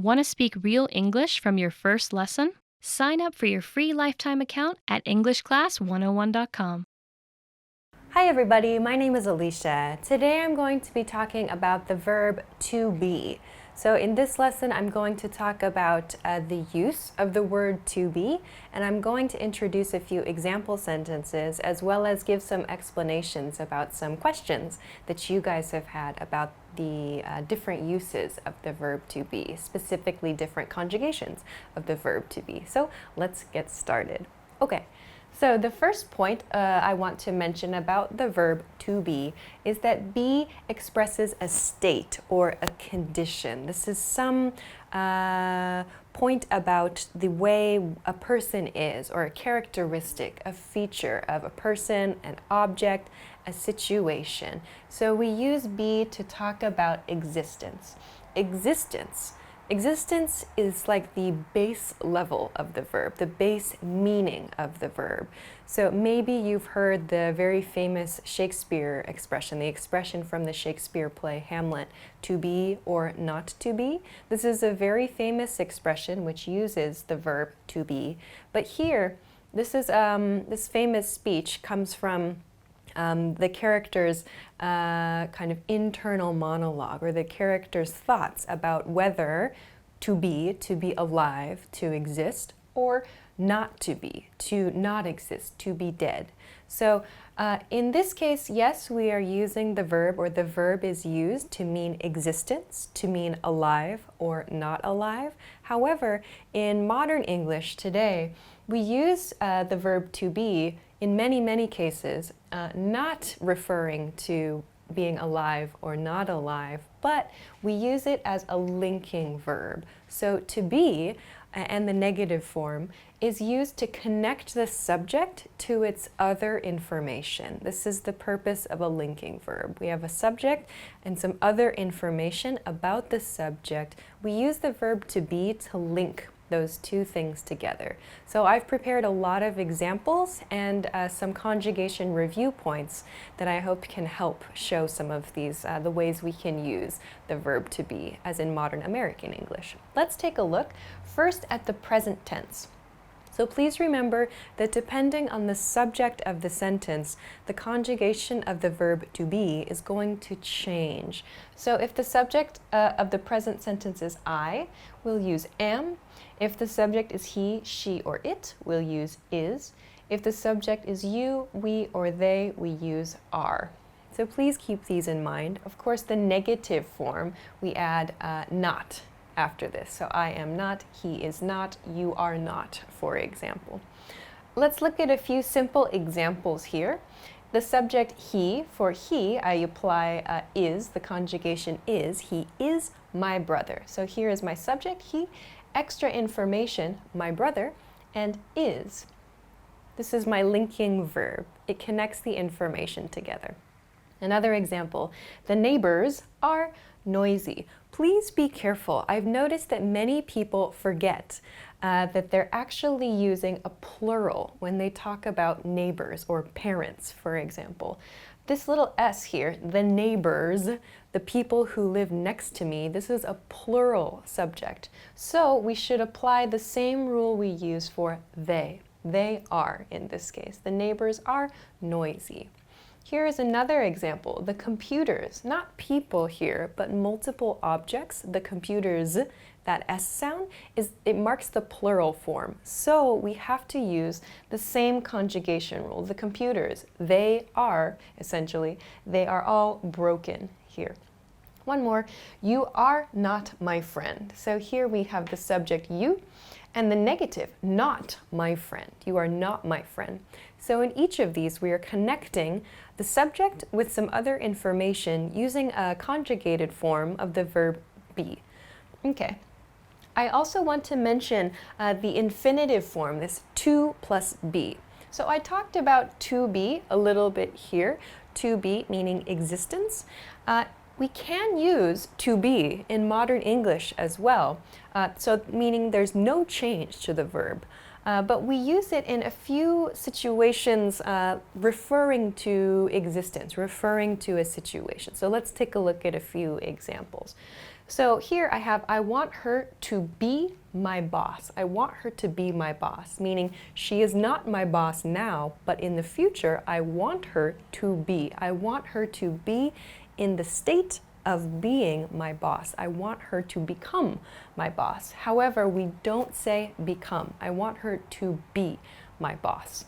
Want to speak real English from your first lesson? Sign up for your free lifetime account at EnglishClass101.com. Hi everybody, my name is Alicia. Today I'm going to be talking about the verb to be. So in this lesson I'm going to talk about the use of the word to be, and I'm going to introduce a few example sentences as well as give some explanations about some questions that you guys have had about the different uses of the verb to be, specifically different conjugations of the verb to be. So let's get started. Okay. So the first point I want to mention about the verb to be is that be expresses a state or a condition. This is some point about the way a person is, or a characteristic, a feature of a person, an object, a situation. So we use be to talk about existence. Existence is like the base level of the verb, the base meaning of the verb. So maybe you've heard the very famous Shakespeare expression, the expression from the Shakespeare play Hamlet, to be or not to be. This is a very famous expression which uses the verb to be. But here, this famous speech comes from the character's kind of internal monologue, or the character's thoughts about whether to be alive, to exist, or not to be, to not exist, to be dead. So in this case, yes, we are using the verb, or the verb is used to mean existence, to mean alive or not alive. However, in modern English today, we use the verb to be in many cases, not referring to being alive or not alive, but we use it as a linking verb. So to be, and the negative form, is used to connect the subject to its other information. This is the purpose of a linking verb. We have a subject and some other information about the subject. We use the verb to be to link those two things together. So I've prepared a lot of examples and some conjugation review points that I hope can help show some of these, the ways we can use the verb to be as in modern American English. Let's take a look first at the present tense. So please remember that depending on the subject of the sentence, the conjugation of the verb to be is going to change. So if the subject of the present sentence is I, we'll use am. If the subject is he, she, or it, we'll use is. If the subject is you, we, or they, we use are. So please keep these in mind. Of course, the negative form, we add not after this. So I am not, he is not, you are not, for example. Let's look at a few simple examples here. The subject he, for he, I apply is, the conjugation is. He is my brother. So here is my subject, he, extra information, my brother, and is. This is my linking verb. It connects the information together. Another example, the neighbors are noisy. Please be careful. I've noticed that many people forget that they're actually using a plural when they talk about neighbors or parents, for example. This little s here, the neighbors, the people who live next to me, this is a plural subject. So we should apply the same rule we use for they. They are, in this case. The neighbors are noisy. Here is another example, the computers, not people here, but multiple objects. The computers, that S sound, it marks the plural form. So we have to use the same conjugation rule. The computers, they are, essentially, they are all broken here. One more, you are not my friend. So here we have the subject you, and the negative, not my friend. You are not my friend. So in each of these, we are connecting the subject with some other information using a conjugated form of the verb be. Okay. I also want to mention the infinitive form, this to plus be. So I talked about to be a little bit here. To be meaning existence. We can use to be in modern English as well, so meaning there's no change to the verb. But we use it in a few situations referring to existence, referring to a situation. So let's take a look at a few examples. So here I have, I want her to be my boss. I want her to be my boss, meaning she is not my boss now, but in the future, I want her to be. I want her to be in the state of being my boss. I want her to become my boss. However, we don't say become. I want her to be my boss.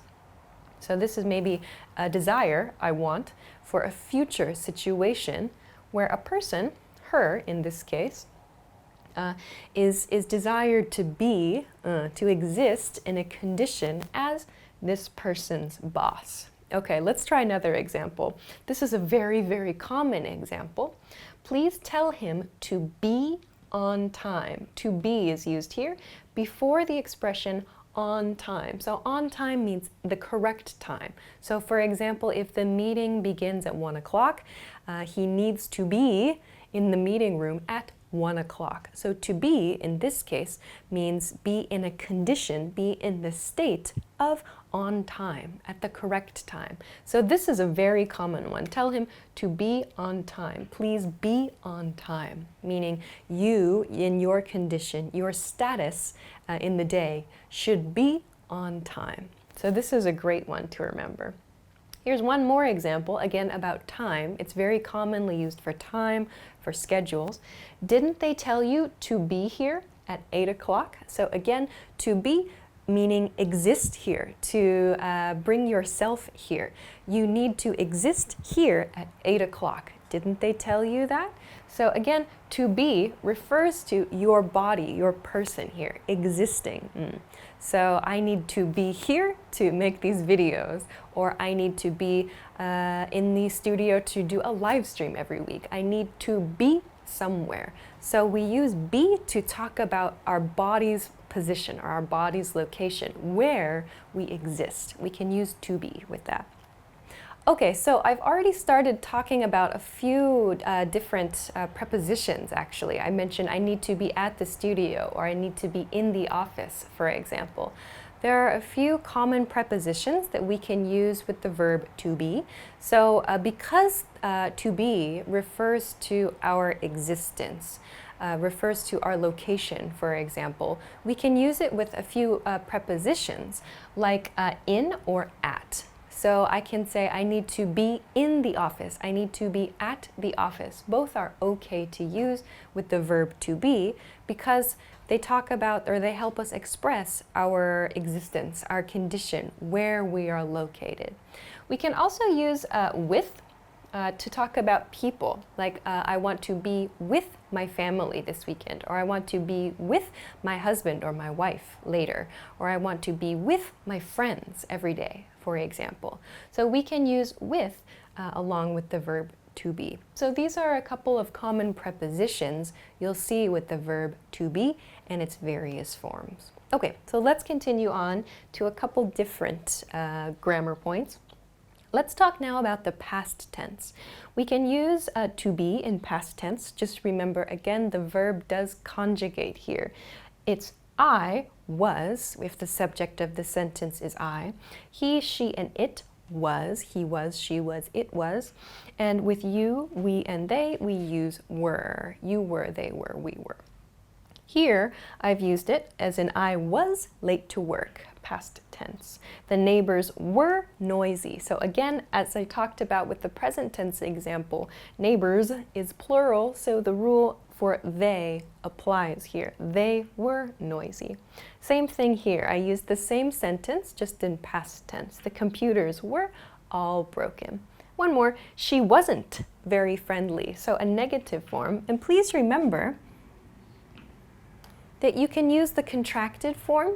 So this is maybe a desire I want for a future situation where a person, her in this case, is desired to be, to exist in a condition as this person's boss. Okay, let's try another example. This is a very, very common example. Please tell him to be on time. To be is used here before the expression on time. So on time means the correct time. So for example, if the meeting begins at 1 o'clock, he needs to be in the meeting room at 1 o'clock. So to be, in this case, means be in a condition, be in the state of on time, at the correct time. So this is a very common one. Tell him to be on time. Please be on time, meaning you, in your condition, your status in the day should be on time. So this is a great one to remember. Here's one more example, again about time. It's very commonly used for time, for schedules. Didn't they tell you to be here at 8 o'clock? So again, to be meaning exist here, to bring yourself here. You need to exist here at 8 o'clock. Didn't they tell you that? So again, to be refers to your body, your person here, existing. So I need to be here to make these videos, or I need to be in the studio to do a live stream every week. I need to be somewhere. So we use be to talk about our body's position or our body's location, where we exist. We can use to be with that. Okay, so I've already started talking about a few different prepositions, actually. I mentioned I need to be at the studio, or I need to be in the office, for example. There are a few common prepositions that we can use with the verb to be. So because to be refers to our existence, refers to our location, for example, we can use it with a few prepositions like in or at. So I can say I need to be in the office. I need to be at the office. Both are okay to use with the verb to be because they talk about, or they help us express our existence, our condition, where we are located. We can also use with to talk about people, like I want to be with my family this weekend, or I want to be with my husband or my wife later, or I want to be with my friends every day, for example. So we can use with along with the verb to be. So these are a couple of common prepositions you'll see with the verb to be and its various forms. Okay, so let's continue on to a couple different grammar points. Let's talk now about the past tense. We can use to be in past tense. Just remember, again, the verb does conjugate here. It's I was, if the subject of the sentence is I. He, she, and it was. He was, she was, it was. And with you, we, and they, we use were. You were, they were, we were. Here, I've used it as in I was late to work, past tense. The neighbors were noisy. So again, as I talked about with the present tense example, neighbors is plural, so the rule for they applies here. They were noisy. Same thing here. I used the same sentence, just in past tense. The computers were all broken. One more, she wasn't very friendly, so a negative form. And please remember that you can use the contracted form.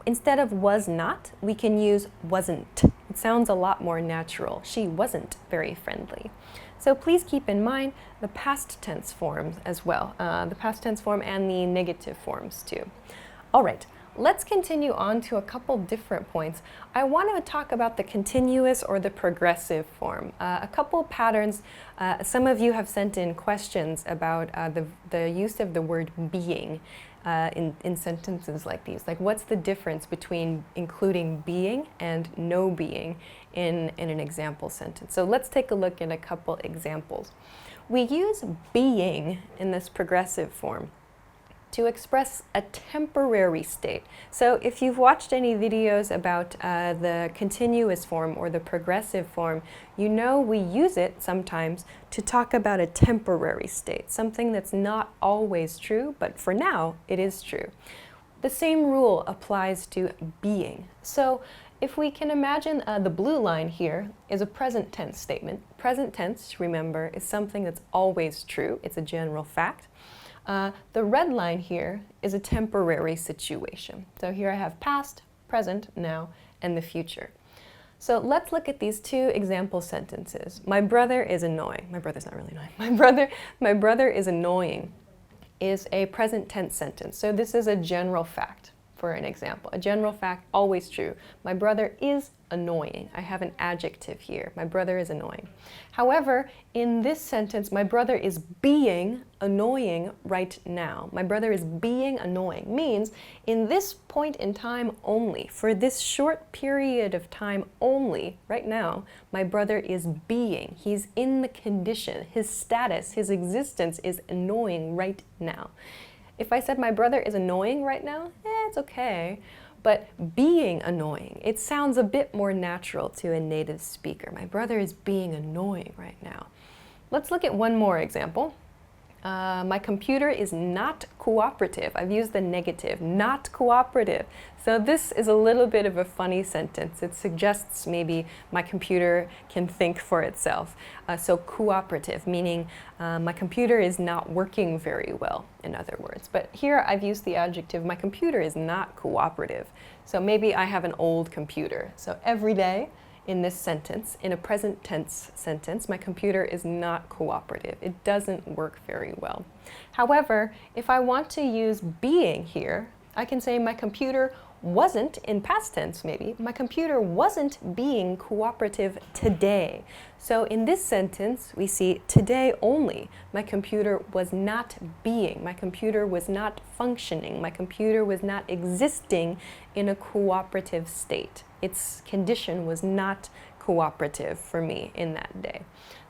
Instead of was not, we can use wasn't. It sounds a lot more natural. She wasn't very friendly. So please keep in mind the past tense forms as well, the past tense form and the negative forms too. All right, let's continue on to a couple different points. I want to talk about the continuous or the progressive form. A couple patterns. Some of you have sent in questions about the use of the word being in sentences like these. Like, what's the difference between including being and no being in an example sentence? So let's take a look at a couple examples. We use being in this progressive form to express a temporary state. So if you've watched any videos about the continuous form or the progressive form, you know we use it sometimes to talk about a temporary state, something that's not always true, but for now it is true. The same rule applies to being. So if we can imagine the blue line here is a present tense statement. Present tense, remember, is something that's always true. It's a general fact. The red line here is a temporary situation. So here I have past, present, now, and the future. So let's look at these two example sentences. My brother is annoying. My brother's not really annoying. My brother is annoying is a present tense sentence. So this is a general fact, for an example. A general fact, always true. My brother is annoying. I have an adjective here. My brother is annoying. However, in this sentence, my brother is being annoying right now. My brother is being annoying means in this point in time only, for this short period of time only, right now, my brother is being. He's in the condition. His status, his existence is annoying right now. If I said my brother is annoying right now, it's okay. But being annoying, it sounds a bit more natural to a native speaker. My brother is being annoying right now. Let's look at one more example. My computer is not cooperative. I've used the negative, not cooperative. So this is a little bit of a funny sentence. It suggests maybe my computer can think for itself. So cooperative, meaning my computer is not working very well, in other words. But here I've used the adjective, my computer is not cooperative. So maybe I have an old computer. So every day, in this sentence, in a present tense sentence, my computer is not cooperative. It doesn't work very well. However, if I want to use being here, I can say my computer wasn't, in past tense maybe, my computer wasn't being cooperative today. So in this sentence, we see today only. My computer was not being. My computer was not functioning. My computer was not existing in a cooperative state. Its condition was not cooperative for me in that day.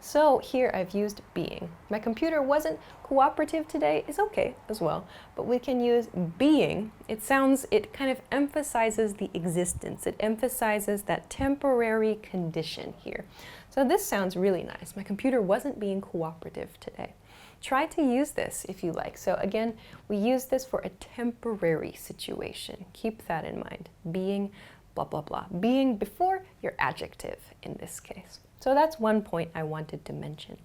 So here I've used being. My computer wasn't cooperative today is okay as well, but we can use being. It kind of emphasizes the existence. It emphasizes that temporary condition here. So this sounds really nice. My computer wasn't being cooperative today. Try to use this if you like. So again, we use this for a temporary situation. Keep that in mind. Being blah, blah, blah. Being before your adjective in this case. So that's one point I wanted to mention.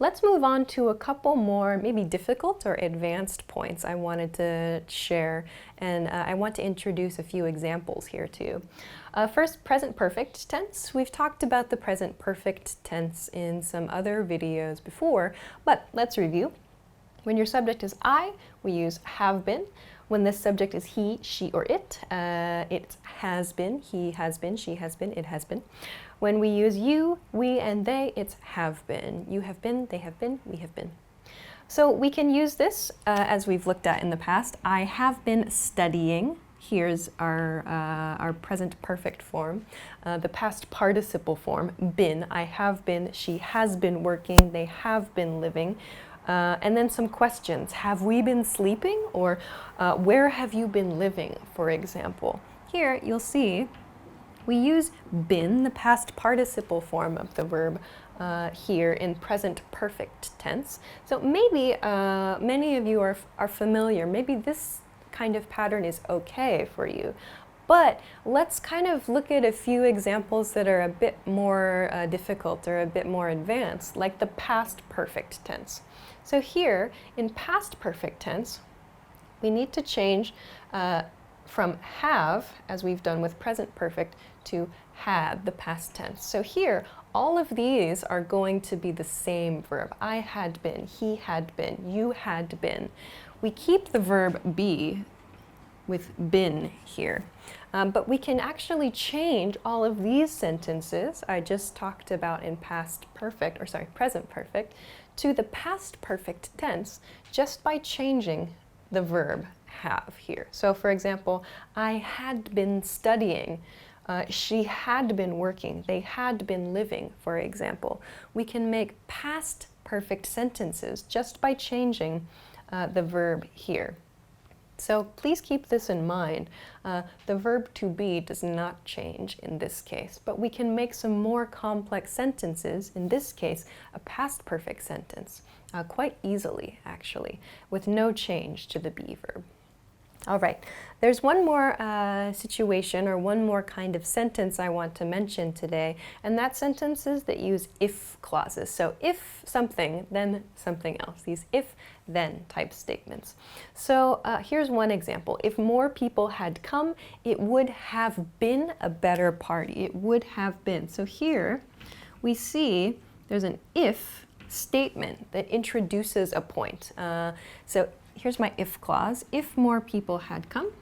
Let's move on to a couple more maybe difficult or advanced points I wanted to share, and I want to introduce a few examples here too. First, present perfect tense. We've talked about the present perfect tense in some other videos before, but let's review. When your subject is I, we use have been. When this subject is he, she, or it has been, he has been, she has been, it has been. When we use you, we, and they, it's have been. You have been, they have been, we have been. So we can use this as we've looked at in the past. I have been studying. Here's our present perfect form. The past participle form, been. I have been, she has been working, they have been living. And then some questions. Have we been sleeping? Or where have you been living, for example? Here you'll see we use been, the past participle form of the verb, here in present perfect tense. So maybe many of you are familiar. Maybe this kind of pattern is okay for you. But let's kind of look at a few examples that are a bit more difficult or a bit more advanced, like the past perfect tense. So here, in past perfect tense, we need to change from have, as we've done with present perfect, to had, the past tense. So here, all of these are going to be the same verb. I had been, he had been, you had been. We keep the verb be with been here. But we can actually change all of these sentences I just talked about in present perfect, to the past perfect tense just by changing the verb have here. So for example, I had been studying, she had been working, they had been living, for example. We can make past perfect sentences just by changing the verb here. So please keep this in mind. The verb to be does not change in this case, but we can make some more complex sentences, in this case, a past perfect sentence, quite easily, actually, with no change to the be verb. All right, there's one more situation or one more kind of sentence I want to mention today, and that's sentences that use if clauses. So if something, then something else, these if-then type statements. So here's one example. If more people had come, it would have been a better party. It would have been. So here we see there's an if statement that introduces a point. So here's my if clause. If more people had come,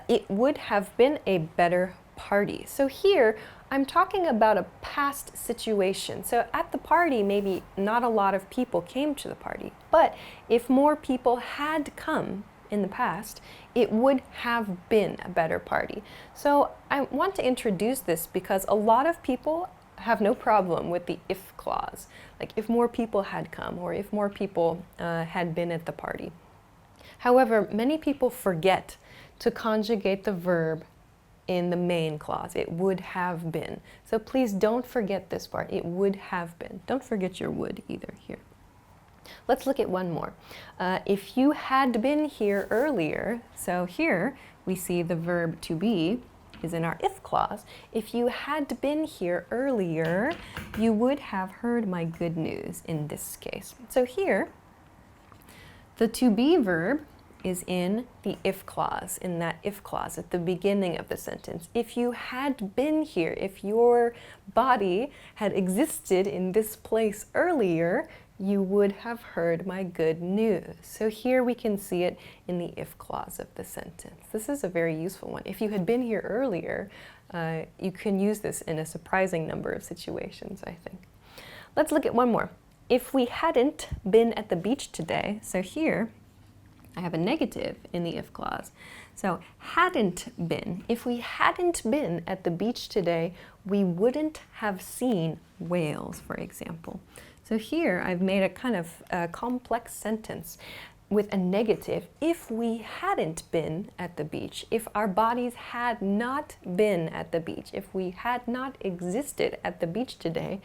it would have been a better party. So here, I'm talking about a past situation. So at the party, maybe not a lot of people came to the party, but if more people had come in the past, it would have been a better party. So I want to introduce this because a lot of people have no problem with the if clause, like if more people had come or if more people had been at the party. However, many people forget to conjugate the verb in the main clause. It would have been. So please don't forget this part. It would have been. Don't forget your would either here. Let's look at one more. If you had been here earlier, so here we see the verb to be is in our if clause. If you had been here earlier, you would have heard my good news in this case. So here, the to be verb is in the if clause, in that if clause at the beginning of the sentence. If you had been here, if your body had existed in this place earlier, you would have heard my good news. So here we can see it in the if clause of the sentence. This is a very useful one. If you had been here earlier, you can use this in a surprising number of situations, I think. Let's look at one more. If we hadn't been at the beach today, so here I have a negative in the if clause. So hadn't been, if we hadn't been at the beach today, we wouldn't have seen whales, for example. So here I've made a kind of complex sentence with a negative. If we hadn't been at the beach, if our bodies had not been at the beach, if we had not existed at the beach today,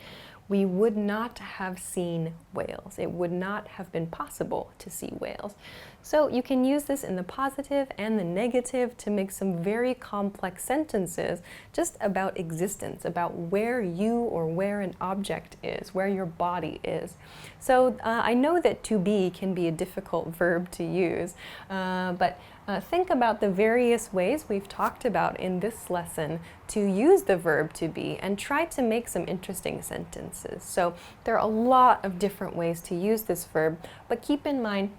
we would not have seen whales. It would not have been possible to see whales. So you can use this in the positive and the negative to make some very complex sentences just about existence, about where you or where an object is, where your body is. So I know that to be can be a difficult verb to use, but think about the various ways we've talked about in this lesson to use the verb to be and try to make some interesting sentences. So there are a lot of different ways to use this verb, but keep in mind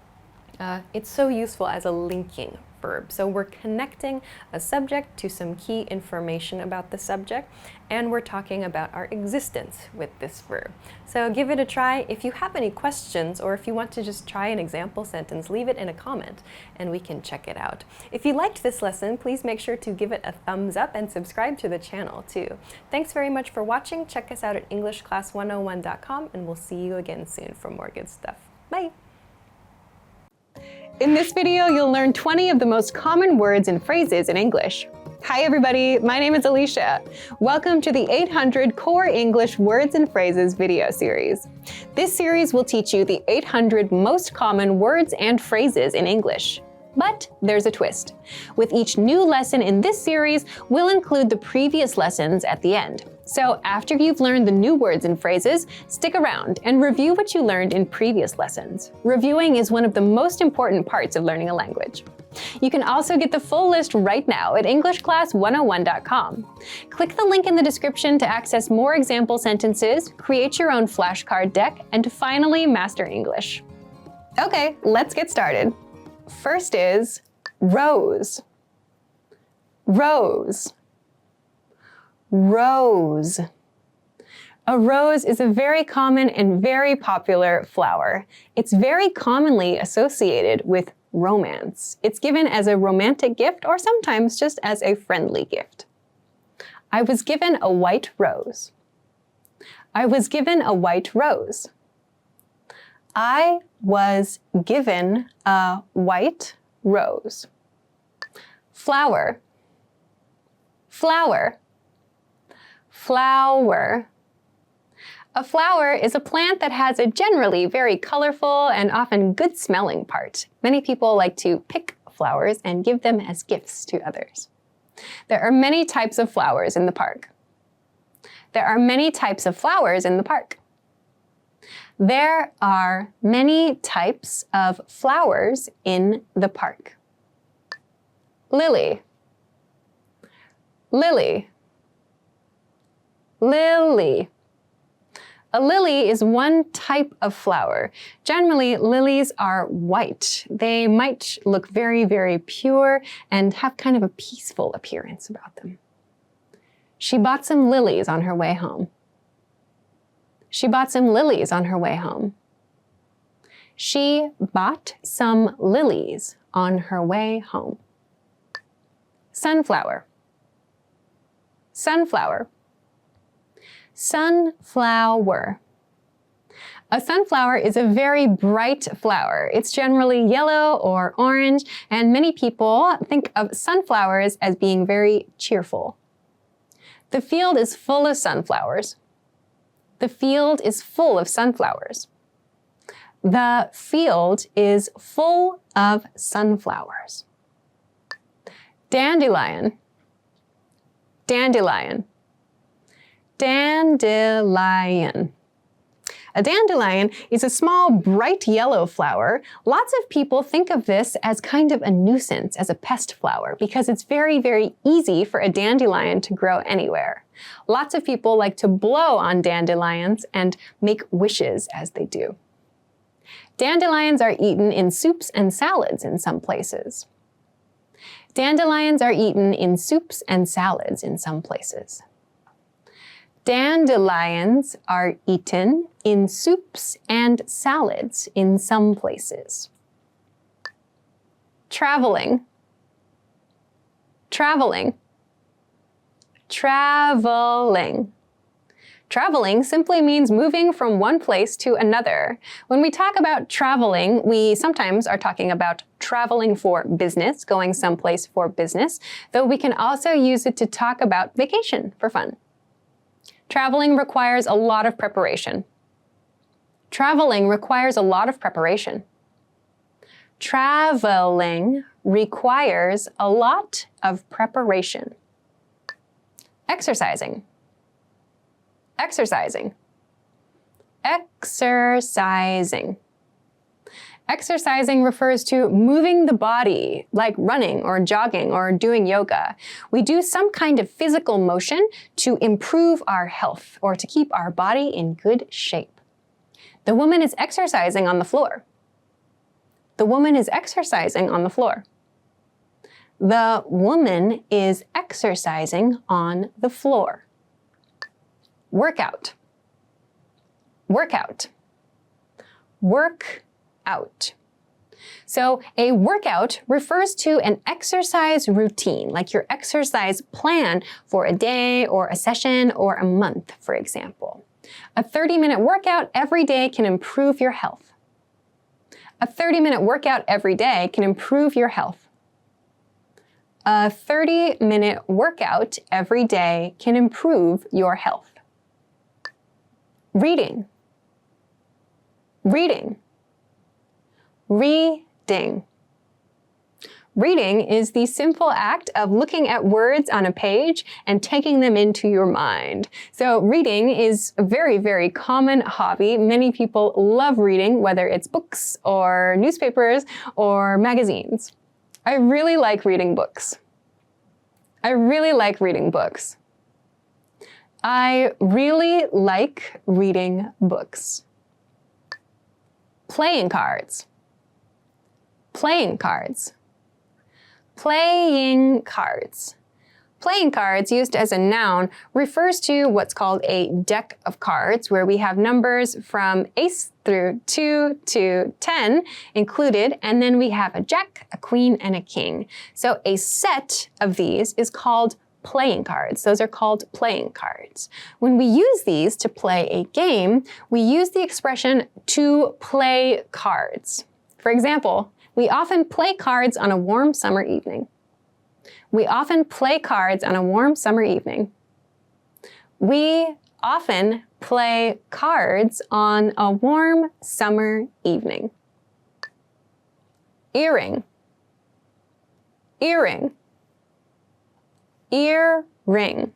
it's so useful as a linking verb. So we're connecting a subject to some key information about the subject, and we're talking about our existence with this verb. So give it a try. If you have any questions or if you want to just try an example sentence, leave it in a comment and we can check it out. If you liked this lesson, please make sure to give it a thumbs up and subscribe to the channel too. Thanks very much for watching. Check us out at EnglishClass101.com and we'll see you again soon for more good stuff. Bye! In this video, you'll learn 20 of the most common words and phrases in English. Hi everybody, my name is Alicia. Welcome to the 800 Core English Words and Phrases video series. This series will teach you the 800 most common words and phrases in English. But there's a twist. With each new lesson in this series, we'll include the previous lessons at the end. So after you've learned the new words and phrases, stick around and review what you learned in previous lessons. Reviewing is one of the most important parts of learning a language. You can also get the full list right now at EnglishClass101.com. Click the link in the description to access more example sentences, create your own flashcard deck, and to finally master English. Okay, let's get started. First is rose. Rose. Rose. A rose is a very common and very popular flower. It's very commonly associated with romance. It's given as a romantic gift or sometimes just as a friendly gift. I was given a white rose. I was given a white rose. I was given a white rose. Flower, flower, flower. A flower is a plant that has a generally very colorful and often good-smelling part. Many people like to pick flowers and give them as gifts to others. There are many types of flowers in the park. There are many types of flowers in the park. There are many types of flowers in the park. Lily, lily, lily. A lily is one type of flower. Generally, lilies are white. They might look very, very pure and have kind of a peaceful appearance about them. She bought some lilies on her way home. She bought some lilies on her way home. She bought some lilies on her way home. Sunflower, sunflower, sunflower. A sunflower is a very bright flower. It's generally yellow or orange, and many people think of sunflowers as being very cheerful. The field is full of sunflowers. The field is full of sunflowers. The field is full of sunflowers. Dandelion, dandelion, dandelion. A dandelion is a small, bright yellow flower. Lots of people think of this as kind of a nuisance, as a pest flower, because it's very, very easy for a dandelion to grow anywhere. Lots of people like to blow on dandelions and make wishes as they do. Dandelions are eaten in soups and salads in some places. Dandelions are eaten in soups and salads in some places. Dandelions are eaten in soups and salads in some places. Traveling, traveling, traveling. Traveling simply means moving from one place to another. When we talk about traveling, we sometimes are talking about traveling for business, going someplace for business, though we can also use it to talk about vacation for fun. Traveling requires a lot of preparation. Traveling requires a lot of preparation. Traveling requires a lot of preparation. Exercising, exercising, exercising. Exercising refers to moving the body, like running or jogging or doing yoga. We do some kind of physical motion to improve our health or to keep our body in good shape. The woman is exercising on the floor. The woman is exercising on the floor. The woman is exercising on the floor. Workout, workout, work out. So a workout refers to an exercise routine, like your exercise plan for a day or a session or a month, for example. A 30-minute workout every day can improve your health. A 30-minute workout every day can improve your health. A 30-minute workout every day can improve your health. Reading, reading, reading. Reading is the simple act of looking at words on a page and taking them into your mind. So reading is a very, very common hobby. Many people love reading, whether it's books or newspapers or magazines. I really like reading books. I really like reading books. I really like reading books. Playing cards. Playing cards. Playing cards. Playing cards, used as a noun, refers to what's called a deck of cards, where we have numbers from ace through 2 to 10 included, and then we have a jack, a queen, and a king. So a set of these is called playing cards. Those are called playing cards. When we use these to play a game, we use the expression to play cards. For example, we often play cards on a warm summer evening. We often play cards on a warm summer evening. We often play cards on a warm summer evening. Earring. Earring. Earring.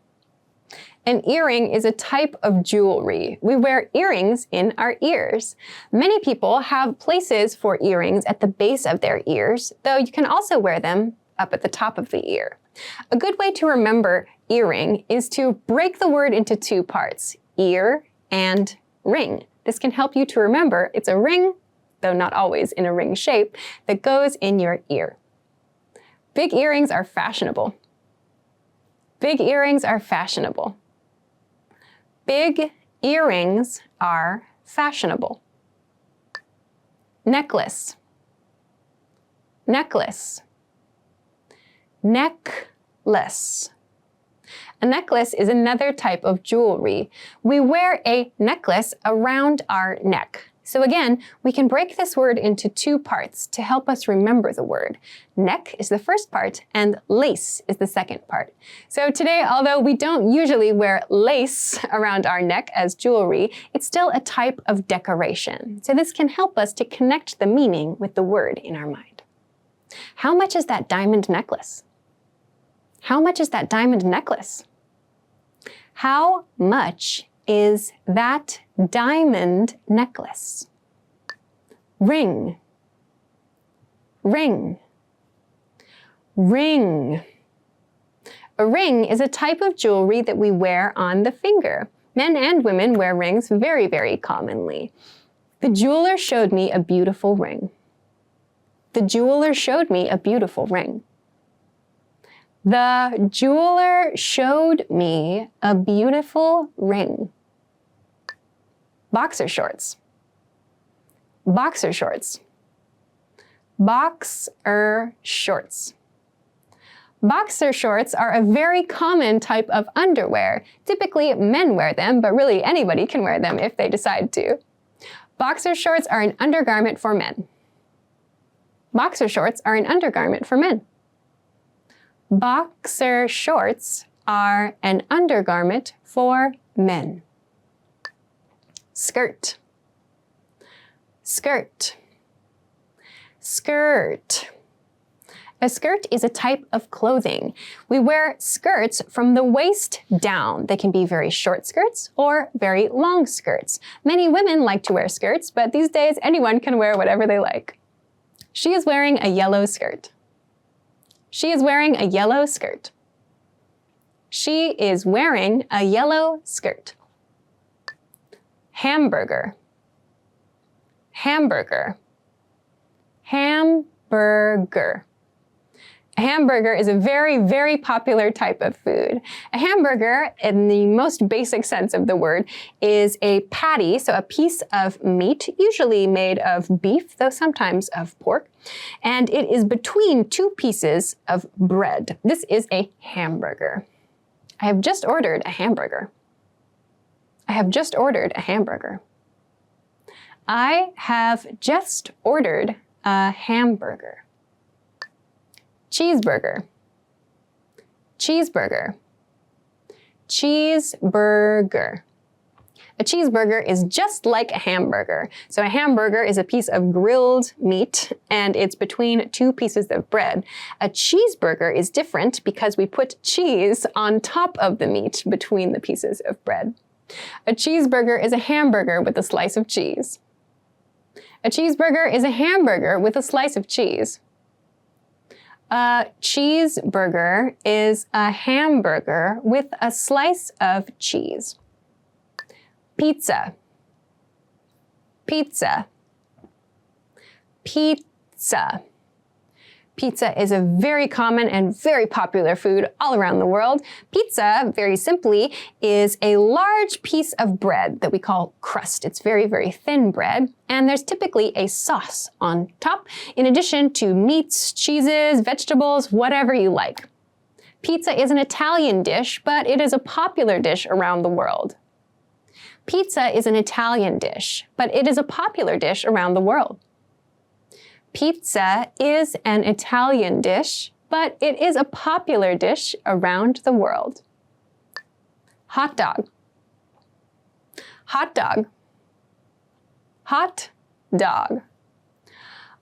An earring is a type of jewelry. We wear earrings in our ears. Many people have places for earrings at the base of their ears, though you can also wear them up at the top of the ear. A good way to remember earring is to break the word into two parts, ear and ring. This can help you to remember it's a ring, though not always in a ring shape, that goes in your ear. Big earrings are fashionable. Big earrings are fashionable. Big earrings are fashionable. Necklace. Necklace. Necklace. A necklace is another type of jewelry. We wear a necklace around our neck. So again, we can break this word into two parts to help us remember the word. Neck is the first part and lace is the second part. So today, although we don't usually wear lace around our neck as jewelry, it's still a type of decoration. So this can help us to connect the meaning with the word in our mind. How much is that diamond necklace? How much is that diamond necklace? How much is that diamond necklace? Ring. Ring. Ring. A ring is a type of jewelry that we wear on the finger. Men and women wear rings very, very commonly. The jeweler showed me a beautiful ring. The jeweler showed me a beautiful ring. The jeweler showed me a beautiful ring. Boxer shorts. Boxer shorts. Boxer shorts. Boxer shorts are a very common type of underwear. Typically, men wear them, but really anybody can wear them if they decide to. Boxer shorts are an undergarment for men. Boxer shorts are an undergarment for men. Boxer shorts are an undergarment for men. Skirt. Skirt. Skirt. A skirt is a type of clothing. We wear skirts from the waist down. They can be very short skirts or very long skirts. Many women like to wear skirts, but these days anyone can wear whatever they like. She is wearing a yellow skirt. She is wearing a yellow skirt. She is wearing a yellow skirt. Hamburger. Hamburger. Hamburger. A hamburger is a very, very popular type of food. A hamburger, in the most basic sense of the word, is a patty, so a piece of meat, usually made of beef, though sometimes of pork, and it is between two pieces of bread. This is a hamburger. I have just ordered a hamburger. I have just ordered a hamburger. I have just ordered a hamburger. Cheeseburger. Cheeseburger. Cheeseburger. A cheeseburger is just like a hamburger. So a hamburger is a piece of grilled meat and it's between two pieces of bread. A cheeseburger is different because we put cheese on top of the meat between the pieces of bread. A cheeseburger is a hamburger with a slice of cheese. A cheeseburger is a hamburger with a slice of cheese. A cheeseburger is a hamburger with a slice of cheese. Pizza. Pizza. Pizza. Pizza is a very common and very popular food all around the world. Pizza, very simply, is a large piece of bread that we call crust. It's very, very thin bread, and there's typically a sauce on top, in addition to meats, cheeses, vegetables, whatever you like. Pizza is an Italian dish, but it is a popular dish around the world. Pizza is an Italian dish, but it is a popular dish around the world. Pizza is an Italian dish, but it is a popular dish around the world. Hot dog. Hot dog. Hot dog.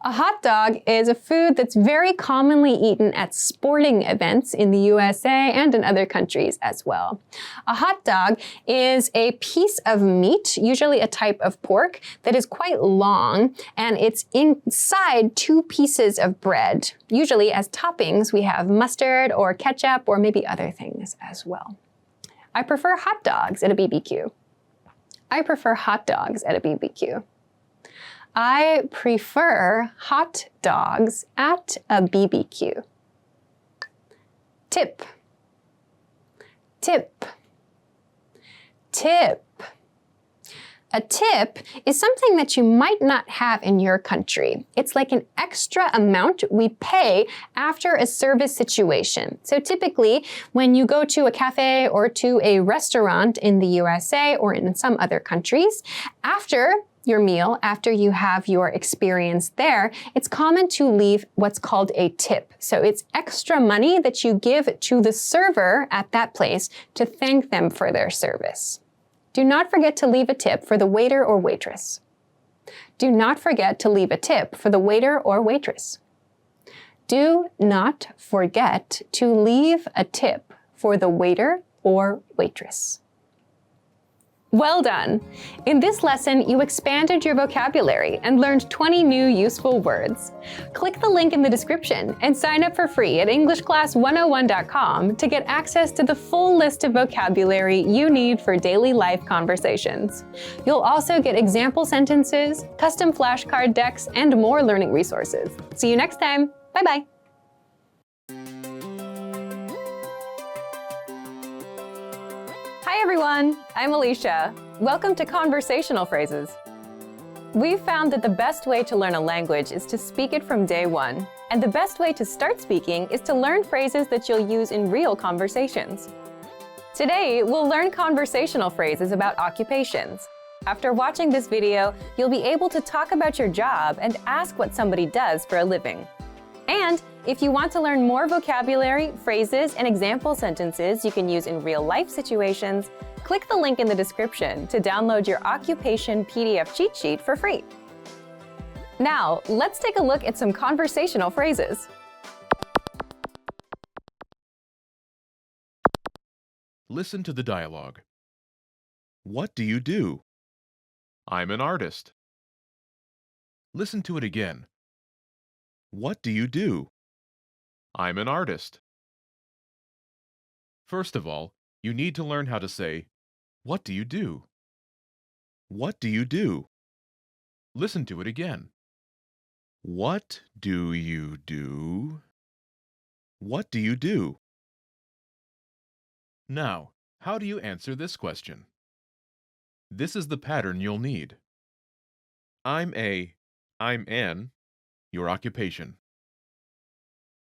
A hot dog is a food that's very commonly eaten at sporting events in the USA and in other countries as well. A hot dog is a piece of meat, usually a type of pork, that is quite long, and it's inside two pieces of bread. Usually as toppings, we have mustard or ketchup or maybe other things as well. I prefer hot dogs at a BBQ. I prefer hot dogs at a BBQ. I prefer hot dogs at a BBQ. Tip. Tip. Tip. A tip is something that you might not have in your country. It's like an extra amount we pay after a service situation. So typically, when you go to a cafe or to a restaurant in the USA or in some other countries, after your meal, after you have your experience there, it's common to leave what's called a tip. So it's extra money that you give to the server at that place to thank them for their service. Do not forget to leave a tip for the waiter or waitress. Do not forget to leave a tip for the waiter or waitress. Do not forget to leave a tip for the waiter or waitress. Well done! In this lesson, you expanded your vocabulary and learned 20 new useful words. Click the link in the description and sign up for free at EnglishClass101.com to get access to the full list of vocabulary you need for daily life conversations. You'll also get example sentences, custom flashcard decks, and more learning resources. See you next time! Bye-bye! Hi everyone, I'm Alicia. Welcome to Conversational Phrases. We've found that the best way to learn a language is to speak it from day one. And the best way to start speaking is to learn phrases that you'll use in real conversations. Today, we'll learn conversational phrases about occupations. After watching this video, you'll be able to talk about your job and ask what somebody does for a living. And if you want to learn more vocabulary, phrases, and example sentences you can use in real-life situations, click the link in the description to download your occupation PDF cheat sheet for free. Now, let's take a look at some conversational phrases. Listen to the dialogue. What do you do? I'm an artist. Listen to it again. What do you do? I'm an artist. First of all, you need to learn how to say, what do you do? What do you do? Listen to it again. What do you do? What do you do? Now, how do you answer this question? This is the pattern you'll need. I'm an, your occupation.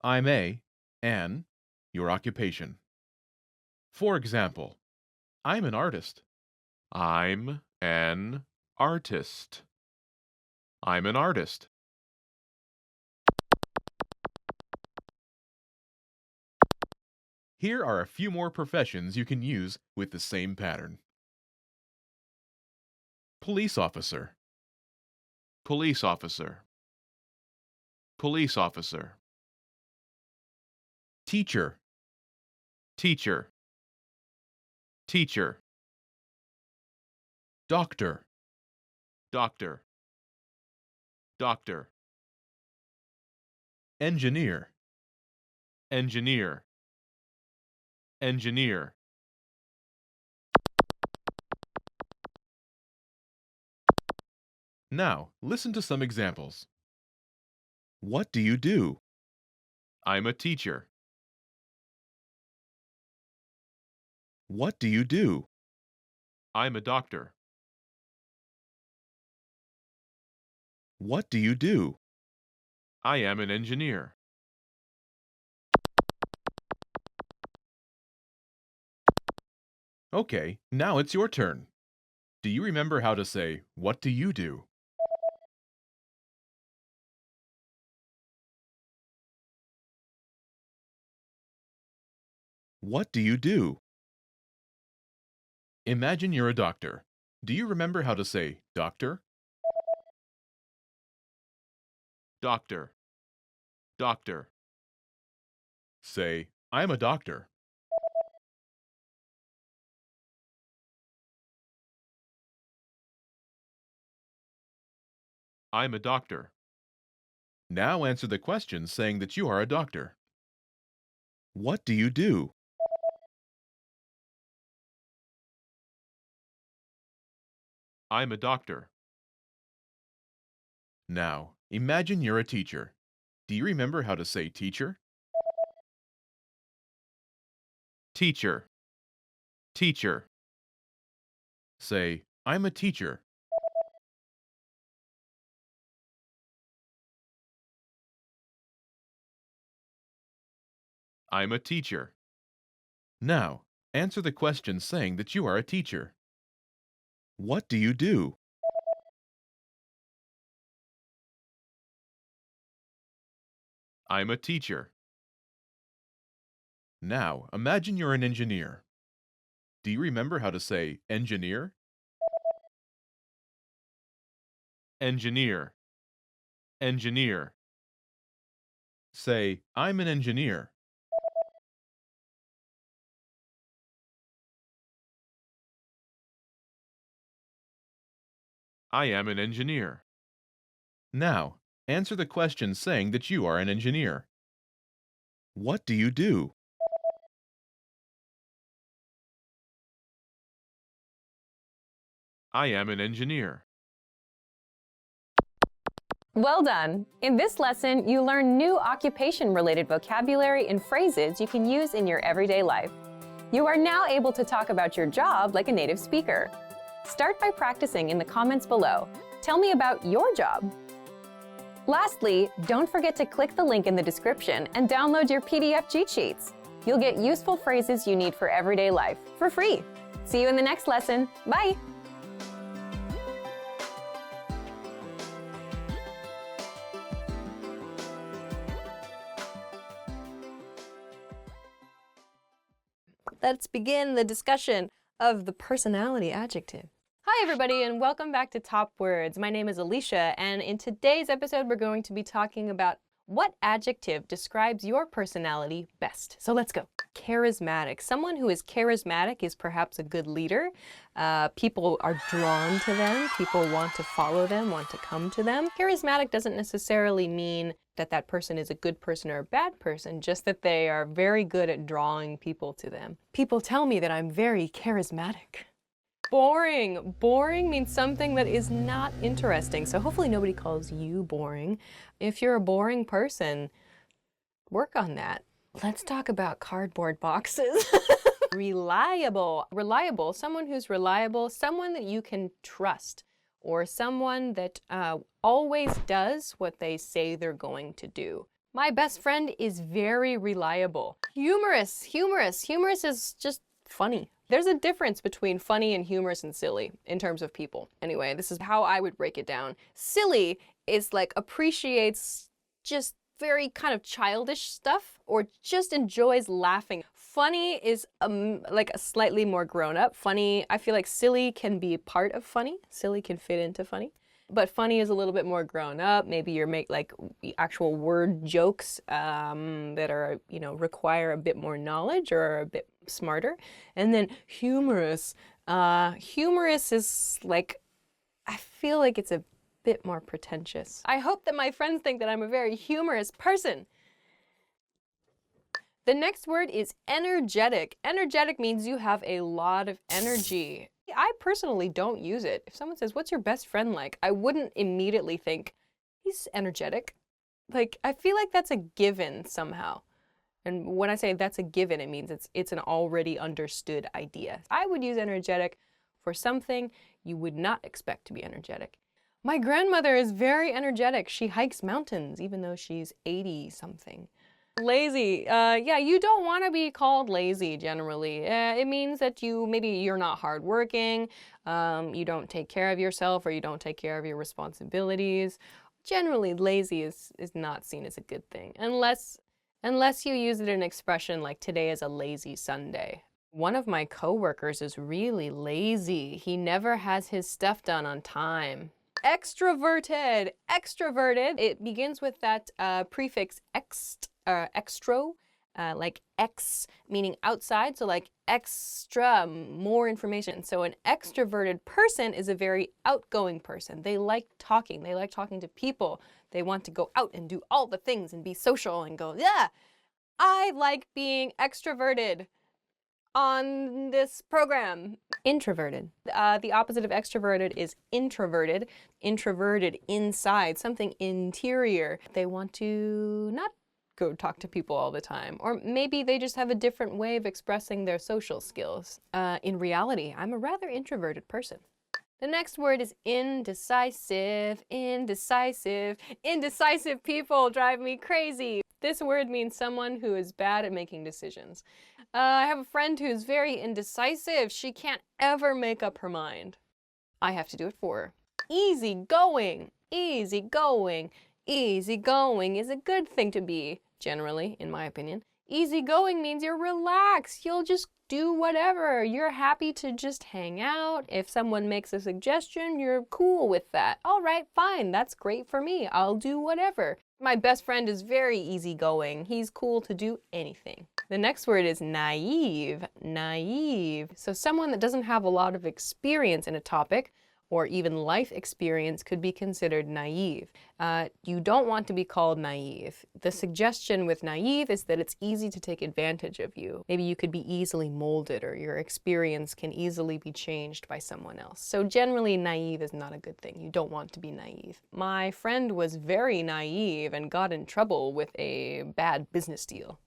I'm an, your occupation. For example, I'm an artist. I'm an artist. I'm an artist. Here are a few more professions you can use with the same pattern. Police officer. Police officer. Police officer. Teacher. Teacher. Teacher. Doctor. Doctor. Doctor. Engineer. Engineer. Engineer. Now, listen to some examples. What do you do? I'm a teacher. What do you do? I'm a doctor. What do you do? I am an engineer. Okay, now it's your turn. Do you remember how to say, "What do you do?" What do you do? Imagine you're a doctor. Do you remember how to say, "Doctor"? Doctor. Doctor. Say, "I'm a doctor." I'm a doctor. Now answer the question saying that you are a doctor. What do you do? I'm a doctor. Now, imagine you're a teacher. Do you remember how to say teacher? Teacher. Teacher. Say, "I'm a teacher." I'm a teacher. Now, answer the question saying that you are a teacher. What do you do? I'm a teacher. Now, imagine you're an engineer. Do you remember how to say engineer? Engineer. Engineer. Say, "I'm an engineer." I am an engineer. Now, answer the question saying that you are an engineer. What do you do? I am an engineer. Well done! In this lesson, you learn new occupation-related vocabulary and phrases you can use in your everyday life. You are now able to talk about your job like a native speaker. Start by practicing in the comments below. Tell me about your job. Lastly, don't forget to click the link in the description and download your PDF cheat sheets. You'll get useful phrases you need for everyday life for free. See you in the next lesson. Bye! Let's begin the discussion of the personality adjective. Hi everybody and welcome back to Top Words. My name is Alicia and in today's episode we're going to be talking about what adjective describes your personality best. So let's go. Charismatic. Someone who is charismatic is perhaps a good leader. People are drawn to them. People want to follow them, want to come to them. Charismatic doesn't necessarily mean that that person is a good person or a bad person, just that they are very good at drawing people to them. People tell me that I'm very charismatic. Boring. Boring means something that is not interesting. So hopefully nobody calls you boring. If you're a boring person, work on that. Let's talk about cardboard boxes. Reliable. Reliable. Someone who's reliable. Someone that you can trust. Or someone that always does what they say they're going to do. My best friend is very reliable. Humorous. Humorous. Humorous is just funny. There's a difference between funny and humorous and silly in terms of people. Anyway, this is how I would break it down. Silly is like appreciates just very kind of childish stuff or just enjoys laughing. Funny is like a slightly more grown up. Funny, I feel like silly can be part of funny. Silly can fit into funny. But funny is a little bit more grown up. Maybe you're like actual word jokes that are, you know, require a bit more knowledge or are a bit smarter. And then humorous. Humorous is like, I feel like it's a bit more pretentious. I hope that my friends think that I'm a very humorous person. The next word is energetic. Energetic means you have a lot of energy. I personally don't use it. If someone says, "What's your best friend like?" I wouldn't immediately think, "He's energetic." Like, I feel like that's a given somehow. And when I say that's a given, it means it's an already understood idea. I would use energetic for something you would not expect to be energetic. My grandmother is very energetic. She hikes mountains even though she's 80 something. Lazy. Yeah, you don't want to be called lazy generally. It means that maybe you're not hardworking, you don't take care of yourself, or you don't take care of your responsibilities. Generally, lazy is not seen as a good thing, unless you use it in an expression like today is a lazy Sunday. One of my coworkers is really lazy. He never has his stuff done on time. Extroverted. Extroverted. It begins with that prefix extro, like ex meaning outside, so like extra, more information. So an extroverted person is a very outgoing person. They like talking to people. They want to go out and do all the things and be social and go, yeah, I like being extroverted on this program. Introverted. The opposite of extroverted is introverted. Introverted inside, something interior. They want to not go talk to people all the time. Or maybe they just have a different way of expressing their social skills. In reality, I'm a rather introverted person. The next word is indecisive. Indecisive. Indecisive people drive me crazy. This word means someone who is bad at making decisions. I have a friend who's very indecisive. She can't ever make up her mind. I have to do it for her. Easygoing. Easygoing. Easygoing is a good thing to be, generally, in my opinion. Easygoing means you're relaxed. You'll just do whatever. You're happy to just hang out. If someone makes a suggestion, you're cool with that. All right, fine. That's great for me. I'll do whatever. My best friend is very easygoing. He's cool to do anything. The next word is naive. Naive. So someone that doesn't have a lot of experience in a topic or even life experience could be considered naive. You don't want to be called naive. The suggestion with naive is that it's easy to take advantage of you. Maybe you could be easily molded, or your experience can easily be changed by someone else. So generally, naive is not a good thing. You don't want to be naive. My friend was very naive and got in trouble with a bad business deal.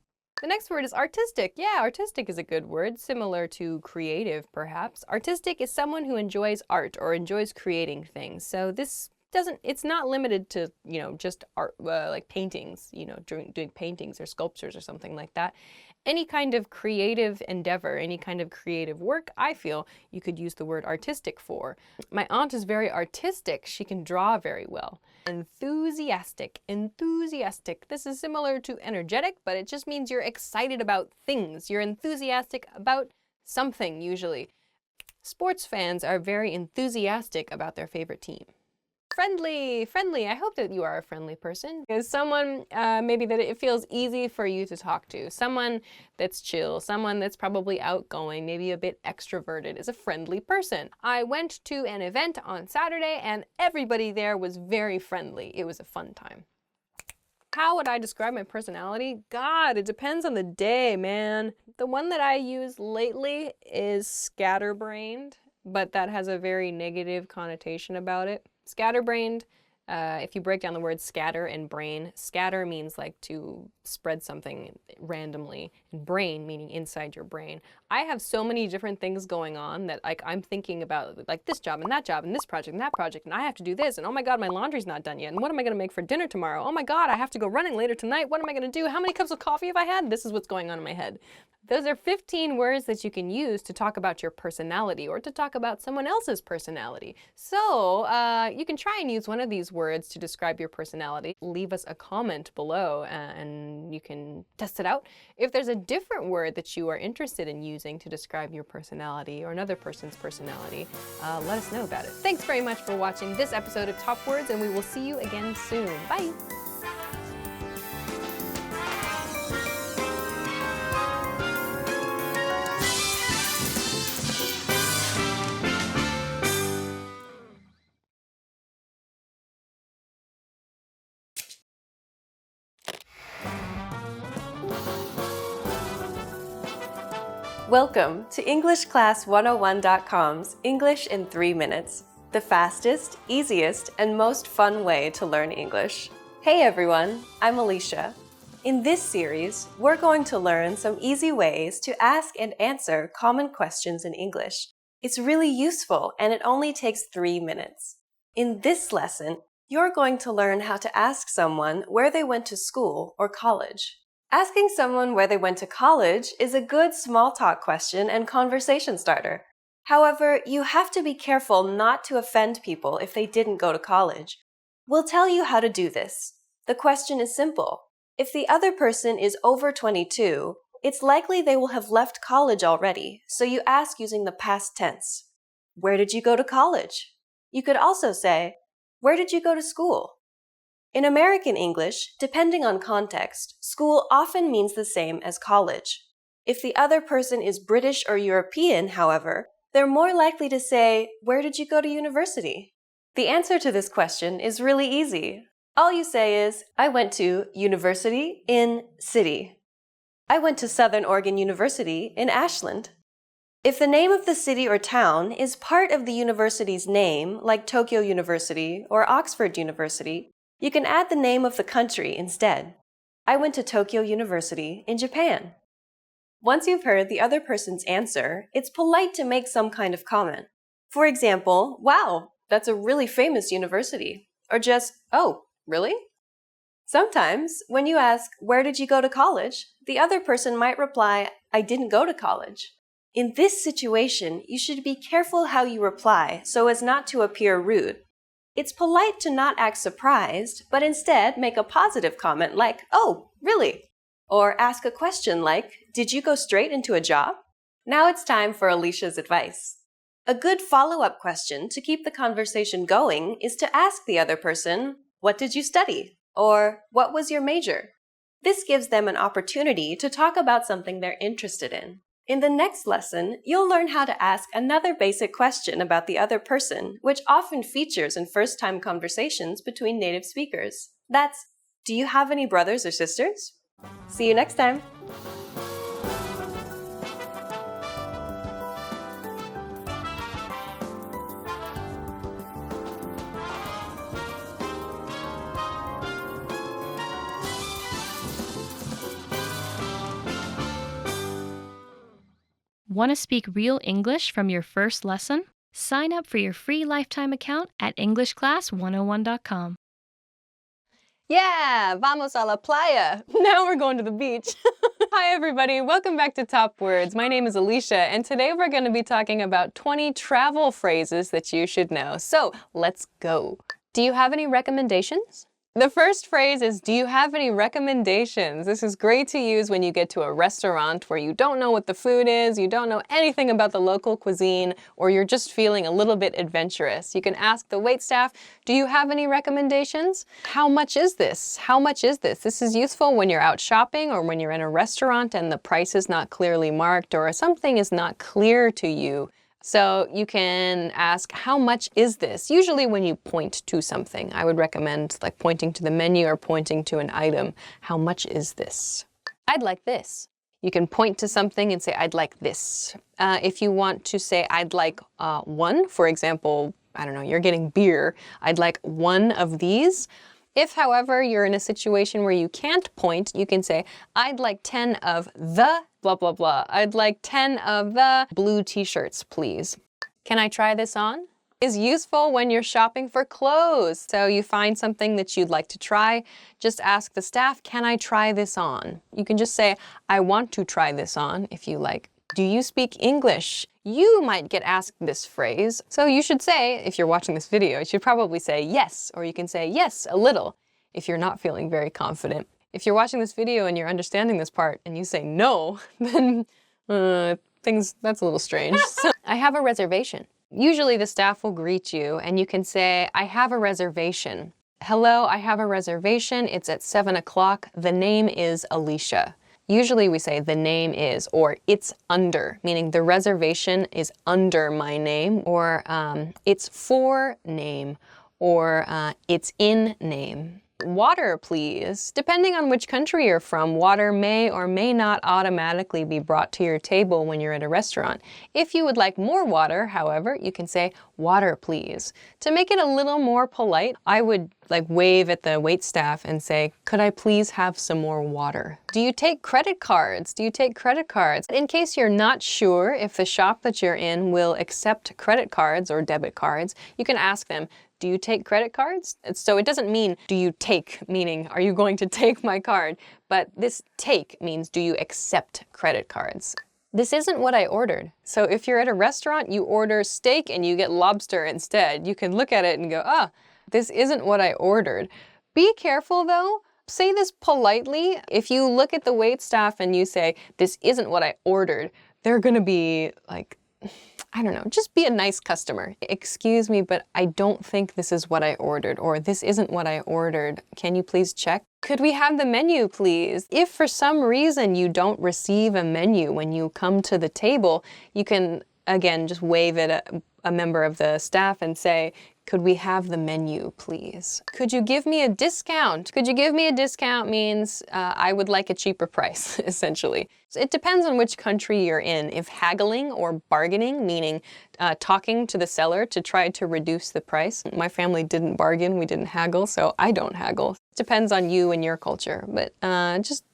The next word is artistic. Yeah, artistic is a good word, similar to creative, perhaps. Artistic is someone who enjoys art or enjoys creating things. So it's not limited to, just art, like paintings, doing paintings or sculptures or something like that. Any kind of creative endeavor, any kind of creative work, I feel you could use the word artistic for. My aunt is very artistic. She can draw very well. Enthusiastic. Enthusiastic. This is similar to energetic, but it just means you're excited about things. You're enthusiastic about something, usually. Sports fans are very enthusiastic about their favorite team. Friendly. Friendly. I hope that you are a friendly person. Is someone maybe that it feels easy for you to talk to. Someone that's chill. Someone that's probably outgoing, maybe a bit extroverted, is a friendly person. I went to an event on Saturday and everybody there was very friendly. It was a fun time. How would I describe my personality? God, it depends on the day, man. The one that I use lately is scatterbrained, but that has a very negative connotation about it. Scatterbrained, if you break down the words scatter and brain, scatter means like to spread something randomly, and brain meaning inside your brain. I have so many different things going on that like I'm thinking about like this job and this project and that project, and I have to do this, and oh my god, my laundry's not done yet, and what am I gonna make for dinner tomorrow? Oh my god, I have to go running later tonight. What am I gonna do? How many cups of coffee have I had? This is what's going on in my head. Those are 15 words that you can use to talk about your personality or to talk about someone else's personality. So you can try and use one of these words to describe your personality. Leave us a comment below and you can test it out. If there's a different word that you are interested in using to describe your personality or another person's personality, let us know about it. Thanks very much for watching this episode of Top Words, and we will see you again soon. Bye! Welcome to EnglishClass101.com's English in 3 minutes, the fastest, easiest, and most fun way to learn English. Hey everyone, I'm Alicia. In this series, we're going to learn some easy ways to ask and answer common questions in English. It's really useful and it only takes 3 minutes. In this lesson, you're going to learn how to ask someone where they went to school or college. Asking someone where they went to college is a good small talk question and conversation starter. However, you have to be careful not to offend people if they didn't go to college. We'll tell you how to do this. The question is simple. If the other person is over 22, it's likely they will have left college already, so you ask using the past tense. Where did you go to college? You could also say, where did you go to school? In American English, depending on context, school often means the same as college. If the other person is British or European, however, they're more likely to say, where did you go to university? The answer to this question is really easy. All you say is, I went to university in city. I went to Southern Oregon University in Ashland. If the name of the city or town is part of the university's name, like Tokyo University or Oxford University, you can add the name of the country instead. I went to Tokyo University in Japan. Once you've heard the other person's answer, it's polite to make some kind of comment. For example, wow, that's a really famous university. Or just, oh, really? Sometimes, when you ask, where did you go to college? The other person might reply, I didn't go to college. In this situation, you should be careful how you reply so as not to appear rude. It's polite to not act surprised, but instead make a positive comment like, oh, really? Or ask a question like, did you go straight into a job? Now it's time for Alicia's advice. A good follow-up question to keep the conversation going is to ask the other person, what did you study? Or what was your major? This gives them an opportunity to talk about something they're interested in. In the next lesson, you'll learn how to ask another basic question about the other person, which often features in first-time conversations between native speakers. That's, do you have any brothers or sisters? See you next time! Want to speak real English from your first lesson? Sign up for your free lifetime account at EnglishClass101.com. Yeah, vamos a la playa. Now we're going to the beach. Hi everybody, welcome back to Top Words. My name is Alicia, and today we're going to be talking about 20 travel phrases that you should know. So let's go. Do you have any recommendations? The first phrase is, do you have any recommendations? This is great to use when you get to a restaurant where you don't know what the food is, you don't know anything about the local cuisine, or you're just feeling a little bit adventurous. You can ask the waitstaff, do you have any recommendations? How much is this? How much is this? This is useful when you're out shopping or when you're in a restaurant and the price is not clearly marked or something is not clear to you. So you can ask, how much is this? Usually when you point to something, I would recommend like pointing to the menu or pointing to an item. How much is this? I'd like this. You can point to something and say, I'd like this. If you want to say, I'd like one, for example, I don't know, you're getting beer. I'd like one of these. If, however, you're in a situation where you can't point, you can say, I'd like 10 of the blah, blah, blah. I'd like 10 of the blue t-shirts, please. Can I try this on? Is useful when you're shopping for clothes. So you find something that you'd like to try, just ask the staff, can I try this on? You can just say, I want to try this on, if you like. Do you speak English? You might get asked this phrase. So you should say, if you're watching this video, you should probably say yes, or you can say yes, a little, if you're not feeling very confident. If you're watching this video and you're understanding this part and you say no, then that's a little strange. So, I have a reservation. Usually the staff will greet you and you can say, I have a reservation. Hello, I have a reservation. It's at 7 o'clock. The name is Alicia. Usually we say the name is, or it's under, meaning the reservation is under my name, or it's for name, or it's in name. Water, please. Depending on which country you're from, water may or may not automatically be brought to your table when you're at a restaurant. If you would like more water, however, you can say, water, please. To make it a little more polite, I would wave at the waitstaff and say, could I please have some more water? Do you take credit cards? Do you take credit cards? In case you're not sure if the shop that you're in will accept credit cards or debit cards, you can ask them, do you take credit cards? So it doesn't mean do you take, meaning are you going to take my card? But this take means do you accept credit cards? This isn't what I ordered. So if you're at a restaurant, you order steak and you get lobster instead. You can look at it and go, ah, this isn't what I ordered. Be careful though. Say this politely. If you look at the wait staff and you say, this isn't what I ordered, they're gonna be like, I don't know, just be a nice customer. Excuse me, but I don't think this is what I ordered, or this isn't what I ordered. Can you please check? Could we have the menu, please? If for some reason you don't receive a menu when you come to the table, you can, again, just wave at a member of the staff and say, could we have the menu, please? Could you give me a discount? Could you give me a discount means I would like a cheaper price, essentially. So it depends on which country you're in. If haggling or bargaining, meaning talking to the seller to try to reduce the price. My family didn't bargain, we didn't haggle, so I don't haggle. It depends on you and your culture. But just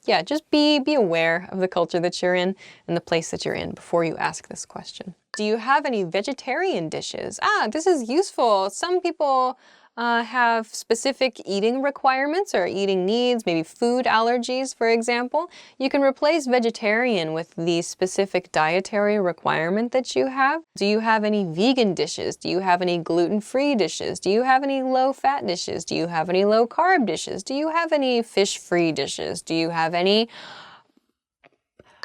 be aware of the culture that you're in and the place that you're in before you ask this question. Do you have any vegetarian dishes? This is useful. Some people have specific eating requirements or eating needs, maybe food allergies, for example. You can replace vegetarian with the specific dietary requirement that you have. Do you have any vegan dishes? Do you have any gluten-free dishes? Do you have any low-fat dishes? Do you have any low-carb dishes? Do you have any fish-free dishes? Do you have any...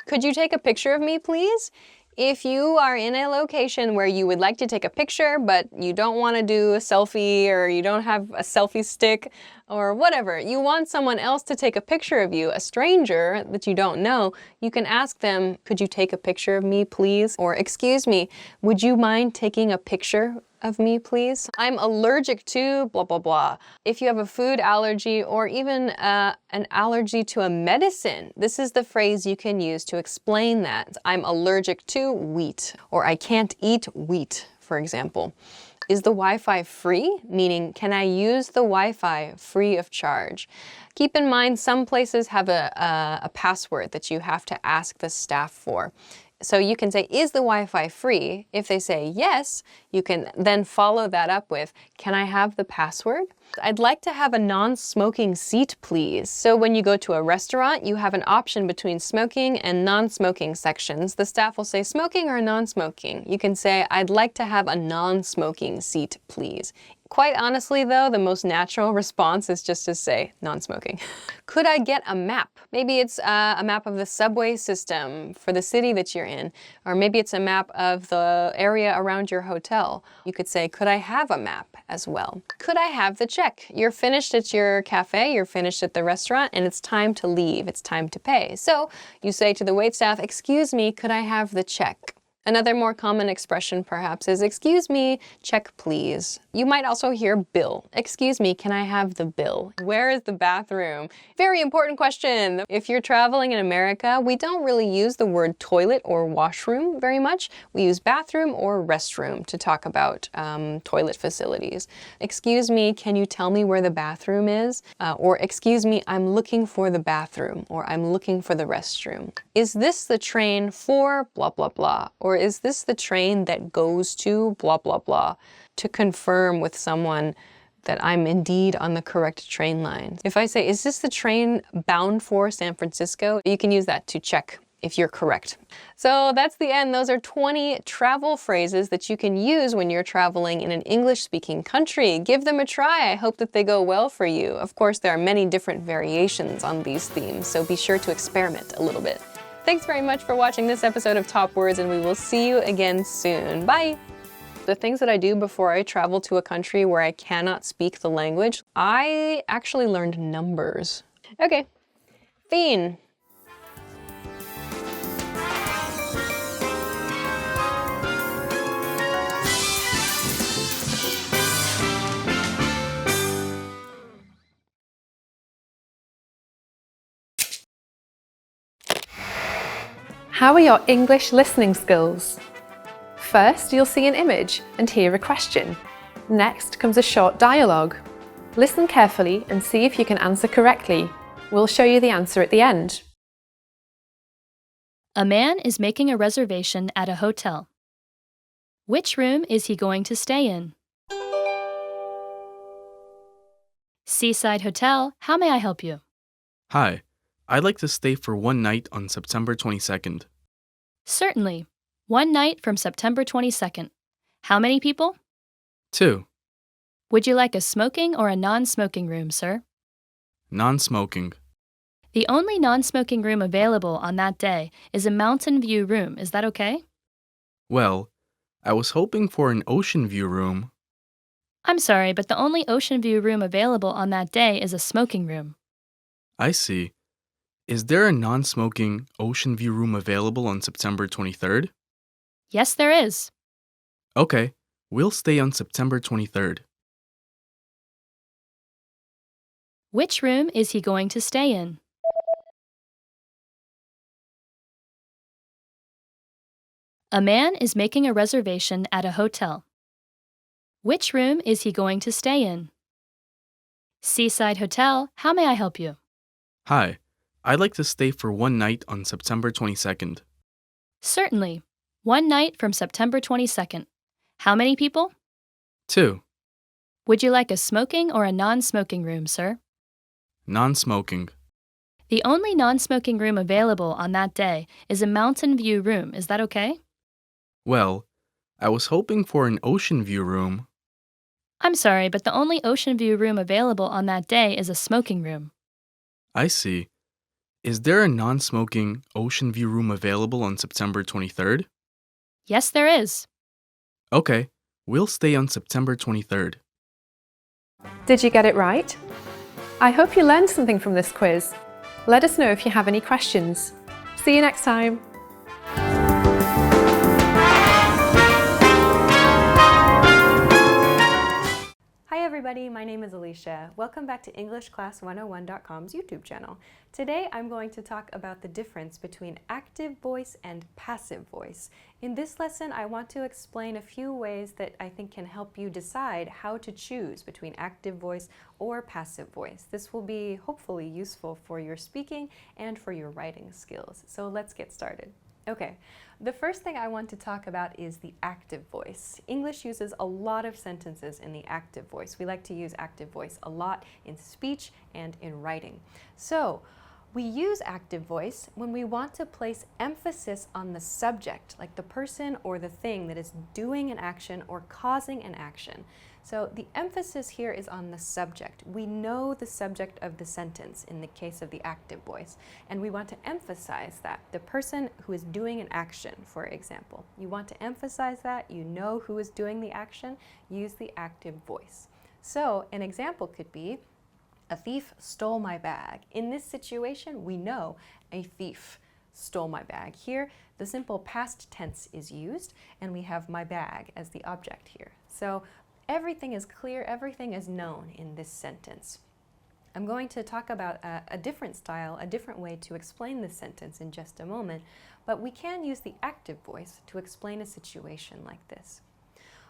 Could you take a picture of me, please? If you are in a location where you would like to take a picture, but you don't want to do a selfie, or you don't have a selfie stick, or whatever, you want someone else to take a picture of you, a stranger that you don't know, you can ask them, could you take a picture of me, please? Or, excuse me, would you mind taking a picture of me, please? I'm allergic to blah, blah, blah. If you have a food allergy or even an allergy to a medicine, this is the phrase you can use to explain that. I'm allergic to wheat, or I can't eat wheat, for example. Is the Wi-Fi free? Meaning, can I use the Wi-Fi free of charge? Keep in mind, some places have a password that you have to ask the staff for. So you can say, is the Wi-Fi free? If they say yes, you can then follow that up with, can I have the password? I'd like to have a non-smoking seat, please. So when you go to a restaurant, you have an option between smoking and non-smoking sections. The staff will say smoking or non-smoking. You can say, I'd like to have a non-smoking seat, please. Quite honestly though, the most natural response is just to say non-smoking. Could I get a map? Maybe it's a map of the subway system for the city that you're in, or maybe it's a map of the area around your hotel. You could say, could I have a map as well? Could I have the check? You're finished at your cafe, you're finished at the restaurant, and it's time to leave, it's time to pay. So you say to the waitstaff, excuse me, could I have the check? Another more common expression perhaps is, excuse me, check please. You might also hear bill. Excuse me, can I have the bill? Where is the bathroom? Very important question. If you're traveling in America, we don't really use the word toilet or washroom very much. We use bathroom or restroom to talk about toilet facilities. Excuse me, can you tell me where the bathroom is? Or excuse me, I'm looking for the bathroom, or I'm looking for the restroom. Is this the train for blah, blah, blah? Or is this the train that goes to blah, blah, blah? To confirm with someone that I'm indeed on the correct train line. If I say, is this the train bound for San Francisco? You can use that to check if you're correct. So that's the end. Those are 20 travel phrases that you can use when you're traveling in an English-speaking country. Give them a try. I hope that they go well for you. Of course, there are many different variations on these themes, so be sure to experiment a little bit. Thanks very much for watching this episode of Top Words, and we will see you again soon. Bye! The things that I do before I travel to a country where I cannot speak the language, I actually learned numbers. Okay, fin. How are your English listening skills? First, you'll see an image and hear a question. Next comes a short dialogue. Listen carefully and see if you can answer correctly. We'll show you the answer at the end. A man is making a reservation at a hotel. Which room is he going to stay in? Seaside Hotel, how may I help you? Hi, I'd like to stay for one night on September 22nd. Certainly. One night from September 22nd. How many people? 2. Would you like a smoking or a non-smoking room, sir? Non-smoking. The only non-smoking room available on that day is a mountain view room. Is that okay? Well, I was hoping for an ocean view room. I'm sorry, but the only ocean view room available on that day is a smoking room. I see. Is there a non-smoking ocean view room available on September 23rd? Yes, there is. Okay, we'll stay on September 23rd. Which room is he going to stay in? A man is making a reservation at a hotel. Which room is he going to stay in? Seaside Hotel, how may I help you? Hi, I'd like to stay for one night on September 22nd. Certainly. One night from September 22nd. How many people? 2. Would you like a smoking or a non-smoking room, sir? Non-smoking. The only non-smoking room available on that day is a mountain view room. Is that okay? Well, I was hoping for an ocean view room. I'm sorry, but the only ocean view room available on that day is a smoking room. I see. Is there a non-smoking ocean view room available on September 23rd? Yes, there is. Okay, we'll stay on September 23rd. Did you get it right? I hope you learned something from this quiz. Let us know if you have any questions. See you next time. Hi everybody, my name is Alicia. Welcome back to EnglishClass101.com's YouTube channel. Today I'm going to talk about the difference between active voice and passive voice. In this lesson I want to explain a few ways that I think can help you decide how to choose between active voice or passive voice. This will be hopefully useful for your speaking and for your writing skills. So let's get started. Okay, the first thing I want to talk about is the active voice. English uses a lot of sentences in the active voice. We like to use active voice a lot in speech and in writing. So, we use active voice when we want to place emphasis on the subject, like the person or the thing that is doing an action or causing an action. So the emphasis here is on the subject. We know the subject of the sentence in the case of the active voice, and we want to emphasize that. The person who is doing an action, for example. You want to emphasize that, you know who is doing the action, use the active voice. So an example could be, a thief stole my bag. In this situation, we know a thief stole my bag. Here, the simple past tense is used, and we have my bag as the object here. So everything is clear, everything is known in this sentence. I'm going to talk about a different style, a different way to explain this sentence in just a moment, but we can use the active voice to explain a situation like this.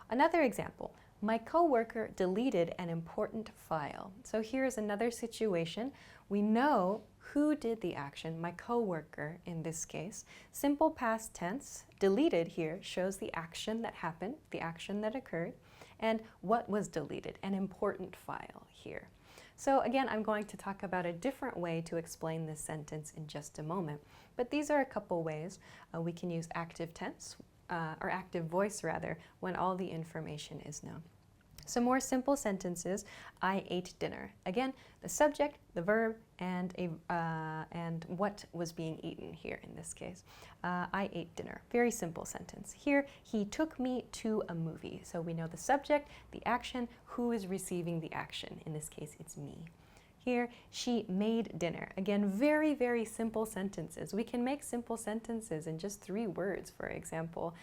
Another example. My coworker deleted an important file. So here's another situation. We know who did the action, my coworker in this case. Simple past tense, deleted here shows the action that happened, the action that occurred, and what was deleted, an important file here. So again, I'm going to talk about a different way to explain this sentence in just a moment. But these are a couple ways we can use active tense, or active voice rather, when all the information is known. Some more simple sentences. I ate dinner. Again, the subject, the verb, and what was being eaten here in this case. I ate dinner. Very simple sentence. Here, he took me to a movie. So we know the subject, the action, who is receiving the action. In this case, it's me. Here, she made dinner. Again, very, very simple sentences. We can make simple sentences in just 3 words, for example,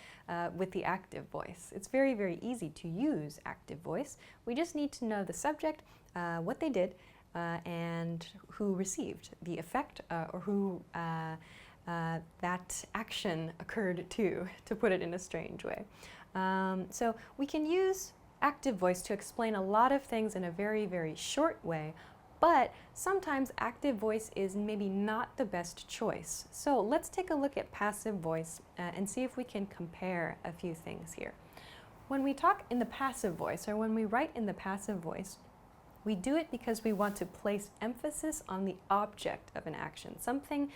with the active voice. It's very, very easy to use active voice. We just need to know the subject, what they did, and who received the effect, or who that action occurred to put it in a strange way. So we can use active voice to explain a lot of things in a very, very short way, but sometimes active voice is maybe not the best choice. So let's take a look at passive voice and see if we can compare a few things here. When we talk in the passive voice, or when we write in the passive voice, We do it because we want to place emphasis on the object of an action, something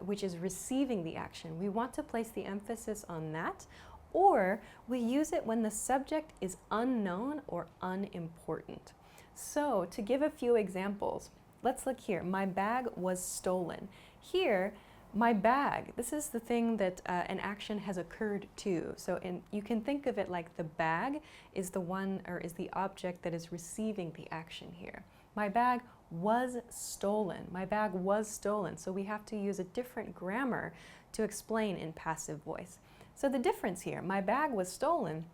which is receiving the action. We want to place the emphasis on that, or we use it when the subject is unknown or unimportant. So, to give a few examples, let's look here. My bag was stolen. Here, my bag, this is the thing that an action has occurred to. So you can think of it like the bag is the one, or is the object that is receiving the action here. My bag was stolen. My bag was stolen. So we have to use a different grammar to explain in passive voice. So the difference here, my bag was stolen,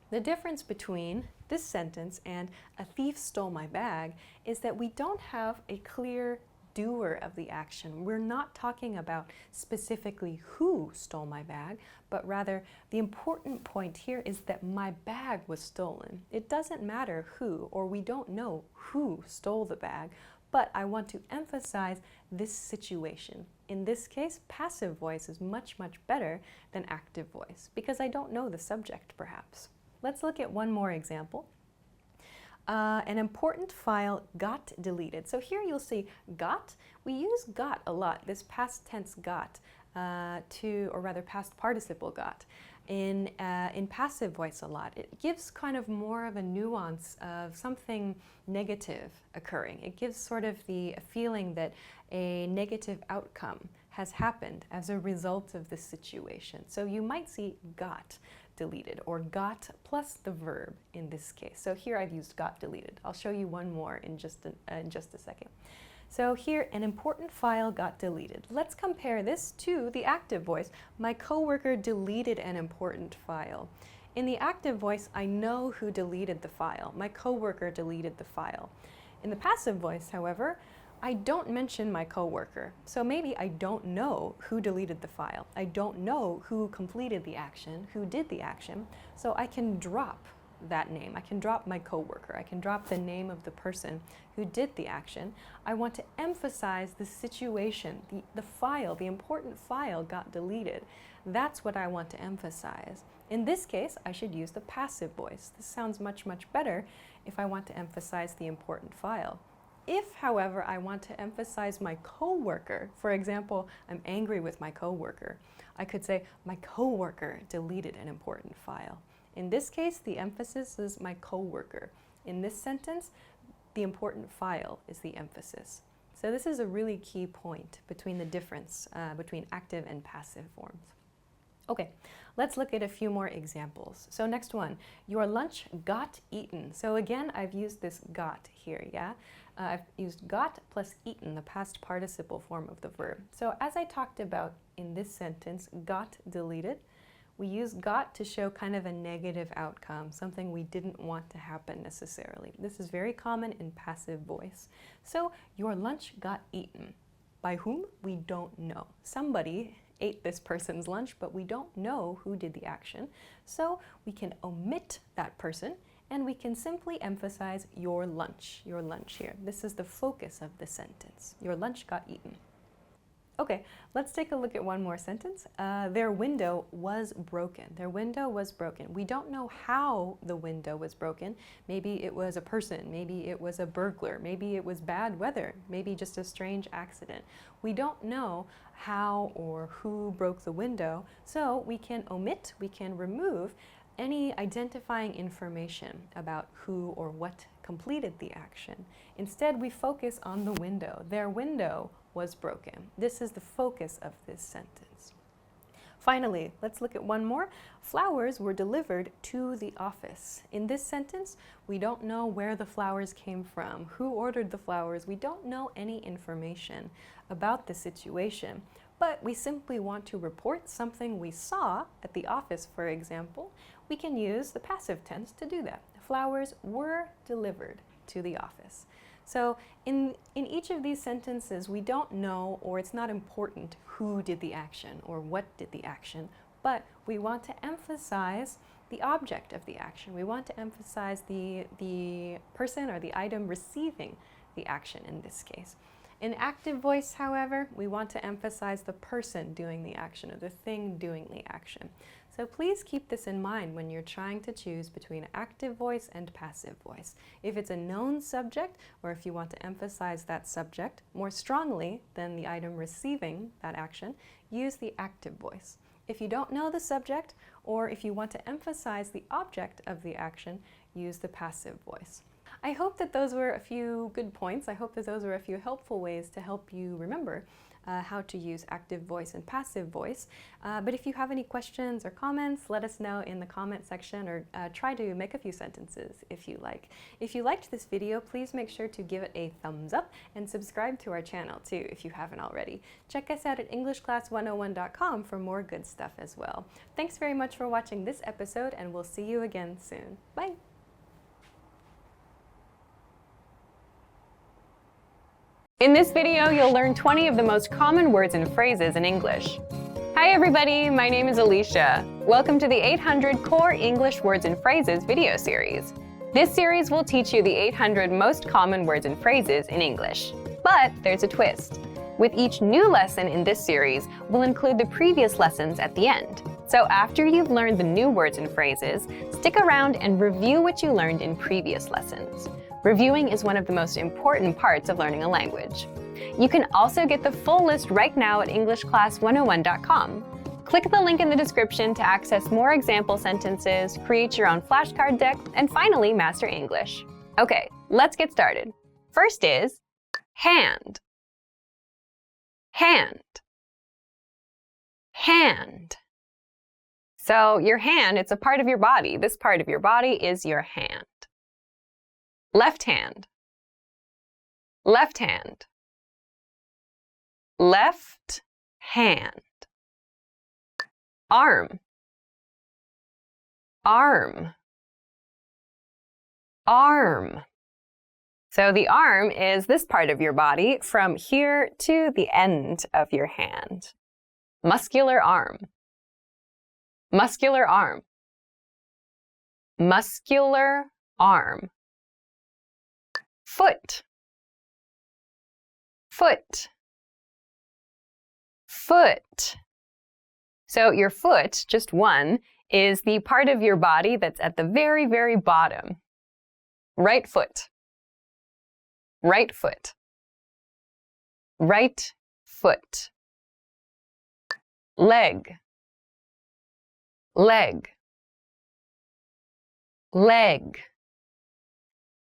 the difference between this sentence and a thief stole my bag is that we don't have a clear doer of the action. We're not talking about specifically who stole my bag, but rather the important point here is that my bag was stolen. It doesn't matter who, or we don't know who stole the bag, but I want to emphasize this situation. In this case, passive voice is much, much better than active voice because I don't know the subject perhaps. Let's look at one more example. An important file got deleted. So here you'll see got. We use got a lot, this past tense got, or rather past participle got, in passive voice a lot. It gives kind of more of a nuance of something negative occurring. It gives sort of the feeling that a negative outcome has happened as a result of this situation. So you might see got deleted, or got plus the verb in this case. So here I've used got deleted. I'll show you one more in just a second. So here, an important file got deleted. Let's compare this to the active voice. My coworker deleted an important file. In the active voice, I know who deleted the file. My coworker deleted the file. In the passive voice, however, I don't mention my coworker. So maybe I don't know who deleted the file. I don't know who completed the action, who did the action. So I can drop that name. I can drop my coworker. I can drop the name of the person who did the action. I want to emphasize the situation, the file, the important file got deleted. That's what I want to emphasize. In this case, I should use the passive voice. This sounds much, much better if I want to emphasize the important file. If, however, I want to emphasize my coworker, for example, I'm angry with my coworker, I could say, my coworker deleted an important file. In this case, the emphasis is my coworker. In this sentence, the important file is the emphasis. So this is a really key point between the difference between active and passive forms. Okay, let's look at a few more examples. So next one, your lunch got eaten. So again, I've used this got here, yeah? I've used got plus eaten, the past participle form of the verb. So as I talked about in this sentence, got deleted, we use got to show kind of a negative outcome, something we didn't want to happen necessarily. This is very common in passive voice. So your lunch got eaten. By whom? We don't know. Somebody ate this person's lunch, but we don't know who did the action. So we can omit that person and we can simply emphasize your lunch here. This is the focus of the sentence. Your lunch got eaten. Okay, let's take a look at one more sentence. Their window was broken. Their window was broken. We don't know how the window was broken. Maybe it was a person, maybe it was a burglar, maybe it was bad weather, maybe just a strange accident. We don't know how or who broke the window, so we can omit, we can remove any identifying information about who or what completed the action. Instead, we focus on the window. Their window was broken. This is the focus of this sentence. Finally, let's look at one more. Flowers were delivered to the office. In this sentence, we don't know where the flowers came from, who ordered the flowers. We don't know any information about the situation, but we simply want to report something we saw at the office, for example. We can use the passive tense to do that. Flowers were delivered to the office. So in each of these sentences, we don't know, or it's not important who did the action or what did the action, but we want to emphasize the object of the action. We want to emphasize the person or the item receiving the action in this case. In active voice, however, we want to emphasize the person doing the action or the thing doing the action. So please keep this in mind when you're trying to choose between active voice and passive voice. If it's a known subject, or if you want to emphasize that subject more strongly than the item receiving that action, use the active voice. If you don't know the subject, or if you want to emphasize the object of the action, use the passive voice. I hope that those were a few good points. I hope that those were a few helpful ways to help you remember how to use active voice and passive voice. But if you have any questions or comments, let us know in the comment section, or try to make a few sentences if you like. If you liked this video, please make sure to give it a thumbs up and subscribe to our channel too if you haven't already. Check us out at EnglishClass101.com for more good stuff as well. Thanks very much for watching this episode, and we'll see you again soon. Bye! In this video, you'll learn 20 of the most common words and phrases in English. Hi everybody, my name is Alicia. Welcome to the 800 Core English Words and Phrases video series. This series will teach you the 800 most common words and phrases in English. But there's a twist. With each new lesson in this series, we'll include the previous lessons at the end. So after you've learned the new words and phrases, stick around and review what you learned in previous lessons. Reviewing is one of the most important parts of learning a language. You can also get the full list right now at EnglishClass101.com. Click the link in the description to access more example sentences, create your own flashcard deck, and finally master English. Okay, let's get started. First is hand. Hand. Hand. So your hand, it's a part of your body. This part of your body is your hand. Left hand. Left hand. Left hand. Arm. Arm. Arm. So the arm is this part of your body from here to the end of your hand. Muscular arm. Muscular arm. Muscular arm. Foot. Foot. Foot. So your foot, just one, is the part of your body that's at the very, very bottom. Right foot. Right foot. Right foot. Leg. Leg. Leg.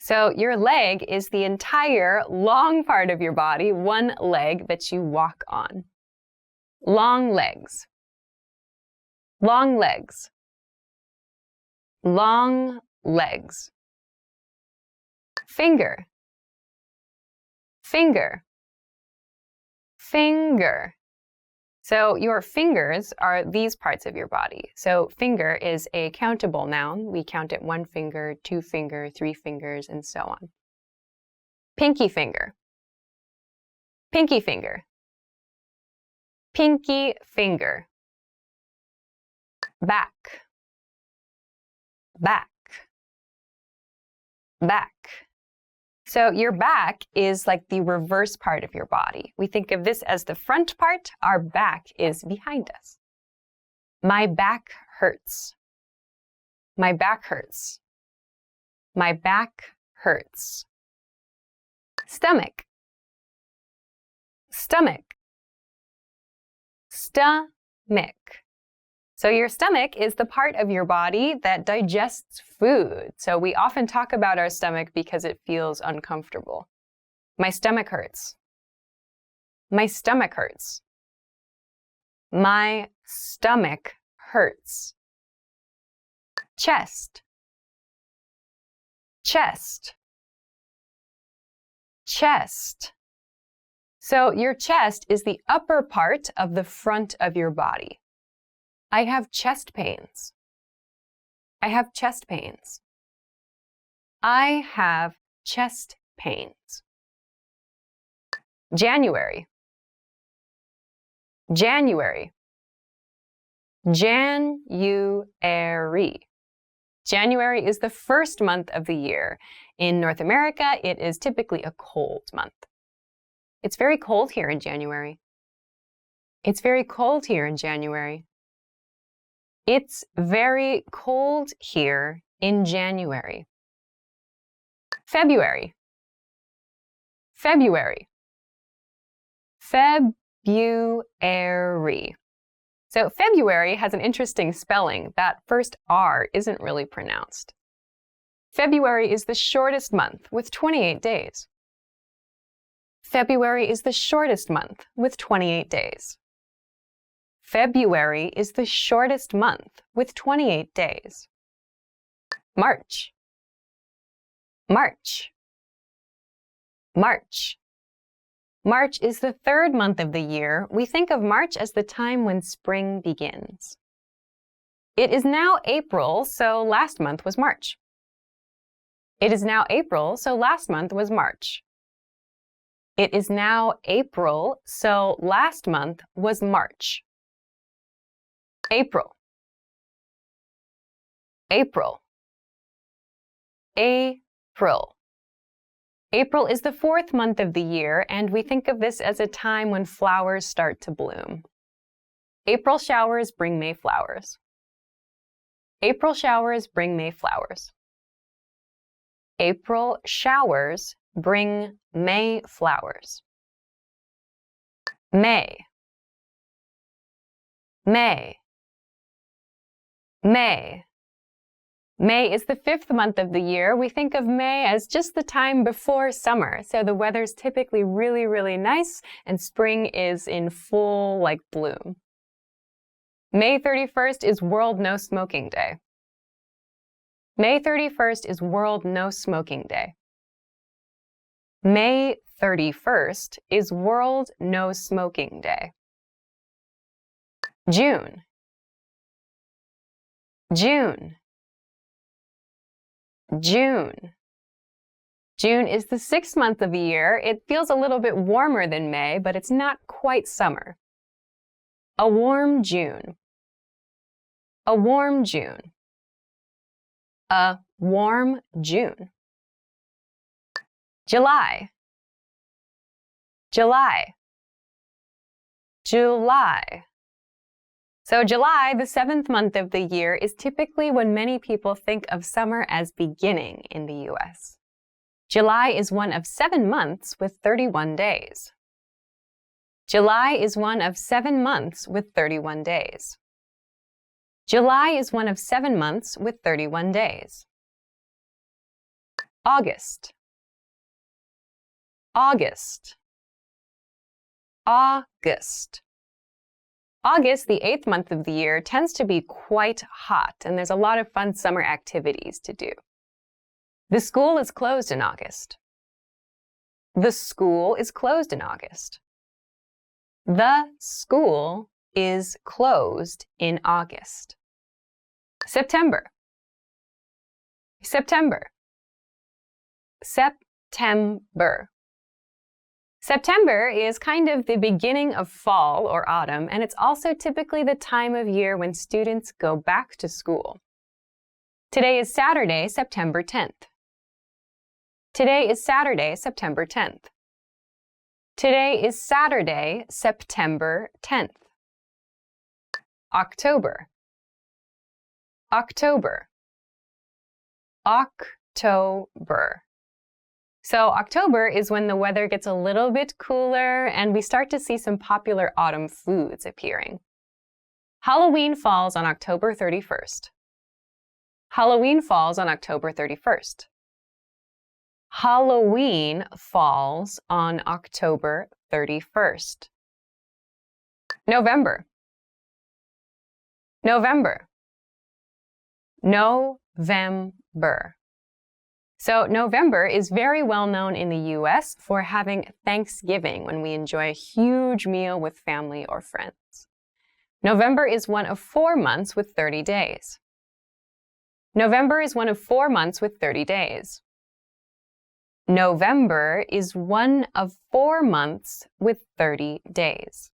So your leg is the entire long part of your body, one leg that you walk on. Long legs. Long legs. Long legs. Finger. Finger. Finger. So your fingers are these parts of your body. So finger is a countable noun. We count it 1 finger, 2 finger, 3 fingers, and so on. Pinky finger. Pinky finger. Pinky finger. Back. Back. Back. So your back is like the reverse part of your body. We think of this as the front part. Our back is behind us. My back hurts. My back hurts. My back hurts. Stomach. Stomach. Stomach. So your stomach is the part of your body that digests food. So we often talk about our stomach because it feels uncomfortable. My stomach hurts. My stomach hurts. My stomach hurts. Chest. Chest. Chest. So your chest is the upper part of the front of your body. I have chest pains. I have chest pains. I have chest pains. January. January. January. January is the first month of the year. In North America, it is typically a cold month. It's very cold here in January. It's very cold here in January. It's very cold here in January. February. February. February. So February has an interesting spelling. That first R isn't really pronounced. February is the shortest month with 28 days. February is the shortest month with 28 days. February is the shortest month with 28 days. March. March. March. March is the third month of the year. We think of March as the time when spring begins. It is now April, so last month was March. It is now April, so last month was March. It is now April, so last month was March. April. April. April. April is the fourth month of the year, and we think of this as a time when flowers start to bloom. April showers bring May flowers. April showers bring May flowers. April showers bring May flowers. May. May. May. May is the fifth month of the year. We think of May as just the time before summer, so the weather's typically really, really nice, and spring is in full, bloom. May 31st is World No Smoking Day. May 31st is World No Smoking Day. May 31st is World No Smoking Day. June. June. June. June is the sixth month of the year. It feels a little bit warmer than May, but it's not quite summer. A warm June. A warm June. A warm June. July. July. July. So July, the seventh month of the year, is typically when many people think of summer as beginning in the US. July is one of 7 months with 31 days. July is one of 7 months with 31 days. July is one of 7 months with 31 days. August. August. August. August, the 8th month of the year, tends to be quite hot, and there's a lot of fun summer activities to do. The school is closed in August. The school is closed in August. The school is closed in August. September. September. September. September is kind of the beginning of fall or autumn, and it's also typically the time of year when students go back to school. Today is Saturday, September 10th. Today is Saturday, September 10th. Today is Saturday, September 10th. October. October. October. So October is when the weather gets a little bit cooler and we start to see some popular autumn foods appearing. Halloween falls on October 31st. Halloween falls on October 31st. Halloween falls on October 31st. November. November. November. So November is very well known in the US for having Thanksgiving, when we enjoy a huge meal with family or friends. November is one of 4 months with 30 days. November is one of 4 months with 30 days. November is one of 4 months with 30 days.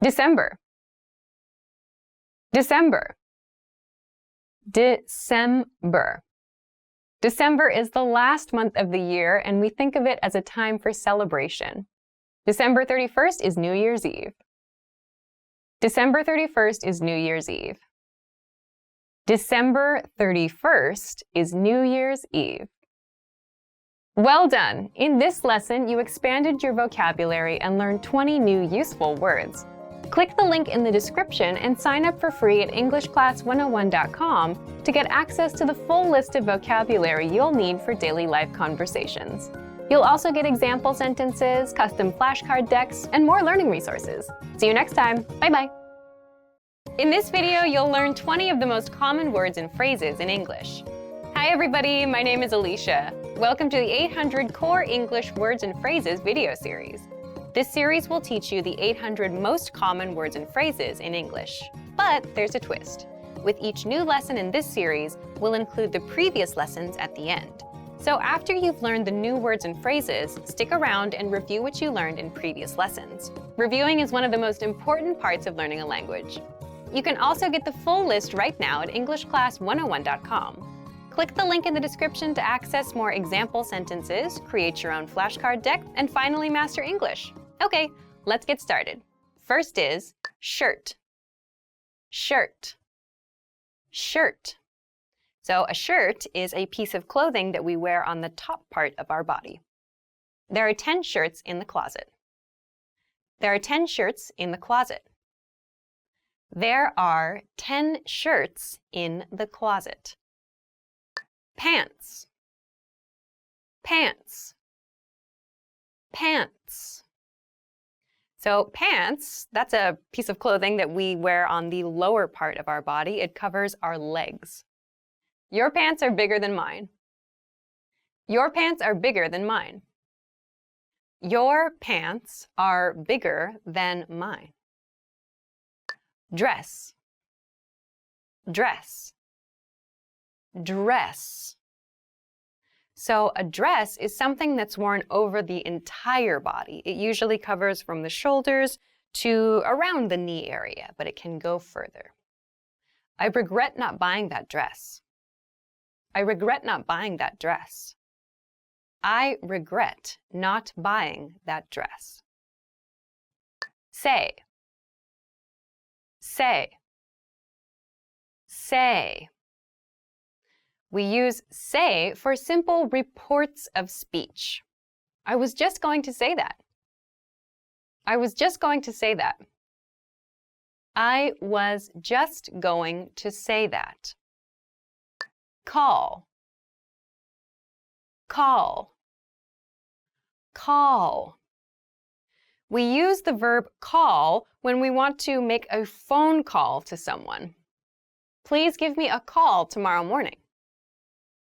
December. December. December. December is the last month of the year, and we think of it as a time for celebration. December 31st is New Year's Eve. December 31st is New Year's Eve. December 31st is New Year's Eve. Well done! In this lesson, you expanded your vocabulary and learned 20 new useful words. Click the link in the description and sign up for free at EnglishClass101.com to get access to the full list of vocabulary you'll need for daily life conversations. You'll also get example sentences, custom flashcard decks, and more learning resources. See you next time. Bye-bye. In this video, you'll learn 20 of the most common words and phrases in English. Hi everybody, my name is Alicia. Welcome to the 800 Core English Words and Phrases video series. This series will teach you the 800 most common words and phrases in English. But there's a twist. With each new lesson in this series, we'll include the previous lessons at the end. So after you've learned the new words and phrases, stick around and review what you learned in previous lessons. Reviewing is one of the most important parts of learning a language. You can also get the full list right now at EnglishClass101.com. Click the link in the description to access more example sentences, create your own flashcard deck, and finally master English. Okay, let's get started. First is shirt. Shirt. Shirt. So a shirt is a piece of clothing that we wear on the top part of our body. There are 10 shirts in the closet. There are 10 shirts in the closet. There are 10 shirts in the closet. Pants. Pants. Pants. So pants, that's a piece of clothing that we wear on the lower part of our body. It covers our legs. Your pants are bigger than mine. Your pants are bigger than mine. Your pants are bigger than mine. Dress. Dress. Dress. So a dress is something that's worn over the entire body. It usually covers from the shoulders to around the knee area, but it can go further. I regret not buying that dress. I regret not buying that dress. I regret not buying that dress. Say. Say. Say. We use say for simple reports of speech. I was just going to say that. I was just going to say that. I was just going to say that. Call. Call. Call. We use the verb call when we want to make a phone call to someone. Please give me a call tomorrow morning.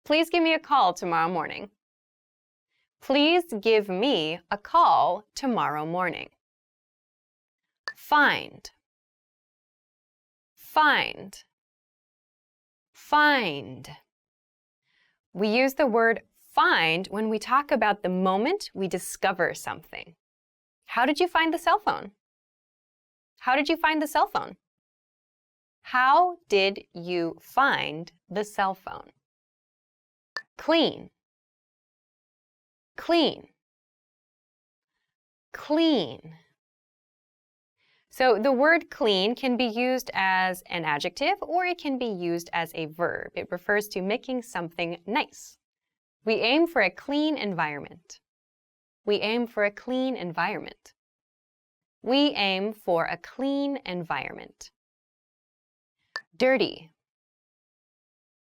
Please give me a call tomorrow morning. Please give me a call tomorrow morning. Find. Find. Find. We use the word find when we talk about the moment we discover something. How did you find the cell phone? How did you find the cell phone? How did you find the cell phone? Clean. Clean. Clean. So the word clean can be used as an adjective or it can be used as a verb. It refers to making something nice. We aim for a clean environment. We aim for a clean environment. We aim for a clean environment. Dirty.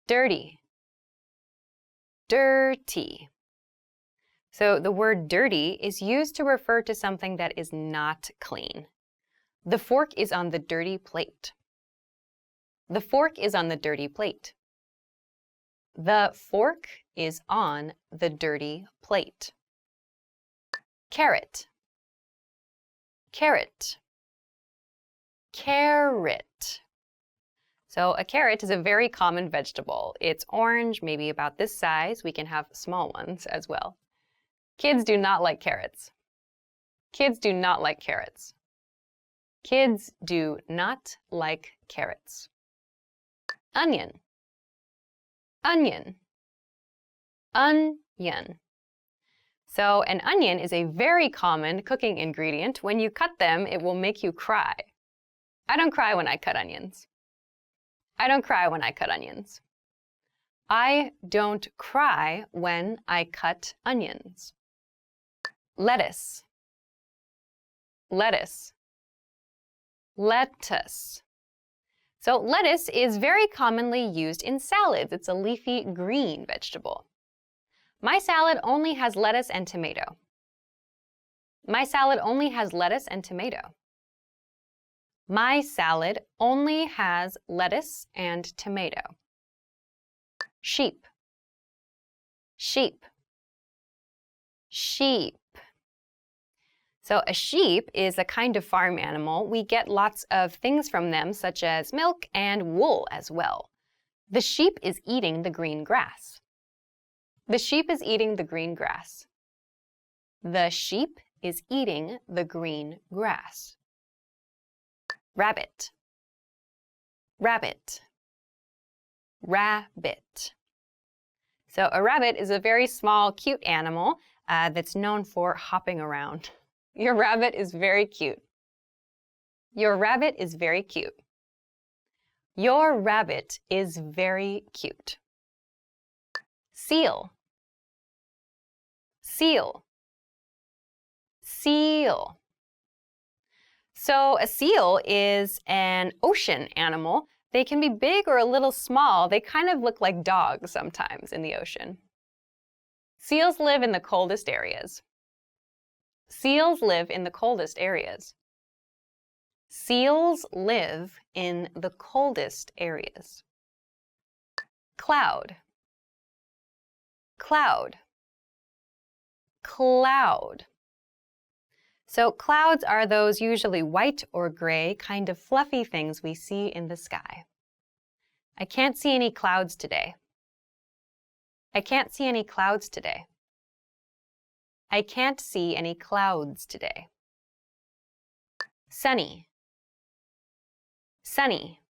Dirty. Dirty. So the word dirty is used to refer to something that is not clean. The fork is on the dirty plate. The fork is on the dirty plate. The fork is on the dirty plate. Carrot. Carrot. Carrot. So a carrot is a very common vegetable. It's orange, maybe about this size. We can have small ones as well. Kids do not like carrots. Kids do not like carrots. Kids do not like carrots. Onion. Onion. onion. So an onion is a very common cooking ingredient. When you cut them, it will make you cry. I don't cry when I cut onions. I don't cry when I cut onions. I don't cry when I cut onions. Lettuce. Lettuce. Lettuce. So lettuce is very commonly used in salads. It's a leafy green vegetable. My salad only has lettuce and tomato. My salad only has lettuce and tomato. My salad only has lettuce and tomato. Sheep. Sheep. Sheep. So a sheep is a kind of farm animal. We get lots of things from them, such as milk and wool as well. The sheep is eating the green grass. The sheep is eating the green grass. The sheep is eating the green grass. Rabbit. Rabbit. Rabbit. So a rabbit is a very small, cute animal that's known for hopping around. Your rabbit is very cute. Your rabbit is very cute. Your rabbit is very cute. Seal. Seal. Seal. So a seal is an ocean animal. They can be big or a little small. They kind of look like dogs sometimes in the ocean. Seals live in the coldest areas. Seals live in the coldest areas. Seals live in the coldest areas. Cloud. Cloud. Cloud. So clouds are those usually white or gray, kind of fluffy things we see in the sky. I can't see any clouds today. I can't see any clouds today. I can't see any clouds today. Sunny. Sunny.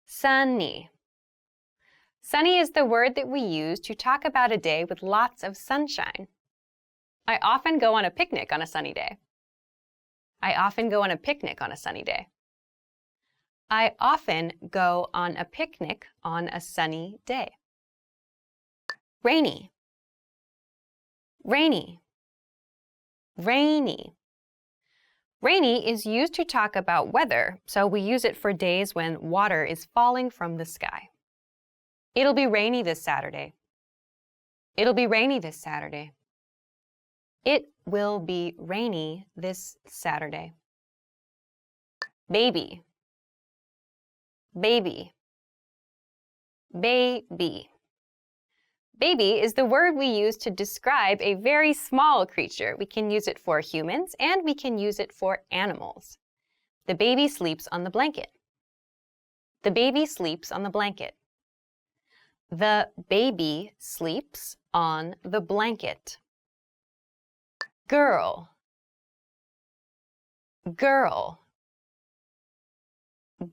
Sunny. Sunny is the word that we use to talk about a day with lots of sunshine. I often go on a picnic on a sunny day. I often go on a picnic on a sunny day. I often go on a picnic on a sunny day. Rainy. Rainy. Rainy. Rainy is used to talk about weather, so we use it for days when water is falling from the sky. It'll be rainy this Saturday. It'll be rainy this Saturday. It will be rainy this Saturday. Baby. Baby. Baby. Baby is the word we use to describe a very small creature. We can use it for humans and we can use it for animals. The baby sleeps on the blanket. The baby sleeps on the blanket. The baby sleeps on the blanket. Girl. Girl.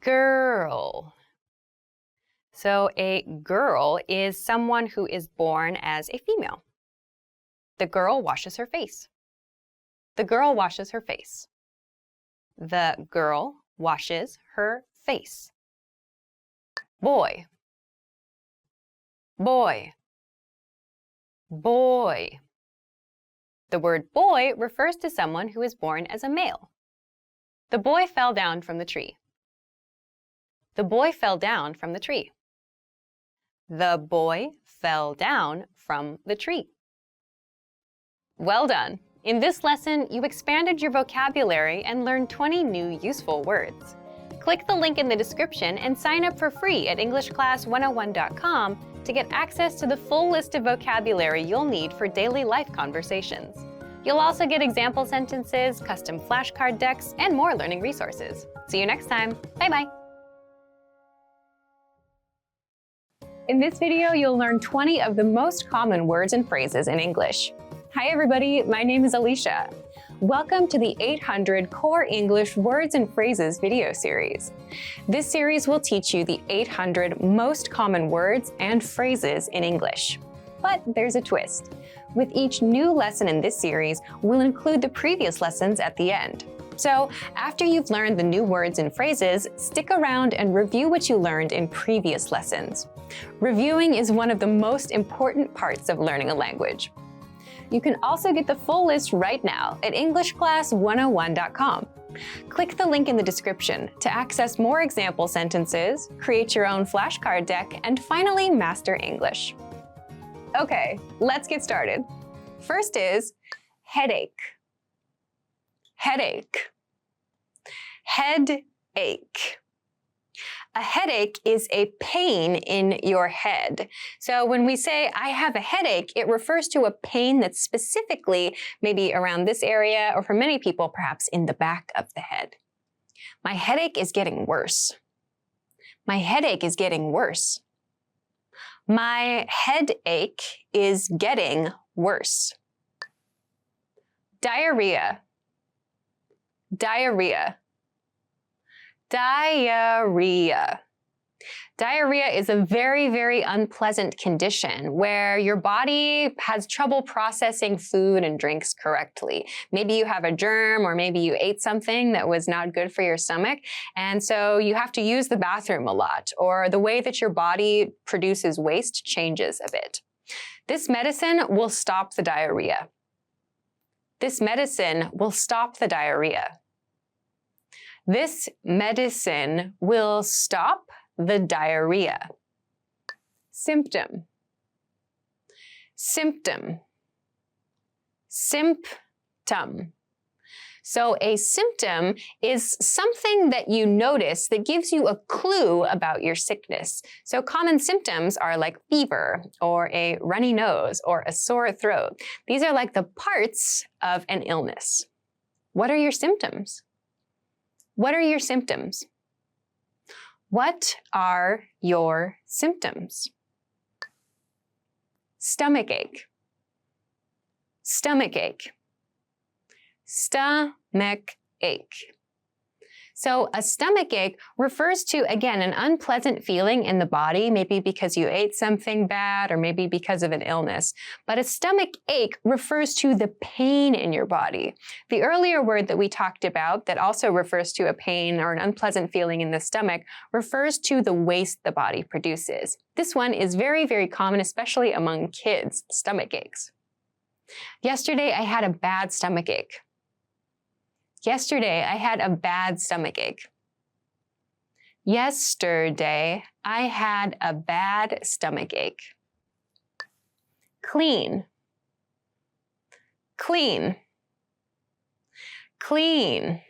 Girl. So a girl is someone who is born as a female. The girl washes her face. The girl washes her face. The girl washes her face. Boy. Boy. Boy. The word boy refers to someone who is born as a male. The boy fell down from the tree. The boy fell down from the tree. The boy fell down from the tree. Well done! In this lesson, you expanded your vocabulary and learned 20 new useful words. Click the link in the description and sign up for free at EnglishClass101.com to get access to the full list of vocabulary you'll need for daily life conversations. You'll also get example sentences, custom flashcard decks, and more learning resources. See you next time. Bye-bye! In this video, you'll learn 20 of the most common words and phrases in English. Hi everybody, my name is Alicia. Welcome to the 800 Core English Words and Phrases video series. This series will teach you the 800 most common words and phrases in English. But there's a twist. With each new lesson in this series, we'll include the previous lessons at the end. So, after you've learned the new words and phrases, stick around and review what you learned in previous lessons. Reviewing is one of the most important parts of learning a language. You can also get the full list right now at EnglishClass101.com. Click the link in the description to access more example sentences, create your own flashcard deck, and finally master English. Okay, let's get started. First is headache. Headache. Headache. A headache is a pain in your head. So when we say, I have a headache, it refers to a pain that's specifically maybe around this area, or for many people, perhaps in the back of the head. My headache is getting worse. My headache is getting worse. My headache is getting worse. Diarrhea. Diarrhea. Diarrhea. Diarrhea is a very, very unpleasant condition where your body has trouble processing food and drinks correctly. Maybe you have a germ, or maybe you ate something that was not good for your stomach, and so you have to use the bathroom a lot, or the way that your body produces waste changes a bit. This medicine will stop the diarrhea. This medicine will stop the diarrhea. This medicine will stop the diarrhea. Symptom. Symptom. Symptom. So a symptom is something that you notice that gives you a clue about your sickness. So common symptoms are like fever, or a runny nose, or a sore throat. These are like the parts of an illness. What are your symptoms? What are your symptoms? What are your symptoms? Stomachache. Stomachache. Stomachache. So a stomachache refers to, again, an unpleasant feeling in the body, maybe because you ate something bad or maybe because of an illness. But a stomach ache refers to the pain in your body. The earlier word that we talked about that also refers to a pain or an unpleasant feeling in the stomach refers to the waste the body produces. This one is very, very common, especially among kids, stomach aches. Yesterday, I had a bad stomach ache. Yesterday, I had a bad stomachache. Yesterday, I had a bad stomachache. Clean. Clean. Clean.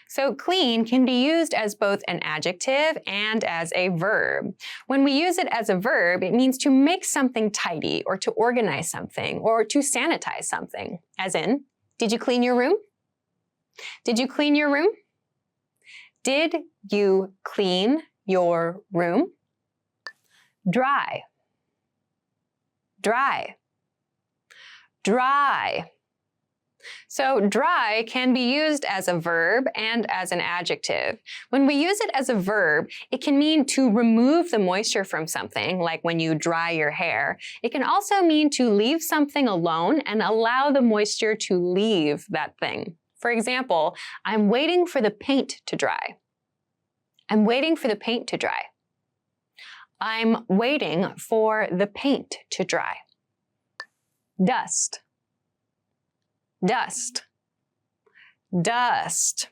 So clean can be used as both an adjective and as a verb. When we use it as a verb, it means to make something tidy, or to organize something, or to sanitize something. As in, did you clean your room? Did you clean your room? Did you clean your room? Dry. Dry. Dry. So dry can be used as a verb and as an adjective. When we use it as a verb, it can mean to remove the moisture from something, like when you dry your hair. It can also mean to leave something alone and allow the moisture to leave that thing. For example, I'm waiting for the paint to dry. I'm waiting for the paint to dry. I'm waiting for the paint to dry. Dust. Dust. Dust.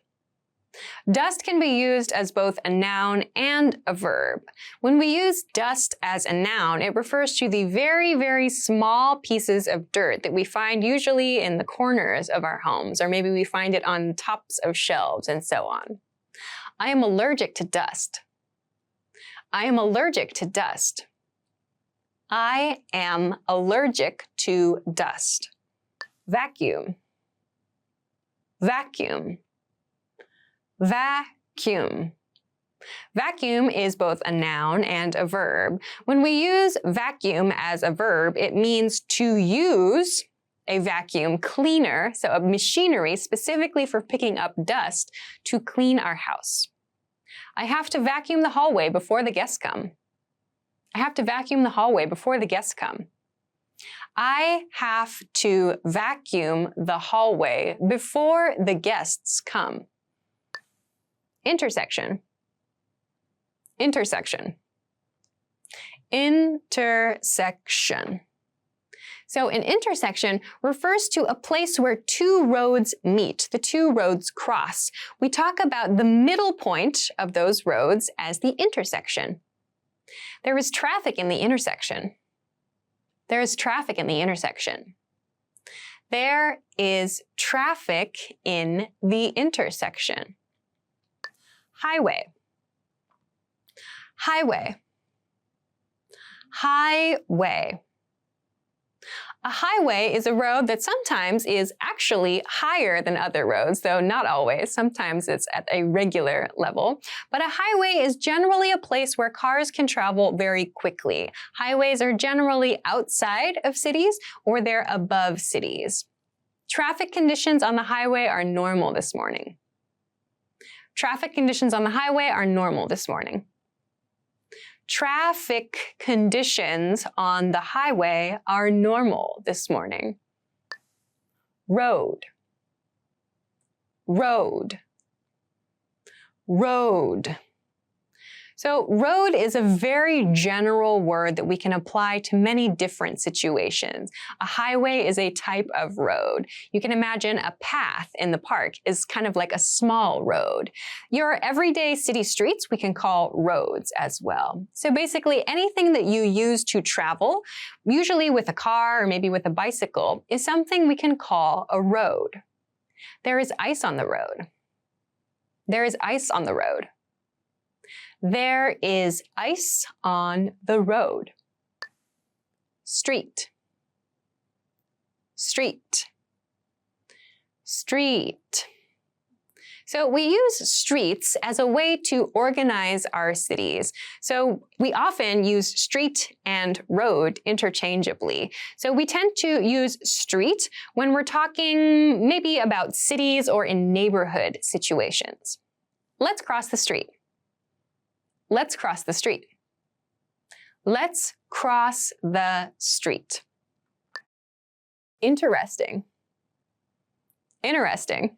Dust can be used as both a noun and a verb. When we use dust as a noun, it refers to the very, very small pieces of dirt that we find usually in the corners of our homes, or maybe we find it on tops of shelves and so on. I am allergic to dust. I am allergic to dust. I am allergic to dust. Vacuum. Vacuum. Vacuum. Vacuum is both a noun and a verb. When we use vacuum as a verb, it means to use a vacuum cleaner, so a machinery specifically for picking up dust to clean our house. I have to vacuum the hallway before the guests come. I have to vacuum the hallway before the guests come. I have to vacuum the hallway before the guests come. Intersection. Intersection. Intersection. So an intersection refers to a place where two roads meet, the two roads cross. We talk about the middle point of those roads as the intersection. There is traffic in the intersection. There is traffic in the intersection. There is traffic in the intersection. Highway. Highway. Highway. A highway is a road that sometimes is actually higher than other roads, though not always. Sometimes it's at a regular level. But a highway is generally a place where cars can travel very quickly. Highways are generally outside of cities or they're above cities. Traffic conditions on the highway are normal this morning. Traffic conditions on the highway are normal this morning. Traffic conditions on the highway are normal this morning. Road. Road. Road. So road is a very general word that we can apply to many different situations. A highway is a type of road. You can imagine a path in the park is kind of like a small road. Your everyday city streets we can call roads as well. So basically anything that you use to travel, usually with a car or maybe with a bicycle, is something we can call a road. There is ice on the road. There is ice on the road. There is ice on the road. Street. Street. Street. So we use streets as a way to organize our cities. So we often use street and road interchangeably. So we tend to use street when we're talking maybe about cities or in neighborhood situations. Let's cross the street. Let's cross the street. Let's cross the street. Interesting. Interesting.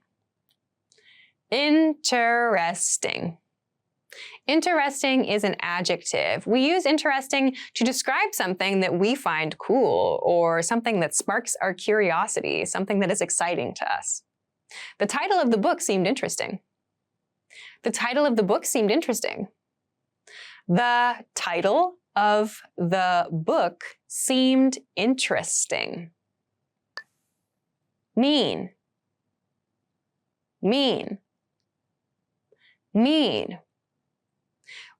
Interesting. Interesting is an adjective. We use interesting to describe something that we find cool or something that sparks our curiosity, something that is exciting to us. The title of the book seemed interesting. The title of the book seemed interesting. The title of the book seemed interesting. Mean. Mean. Mean.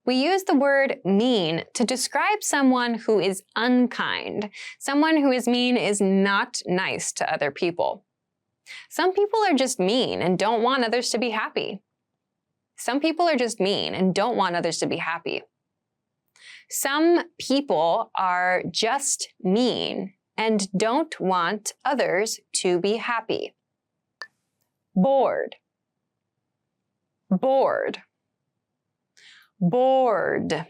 We use the word mean to describe someone who is unkind. Someone who is mean is not nice to other people. Some people are just mean and don't want others to be happy. Some people are just mean and don't want others to be happy. Some people are just mean and don't want others to be happy. Bored. Bored. Bored.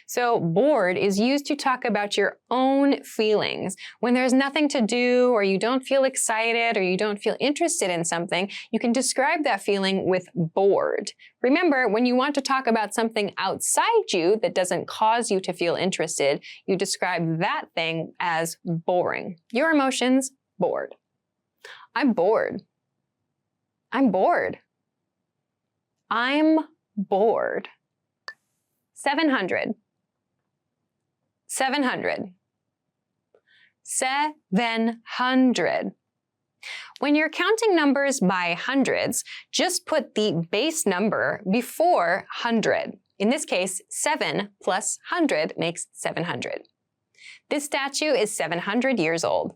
So bored is used to talk about your own feelings. When there's nothing to do or you don't feel excited or you don't feel interested in something, you can describe that feeling with bored. Remember, when you want to talk about something outside you that doesn't cause you to feel interested, you describe that thing as boring. Your emotions, bored. I'm bored. I'm bored. I'm bored. 700. 700. 700. When you're counting numbers by hundreds, just put the base number before 100. In this case, 7 plus 100 makes 700. This statue is 700 years old.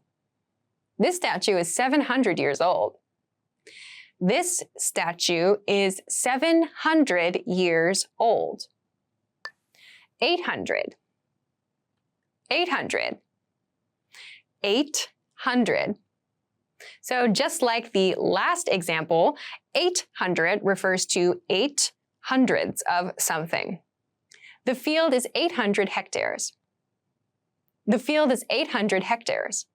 This statue is 700 years old. This statue is 700 years old. 800. 800. 800. So just like the last example, 800 refers to 8 hundredths of something. The field is 800 hectares. The field is 800 hectares.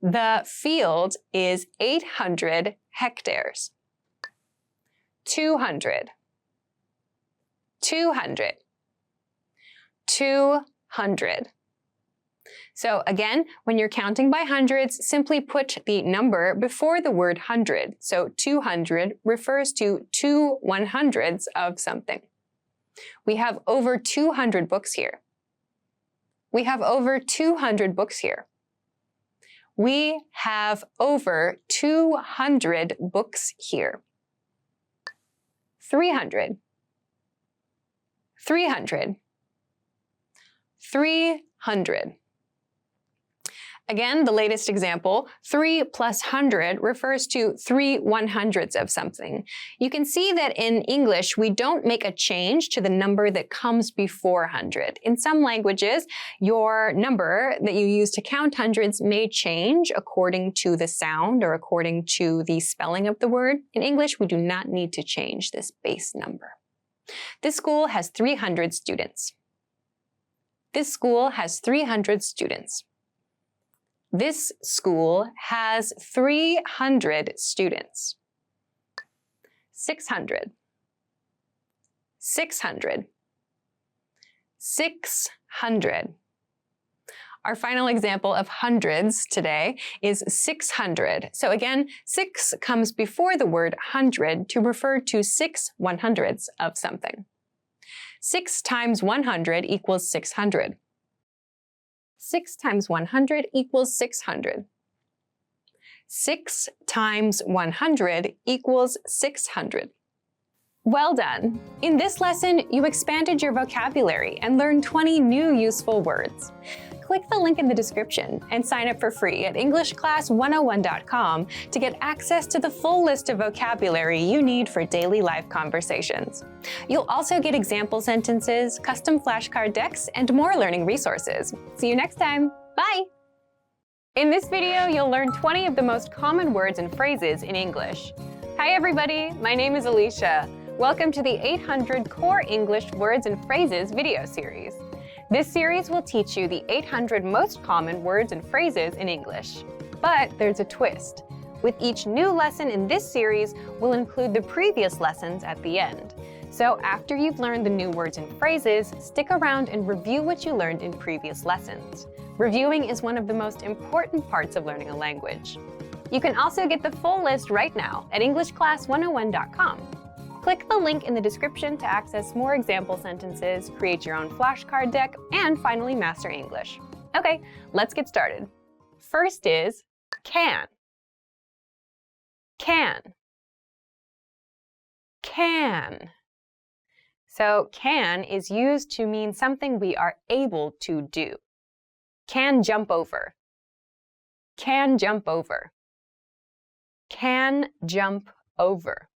The field is 800 hectares. 200. 200. 200. So again, when you're counting by hundreds, simply put the number before the word hundred. So 200 refers to 2/100ths of something. We have over 200 books here. We have over 200 books here. We have over 200 books here. 300. 300. 300. Again, the latest example, 3 plus 100 refers to 3/100ths of something. You can see that in English, we don't make a change to the number that comes before 100. In some languages, your number that you use to count hundreds may change according to the sound or according to the spelling of the word. In English, we do not need to change this base number. This school has 300 students. This school has 300 students. This school has 300 students. 600. 600. 600. Our final example of hundreds today is 600. So again, 6 comes before the word hundred to refer to 6/100ths of something. 6 times 100 equals 600. 6 times 100 equals 600. 6 times 100 equals 600. Well done! In this lesson, you expanded your vocabulary and learned 20 new useful words. Click the link in the description and sign up for free at EnglishClass101.com to get access to the full list of vocabulary you need for daily life conversations. You'll also get example sentences, custom flashcard decks, and more learning resources. See you next time. Bye! In this video, you'll learn 20 of the most common words and phrases in English. Hi everybody, my name is Alicia. Welcome to the 800 Core English Words and Phrases video series. This series will teach you the 800 most common words and phrases in English. But there's a twist. With each new lesson in this series, we'll include the previous lessons at the end. So after you've learned the new words and phrases, stick around and review what you learned in previous lessons. Reviewing is one of the most important parts of learning a language. You can also get the full list right now at EnglishClass101.com. Click the link in the description to access more example sentences, create your own flashcard deck, and finally master English. Okay, let's get started. First is can. Can. Can. So can is used to mean something we are able to do. Can jump over. Can jump over. Can jump over.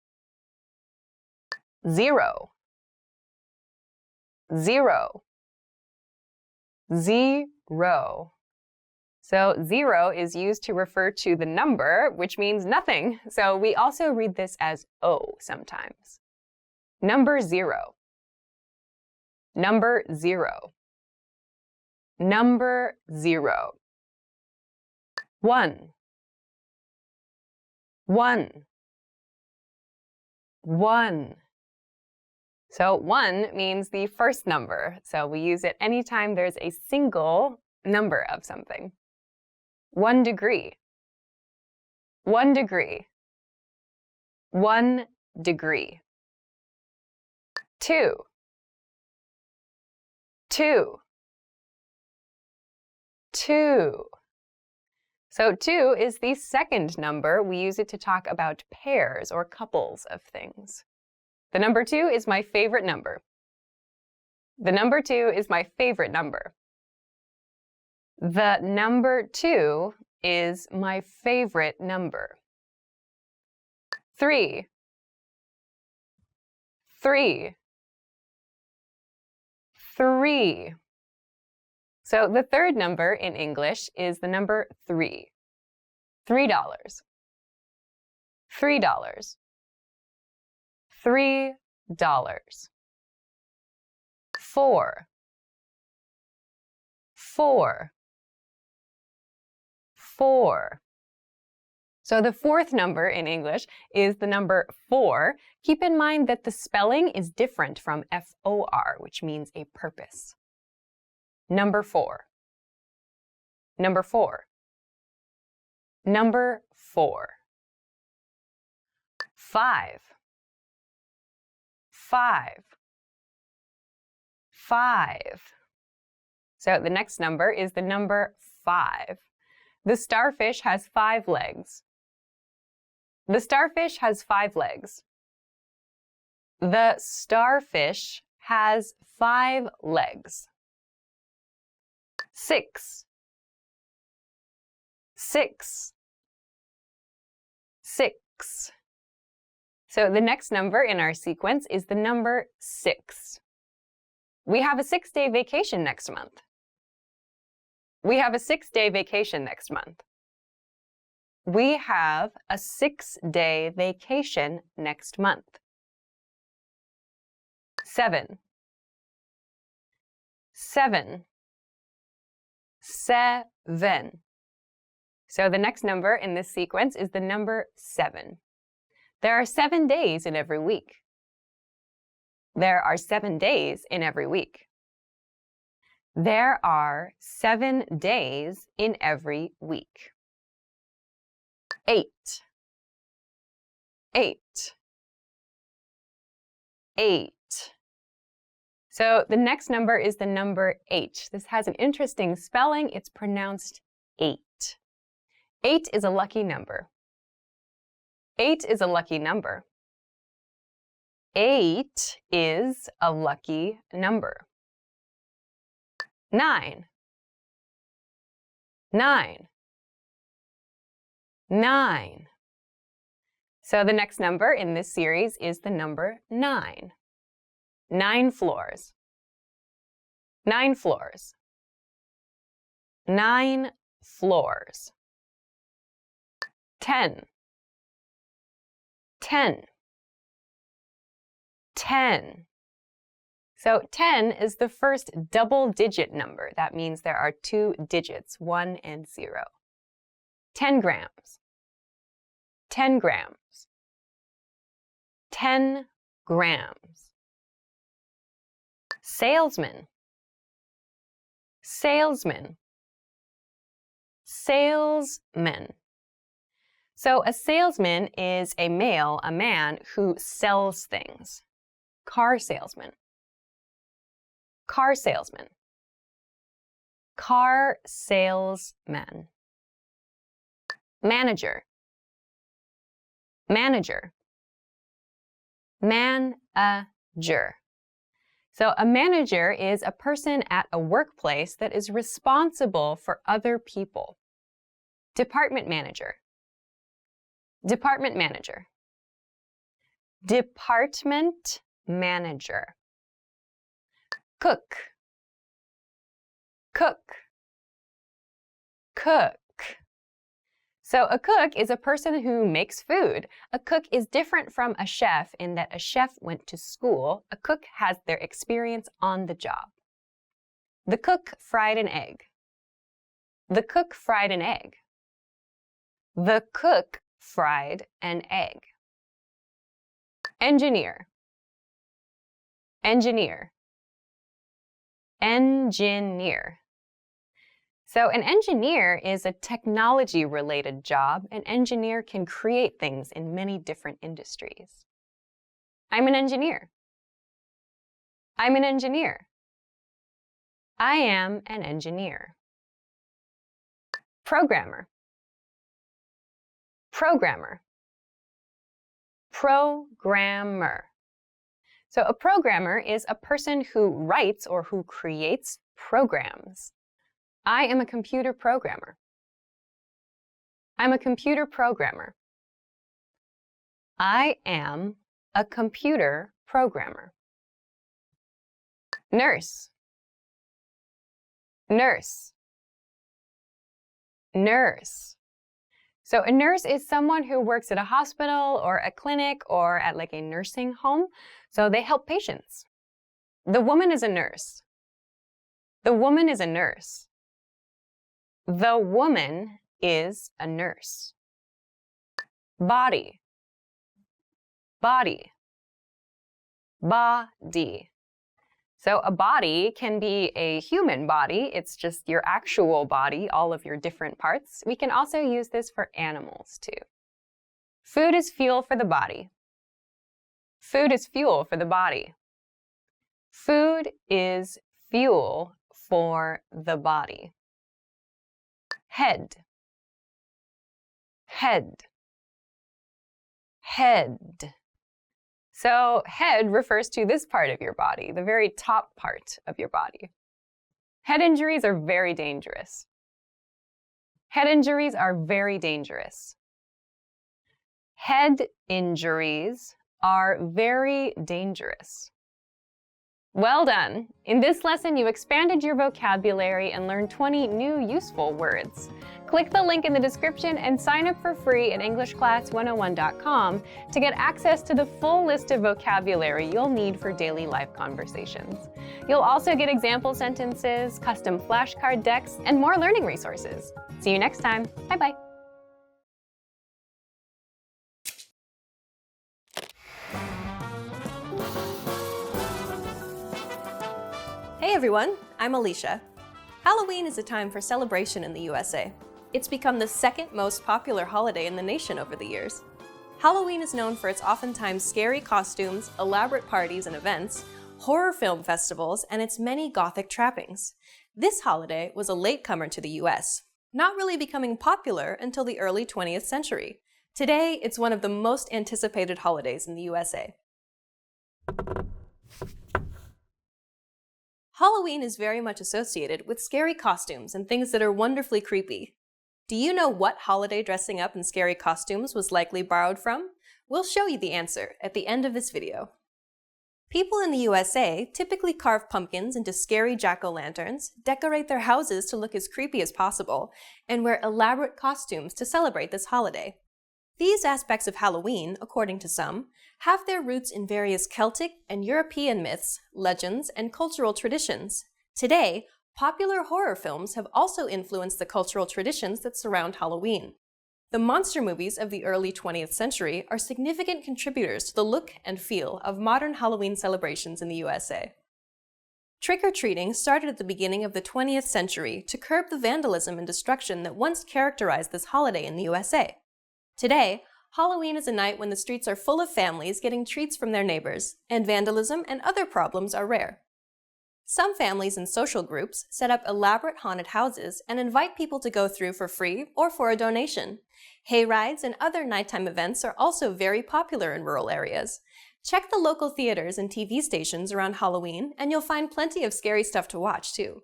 Zero. Zero. Zero. So 0 is used to refer to the number, which means nothing. So we also read this as O sometimes. Number 0. Number 0. Number 0. 1. 1. 1. So 1 means the first number, so we use it anytime there's a single number of something. 1 degree. 1 degree. 1 degree. 2. 2. 2. So 2 is the second number. We use it to talk about pairs or couples of things. The number 2 is my favorite number. The number 2 is my favorite number. The number 2 is my favorite number. 3. 3. 3. So the third number in English is the number 3. $3. $3. $3. 4. 4. 4. So the fourth number in English is the number 4. Keep in mind that the spelling is different from F-O-R, which means a purpose. Number 4. Number 4. Number 4. 5. 5. 5. So the next number is the number 5. The starfish has 5 legs. The starfish has 5 legs. The starfish has 5 legs. 6. 6. 6. So the next number in our sequence is the number 6. We have a 6-day vacation next month. We have a 6-day vacation next month. We have a 6-day vacation next month. 7. 7. 7. So the next number in this sequence is the number 7. There are 7 days in every week. There are 7 days in every week. There are 7 days in every week. 8. 8. 8. So the next number is the number 8. This has an interesting spelling. It's pronounced 8. 8 is a lucky number. 8 is a lucky number. 8 is a lucky number. 9. 9. 9. So the next number in this series is the number 9. 9 floors. 9 floors. 9 floors. 10. 10. 10. So 10 is the first double-digit number. That means there are 2 digits, 1 and 0. 10 grams. 10 grams. 10 grams. Salesman. Salesman. Salesman. So a salesman is a male, a man who sells things. Car salesman. Car salesman. Car salesman. Manager. Manager. Manager. So a manager is a person at a workplace that is responsible for other people. Department manager. Department manager. Department manager. Cook. Cook. Cook. So a cook is a person who makes food. A cook is different from a chef in that a chef went to school. A cook has their experience on the job. The cook fried an egg. The cook fried an egg. The cook fried an egg. Engineer. Engineer. Engineer. So an engineer is a technology-related job. An engineer can create things in many different industries. I'm an engineer. I'm an engineer. I am an engineer. Programmer. Programmer. Programmer. So a programmer is a person who writes or who creates programs. I am a computer programmer. I'm a computer programmer. I am a computer programmer. Nurse. Nurse. Nurse. So a nurse is someone who works at a hospital or a clinic or at like a nursing home. So they help patients. The woman is a nurse. The woman is a nurse. The woman is a nurse. Body. Body. Body. So a body can be a human body. It's just your actual body, all of your different parts. We can also use this for animals too. Food is fuel for the body. Food is fuel for the body. Food is fuel for the body. Head. Head. Head. So head refers to this part of your body, the very top part of your body. Head injuries are very dangerous. Head injuries are very dangerous. Head injuries are very dangerous. Well done! In this lesson, you expanded your vocabulary and learned 20 new useful words. Click the link in the description and sign up for free at EnglishClass101.com to get access to the full list of vocabulary you'll need for daily life conversations. You'll also get example sentences, custom flashcard decks, and more learning resources. See you next time. Bye-bye. Hey everyone, I'm Alicia. Halloween is a time for celebration in the USA. It's become the second most popular holiday in the nation over the years. Halloween is known for its oftentimes scary costumes, elaborate parties and events, horror film festivals, and its many Gothic trappings. This holiday was a latecomer to the US, not really becoming popular until the early 20th century. Today, it's one of the most anticipated holidays in the USA. Halloween is very much associated with scary costumes and things that are wonderfully creepy. Do you know what holiday dressing up in scary costumes was likely borrowed from? We'll show you the answer at the end of this video. People in the USA typically carve pumpkins into scary jack-o'-lanterns, decorate their houses to look as creepy as possible, and wear elaborate costumes to celebrate this holiday. These aspects of Halloween, according to some, have their roots in various Celtic and European myths, legends, and cultural traditions. Today, popular horror films have also influenced the cultural traditions that surround Halloween. The monster movies of the early 20th century are significant contributors to the look and feel of modern Halloween celebrations in the USA. Trick-or-treating started at the beginning of the 20th century to curb the vandalism and destruction that once characterized this holiday in the USA. Today, Halloween is a night when the streets are full of families getting treats from their neighbors, and vandalism and other problems are rare. Some families and social groups set up elaborate haunted houses and invite people to go through for free or for a donation. Hayrides and other nighttime events are also very popular in rural areas. Check the local theaters and TV stations around Halloween, and you'll find plenty of scary stuff to watch, too.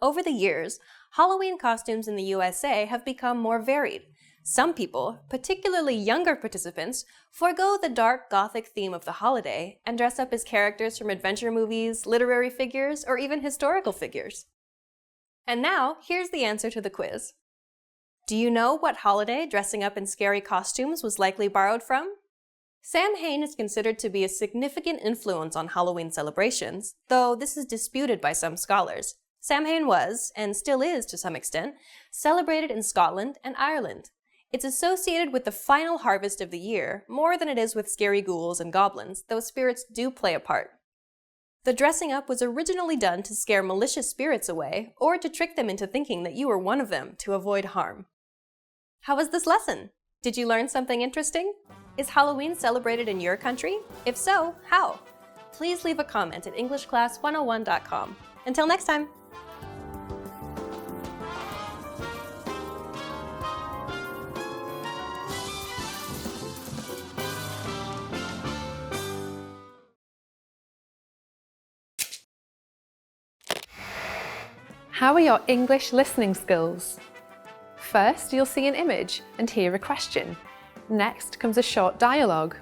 Over the years, Halloween costumes in the USA have become more varied. Some people, particularly younger participants, forego the dark Gothic theme of the holiday and dress up as characters from adventure movies, literary figures, or even historical figures. And now, here's the answer to the quiz. Do you know what holiday dressing up in scary costumes was likely borrowed from? Samhain is considered to be a significant influence on Halloween celebrations, though this is disputed by some scholars. Samhain was, and still is to some extent, celebrated in Scotland and Ireland. It's associated with the final harvest of the year more than it is with scary ghouls and goblins, though spirits do play a part. The dressing up was originally done to scare malicious spirits away or to trick them into thinking that you were one of them to avoid harm. How was this lesson? Did you learn something interesting? Is Halloween celebrated in your country? If so, how? Please leave a comment at EnglishClass101.com. Until next time! How are your English listening skills? First, you'll see an image and hear a question. Next comes a short dialogue.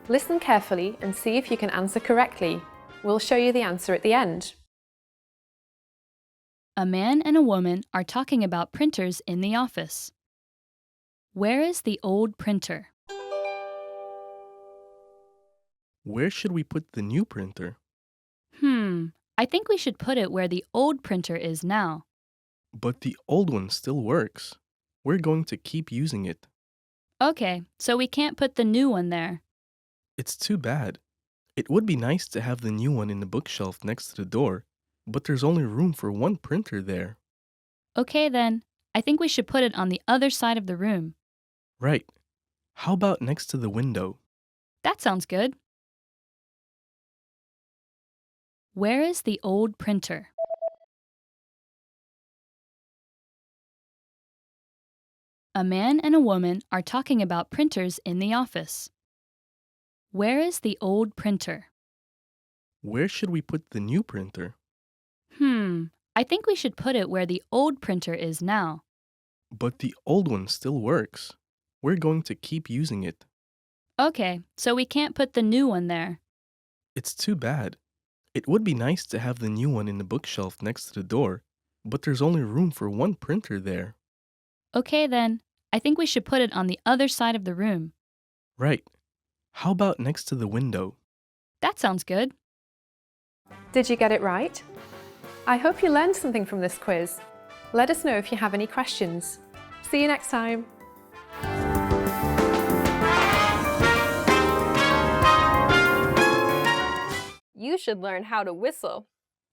Listen carefully and see if you can answer correctly. We'll show you the answer at the end. A man and a woman are talking about printers in the office. Where is the old printer? Where should we put the new printer? I think we should put it where the old printer is now. But the old one still works. We're going to keep using it. Okay, so we can't put the new one there. It's too bad. It would be nice to have the new one in the bookshelf next to the door, but there's only room for one printer there. Okay then, I think we should put it on the other side of the room. Right. How about next to the window? That sounds good. Where is the old printer? A man and a woman are talking about printers in the office. Where is the old printer? Where should we put the new printer? I think we should put it where the old printer is now. But the old one still works. We're going to keep using it. Okay, so we can't put the new one there. It's too bad. It would be nice to have the new one in the bookshelf next to the door, but there's only room for one printer there. Okay then, I think we should put it on the other side of the room. Right. How about next to the window? That sounds good. Did you get it right? I hope you learned something from this quiz. Let us know if you have any questions. See you next time. You should learn how to whistle.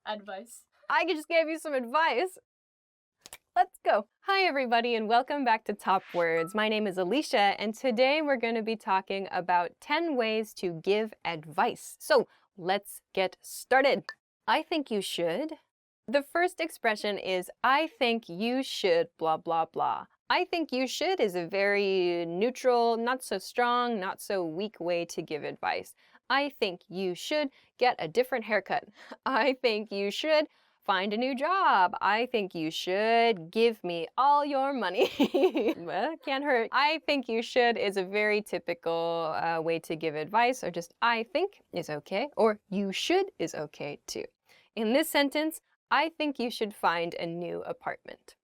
Advice. I just gave you some advice. Let's go. Hi, everybody, and welcome back to Top Words. My name is Alicia, and today we're going to be talking about 10 ways to give advice. So let's get started. I think you should. The first expression is, I think you should, blah, blah, blah. I think you should is a very neutral, not so strong, not so weak way to give advice. I think you should get a different haircut. I think you should find a new job. I think you should give me all your money. Well, can't hurt. I think you should is a very typical way to give advice, or just I think is okay, or you should is okay too. In this sentence, I think you should find a new apartment.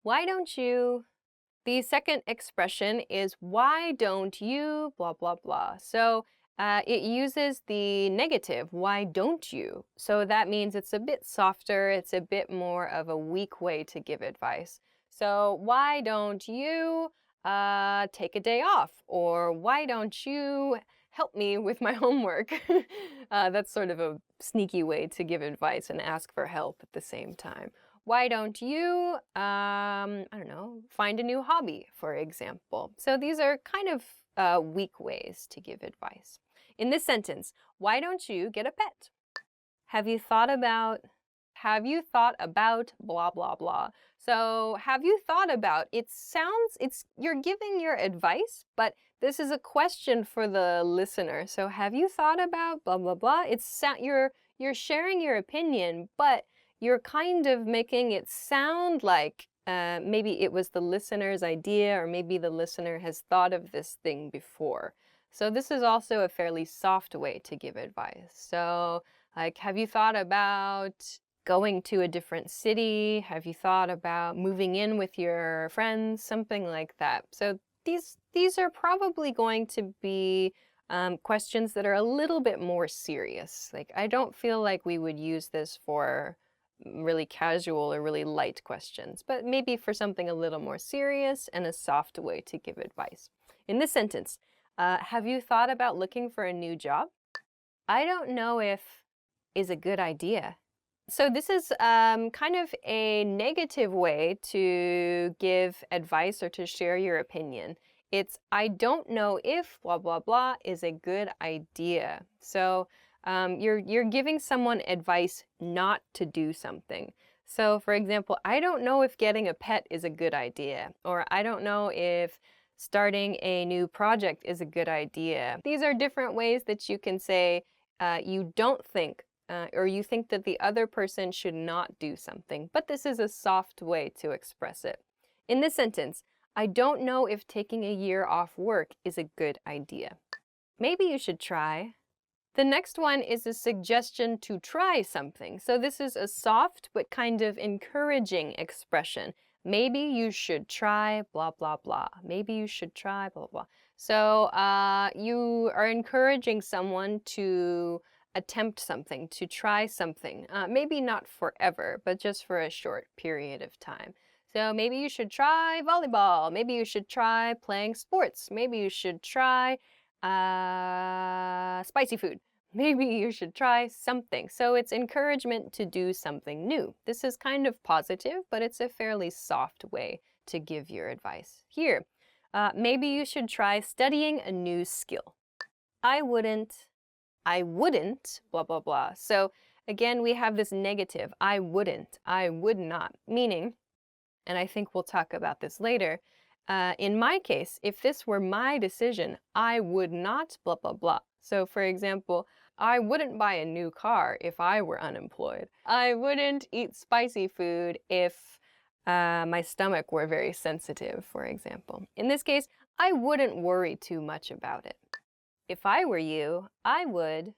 Why don't you? The second expression is why don't you, blah, blah, blah. So it uses the negative, why don't you? So that means it's a bit softer, it's a bit more of a weak way to give advice. So why don't you take a day off? Or why don't you help me with my homework? That's sort of a sneaky way to give advice and ask for help at the same time. Why don't you, I don't know, find a new hobby, for example? So these are kind of weak ways to give advice. In this sentence, why don't you get a pet? Have you thought about blah, blah, blah. So have you thought about, you're giving your advice, but this is a question for the listener. So have you thought about blah, blah, blah? You're sharing your opinion, but you're kind of making it sound like maybe it was the listener's idea, or maybe the listener has thought of this thing before. So this is also a fairly soft way to give advice. So like, have you thought about going to a different city? Have you thought about moving in with your friends? Something like that. So these are probably going to be questions that are a little bit more serious. Like, I don't feel like we would use this for really casual or really light questions, but maybe for something a little more serious and a soft way to give advice. In this sentence, have you thought about looking for a new job? I don't know if is a good idea. So this is kind of a negative way to give advice or to share your opinion. It's, I don't know if blah, blah, blah is a good idea. So you're giving someone advice not to do something. So for example, I don't know if getting a pet is a good idea, or I don't know if starting a new project is a good idea. These are different ways that you can say you don't think or you think that the other person should not do something, but this is a soft way to express it. In this sentence, I don't know if taking a year off work is a good idea. Maybe you should try. The next one is a suggestion to try something. So this is a soft but kind of encouraging expression. Maybe you should try blah, blah, blah. Maybe you should try blah, blah. So you are encouraging someone to attempt something, to try something. Maybe not forever, but just for a short period of time. So maybe you should try volleyball. Maybe you should try playing sports. Maybe you should try spicy food. Maybe you should try something. So it's encouragement to do something new. This is kind of positive, but it's a fairly soft way to give your advice. Here, maybe you should try studying a new skill. I wouldn't, blah, blah, blah. So again, we have this negative, I wouldn't, I would not, meaning, and I think we'll talk about this later, in my case, if this were my decision, I would not, blah, blah, blah. So for example, I wouldn't buy a new car if I were unemployed. I wouldn't eat spicy food if my stomach were very sensitive, for example. In this case, I wouldn't worry too much about it. If I were you, I would.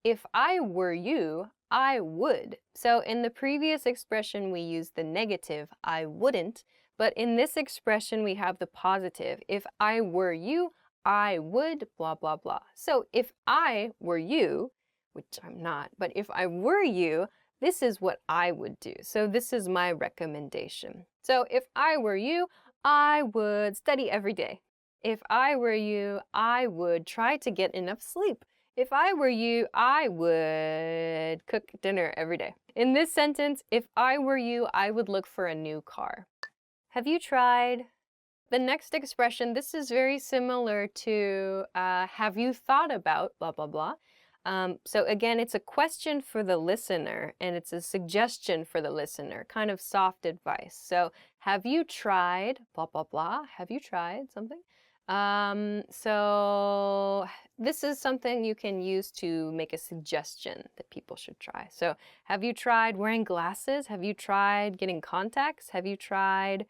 If I were you, I would. So in the previous expression, we used the negative, I wouldn't. But in this expression, we have the positive. If I were you, I would, blah, blah, blah. So if I were you, which I'm not, but if I were you, this is what I would do. So this is my recommendation. So if I were you, I would study every day. If I were you, I would try to get enough sleep. If I were you, I would cook dinner every day. In this sentence, if I were you, I would look for a new car. Have you tried? The next expression, this is very similar to have you thought about, blah, blah, blah. So again, it's a question for the listener and it's a suggestion for the listener, kind of soft advice. So have you tried, blah, blah, blah. Have you tried something? So this is something you can use to make a suggestion that people should try. So have you tried wearing glasses? Have you tried getting contacts? Have you tried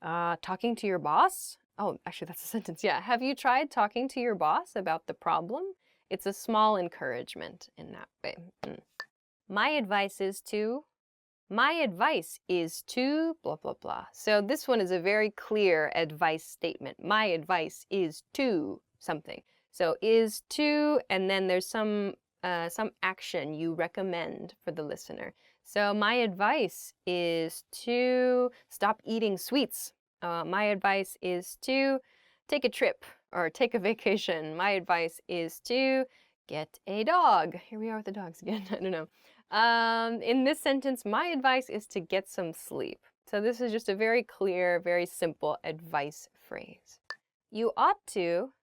talking to your boss? Oh, actually, that's a sentence. Yeah. Have you tried talking to your boss about the problem? It's a small encouragement in that way. My advice is to, blah, blah, blah. So this one is a very clear advice statement. My advice is to something. So is to, and then there's some action you recommend for the listener. So my advice is to stop eating sweets. My advice is to take a trip or take a vacation. My advice is to get a dog. Here we are with the dogs again. I don't know. In this sentence, my advice is to get some sleep. So this is just a very clear, very simple advice phrase. You ought to.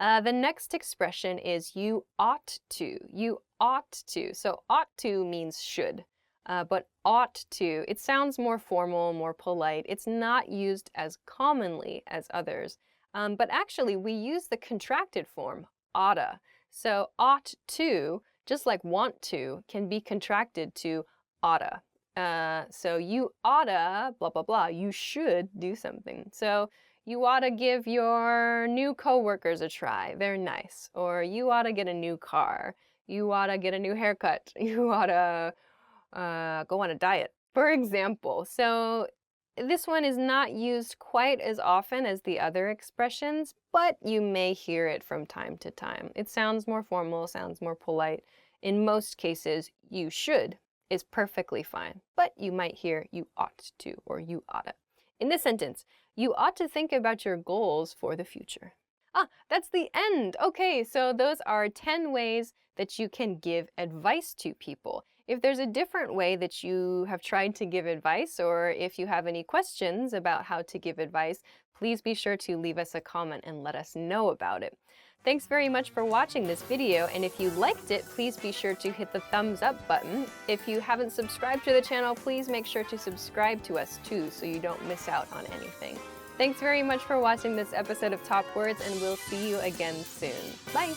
The next expression is you ought to. You ought to. So ought to means should. But ought to, it sounds more formal, more polite. It's not used as commonly as others. But actually, we use the contracted form, oughta. So ought to, just like want to, can be contracted to oughta. So you oughta, blah, blah, blah. You should do something. So you ought to give your new coworkers a try. They're nice. Or you ought to get a new car. You ought to get a new haircut. You ought to go on a diet, for example. So this one is not used quite as often as the other expressions, but you may hear it from time to time. It sounds more formal, sounds more polite. In most cases, you should is perfectly fine, but you might hear you ought to or you oughta. In this sentence, you ought to think about your goals for the future. That's the end. Okay, so those are 10 ways that you can give advice to people. If there's a different way that you have tried to give advice, or if you have any questions about how to give advice, please be sure to leave us a comment and let us know about it. Thanks very much for watching this video, and if you liked it, please be sure to hit the thumbs up button. If you haven't subscribed to the channel, please make sure to subscribe to us too, so you don't miss out on anything. Thanks very much for watching this episode of Top Words, and we'll see you again soon. Bye!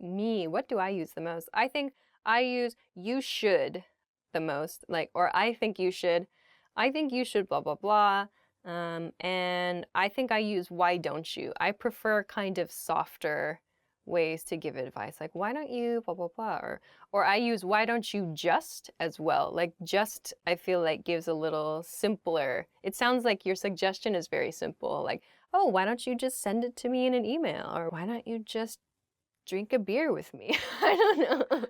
Me, what do I use the most? I think I use you should the most, or I think you should, blah, blah, blah. And I think I use why don't you. I prefer kind of softer ways to give advice, like why don't you, blah, blah, blah. Or I use why don't you just as well. Like just, I feel like gives a little simpler. It sounds like your suggestion is very simple. Like, oh, why don't you just send it to me in an email? Or why don't you just drink a beer with me. I don't know.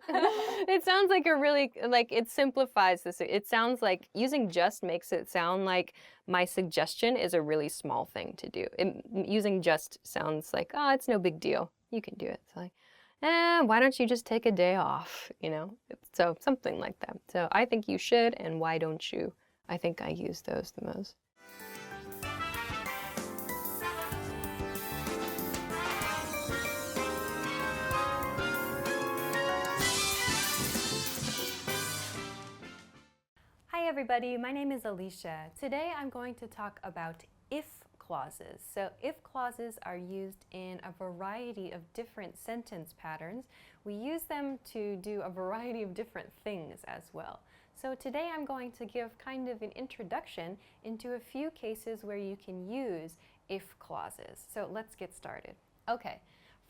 It sounds like a really, like it simplifies this. It sounds like using just makes it sound like my suggestion is a really small thing to do. Using just sounds like, oh, it's no big deal. You can do it. It's like, why don't you just take a day off? You know, so something like that. So I think you should, and why don't you? I think I use those the most. Hi everybody, my name is Alicia. Today I'm going to talk about if clauses. So if clauses are used in a variety of different sentence patterns. We use them to do a variety of different things as well. So today I'm going to give kind of an introduction into a few cases where you can use if clauses. So let's get started. Okay.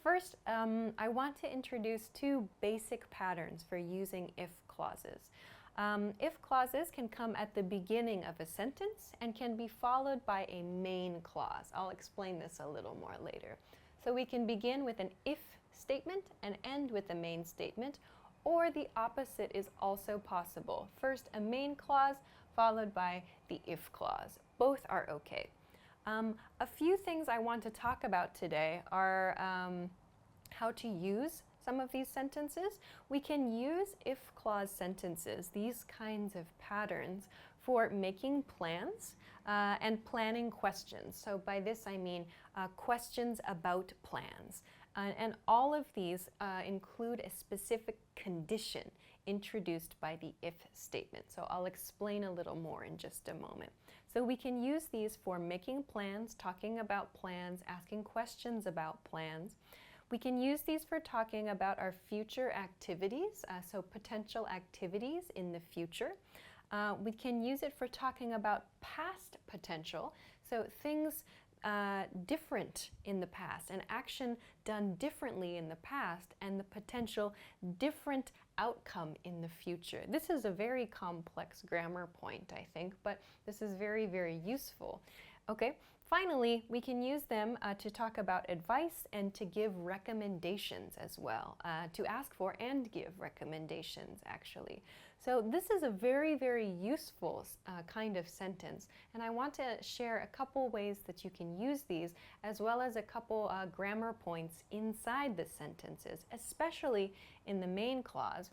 First, I want to introduce two basic patterns for using if clauses. If clauses can come at the beginning of a sentence and can be followed by a main clause. I'll explain this a little more later. So we can begin with an if statement and end with a main statement, or the opposite is also possible. First a main clause followed by the if clause. Both are okay. A few things I want to talk about today are how to use some of these sentences. We can use if clause sentences, these kinds of patterns, for making plans and planning questions. So by this I mean questions about plans. And all of these include a specific condition introduced by the if statement. So I'll explain a little more in just a moment. So we can use these for making plans, talking about plans, asking questions about plans. We can use these for talking about our future activities, so potential activities in the future. We can use it for talking about past potential, so things different in the past, an action done differently in the past, and the potential different outcome in the future. This is a very complex grammar point, I think, but this is very, very useful. Okay, finally, we can use them to talk about advice and to give recommendations as well, to ask for and give recommendations, actually. So this is a very, very useful kind of sentence, and I want to share a couple ways that you can use these, as well as a couple grammar points inside the sentences, especially in the main clause,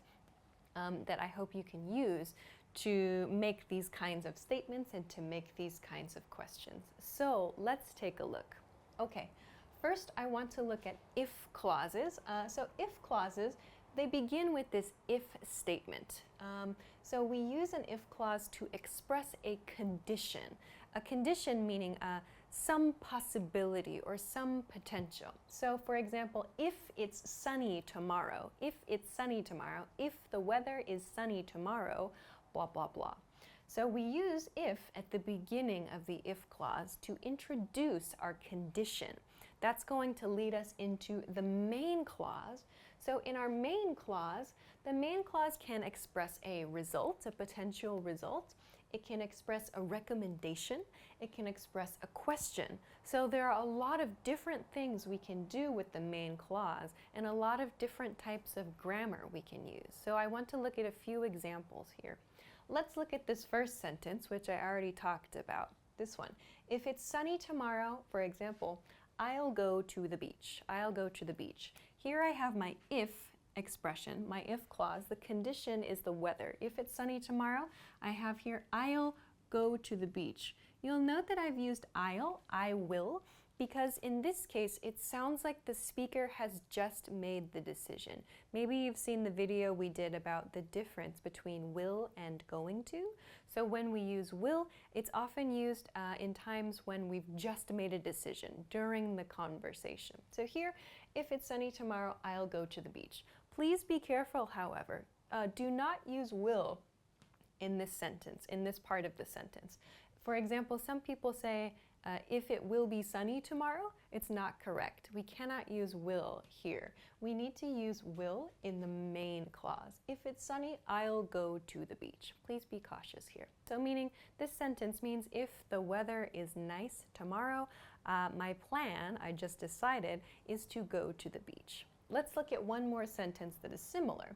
that I hope you can use to make these kinds of statements and to make these kinds of questions. So let's take a look. Okay, first I want to look at if clauses. So if clauses, they begin with this if statement. So we use an if clause to express a condition meaning some possibility or some potential. So for example, if it's sunny tomorrow, if the weather is sunny tomorrow, blah, blah, blah. So we use if at the beginning of the if clause to introduce our condition. That's going to lead us into the main clause. So in our main clause, the main clause can express a result, a potential result. It can express a recommendation. It can express a question. So there are a lot of different things we can do with the main clause and a lot of different types of grammar we can use. So I want to look at a few examples here. Let's look at this first sentence, which I already talked about. This one. If it's sunny tomorrow, for example, I'll go to the beach. I'll go to the beach. Here I have my if expression, my if clause. The condition is the weather. If it's sunny tomorrow, I have here I'll go to the beach. You'll note that I've used I'll, I will, because in this case it sounds like the speaker has just made the decision. Maybe you've seen the video we did about the difference between will and going to. So when we use will, it's often used in times when we've just made a decision during the conversation. So here, if it's sunny tomorrow, I'll go to the beach. Please be careful, however. Do not use will in this sentence, in this part of the sentence. For example, some people say, if it will be sunny tomorrow, it's not correct. We cannot use will here. We need to use will in the main clause. If it's sunny, I'll go to the beach. Please be cautious here. So meaning, this sentence means if the weather is nice tomorrow, my plan, I just decided, is to go to the beach. let's look at one more sentence that is similar.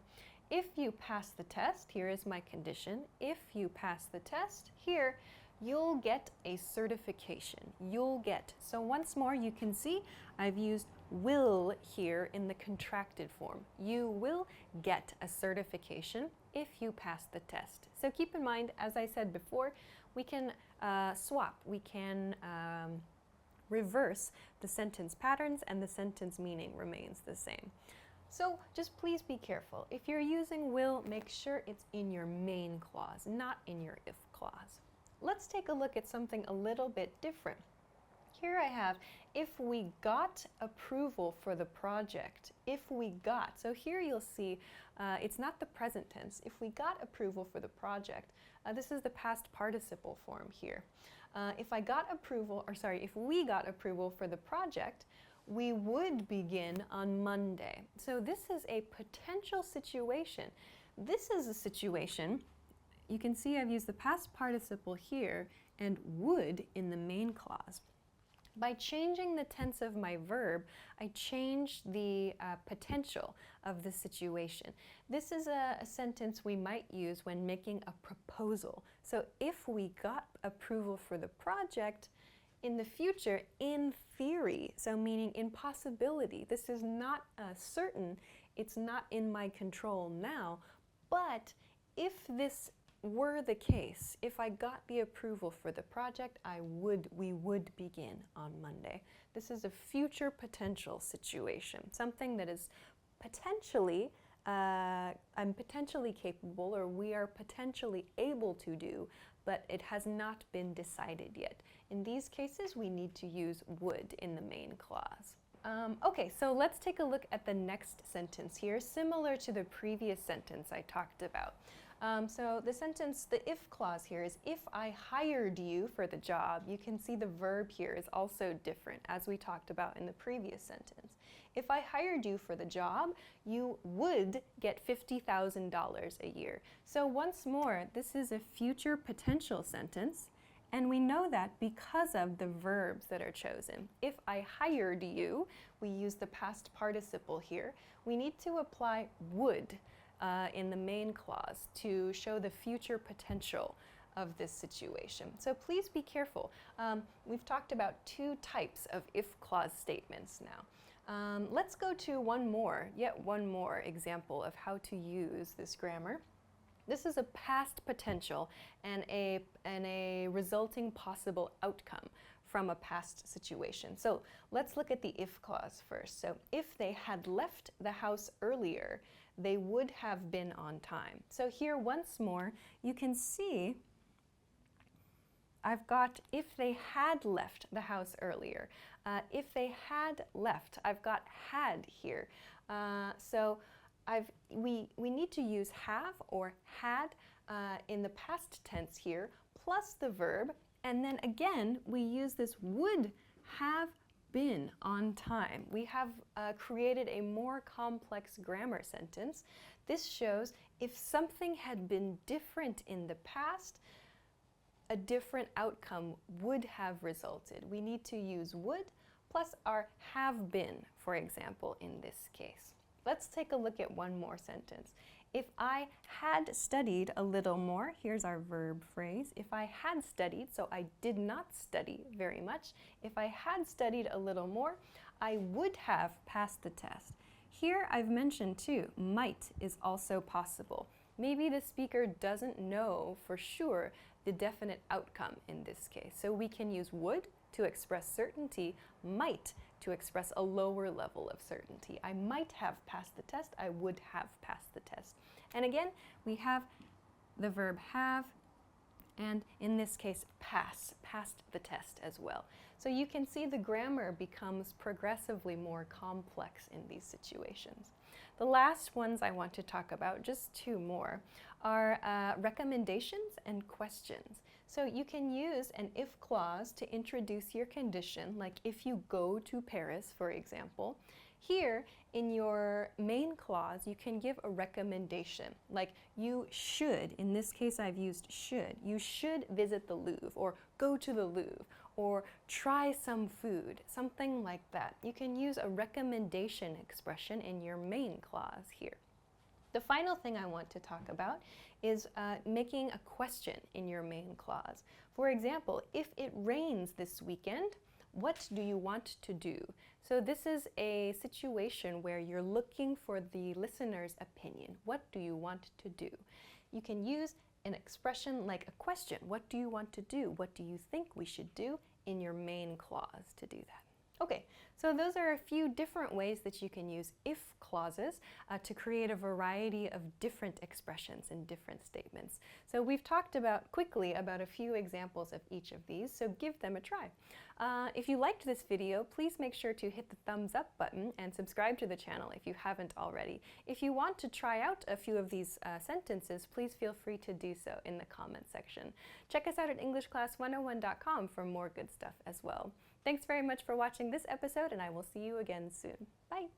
If you pass the test, here is my condition. If you pass the test, here, you'll get a certification. You'll get. So once more, you can see I've used will here in the contracted form. You will get a certification if you pass the test. So keep in mind, as I said before, we can swap. We can reverse the sentence patterns and the sentence meaning remains the same. So just please be careful. If you're using will, make sure it's in your main clause, not in your if clause. Let's take a look at something a little bit different. Here I have, if we got approval for the project, if we got. So here you'll see it's not the present tense. If we got approval for the project, this is the past participle form here. If we got approval for the project, we would begin on Monday. So this is a potential situation. This is a situation, you can see I've used the past participle here and would in the main clause. By changing the tense of my verb, I change the potential of the situation. This is a sentence we might use when making a proposal. So if we got approval for the project, in the future, in theory, so meaning in possibility, this is not certain, it's not in my control now, but if this were the case, if I got the approval for the project, we would begin on Monday. This is a future potential situation, something that is potentially, I'm potentially capable, or we are potentially able to do, but it has not been decided yet. In these cases, we need to use would in the main clause. Okay, so let's take a look at the next sentence here, similar to the previous sentence I talked about. So the sentence, the if clause here is, if I hired you for the job. You can see the verb here is also different, as we talked about in the previous sentence. If I hired you for the job, you would get $50,000 a year. So once more, this is a future potential sentence. And we know that because of the verbs that are chosen. If I hired you, we use the past participle here. We need to apply would in the main clause to show the future potential of this situation. So please be careful. We've talked about two types of if clause statements now. Let's go to yet one more example of how to use this grammar. This is a past potential and a resulting possible outcome from a past situation. So let's look at the if clause first. So if they had left the house earlier, they would have been on time. So here once more, you can see I've got if they had left the house earlier. If they had left, I've got had here. We need to use have or had in the past tense here, plus the verb, and then again we use this would have been on time. We have created a more complex grammar sentence. This shows if something had been different in the past, a different outcome would have resulted. We need to use would plus our have been, for example, in this case. Let's take a look at one more sentence. If I had studied a little more, here's our verb phrase. If I had studied, so I did not study very much. If I had studied a little more, I would have passed the test. Here I've mentioned too, might is also possible. Maybe the speaker doesn't know for sure the definite outcome in this case. So we can use would to express certainty, might to express a lower level of certainty. I might have passed the test, I would have passed the test. And again, we have the verb have, and in this case, passed the test as well. So you can see the grammar becomes progressively more complex in these situations. The last ones I want to talk about, just two more, are recommendations and questions. So you can use an if clause to introduce your condition, like if you go to Paris, for example. Here, in your main clause, you can give a recommendation, like you should, in this case I've used should, you should visit the Louvre, or go to the Louvre, or try some food, something like that. You can use a recommendation expression in your main clause here. The final thing I want to talk about is making a question in your main clause. For example, if it rains this weekend, what do you want to do? So this is a situation where you're looking for the listener's opinion. What do you want to do? You can use an expression like a question. What do you want to do? What do you think we should do in your main clause to do that? Okay, so those are a few different ways that you can use if clauses to create a variety of different expressions in different statements. So we've talked quickly about a few examples of each of these, so give them a try. If you liked this video, please make sure to hit the thumbs up button and subscribe to the channel if you haven't already. If you want to try out a few of these sentences, please feel free to do so in the comment section. Check us out at EnglishClass101.com for more good stuff as well. Thanks very much for watching this episode, and I will see you again soon. Bye!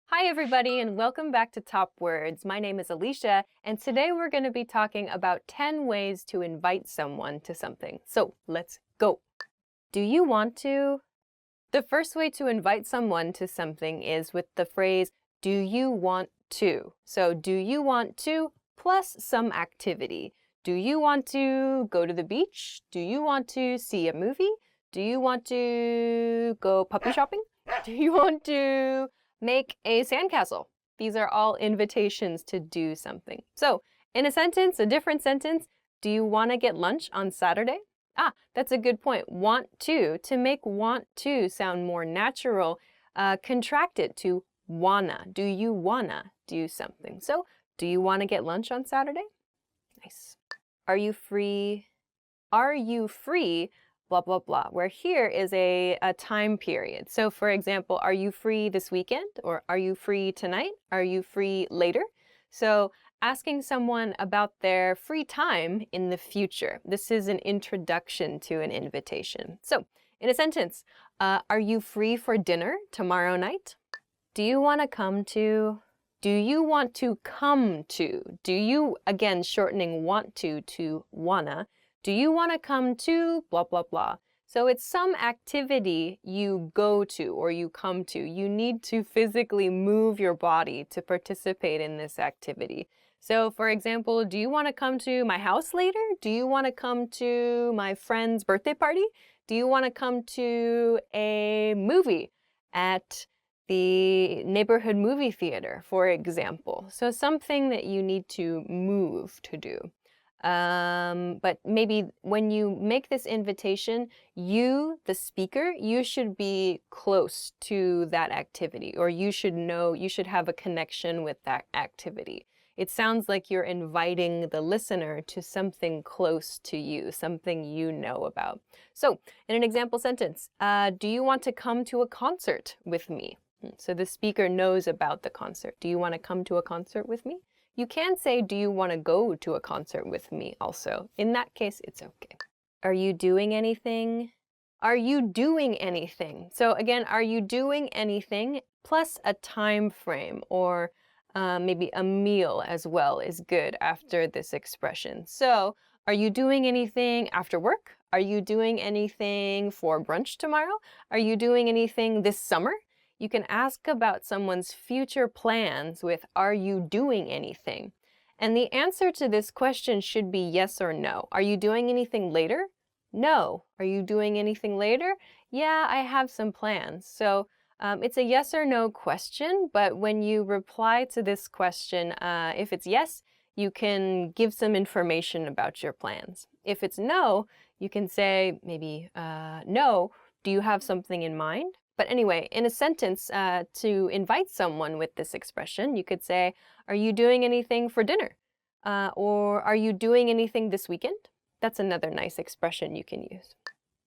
Hi everybody, and welcome back to Top Words. My name is Alicia, and today we're going to be talking about 10 ways to invite someone to something. So let's go! Do you want to? The first way to invite someone to something is with the phrase, do you want to? So do you want to plus some activity. Do you want to go to the beach? Do you want to see a movie? Do you want to go puppy shopping? Do you want to make a sandcastle? These are all invitations to do something. So in a sentence, a different sentence, do you want to get lunch on Saturday? Ah, that's a good point. Want to make want to sound more natural, contract it to wanna. Do you wanna do something? So, do you want to get lunch on Saturday? Nice. Are you free? Are you free? Blah, blah, blah. Where here is a time period. So, for example, are you free this weekend? Or are you free tonight? Are you free later? So, asking someone about their free time in the future. This is an introduction to an invitation. So, in a sentence, are you free for dinner tomorrow night? Do you want to come to? Do you want to come to? Do you, again, shortening want to wanna. Do you want to come to blah, blah, blah? So it's some activity you go to or you come to. You need to physically move your body to participate in this activity. So for example, do you want to come to my house later? Do you want to come to my friend's birthday party? Do you want to come to a movie at the neighborhood movie theater, for example? So something that you need to move to do. But maybe when you make this invitation, you, the speaker, you should be close to that activity, or you should know, you should have a connection with that activity. It sounds like you're inviting the listener to something close to you, something you know about. So, in an example sentence, do you want to come to a concert with me? So the speaker knows about the concert. Do you want to come to a concert with me? You can say, do you want to go to a concert with me also? In that case, it's okay. Are you doing anything? Are you doing anything? So again, are you doing anything plus a time frame, or maybe a meal as well is good after this expression. So are you doing anything after work? Are you doing anything for brunch tomorrow? Are you doing anything this summer? You can ask about someone's future plans with, are you doing anything? And the answer to this question should be yes or no. Are you doing anything later? No. Are you doing anything later? Yeah, I have some plans. So it's a yes or no question, but when you reply to this question, if it's yes, you can give some information about your plans. If it's no, you can say maybe, no, do you have something in mind? But anyway, in a sentence, to invite someone with this expression, you could say, are you doing anything for dinner? Or are you doing anything this weekend? That's another nice expression you can use.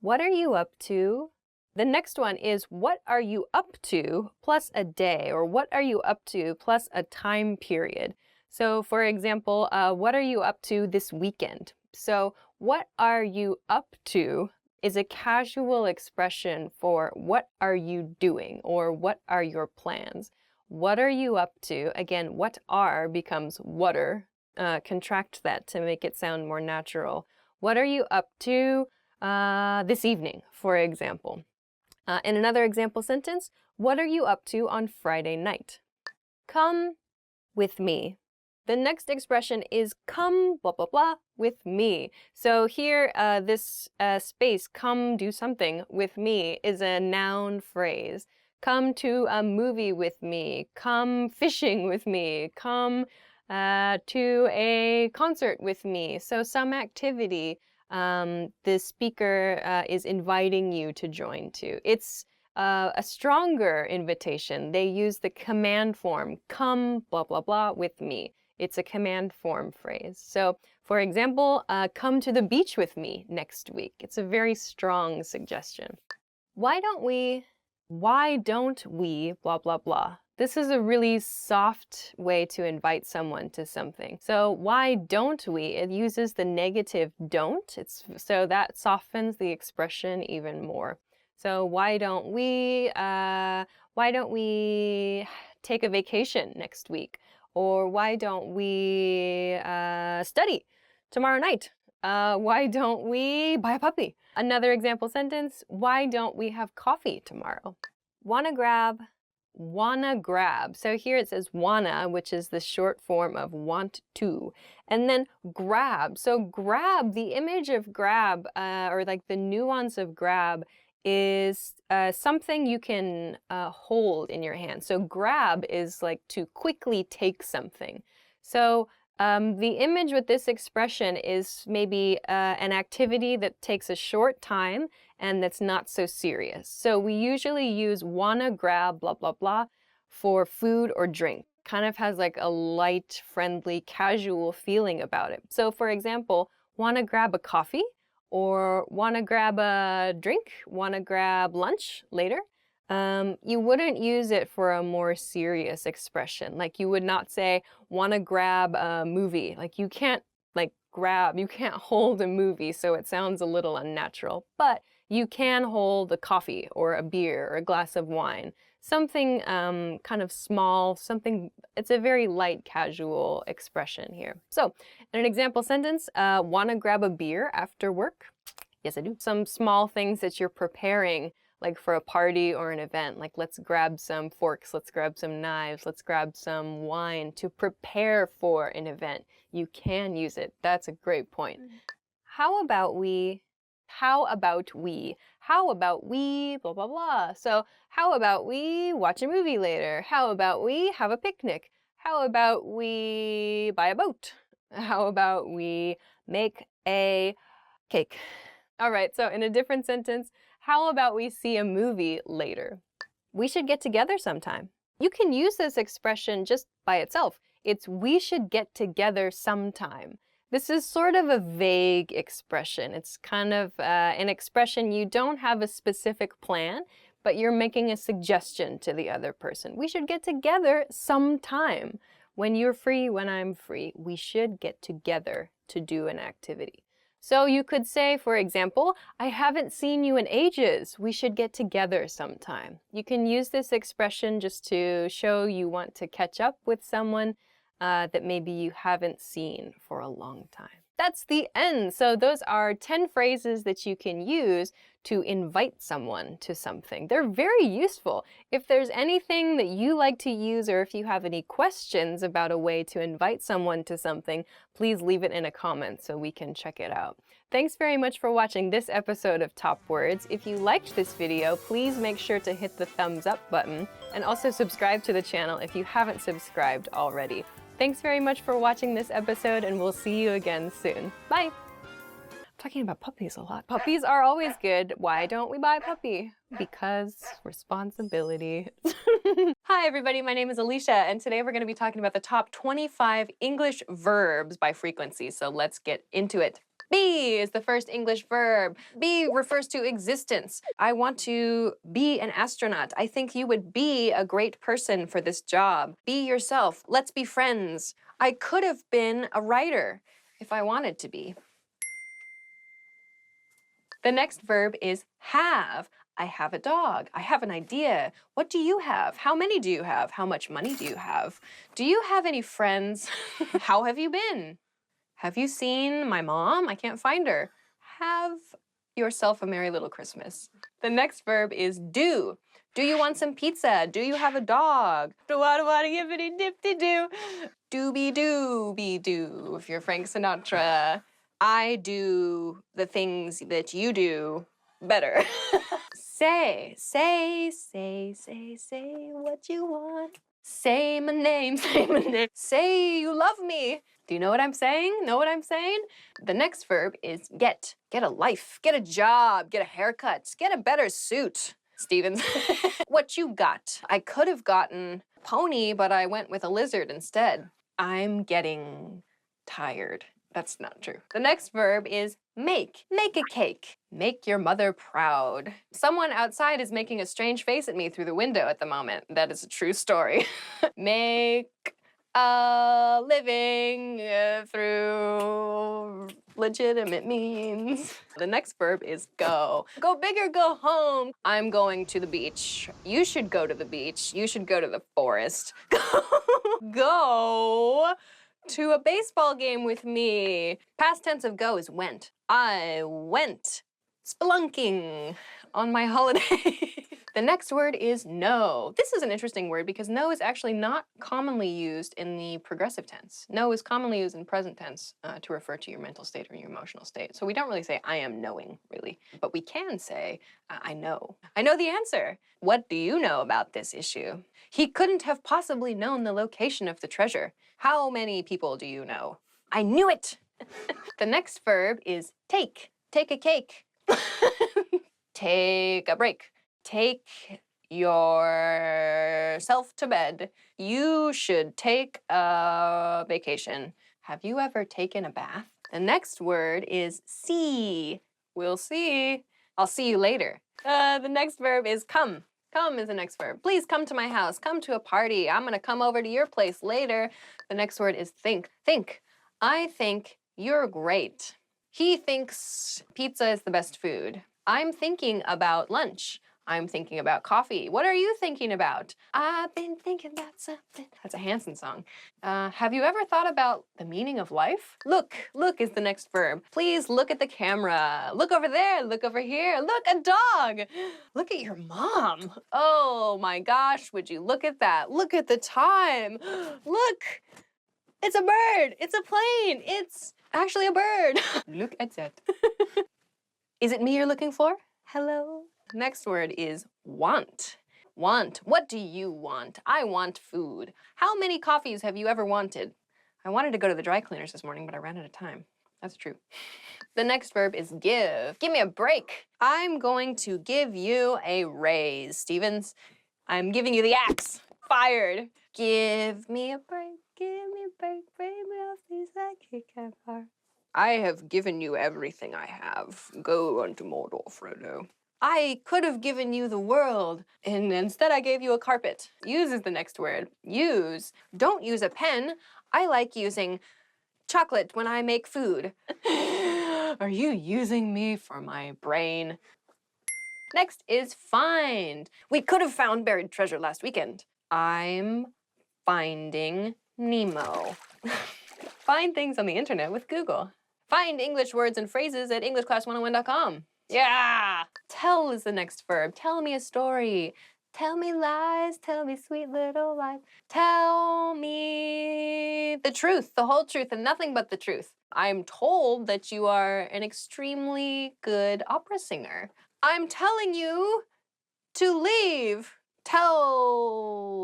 What are you up to? The next one is, what are you up to plus a day, or what are you up to plus a time period. So for example, what are you up to this weekend? So what are you up to is a casual expression for what are you doing, or what are your plans. What are you up to? Again, what are becomes whatter. Contract that to make it sound more natural. What are you up to? this evening, for example. In another example sentence, what are you up to on Friday night? Come with me. The next expression is come blah blah blah with me. So here, this space, come do something with me, is a noun phrase. Come to a movie with me. Come fishing with me. Come to a concert with me. So some activity the speaker is inviting you to join to. It's a stronger invitation. They use the command form, come blah blah blah with me. It's a command form phrase. So, for example, come to the beach with me next week. It's a very strong suggestion. Why don't we, blah, blah, blah. This is a really soft way to invite someone to something. So why don't we? It uses the negative don't. So that softens the expression even more. So why don't we take a vacation next week? Or why don't we study tomorrow night? Why don't we buy a puppy? Another example sentence, why don't we have coffee tomorrow? Wanna grab. So here it says wanna, which is the short form of want to. And then grab. So grab, the image of grab, or like the nuance of grab, is something you can hold in your hand. So grab is like to quickly take something. So the image with this expression is maybe an activity that takes a short time and that's not so serious. So we usually use wanna grab blah blah blah for food or drink. Kind of has like a light, friendly, casual feeling about it. So for example, wanna grab a coffee? Or wanna grab a drink? Wanna grab lunch later? You wouldn't use it for a more serious expression. Like you would not say, wanna grab a movie. Like you can't you can't hold a movie, so it sounds a little unnatural. But you can hold a coffee or a beer or a glass of wine. Something kind of small, it's a very light, casual expression here. So, in an example sentence, wanna grab a beer after work? Yes, I do. Some small things that you're preparing, like for a party or an event, like let's grab some forks, let's grab some knives, let's grab some wine to prepare for an event. You can use it. That's a great point. How about we, blah, blah, blah. So how about we watch a movie later? How about we have a picnic? How about we buy a boat? How about we make a cake? All right, so in a different sentence, how about we see a movie later? We should get together sometime. You can use this expression just by itself. It's we should get together sometime. This is sort of a vague expression. It's kind of an expression you don't have a specific plan, but you're making a suggestion to the other person. We should get together sometime. When you're free, when I'm free, we should get together to do an activity. So you could say, for example, I haven't seen you in ages. We should get together sometime. You can use this expression just to show you want to catch up with someone that maybe you haven't seen for a long time. That's the end. So those are 10 phrases that you can use to invite someone to something. They're very useful. If there's anything that you like to use, or if you have any questions about a way to invite someone to something, please leave it in a comment so we can check it out. Thanks very much for watching this episode of Top Words. If you liked this video, please make sure to hit the thumbs up button and also subscribe to the channel if you haven't subscribed already. Thanks very much for watching this episode, and we'll see you again soon. Bye! I'm talking about puppies a lot. Puppies are always good. Why don't we buy a puppy? Because responsibility. Hi everybody, my name is Alicia, and today we're going to be talking about the top 25 English verbs by frequency. So let's get into it. Be is the first English verb. Be refers to existence. I want to be an astronaut. I think you would be a great person for this job. Be yourself. Let's be friends. I could have been a writer if I wanted to be. The next verb is have. I have a dog. I have an idea. What do you have? How many do you have? How much money do you have? Do you have any friends? How have you been? Have you seen my mom? I can't find her. Have yourself a merry little Christmas. The next verb is do. Do you want some pizza? Do you have a dog? Do I want to give any dipty do? Dooby-doo-be-doo, if you're Frank Sinatra. I do the things that you do better. Say what you want. Say my name, say my name. Say you love me. Do you know what I'm saying? Know what I'm saying? The next verb is get. Get a life, get a job, get a haircut, get a better suit. Stevens. What you got? I could have gotten pony, but I went with a lizard instead. I'm getting tired. That's not true. The next verb is make. Make a cake. Make your mother proud. Someone outside is making a strange face at me through the window at the moment. That is a true story. Make a living through legitimate means. The next verb is go. Go big or go home. I'm going to the beach. You should go to the beach. You should go to the forest. Go to a baseball game with me. Past tense of go is went. I went spelunking on my holiday. The next word is no. This is an interesting word because no is actually not commonly used in the progressive tense. No is commonly used in present tense to refer to your mental state or your emotional state. So we don't really say I am knowing, really. But we can say I know. I know the answer. What do you know about this issue? He couldn't have possibly known the location of the treasure. How many people do you know? I knew it. The next verb is take. Take a cake. Take a break. Take yourself to bed. You should take a vacation. Have you ever taken a bath? The next word is see. We'll see. I'll see you later. The next verb is come. Come is the next verb. Please come to my house. Come to a party. I'm gonna come over to your place later. The next word is think. Think. I think you're great. He thinks pizza is the best food. I'm thinking about lunch. I'm thinking about coffee. What are you thinking about? I've been thinking about something. That's a Hanson song. Have you ever thought about the meaning of life? Look. Look is the next verb. Please look at the camera. Look over there. Look over here. Look, a dog. Look at your mom. Oh my gosh, would you look at that? Look at the time. Look. It's a bird. It's a plane. It's actually a bird. Look at that. Is it me you're looking for? Hello? Next word is want. Want. What do you want? I want food. How many coffees have you ever wanted? I wanted to go to the dry cleaners this morning, but I ran out of time. That's true. The next verb is give. Give me a break. I'm going to give you a raise, Stevens. I'm giving you the axe. Fired. Give me a break. Give me a break. Break me off these I can't bar. I have given you everything I have. Go unto Mordor, Frodo. I could have given you the world, and instead I gave you a carpet. Use is the next word. Use. Don't use a pen. I like using chocolate when I make food. Are you using me for my brain? Next is find. We could have found buried treasure last weekend. I'm finding Nemo. Find things on the internet with Google. Find English words and phrases at EnglishClass101.com. Yeah! Tell is the next verb. Tell me a story. Tell me lies. Tell me sweet little lies. Tell me the truth, the whole truth, and nothing but the truth. I'm told that you are an extremely good opera singer. I'm telling you to leave. Tell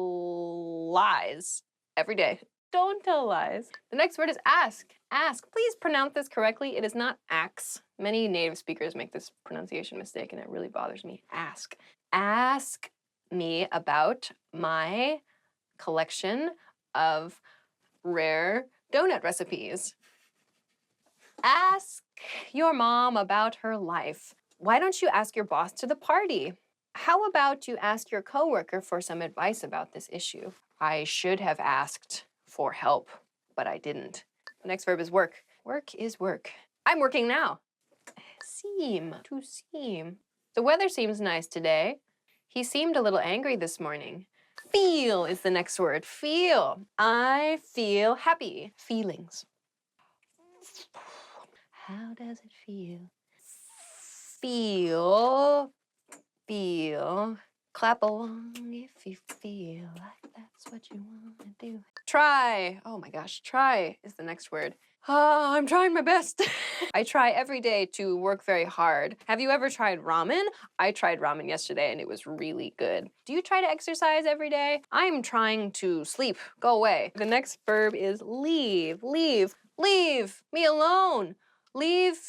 lies every day. Don't tell lies. The next word is ask. Ask. Please pronounce this correctly. It is not axe. Many native speakers make this pronunciation mistake and it really bothers me. Ask. Ask me about my collection of rare donut recipes. Ask your mom about her life. Why don't you ask your boss to the party? How about you ask your coworker for some advice about this issue? I should have asked for help, but I didn't. The next verb is work. Work is work. I'm working now. Seem, to seem. The weather seems nice today. He seemed a little angry this morning. Feel is the next word. Feel. I feel happy. Feelings. How does it feel? feel, clap along if you feel like that's what you want to do. Try, oh my gosh, try is the next word. I'm trying my best. I try every day to work very hard. Have you ever tried ramen? I tried ramen yesterday and it was really good. Do you try to exercise every day? I'm trying to sleep. Go away. The next verb is leave. Leave. Leave me alone. Leave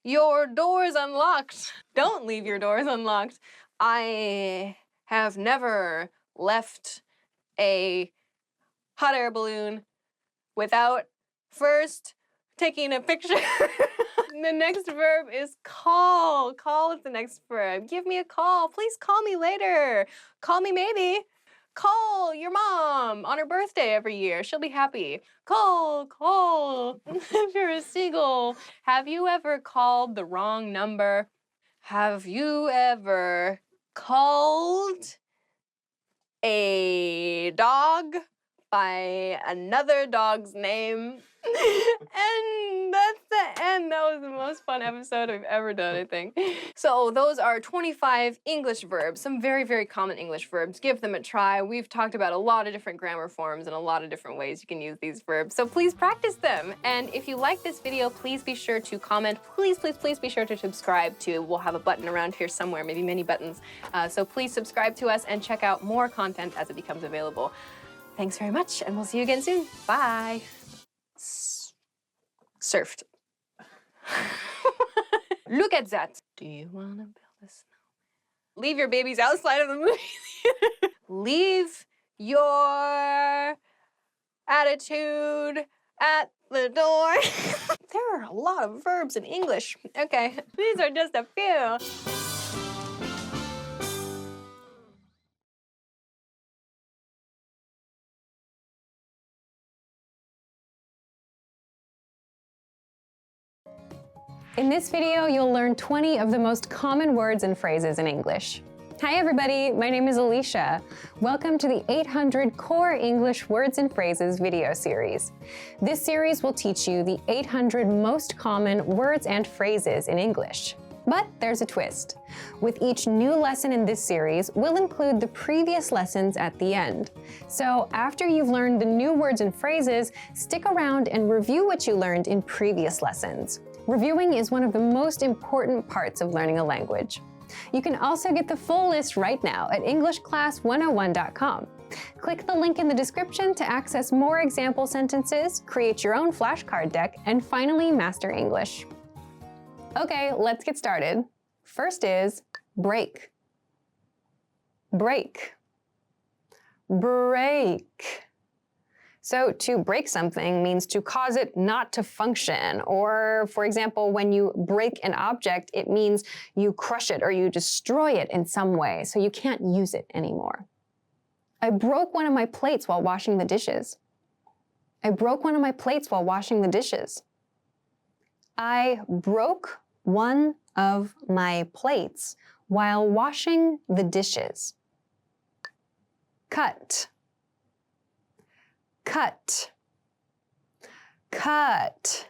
your doors unlocked. Don't leave your doors unlocked. I have never left a hot air balloon without first taking a picture. The next verb is call. Call is the next verb. Give me a call. Please call me later. Call me maybe. Call your mom on her birthday every year. She'll be happy. Call, call. If you're a seagull, have you ever called the wrong number? Have you ever called a dog by another dog's name? And that's the end. That was the most fun episode I've ever done, I think. So those are 25 English verbs, some very, very common English verbs. Give them a try. We've talked about a lot of different grammar forms and a lot of different ways you can use these verbs. So please practice them. And if you like this video, please be sure to comment. Please, please, please be sure to subscribe too. We'll have a button around here somewhere, maybe many buttons. So please subscribe to us and check out more content as it becomes available. Thanks very much, and we'll see you again soon. Bye. Surfed. Look at that. Do you want to build a snowman? Leave your babies outside of the movie theater. Leave your attitude at the door. There are a lot of verbs in English. Okay, these are just a few. In this video, you'll learn 20 of the most common words and phrases in English. Hi everybody, my name is Alicia. Welcome to the 800 Core English Words and Phrases video series. This series will teach you the 800 most common words and phrases in English. But there's a twist. With each new lesson in this series, we'll include the previous lessons at the end. So after you've learned the new words and phrases, stick around and review what you learned in previous lessons. Reviewing is one of the most important parts of learning a language. You can also get the full list right now at EnglishClass101.com. Click the link in the description to access more example sentences, create your own flashcard deck, and finally master English. Okay, let's get started. First is break. Break. Break. So to break something means to cause it not to function. Or, for example, when you break an object, it means you crush it or you destroy it in some way, so you can't use it anymore. I broke one of my plates while washing the dishes. I broke one of my plates while washing the dishes. I broke one of my plates while washing the dishes. Cut. Cut. Cut.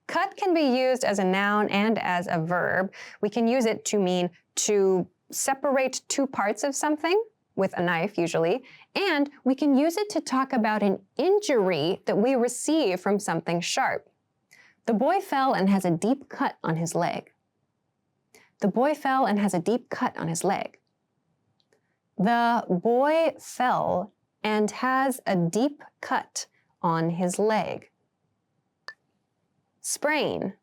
Cut can be used as a noun and as a verb. We can use it to mean to separate two parts of something, with a knife usually, and we can use it to talk about an injury that we receive from something sharp. The boy fell and has a deep cut on his leg. The boy fell and has a deep cut on his leg. The boy fell and has a deep cut on his leg. Sprain.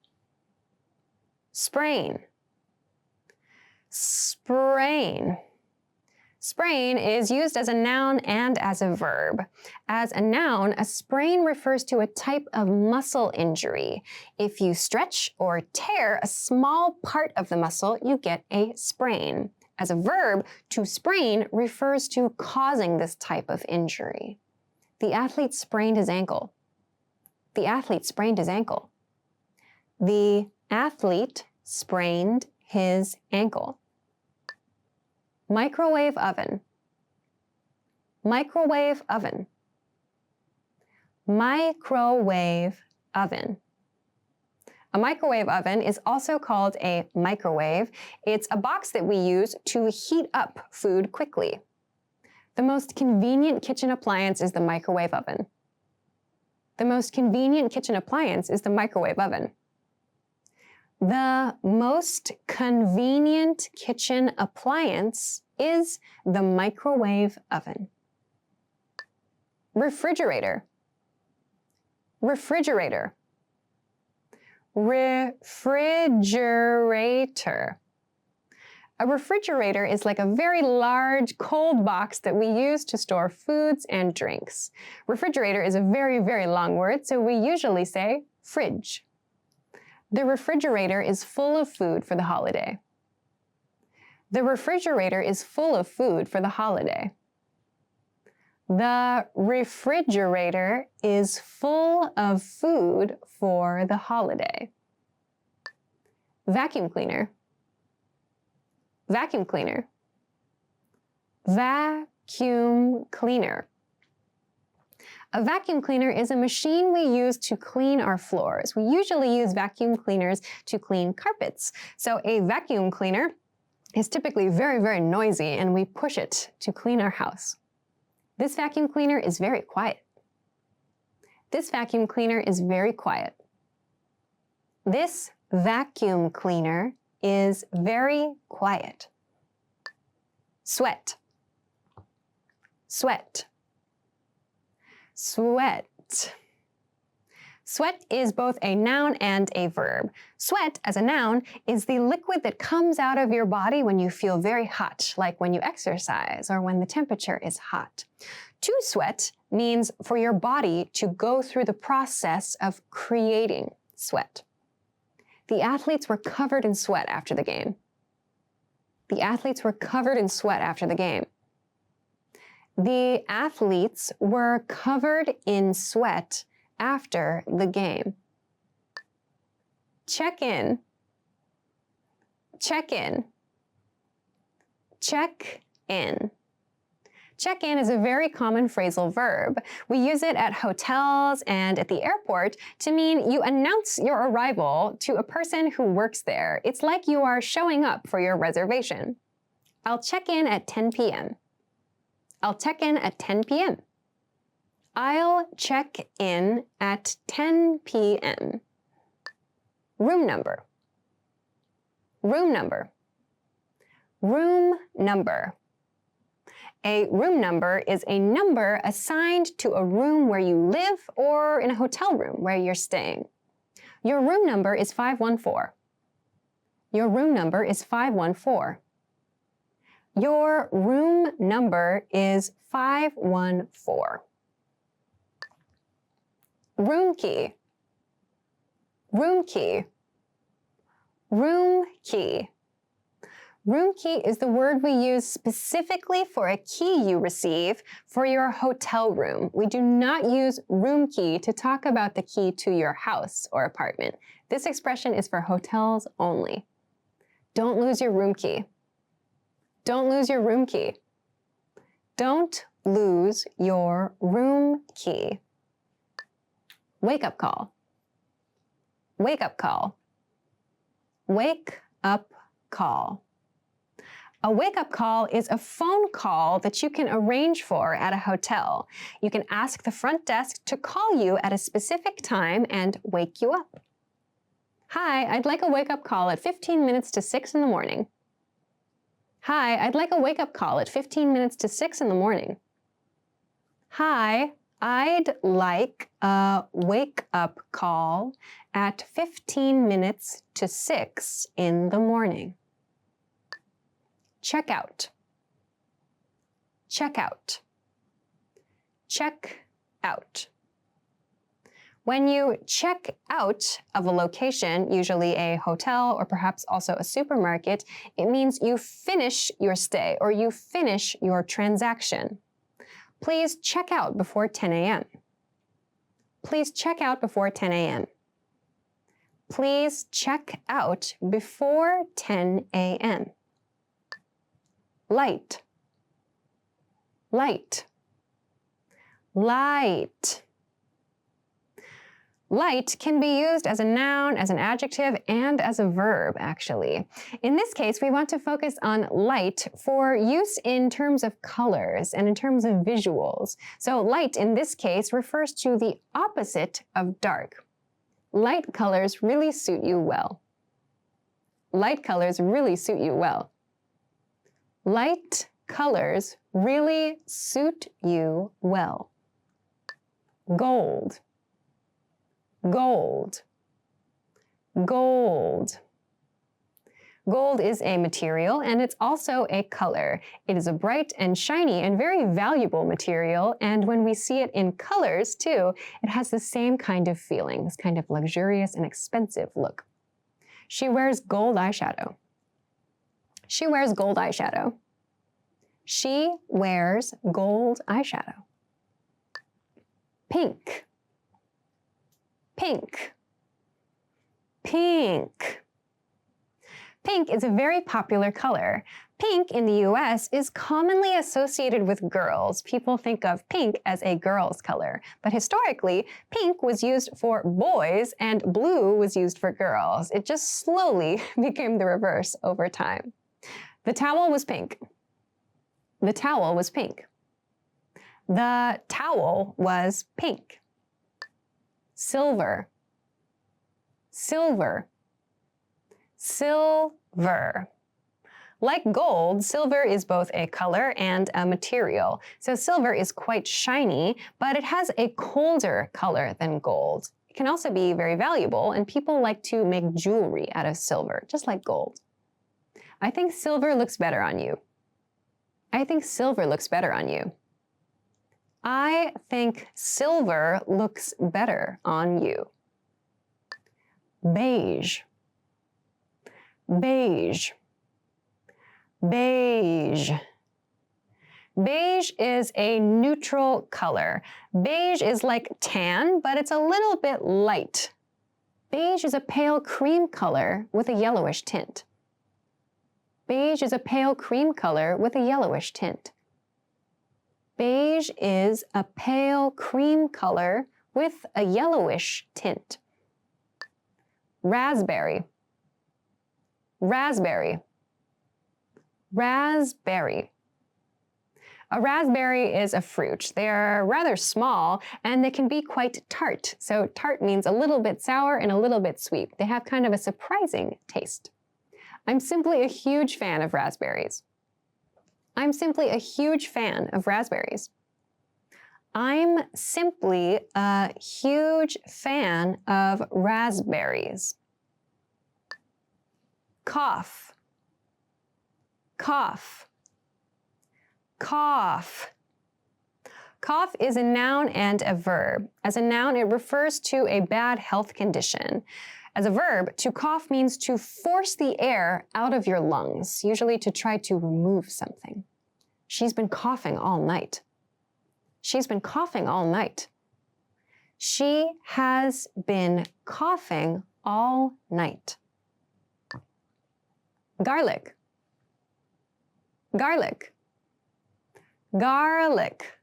Sprain. Sprain. Sprain is used as a noun and as a verb. As a noun, a sprain refers to a type of muscle injury. If you stretch or tear a small part of the muscle, you get a sprain. As a verb, to sprain refers to causing this type of injury. The athlete sprained his ankle. The athlete sprained his ankle. The athlete sprained his ankle. Microwave oven. Microwave oven. Microwave oven. A microwave oven is also called a microwave. It's a box that we use to heat up food quickly. The most convenient kitchen appliance is the microwave oven. The most convenient kitchen appliance is the microwave oven. The most convenient kitchen appliance is the microwave oven. Refrigerator. Refrigerator. Refrigerator. A refrigerator is like a very large cold box that we use to store foods and drinks. Refrigerator is a very, very long word, so we usually say fridge. The refrigerator is full of food for the holiday. The refrigerator is full of food for the holiday. The refrigerator is full of food for the holiday. Vacuum cleaner. Vacuum cleaner. Vacuum cleaner. A vacuum cleaner is a machine we use to clean our floors. We usually use vacuum cleaners to clean carpets. So a vacuum cleaner is typically very, very noisy, and we push it to clean our house. This vacuum cleaner is very quiet. This vacuum cleaner is very quiet. This vacuum cleaner is very quiet. Sweat. Sweat. Sweat. Sweat is both a noun and a verb. Sweat, as a noun, is the liquid that comes out of your body when you feel very hot, like when you exercise or when the temperature is hot. To sweat means for your body to go through the process of creating sweat. The athletes were covered in sweat after the game. The athletes were covered in sweat after the game. The athletes were covered in sweat after the game. Check in. Check in. Check in. Check in is a very common phrasal verb. We use it at hotels and at the airport to mean you announce your arrival to a person who works there. It's like you are showing up for your reservation. I'll check in at 10 p.m. I'll check in at 10 p.m. I'll check in at 10 p.m. Room number. Room number. Room number. A room number is a number assigned to a room where you live or in a hotel room where you're staying. Your room number is 514. Your room number is 514. Your room number is 514. Room key. Room key. Room key. Room key is the word we use specifically for a key you receive for your hotel room. We do not use room key to talk about the key to your house or apartment. This expression is for hotels only. Don't lose your room key. Don't lose your room key. Don't lose your room key. Wake up call. Wake up call. Wake up call. A wake-up call is a phone call that you can arrange for at a hotel. You can ask the front desk to call you at a specific time and wake you up. Hi, I'd like a wake-up call at 15 minutes to 6 in the morning. Hi, I'd like a wake-up call at 15 minutes to 6 in the morning. Hi, I'd like a wake-up call at 15 minutes to 6 in the morning. Check out. Check out. Check out. When you check out of a location, usually a hotel or perhaps also a supermarket, it means you finish your stay or you finish your transaction. Please check out before 10 a.m. Please check out before 10 a.m. Please check out before 10 a.m. Light. Light. Light. Light can be used as a noun, as an adjective, and as a verb, actually. In this case, we want to focus on light for use in terms of colors and in terms of visuals. So light in this case refers to the opposite of dark. Light colors really suit you well. Light colors really suit you well. Light colors really suit you well. Gold. Gold. Gold. Gold is a material and it's also a color. It is a bright and shiny and very valuable material, and when we see it in colors too, it has the same kind of feeling, this kind of luxurious and expensive look. She wears gold eyeshadow. She wears gold eyeshadow. She wears gold eyeshadow. Pink. Pink. Pink. Pink is a very popular color. Pink in the US is commonly associated with girls. People think of pink as a girl's color. But historically, pink was used for boys and blue was used for girls. It just slowly became the reverse over time. The towel was pink. The towel was pink. The towel was pink. Silver. Silver. Silver. Like gold, silver is both a color and a material. So silver is quite shiny, but it has a colder color than gold. It can also be very valuable, and people like to make jewelry out of silver, just like gold. I think silver looks better on you. I think silver looks better on you. I think silver looks better on you. Beige. Beige. Beige. Beige is a neutral color. Beige is like tan, but it's a little bit light. Beige is a pale cream color with a yellowish tint. Beige is a pale cream color with a yellowish tint. Beige is a pale cream color with a yellowish tint. Raspberry. Raspberry. Raspberry. A raspberry is a fruit. They are rather small and they can be quite tart. So tart means a little bit sour and a little bit sweet. They have kind of a surprising taste. I'm simply a huge fan of raspberries. I'm simply a huge fan of raspberries. I'm simply a huge fan of raspberries. Cough. Cough. Cough. Cough is a noun and a verb. As a noun, it refers to a bad health condition. As a verb, to cough means to force the air out of your lungs, usually to try to remove something. She's been coughing all night. She's been coughing all night. She has been coughing all night. Garlic. Garlic. Garlic.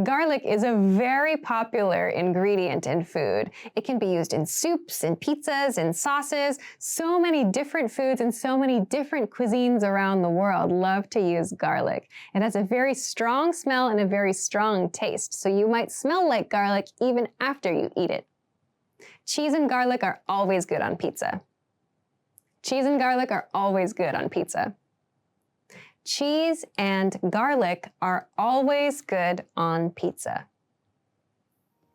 Garlic is a very popular ingredient in food. It can be used in soups, in pizzas, in sauces. So many different foods and so many different cuisines around the world love to use garlic. It has a very strong smell and a very strong taste, so you might smell like garlic even after you eat it. Cheese and garlic are always good on pizza. Cheese and garlic are always good on pizza. Cheese and garlic are always good on pizza.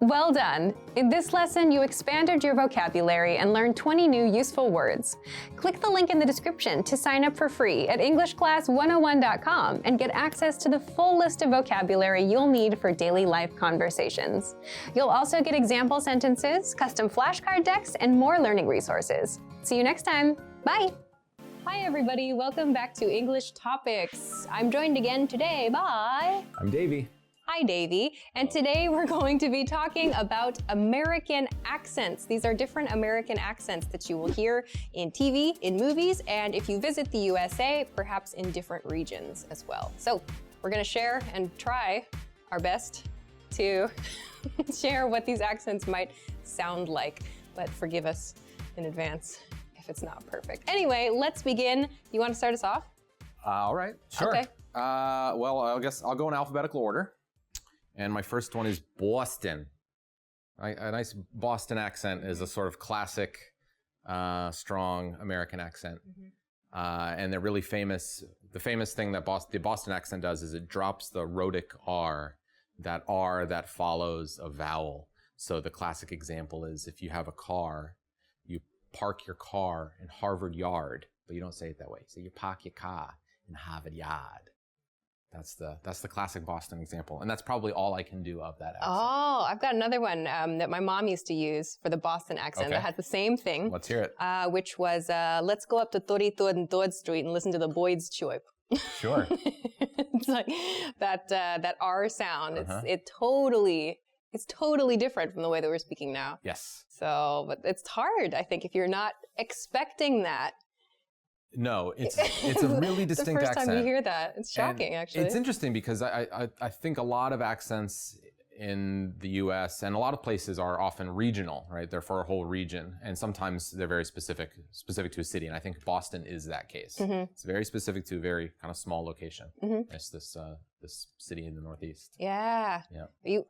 Well done! In this lesson, you expanded your vocabulary and learned 20 new useful words. Click the link in the description to sign up for free at EnglishClass101.com and get access to the full list of vocabulary you'll need for daily life conversations. You'll also get example sentences, custom flashcard decks, and more learning resources. See you next time. Bye! Hi everybody, welcome back to English Topics. I'm joined again today by... I'm Davey. Hi Davey, and today we're going to be talking about American accents. These are different American accents that you will hear in TV, in movies, and if you visit the USA, perhaps in different regions as well. So we're gonna share and try our best to share what these accents might sound like, but forgive us in advance if it's not perfect. Anyway, let's begin. You want to start us off? All right, sure. Okay. Well, I guess I'll go in alphabetical order. And my first one is Boston. A nice Boston accent is a sort of classic, strong American accent. And they're really famous. The famous thing that the Boston accent does is it drops the rhotic R that follows a vowel. So the classic example is if you have a car, you park your car in Harvard Yard, but you don't say it that way. So you park your car in Harvard Yard. That's the classic Boston example. And that's probably all I can do of that accent. Oh, I've got another one that my mom used to use for the Boston accent that has the same thing. Let's hear it. Which was, let's go up to 33rd and 3rd Street and listen to the Boyd's chirp. Sure. It's like that R sound. It's totally different from the way that we're speaking now. Yes. So, but it's hard, I think, if you're not expecting that. No, it's a really distinct accent. The first time you hear that, it's shocking, actually. It's interesting because I think a lot of accents in the U.S. and a lot of places are often regional, right? They're for a whole region, and sometimes they're very specific to a city. And I think Boston is that case. It's very specific to a very kind of small location. It's this city in the Northeast. Yeah.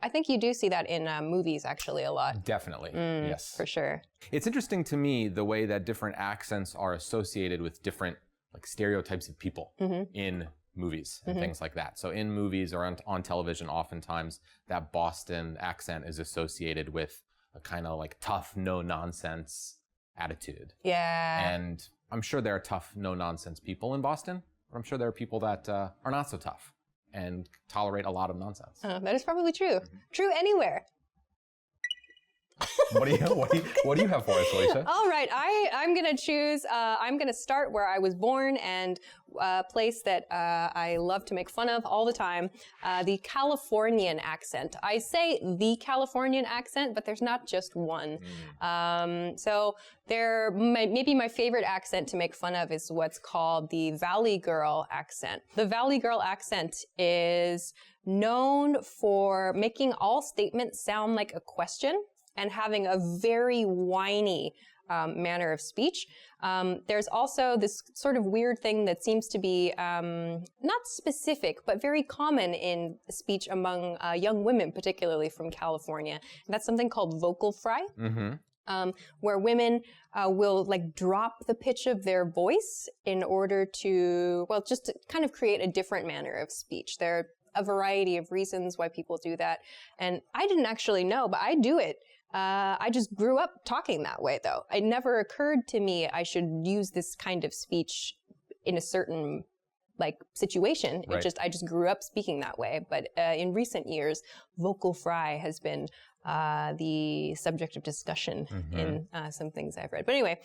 I think you do see that in movies actually a lot. Definitely. Yes. For sure. It's interesting to me the way that different accents are associated with different like stereotypes of people in movies and things like that. So in movies or on television, oftentimes that Boston accent is associated with a kind of like tough, no-nonsense attitude. Yeah. And I'm sure there are tough, no-nonsense people in Boston, but I'm sure there are people that are not so tough and tolerate a lot of nonsense. That is probably true. True anywhere. What do you have for us, Alicia? All right, I'm gonna choose. I'm gonna start where I was born and a place that I love to make fun of all the time. The Californian accent. I say the Californian accent, but there's not just one. So maybe my favorite accent to make fun of is what's called the Valley Girl accent. The Valley Girl accent is known for making all statements sound like a question and having a very whiny manner of speech. There's also this sort of weird thing that seems to be not specific, but very common in speech among young women, particularly from California. And that's something called vocal fry. Where women will like drop the pitch of their voice in order to, well, just to kind of create a different manner of speech. There are a variety of reasons why people do that. And I didn't actually know, but I do it. I just grew up talking that way, though. It never occurred to me I should use this kind of speech in a certain like situation. Right. I just grew up speaking that way. But in recent years, vocal fry has been the subject of discussion in some things I've read. But anyway,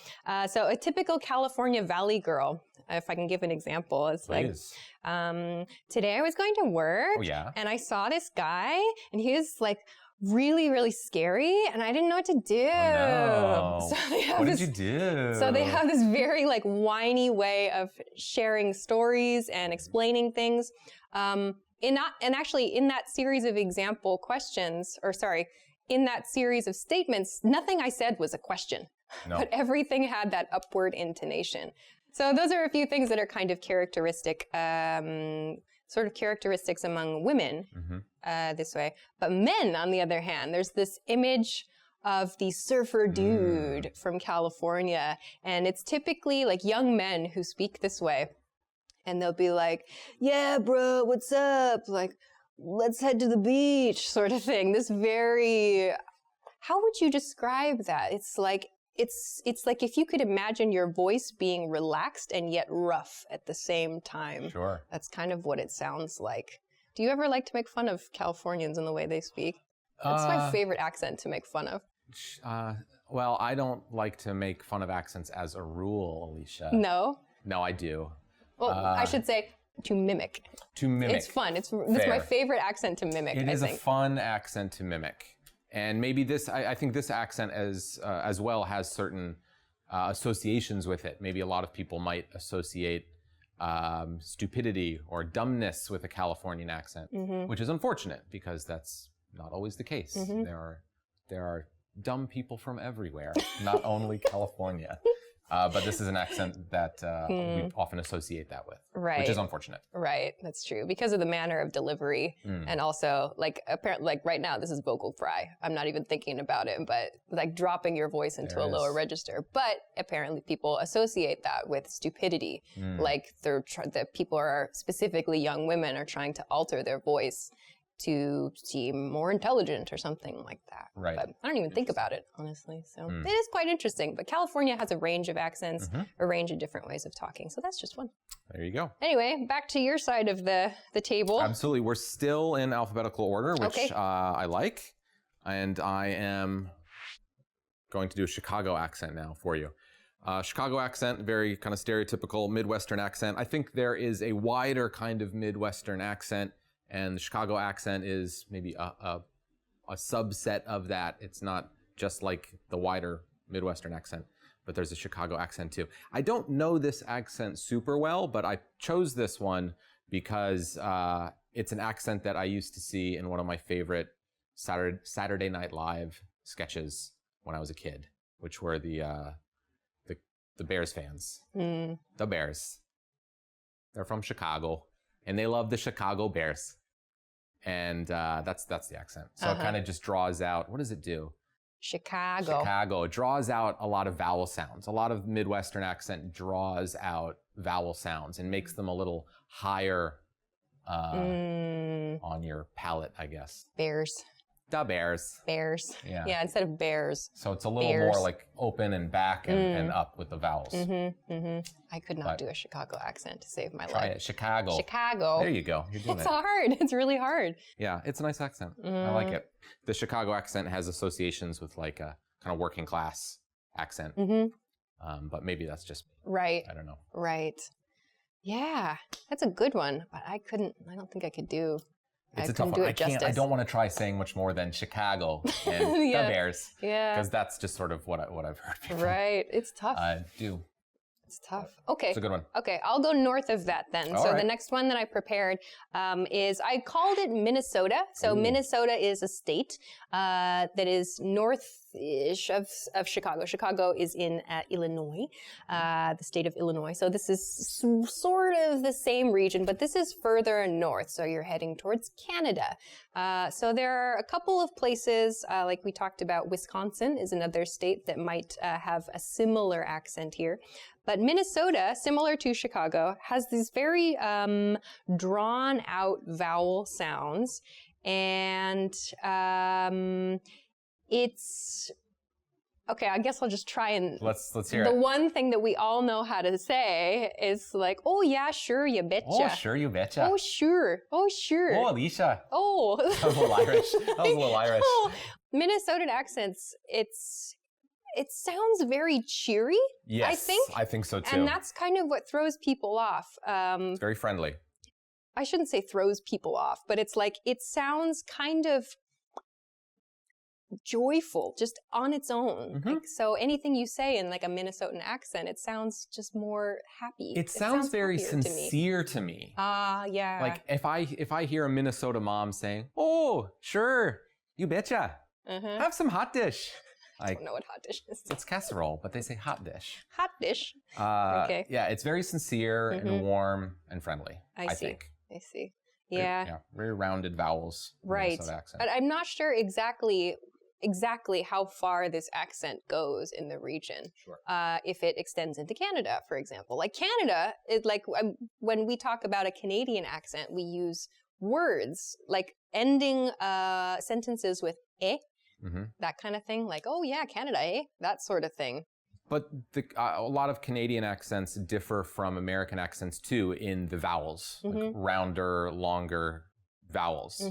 so a typical California Valley girl, if I can give an example, is like, today I was going to work and I saw this guy and he was like really, really scary and I didn't know what to do. Oh, no. So they have what did you do? So they have this very like whiny way of sharing stories and explaining things. Actually in that series of example questions, in that series of statements, nothing I said was a question, but everything had that upward intonation. So those are a few things that are kind of characteristic, sort of characteristics among women this way. But men, on the other hand, there's this image of the surfer dude from California, and it's typically like young men who speak this way. And they'll be like, yeah, bro, what's up? Like, let's head to the beach, sort of thing. This very, how would you describe that? It's like if you could imagine your voice being relaxed and yet rough at the same time. Sure. That's kind of what it sounds like. Do you ever like to make fun of Californians and the way they speak? That's my favorite accent to make fun of. Well, I don't like to make fun of accents as a rule, Alicia. No? No, I do. Well, I should say to mimic. To mimic. It's fun. It's my favorite accent to mimic, It is a fun accent to mimic. And maybe I think this accent as well has certain associations with it. Maybe a lot of people might associate stupidity or dumbness with a Californian accent, which is unfortunate because that's not always the case. There are dumb people from everywhere, not only California. But this is an accent that we often associate that with, which is unfortunate. Right, that's true. Because of the manner of delivery, and also, like, apparently, like right now, this is vocal fry. I'm not even thinking about it, but like dropping your voice into a lower register. But apparently, people associate that with stupidity. Like, the people are, specifically young women, are trying to alter their voice to seem more intelligent or something like that. Right. But I don't even think about it, honestly. So it is quite interesting. But California has a range of accents, a range of different ways of talking. So that's just one. There you go. Anyway, back to your side of the table. Absolutely. We're still in alphabetical order, which I like. And I am going to do a Chicago accent now for you. Chicago accent, very kind of stereotypical Midwestern accent. I think there is a wider kind of Midwestern accent, and the Chicago accent is maybe a subset of that. It's not just like the wider Midwestern accent, but there's a Chicago accent too. I don't know this accent super well, but I chose this one because it's an accent that I used to see in one of my favorite Saturday Night Live sketches when I was a kid, which were the Bears fans. The Bears. They're from Chicago, and they love the Chicago Bears. And that's the accent. So it kind of just draws out, what does it do? Chicago. It draws out a lot of vowel sounds. A lot of Midwestern accent draws out vowel sounds and makes them a little higher on your palate, I guess. Bears. The Bears. Bears. Yeah. Instead of bears. So it's a little more like open and back and up with the vowels. I could not do a Chicago accent to save my Try life. it. Chicago. Chicago. There you go. You're doing It's it. hard. It's really hard. Yeah, it's a nice accent. I like it. The Chicago accent has associations with like a kind of working class accent. But maybe that's just me. Right. I don't know. Right. Yeah, that's a good one, but I don't think I could do. It's I a tough couldn't one. do it justice. I don't want to try saying much more than Chicago and the Bears. Yeah. Because that's just sort of what I've heard people Right. It's tough. do. It's tough. Okay. It's a good one. Okay, I'll go north of that then. All so right. the next one that I prepared is, I called it Minnesota. So Minnesota is a state that is north-ish of Chicago. Chicago is in Illinois, the state of Illinois. So this is sort of the same region, but this is further north. So you're heading towards Canada. So there are a couple of places, like we talked about, Wisconsin is another state that might have a similar accent here. But Minnesota, similar to Chicago, has these very drawn out vowel sounds. And it's, okay, I guess I'll just try and... Let's hear the it. one thing that we all know how to say is like, oh yeah, sure, you betcha. Oh, sure, you betcha. Oh, sure. Oh, sure. Oh, Alicia. Oh. That was a little Irish. That was a little Irish. Oh, Minnesotan accents, it sounds very cheery, Yes, I think so too. and that's kind of what throws people off. It's very friendly. I shouldn't say throws people off, but it's like, it sounds kind of joyful just on its own. Like, so anything you say in like a Minnesotan accent, it sounds just more happy. It sounds very happier to me. sincere to me. Yeah. Like if I hear a Minnesota mom saying, "Oh, sure, you betcha, have some hot dish." I don't know what hot dish is. It's casserole, but they say hot dish. Hot dish. Okay. Yeah, it's very sincere and warm and friendly. I see. think. I see. Yeah. Very rounded vowels. Right. Minnesota accent. But I'm not sure exactly how far this accent goes in the region. Sure. If it extends into Canada, for example. Like Canada, when we talk about a Canadian accent, we use words like ending sentences with eh. That kind of thing, like, oh yeah, Canada, eh? That sort of thing. But a lot of Canadian accents differ from American accents too in the vowels, like rounder, longer vowels,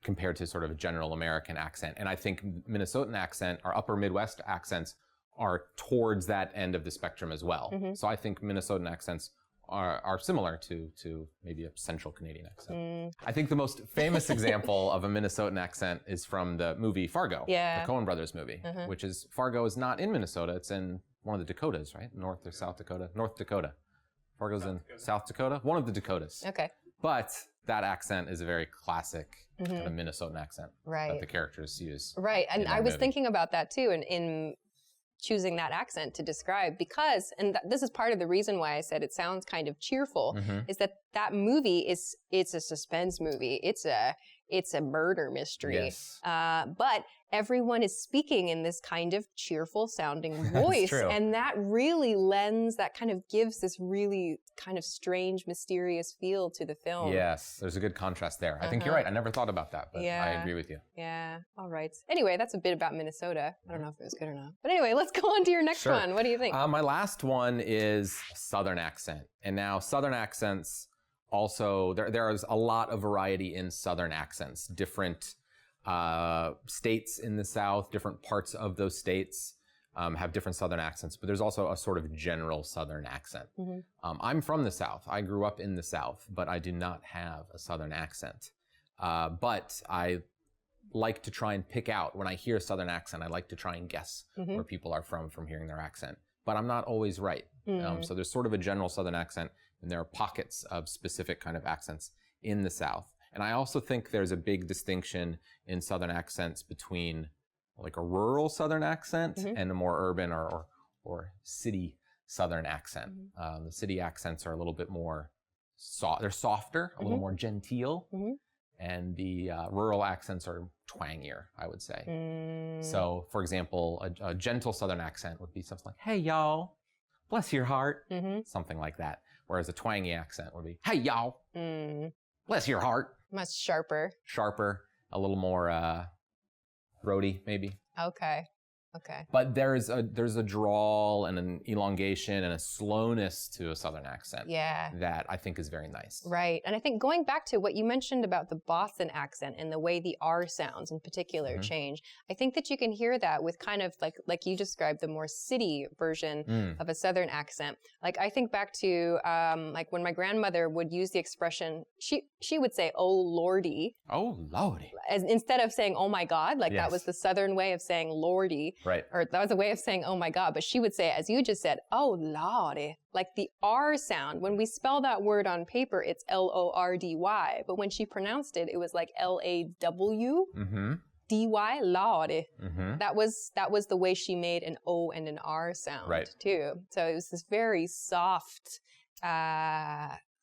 compared to sort of a general American accent. And I think Minnesotan accent, or upper Midwest accents, are towards that end of the spectrum as well. So I think Minnesotan accents are similar to maybe a central Canadian accent. I think the most famous example of a Minnesotan accent is from the movie Fargo, the Coen brothers movie, which is, Fargo is not in Minnesota, it's in one of the Dakotas, right? North or South Dakota? North Dakota. Fargo's in South Dakota? One of the Dakotas. Okay. But that accent is a very classic kind of Minnesotan accent that the characters use. Right, and I was thinking about that too in choosing that accent to describe because, and this is part of the reason why I said it sounds kind of cheerful, is that movie it's a suspense movie. It's a murder mystery. Yes. But everyone is speaking in this kind of cheerful sounding voice. True. And that really that kind of gives this really kind of strange, mysterious feel to the film. Yes, there's a good contrast there. I think you're right. I never thought about that, but I agree with you. Yeah. All right. Anyway, that's a bit about Minnesota. I don't know if it was good or not. But anyway, let's go on to your next one. What do you think? My last one is Southern accent. And now Southern accents also, there is a lot of variety in Southern accents. Different states in the South, different parts of those states have different Southern accents, but there's also a sort of general Southern accent. I'm from the South. I grew up in the South, but I do not have a Southern accent. But I like to try and pick out, when I hear a Southern accent, I like to try and guess where people are from hearing their accent. But I'm not always right. So there's sort of a general Southern accent, and there are pockets of specific kind of accents in the South. And I also think there's a big distinction in Southern accents between like a rural Southern accent and a more urban or city Southern accent. The city accents are a little bit more they're softer, a little more genteel. And the rural accents are twangier, I would say. So, for example, a gentle Southern accent would be something like, "Hey, y'all, bless your heart," something like that. Whereas a twangy accent would be, "Hey, y'all, bless your heart." Much sharper. Sharper, a little more throaty, maybe. Okay. But there's a drawl and an elongation and a slowness to a Southern accent that I think is very nice. Right. And I think going back to what you mentioned about the Boston accent and the way the R sounds in particular change, I think that you can hear that with kind of like you described, the more city version of a Southern accent. Like I think back to like when my grandmother would use the expression, she would say, "Oh Lordy." Oh Lordy. Instead of saying, "Oh my God," like that was the Southern way of saying Lordy. Right. Or that was a way of saying, "Oh my God." But she would say, as you just said, "Oh Lordy." Like the R sound. When we spell that word on paper, it's Lordy. But when she pronounced it, it was like LAWDY, Lordy. That was the way she made an O and an R sound too. So it was this very soft,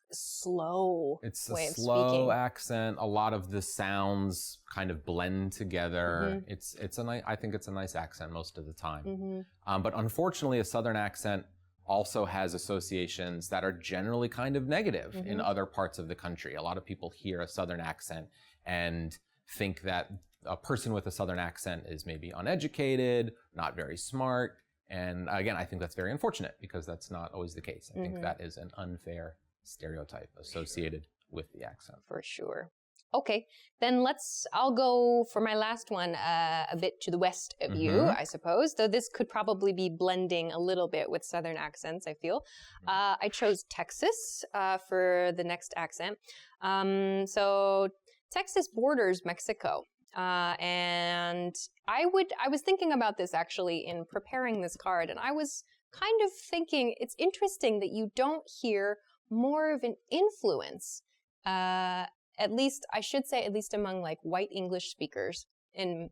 slow it's way a of slow speaking. accent. A lot of the sounds kind of blend together. I think it's a nice accent most of the time. But unfortunately, a Southern accent also has associations that are generally kind of negative in other parts of the country. A lot of people hear a Southern accent and think that a person with a Southern accent is maybe uneducated, not very smart. And again, I think that's very unfortunate because that's not always the case. I think that is an unfair stereotype associated with the accent. For sure. Okay, then I'll go for my last one a bit to the west of you, I suppose, though this could probably be blending a little bit with Southern accents, I feel. I chose Texas for the next accent. So Texas borders Mexico. And I was thinking about this actually in preparing this card, and I was kind of thinking it's interesting that you don't hear more of an influence, at least among like white English speakers in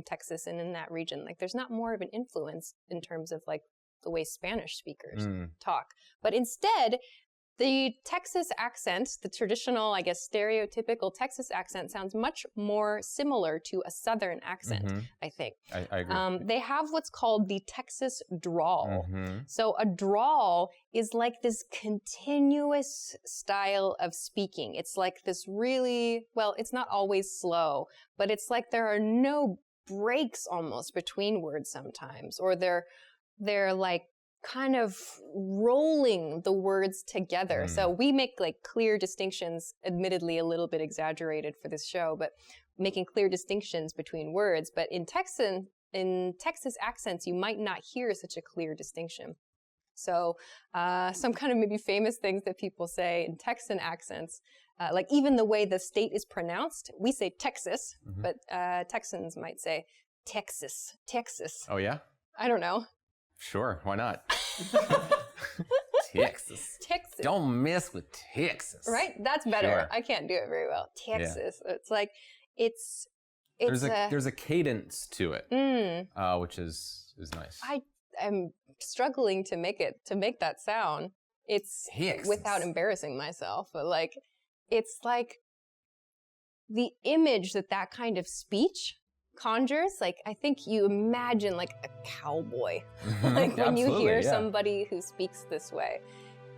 Texas and in that region. Like there's not more of an influence in terms of like the way Spanish speakers talk, but instead the Texas accent, the traditional, I guess, stereotypical Texas accent sounds much more similar to a Southern accent, I think. I agree. They have what's called the Texas drawl. So a drawl is like this continuous style of speaking. It's like this really, well, it's not always slow, but it's like there are no breaks almost between words sometimes, or they're like kind of rolling the words together. So we make like clear distinctions, admittedly a little bit exaggerated for this show, but making clear distinctions between words. But in Texas accents, you might not hear such a clear distinction. So some kind of maybe famous things that people say in Texan accents, like even the way the state is pronounced, we say Texas, but Texans might say Texas. Oh yeah? I don't know. Sure, why not? Texas. Texas. Don't mess with Texas. Right? That's better. Sure. I can't do it very well. Texas. It's like, it's There's a cadence to it, which is nice. I am struggling to make that sound. It's Texas. without embarrassing myself, but like, it's like the image that kind of speech conjures. Like, I think you imagine like a cowboy. Like when you hear somebody who speaks this way,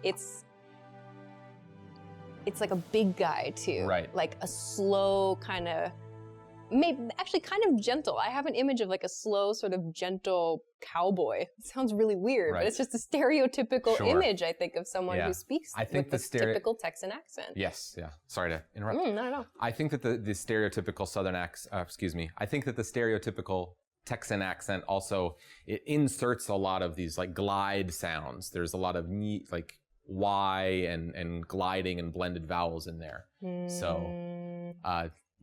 it's like a big guy too. Right. Like a slow kind of, maybe actually kind of gentle. I have an image of like a slow sort of gentle cowboy. It sounds really weird, but it's just a stereotypical image, I think, of someone who speaks with this typical Texan accent. Yes, yeah. Sorry to interrupt. No. I think that the stereotypical Southern accent, I think that the stereotypical Texan accent also, it inserts a lot of these like glide sounds. There's a lot of neat, like Y and gliding and blended vowels in there. So,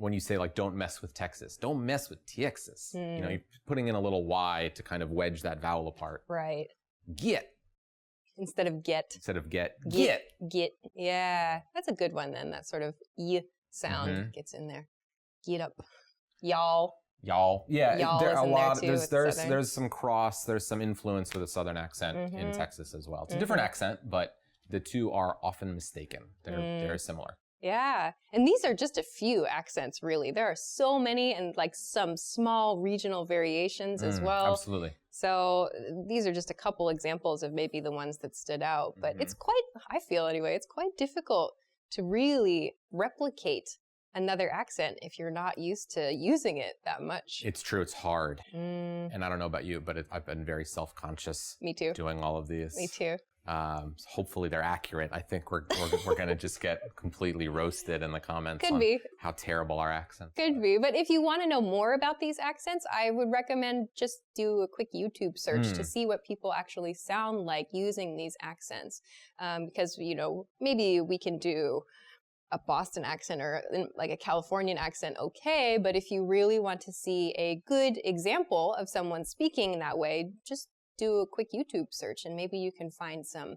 when you say like, don't mess with Texas, don't mess with Texas, you know, you're putting in a little Y to kind of wedge that vowel apart. Right. Get. Instead of get. Get. Get. Yeah. That's a good one then. That sort of Y sound gets in there. Get up. Y'all. Yeah. Y'all there are a in lot. there too, There's some influence with a Southern accent in Texas as well. It's a different accent, but the two are often mistaken. They're similar. Yeah. And these are just a few accents, really. There are so many, and like some small regional variations as well. Absolutely. So these are just a couple examples of maybe the ones that stood out. But it's quite, I feel anyway, it's quite difficult to really replicate another accent if you're not used to using it that much. It's true. It's hard. And I don't know about you, but I've been very self-conscious. Me too. Doing all of these. Me too. Hopefully they're accurate. I think we're going to just get completely roasted in the comments. Could be. How terrible our accents. Could be. But if you want to know more about these accents, I would recommend just do a quick YouTube search to see what people actually sound like using these accents. Because, you know, maybe we can do a Boston accent or like a Californian accent, okay. But if you really want to see a good example of someone speaking in that way, just do a quick YouTube search and maybe you can find some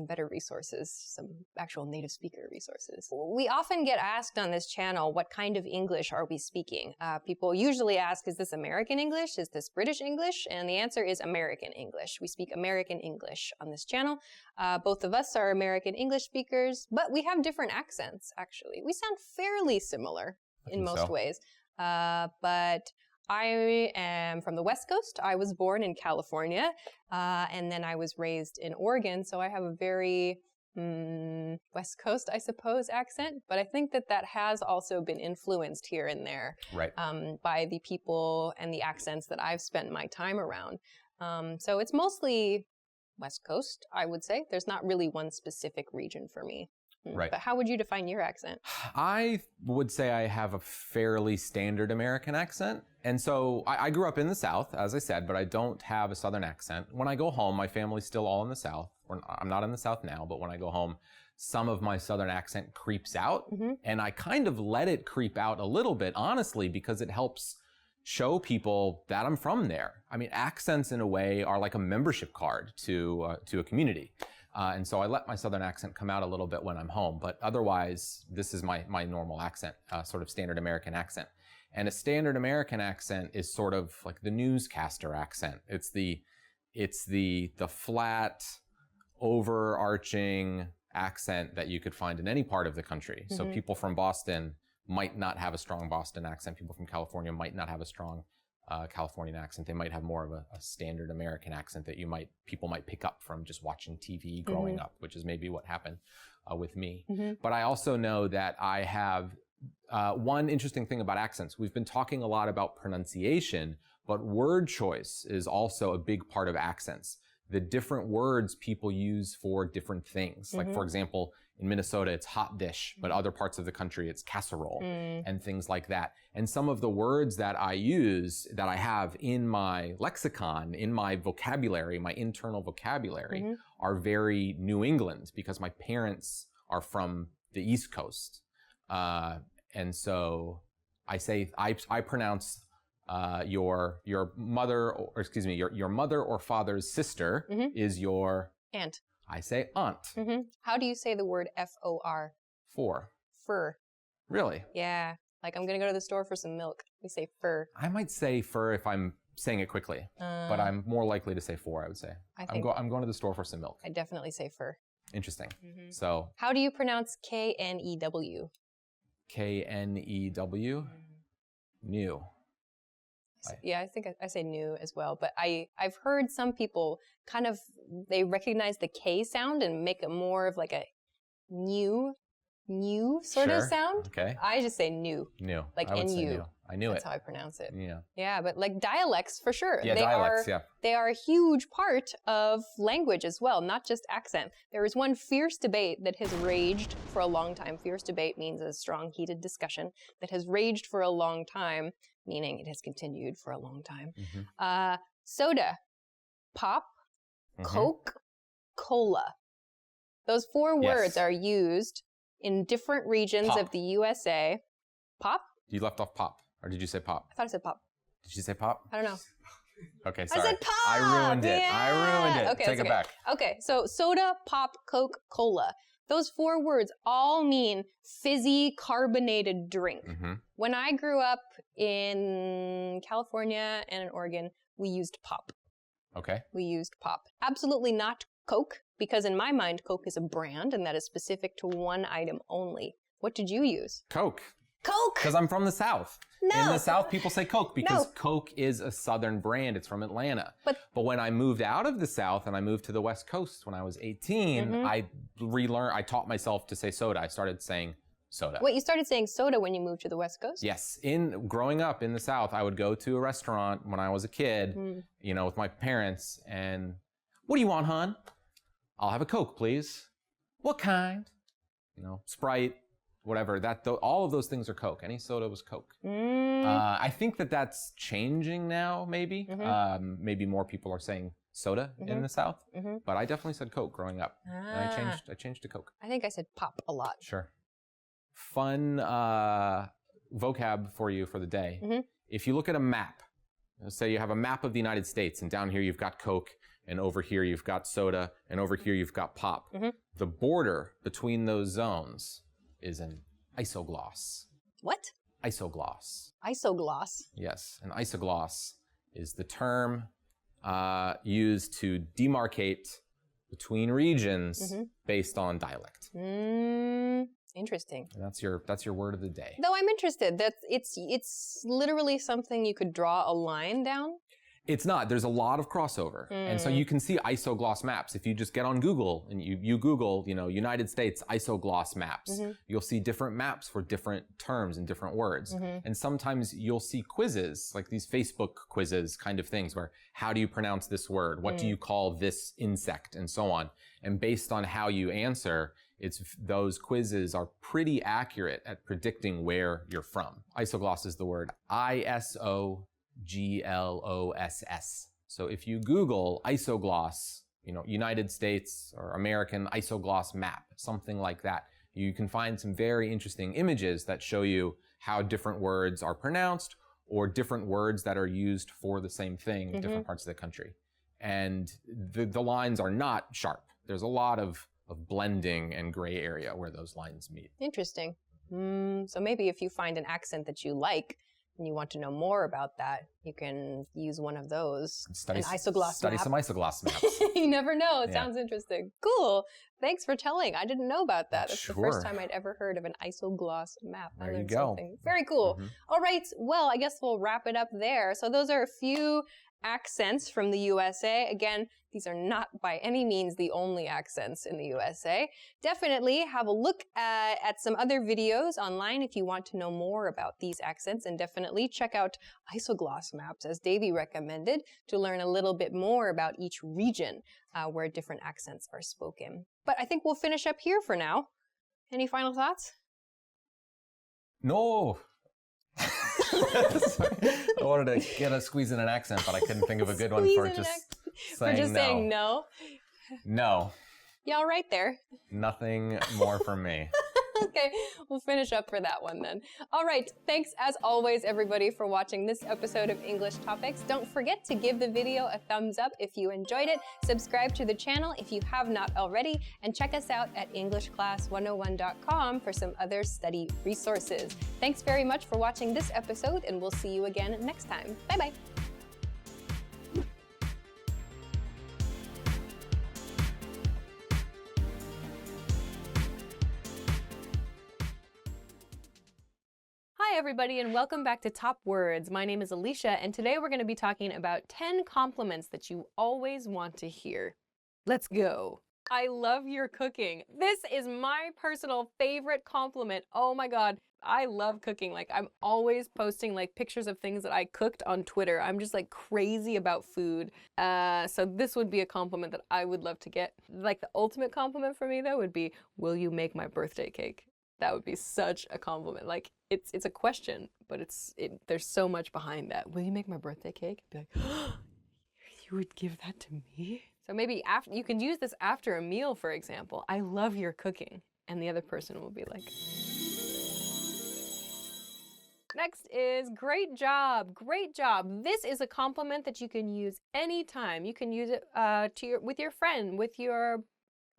better resources, some actual native speaker resources. We often get asked on this channel, what kind of English are we speaking? People usually ask, is this American English? Is this British English? And the answer is American English. We speak American English on this channel. Both of us are American English speakers, but we have different accents, actually. We sound fairly similar in most ways. But I am from the West Coast. I was born in California, and then I was raised in Oregon, so I have a very West Coast, I suppose, accent. But I think that has also been influenced here and there by the people and the accents that I've spent my time around. So it's mostly West Coast, I would say. There's not really one specific region for me. Right. But how would you define your accent? I would say I have a fairly standard American accent. And so I grew up in the South, as I said, but I don't have a Southern accent. When I go home, my family's still all in the South. I'm not in the South now, but when I go home, some of my Southern accent creeps out. And I kind of let it creep out a little bit, honestly, because it helps show people that I'm from there. I mean, accents in a way are like a membership card to a community. And so I let my Southern accent come out a little bit when I'm home, but otherwise, this is my normal accent, sort of standard American accent. And a standard American accent is sort of like the newscaster accent. It's the flat, overarching accent that you could find in any part of the country. So people from Boston might not have a strong Boston accent. People from California might not have a strong Californian accent. They might have more of a standard American accent that people might pick up from just watching TV growing up, which is maybe what happened with me. But I also know that I have one interesting thing about accents. We've been talking a lot about pronunciation, but word choice is also a big part of accents. The different words people use for different things. Like, for example, in Minnesota, it's hot dish, but other parts of the country, it's casserole and things like that. And some of the words that I use, that I have in my lexicon, in my vocabulary, my internal vocabulary, are very New England because my parents are from the East Coast. And so I pronounce your mother, or excuse me, your mother or father's sister is your Aunt. I say aunt. How do you say the word F-O-R? For. Fur. Really? Yeah. Like, I'm going to go to the store for some milk. We say fur. I might say fur if I'm saying it quickly, but I'm more likely to say for, I would say. I'm going to the store for some milk. I definitely say fur. Interesting. So. How do you pronounce K-N-E-W? K-N-E-W? New. Yeah, I think I say new as well. But I've heard some people kind of, they recognize the K sound and make it more of like a new sort of sound. Okay. I just say new. New. Like I would say N-U. new. I knew That's it. how I pronounce it. Yeah. Yeah, but like dialects for sure. Yeah, dialects, yeah. They are a huge part of language as well, not just accent. There is one fierce debate that has raged for a long time. Fierce debate means a strong, heated discussion that has raged for a long time, meaning it has continued for a long time. Soda, pop, Coke, cola. Those four words are used in different regions of the USA. Pop? You left off pop, or did you say pop? I thought I said pop. Did you say pop? I don't know. Okay, sorry. I said pop! I ruined it. Yeah! I ruined it. Okay, Take it back. Okay, so soda, pop, Coke, cola. Those four words all mean fizzy, carbonated drink. When I grew up in California and in Oregon, we used pop. Okay. We used pop. Absolutely not Coke, because in my mind, Coke is a brand and that is specific to one item only. What did you use? Coke. Coke! Because I'm from the South. No. In the South, people say Coke because Coke is a Southern brand. It's from Atlanta. But when I moved out of the South and I moved to the West Coast when I was 18, I taught myself to say soda. I started saying soda. Wait, you started saying soda when you moved to the West Coast? Yes. Growing up in the South, I would go to a restaurant when I was a kid, with my parents, and what do you want, hon? I'll have a Coke, please. What kind? Sprite, whatever. All of those things are Coke. Any soda was Coke. I think that's changing now, maybe. Maybe more people are saying soda in the South. But I definitely said Coke growing up. And I changed to Coke. I think I said pop a lot. Sure. Fun vocab for you for the day. If you look at a map, say you have a map of the United States, and down here you've got Coke, and over here you've got soda, and over here you've got pop. The border between those zones is an isogloss. What? Isogloss. Isogloss? Yes, an isogloss is the term used to demarcate between regions based on dialect. Interesting. And that's your word of the day. Though I'm interested. It's literally something you could draw a line down. It's not. There's a lot of crossover. And so you can see isogloss maps. If you just get on Google and you Google, United States isogloss maps, you'll see different maps for different terms and different words. And sometimes you'll see quizzes, like these Facebook quizzes kind of things where, how do you pronounce this word? What do you call this insect? And so on. And based on how you answer, those quizzes are pretty accurate at predicting where you're from. Isogloss is the word ISOGLOSS. So if you Google isogloss, United States or American isogloss map, something like that, you can find some very interesting images that show you how different words are pronounced or different words that are used for the same thing in different parts of the country. And the lines are not sharp. There's a lot of blending and gray area where those lines meet. Interesting. So maybe if you find an accent that you like and you want to know more about that, you can use one of those. Study some isogloss maps. You never know. It sounds interesting. Cool. Thanks for telling. I didn't know about that. That's the first time I'd ever heard of an isogloss map. There you go. Something. Very cool. All right. Well, I guess we'll wrap it up there. So those are a few accents from the USA. Again, these are not by any means the only accents in the USA. Definitely have a look at some other videos online if you want to know more about these accents, and definitely check out isogloss maps, as Davey recommended, to learn a little bit more about each region where different accents are spoken. But I think we'll finish up here for now. Any final thoughts? No. I wanted to squeeze in an accent, but I couldn't think of a good one for just saying no. No. Y'all right there. Nothing more from me. Okay, we'll finish up for that one then. All right, thanks as always, everybody, for watching this episode of English Topics. Don't forget to give the video a thumbs up if you enjoyed it, subscribe to the channel if you have not already, and check us out at EnglishClass101.com for some other study resources. Thanks very much for watching this episode, and we'll see you again next time. Bye-bye. Hi everybody, and welcome back to Top Words. My name is Alicia, and today we're going to be talking about 10 compliments that you always want to hear. Let's go. I love your cooking. This is my personal favorite compliment. Oh my god, I love cooking. Like, I'm always posting like pictures of things that I cooked on Twitter. I'm just like crazy about food. So this would be a compliment that I would love to get. Like, the ultimate compliment for me though would be, will you make my birthday cake? That would be such a compliment. Like, it's a question, but there's so much behind that. Will you make my birthday cake? Be like, oh, you would give that to me? So maybe after, you can use this after a meal, for example. I love your cooking. And the other person will be like. Next is great job, great job. This is a compliment that you can use anytime. You can use it with your friend,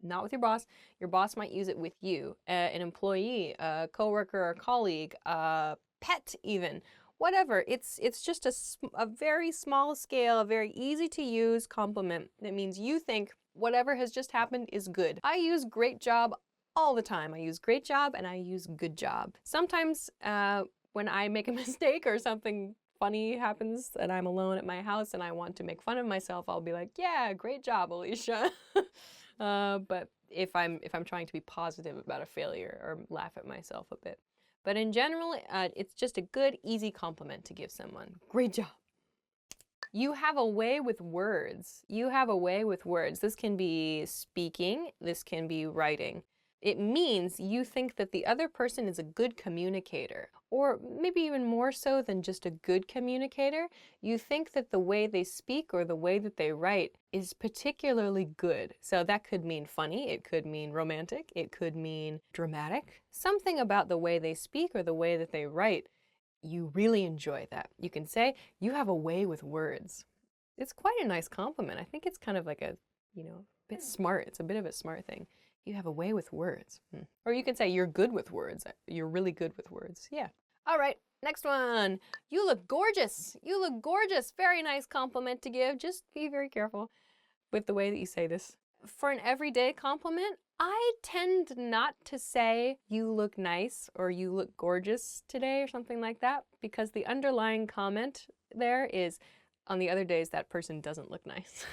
not with your boss. Your boss might use it with you, an employee, a coworker or colleague, a pet even, whatever. It's just a very small scale, a very easy to use compliment. That means you think whatever has just happened is good. I use great job all the time. I use great job and I use good job. Sometimes when I make a mistake or something funny happens and I'm alone at my house and I want to make fun of myself, I'll be like, yeah, great job, Alicia. But if I'm trying to be positive about a failure or laugh at myself a bit. But in general, it's just a good, easy compliment to give someone. Great job. You have a way with words. You have a way with words. This can be speaking. This can be writing. It means you think that the other person is a good communicator, or maybe even more so than just a good communicator. You think that the way they speak or the way that they write is particularly good. So that could mean funny, it could mean romantic, it could mean dramatic. Something about the way they speak or the way that they write, you really enjoy that. You can say, you have a way with words. It's quite a nice compliment. I think it's kind of like a, bit smart. It's a bit of a smart thing. You have a way with words. Or you can say you're good with words. You're really good with words. Yeah. All right, next one. You look gorgeous. You look gorgeous. Very nice compliment to give. Just be very careful with the way that you say this. For an everyday compliment, I tend not to say you look nice or you look gorgeous today or something like that, because the underlying comment there is, on the other days that person doesn't look nice.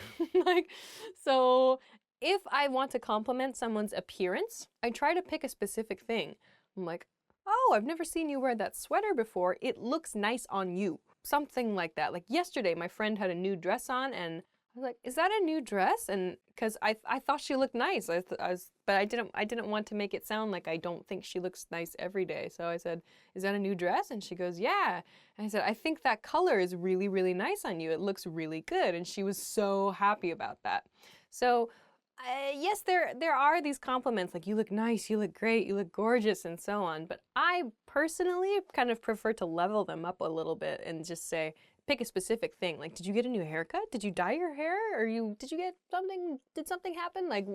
So if I want to compliment someone's appearance, I try to pick a specific thing. I'm like, oh, I've never seen you wear that sweater before. It looks nice on you. Something like that. Like yesterday, my friend had a new dress on and I was like, is that a new dress? And because I thought she looked nice, but I didn't want to make it sound like I don't think she looks nice every day. So I said, is that a new dress? And she goes, yeah. And I said, I think that color is really, really nice on you. It looks really good. And she was so happy about that. So yes, there are these compliments like you look nice, you look great, you look gorgeous, and so on. But I personally kind of prefer to level them up a little bit and just say, pick a specific thing. Like, did you get a new haircut? Did you dye your hair? Or did you get something? Did something happen? Like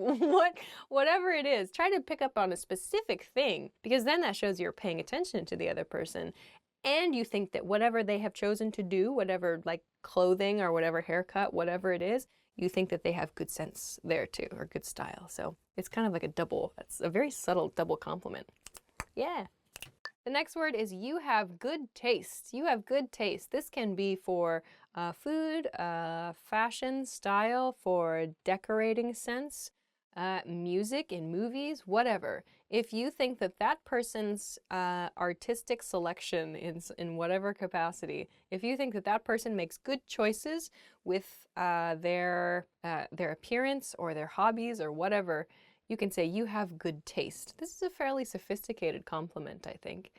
whatever it is, try to pick up on a specific thing, because then that shows you're paying attention to the other person. And you think that whatever they have chosen to do, whatever like clothing or whatever haircut, whatever it is, you think that they have good sense there too, or good style. So it's kind of like it's a very subtle double compliment. Yeah. The next word is you have good taste. You have good taste. This can be for food, fashion, style, for decorating sense, music in movies, whatever. If you think that that person's artistic selection in whatever capacity, if you think that that person makes good choices with their appearance or their hobbies or whatever, you can say you have good taste. This is a fairly sophisticated compliment, I think.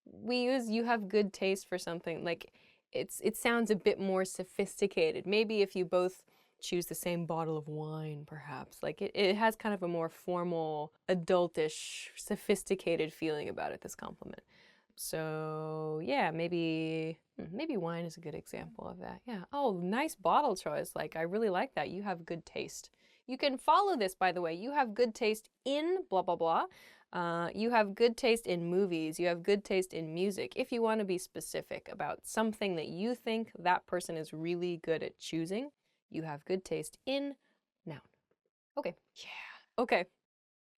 We use you have good taste for something like it sounds a bit more sophisticated. Maybe if you both choose the same bottle of wine, perhaps. Like it has kind of a more formal, adultish, sophisticated feeling about it, this compliment. So yeah, maybe wine is a good example of that. Yeah. Oh, nice bottle choice. Like, I really like that. You have good taste. You can follow this, by the way. You have good taste in blah, blah, blah. You have good taste in movies. You have good taste in music. If you want to be specific about something that you think that person is really good at choosing, you have good taste in noun. Okay. Yeah. Okay.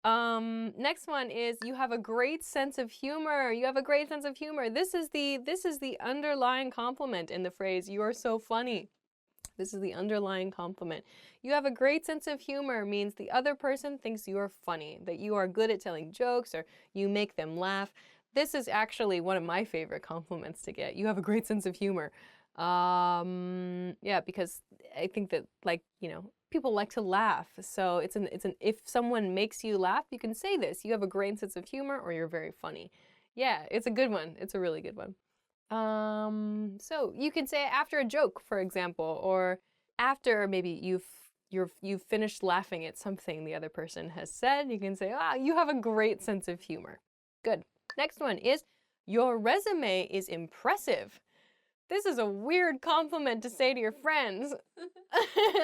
Next one is you have a great sense of humor. You have a great sense of humor. This is the underlying compliment in the phrase, you are so funny. This is the underlying compliment. You have a great sense of humor means the other person thinks you are funny, that you are good at telling jokes or you make them laugh. This is actually one of my favorite compliments to get. You have a great sense of humor. Yeah, because I think that, like, you know, people like to laugh. So it's an if someone makes you laugh, you can say this. You have a great sense of humor or you're very funny. Yeah, it's a good one. It's a really good one. So you can say it after a joke, for example, or after maybe you've finished laughing at something the other person has said. You can say, "Ah, you have a great sense of humor." Good. Next one is, your resume is impressive. This is a weird compliment to say to your friends,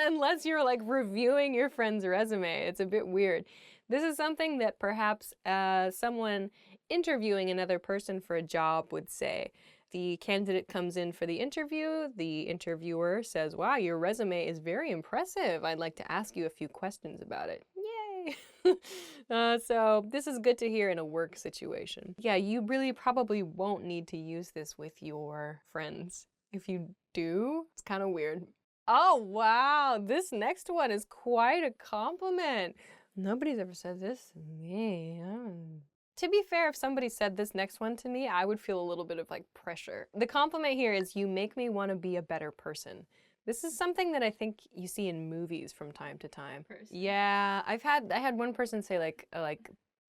unless you're like reviewing your friend's resume. It's a bit weird. This is something that perhaps someone interviewing another person for a job would say. The candidate comes in for the interview. The interviewer says, "Wow, your resume is very impressive. I'd like to ask you a few questions about it." Yay! So this is good to hear in a work situation. Yeah, you really probably won't need to use this with your friends. If you do, it's kind of weird. Oh, wow, this next one is quite a compliment. Nobody's ever said this to me. To be fair, if somebody said this next one to me, I would feel a little bit of like pressure. The compliment here is, you make me want to be a better person. This is something that I think you see in movies from time to time. Yeah, I had one person say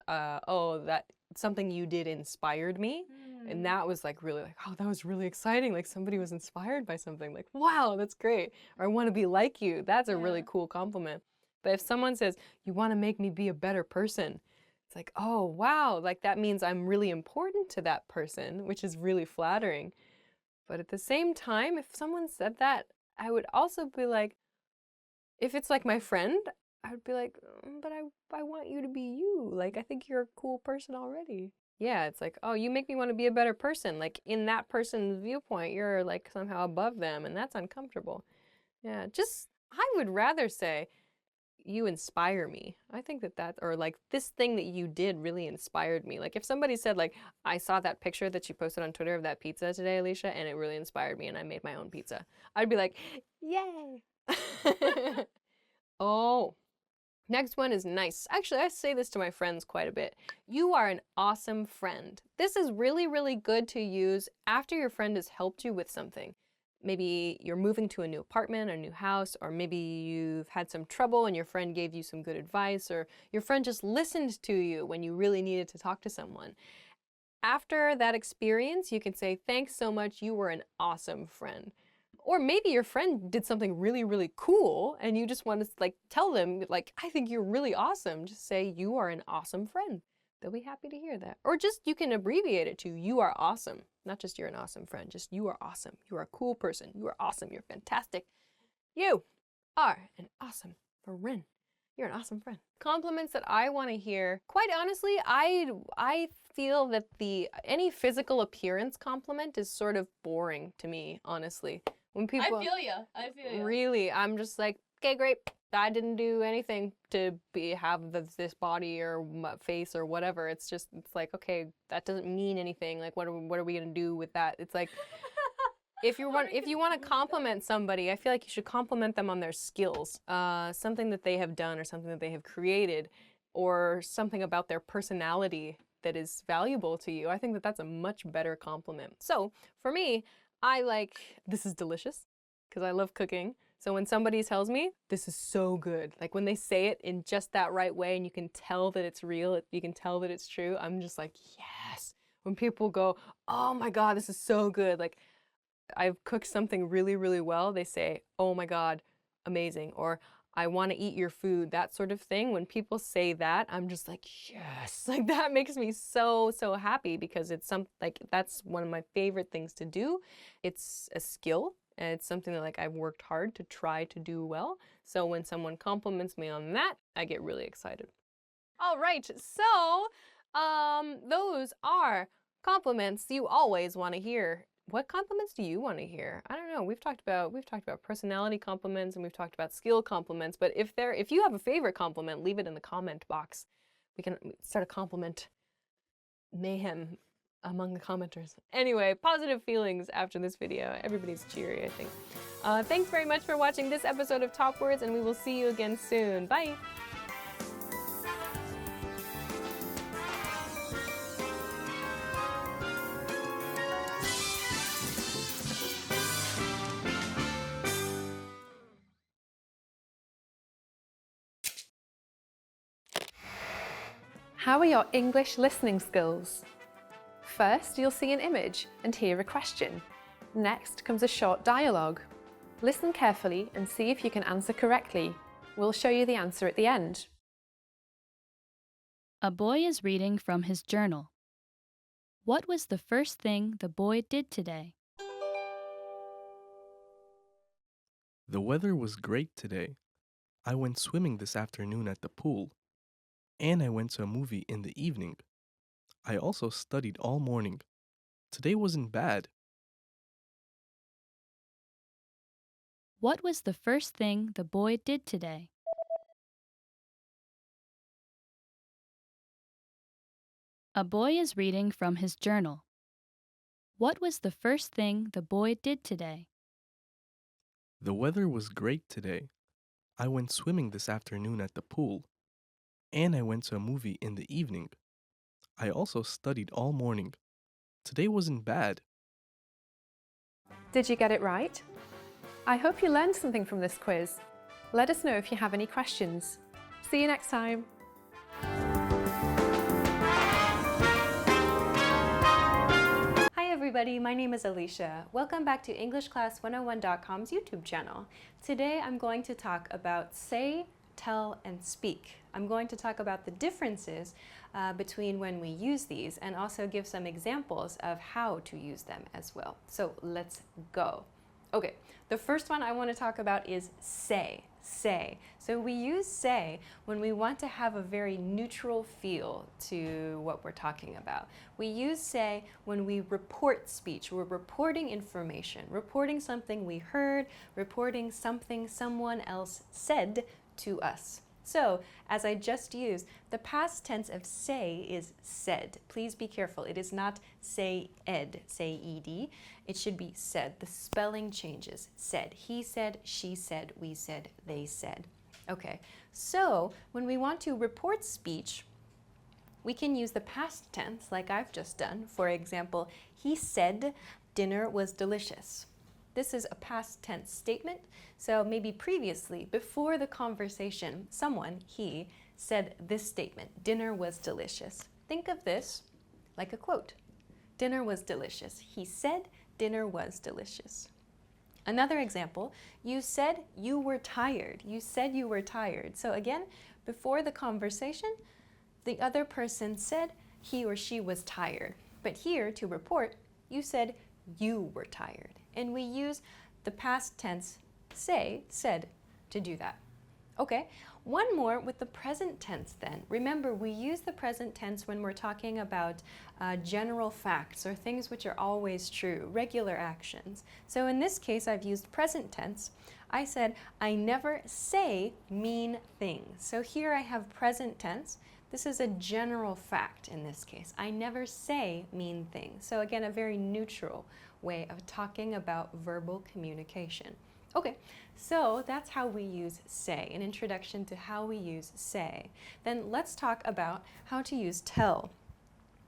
oh, that something you did inspired me. And that was like really like, oh, that was really exciting. Like somebody was inspired by something. Like, wow, that's great. Or I want to be like you. That's a really cool compliment. But if someone says, you want to make me be a better person, it's like, oh, wow, like that means I'm really important to that person, which is really flattering. But at the same time, if someone said that, I would also be like, if it's like my friend, I would be like, but I want you to be you. Like, I think you're a cool person already. Yeah, it's like, oh, you make me want to be a better person. Like, in that person's viewpoint, you're like somehow above them, and that's uncomfortable. Yeah, I would rather say, you inspire me. I think or like, this thing that you did really inspired me. Like if somebody said like, I saw that picture that you posted on Twitter of that pizza today, Alicia, and it really inspired me and I made my own pizza, I'd be like, yay. Oh, next one is nice. Actually, I say this to my friends quite a bit. You are an awesome friend. This is really, really good to use after your friend has helped you with something. Maybe you're moving to a new apartment or new house, or maybe you've had some trouble and your friend gave you some good advice, or your friend just listened to you when you really needed to talk to someone. After that experience, you can say, thanks so much, you were an awesome friend. Or maybe your friend did something really, really cool and you just want to like tell them, like, I think you're really awesome. Just say, you are an awesome friend. They'll be happy to hear that. Or just, you can abbreviate it to, you are awesome. Not just you're an awesome friend, just you are awesome. You are a cool person. You are awesome. You're fantastic. You are an awesome friend. You're an awesome friend. Compliments that I want to hear, quite honestly, I feel that any physical appearance compliment is sort of boring to me, honestly. When people, I feel you. Really, I'm just like, okay, great. I didn't do anything to have this body or face or whatever. It's like, okay, that doesn't mean anything. Like, what are we gonna do with that? It's like, if you want to compliment somebody, I feel like you should compliment them on their skills, something that they have done or something that they have created, or something about their personality that is valuable to you. I think that that's a much better compliment. So for me, I like, this is delicious, because I love cooking. So when somebody tells me, this is so good, like when they say it in just that right way and you can tell that it's real, you can tell that it's true, I'm just like, yes. When people go, oh my God, this is so good, like I've cooked something really, really well, they say, oh my God, amazing, or I want to eat your food, that sort of thing. When people say that, I'm just like, yes, like that makes me so, so happy because it's that's one of my favorite things to do. It's a skill and it's something that like I've worked hard to try to do well. So when someone compliments me on that, I get really excited. All right, so those are compliments you always want to hear. What compliments do you want to hear? I don't know. We've talked about personality compliments and we've talked about skill compliments, but if you have a favorite compliment, leave it in the comment box. We can start a compliment mayhem among the commenters. Anyway, positive feelings after this video. Everybody's cheery, I think. Thanks very much for watching this episode of Top Words, and we will see you again soon. Bye! How are your English listening skills? First, you'll see an image and hear a question. Next comes a short dialogue. Listen carefully and see if you can answer correctly. We'll show you the answer at the end. A boy is reading from his journal. What was the first thing the boy did today? The weather was great today. I went swimming this afternoon at the pool. And I went to a movie in the evening. I also studied all morning. Today wasn't bad. What was the first thing the boy did today? A boy is reading from his journal. What was the first thing the boy did today? The weather was great today. I went swimming this afternoon at the pool. And I went to a movie in the evening. I also studied all morning. Today wasn't bad. Did you get it right? I hope you learned something from this quiz. Let us know if you have any questions. See you next time. Hi everybody, my name is Alicia. Welcome back to EnglishClass101.com's YouTube channel. Today I'm going to talk about say, tell, and speak. I'm going to talk about the differences between when we use these and also give some examples of how to use them as well. So let's go. Okay, the first one I want to talk about is say. Say. So we use say when we want to have a very neutral feel to what we're talking about. We use say when we report speech. We're reporting information, reporting something we heard, reporting something someone else said to us. So, as I just used, the past tense of say is said. Please be careful. It is not say-ed, say-ed. It should be said. The spelling changes. Said. He said, she said, we said, they said. Okay, so when we want to report speech, we can use the past tense like I've just done. For example, he said dinner was delicious. This is a past tense statement, so maybe previously, before the conversation, someone, he, said this statement, dinner was delicious. Think of this like a quote. Dinner was delicious. He said dinner was delicious. Another example, you said you were tired. You said you were tired. So again, before the conversation, the other person said he or she was tired. But here, to report, you said you were tired. And we use the past tense say, said, to do that. Okay, one more with the present tense then. Remember, we use the present tense when we're talking about general facts or things which are always true, regular actions. So in this case, I've used present tense. I said, I never say mean things. So here I have present tense. This is a general fact in this case. I never say mean things. So again, a very neutral way of talking about verbal communication. Okay, so that's how we use say, an introduction to how we use say. Then let's talk about how to use tell.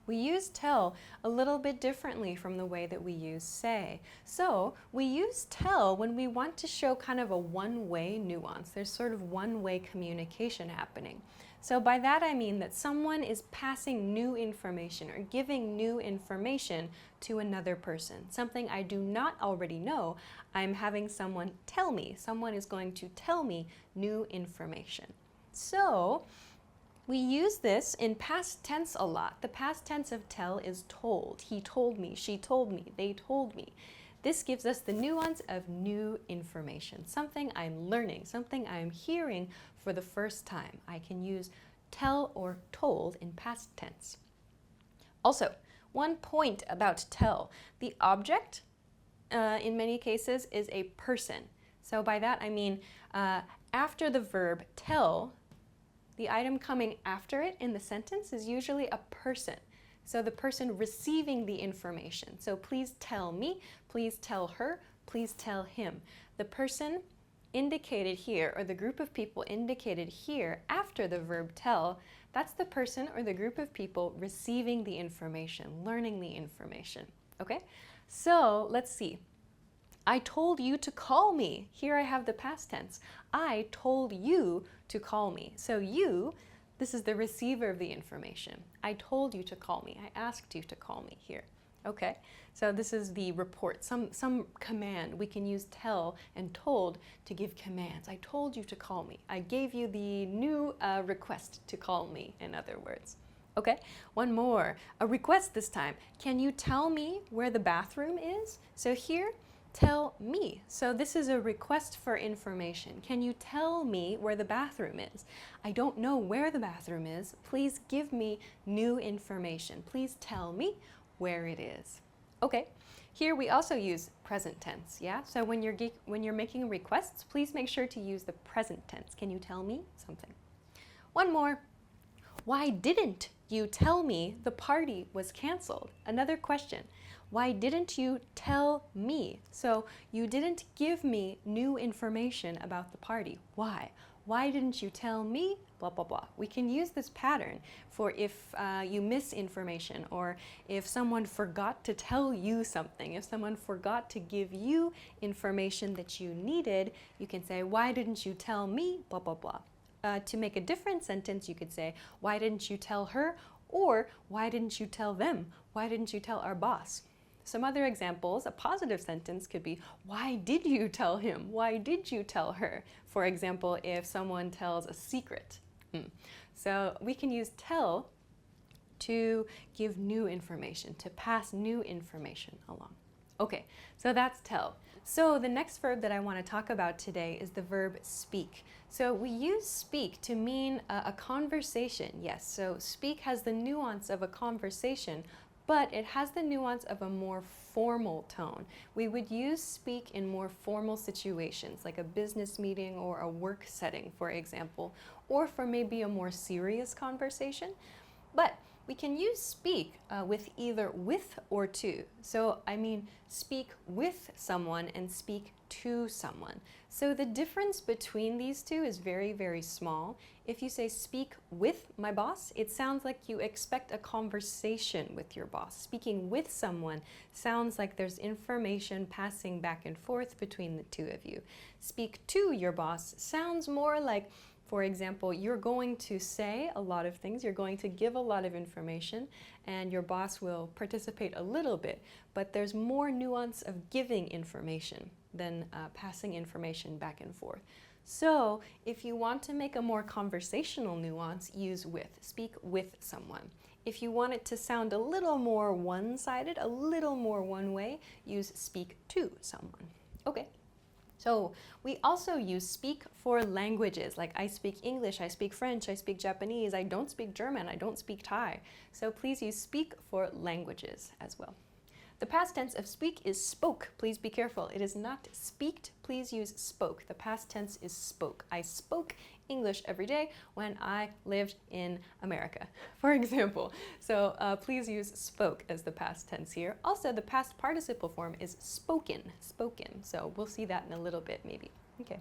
We use tell a little bit differently from the way that we use say. So we use tell when we want to show kind of a one-way nuance. There's sort of one-way communication happening. So by that I mean that someone is passing new information or giving new information to another person. Something I do not already know, I'm having someone tell me. Someone is going to tell me new information. So we use this in past tense a lot. The past tense of tell is told. He told me, she told me, they told me. This gives us the nuance of new information, something I'm learning, something I'm hearing for the first time. I can use tell or told in past tense. Also, one point about tell. The object, in many cases, is a person. So by that I mean after the verb tell, the item coming after it in the sentence is usually a person. So the person receiving the information. So please tell me, please tell her, please tell him. The person indicated here, or the group of people indicated here after the verb tell, that's the person or the group of people receiving the information, learning the information. Okay? So let's see. I told you to call me. Here I have the past tense. I told you to call me. So you, this is the receiver of the information. I told you to call me. I asked you to call me here. Okay, so this is the report, some command. We can use tell and told to give commands. I told you to call me. I gave you the new request to call me, in other words. Okay, one more. A request this time. Can you tell me where the bathroom is? So here, tell me. So this is a request for information. Can you tell me where the bathroom is? I don't know where the bathroom is. Please give me new information. Please tell me where it is. Okay, here we also use present tense, yeah? So when you're making requests, please make sure to use the present tense. Can you tell me something? One more. Why didn't you tell me the party was canceled? Another question. Why didn't you tell me? So you didn't give me new information about the party. Why? Why didn't you tell me? Blah, blah, blah. We can use this pattern for if you miss information, or if someone forgot to tell you something, if someone forgot to give you information that you needed, you can say, why didn't you tell me? Blah, blah, blah. To make a different sentence, you could say, why didn't you tell her? Or why didn't you tell them? Why didn't you tell our boss? Some other examples, a positive sentence could be, why did you tell him? Why did you tell her? For example, if someone tells a secret. So we can use tell to give new information, to pass new information along. Okay, so that's tell. So the next verb that I want to talk about today is the verb speak. So we use speak to mean a conversation, yes. So speak has the nuance of a conversation, but it has the nuance of a more formal tone. We would use speak in more formal situations, like a business meeting or a work setting, for example, or for maybe a more serious conversation. But we can use speak with either with or to. So I mean speak with someone and speak to someone. So the difference between these two is very, very small. If you say speak with my boss, it sounds like you expect a conversation with your boss. Speaking with someone sounds like there's information passing back and forth between the two of you. Speak to your boss sounds more like, for example, you're going to say a lot of things, you're going to give a lot of information, and your boss will participate a little bit, but there's more nuance of giving information than passing information back and forth. So if you want to make a more conversational nuance, use with. Speak with someone. If you want it to sound a little more one-sided, a little more one way, use speak to someone. Okay. So we also use speak for languages, like I speak English, I speak French, I speak Japanese, I don't speak German, I don't speak Thai. So please use speak for languages as well. The past tense of speak is spoke. Please be careful. It is not speaked. Please use spoke. The past tense is spoke. I spoke English every day when I lived in America, for example. So please use spoke as the past tense here. Also, the past participle form is spoken, spoken. So we'll see that in a little bit maybe. Okay.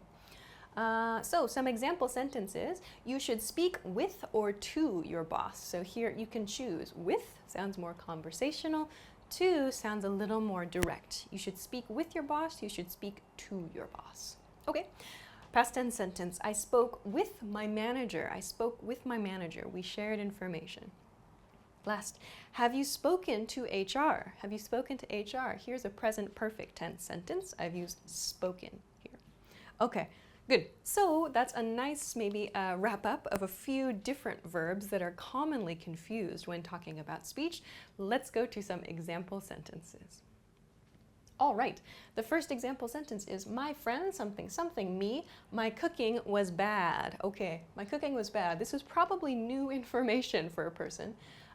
So some example sentences. You should speak with or to your boss. So here you can choose. With sounds more conversational. To sounds a little more direct. You should speak with your boss. You should speak to your boss. Okay. Past tense sentence, I spoke with my manager. I spoke with my manager. We shared information. Last, have you spoken to HR? Have you spoken to HR? Here's a present perfect tense sentence. I've used spoken here. Okay, good. So that's a nice maybe wrap up of a few different verbs that are commonly confused when talking about speech. Let's go to some example sentences. All right, the first example sentence is, my friend something something me, my cooking was bad. Okay, my cooking was bad. This is probably new information for a person.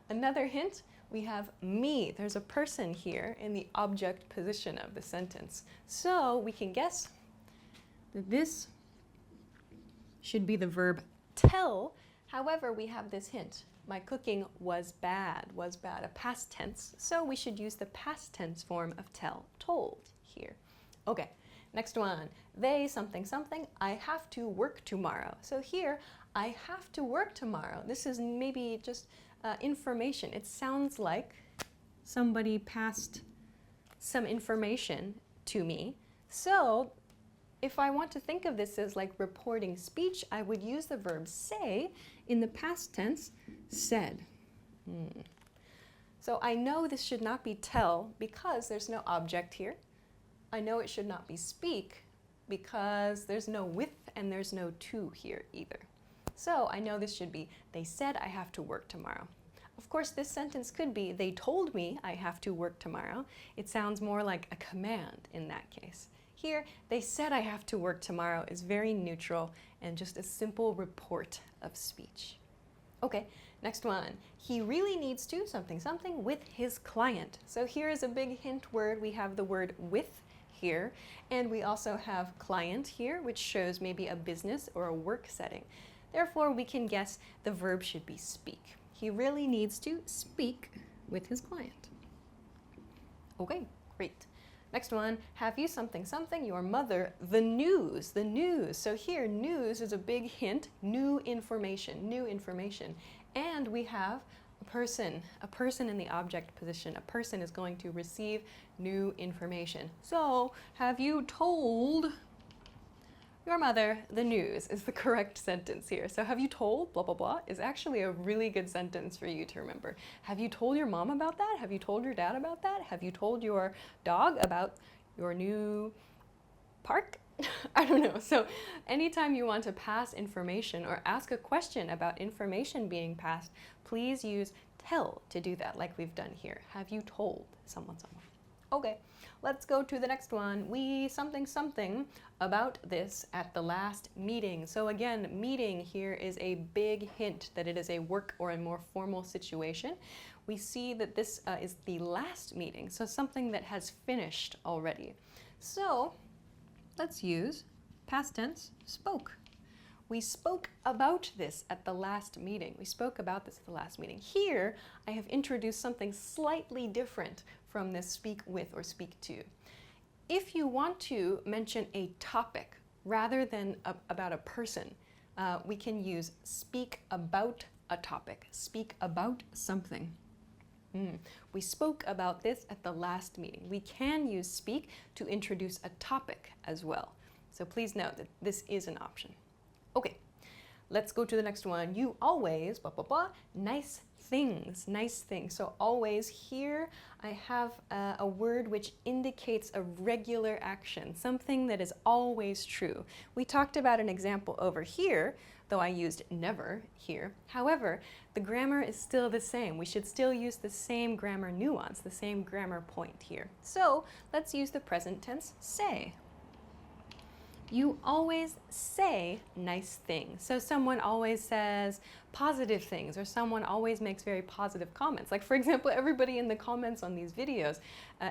Another hint, we have me. There's a person here in the object position of the sentence. So we can guess that this should be the verb tell. However, we have this hint. My cooking was bad, a past tense. So we should use the past tense form of tell, told here. Okay, next one. They something something, I have to work tomorrow. So here, I have to work tomorrow. This is maybe just information. It sounds like somebody passed some information to me. So if I want to think of this as like reporting speech, I would use the verb say in the past tense, said. So I know this should not be tell because there's no object here. I know it should not be speak because there's no with and there's no to here either. So I know this should be, they said I have to work tomorrow. Of course, this sentence could be, they told me I have to work tomorrow. It sounds more like a command in that case. Here, they said I have to work tomorrow is very neutral and just a simple report of speech. Okay, next one. He really needs to something something with his client. So here is a big hint word. We have the word with here, and we also have client here, which shows maybe a business or a work setting. Therefore, we can guess the verb should be speak. He really needs to speak with his client. Okay, great. Next one, have you something something, your mother, the news, the news. So here, news is a big hint, new information, new information. And we have a person in the object position. A person is going to receive new information. So, have you told your mother the news is the correct sentence here. So have you told blah, blah, blah is actually a really good sentence for you to remember. Have you told your mom about that? Have you told your dad about that? Have you told your dog about your new park? I don't know. So anytime you want to pass information or ask a question about information being passed, please use tell to do that like we've done here. Have you told someone? Okay, let's go to the next one. We something something about this at the last meeting. So again, meeting here is a big hint that it is a work or a more formal situation. We see that this is the last meeting, so something that has finished already. So let's use past tense spoke. We spoke about this at the last meeting. We spoke about this at the last meeting. Here, I have introduced something slightly different from this speak with or speak to. If you want to mention a topic rather than about a person, we can use speak about a topic, speak about something. We spoke about this at the last meeting. We can use speak to introduce a topic as well. So please note that this is an option. Okay, let's go to the next one. You always, blah, blah, blah, nice things, nice things. So always here I have a word which indicates a regular action, something that is always true. We talked about an example over here, though I used never here. However, the grammar is still the same. We should still use the same grammar nuance, the same grammar point here. So let's use the present tense say. You always say nice things. So someone always says positive things, or someone always makes very positive comments. Like for example, everybody in the comments on these videos,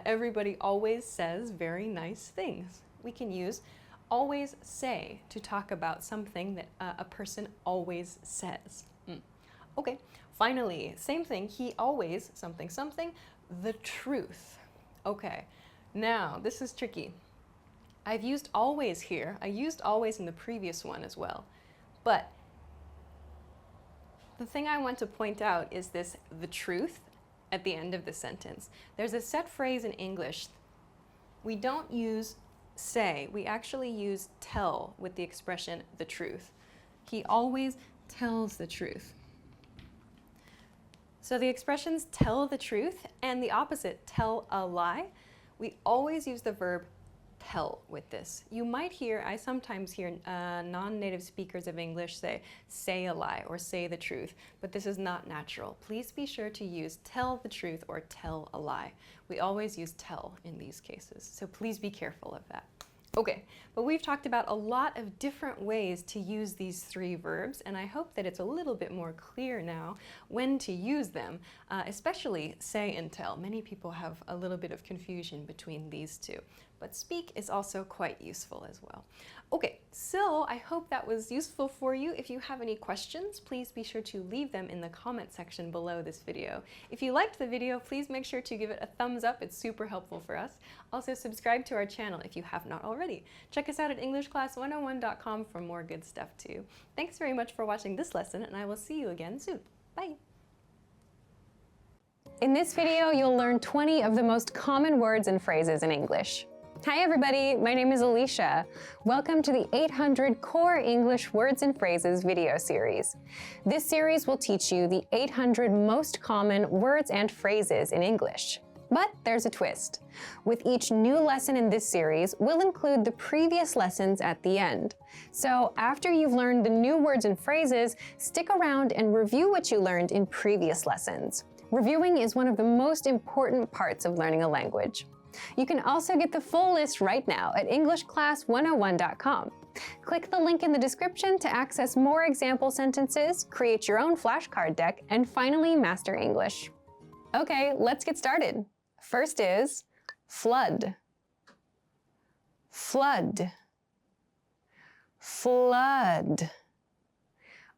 everybody always says very nice things. We can use always say to talk about something that a person always says. Okay, finally, same thing, he always something something, the truth. Okay, now this is tricky. I've used always here. I used always in the previous one as well. But the thing I want to point out is this, the truth, at the end of the sentence. There's a set phrase in English. We don't use say, we actually use tell with the expression the truth. He always tells the truth. So the expressions tell the truth and the opposite, tell a lie, we always use the verb tell with this. You might hear, I sometimes hear non-native speakers of English say a lie or say the truth, but this is not natural. Please be sure to use tell the truth or tell a lie. We always use tell in these cases, so please be careful of that. Okay, but we've talked about a lot of different ways to use these three verbs, and I hope that it's a little bit more clear now when to use them, especially say and tell. Many people have a little bit of confusion between these two, but speak is also quite useful as well. Okay, so I hope that was useful for you. If you have any questions, please be sure to leave them in the comment section below this video. If you liked the video, please make sure to give it a thumbs up. It's super helpful for us. Also, subscribe to our channel if you have not already. Check us out at EnglishClass101.com for more good stuff too. Thanks very much for watching this lesson, and I will see you again soon. Bye! In this video, you'll learn 20 of the most common words and phrases in English. Hi everybody, my name is Alicia. Welcome to the 800 Core English Words and Phrases video series. This series will teach you the 800 most common words and phrases in English. But there's a twist. With each new lesson in this series, we'll include the previous lessons at the end. So after you've learned the new words and phrases, stick around and review what you learned in previous lessons. Reviewing is one of the most important parts of learning a language. You can also get the full list right now at EnglishClass101.com. Click the link in the description to access more example sentences, create your own flashcard deck, and finally master English. Okay, let's get started. First is flood. Flood. Flood.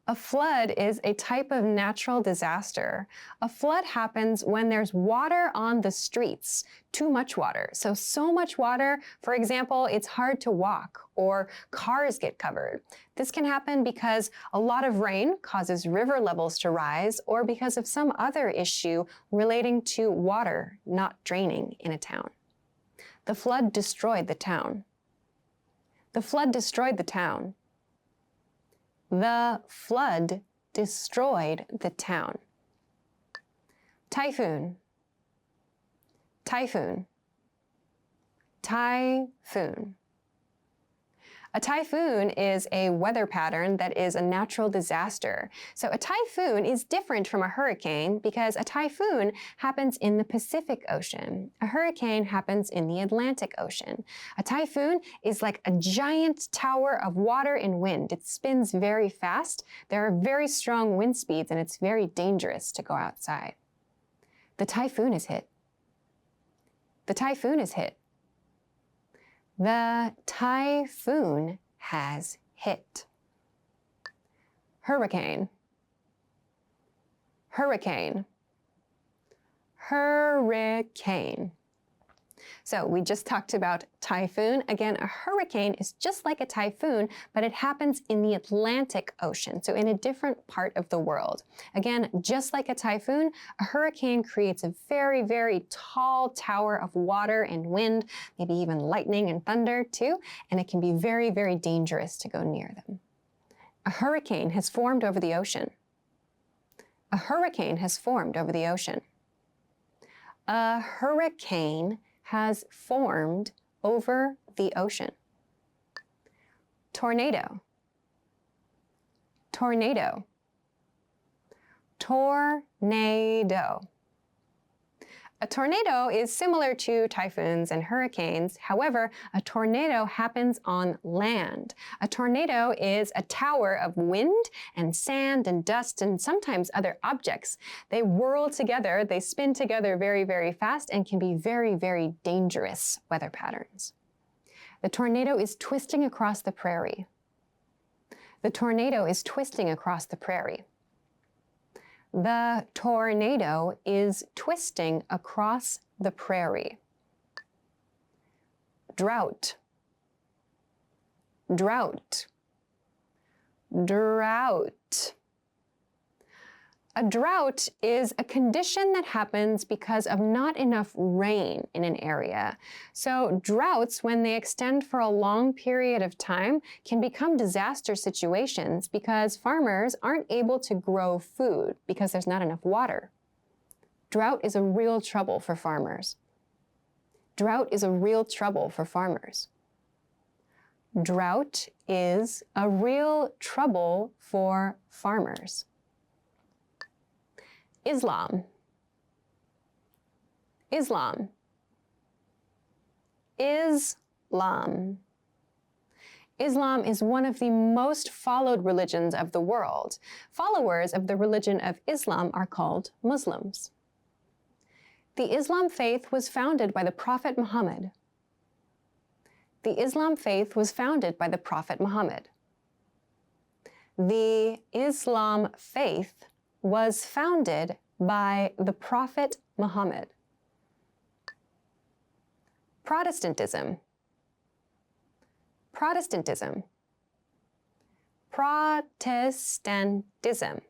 A flood is a type of natural disaster. A flood happens when there's water on the streets, too much water. So much water, for example, it's hard to walk or cars get covered. This can happen because a lot of rain causes river levels to rise or because of some other issue relating to water not draining in a town. The flood destroyed the town. The flood destroyed the town. The flood destroyed the town. Typhoon. Typhoon. Typhoon. A typhoon is a weather pattern that is a natural disaster. So a typhoon is different from a hurricane because a typhoon happens in the Pacific Ocean. A hurricane happens in the Atlantic Ocean. A typhoon is like a giant tower of water and wind. It spins very fast. There are very strong wind speeds and it's very dangerous to go outside. The typhoon is hit. The typhoon is hit. The typhoon has hit. Hurricane. Hurricane. Hurricane. So we just talked about typhoon. Again, a hurricane is just like a typhoon, but it happens in the Atlantic Ocean, so in a different part of the world. Again, just like a typhoon, a hurricane creates a very, very tall tower of water and wind, maybe even lightning and thunder too, and it can be very, very dangerous to go near them. A hurricane has formed over the ocean. A hurricane has formed over the ocean. A hurricane has formed over the ocean. Tornado. Tornado. Tornado. A tornado is similar to typhoons and hurricanes. However, a tornado happens on land. A tornado is a tower of wind and sand and dust and sometimes other objects. They whirl together, they spin together very, very fast and can be very, very dangerous weather patterns. The tornado is twisting across the prairie. The tornado is twisting across the prairie. The tornado is twisting across the prairie. Drought. Drought. Drought. A drought is a condition that happens because of not enough rain in an area. So droughts, when they extend for a long period of time, can become disaster situations because farmers aren't able to grow food because there's not enough water. Drought is a real trouble for farmers. Drought is a real trouble for farmers. Drought is a real trouble for farmers. Islam. Islam. Islam. Islam is one of the most followed religions of the world. Followers of the religion of Islam are called Muslims. The Islam faith was founded by the Prophet Muhammad. The Islam faith was founded by the Prophet Muhammad. The Islam faith was founded by the Prophet Muhammad. Protestantism. Protestantism. Protestantism.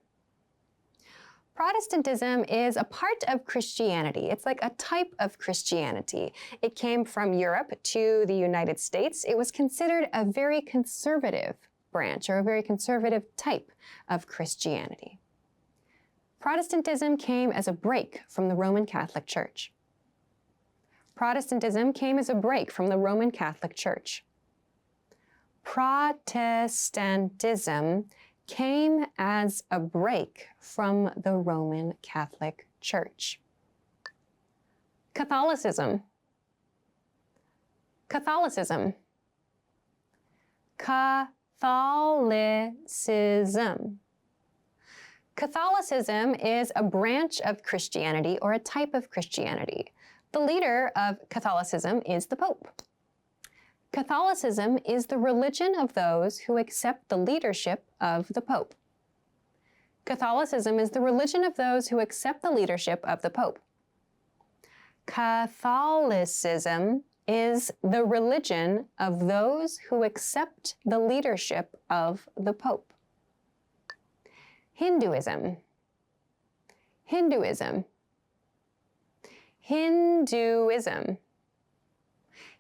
Protestantism is a part of Christianity. It's like a type of Christianity. It came from Europe to the United States. It was considered a very conservative branch or a very conservative type of Christianity. Protestantism came as a break from the Roman Catholic Church. Protestantism came as a break from the Roman Catholic Church. Protestantism came as a break from the Roman Catholic Church. Catholicism. Catholicism. Catholicism. Catholicism is a branch of Christianity or a type of Christianity. The leader of Catholicism is the Pope. Catholicism is the religion of those who accept the leadership of the Pope. Catholicism is the religion of those who accept the leadership of the Pope. Catholicism is the religion of those who accept the leadership of the Pope. Hinduism. Hinduism. Hinduism.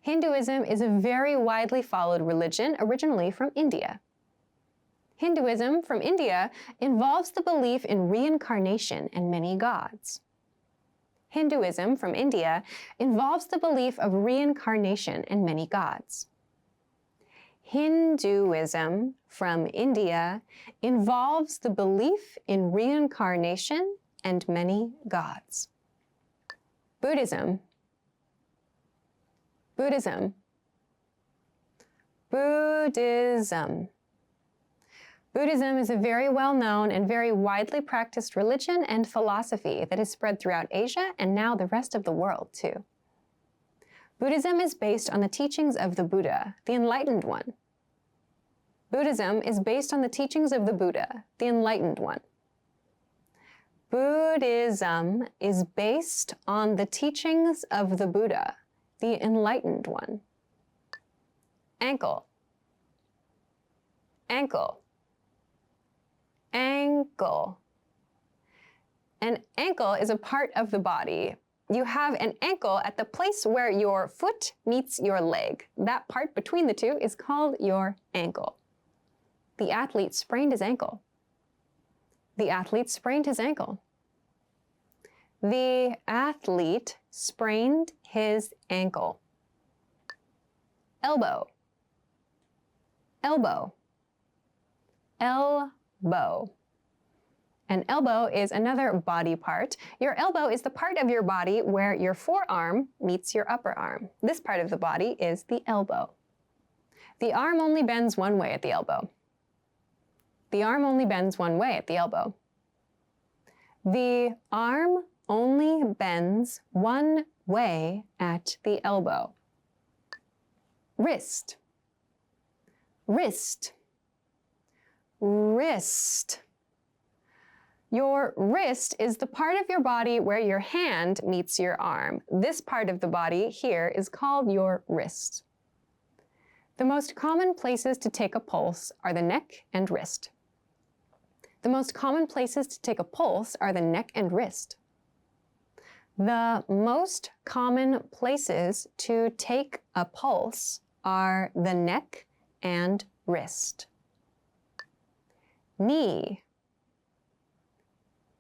Hinduism is a very widely followed religion originally from India. Hinduism from India involves the belief in reincarnation and many gods. Hinduism from India involves the belief of reincarnation and many gods. Hinduism from India involves the belief in reincarnation and many gods. Buddhism. Buddhism. Buddhism. Buddhism is a very well-known and very widely practiced religion and philosophy that is spread throughout Asia and now the rest of the world too. Buddhism is based on the teachings of the Buddha, the Enlightened One. Buddhism is based on the teachings of the Buddha, the Enlightened One. Buddhism is based on the teachings of the Buddha, the Enlightened One. Ankle. Ankle. Ankle. An ankle is a part of the body. You have an ankle at the place where your foot meets your leg. That part between the two is called your ankle. The athlete sprained his ankle. The athlete sprained his ankle. The athlete sprained his ankle. Elbow. Elbow. Elbow. An elbow is another body part. Your elbow is the part of your body where your forearm meets your upper arm. This part of the body is the elbow. The arm only bends one way at the elbow. The arm only bends one way at the elbow. The arm only bends one way at the elbow. Wrist. Wrist. Wrist. Your wrist is the part of your body where your hand meets your arm. This part of the body here is called your wrist. The most common places to take a pulse are the neck and wrist. The most common places to take a pulse are the neck and wrist. The most common places to take a pulse are the neck and wrist. Knee,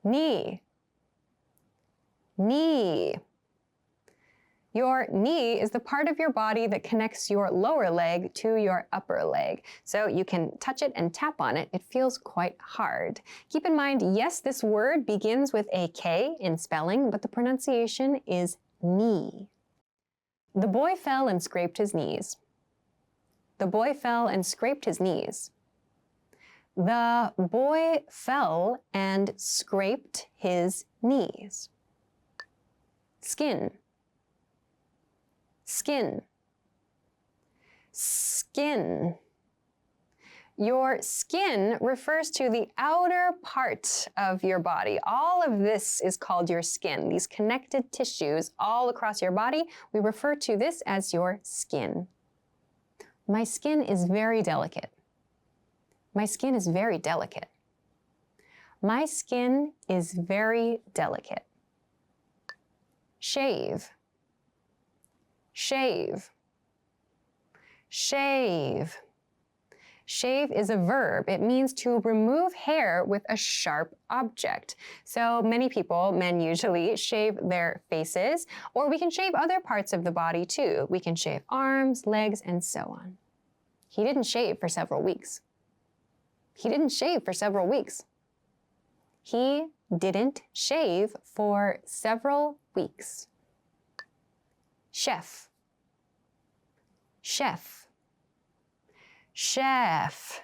knee, knee. Your knee is the part of your body that connects your lower leg to your upper leg. So you can touch it and tap on it. It feels quite hard. Keep in mind, yes, this word begins with a K in spelling, but the pronunciation is knee. The boy fell and scraped his knees. The boy fell and scraped his knees. The boy fell and scraped his knees. Skin, skin, skin. Your skin refers to the outer part of your body. All of this is called your skin. These connected tissues all across your body, we refer to this as your skin. My skin is very delicate. My skin is very delicate. My skin is very delicate. Shave, shave, shave. Shave is a verb. It means to remove hair with a sharp object. So many people, men usually, shave their faces, or we can shave other parts of the body too. We can shave arms, legs, and so on. He didn't shave for several weeks. He didn't shave for several weeks. He didn't shave for several weeks. Chef, chef, chef.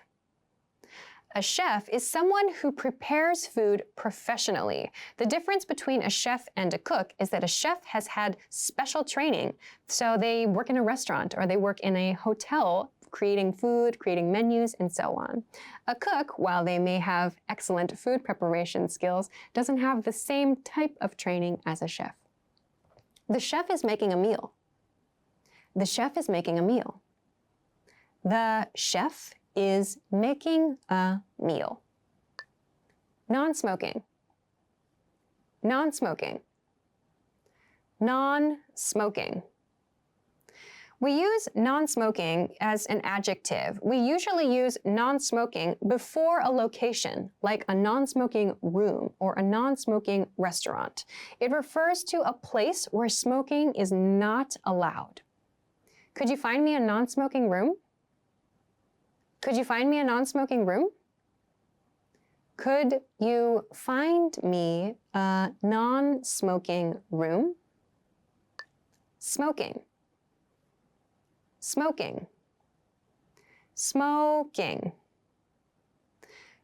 A chef is someone who prepares food professionally. The difference between a chef and a cook is that a chef has had special training. So they work in a restaurant or they work in a hotel creating food, creating menus, and so on. A cook, while they may have excellent food preparation skills, doesn't have the same type of training as a chef. The chef is making a meal. The chef is making a meal. The chef is making a meal. Non-smoking, non-smoking, non-smoking. We use non-smoking as an adjective. We usually use non-smoking before a location, like a non-smoking room or a non-smoking restaurant. It refers to a place where smoking is not allowed. Could you find me a non-smoking room? Could you find me a non-smoking room? Could you find me a non-smoking room? Smoking, smoking, smoking.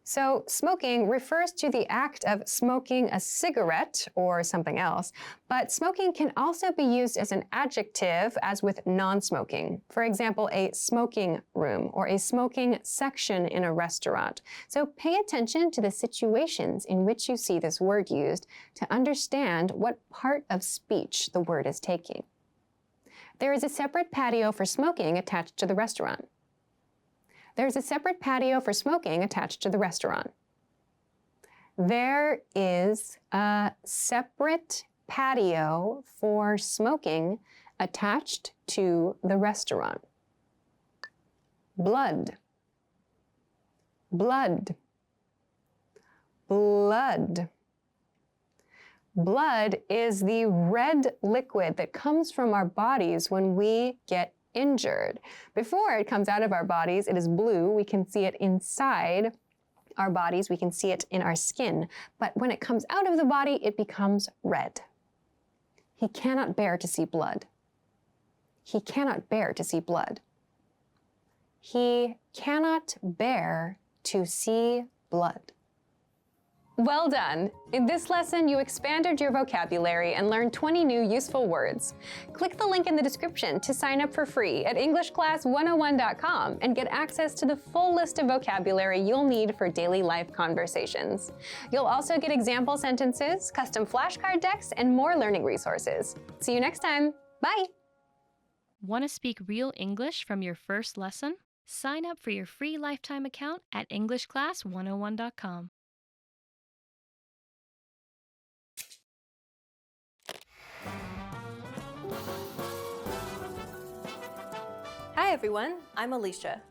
So smoking refers to the act of smoking a cigarette or something else, but smoking can also be used as an adjective as with non-smoking. For example, a smoking room or a smoking section in a restaurant. So pay attention to the situations in which you see this word used to understand what part of speech the word is taking. There is a separate patio for smoking attached to the restaurant. There's a separate patio for smoking attached to the restaurant. There is a separate patio for smoking attached to the restaurant. Blood, blood, blood. Blood is the red liquid that comes from our bodies when we get injured. Before it comes out of our bodies, it is blue. We can see it inside our bodies. We can see it in our skin. But when it comes out of the body, it becomes red. He cannot bear to see blood. He cannot bear to see blood. He cannot bear to see blood. Well done! In this lesson, you expanded your vocabulary and learned 20 new useful words. Click the link in the description to sign up for free at EnglishClass101.com and get access to the full list of vocabulary you'll need for daily life conversations. You'll also get example sentences, custom flashcard decks, and more learning resources. See you next time. Bye! Want to speak real English from your first lesson? Sign up for your free lifetime account at EnglishClass101.com. Hi everyone, I'm Alicia.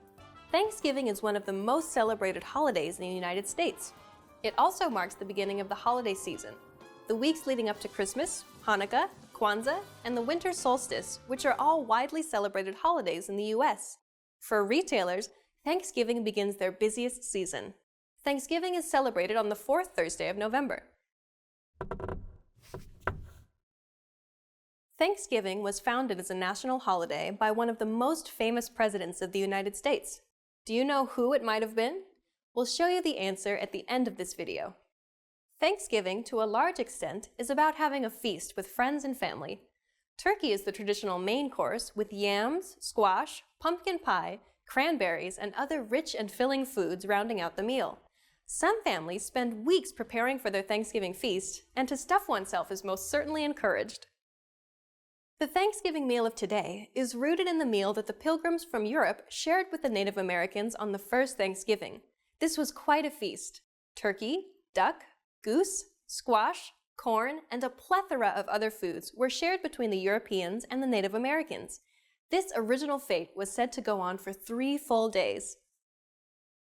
Thanksgiving is one of the most celebrated holidays in the United States. It also marks the beginning of the holiday season, the weeks leading up to Christmas, Hanukkah, Kwanzaa, and the winter solstice, which are all widely celebrated holidays in the US. For retailers, Thanksgiving begins their busiest season. Thanksgiving is celebrated on the fourth Thursday of November. Thanksgiving was founded as a national holiday by one of the most famous presidents of the United States. Do you know who it might have been? We'll show you the answer at the end of this video. Thanksgiving, to a large extent, is about having a feast with friends and family. Turkey is the traditional main course with yams, squash, pumpkin pie, cranberries, and other rich and filling foods rounding out the meal. Some families spend weeks preparing for their Thanksgiving feast, and to stuff oneself is most certainly encouraged. The Thanksgiving meal of today is rooted in the meal that the Pilgrims from Europe shared with the Native Americans on the first Thanksgiving. This was quite a feast. Turkey, duck, goose, squash, corn, and a plethora of other foods were shared between the Europeans and the Native Americans. This original fete was said to go on for 3 full days.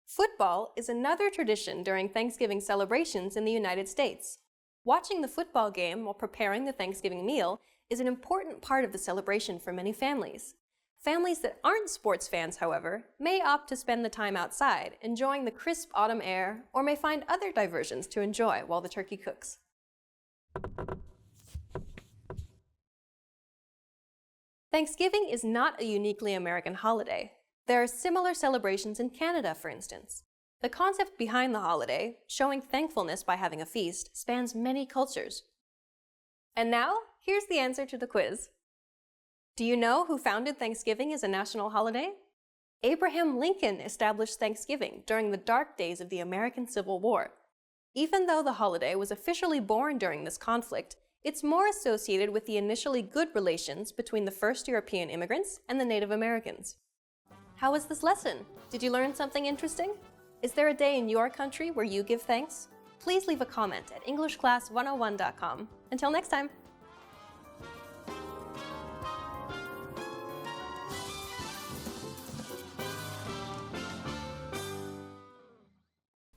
Football is another tradition during Thanksgiving celebrations in the United States. Watching the football game while preparing the Thanksgiving meal is an important part of the celebration for many families. Families that aren't sports fans, however, may opt to spend the time outside, enjoying the crisp autumn air, or may find other diversions to enjoy while the turkey cooks. Thanksgiving is not a uniquely American holiday. There are similar celebrations in Canada, for instance. The concept behind the holiday, showing thankfulness by having a feast, spans many cultures. And now, here's the answer to the quiz. Do you know who founded Thanksgiving as a national holiday? Abraham Lincoln established Thanksgiving during the dark days of the American Civil War. Even though the holiday was officially born during this conflict, it's more associated with the initially good relations between the first European immigrants and the Native Americans. How was this lesson? Did you learn something interesting? Is there a day in your country where you give thanks? Please leave a comment at EnglishClass101.com. Until next time!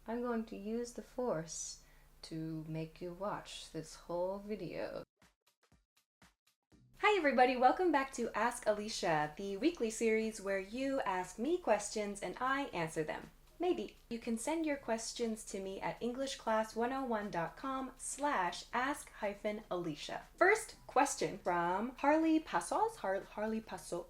I'm going to use the force to make you watch this whole video. Hi everybody, welcome back to Ask Alicia, the weekly series where you ask me questions and I answer them. Maybe. You can send your questions to me at EnglishClass101.com/ask-Alicia. First question from Harley Passos. Harley Passo.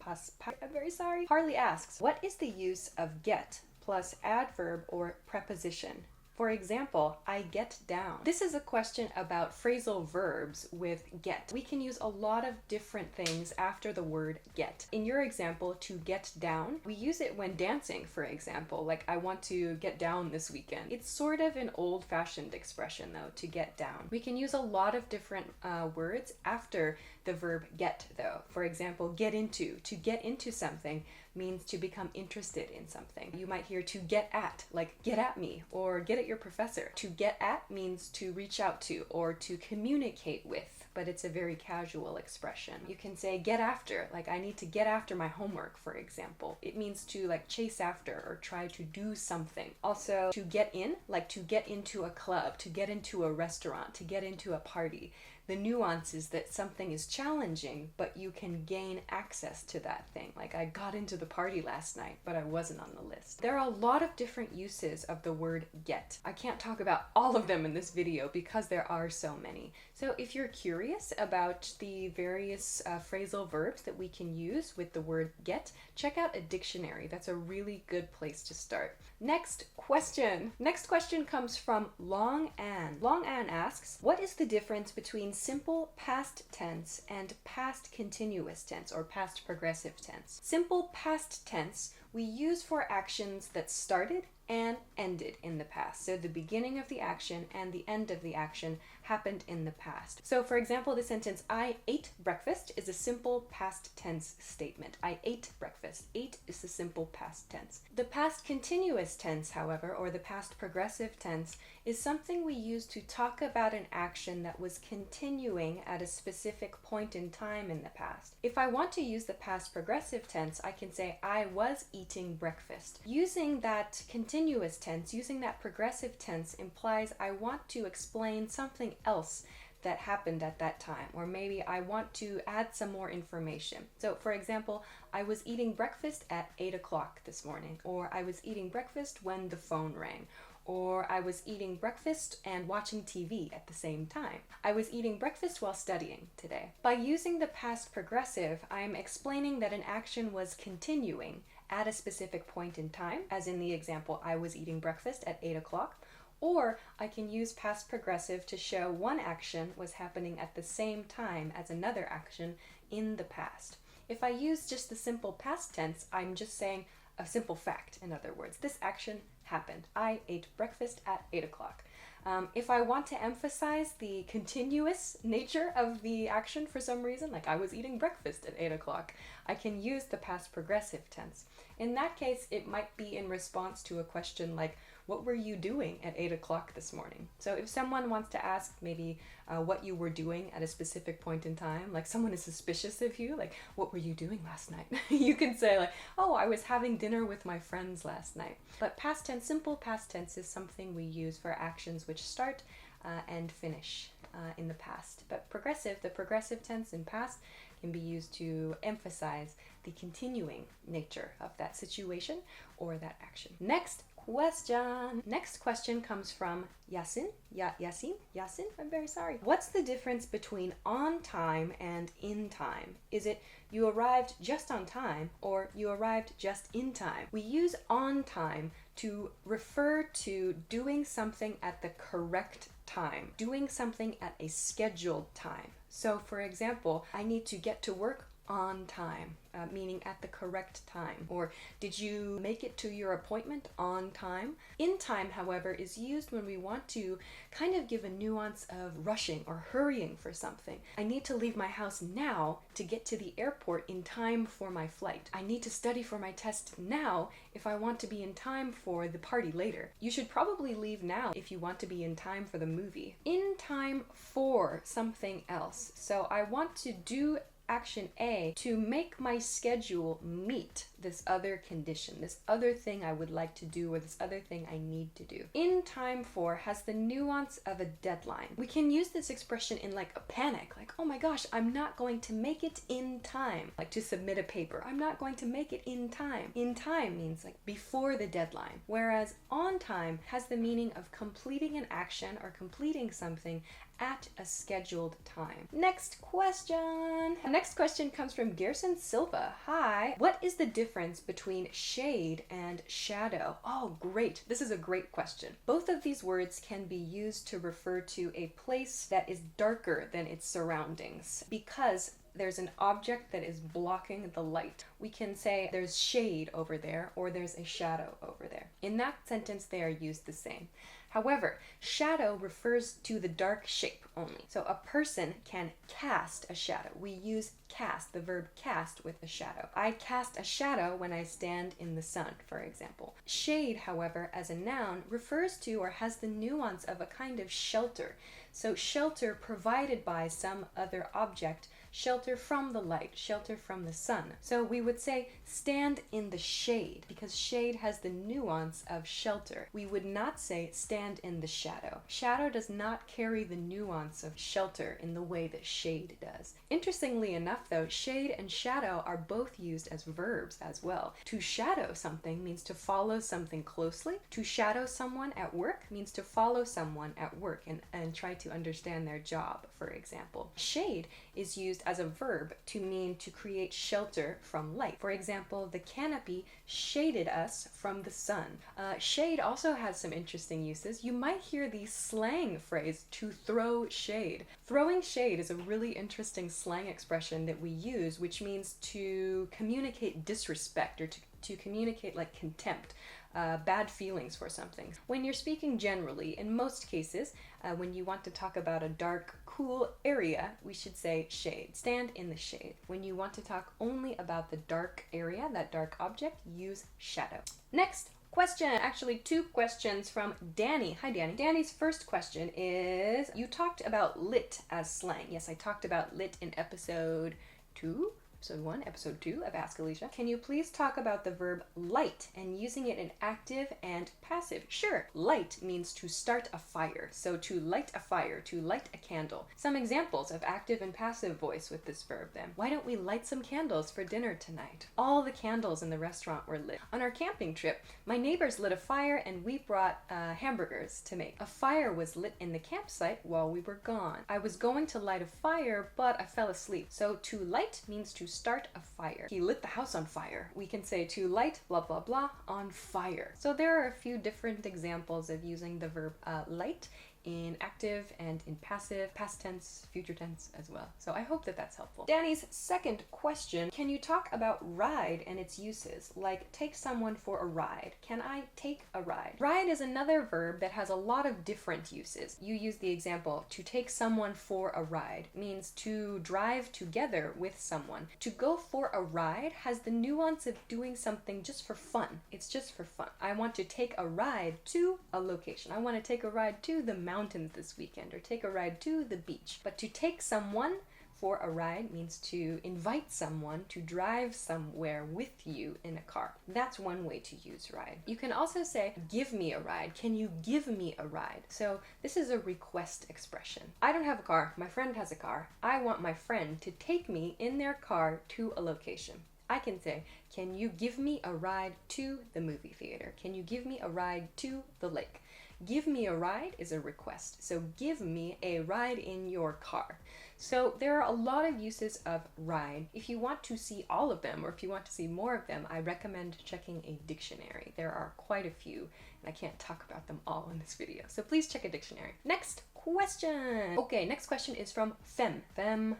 I'm very sorry. Harley asks, what is the use of get plus adverb or preposition? For example, I get down. This is a question about phrasal verbs with get. We can use a lot of different things after the word get. In your example, to get down, we use it when dancing, for example, like I want to get down this weekend. It's sort of an old-fashioned expression though, to get down. We can use a lot of different words after the verb get though. For example, get into. To get into something means to become interested in something. You might hear to get at, like get at me, or get at your professor. To get at means to reach out to or to communicate with, but it's a very casual expression. You can say get after, like I need to get after my homework, for example. It means to like chase after or try to do something. Also, to get in, like to get into a club, to get into a restaurant, to get into a party. The nuance is that something is challenging, but you can gain access to that thing. Like I got into the party last night, but I wasn't on the list. There are a lot of different uses of the word get. I can't talk about all of them in this video because there are so many. So if you're curious about the various phrasal verbs that we can use with the word get, check out a dictionary. That's a really good place to start. Next question. Next question comes from Long Ann. Long Ann asks, what is the difference between simple past tense and past continuous tense or past progressive tense? Simple past tense we use for actions that started and ended in the past. So the beginning of the action and the end of the action happened in the past. So for example, the sentence, I ate breakfast, is a simple past tense statement. I ate breakfast. Ate is a simple past tense. The past continuous tense, however, or the past progressive tense, is something we use to talk about an action that was continuing at a specific point in time in the past. If I want to use the past progressive tense, I can say, I was eating breakfast. Using that continuous tense, using that progressive tense implies I want to explain something else that happened at that time, or maybe I want to add some more information. So for example, I was eating breakfast at 8 o'clock this morning, or I was eating breakfast when the phone rang, or I was eating breakfast and watching TV at the same time. I was eating breakfast while studying today. By using the past progressive, I'm explaining that an action was continuing at a specific point in time, as in the example, I was eating breakfast at 8 o'clock, or I can use past progressive to show one action was happening at the same time as another action in the past. If I use just the simple past tense, I'm just saying a simple fact, in other words. This action happened. I ate breakfast at 8 o'clock. If I want to emphasize the continuous nature of the action for some reason, like I was eating breakfast at 8 o'clock, I can use the past progressive tense. In that case, it might be in response to a question like, what were you doing at 8 o'clock this morning? So if someone wants to ask maybe what you were doing at a specific point in time, like someone is suspicious of you, like, what were you doing last night? You can say like, oh, I was having dinner with my friends last night. But past tense, simple past tense is something we use for actions which start and finish in the past. But progressive, the progressive tense in past can be used to emphasize the continuing nature of that situation or that action. Next question comes from Yasin. Yasin, I'm very sorry. What's the difference between on time and in time? Is it you arrived just on time or you arrived just in time? We use on time to refer to doing something at the correct time, doing something at a scheduled time. So for example, I need to get to work on time, meaning at the correct time. Or did you make it to your appointment on time? In time, however, is used when we want to kind of give a nuance of rushing or hurrying for something. I need to leave my house now to get to the airport in time for my flight. I need to study for my test now if I want to be in time for the party later. You should probably leave now if you want to be in time for the movie. In time for something else. So I want to do action A to make my schedule meet this other condition, this other thing I would like to do, or this other thing I need to do. In time for has the nuance of a deadline. We can use this expression in like a panic, like, oh my gosh, I'm not going to make it in time. Like to submit a paper, I'm not going to make it in time. In time means like before the deadline, whereas on time has the meaning of completing an action or completing something at a scheduled time. Next question comes from Gerson Silva. Hi. What is the difference between shade and shadow? Oh, great. This is a great question. Both of these words can be used to refer to a place that is darker than its surroundings because there's an object that is blocking the light. We can say there's shade over there or there's a shadow over there. In that sentence, they are used the same. However, shadow refers to the dark shape only. So a person can cast a shadow. We use cast, the verb cast, with a shadow. I cast a shadow when I stand in the sun, for example. Shade, however, as a noun, refers to or has the nuance of a kind of shelter. So shelter provided by some other object, shelter from the light, shelter from the sun. So we would say stand in the shade because shade has the nuance of shelter. We would not say stand in the shadow. Shadow does not carry the nuance of shelter in the way that shade does. Interestingly enough though, shade and shadow are both used as verbs as well. To shadow something means to follow something closely. To shadow someone at work means to follow someone at work and try to understand their job, for example. Shade is used as a verb to mean to create shelter from light. For example, the canopy shaded us from the sun. Shade also has some interesting uses. You might hear the slang phrase to throw shade. Throwing shade is a really interesting slang expression that we use, which means to communicate disrespect or to to communicate like contempt, bad feelings for something. When you're speaking generally, in most cases, when you want to talk about a dark, cool area, we should say shade. Stand in the shade. When you want to talk only about the dark area, that dark object, use shadow. Next question, actually 2 questions from Danny. Hi Danny. Danny's first question is, you talked about lit as slang. Yes, I talked about lit in episode 2. Episode 1, Episode 2 of Ask Alicia. Can you please talk about the verb light and using it in active and passive? Sure. Light means to start a fire. So to light a fire, to light a candle. Some examples of active and passive voice with this verb then. Why don't we light some candles for dinner tonight? All the candles in the restaurant were lit. On our camping trip, my neighbors lit a fire and we brought hamburgers to make. A fire was lit in the campsite while we were gone. I was going to light a fire, but I fell asleep. So to light means to start a fire. He lit the house on fire. We can say to light blah blah blah on fire. So there are a few different examples of using the verb light in active and in passive, past tense, future tense as well. So I hope that that's helpful. Danny's second question, can you talk about ride and its uses? Like take someone for a ride. Can I take a ride? Ride is another verb that has a lot of different uses. You use the example, to take someone for a ride means to drive together with someone. To go for a ride has the nuance of doing something just for fun. It's just for fun. I want to take a ride to a location. I want to take a ride to the mountains this weekend or take a ride to the beach. But to take someone for a ride means to invite someone to drive somewhere with you in a car. That's one way to use ride. You can also say, give me a ride. Can you give me a ride? So this is a request expression. I don't have a car. My friend has a car. I want my friend to take me in their car to a location. I can say, can you give me a ride to the movie theater? Can you give me a ride to the lake? Give me a ride is a request. So give me a ride in your car. So there are a lot of uses of ride. If you want to see all of them, or if you want to see more of them, I recommend checking a dictionary. There are quite a few, and I can't talk about them all in this video. So please check a dictionary. Next question. Okay, next question is from Fem. Fem.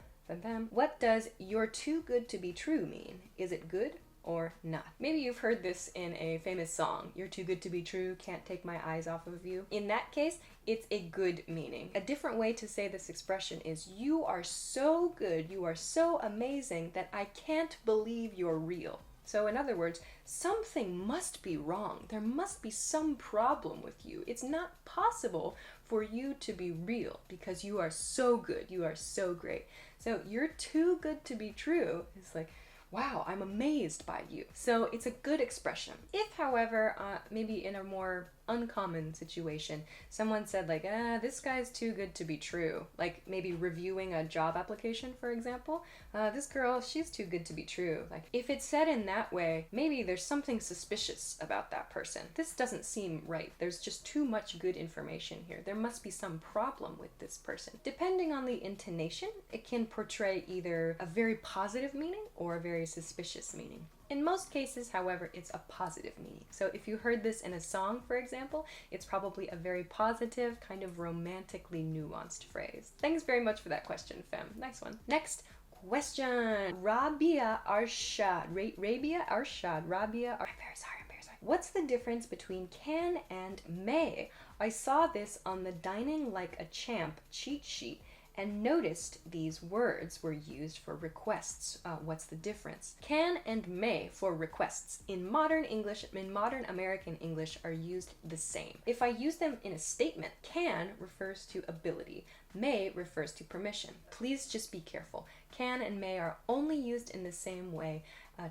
What does "you're too good to be true" mean? Is it good or not? Maybe you've heard this in a famous song. You're too good to be true, can't take my eyes off of you. In that case, it's a good meaning. A different way to say this expression is, you are so good, you are so amazing that I can't believe you're real. So in other words, something must be wrong. There must be some problem with you. It's not possible for you to be real because you are so good, you are so great. So you're too good to be true. It's like, wow, I'm amazed by you. So it's a good expression. If, however, maybe in a more uncommon situation, someone said like, this guy's too good to be true. Like maybe reviewing a job application, for example. This girl, she's too good to be true. Like if it's said in that way, maybe there's something suspicious about that person. This doesn't seem right. There's just too much good information here. There must be some problem with this person. Depending on the intonation, it can portray either a very positive meaning or a very suspicious meaning. In most cases, however, it's a positive meaning. So if you heard this in a song, for example, it's probably a very positive, kind of romantically nuanced phrase. Thanks very much for that question, Fem. Nice one. Next question. Rabia Arshad. Rabia Arshad. I'm very sorry. What's the difference between can and may? I saw this on the Dining Like a Champ cheat sheet and noticed these words were used for requests. What's the difference? Can and may for requests in modern English, in modern American English, are used the same. If I use them in a statement, can refers to ability, may refers to permission. Please just be careful. Can and may are only used in the same way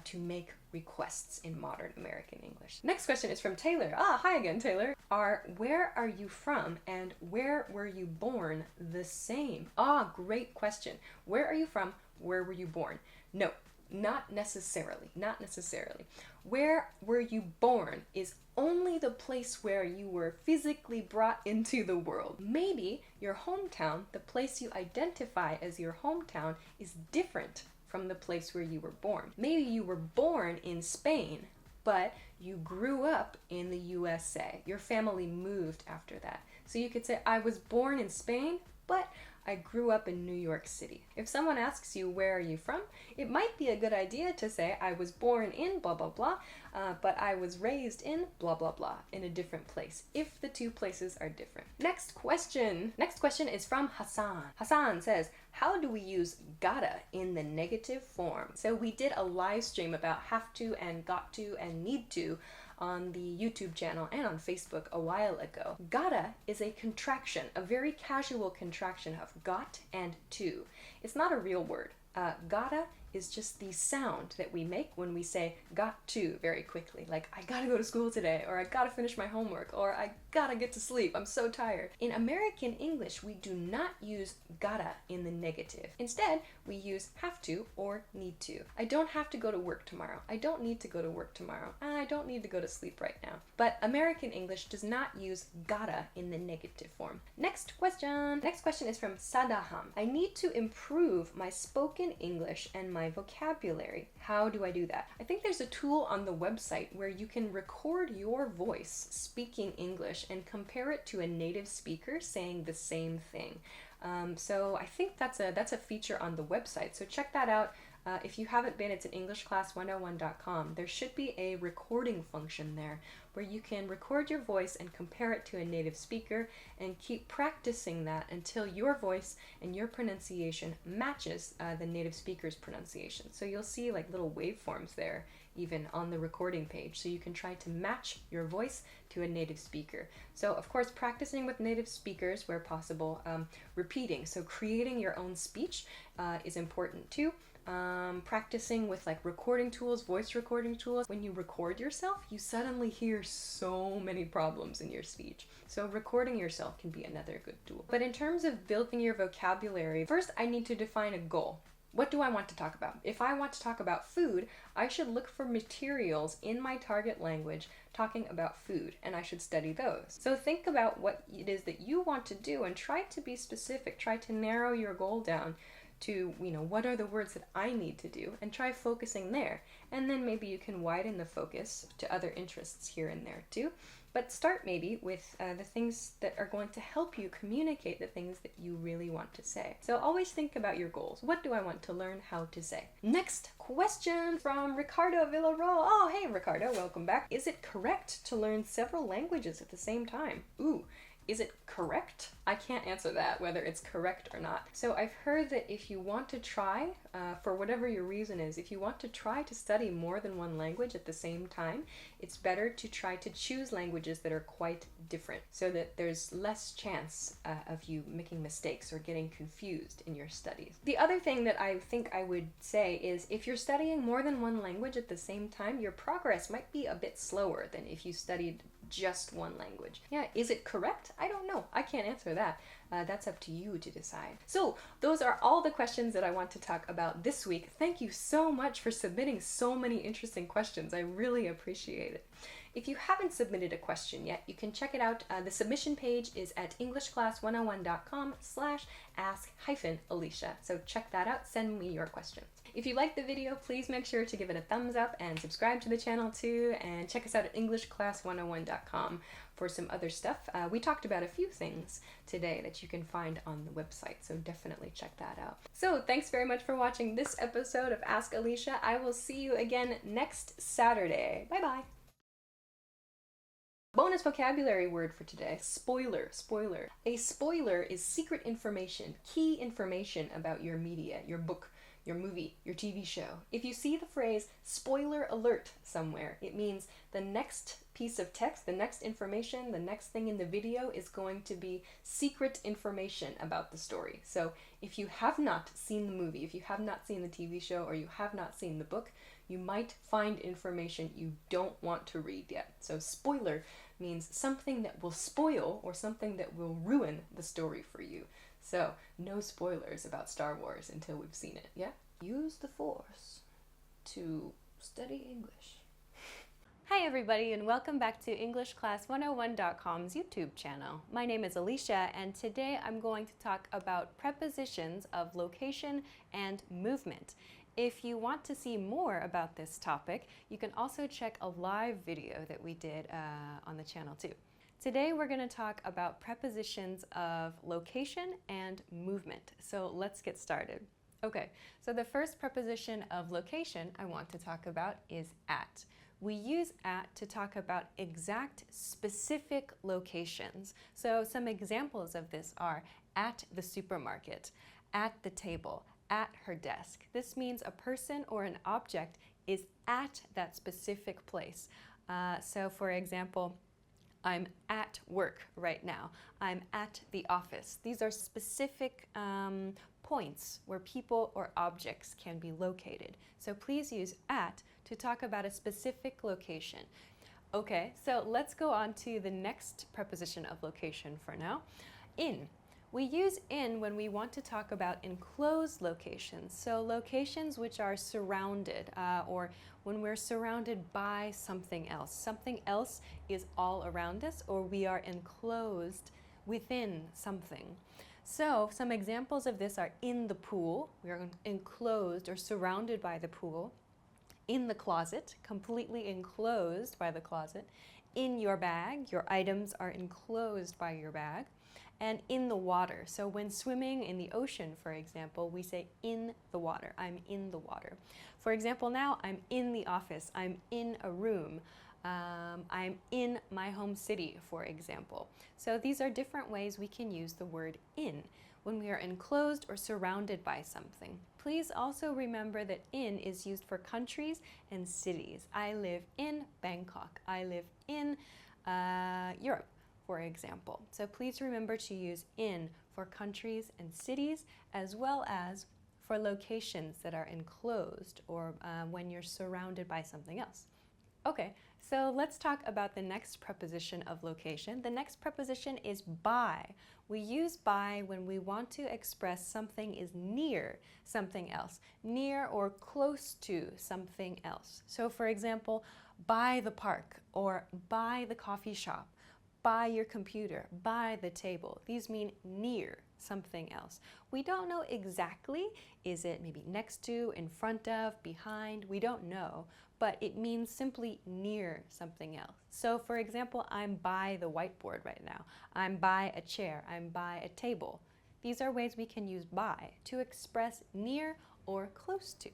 to make requests in modern American English. Next question is from Taylor. Hi again, Taylor. Where are you from and where were you born the same? Great question. Where are you from? Where were you born? No, not necessarily. Not necessarily. Where were you born is only the place where you were physically brought into the world. Maybe your hometown, the place you identify as your hometown, is different from the place where you were born. Maybe you were born in Spain, but you grew up in the USA. Your family moved after that. So you could say, I was born in Spain, but I grew up in New York City. If someone asks you, where are you from? It might be a good idea to say, I was born in blah, blah, blah, but I was raised in blah, blah, blah, in a different place, if the two places are different. Next question. Next question is from Hassan. Hassan says, how do we use gotta in the negative form? So we did a live stream about have to and got to and need to on the YouTube channel and on Facebook a while ago. Gotta is a contraction, a very casual contraction of got and to. It's not a real word. Gotta is just the sound that we make when we say got to very quickly. Like, I gotta go to school today, or I gotta finish my homework, or I gotta get to sleep, I'm so tired. In American English, we do not use gotta in the negative. Instead, we use have to or need to. I don't have to go to work tomorrow. I don't need to go to work tomorrow. I don't need to go to sleep right now. But American English does not use gotta in the negative form. Next question. Next question is from Sadaham. I need to improve my spoken English and my vocabulary. How do I do that? I think there's a tool on the website where you can record your voice speaking English and compare it to a native speaker saying the same thing. So I think that's a feature on the website. So check that out. If you haven't been, it's at EnglishClass101.com. There should be a recording function there where you can record your voice and compare it to a native speaker and keep practicing that until your voice and your pronunciation matches the native speaker's pronunciation. So you'll see like little waveforms there even on the recording page, so you can try to match your voice to a native speaker. So of course, practicing with native speakers where possible, repeating, so creating your own speech is important too. Practicing with like recording tools, voice recording tools. When you record yourself, you suddenly hear so many problems in your speech. So recording yourself can be another good tool. But in terms of building your vocabulary, first I need to define a goal. What do I want to talk about? If I want to talk about food, I should look for materials in my target language talking about food, and I should study those. So think about what it is that you want to do and try to be specific. Try to narrow your goal down to, what are the words that I need to do, and try focusing there. And then maybe you can widen the focus to other interests here and there too. But start maybe with the things that are going to help you communicate the things that you really want to say. So always think about your goals. What do I want to learn how to say? Next question from Ricardo Villarreal. Oh, hey Ricardo, welcome back. Is it correct to learn several languages at the same time? Ooh. Is it correct? I can't answer that, whether it's correct or not. So I've heard that if you want to try, for whatever your reason is, if you want to try to study more than one language at the same time, it's better to try to choose languages that are quite different so that there's less chance of you making mistakes or getting confused in your studies. The other thing that I think I would say is if you're studying more than one language at the same time, your progress might be a bit slower than if you studied just one language. Yeah, is it correct? I don't know. I can't answer that. That's up to you to decide. So those are all the questions that I want to talk about this week. Thank you so much for submitting so many interesting questions. I really appreciate it. If you haven't submitted a question yet, you can check it out. The submission page is at EnglishClass101.com/ask-Alicia. So check that out. Send me your questions. If you liked the video, please make sure to give it a thumbs up and subscribe to the channel too, and check us out at EnglishClass101.com for some other stuff. We talked about a few things today that you can find on the website, so definitely check that out. So thanks very much for watching this episode of Ask Alicia. I will see you again next Saturday. Bye-bye. Bonus vocabulary word for today, spoiler, spoiler. A spoiler is secret information, key information about your media, your book, your movie, your TV show. If you see the phrase spoiler alert somewhere, it means the next piece of text, the next information, the next thing in the video is going to be secret information about the story. So if you have not seen the movie, if you have not seen the TV show, or you have not seen the book, you might find information you don't want to read yet. So spoiler means something that will spoil or something that will ruin the story for you. So no spoilers about Star Wars until we've seen it, yeah? Use the Force to study English. Hi everybody, and welcome back to EnglishClass101.com's YouTube channel. My name is Alicia, and today I'm going to talk about prepositions of location and movement. If you want to see more about this topic, you can also check a live video that we did on the channel too. Today we're going to talk about prepositions of location and movement. So let's get started. Okay, so the first preposition of location I want to talk about is at. We use at to talk about exact, specific locations. So some examples of this are at the supermarket, at the table, at her desk. This means a person or an object is at that specific place. So for example, I'm at work right now. I'm at the office. These are specific points where people or objects can be located. So please use at to talk about a specific location. Okay, so let's go on to the next preposition of location for now. In. We use in when we want to talk about enclosed locations, so locations which are surrounded or when we're surrounded by something else. Something else is all around us or we are enclosed within something. So some examples of this are in the pool, we are enclosed or surrounded by the pool. In the closet, completely enclosed by the closet. In your bag, your items are enclosed by your bag. And in the water. So when swimming in the ocean, for example, we say in the water. I'm in the water. For example, now I'm in the office. I'm in a room. I'm in my home city, for example. So these are different ways we can use the word in when we are enclosed or surrounded by something. Please also remember that in is used for countries and cities. I live in Bangkok. I live in Europe, for example. So please remember to use in for countries and cities as well as for locations that are enclosed or when you're surrounded by something else. Okay, so let's talk about the next preposition of location. The next preposition is by. We use by when we want to express something is near something else, near or close to something else. So for example, by the park or by the coffee shop, by your computer, by the table. These mean near something else. We don't know exactly, is it maybe next to, in front of, behind? We don't know, but it means simply near something else. So for example, I'm by the whiteboard right now. I'm by a chair. I'm by a table. These are ways we can use by to express near or close to.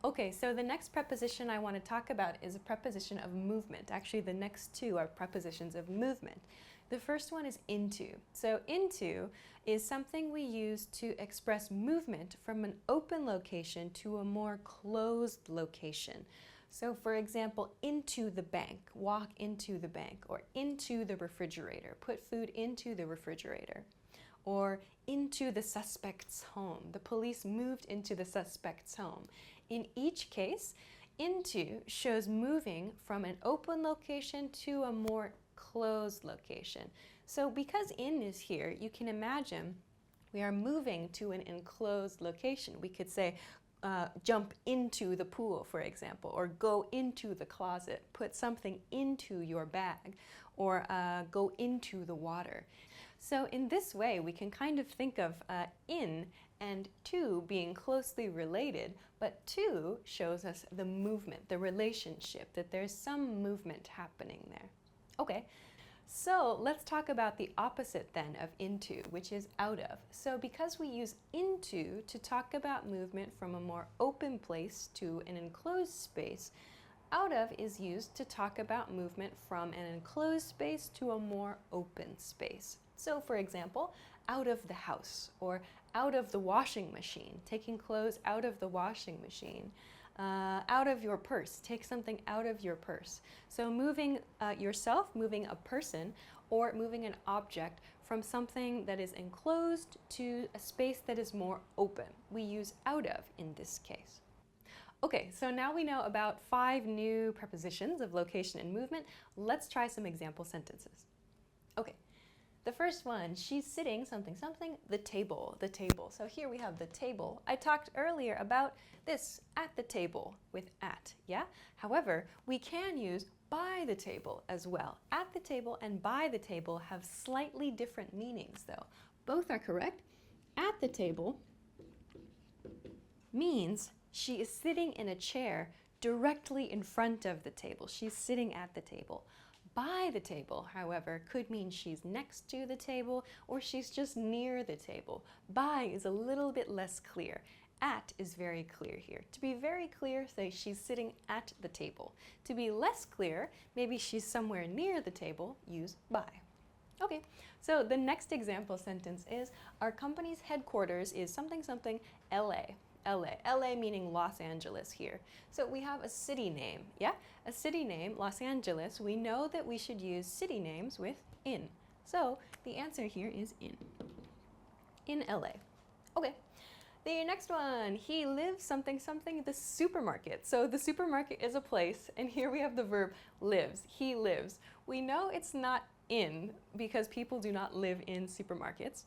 Okay, so the next preposition I want to talk about is a preposition of movement. Actually, the next two are prepositions of movement. The first one is into. So into is something we use to express movement from an open location to a more closed location. So for example, into the bank, walk into the bank, or into the refrigerator, put food into the refrigerator. Or into the suspect's home. The police moved into the suspect's home. In each case, into shows moving from an open location to a more closed location. So because in is here, you can imagine we are moving to an enclosed location. We could say jump into the pool, for example, or go into the closet, put something into your bag, or go into the water. So in this way, we can kind of think of in and to being closely related, but to shows us the movement, the relationship, that there's some movement happening there. Okay, so let's talk about the opposite then of into, which is out of. So because we use into to talk about movement from a more open place to an enclosed space, out of is used to talk about movement from an enclosed space to a more open space. So for example, out of the house or out of the washing machine, taking clothes out of the washing machine. Out of your purse, take something out of your purse. So moving yourself, moving a person, or moving an object from something that is enclosed to a space that is more open. We use out of in this case. Okay, so now we know about 5 new prepositions of location and movement. Let's try some example sentences. Okay, the first one, she's sitting something something, the table. So here we have the table. I talked earlier about this, at the table, with at, yeah? However, we can use by the table as well. At the table and by the table have slightly different meanings though. Both are correct. At the table means she is sitting in a chair directly in front of the table. She's sitting at the table. by the table, however, could mean she's next to the table or she's just near the table. By is a little bit less clear. At is very clear here. To be very clear, say she's sitting at the table. To be less clear, maybe she's somewhere near the table, use by. Okay, so the next example sentence is, our company's headquarters is something something LA. LA meaning Los Angeles here. So we have a city name, yeah? A city name, Los Angeles. We know that we should use city names with in. So the answer here is in LA. Okay. The next one, he lives something something the supermarket. So the supermarket is a place, and here we have the verb lives. He lives. We know it's not in because people do not live in supermarkets.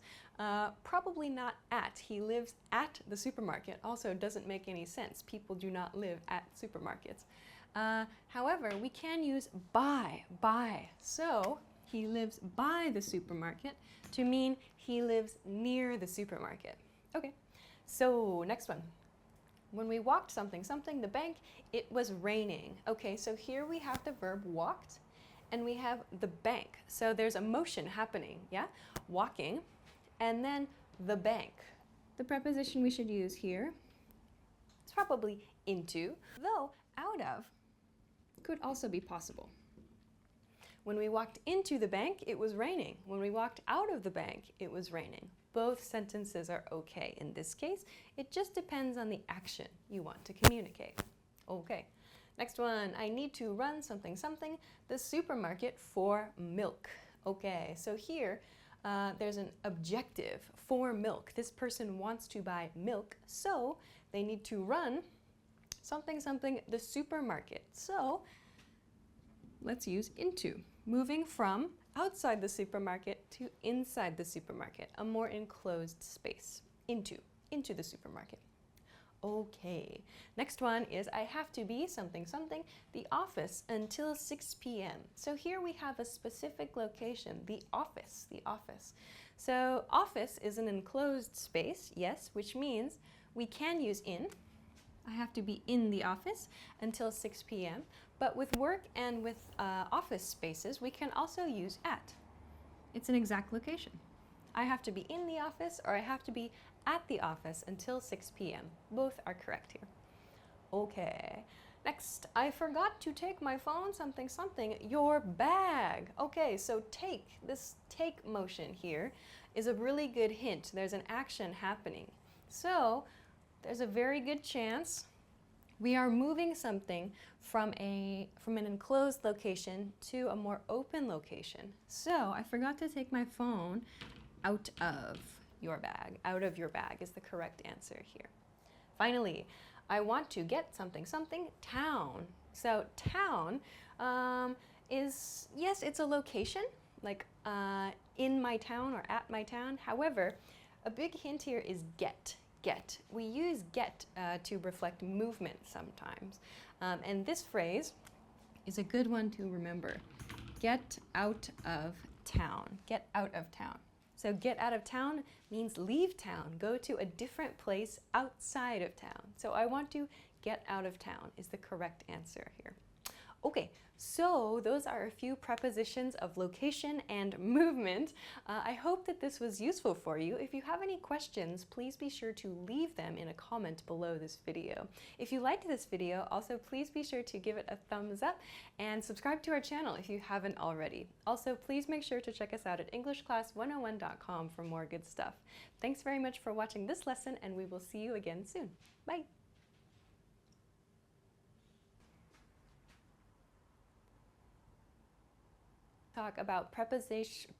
Probably not at. He lives at the supermarket. Also doesn't make any sense. People do not live at supermarkets. However, we can use by. So he lives by the supermarket to mean he lives near the supermarket. Okay. So next one. When we walked something something the bank, it was raining. Okay, so here we have the verb walked and we have the bank. So there's a motion happening, yeah? Walking and then the bank. The preposition we should use here is probably into, though out of could also be possible. When we walked into the bank, it was raining. When we walked out of the bank, it was raining. Both sentences are okay. In this case, it just depends on the action you want to communicate. Okay, next one. I need to run something something the supermarket for milk. Okay, so here there's an objective for milk. This person wants to buy milk, so they need to run something something the supermarket. So let's use into. Moving from outside the supermarket to inside the supermarket, a more enclosed space, into the supermarket. Okay, next one is I have to be something something the office until 6 p.m. So here we have a specific location, the office. So office is an enclosed space, yes, which means we can use in. I have to be in the office until 6 p.m. But with work and with office spaces, we can also use at. It's an exact location. I have to be in the office or I have to be at the office until 6 p.m. Both are correct here. Okay, next, I forgot to take my phone something something your bag. Okay, so take, this take motion here is a really good hint. There's an action happening. So there's a very good chance we are moving something from an enclosed location to a more open location. So I forgot to take my phone out of your bag. Out of your bag is the correct answer here. Finally, I want to get something something town. So town is, yes, it's a location, like in my town or at my town. However, a big hint here is get. We use get to reflect movement sometimes. And this phrase is a good one to remember. Get out of town. Get out of town. So get out of town means leave town. Go to a different place outside of town. So I want to get out of town is the correct answer here. Okay, so those are a few prepositions of location and movement. I hope that this was useful for you. If you have any questions, please be sure to leave them in a comment below this video. If you liked this video, also please be sure to give it a thumbs up and subscribe to our channel if you haven't already. Also, please make sure to check us out at EnglishClass101.com for more good stuff. Thanks very much for watching this lesson, and we will see you again soon. Bye! Talk about preposition.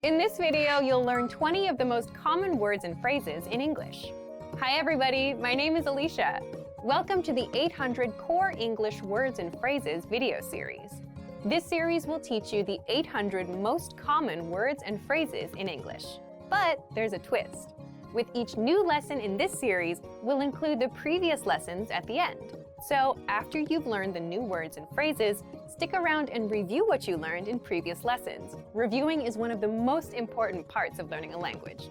In this video, you'll learn 20 of the most common words and phrases in English. Hi everybody, my name is Alicia. Welcome to the 800 Core English Words and Phrases video series. This series will teach you the 800 most common words and phrases in English. But there's a twist. With each new lesson in this series, we'll include the previous lessons at the end. So after you've learned the new words and phrases, stick around and review what you learned in previous lessons. Reviewing is one of the most important parts of learning a language.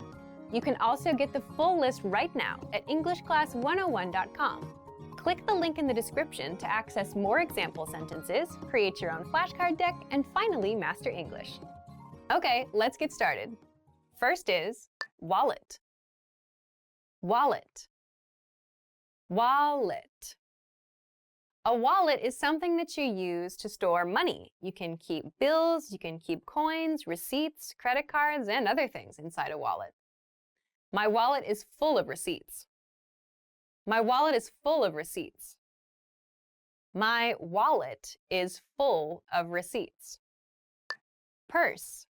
You can also get the full list right now at EnglishClass101.com. Click the link in the description to access more example sentences, create your own flashcard deck, and finally master English. Okay, let's get started. First is wallet. Wallet. Wallet. A wallet is something that you use to store money. You can keep bills, you can keep coins, receipts, credit cards, and other things inside a wallet. My wallet is full of receipts. My wallet is full of receipts. My wallet is full of receipts. Purse.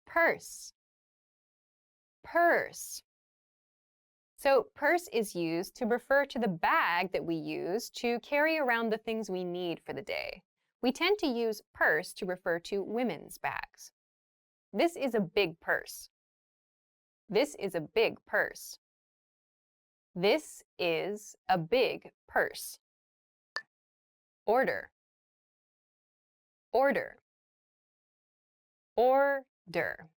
Purse. Purse. So purse is used to refer to the bag that we use to carry around the things we need for the day. We tend to use purse to refer to women's bags. This is a big purse. This is a big purse. This is a big purse. Order. Order. Order.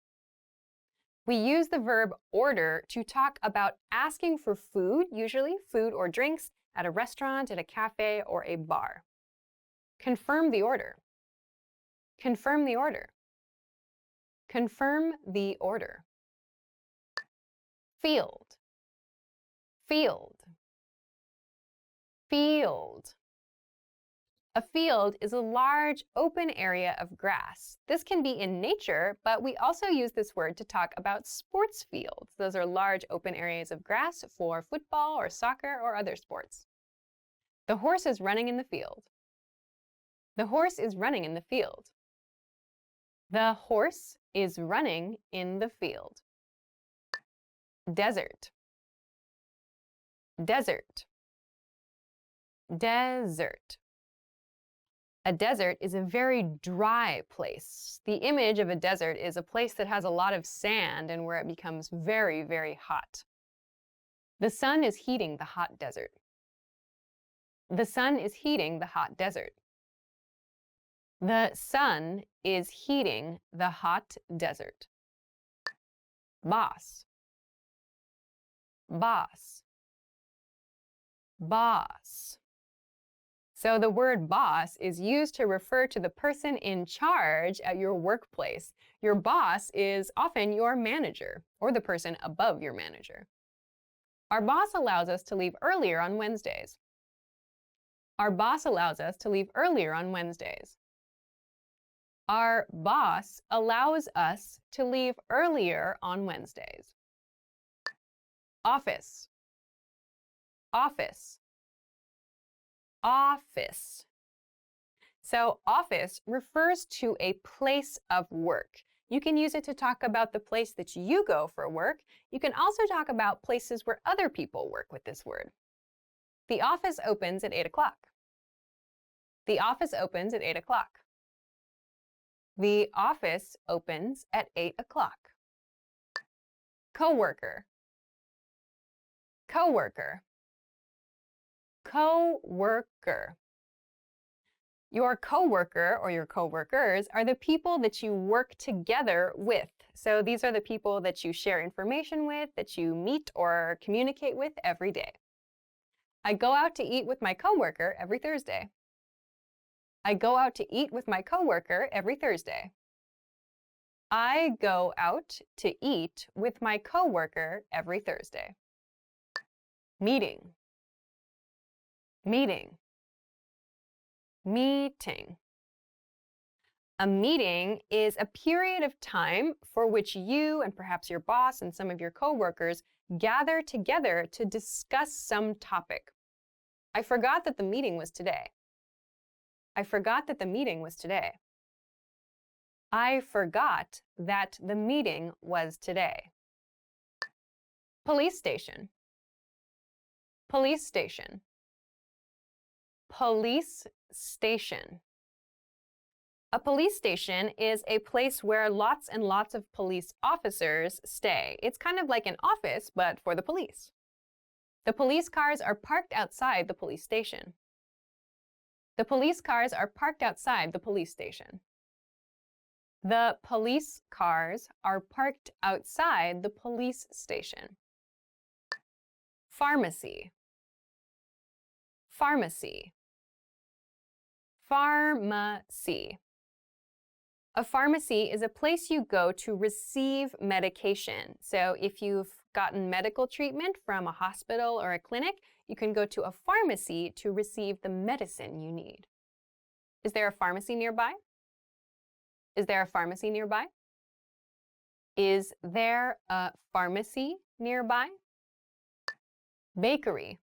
We use the verb order to talk about asking for food, usually food or drinks, at a restaurant, at a cafe, or a bar. Confirm the order. Confirm the order. Confirm the order. Field. Field. Field. A field is a large open area of grass. This can be in nature, but we also use this word to talk about sports fields. Those are large open areas of grass for football or soccer or other sports. The horse is running in the field. The horse is running in the field. The horse is running in the field. Desert. Desert. Desert. A desert is a very dry place. The image of a desert is a place that has a lot of sand and where it becomes very, very hot. The sun is heating the hot desert. The sun is heating the hot desert. The sun is heating the hot desert. Boss. Boss. Boss. So the word boss is used to refer to the person in charge at your workplace. Your boss is often your manager or the person above your manager. Our boss allows us to leave earlier on Wednesdays. Our boss allows us to leave earlier on Wednesdays. Our boss allows us to leave earlier on Wednesdays. Office. Office. Office. So office refers to a place of work. You can use it to talk about the place that you go for work. You can also talk about places where other people work with this word. The office opens at 8 o'clock. The office opens at 8 o'clock. The office opens at 8 o'clock. Coworker. Coworker. Coworker. Your coworker or your coworkers are the people that you work together with. So these are the people that you share information with, that you meet or communicate with every day. I go out to eat with my coworker every Thursday. I go out to eat with my coworker every Thursday. I go out to eat with my coworker every Thursday. Meeting. Meeting. Meeting. A meeting is a period of time for which you and perhaps your boss and some of your coworkers gather together to discuss some topic. I forgot that the meeting was today. I forgot that the meeting was today. I forgot that the meeting was today. Police station. Police station. Police station. A police station is a place where lots and lots of police officers stay. It's kind of like an office, but for the police. The police cars are parked outside the police station. The police cars are parked outside the police station. The police cars are parked outside the police station. Pharmacy. Pharmacy. Pharmacy. A pharmacy is a place you go to receive medication. So if you've gotten medical treatment from a hospital or a clinic, you can go to a pharmacy to receive the medicine you need. Is there a pharmacy nearby? Is there a pharmacy nearby? Is there a pharmacy nearby? Bakery.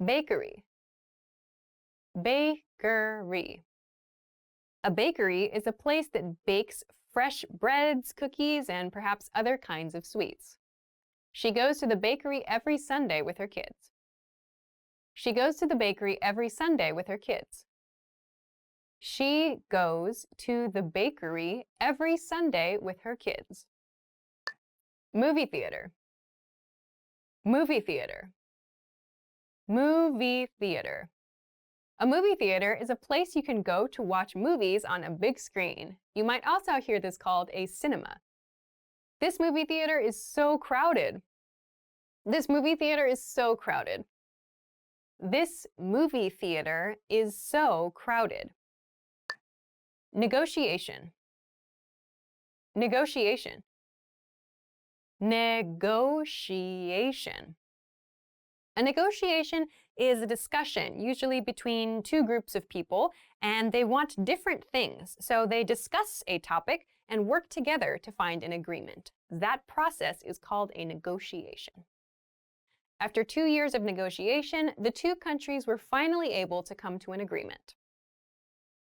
Bakery. Bakery. A bakery is a place that bakes fresh breads, cookies, and perhaps other kinds of sweets. She goes to the bakery every Sunday with her kids. She goes to the bakery every Sunday with her kids. She goes to the bakery every Sunday with her kids. Movie theater. Movie theater. Movie theater. A movie theater is a place you can go to watch movies on a big screen. You might also hear this called a cinema. This movie theater is so crowded. This movie theater is so crowded. This movie theater is so crowded. Negotiation. Negotiation. Negotiation. A negotiation is a discussion, usually between two groups of people, and they want different things, so they discuss a topic and work together to find an agreement. That process is called a negotiation. After 2 years of negotiation, the two countries were finally able to come to an agreement.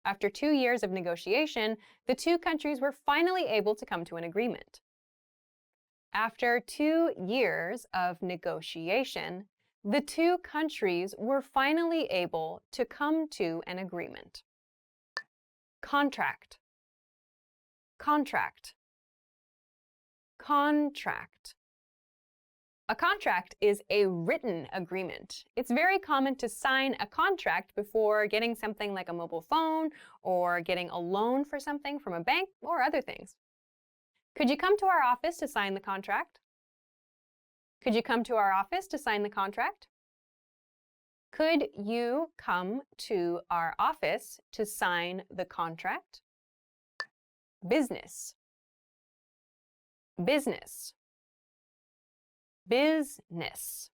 After 2 years of negotiation, the two countries were finally able to come to an agreement. After 2 years of negotiation, the two countries were finally able to come to an agreement. Contract. Contract. Contract. A contract is a written agreement. It's very common to sign a contract before getting something like a mobile phone or getting a loan for something from a bank or other things. Could you come to our office to sign the contract? Could you come to our office to sign the contract? Could you come to our office to sign the contract? Business. Business. Business.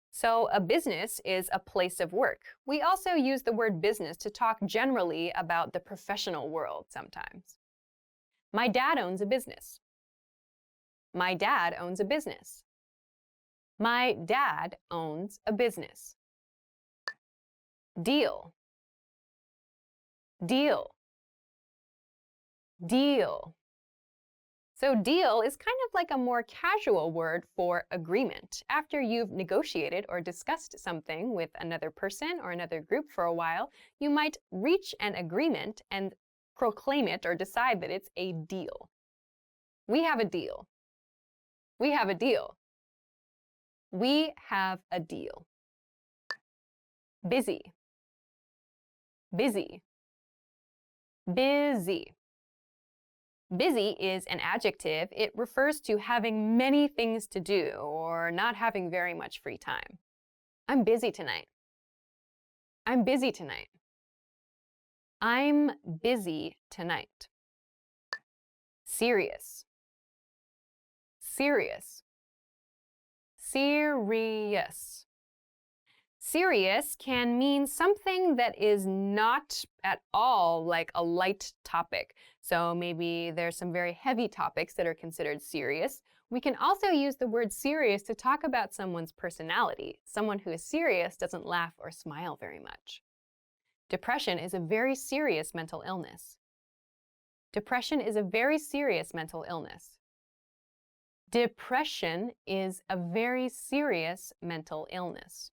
So a business is a place of work. We also use the word business to talk generally about the professional world sometimes. My dad owns a business. My dad owns a business. My dad owns a business. Deal. Deal. Deal. So deal is kind of like a more casual word for agreement. After you've negotiated or discussed something with another person or another group for a while, you might reach an agreement and proclaim it or decide that it's a deal. We have a deal. We have a deal. We have a deal. Busy. Busy. Busy. Busy is an adjective. It refers to having many things to do or not having very much free time. I'm busy tonight. I'm busy tonight. I'm busy tonight. Serious. Serious. Serious. Serious can mean something that is not at all like a light topic. So maybe there's some very heavy topics that are considered serious. We can also use the word serious to talk about someone's personality. Someone who is serious doesn't laugh or smile very much. Depression is a very serious mental illness. Depression is a very serious mental illness. Depression is a very serious mental illness.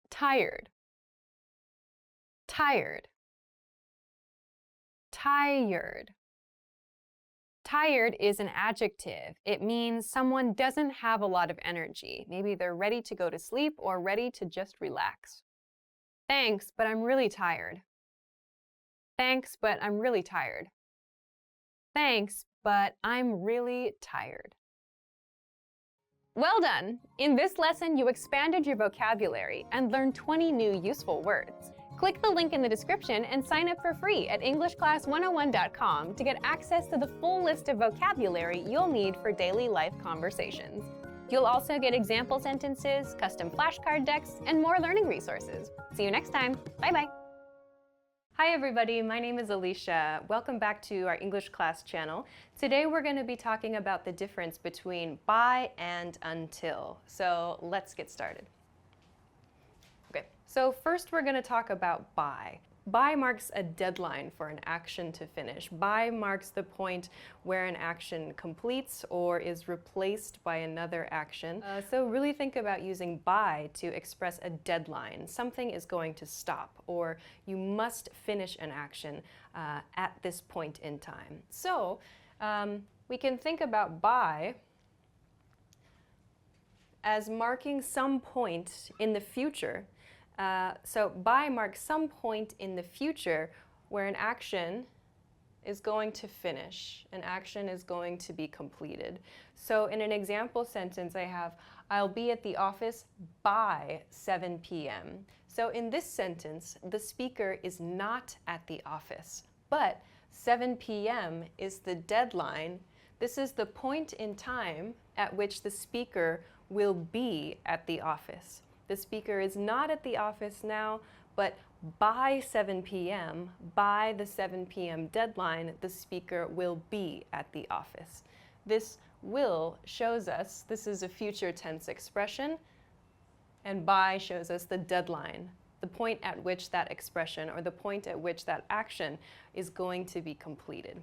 Tired. Tired. Tired. Tired is an adjective. It means someone doesn't have a lot of energy. Maybe they're ready to go to sleep or ready to just relax. Thanks, but I'm really tired. Thanks, but I'm really tired. Thanks, but I'm really tired. Well done! In this lesson, you expanded your vocabulary and learned 20 new useful words. Click the link in the description and sign up for free at EnglishClass101.com to get access to the full list of vocabulary you'll need for daily life conversations. You'll also get example sentences, custom flashcard decks, and more learning resources. See you next time. Bye-bye. Hi everybody, my name is Alicia. Welcome back to our English class channel. Today we're going to be talking about the difference between by and until. So let's get started. Okay, so first we're going to talk about by. By marks a deadline for an action to finish. By marks the point where an action completes or is replaced by another action. So really think about using by to express a deadline. Something is going to stop, or you must finish an action at this point in time. So we can think about by as marking some point in the future. So by marks some point in the future where an action is going to finish, an action is going to be completed. So in an example sentence I have, I'll be at the office by 7 p.m. So in this sentence, the speaker is not at the office, but 7 p.m. is the deadline. This is the point in time at which the speaker will be at the office. The speaker is not at the office now, but by 7 p.m., by the 7 p.m. deadline, the speaker will be at the office. This will shows us, this is a future tense expression, and by shows us the deadline, the point at which that expression or the point at which that action is going to be completed.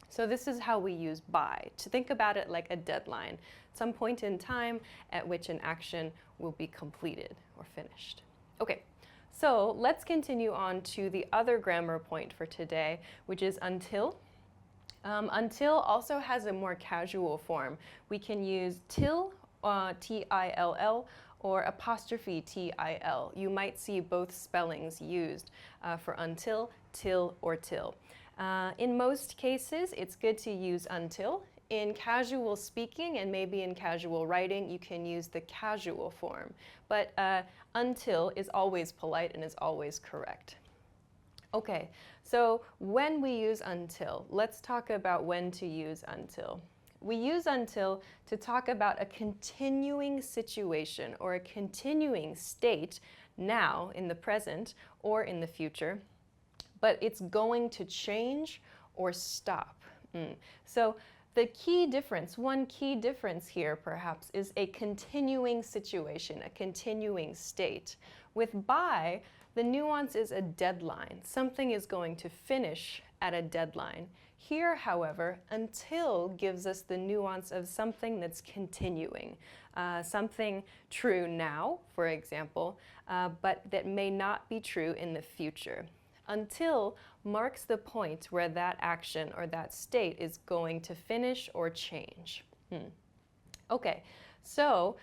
So this is how we use by, to think about it like a deadline, some point in time at which an action will be completed or finished. Okay, so let's continue on to the other grammar point for today, which is until. Until also has a more casual form. We can use till, T-I-L-L, or apostrophe T-I-L. You might see both spellings used for until, till, or till. In most cases, it's good to use until. In casual speaking and maybe in casual writing, you can use the casual form. But until is always polite and is always correct. Okay, so when we use until, let's talk about when to use until. We use until to talk about a continuing situation or a continuing state now in the present or in the future, but it's going to change or stop. So the key difference, one key difference here perhaps, is a continuing situation, a continuing state. With by, the nuance is a deadline. Something is going to finish at a deadline. Here, however, until gives us the nuance of something that's continuing. Something true now, for example, but that may not be true in the future. Until marks the point where that action or that state is going to finish or change. Okay, so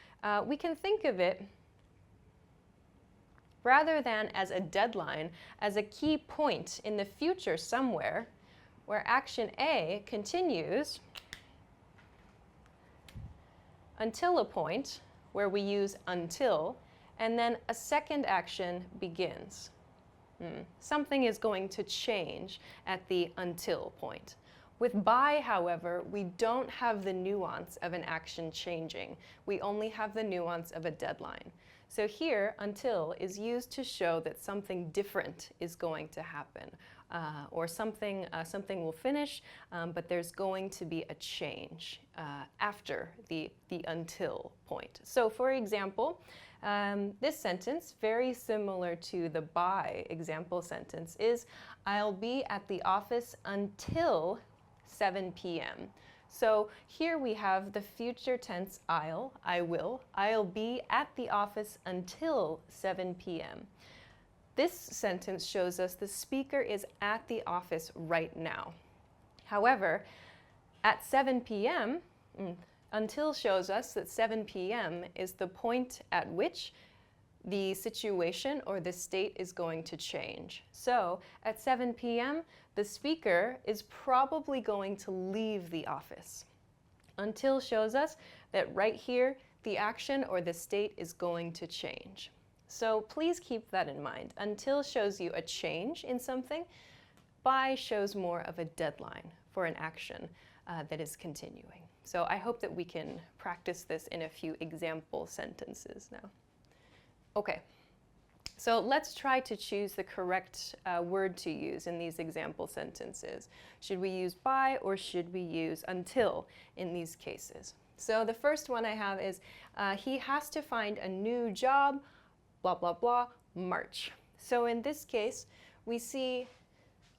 we can think of it rather than as a deadline, as a key point in the future somewhere where action A continues until a point where we use until, and then a second action begins. Something is going to change at the until point. With by, however, we don't have the nuance of an action changing. We only have the nuance of a deadline. So here, until is used to show that something different is going to happen, or something will finish, but there's going to be a change after the until point. So for example, this sentence, very similar to the by example sentence, is I'll be at the office until 7 p.m. So here we have the future tense I will. I'll be at the office until 7 p.m. This sentence shows us the speaker is at the office right now. However, at 7 p.m., until shows us that 7 p.m. is the point at which the situation or the state is going to change. So at 7 p.m., the speaker is probably going to leave the office. Until shows us that right here, the action or the state is going to change. So please keep that in mind. Until shows you a change in something. By shows more of a deadline for an action that is continuing. So I hope that we can practice this in a few example sentences now. Okay, so let's try to choose the correct word to use in these example sentences. Should we use by or should we use until in these cases? So the first one I have is, he has to find a new job, blah, blah, blah, March. So in this case, we see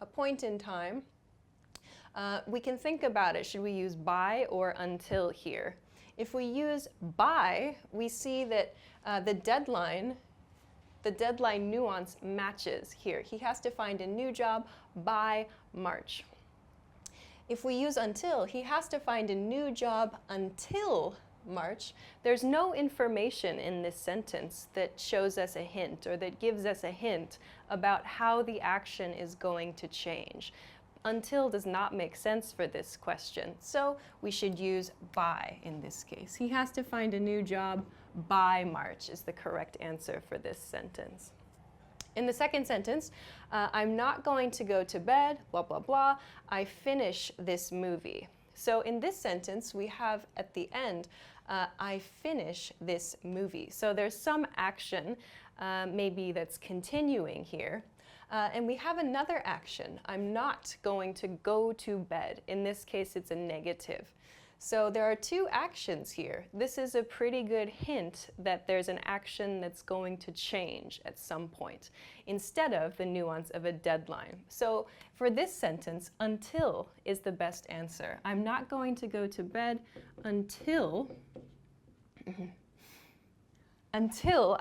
a point in time. We can think about it. Should we use by or until here? If we use by, we see that the deadline nuance matches here. He has to find a new job by March. If we use until, he has to find a new job until March. There's no information in this sentence that shows us a hint or that gives us a hint about how the action is going to change. Until does not make sense for this question, so we should use by in this case. He has to find a new job by March is the correct answer for this sentence. In the second sentence, I'm not going to go to bed, blah, blah, blah. I finish this movie. So in this sentence, we have at the end, I finish this movie. So there's some action maybe that's continuing here. And we have another action. I'm not going to go to bed. In this case, it's a negative. So there are two actions here. This is a pretty good hint that there's an action that's going to change at some point, instead of the nuance of a deadline. So for this sentence, until is the best answer. I'm not going to go to bed until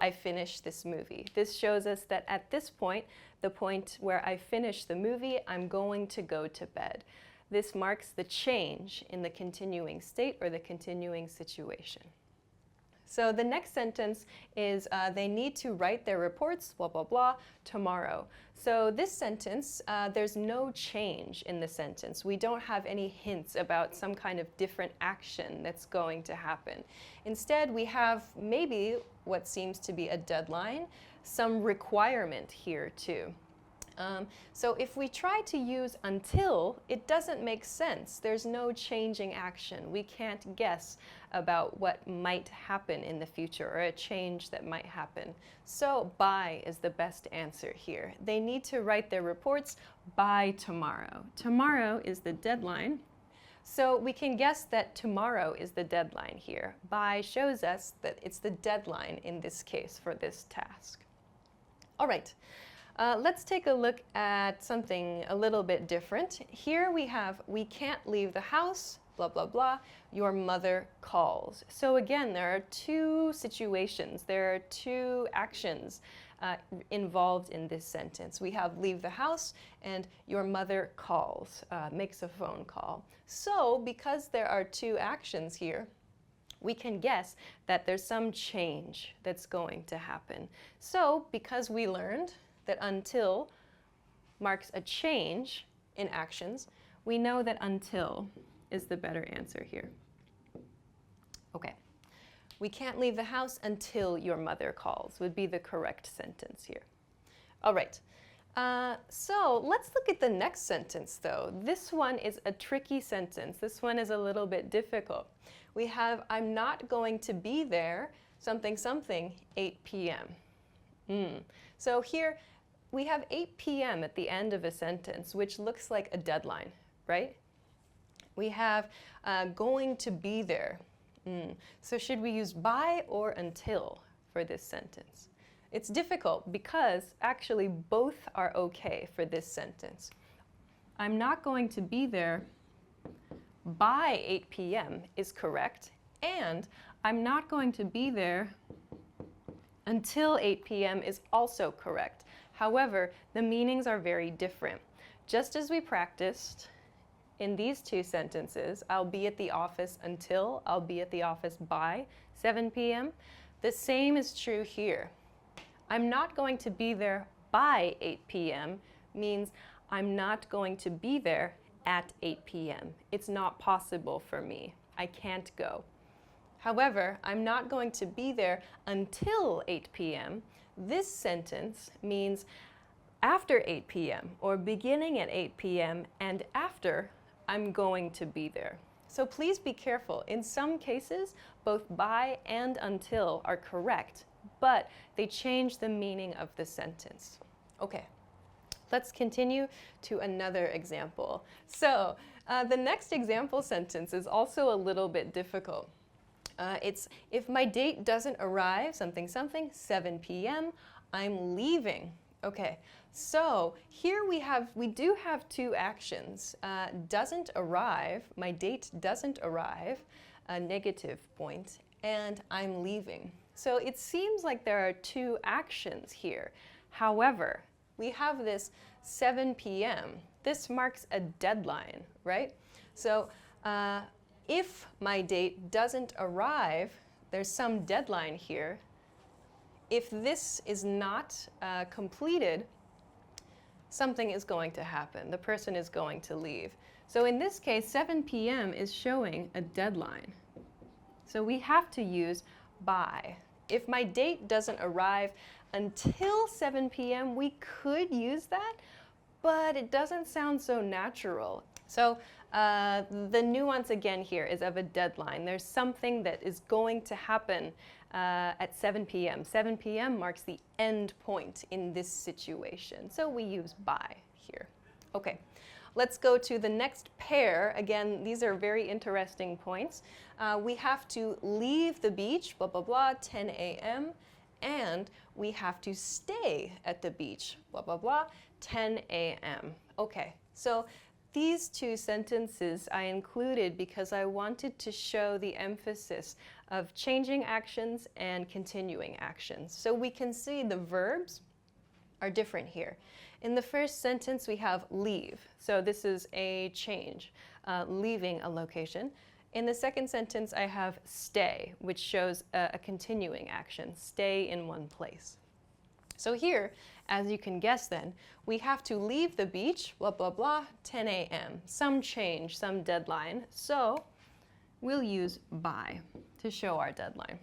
I finish this movie. This shows us that at this point, the point where I finish the movie, I'm going to go to bed. This marks the change in the continuing state or the continuing situation. So the next sentence is they need to write their reports, blah, blah, blah, tomorrow. So this sentence, there's no change in the sentence. We don't have any hints about some kind of different action that's going to happen. Instead, we have maybe what seems to be a deadline, some requirement here too. So if we try to use until, it doesn't make sense. There's no changing action. We can't guess about what might happen in the future or a change that might happen. So by is the best answer here. They need to write their reports by tomorrow. Tomorrow is the deadline. So we can guess that tomorrow is the deadline here. By shows us that it's the deadline in this case for this task. All right. Let's take a look at something a little bit different. Here we have, we can't leave the house, blah, blah, blah, your mother calls. So again, there are two situations, there are two actions involved in this sentence. We have leave the house and your mother calls, makes a phone call. So because there are two actions here, we can guess that there's some change that's going to happen. So because we learned that until marks a change in actions, we know that until is the better answer here. Okay, we can't leave the house until your mother calls would be the correct sentence here. All right, so let's look at the next sentence though. This one is a tricky sentence. This one is a little bit difficult. We have, I'm not going to be there, something, something, 8 p.m. So here, we have 8 p.m. at the end of a sentence, which looks like a deadline, right? We have going to be there. So should we use by or until for this sentence? It's difficult because actually both are okay for this sentence. I'm not going to be there by 8 p.m. is correct, and I'm not going to be there until 8 p.m. is also correct. However, the meanings are very different. Just as we practiced in these two sentences, I'll be at the office until, I'll be at the office by 7 p.m., the same is true here. I'm not going to be there by 8 p.m. means I'm not going to be there at 8 p.m. It's not possible for me. I can't go. However, I'm not going to be there until 8 p.m. This sentence means after 8 p.m. or beginning at 8 p.m. and after I'm going to be there. So please be careful. In some cases, both by and until are correct, but they change the meaning of the sentence. Okay, let's continue to another example. So the next example sentence is also a little bit difficult. It's if my date doesn't arrive, something, 7 p.m., I'm leaving. Okay, so here we do have two actions. Doesn't arrive, my date doesn't arrive, a negative point, and I'm leaving. So it seems like there are two actions here. However, we have this 7 p.m. This marks a deadline, right? So if my date doesn't arrive, there's some deadline here. If this is not completed, something is going to happen. The person is going to leave. So in this case, 7 p.m. is showing a deadline. So we have to use by. If my date doesn't arrive until 7 p.m., we could use that, but it doesn't sound so natural. So the nuance again here is of a deadline. There's something that is going to happen at 7 p.m. 7 p.m. marks the end point in this situation. So we use by here. Okay, let's go to the next pair. Again, these are very interesting points. We have to leave the beach, blah, blah, blah, 10 a.m. And we have to stay at the beach, blah, blah, blah, 10 a.m. Okay, so these two sentences I included because I wanted to show the emphasis of changing actions and continuing actions. So we can see the verbs are different here. In the first sentence we have leave. So this is a change, leaving a location. In the second sentence I have stay, which shows a continuing action, stay in one place. So here, as you can guess then, we have to leave the beach, blah, blah, blah, 10 a.m. Some change, some deadline. So we'll use by to show our deadline.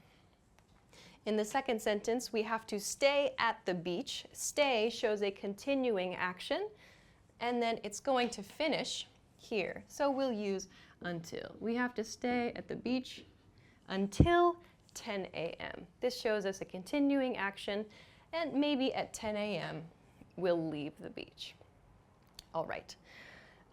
In the second sentence, we have to stay at the beach. Stay shows a continuing action, and then it's going to finish here. So we'll use until. We have to stay at the beach until 10 a.m. This shows us a continuing action, and maybe at 10 a.m. we'll leave the beach. All right.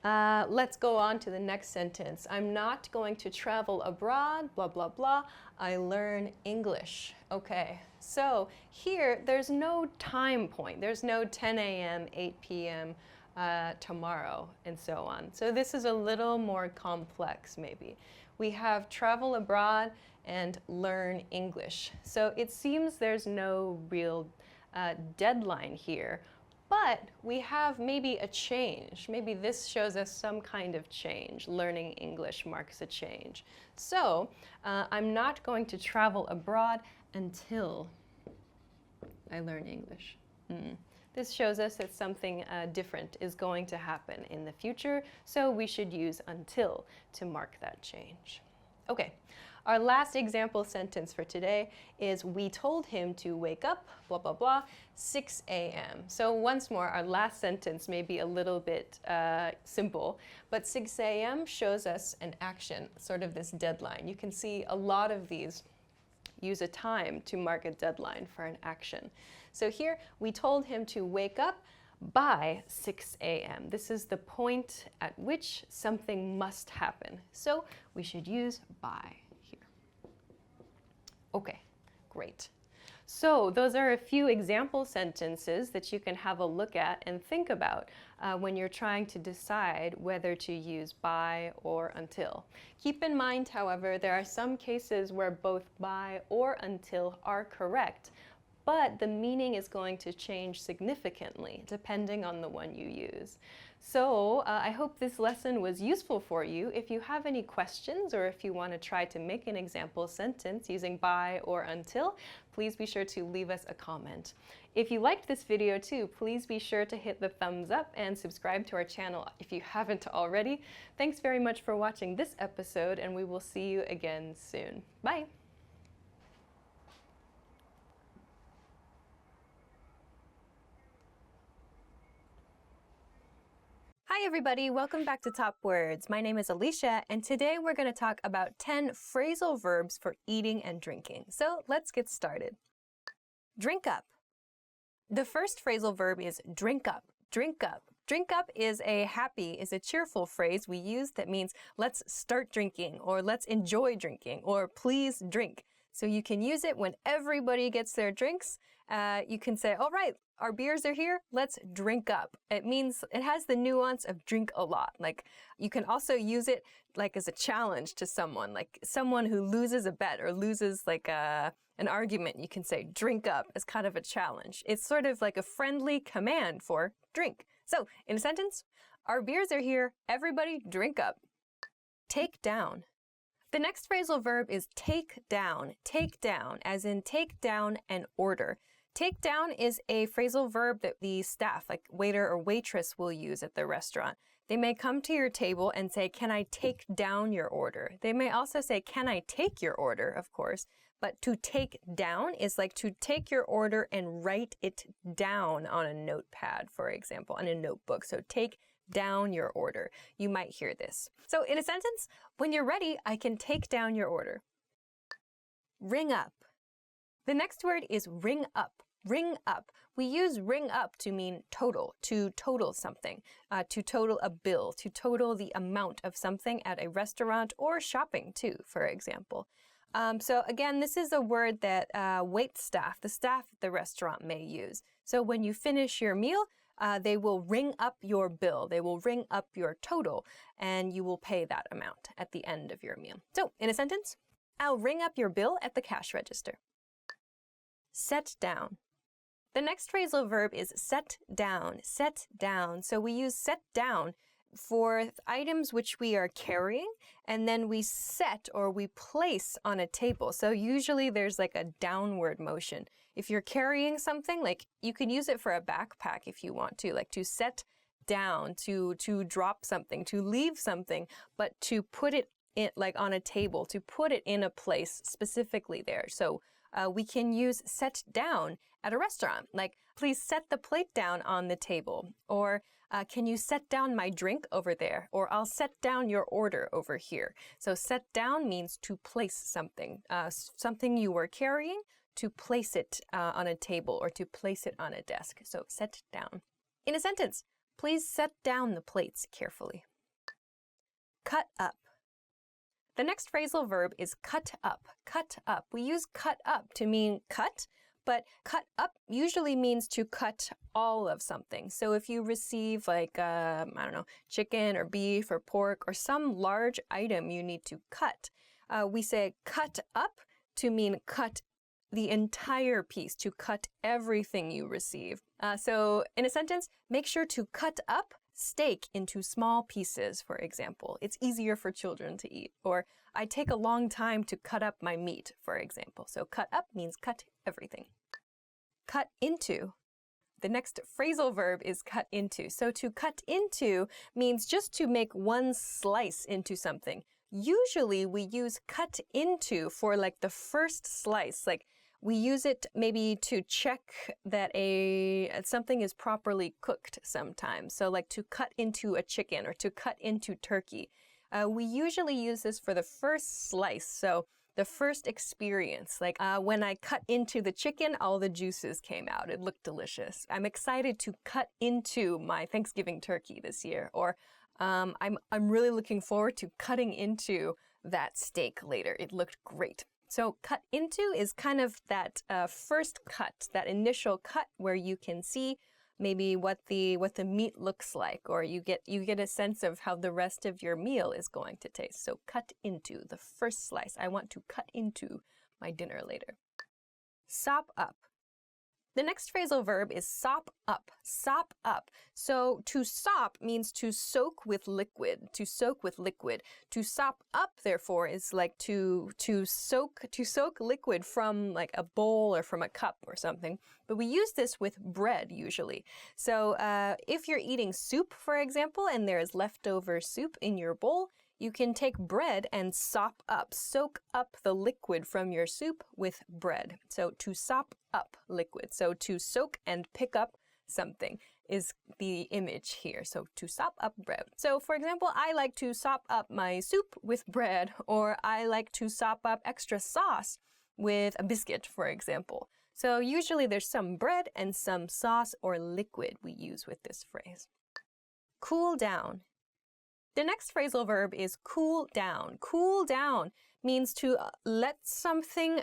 Let's go on to the next sentence. I'm not going to travel abroad, blah, blah, blah. I learn English. Okay, so here there's no time point. There's no 10 a.m., 8 p.m., tomorrow, and so on. So this is a little more complex maybe. We have travel abroad and learn English. So it seems there's no real deadline here, but we have maybe a change. Maybe this shows us some kind of change. Learning English marks a change. So I'm not going to travel abroad until I learn English. This shows us that something different is going to happen in the future, so we should use until to mark that change. Okay. Our last example sentence for today is we told him to wake up, blah, blah, blah, 6 a.m. So once more, our last sentence may be a little bit simple, but 6 a.m. shows us an action, sort of this deadline. You can see a lot of these use a time to mark a deadline for an action. So here, we told him to wake up by 6 a.m. This is the point at which something must happen. So we should use by. Okay, great. So those are a few example sentences that you can have a look at and think about when you're trying to decide whether to use by or until. Keep in mind, however, there are some cases where both by or until are correct, but the meaning is going to change significantly depending on the one you use. So I hope this lesson was useful for you. If you have any questions or if you want to try to make an example sentence using by or until, please be sure to leave us a comment. If you liked this video too, please be sure to hit the thumbs up and subscribe to our channel if you haven't already. Thanks very much for watching this episode, and we will see you again soon. Bye! Hi everybody, welcome back to Top Words. My name is Alicia, and today we're going to talk about 10 phrasal verbs for eating and drinking. So let's get started. Drink up. The first phrasal verb is drink up. Drink up. Drink up is a cheerful phrase we use that means let's start drinking, or let's enjoy drinking, or please drink. So you can use it when everybody gets their drinks. You can say, all right, our beers are here, let's drink up. It means, it has the nuance of drink a lot. Like, you can also use it like as a challenge to someone, like someone who loses a bet or loses like an argument. You can say drink up as kind of a challenge. It's sort of like a friendly command for drink. So in a sentence, our beers are here, everybody drink up. Take down. The next phrasal verb is take down, as in take down an order. Take down is a phrasal verb that the staff, like waiter or waitress, will use at the restaurant. They may come to your table and say, can I take down your order? They may also say, can I take your order, of course. But to take down is like to take your order and write it down on a notepad, for example, on a notebook. So take down your order. You might hear this. So in a sentence, when you're ready, I can take down your order. Ring up. The next word is ring up. Ring up. We use ring up to mean total, to total something, to total a bill, to total the amount of something at a restaurant or shopping too, for example. So again, this is a word that wait staff, the staff at the restaurant may use. So when you finish your meal, they will ring up your bill. They will ring up your total, and you will pay that amount at the end of your meal. So in a sentence, I'll ring up your bill at the cash register. Set down. The next phrasal verb is set down, set down. So we use set down for items which we are carrying, and then we set or we place on a table. So usually there's like a downward motion. If you're carrying something, like you can use it for a backpack if you want to, like to set down, to drop something, to leave something, but to put it in, like on a table, to put it in a place specifically there. So we can use set down at a restaurant, like please set the plate down on the table, or can you set down my drink over there, or I'll set down your order over here. So set down means to place something, something you were carrying, to place it on a table or to place it on a desk. So set down. In a sentence, please set down the plates carefully. Cut up. The next phrasal verb is cut up. Cut up. We use cut up to mean cut, but cut up usually means to cut all of something. So if you receive like, I don't know, chicken or beef or pork or some large item you need to cut, we say cut up to mean cut the entire piece, to cut everything you receive. So in a sentence, make sure to cut up steak into small pieces, for example. It's easier for children to eat. Or I take a long time to cut up my meat, for example. So cut up means cut everything. Cut into. The next phrasal verb is cut into. So to cut into means just to make one slice into something. Usually we use cut into for like the first slice, like we use it maybe to check that something is properly cooked sometimes. So like to cut into a chicken or to cut into turkey. We usually use this for the first slice. So the first experience, like when I cut into the chicken, all the juices came out. It looked delicious. I'm excited to cut into my Thanksgiving turkey this year. Or I'm really looking forward to cutting into that steak later. It looked great. So cut into is kind of that first cut, that initial cut where you can see maybe what the meat looks like, or you get a sense of how the rest of your meal is going to taste. So cut into, the first slice. I want to cut into my dinner later. Sop up. The next phrasal verb is sop up. Sop up. So to sop means to soak with liquid. To soak with liquid. To sop up, therefore, is like to soak liquid from like a bowl or from a cup or something. But we use this with bread usually. So if you're eating soup, for example, and there is leftover soup in your bowl, you can take bread and sop up, soak up the liquid from your soup with bread. So to sop up liquid, so to soak and pick up something. is the image here. So to sop up bread. So for example, I like to sop up my soup with bread, or I like to sop up extra sauce with a biscuit, for example. So usually there's some bread and some sauce or liquid we use with this phrase. Cool down. The next phrasal verb is cool down. Cool down means to let something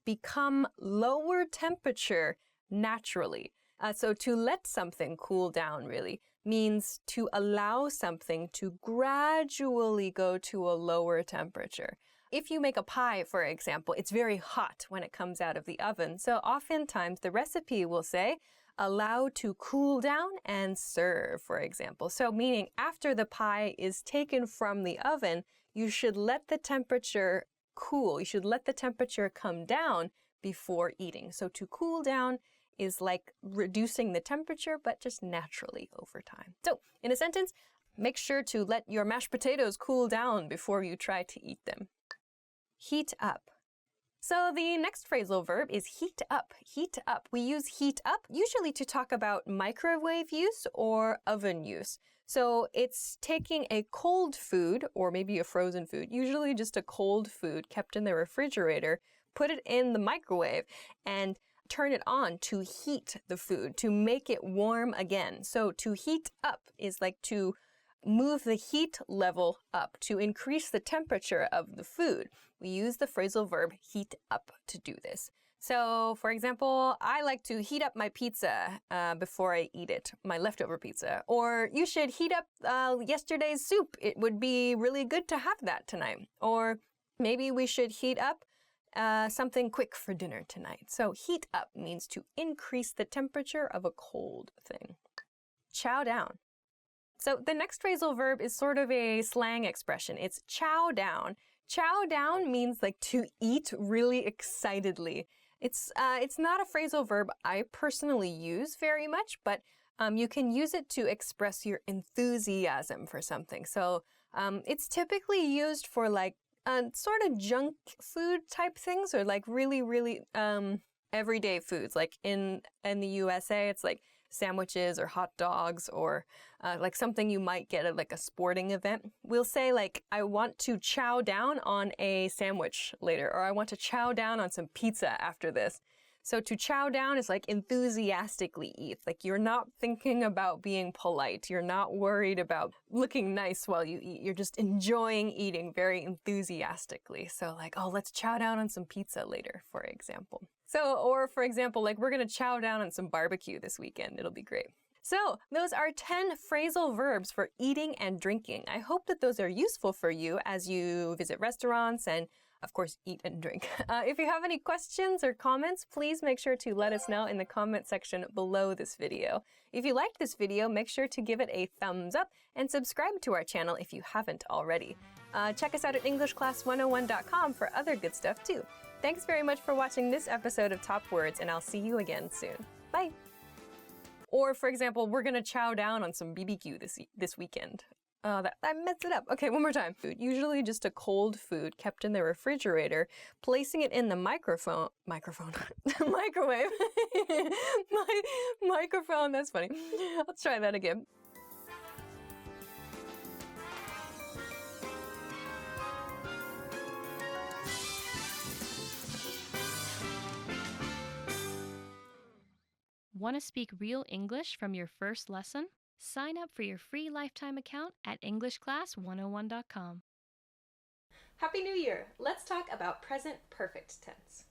become lower temperature naturally. So to let something cool down really means to allow something to gradually go to a lower temperature. If you make a pie, for example, it's very hot when it comes out of the oven. So oftentimes the recipe will say, allow to cool down and serve, for example. So meaning after the pie is taken from the oven, you should let the temperature cool. You should let the temperature come down before eating. So to cool down is like reducing the temperature, but just naturally over time. So in a sentence, make sure to let your mashed potatoes cool down before you try to eat them. Heat up. So the next phrasal verb is heat up. Heat up. We use heat up usually to talk about microwave use or oven use. So it's taking a cold food or maybe a frozen food, usually just a cold food kept in the refrigerator, put it in the microwave and turn it on to heat the food, to make it warm again. So to heat up is like to move the heat level up, to increase the temperature of the food. We use the phrasal verb heat up to do this. So, for example, I like to heat up my pizza before I eat it, my leftover pizza. Or you should heat up yesterday's soup. It would be really good to have that tonight. Or maybe we should heat up something quick for dinner tonight. So heat up means to increase the temperature of a cold thing. Chow down. So the next phrasal verb is sort of a slang expression. It's chow down. Chow down means like to eat really excitedly. It's not a phrasal verb I personally use very much, but you can use it to express your enthusiasm for something. So it's typically used for like sort of junk food type things, or like really, really everyday foods. Like in the USA, it's like sandwiches or hot dogs, or like something you might get at like a sporting event. We'll say like, I want to chow down on a sandwich later, or I want to chow down on some pizza after this. So to chow down is like enthusiastically eat. Like you're not thinking about being polite. You're not worried about looking nice while you eat. You're just enjoying eating very enthusiastically. So like, oh, let's chow down on some pizza later, for example. So, or for example, like we're gonna chow down on some barbecue this weekend. It'll be great. So those are 10 phrasal verbs for eating and drinking. I hope that those are useful for you as you visit restaurants and of course, eat and drink. If you have any questions or comments, please make sure to let us know in the comment section below this video. If you liked this video, make sure to give it a thumbs up and subscribe to our channel if you haven't already. Check us out at EnglishClass101.com for other good stuff too. Thanks very much for watching this episode of Top Words, and I'll see you again soon. Bye! Or, for example, we're gonna chow down on some BBQ this weekend. I messed it up. Okay, one more time. Food, usually just a cold food kept in the refrigerator, placing it in the microphone, microwave, microphone, that's funny. Let's try that again. Want to speak real English from your first lesson? Sign up for your free lifetime account at EnglishClass101.com. Happy New Year! Let's talk about present perfect tense.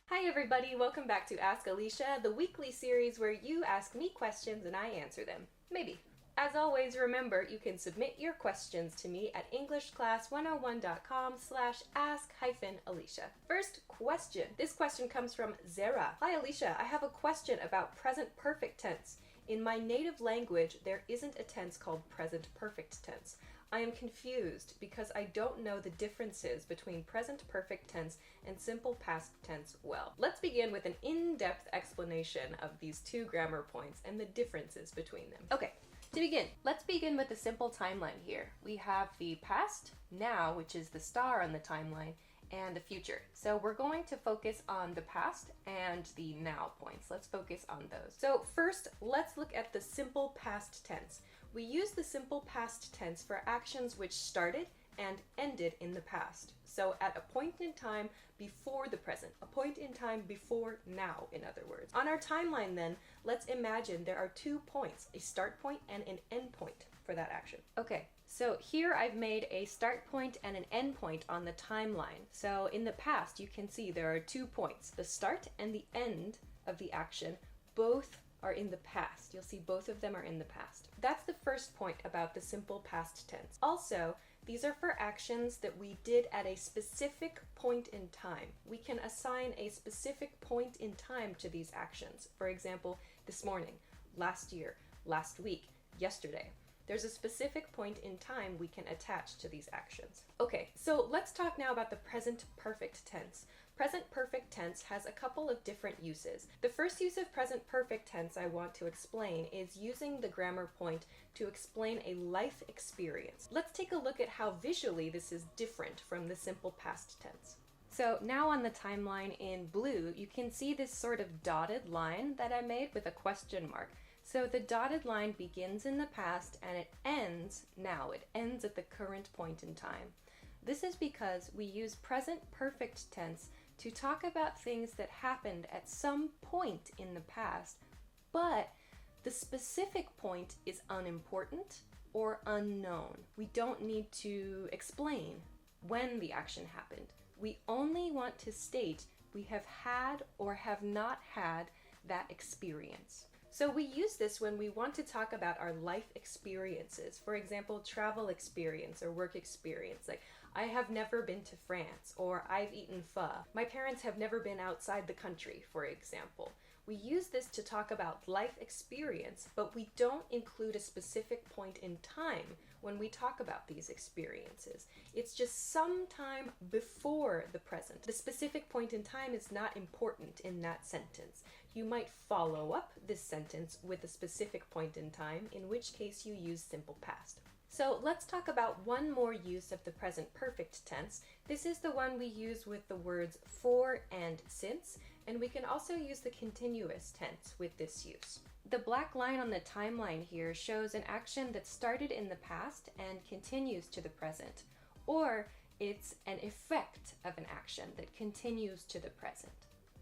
Hi everybody, welcome back to Ask Alicia, the weekly series where you ask me questions and I answer them. Maybe. As always, remember you can submit your questions to me at EnglishClass101.com/ask-Alicia. First question. This question comes from Zara. Hi Alicia, I have a question about present perfect tense. In my native language, there isn't a tense called present perfect tense. I am confused because I don't know the differences between present perfect tense and simple past tense well. Let's begin with an in-depth explanation of these two grammar points and the differences between them. Okay, to begin, let's begin with the simple timeline here. We have the past, now, which is the star on the timeline, and the future. So we're going to focus on the past and the now points. Let's focus on those. So first, let's look at the simple past tense. We use the simple past tense for actions which started and ended in the past. So at a point in time before the present, a point in time before now, in other words. On our timeline then, let's imagine there are 2 points, a start point and an end point for that action. Okay, so here I've made a start point and an end point on the timeline. So in the past, you can see there are 2 points, the start and the end of the action, both are in the past. You'll see both of them are in the past. That's the first point about the simple past tense. Also, these are for actions that we did at a specific point in time. We can assign a specific point in time to these actions. For example, this morning, last year, last week, yesterday. There's a specific point in time we can attach to these actions. Okay, so let's talk now about the present perfect tense. Present perfect tense has a couple of different uses. The first use of present perfect tense I want to explain is using the grammar point to explain a life experience. Let's take a look at how visually this is different from the simple past tense. So now on the timeline in blue, you can see this sort of dotted line that I made with a question mark. So the dotted line begins in the past and it ends now. It ends at the current point in time. This is because we use present perfect tense to talk about things that happened at some point in the past, but the specific point is unimportant or unknown. We don't need to explain when the action happened. We only want to state we have had or have not had that experience. So we use this when we want to talk about our life experiences. For example, travel experience or work experience. Like, I have never been to France, or I've eaten pho. My parents have never been outside the country, for example. We use this to talk about life experience, but we don't include a specific point in time when we talk about these experiences. It's just some time before the present. The specific point in time is not important in that sentence. You might follow up this sentence with a specific point in time, in which case you use simple past. So let's talk about one more use of the present perfect tense. This is the one we use with the words for and since, and we can also use the continuous tense with this use. The black line on the timeline here shows an action that started in the past and continues to the present, or it's an effect of an action that continues to the present.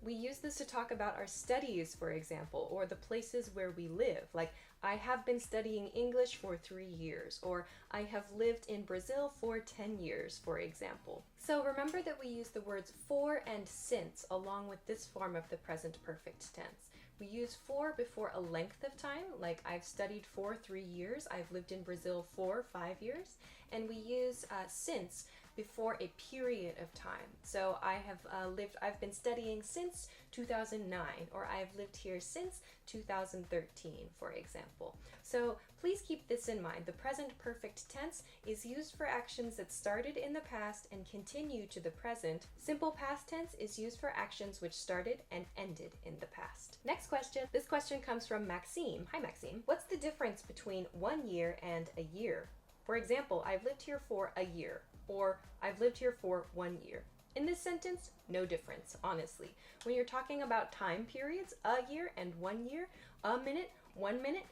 We use this to talk about our studies, for example, or the places where we live, like I have been studying English for 3 years, or I have lived in Brazil for 10 years, for example. So remember that we use the words for and since along with this form of the present perfect tense. We use for before a length of time, like I've studied for 3 years, I've lived in Brazil for 5 years, and we use since before a period of time. So I've been studying since 2009, or I've lived here since 2013, for example. So please keep this in mind. The present perfect tense is used for actions that started in the past and continue to the present. Simple past tense is used for actions which started and ended in the past. Next question. This question comes from Maxime. Hi, Maxime. What's the difference between 1 year and a year? For example, I've lived here for a year, or I've lived here for 1 year. In this sentence, no difference, honestly. When you're talking about time periods, a year and 1 year, a minute, 1 minute,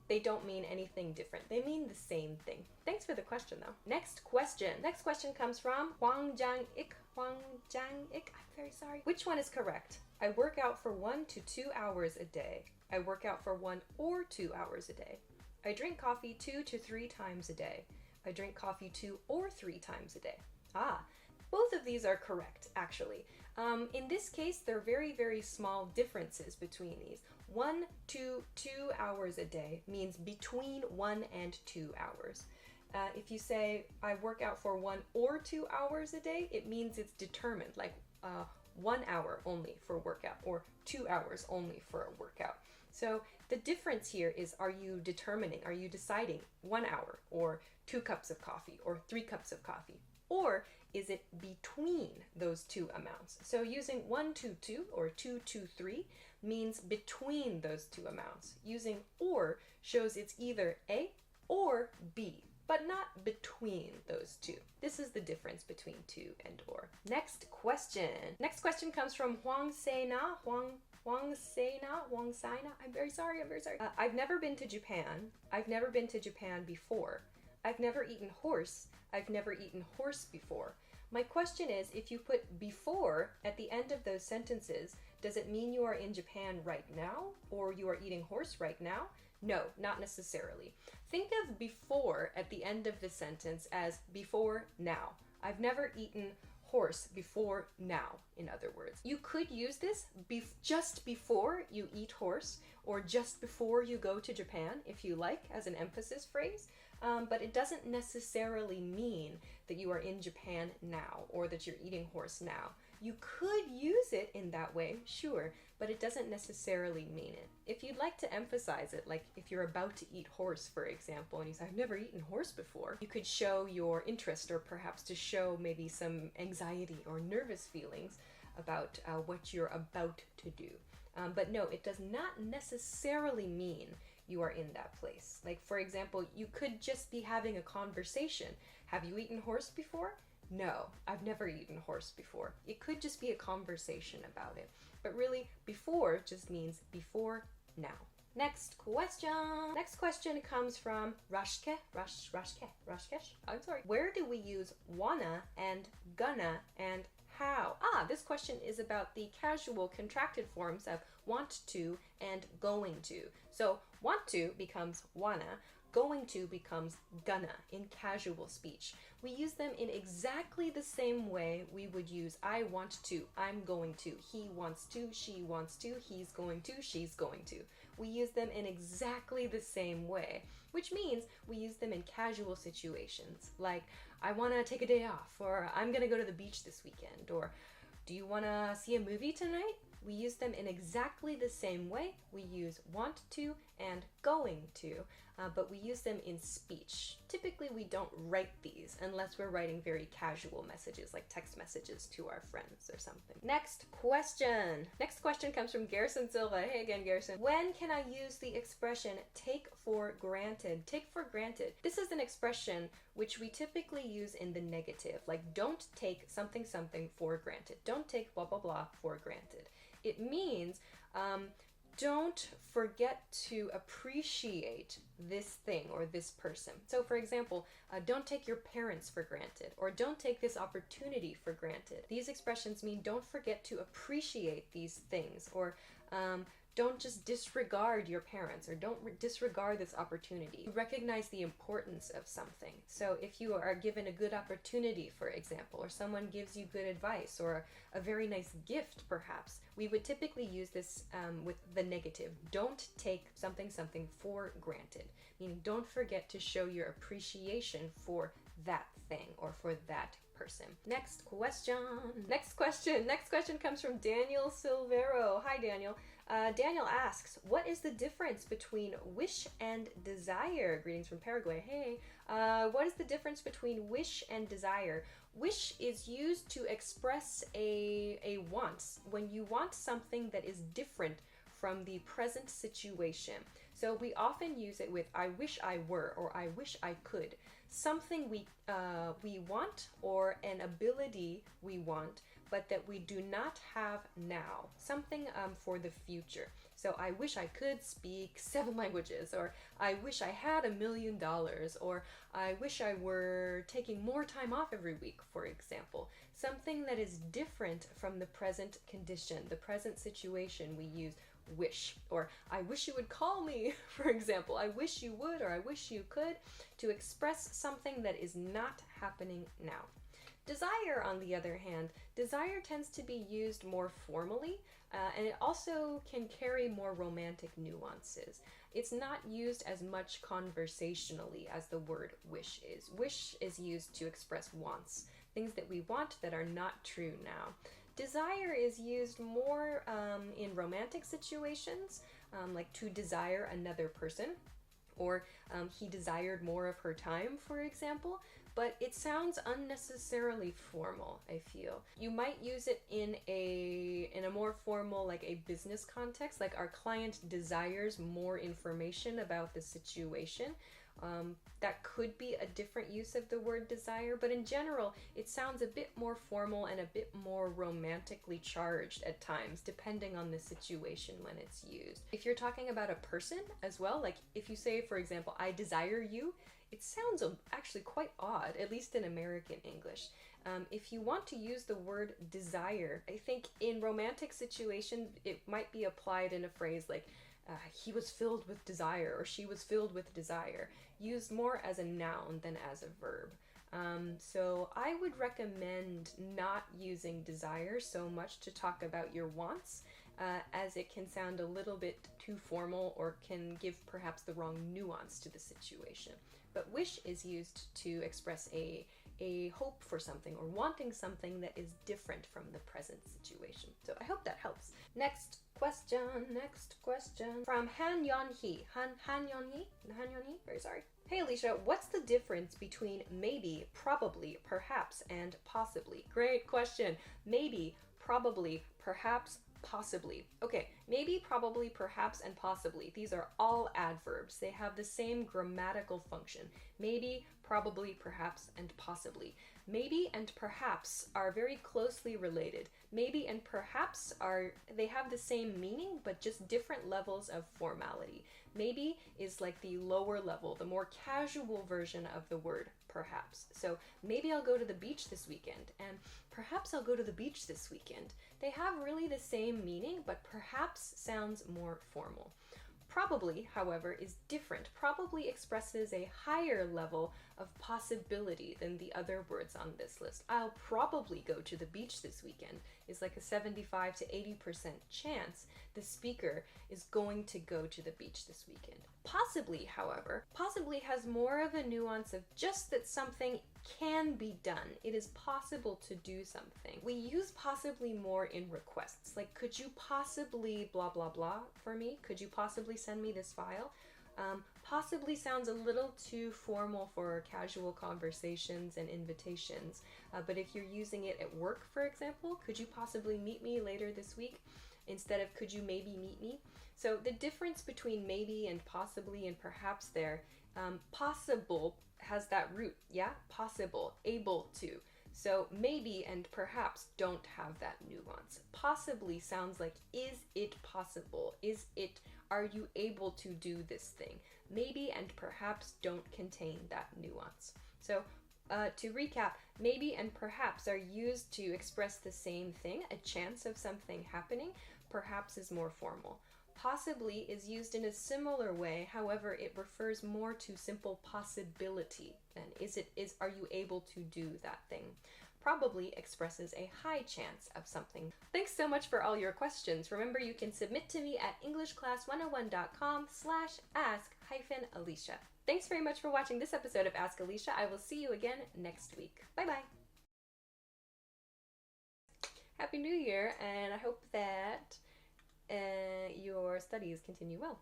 they don't mean anything different. They mean the same thing. Thanks for the question, though. Next question. Next question comes from Huang Jiang-ik. I'm very sorry. Which one is correct? I work out for 1 to 2 hours a day. I work out for 1 or 2 hours a day. I drink coffee 2 to 3 times a day. I drink coffee 2 or 3 times a day. Both of these are correct, actually. In this case, there are very, very small differences between these. 1 to 2 hours a day means between 1 and 2 hours. If you say, I work out for 1 or 2 hours a day, it means it's determined, like 1 hour only for workout, or 2 hours only for a workout. So the difference here is, are you deciding 1 hour, or 2 cups of coffee, or 3 cups of coffee? Or is it between those 2 amounts? So using 1 to 2 or 2 to 3 means between those 2 amounts. Using or shows it's either A or B. but not between those two. This is the difference between to and or. Next question. Next question comes from Huang Seina. Huang Saina. I'm very sorry. I've never been to Japan. I've never been to Japan before. I've never eaten horse. I've never eaten horse before. My question is, if you put before at the end of those sentences, does it mean you are in Japan right now or you are eating horse right now? No, not necessarily. Think of before at the end of the sentence as before now. I've never eaten horse before now, in other words. You could use this just before you eat horse or just before you go to Japan, if you like, as an emphasis phrase. But it doesn't necessarily mean that you are in Japan now or that you're eating horse now. You could use it in that way, sure, but it doesn't necessarily mean it. If you'd like to emphasize it, like if you're about to eat horse, for example, and you say, I've never eaten horse before, you could show your interest or perhaps to show maybe some anxiety or nervous feelings about what you're about to do. But no, it does not necessarily mean you are in that place. Like, for example, you could just be having a conversation. Have you eaten horse before? No, I've never eaten horse before. It could just be a conversation about it. But really, before just means before now. Next question. Next question comes from Rashkesh. I'm sorry. Where do we use wanna and gonna and how? This question is about the casual contracted forms of want to and going to. So want to becomes wanna, going to becomes gonna in casual speech. We use them in exactly the same way we would use I want to, I'm going to, he wants to, she wants to, he's going to, she's going to. We use them in exactly the same way, which means we use them in casual situations, like I want to take a day off, or I'm going to go to the beach this weekend, or do you want to see a movie tonight? We use them in exactly the same way. We use want to and going to, but we use them in speech. Typically, we don't write these unless we're writing very casual messages, like text messages to our friends or something. Next question. Next question comes from Garrison Silva. Hey again, Garrison. When can I use the expression take for granted? Take for granted. This is an expression which we typically use in the negative, like don't take something for granted. Don't take blah blah blah for granted. It means don't forget to appreciate this thing or this person. So for example, don't take your parents for granted, or don't take this opportunity for granted. These expressions mean don't forget to appreciate these things, or don't just disregard your parents, or don't disregard this opportunity. Recognize the importance of something. So if you are given a good opportunity, for example, or someone gives you good advice, or a very nice gift perhaps, we would typically use this with the negative. Don't take something for granted, meaning don't forget to show your appreciation for that thing or for that person. Next question comes from Daniel Silvero. Hi, Daniel. Daniel asks, what is the difference between wish and desire? Greetings from Paraguay. Hey, what is the difference between wish and desire? Wish is used to express a want, when you want something that is different from the present situation. So we often use it with I wish I were, or I wish I could. Something we want, or an ability we want, but that we do not have now. Something for the future. So I wish I could speak 7 languages, or I wish I had $1 million, or I wish I were taking more time off every week, for example. Something that is different from the present condition, the present situation, we use wish. Or I wish you would call me, for example. I wish you would, or I wish you could, to express something that is not happening now. Desire, on the other hand, desire tends to be used more formally, and it also can carry more romantic nuances. It's not used as much conversationally as the word wish is. Wish is used to express wants, things that we want that are not true now. Desire is used more in romantic situations, like to desire another person, or he desired more of her time, for example. But it sounds unnecessarily formal, I feel. You might use it in a more formal, like a business context, like our client desires more information about the situation, That could be a different use of the word desire, but in general, it sounds a bit more formal and a bit more romantically charged at times, depending on the situation when it's used. If you're talking about a person as well, like if you say, for example, I desire you, it sounds actually quite odd, at least in American English. If you want to use the word desire, I think in romantic situations, it might be applied in a phrase like, he was filled with desire, or she was filled with desire, used more as a noun than as a verb. So I would recommend not using desire so much to talk about your wants, as it can sound a little bit too formal or can give perhaps the wrong nuance to the situation. But wish is used to express a hope for something or wanting something that is different from the present situation. So I hope that helps. Next question from Han Yon Hee. Han Yon Hee? Very sorry. Hey Alicia, what's the difference between maybe, probably, perhaps, and possibly? Great question. Maybe, probably, perhaps, possibly. Okay, maybe, probably, perhaps, and possibly. These are all adverbs. They have the same grammatical function. Maybe, probably, perhaps, and possibly. Maybe and perhaps are very closely related. Maybe and perhaps they have the same meaning, but just different levels of formality. Maybe is like the lower level, the more casual version of the word perhaps. So maybe I'll go to the beach this weekend, and perhaps I'll go to the beach this weekend. They have really the same meaning, but perhaps sounds more formal. Probably, however, is different. Probably expresses a higher level of possibility than the other words on this list. I'll probably go to the beach this weekend is like a 75 to 80% chance the speaker is going to go to the beach this weekend. Possibly, however, possibly has more of a nuance of just that something can be done. It is possible to do something. We use possibly more in requests. Like, could you possibly blah, blah, blah for me? Could you possibly send me this file? Possibly sounds a little too formal for casual conversations and invitations. But if you're using it at work, for example, could you possibly meet me later this week? Instead of could you maybe meet me? So the difference between maybe and possibly and perhaps there, possible has that root, yeah? Possible, able to. So maybe and perhaps don't have that nuance. Possibly sounds like, is it possible? Are you able to do this thing? Maybe and perhaps don't contain that nuance. So to recap, maybe and perhaps are used to express the same thing, a chance of something happening. Perhaps is more formal. Possibly is used in a similar way, however, it refers more to simple possibility than are you able to do that thing. Probably expresses a high chance of something. Thanks so much for all your questions. Remember, you can submit to me at englishclass101.com/ask-Alicia. Thanks very much for watching this episode of Ask Alicia. I will see you again next week. Bye-bye. Happy New Year, and I hope that your studies continue well.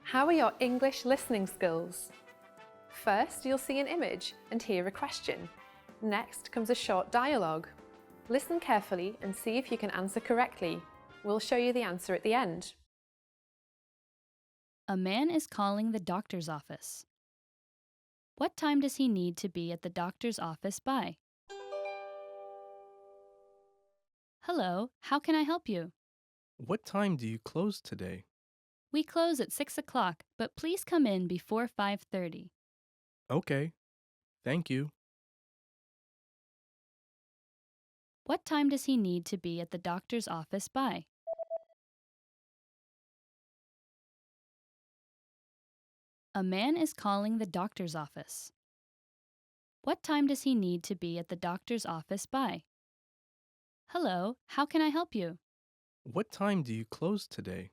How are your English listening skills? First, you'll see an image and hear a question. Next comes a short dialogue. Listen carefully and see if you can answer correctly. We'll show you the answer at the end. A man is calling the doctor's office. What time does he need to be at the doctor's office by? Hello, how can I help you? What time do you close today? We close at 6 o'clock, but please come in before 5:30. Okay, thank you. What time does he need to be at the doctor's office by? A man is calling the doctor's office. What time does he need to be at the doctor's office by? Hello, how can I help you? What time do you close today?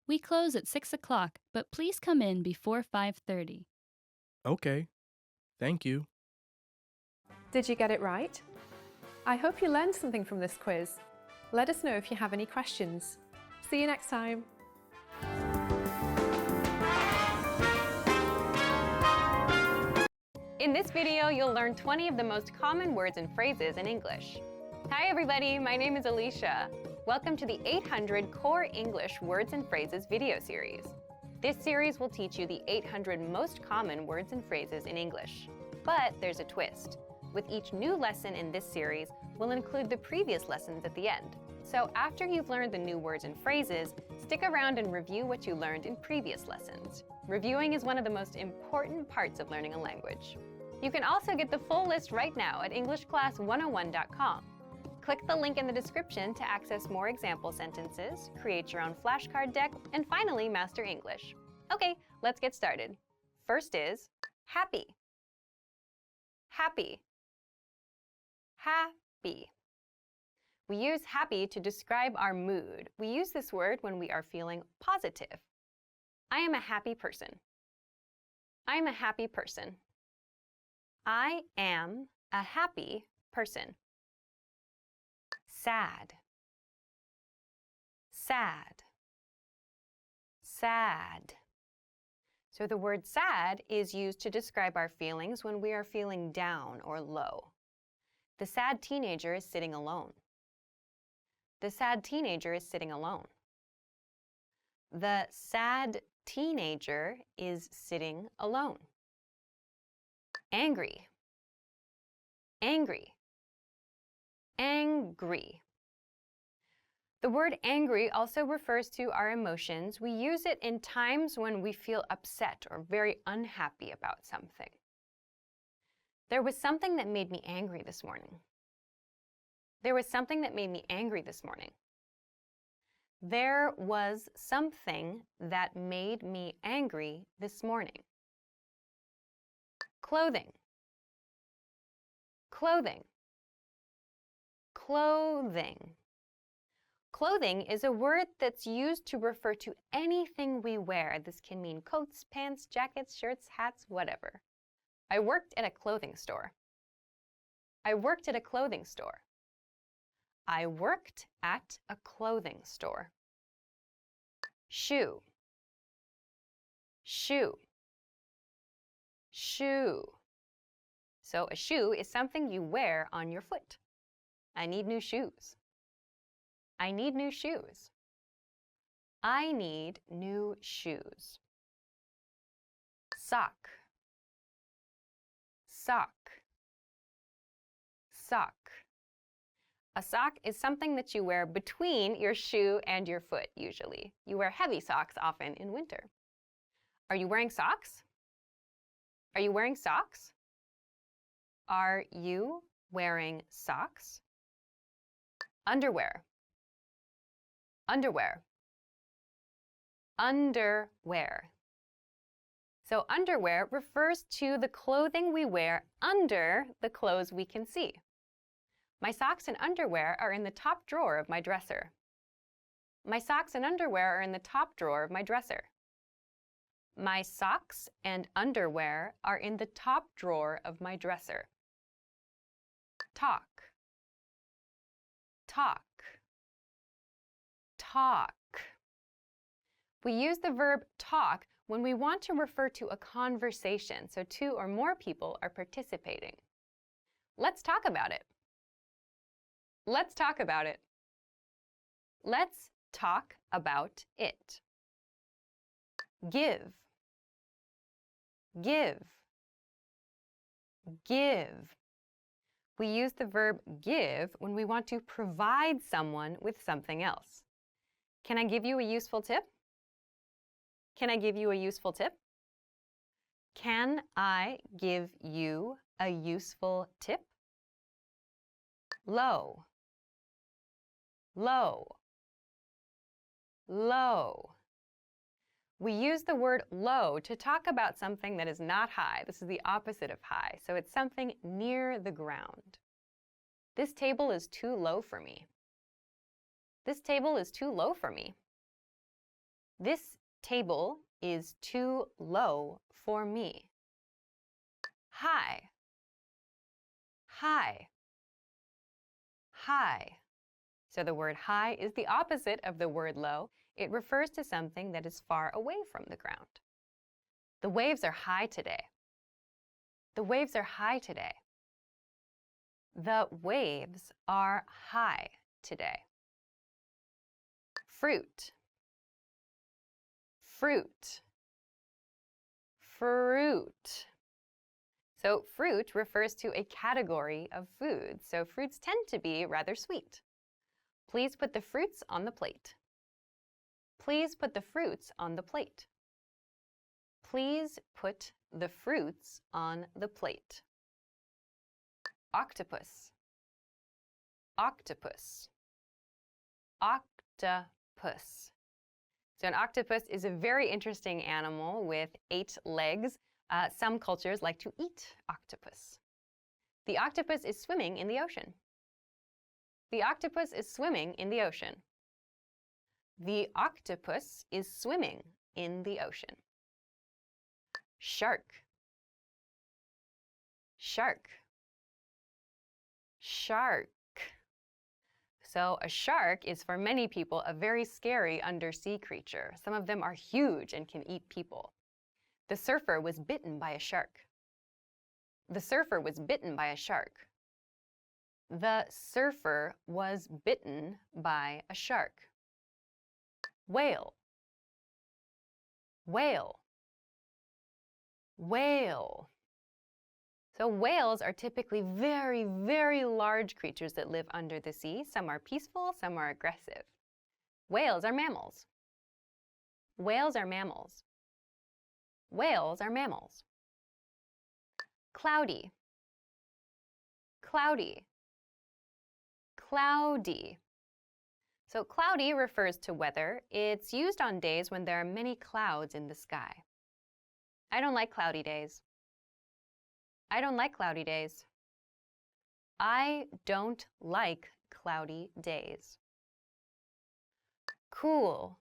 We close at 6 o'clock, but please come in before 5:30. Okay, thank you. Did you get it right? I hope you learned something from this quiz. Let us know if you have any questions. See you next time. In this video, you'll learn 20 of the most common words and phrases in English. Hi everybody, my name is Alicia. Welcome to the 800 Core English Words and Phrases video series. This series will teach you the 800 most common words and phrases in English. But there's a twist. With each new lesson in this series, we'll include the previous lessons at the end. So after you've learned the new words and phrases, stick around and review what you learned in previous lessons. Reviewing is one of the most important parts of learning a language. You can also get the full list right now at EnglishClass101.com. Click the link in the description to access more example sentences, create your own flashcard deck, and finally master English. Okay, let's get started. First is happy. Happy. Happy. We use happy to describe our mood. We use this word when we are feeling positive. I am a happy person. I am a happy person. I am a happy person. Sad. Sad. Sad. So the word sad is used to describe our feelings when we are feeling down or low. The sad teenager is sitting alone. The sad teenager is sitting alone. The sad teenager is sitting alone. Angry. Angry. Angry. The word angry also refers to our emotions. We use it in times when we feel upset or very unhappy about something. There was something that made me angry this morning. There was something that made me angry this morning. There was something that made me angry this morning. Clothing. Clothing. Clothing. Clothing is a word that's used to refer to anything we wear. This can mean coats, pants, jackets, shirts, hats, whatever. I worked at a clothing store. I worked at a clothing store. I worked at a clothing store. Shoe. Shoe. Shoe. So a shoe is something you wear on your foot. I need new shoes. I need new shoes. I need new shoes. Sock. Sock. Sock. A sock is something that you wear between your shoe and your foot, usually. You wear heavy socks often in winter. Are you wearing socks? Are you wearing socks? Are you wearing socks? Underwear. Underwear. Underwear. So underwear refers to the clothing we wear under the clothes we can see. My socks and underwear are in the top drawer of my dresser. My socks and underwear are in the top drawer of my dresser. My socks and underwear are in the top drawer of my dresser. Talk. Talk. Talk. We use the verb talk when we want to refer to a conversation, so two or more people are participating. Let's talk about it. Let's talk about it. Let's talk about it. Give. Give. Give. We use the verb give when we want to provide someone with something else. Can I give you a useful tip? Can I give you a useful tip? Can I give you a useful tip? Low. Low. Low. We use the word low to talk about something that is not high. This is the opposite of high, so it's something near the ground. This table is too low for me. This table is too low for me. This table is too low for me. High. High. high. So the word high is the opposite of the word low. It refers to something that is far away from the ground. The waves are high today. The waves are high today. The waves are high today. Fruit. Fruit. Fruit. So fruit refers to a category of foods. So fruits tend to be rather sweet. Please put the fruits on the plate. Please put the fruits on the plate. Please put the fruits on the plate. Octopus. Octopus. Octopus. So an octopus is a very interesting animal with 8 legs. Some cultures like to eat octopus. The octopus is swimming in the ocean. The octopus is swimming in the ocean. The octopus is swimming in the ocean. Shark. Shark. Shark. So a shark is for many people a very scary undersea creature. Some of them are huge and can eat people. The surfer was bitten by a shark. The surfer was bitten by a shark. The surfer was bitten by a shark. Whale. Whale. Whale. So whales are typically very, very large creatures that live under the sea. Some are peaceful, some are aggressive. Whales are mammals. Whales are mammals. Whales are mammals. Cloudy. Cloudy. Cloudy. So cloudy refers to weather. It's used on days when there are many clouds in the sky. I don't like cloudy days. I don't like cloudy days. I don't like cloudy days. Cool.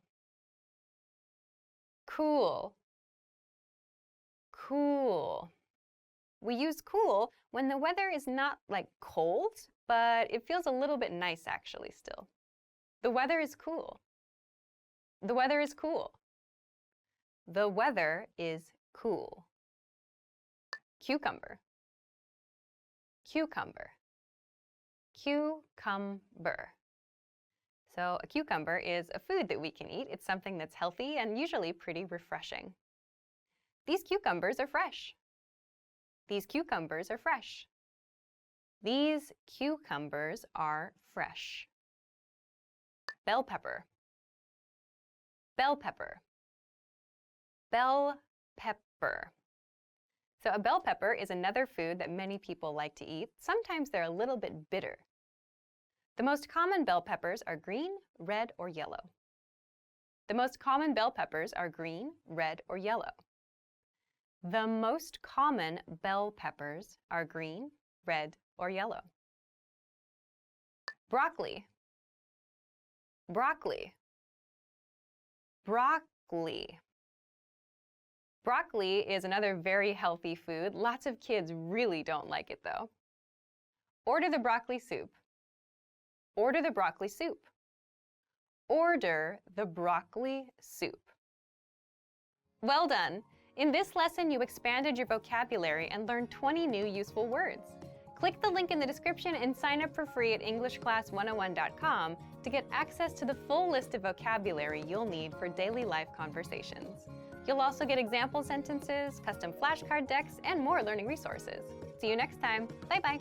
Cool. Cool. We use cool when the weather is not like cold, but it feels a little bit nice actually still. The weather is cool. The weather is cool. The weather is cool. Cucumber. Cucumber. Cucumber. So a cucumber is a food that we can eat. It's something that's healthy and usually pretty refreshing. These cucumbers are fresh. These cucumbers are fresh. These cucumbers are fresh. Bell pepper. Bell pepper. Bell pepper. So a bell pepper is another food that many people like to eat. Sometimes they're a little bit bitter. The most common bell peppers are green, red, or yellow. The most common bell peppers are green, red, or yellow. The most common bell peppers are green, red, or yellow. Broccoli. Broccoli. Broccoli. Broccoli is another very healthy food. Lots of kids really don't like it though. Order the broccoli soup. Order the broccoli soup. Order the broccoli soup. Well done! In this lesson, you expanded your vocabulary and learned 20 new useful words. Click the link in the description and sign up for free at EnglishClass101.com to get access to the full list of vocabulary you'll need for daily life conversations. You'll also get example sentences, custom flashcard decks, and more learning resources. See you next time. Bye-bye.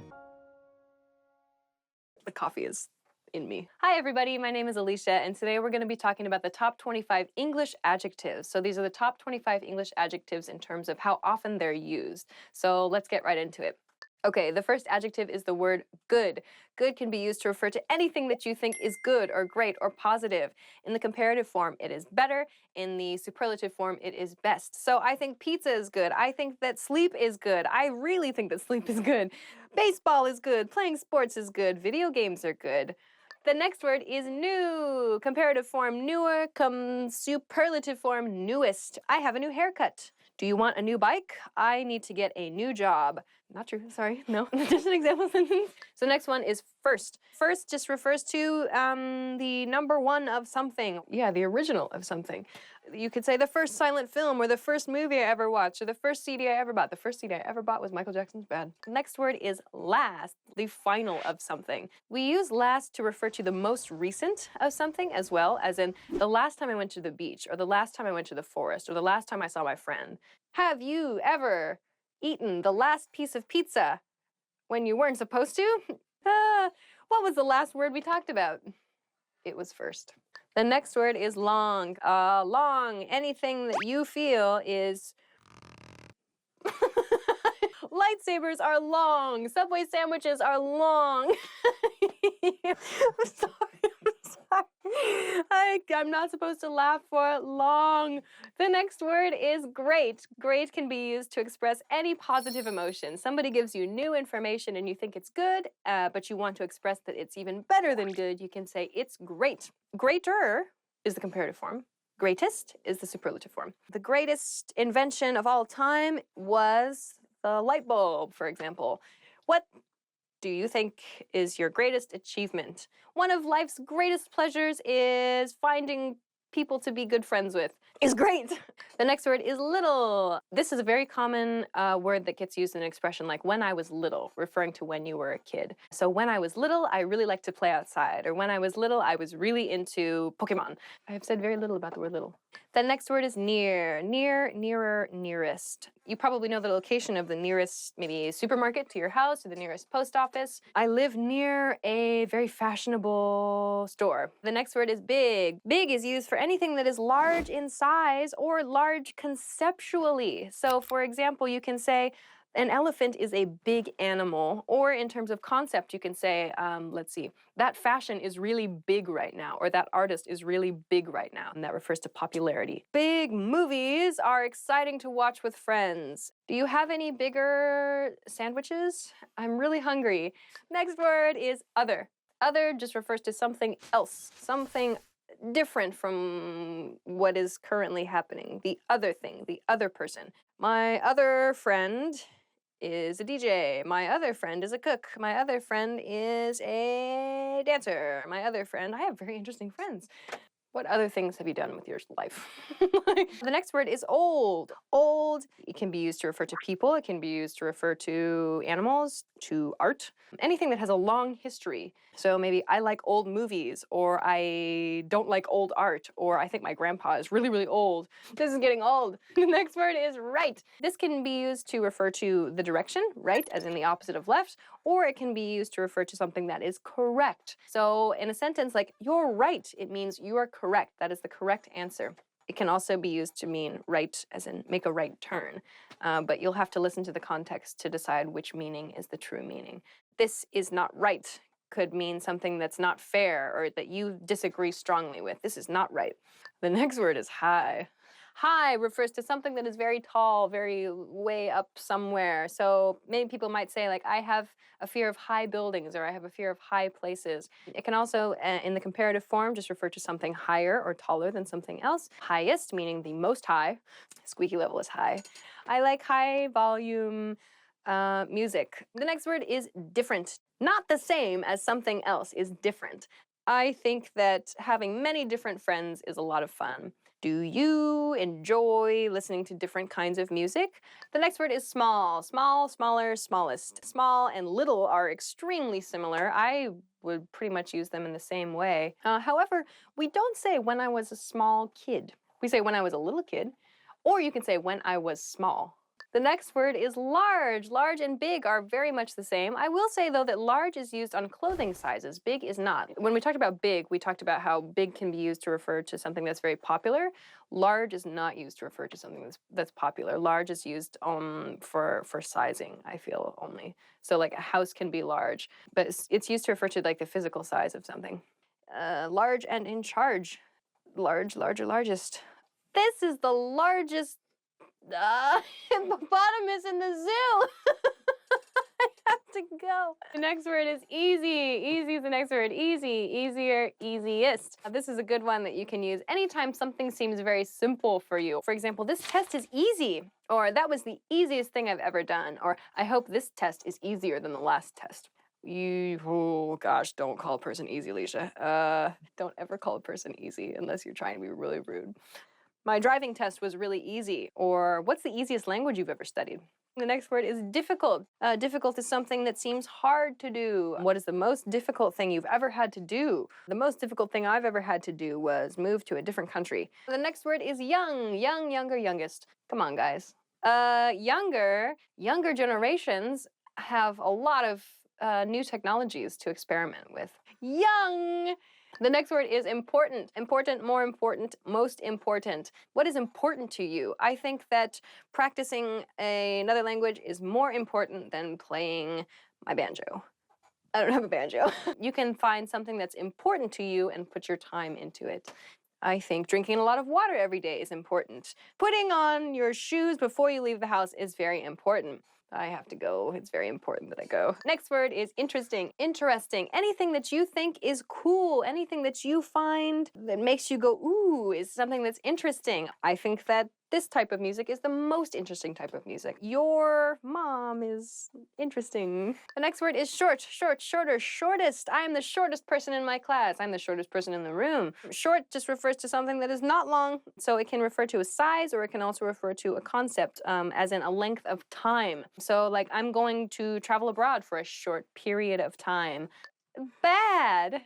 The coffee is in me. Hi everybody, my name is Alicia, and today we're going to be talking about the top 25 English adjectives. So these are the top 25 English adjectives in terms of how often they're used. So let's get right into it. Okay, the first adjective is the word good. Good can be used to refer to anything that you think is good or great or positive. In the comparative form, it is better. In the superlative form, it is best. So I think pizza is good. I think that sleep is good. I really think that sleep is good. Baseball is good. Playing sports is good. Video games are good. The next word is new. Comparative form, newer. Superlative form, newest. I have a new haircut. Do you want a new bike? I need to get a new job. Not true, sorry, no. Just an example sentence. So next one is first. First just refers to the number one of something. Yeah, the original of something. You could say the first silent film, or the first movie I ever watched, or the first CD I ever bought. The first CD I ever bought was Michael Jackson's Bad. Next word is last, the final of something. We use last to refer to the most recent of something, as well, as in the last time I went to the beach, or the last time I went to the forest, or the last time I saw my friend. Have you ever eaten the last piece of pizza when you weren't supposed to? What was the last word we talked about? It was first. The next word is long. Long, anything that you feel is... Lightsabers are long. Subway sandwiches are long. I'm sorry. I'm not supposed to laugh for long. The next word is great. Great can be used to express any positive emotion. Somebody gives you new information and you think it's good, but you want to express that it's even better than good. You can say it's great. Greater is the comparative form. Greatest is the superlative form. The greatest invention of all time was the light bulb, for example. What do you think is your greatest achievement? One of life's greatest pleasures is finding people to be good friends with. Is great. The next word is little. This is a very common word that gets used in an expression like when I was little, referring to when you were a kid. So when I was little, I really liked to play outside. Or when I was little, I was really into Pokemon. I have said very little about the word little. The next word is near. Near, nearer, nearest. You probably know the location of the nearest, maybe supermarket to your house or the nearest post office. I live near a very fashionable store. The next word is big. Big is used for anything that is large in size or large conceptually. So for example, you can say, an elephant is a big animal, or in terms of concept, you can say, let's see, that fashion is really big right now, or that artist is really big right now, and that refers to popularity. Big movies are exciting to watch with friends. Do you have any bigger sandwiches? I'm really hungry. Next word is other. Other just refers to something else, something different from what is currently happening. The other thing, the other person. My other friend is a DJ. My other friend is a cook. My other friend is a dancer. My other friend, I have very interesting friends. What other things have you done with your life? The next word is old. Old, it can be used to refer to people. It can be used to refer to animals, to art, anything that has a long history. So maybe I like old movies, or I don't like old art, or I think my grandpa is really, really old. This is getting old. The next word is right. This can be used to refer to the direction, right, as in the opposite of left, or it can be used to refer to something that is correct. So in a sentence like, you're right, it means you are correct. That is the correct answer. It can also be used to mean right, as in make a right turn. But you'll have to listen to the context to decide which meaning is the true meaning. This is not right could mean something that's not fair or that you disagree strongly with. This is not right. The next word is high. High refers to something that is very tall, very way up somewhere. So many people might say, like, I have a fear of high buildings, or I have a fear of high places. It can also, in the comparative form, just refer to something higher or taller than something else. Highest, meaning the most high. Squeaky level is high. I like high volume music. The next word is different. Not the same as something else, is different. I think that having many different friends is a lot of fun. Do you enjoy listening to different kinds of music? The next word is small. Small, smaller, smallest. Small and little are extremely similar. I would pretty much use them in the same way. However, we don't say when I was a small kid. We say when I was a little kid, or you can say when I was small. The next word is large. Large and big are very much the same. I will say, though, that large is used on clothing sizes. Big is not. When we talked about big, we talked about how big can be used to refer to something that's very popular. Large is not used to refer to something that's popular. Large is used for sizing, I feel, only. So like a house can be large, but it's used to refer to like the physical size of something. Large and in charge. Large, larger, largest. This is the largest hippopotamus in the zoo. I have to go. The next word is easy. Easy is the next word. Easy, easier, easiest. This is a good one that you can use anytime something seems very simple for you. For example, this test is easy, or that was the easiest thing I've ever done, or I hope this test is easier than the last test. Oh gosh, don't call a person easy, Alicia. Don't ever call a person easy unless you're trying to be really rude. My driving test was really easy. Or what's the easiest language you've ever studied? The next word is difficult. Difficult is something that seems hard to do. What is the most difficult thing you've ever had to do? The most difficult thing I've ever had to do was move to a different country. The next word is young. Young, younger, youngest. Come on, guys. Younger generations have a lot of new technologies to experiment with. Young! The next word is important. Important, more important, most important. What is important to you? I think that practicing another language is more important than playing my banjo. I don't have a banjo. You can find something that's important to you and put your time into it. I think drinking a lot of water every day is important. Putting on your shoes before you leave the house is very important. I have to go. It's very important that I go. Next word is interesting. Interesting. Anything that you think is cool, anything that you find that makes you go, ooh, is something that's interesting. I think that this type of music is the most interesting type of music. Your mom is interesting. The next word is short. Short, shorter, shortest. I am the shortest person in my class. I'm the shortest person in the room. Short just refers to something that is not long. So it can refer to a size, or it can also refer to a concept, as in a length of time. So like, I'm going to travel abroad for a short period of time. Bad.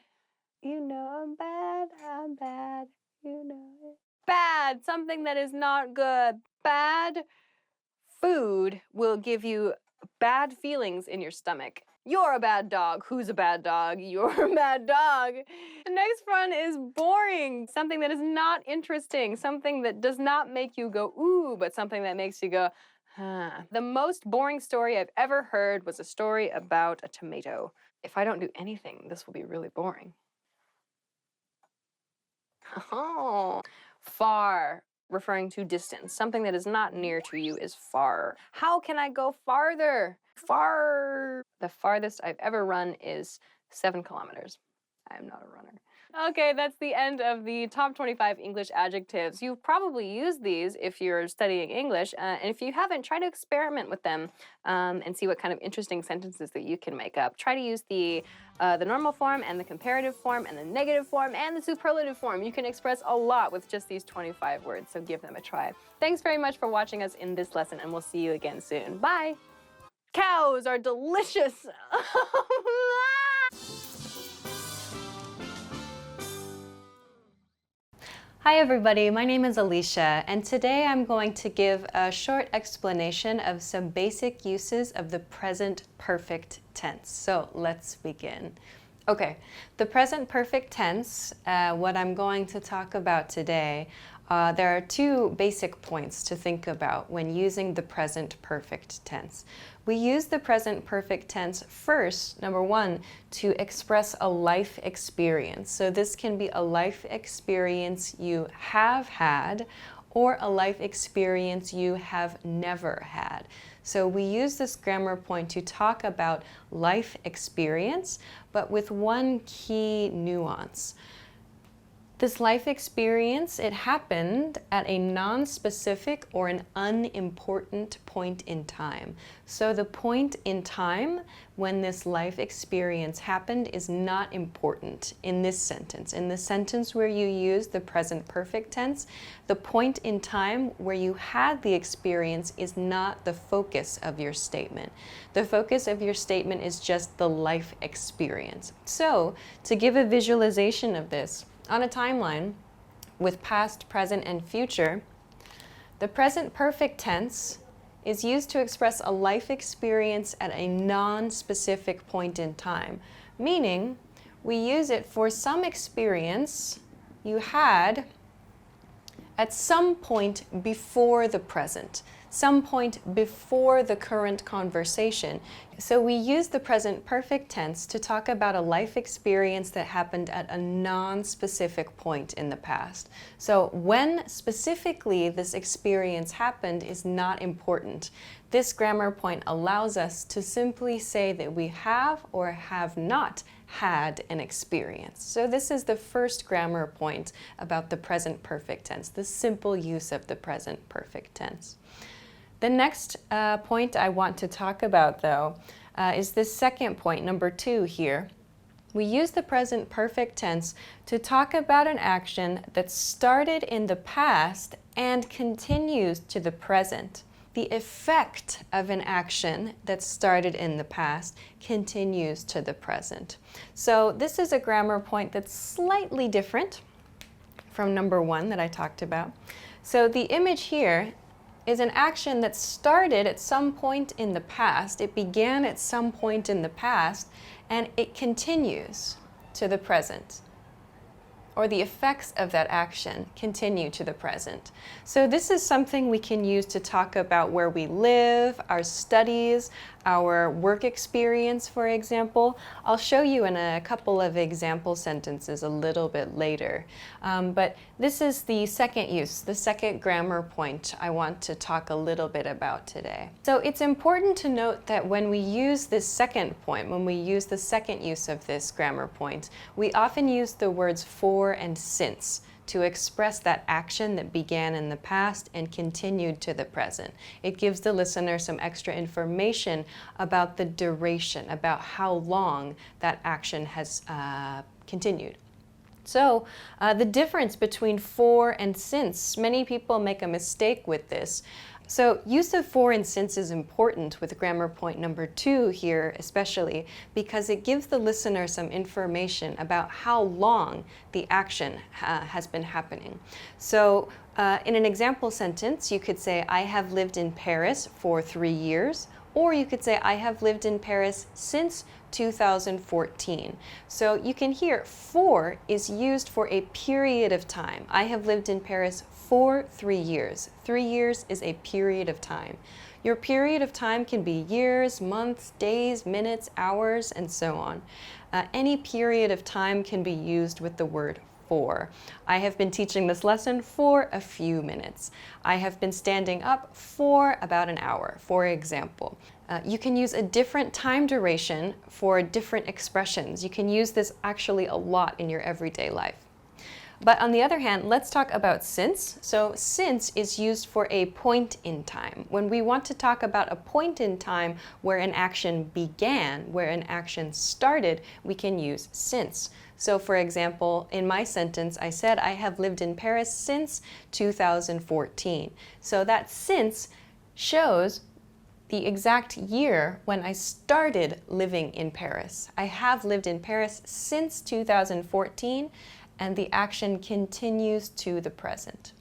You know I'm bad. I'm bad. You know it. Bad, something that is not good. Bad food will give you bad feelings in your stomach. You're a bad dog. Who's a bad dog? You're a bad dog. The next one is boring. Something that is not interesting. Something that does not make you go, ooh, but something that makes you go, huh. The most boring story I've ever heard was a story about a tomato. If I don't do anything, this will be really boring. Oh. Far, referring to distance. Something that is not near to you is far. How can I go farther? Far. The farthest I've ever run is 7 kilometers. I am not a runner. Okay, that's the end of the top 25 English adjectives. You've probably used these if you're studying English, and if you haven't, try to experiment with them and see what kind of interesting sentences that you can make up. Try to use the normal form and the comparative form and the negative form and the superlative form. You can express a lot with just these 25 words, so give them a try. Thanks very much for watching us in this lesson, and we'll see you again soon. Bye! Cows are delicious! Hi everybody, my name is Alicia, and today I'm going to give a short explanation of some basic uses of the present perfect tense. So let's begin. Okay, the present perfect tense, what I'm going to talk about today, there are 2 basic points to think about when using the present perfect tense. We use the present perfect tense first, number 1, to express a life experience. So this can be a life experience you have had or a life experience you have never had. So we use this grammar point to talk about life experience, but with one key nuance. This life experience, it happened at a non-specific or an unimportant point in time. So the point in time when this life experience happened is not important in this sentence. In the sentence where you use the present perfect tense, the point in time where you had the experience is not the focus of your statement. The focus of your statement is just the life experience. So to give a visualization of this, on a timeline with past, present, and future, the present perfect tense is used to express a life experience at a non-specific point in time, meaning we use it for some experience you had at some point before the present, some point before the current conversation. So we use the present perfect tense to talk about a life experience that happened at a non-specific point in the past. So when specifically this experience happened is not important. This grammar point allows us to simply say that we have or have not had an experience. So this is the first grammar point about the present perfect tense, the simple use of the present perfect tense. The next point I want to talk about, though, is this second point, number 2 here. We use the present perfect tense to talk about an action that started in the past and continues to the present. The effect of an action that started in the past continues to the present. So this is a grammar point that's slightly different from number 1 that I talked about. So the image here is an action that started at some point in the past. It began at some point in the past, and it continues to the present. Or the effects of that action continue to the present. So this is something we can use to talk about where we live, our studies, our work experience, for example. I'll show you in a couple of example sentences a little bit later. But this is the second use, the second grammar point I want to talk a little bit about today. So it's important to note that when we use this second point, when we use the second use of this grammar point, we often use the words for and since to express that action that began in the past and continued to the present. It gives the listener some extra information about the duration, about how long that action has continued. So the difference between for and since, many people make a mistake with this. So use of for and since is important with grammar point number 2 here especially because it gives the listener some information about how long the action has been happening. So in an example sentence you could say, I have lived in Paris for 3 years, or you could say, I have lived in Paris since 2014. So you can hear for is used for a period of time. I have lived in Paris for 3 years. 3 years is a period of time. Your period of time can be years, months, days, minutes, hours, and so on. Any period of time can be used with the word for. I have been teaching this lesson for a few minutes. I have been standing up for about an hour, for example. You can use a different time duration for different expressions. You can use this actually a lot in your everyday life. But on the other hand, let's talk about since. So since is used for a point in time. When we want to talk about a point in time where an action began, where an action started, we can use since. So for example, in my sentence, I said, I have lived in Paris since 2014. So that since shows the exact year when I started living in Paris. I have lived in Paris since 2014, and the action continues to the present.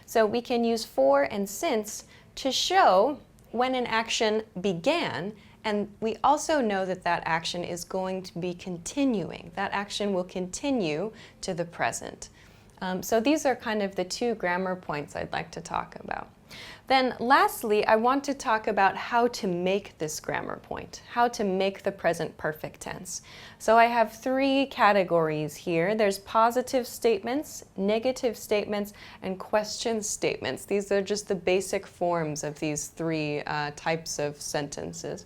So we can use for and since to show when an action began, and we also know that that action is going to be continuing. That action will continue to the present. So these are kind of the 2 grammar points I'd like to talk about. Then lastly, I want to talk about how to make this grammar point, how to make the present perfect tense. So I have 3 categories here. There's positive statements, negative statements, and question statements. These are just the basic forms of these 3 types of sentences.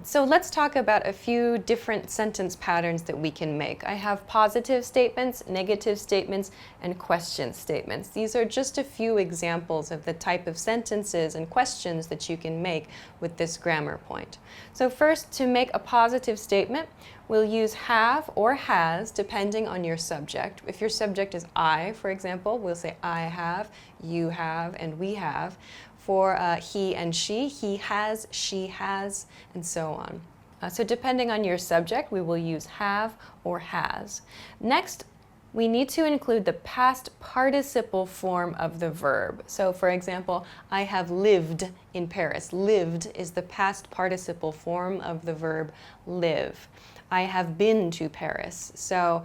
So let's talk about a few different sentence patterns that we can make. I have positive statements, negative statements, and question statements. These are just a few examples of the type of sentences and questions that you can make with this grammar point. So first, to make a positive statement, we'll use have or has depending on your subject. If your subject is I, for example, we'll say I have, you have, and we have. For he and she has, she has, and so on. So depending on your subject, we will use have or has. Next, we need to include the past participle form of the verb. So for example, I have lived in Paris. Lived is the past participle form of the verb live. I have been to Paris. So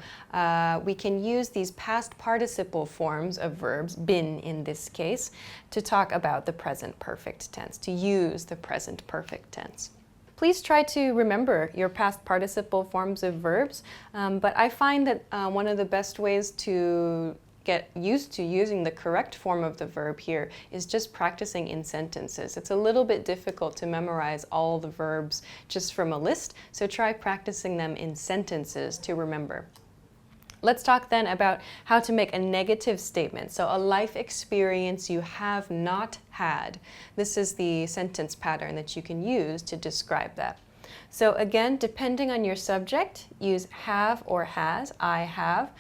we can use these past participle forms of verbs, been in this case, to talk about the present perfect tense, to use the present perfect tense. Please try to remember your past participle forms of verbs, but I find that one of the best ways to get used to using the correct form of the verb here is just practicing in sentences. It's a little bit difficult to memorize all the verbs just from a list, so try practicing them in sentences to remember. Let's talk then about how to make a negative statement. So a life experience you have not had. This is the sentence pattern that you can use to describe that. So again, depending on your subject, use have or has. I have,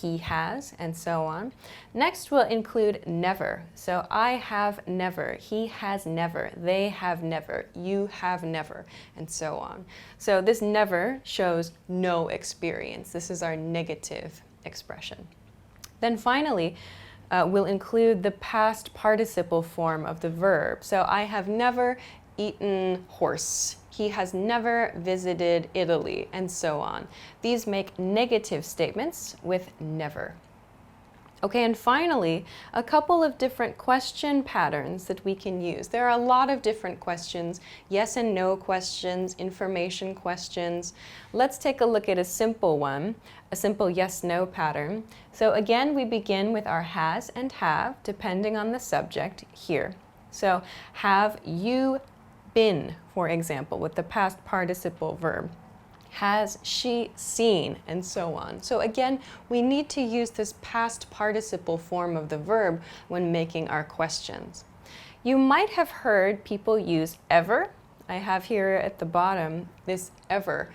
he has, and so on. Next we'll include never. So I have never, he has never, they have never, you have never, and so on. So this never shows no experience. This is our negative expression. Then finally, we'll include the past participle form of the verb. So I have never eaten horse. He has never visited Italy, and so on. These make negative statements with never. Okay, and finally, a couple of different question patterns that we can use. There are a lot of different questions, yes and no questions, information questions. Let's take a look at a simple one, a simple yes-no pattern. So again, we begin with our has and have, depending on the subject here. So have you been, for example, with the past participle verb. Has she seen, and so on. So again, we need to use this past participle form of the verb when making our questions. You might have heard people use ever. I have here at the bottom this ever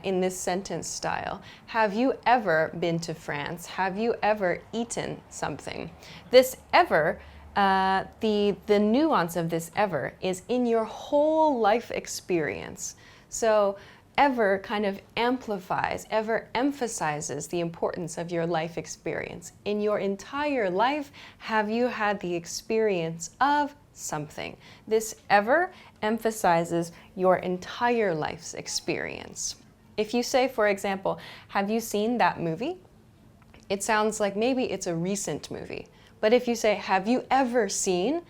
in this sentence style. Have you ever been to France? Have you ever eaten something? This ever, the nuance of this ever is in your whole life experience. So ever kind of amplifies, ever emphasizes the importance of your life experience. In your entire life, have you had the experience of something? This ever emphasizes your entire life's experience. If you say, for example, have you seen that movie? It sounds like maybe it's a recent movie. But if you say, have you ever seen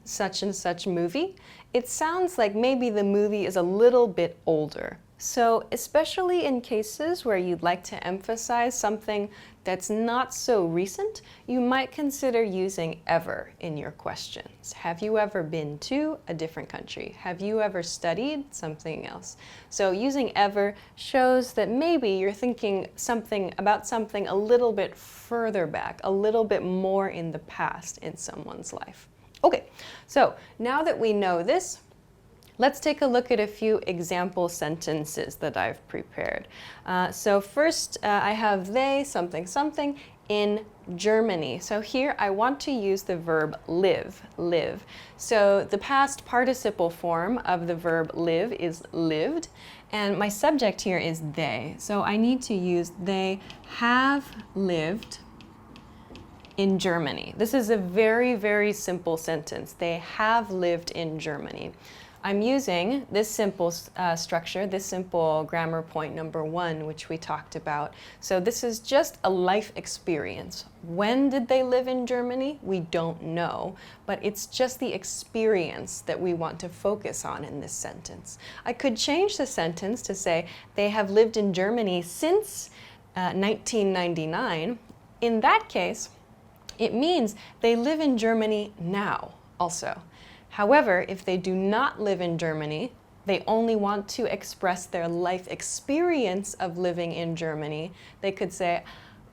such and such movie? It sounds like maybe the movie is a little bit older. So especially in cases where you'd like to emphasize something that's not so recent, you might consider using ever in your questions. Have you ever been to a different country? Have you ever studied something else? So using ever shows that maybe you're thinking about something a little bit further back, a little bit more in the past in someone's life. Okay, so now that we know this, let's take a look at a few example sentences that I've prepared. So first, I have they, something, something, in Germany. So here I want to use the verb live, live. So the past participle form of the verb live is lived, and my subject here is they. So I need to use they have lived in Germany. This is a very, very simple sentence. They have lived in Germany. I'm using this simple structure, this simple grammar point number 1, which we talked about. So this is just a life experience. When did they live in Germany? We don't know, but it's just the experience that we want to focus on in this sentence. I could change the sentence to say, they have lived in Germany since 1999. In that case, it means they live in Germany now also. However, if they do not live in Germany, they only want to express their life experience of living in Germany, they could say,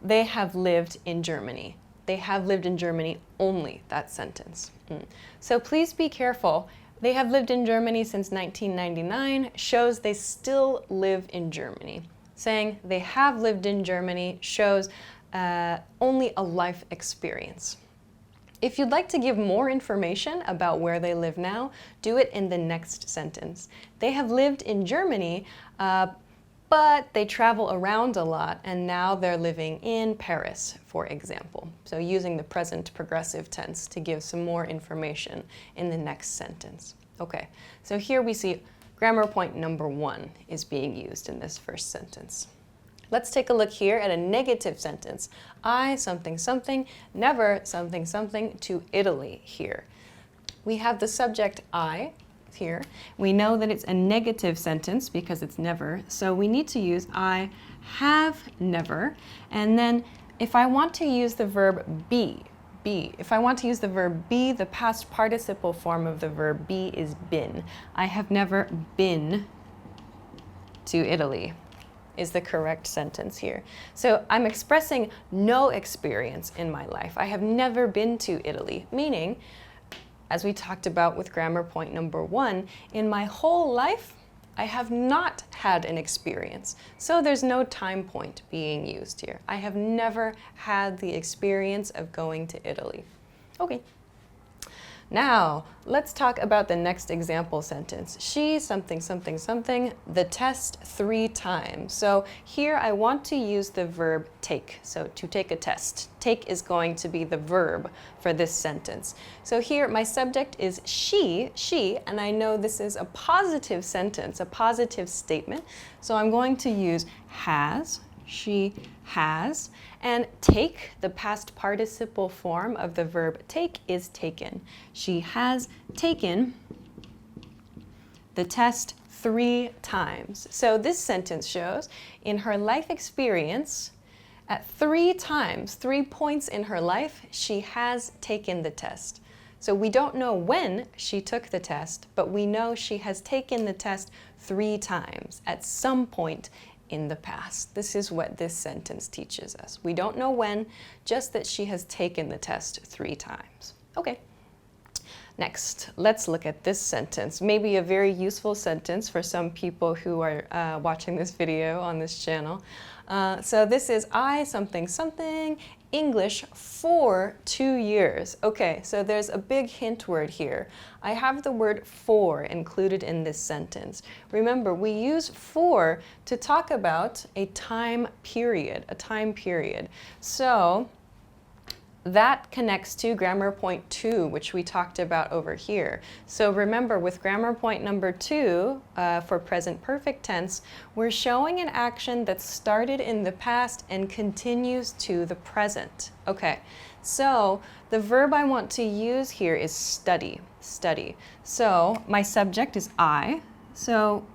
they have lived in Germany. They have lived in Germany only, that sentence. So please be careful. They have lived in Germany since 1999 shows they still live in Germany. Saying they have lived in Germany shows only a life experience. If you'd like to give more information about where they live now, do it in the next sentence. They have lived in Germany, but they travel around a lot, and now they're living in Paris, for example. So using the present progressive tense to give some more information in the next sentence. Okay, so here we see grammar point number 1 is being used in this first sentence. Let's take a look here at a negative sentence. I something something, never something something to Italy here. We have the subject I here. We know that it's a negative sentence because it's never, so we need to use I have never, and then If I want to use the verb be, if I want to use the verb be, the past participle form of the verb be is been. I have never been to Italy is the correct sentence here. So I'm expressing no experience in my life. I have never been to Italy, meaning, as we talked about with grammar point number 1, in my whole life, I have not had an experience. So there's no time point being used here. I have never had the experience of going to Italy. Okay. Now, let's talk about the next example sentence. She something something something the test 3 times. So here I want to use the verb take. So to take a test. Take is going to be the verb for this sentence. So here my subject is she, and I know this is a positive sentence, a positive statement. So I'm going to use has, she has, and take, the past participle form of the verb take, is taken. She has taken the test 3 times. So this sentence shows in her life experience, at 3 times, 3 points in her life, she has taken the test. So we don't know when she took the test, but we know she has taken the test 3 times at some point in the past. This is what this sentence teaches us. We don't know when, just that she has taken the test 3 times. Okay. Next, let's look at this sentence. Maybe a very useful sentence for some people who are watching this video on this channel. So this is I something something English for 2 years. Okay, so there's a big hint word here. I have the word for included in this sentence. Remember, we use for to talk about a time period, So that connects to grammar point 2, which we talked about over here. So remember, with grammar point number 2, for present perfect tense, we're showing an action that started in the past and continues to the present. Okay, so the verb I want to use here is study, So my subject is I, so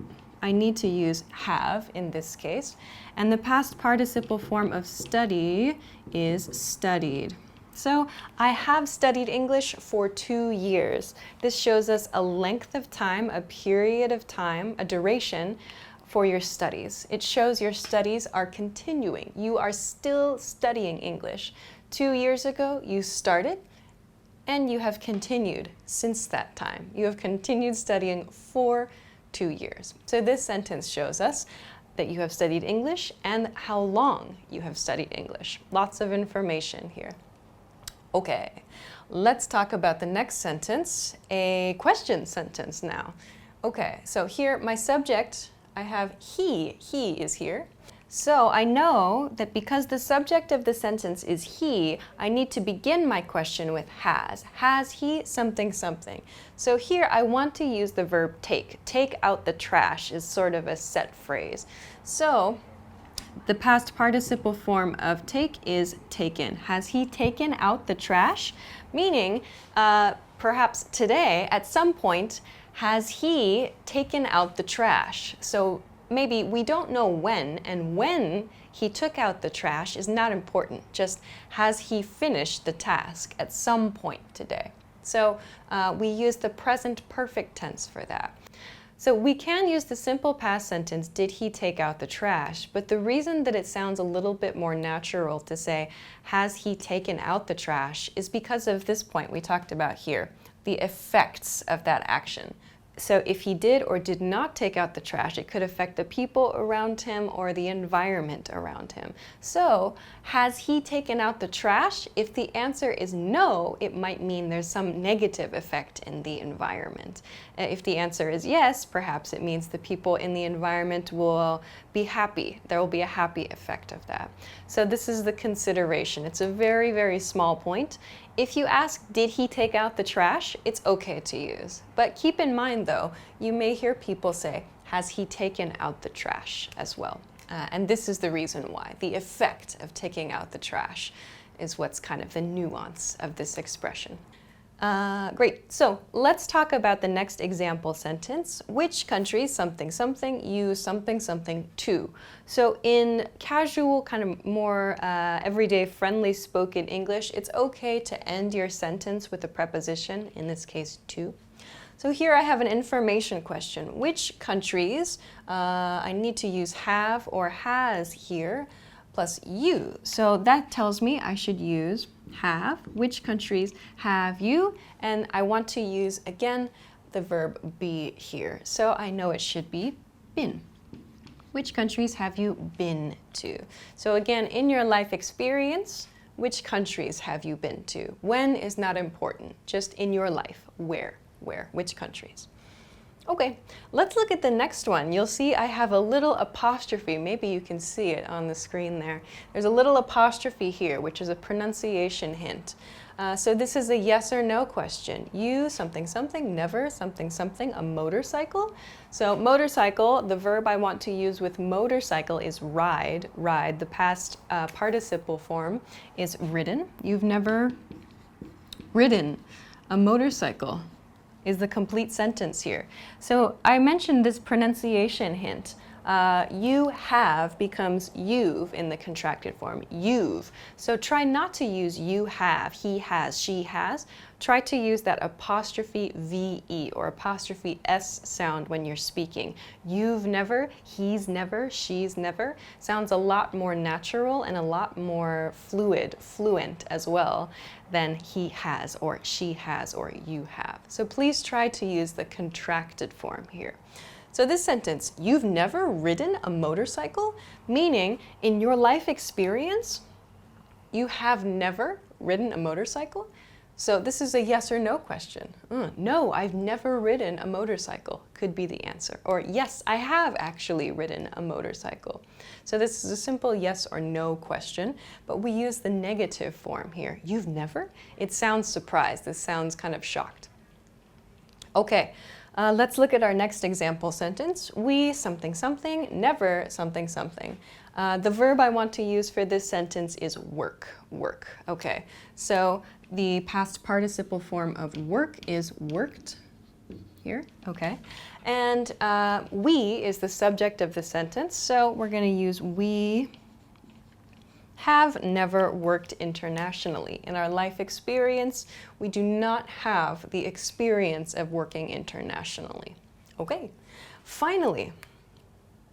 I need to use have in this case, and the past participle form of study is studied. So I have studied English for 2 years. This shows us a length of time, a period of time, a duration for your studies. It shows your studies are continuing. You are still studying English. 2 years ago, you started, and you have continued since that time. You have continued studying for 2 years. So this sentence shows us that you have studied English and how long you have studied English. Lots of information here. Okay, let's talk about the next sentence, a question sentence now. Okay, so here my subject, I have he is here. So I know that because the subject of the sentence is he, I need to begin my question with has. Has he something something? So here I want to use the verb take. Take out the trash is sort of a set phrase. So the past participle form of take is taken. Has he taken out the trash? Meaning, perhaps today, at some point, has he taken out the trash? So maybe we don't know when, and when he took out the trash is not important. Just has he finished the task at some point today? So we use the present perfect tense for that. So we can use the simple past sentence, did he take out the trash? But the reason that it sounds a little bit more natural to say, has he taken out the trash, is because of this point we talked about here, the effects of that action. So if he did or did not take out the trash, it could affect the people around him or the environment around him. So, has he taken out the trash? If the answer is no, it might mean there's some negative effect in the environment. If the answer is yes, perhaps it means the people in the environment will be happy. There will be a happy effect of that. So this is the consideration. It's a very, very small point. If you ask, did he take out the trash? It's okay to use. But keep in mind though, you may hear people say, has he taken out the trash as well? And this is the reason why. The effect of taking out the trash is what's kind of the nuance of this expression. Great. So let's talk about the next example sentence. Which country something something use something something to? So in casual, kind of more everyday friendly spoken English, it's okay to end your sentence with a preposition, in this case to. So here I have an information question. Which countries, I need to use have or has here, plus you. So that tells me I should use have. Which countries have you? And I want to use, again, the verb be here. So I know it should be been. Which countries have you been to? So again, in your life experience, which countries have you been to? When is not important, just in your life. Where, which countries? Okay, let's look at the next one. You'll see I have a little apostrophe. Maybe you can see it on the screen there. There's a little apostrophe here, which is a pronunciation hint. So this is a yes or no question. You something something, never something something, a motorcycle. So motorcycle, the verb I want to use with motorcycle is ride. Ride, the past participle form is ridden. You've never ridden a motorcycle is the complete sentence here. So I mentioned this pronunciation hint. You have becomes you've in the contracted form, you've. So try not to use you have, he has, she has. Try to use that apostrophe VE or apostrophe S sound when you're speaking. You've never, he's never, she's never. Sounds a lot more natural and a lot more fluent as well than he has or she has or you have. So please try to use the contracted form here. So this sentence, you've never ridden a motorcycle, meaning in your life experience, you have never ridden a motorcycle. So this is a yes or no question. No, I've never ridden a motorcycle could be the answer. Or yes, I have actually ridden a motorcycle. So this is a simple yes or no question, but we use the negative form here. You've never? It sounds surprised. This sounds kind of shocked. Okay. Let's look at our next example sentence. We something something, never something something. The verb I want to use for this sentence is work, work. Okay, so the past participle form of work is worked here, okay? And we is the subject of the sentence, so we're going to use we have never worked internationally. In our life experience, we do not have the experience of working internationally. Okay, finally,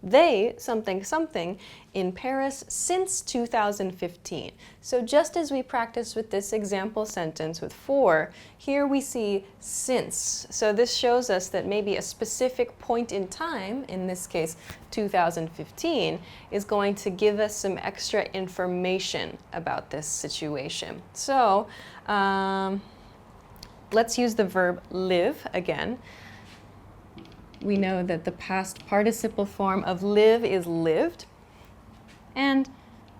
they something something in Paris since 2015. So just as we practiced with this example sentence with for, here we see since. So this shows us that maybe a specific point in time, in this case 2015, is going to give us some extra information about this situation. So let's use the verb live again. We know that the past participle form of live is lived, and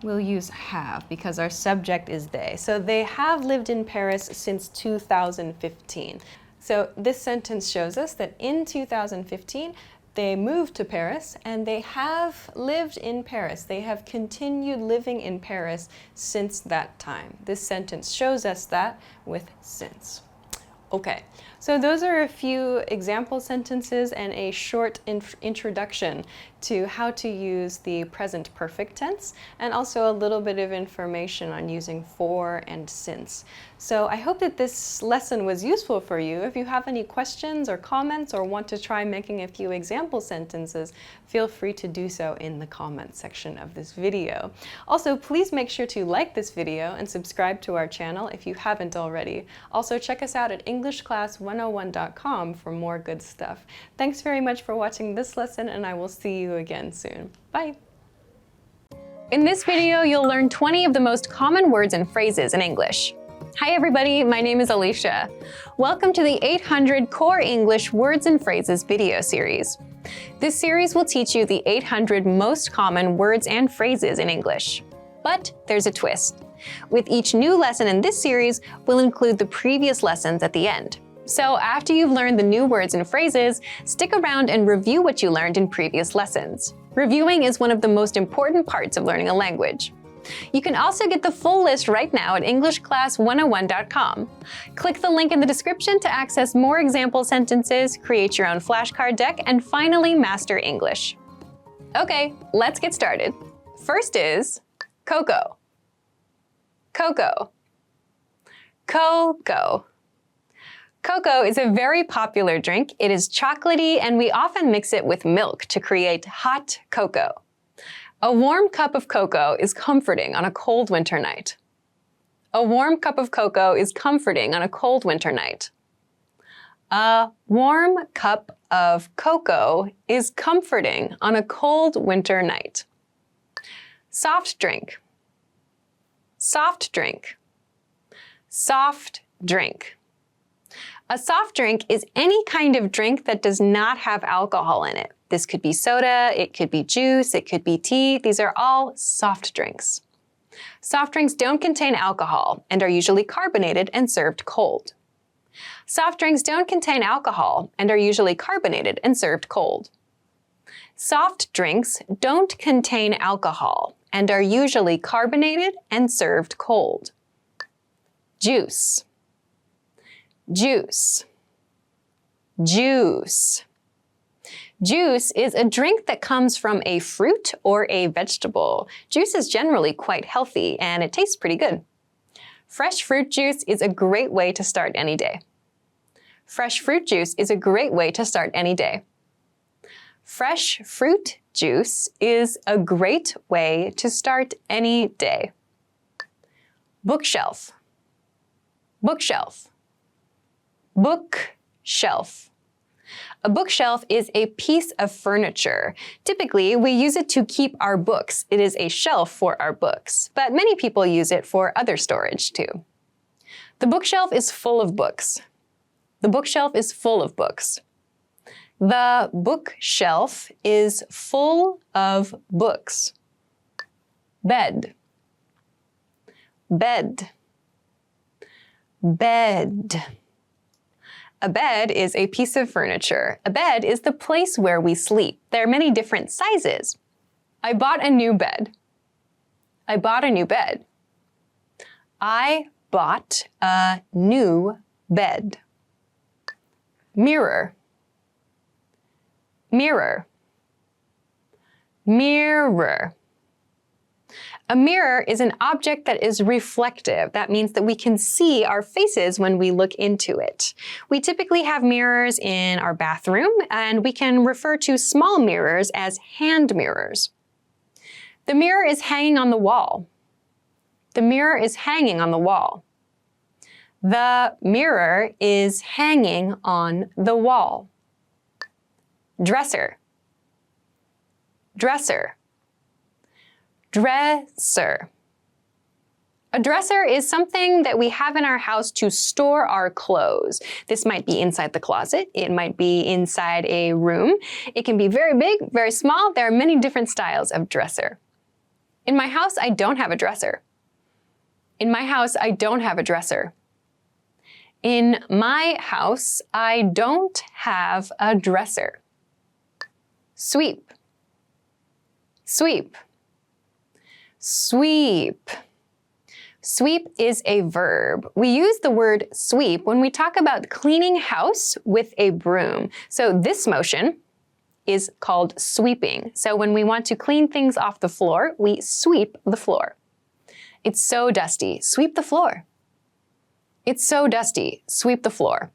we'll use have because our subject is they. So they have lived in Paris since 2015. So this sentence shows us that in 2015, they moved to Paris and they have lived in Paris. They have continued living in Paris since that time. This sentence shows us that with since. Okay, so those are a few example sentences and a short introduction to how to use the present perfect tense, and also a little bit of information on using for and since. So I hope that this lesson was useful for you. If you have any questions or comments or want to try making a few example sentences, feel free to do so in the comment section of this video. Also, please make sure to like this video and subscribe to our channel if you haven't already. Also, check us out at EnglishClass101.com for more good stuff. Thanks very much for watching this lesson, and I will see you again soon. Bye! In this video, you'll learn 20 of the most common words and phrases in English. Hi everybody, my name is Alicia. Welcome to the 800 Core English Words and Phrases video series. This series will teach you the 800 most common words and phrases in English. But there's a twist. With each new lesson in this series, we'll include the previous lessons at the end. So after you've learned the new words and phrases, stick around and review what you learned in previous lessons. Reviewing is one of the most important parts of learning a language. You can also get the full list right now at EnglishClass101.com. Click the link in the description to access more example sentences, create your own flashcard deck, and finally master English. Okay, let's get started. First is cocoa. Cocoa. Cocoa. Cocoa is a very popular drink. It is chocolatey, and we often mix it with milk to create hot cocoa. A warm cup of cocoa is comforting on a cold winter night. A warm cup of cocoa is comforting on a cold winter night. A warm cup of cocoa is comforting on a cold winter night. Soft drink. Soft drink. Soft drink. A soft drink is any kind of drink that does not have alcohol in it. This could be soda, it could be juice, it could be tea. These are all soft drinks. Soft drinks don't contain alcohol and are usually carbonated and served cold. Soft drinks don't contain alcohol and are usually carbonated and served cold. Soft drinks don't contain alcohol and are usually carbonated and served cold. Juice. Juice. Juice. Juice is a drink that comes from a fruit or a vegetable. Juice is generally quite healthy and it tastes pretty good. Fresh fruit juice is a great way to start any day. Fresh fruit juice is a great way to start any day. Fresh fruit juice is a great way to start any day. Bookshelf. Bookshelf. Bookshelf. A bookshelf is a piece of furniture. Typically, we use it to keep our books. It is a shelf for our books, but many people use it for other storage too. The bookshelf is full of books. The bookshelf is full of books. The bookshelf is full of books. Bed. Bed. Bed. A bed is a piece of furniture. A bed is the place where we sleep. There are many different sizes. I bought a new bed. I bought a new bed. I bought a new bed. Mirror. Mirror. Mirror. A mirror is an object that is reflective. That means that we can see our faces when we look into it. We typically have mirrors in our bathroom, and we can refer to small mirrors as hand mirrors. The mirror is hanging on the wall. The mirror is hanging on the wall. The mirror is hanging on the wall. Dresser. Dresser. Dresser. A dresser is something that we have in our house to store our clothes. This might be inside the closet. It might be inside a room. It can be very big, very small. There are many different styles of dresser. In my house, I don't have a dresser. In my house, I don't have a dresser. In my house, I don't have a dresser. Sweep. Sweep. Sweep. Sweep is a verb. We use the word sweep when we talk about cleaning house with a broom. So this motion is called sweeping. So when we want to clean things off the floor, we sweep the floor. It's so dusty. Sweep the floor. It's so dusty. Sweep the floor.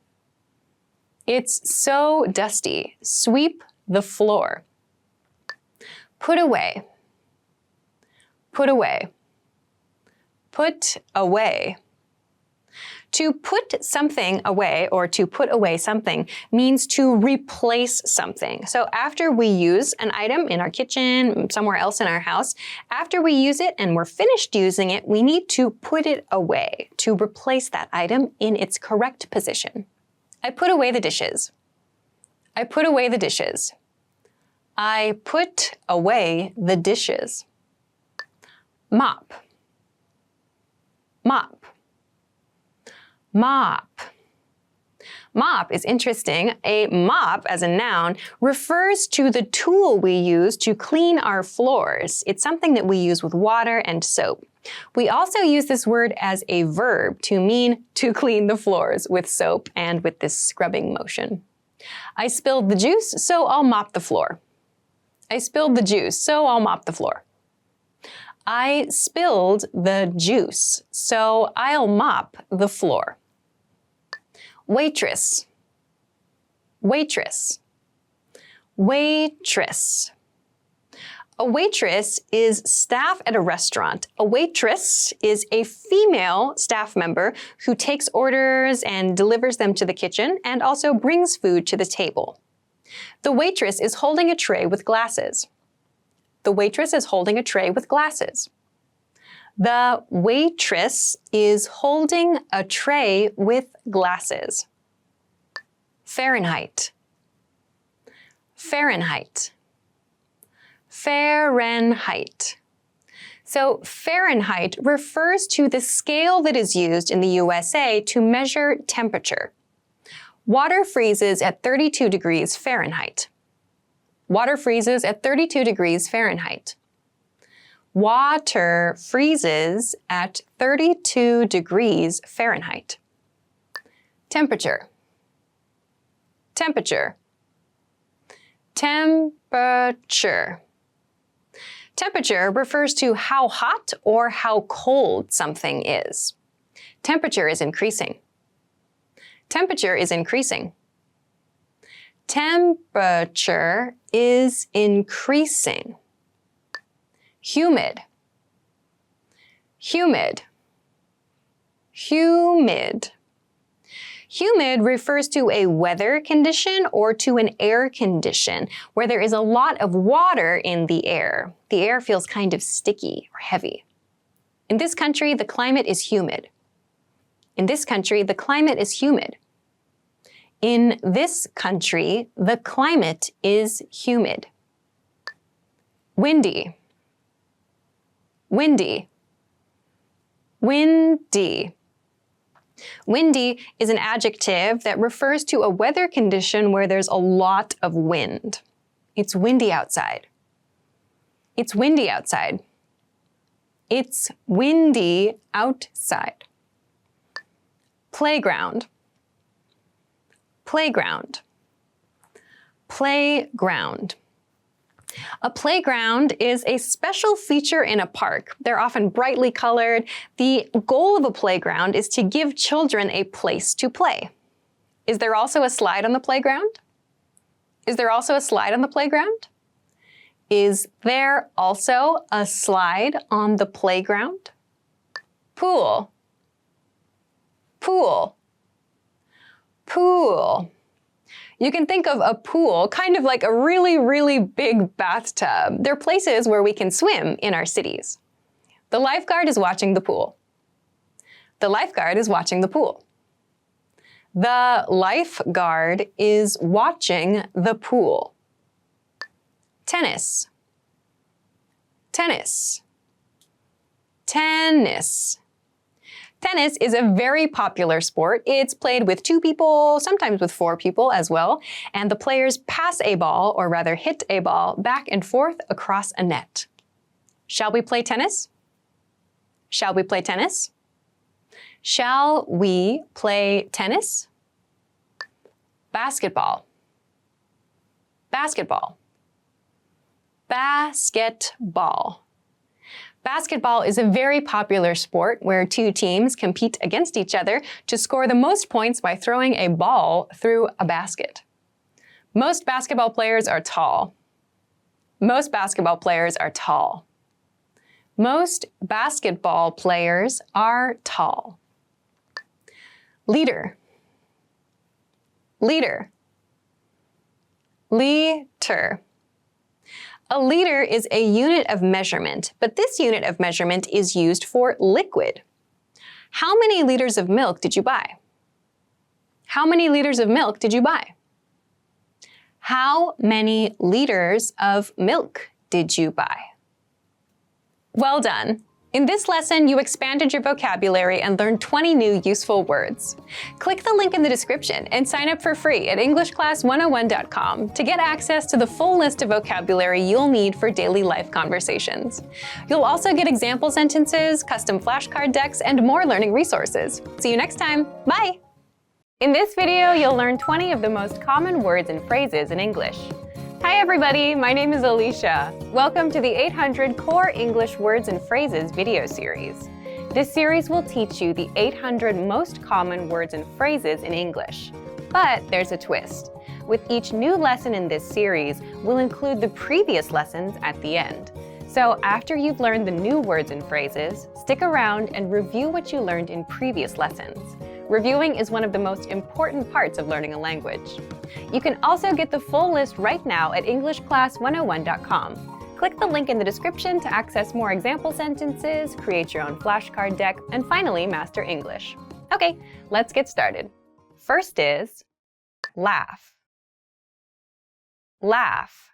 It's so dusty. Sweep the floor. Put away. Put away. Put away. To put something away or to put away something means to replace something. So after we use an item in our kitchen, somewhere else in our house, after we use it and we're finished using it, we need to put it away to replace that item in its correct position. I put away the dishes. I put away the dishes. I put away the dishes. Mop. Mop. Mop. Mop is interesting. A mop, as a noun, refers to the tool we use to clean our floors. It's something that we use with water and soap. We also use this word as a verb to mean to clean the floors with soap and with this scrubbing motion. I spilled the juice, so I'll mop the floor. I spilled the juice, so I'll mop the floor. I spilled the juice, so I'll mop the floor. Waitress, waitress, waitress. A waitress is staff at a restaurant. A waitress is a female staff member who takes orders and delivers them to the kitchen and also brings food to the table. The waitress is holding a tray with glasses. The waitress is holding a tray with glasses. The waitress is holding a tray with glasses. Fahrenheit, Fahrenheit, Fahrenheit. So Fahrenheit refers to the scale that is used in the USA to measure temperature. Water freezes at 32 degrees Fahrenheit. Water freezes at 32 degrees Fahrenheit. Water freezes at 32 degrees Fahrenheit. Temperature, temperature, temperature. Temperature refers to how hot or how cold something is. Temperature is increasing. Temperature is increasing. Temperature is increasing. Humid, humid, humid. Humid refers to a weather condition or to an air condition where there is a lot of water in the air. The air feels kind of sticky or heavy. In this country, the climate is humid. In this country, the climate is humid. In this country, the climate is humid. Windy, windy, windy. Windy is an adjective that refers to a weather condition where there's a lot of wind. It's windy outside. It's windy outside. It's windy outside. Playground, playground, playground. A playground is a special feature in a park. They're often brightly colored. The goal of a playground is to give children a place to play. Is there also a slide on the playground? Is there also a slide on the playground? Is there also a slide on the playground? Pool, pool, pool. You can think of a pool kind of like a really, really big bathtub. They're places where we can swim in our cities. The lifeguard is watching the pool. The lifeguard is watching the pool. The lifeguard is watching the pool. Tennis, tennis, tennis. Tennis is a very popular sport. It's played with 2 people, sometimes with 4 people as well, and the players pass a ball, or rather hit a ball, back and forth across a net. Shall we play tennis? Shall we play tennis? Shall we play tennis? Basketball, basketball, basketball. Basketball is a very popular sport where 2 teams compete against each other to score the most points by throwing a ball through a basket. Most basketball players are tall. Most basketball players are tall. Most basketball players are tall. Leader, leader, liter. A liter is a unit of measurement, but this unit of measurement is used for liquid. How many liters of milk did you buy? How many liters of milk did you buy? How many liters of milk did you buy? Well done. In this lesson, you expanded your vocabulary and learned 20 new useful words. Click the link in the description and sign up for free at EnglishClass101.com to get access to the full list of vocabulary you'll need for daily life conversations. You'll also get example sentences, custom flashcard decks, and more learning resources. See you next time. Bye! In this video, you'll learn 20 of the most common words and phrases in English. Hi everybody, my name is Alicia. Welcome to the 800 Core English Words and Phrases video series. This series will teach you the 800 most common words and phrases in English. But there's a twist. With each new lesson in this series, we'll include the previous lessons at the end. So after you've learned the new words and phrases, stick around and review what you learned in previous lessons. Reviewing is one of the most important parts of learning a language. You can also get the full list right now at EnglishClass101.com. Click the link in the description to access more example sentences, create your own flashcard deck, and finally master English. Okay, let's get started. First is laugh. Laugh.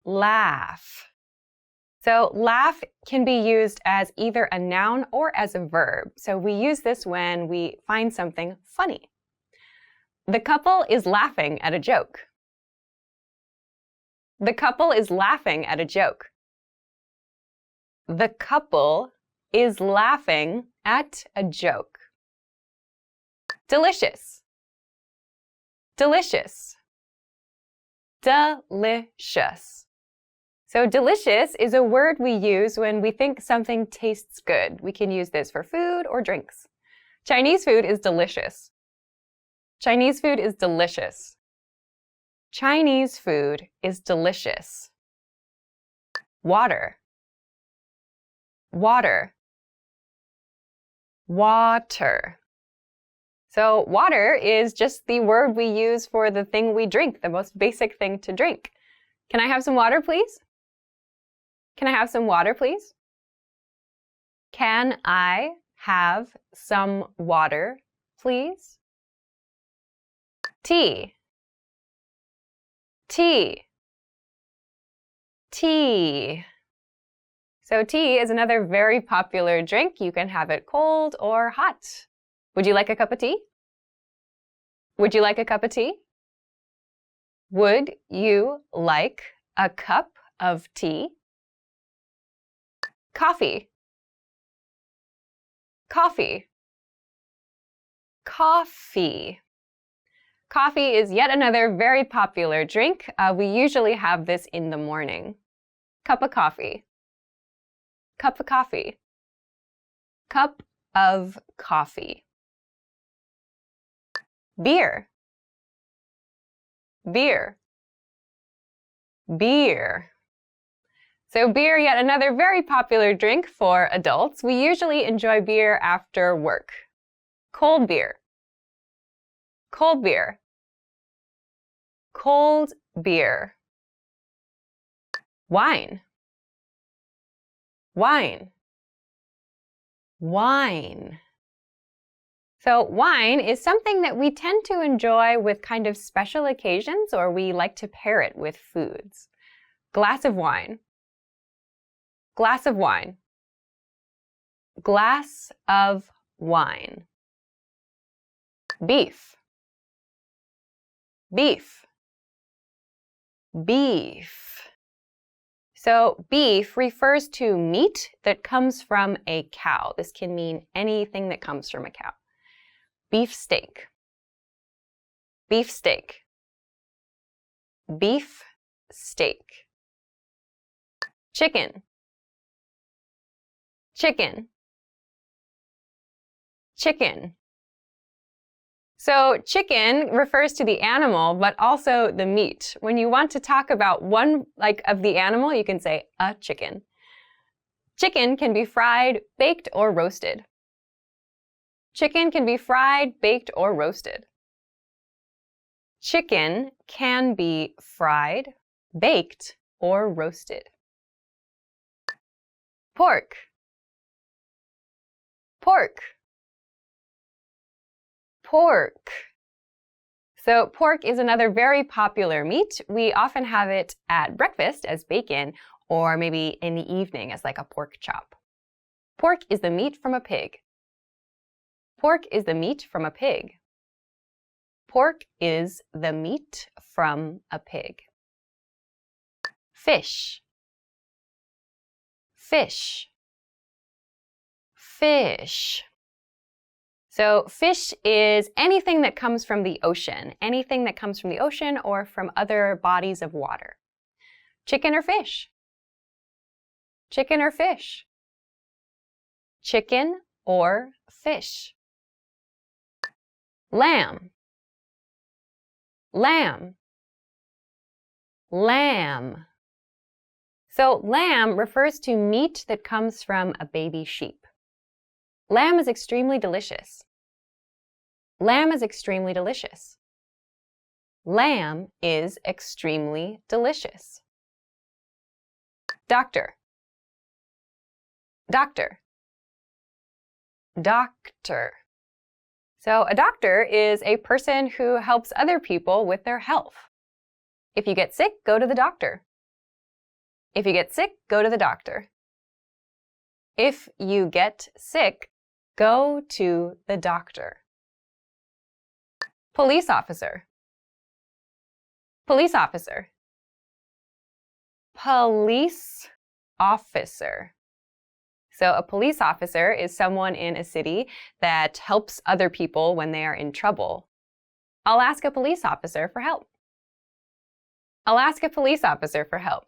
Laugh. So laugh can be used as either a noun or as a verb. So we use this when we find something funny. The couple is laughing at a joke. The couple is laughing at a joke. The couple is laughing at a joke. Delicious. Delicious. Delicious. So delicious is a word we use when we think something tastes good. We can use this for food or drinks. Chinese food is delicious. Chinese food is delicious. Chinese food is delicious. Water. Water. Water. So water is just the word we use for the thing we drink, the most basic thing to drink. Can I have some water, please? Can I have some water, please? Can I have some water, please? Tea. Tea. Tea. So tea is another very popular drink. You can have it cold or hot. Would you like a cup of tea? Would you like a cup of tea? Would you like a cup of tea? Coffee. Coffee. Coffee. Coffee is yet another very popular drink. We usually have this in the morning. Cup of coffee. Cup of coffee. Cup of coffee. Beer. Beer. Beer. So beer, yet another very popular drink for adults. We usually enjoy beer after work. Cold beer. Cold beer. Cold beer. Wine. Wine. Wine. So wine is something that we tend to enjoy with kind of special occasions, or we like to pair it with foods. Glass of wine. Glass of wine. Glass of wine. Beef. Beef. Beef. So beef refers to meat that comes from a cow. This can mean anything that comes from a cow. Beef steak. Beef steak. Beef steak. Chicken. Chicken. Chicken. So chicken refers to the animal, but also the meat. When you want to talk about one of the animal, you can say a chicken. Chicken can be fried, baked, or roasted. Chicken can be fried, baked, or roasted. Chicken can be fried, baked, or roasted. Pork. Pork. Pork. So pork is another very popular meat. We often have it at breakfast as bacon, or maybe in the evening as like a pork chop. Pork is the meat from a pig. Pork is the meat from a pig. Pork is the meat from a pig. Fish. Fish. Fish. So fish is anything that comes from the ocean, anything that comes from the ocean or from other bodies of water. Chicken or fish? Chicken or fish? Chicken or fish? Lamb. Lamb. Lamb. So lamb refers to meat that comes from a baby sheep. Lamb is extremely delicious. Lamb is extremely delicious. Lamb is extremely delicious. Doctor. Doctor. Doctor. So a doctor is a person who helps other people with their health. If you get sick, go to the doctor. If you get sick, go to the doctor. If you get sick, go to the doctor. Police officer. Police officer. Police officer. So a police officer is someone in a city that helps other people when they are in trouble. I'll ask a police officer for help. I'll ask a police officer for help.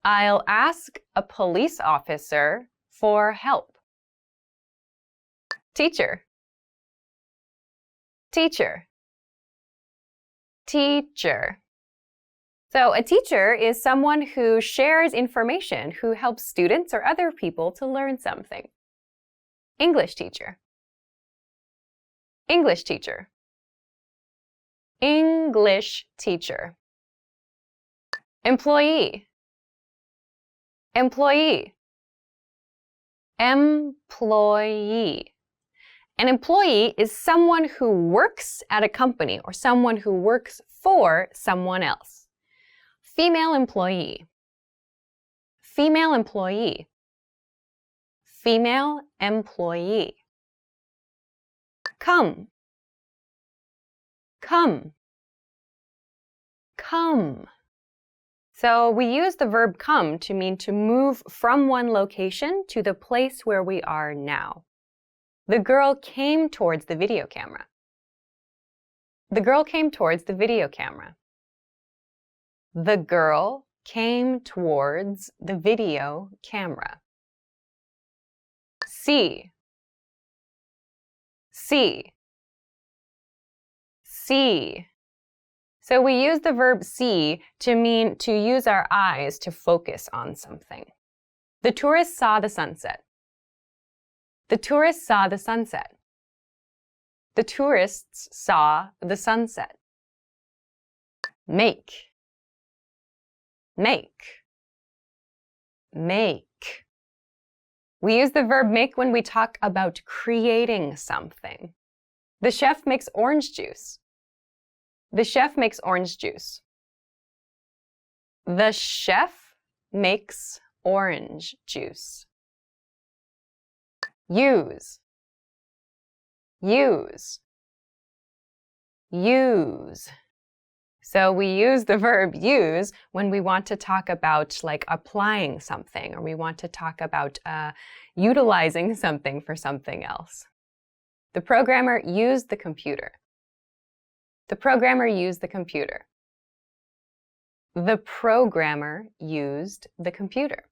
I'll ask a police officer for help. Teacher. Teacher. Teacher. So a teacher is someone who shares information, who helps students or other people to learn something. English teacher. English teacher. English teacher. Employee. Employee. Employee. An employee is someone who works at a company or someone who works for someone else. Female employee. Female employee. Female employee. Come. Come. Come. So we use the verb come to mean to move from one location to the place where we are now. The girl came towards the video camera. The girl came towards the video camera. The girl came towards the video camera. See. See. See. So we use the verb see to mean to use our eyes to focus on something. The tourists saw the sunset. The tourists saw the sunset. The tourists saw the sunset. Make. Make. Make. We use the verb make when we talk about creating something. The chef makes orange juice. The chef makes orange juice. The chef makes orange juice. Use. Use. Use. So we use the verb use when we want to talk about like applying something, or we want to talk about utilizing something for something else. The programmer used the computer. The programmer used the computer. The programmer used the computer.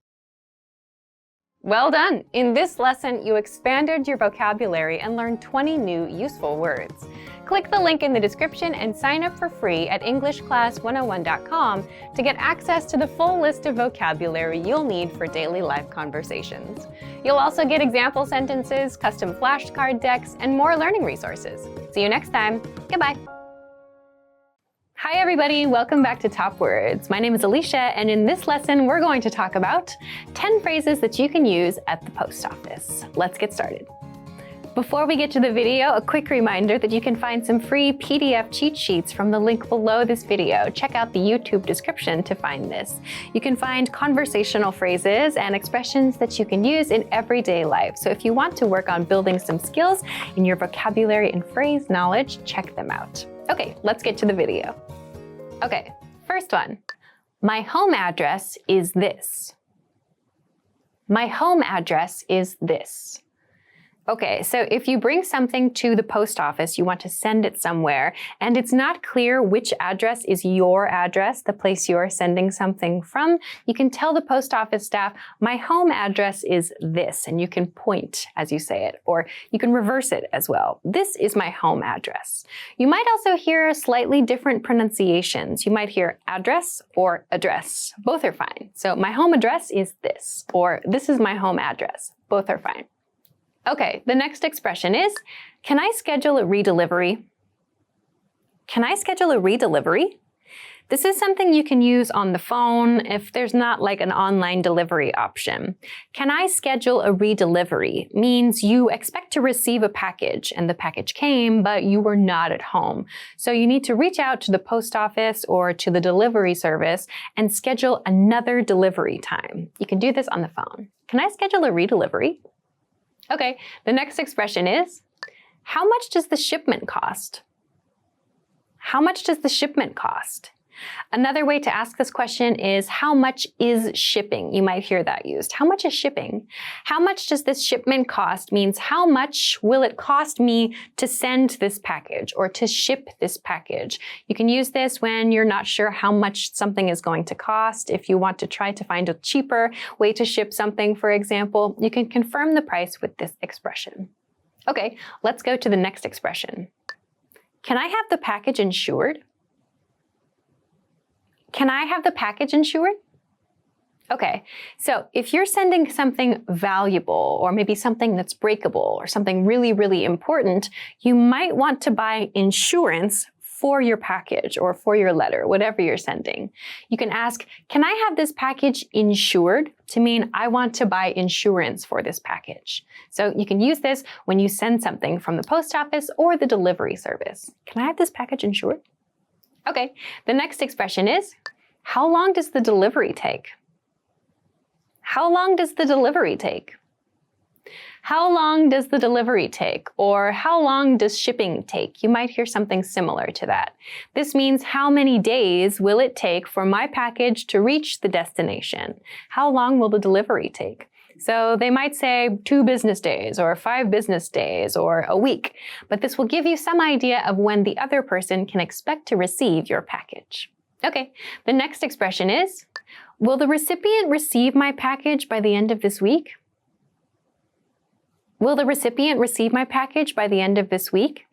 Well done! In this lesson, you expanded your vocabulary and learned 20 new useful words. Click the link in the description and sign up for free at EnglishClass101.com to get access to the full list of vocabulary you'll need for daily life conversations. You'll also get example sentences, custom flashcard decks, and more learning resources. See you next time. Goodbye! Hi everybody, welcome back to Top Words. My name is Alicia, and in this lesson we're going to talk about 10 phrases that you can use at the post office. Let's get started. Before we get to the video, a quick reminder that you can find some free PDF cheat sheets from the link below this video. Check out the YouTube description to find this. You can find conversational phrases and expressions that you can use in everyday life. So if you want to work on building some skills in your vocabulary and phrase knowledge, check them out. Okay, let's get to the video. Okay, first one. My home address is this. My home address is this. Okay, so if you bring something to the post office, you want to send it somewhere, and it's not clear which address is your address, the place you are sending something from, you can tell the post office staff, my home address is this, and you can point as you say it, or you can reverse it as well. This is my home address. You might also hear slightly different pronunciations. You might hear address or address. Both are fine. So my home address is this, or this is my home address. Both are fine. Okay, the next expression is, can I schedule a redelivery? Can I schedule a redelivery? This is something you can use on the phone if there's not like an online delivery option. Can I schedule a redelivery means you expect to receive a package and the package came, but you were not at home. So you need to reach out to the post office or to the delivery service and schedule another delivery time. You can do this on the phone. Can I schedule a redelivery? Okay, the next expression is, how much does the shipment cost? How much does the shipment cost? Another way to ask this question is, how much is shipping? You might hear that used. How much is shipping? How much does this shipment cost means how much will it cost me to send this package or to ship this package? You can use this when you're not sure how much something is going to cost. If you want to try to find a cheaper way to ship something, for example, you can confirm the price with this expression. Okay, let's go to the next expression. Can I have the package insured? Can I have the package insured? Okay, so if you're sending something valuable or maybe something that's breakable or something really, really important, you might want to buy insurance for your package or for your letter, whatever you're sending. You can ask, can I have this package insured? To mean I want to buy insurance for this package. So you can use this when you send something from the post office or the delivery service. Can I have this package insured? Okay, the next expression is, how long does the delivery take? How long does the delivery take? How long does the delivery take? Or how long does shipping take? You might hear something similar to that. This means how many days will it take for my package to reach the destination? How long will the delivery take? So they might say 2 business days or 5 business days or a week, but this will give you some idea of when the other person can expect to receive your package. Okay, the next expression is, will the recipient receive my package by the end of this week? Will the recipient receive my package by the end of this week?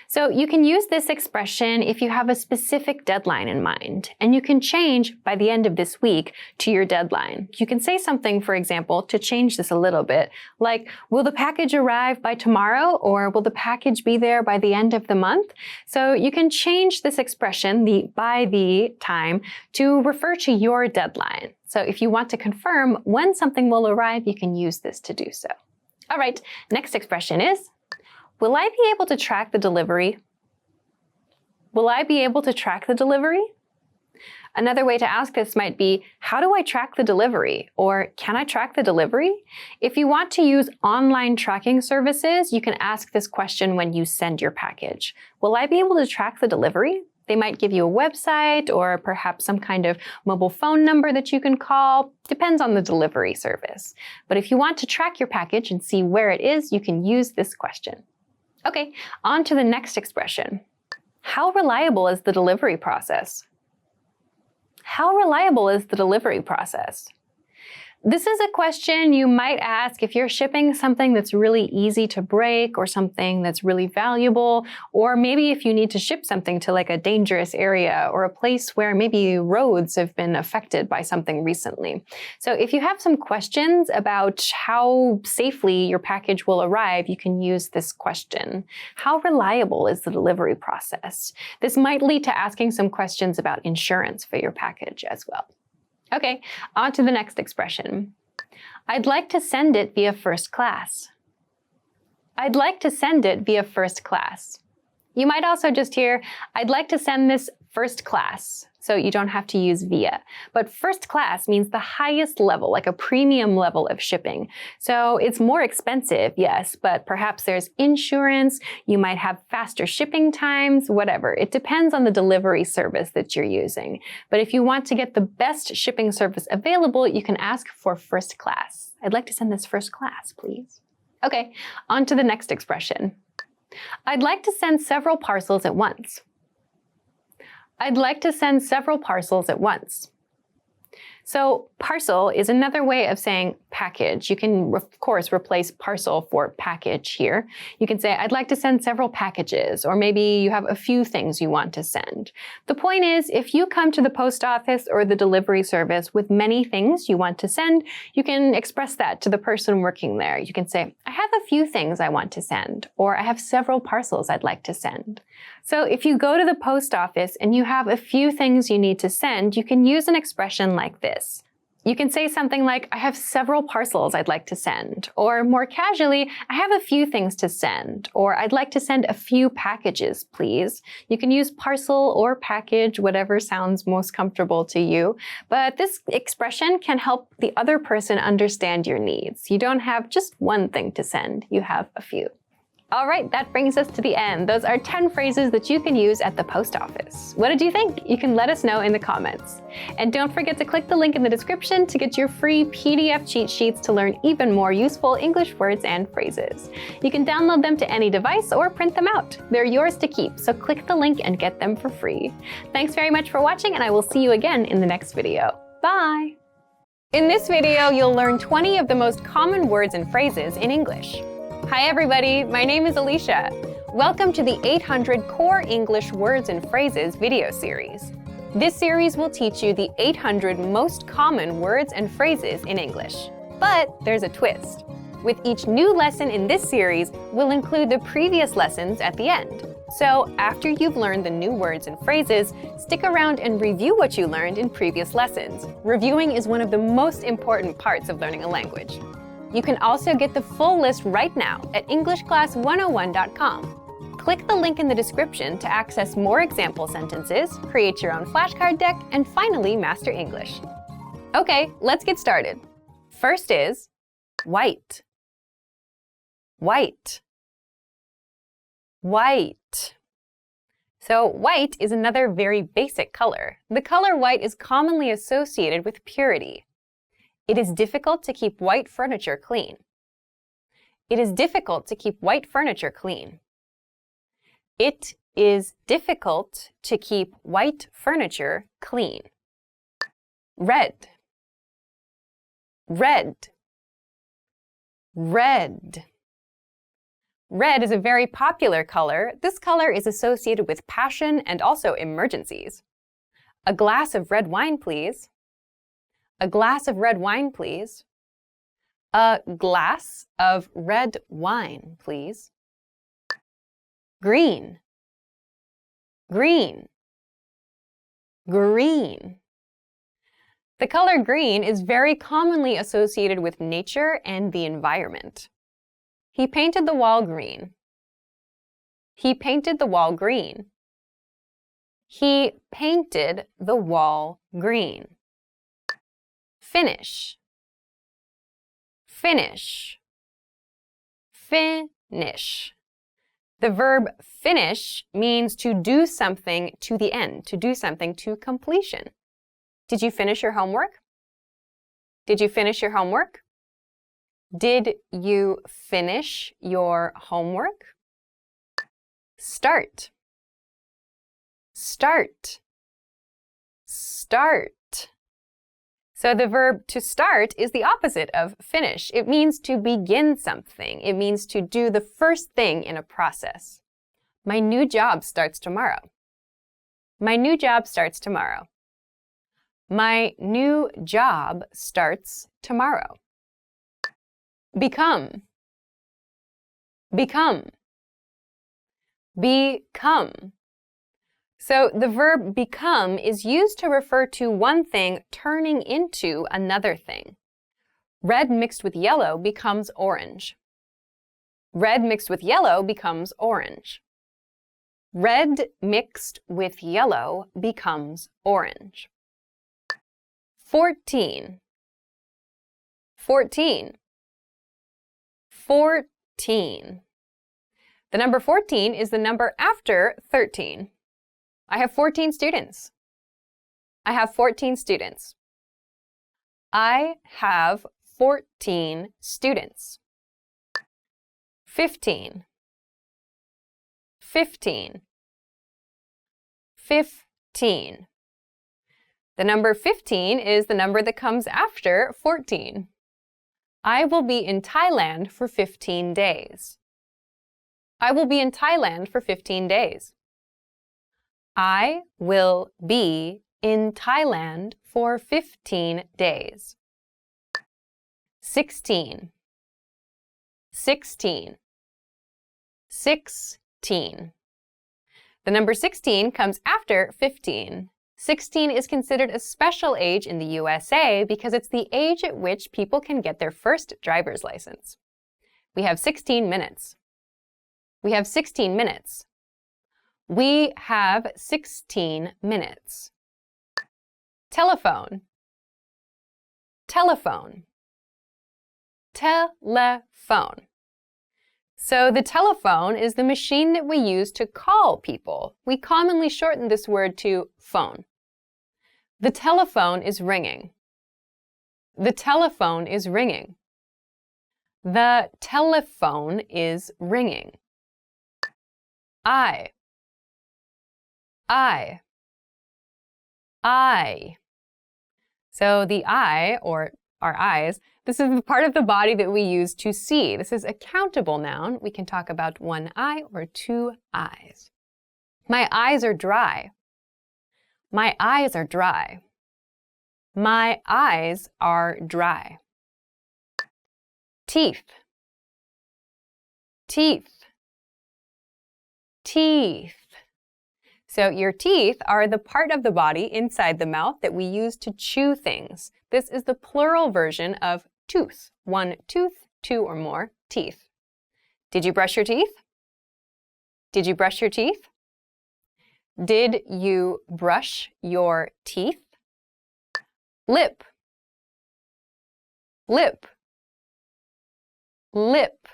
So you can use this expression if you have a specific deadline in mind, and you can change by the end of this week to your deadline. You can say something, for example, to change this a little bit, like, will the package arrive by tomorrow, or will the package be there by the end of the month? So you can change this expression, the by the time, to refer to your deadline. So if you want to confirm when something will arrive, you can use this to do so. All right, next expression is, will I be able to track the delivery? Will I be able to track the delivery? Another way to ask this might be, how do I track the delivery? Or can I track the delivery? If you want to use online tracking services, you can ask this question when you send your package. Will I be able to track the delivery? They might give you a website or perhaps some kind of mobile phone number that you can call. Depends on the delivery service. But if you want to track your package and see where it is, you can use this question. Okay, on to the next expression. How reliable is the delivery process? How reliable is the delivery process? This is a question you might ask if you're shipping something that's really easy to break or something that's really valuable, or maybe if you need to ship something to like a dangerous area or a place where maybe roads have been affected by something recently. So if you have some questions about how safely your package will arrive, you can use this question. How reliable is the delivery process? This might lead to asking some questions about insurance for your package as well. Okay, on to the next expression. I'd like to send it via first class. I'd like to send it via first class. You might also just hear, I'd like to send this first class, so you don't have to use via. But first class means the highest level, like a premium level of shipping. So it's more expensive, yes, but perhaps there's insurance, you might have faster shipping times, whatever. It depends on the delivery service that you're using. But if you want to get the best shipping service available, you can ask for first class. I'd like to send this first class, please. Okay, on to the next expression. I'd like to send several parcels at once. I'd like to send several parcels at once. So parcel is another way of saying package. You can, of course, replace parcel for package here. You can say, I'd like to send several packages, or maybe you have a few things you want to send. The point is, if you come to the post office or the delivery service with many things you want to send, you can express that to the person working there. You can say, I have a few things I want to send, or I have several parcels I'd like to send. So if you go to the post office and you have a few things you need to send, you can use an expression like this. You can say something like, I have several parcels I'd like to send, or more casually, I have a few things to send, or I'd like to send a few packages, please. You can use parcel or package, whatever sounds most comfortable to you, but this expression can help the other person understand your needs. You don't have just one thing to send, you have a few. All right, that brings us to the end. Those are 10 phrases that you can use at the post office. What did you think? You can let us know in the comments. And don't forget to click the link in the description to get your free PDF cheat sheets to learn even more useful English words and phrases. You can download them to any device or print them out. They're yours to keep, so click the link and get them for free. Thanks very much for watching, and I will see you again in the next video. Bye! In this video, you'll learn 20 of the most common words and phrases in English. Hi everybody, my name is Alicia. Welcome to the 800 Core English Words and Phrases video series. This series will teach you the 800 most common words and phrases in English. But there's a twist. With each new lesson in this series, we'll include the previous lessons at the end. So after you've learned the new words and phrases, stick around and review what you learned in previous lessons. Reviewing is one of the most important parts of learning a language. You can also get the full list right now at EnglishClass101.com. Click the link in the description to access more example sentences, create your own flashcard deck, and finally master English. Okay, let's get started. First is white. White. White. So white is another very basic color. The color white is commonly associated with purity. It is difficult to keep white furniture clean. It is difficult to keep white furniture clean. It is difficult to keep white furniture clean. Red. Red. Red. Red is a very popular color. This color is associated with passion and also emergencies. A glass of red wine, please. A glass of red wine, please. A glass of red wine, please. Green. Green. Green. The color green is very commonly associated with nature and the environment. He painted the wall green. He painted the wall green. He painted the wall green. Finish. Finish. Finish. The verb finish means to do something to the end, to do something to completion. Did you finish your homework? Did you finish your homework? Did you finish your homework? Start. Start. Start. So the verb to start is the opposite of finish. It means to begin something. It means to do the first thing in a process. My new job starts tomorrow. My new job starts tomorrow. My new job starts tomorrow. Become. Become. Become. So the verb become is used to refer to one thing turning into another thing. Red mixed with yellow becomes orange. Red mixed with yellow becomes orange. Red mixed with yellow becomes orange. 14. 14. 14. The number 14 is the number after 13. I have 14 students. I have 14 students. I have 14 students. 15. 15. 15. The number 15 is the number that comes after 14. I will be in Thailand for 15 days. I will be in Thailand for 15 days. I will be in Thailand for 15 days. 16. 16. 16. The number 16 comes after 15. 16 is considered a special age in the USA because it's the age at which people can get their first driver's license. We have 16 minutes. We have 16 minutes. We have 16 minutes. Telephone. Telephone. Telephone. So the telephone is the machine that we use to call people. We commonly shorten this word to phone. The telephone is ringing. The telephone is ringing. The telephone is ringing. I. So the eye, or our eyes, this is the part of the body that we use to see. This is a countable noun. We can talk about one eye or two eyes. My eyes are dry. My eyes are dry. My eyes are dry. Teeth. Teeth. Teeth. So your teeth are the part of the body inside the mouth that we use to chew things. This is the plural version of tooth. One tooth, two or more teeth. Did you brush your teeth? Did you brush your teeth? Did you brush your teeth? Lip. Lip. Lip.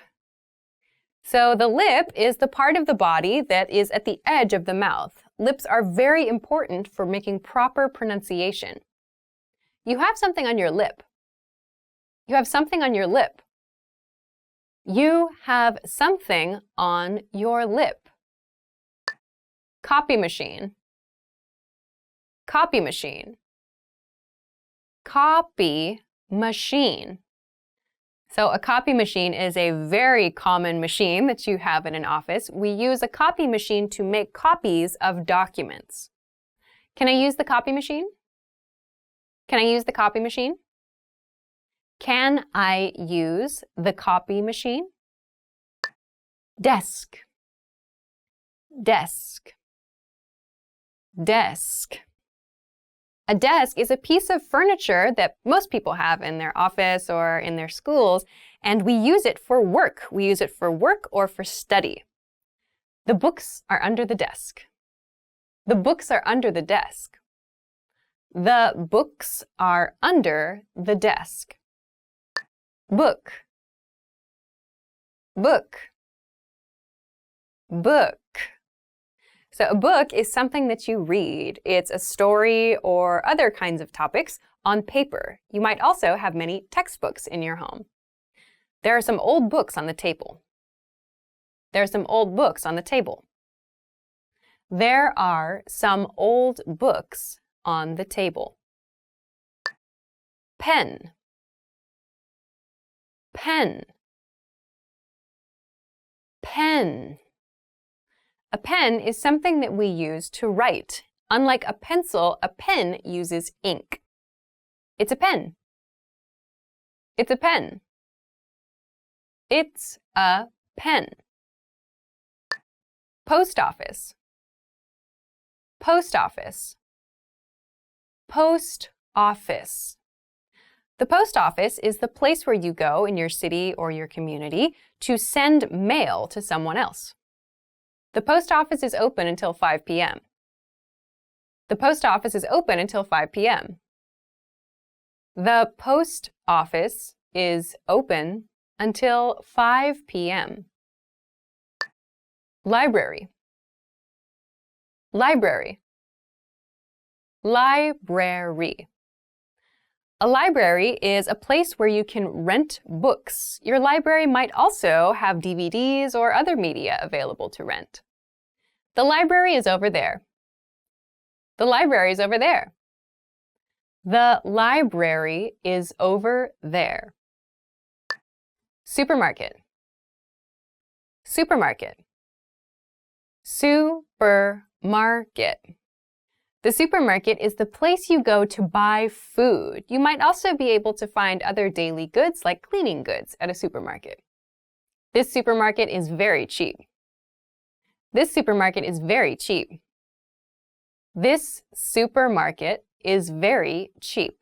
So the lip is the part of the body that is at the edge of the mouth. Lips are very important for making proper pronunciation. You have something on your lip. You have something on your lip. You have something on your lip. Copy machine. Copy machine. Copy machine. So a copy machine is a very common machine that you have in an office. We use a copy machine to make copies of documents. Can I use the copy machine? Can I use the copy machine? Can I use the copy machine? Desk. Desk. Desk. A desk is a piece of furniture that most people have in their office or in their schools, and we use it for work. We use it for work or for study. The books are under the desk. The books are under the desk. The books are under the desk. Book. Book. Book. So a book is something that you read. It's a story or other kinds of topics on paper. You might also have many textbooks in your home. There are some old books on the table. There are some old books on the table. There are some old books on the table. Pen. Pen. Pen. A pen is something that we use to write. Unlike a pencil, a pen uses ink. It's a pen. It's a pen. It's a pen. Post office. Post office. Post office. The post office is the place where you go in your city or your community to send mail to someone else. The post office is open until 5 p.m. The post office is open until 5 p.m. The post office is open until 5 p.m. Library. Library. Library. A library is a place where you can rent books. Your library might also have DVDs or other media available to rent. The library is over there. The library is over there. The library is over there. Supermarket. Supermarket. Supermarket. The supermarket is the place you go to buy food. You might also be able to find other daily goods like cleaning goods at a supermarket. This supermarket is very cheap. This supermarket is very cheap. This supermarket is very cheap.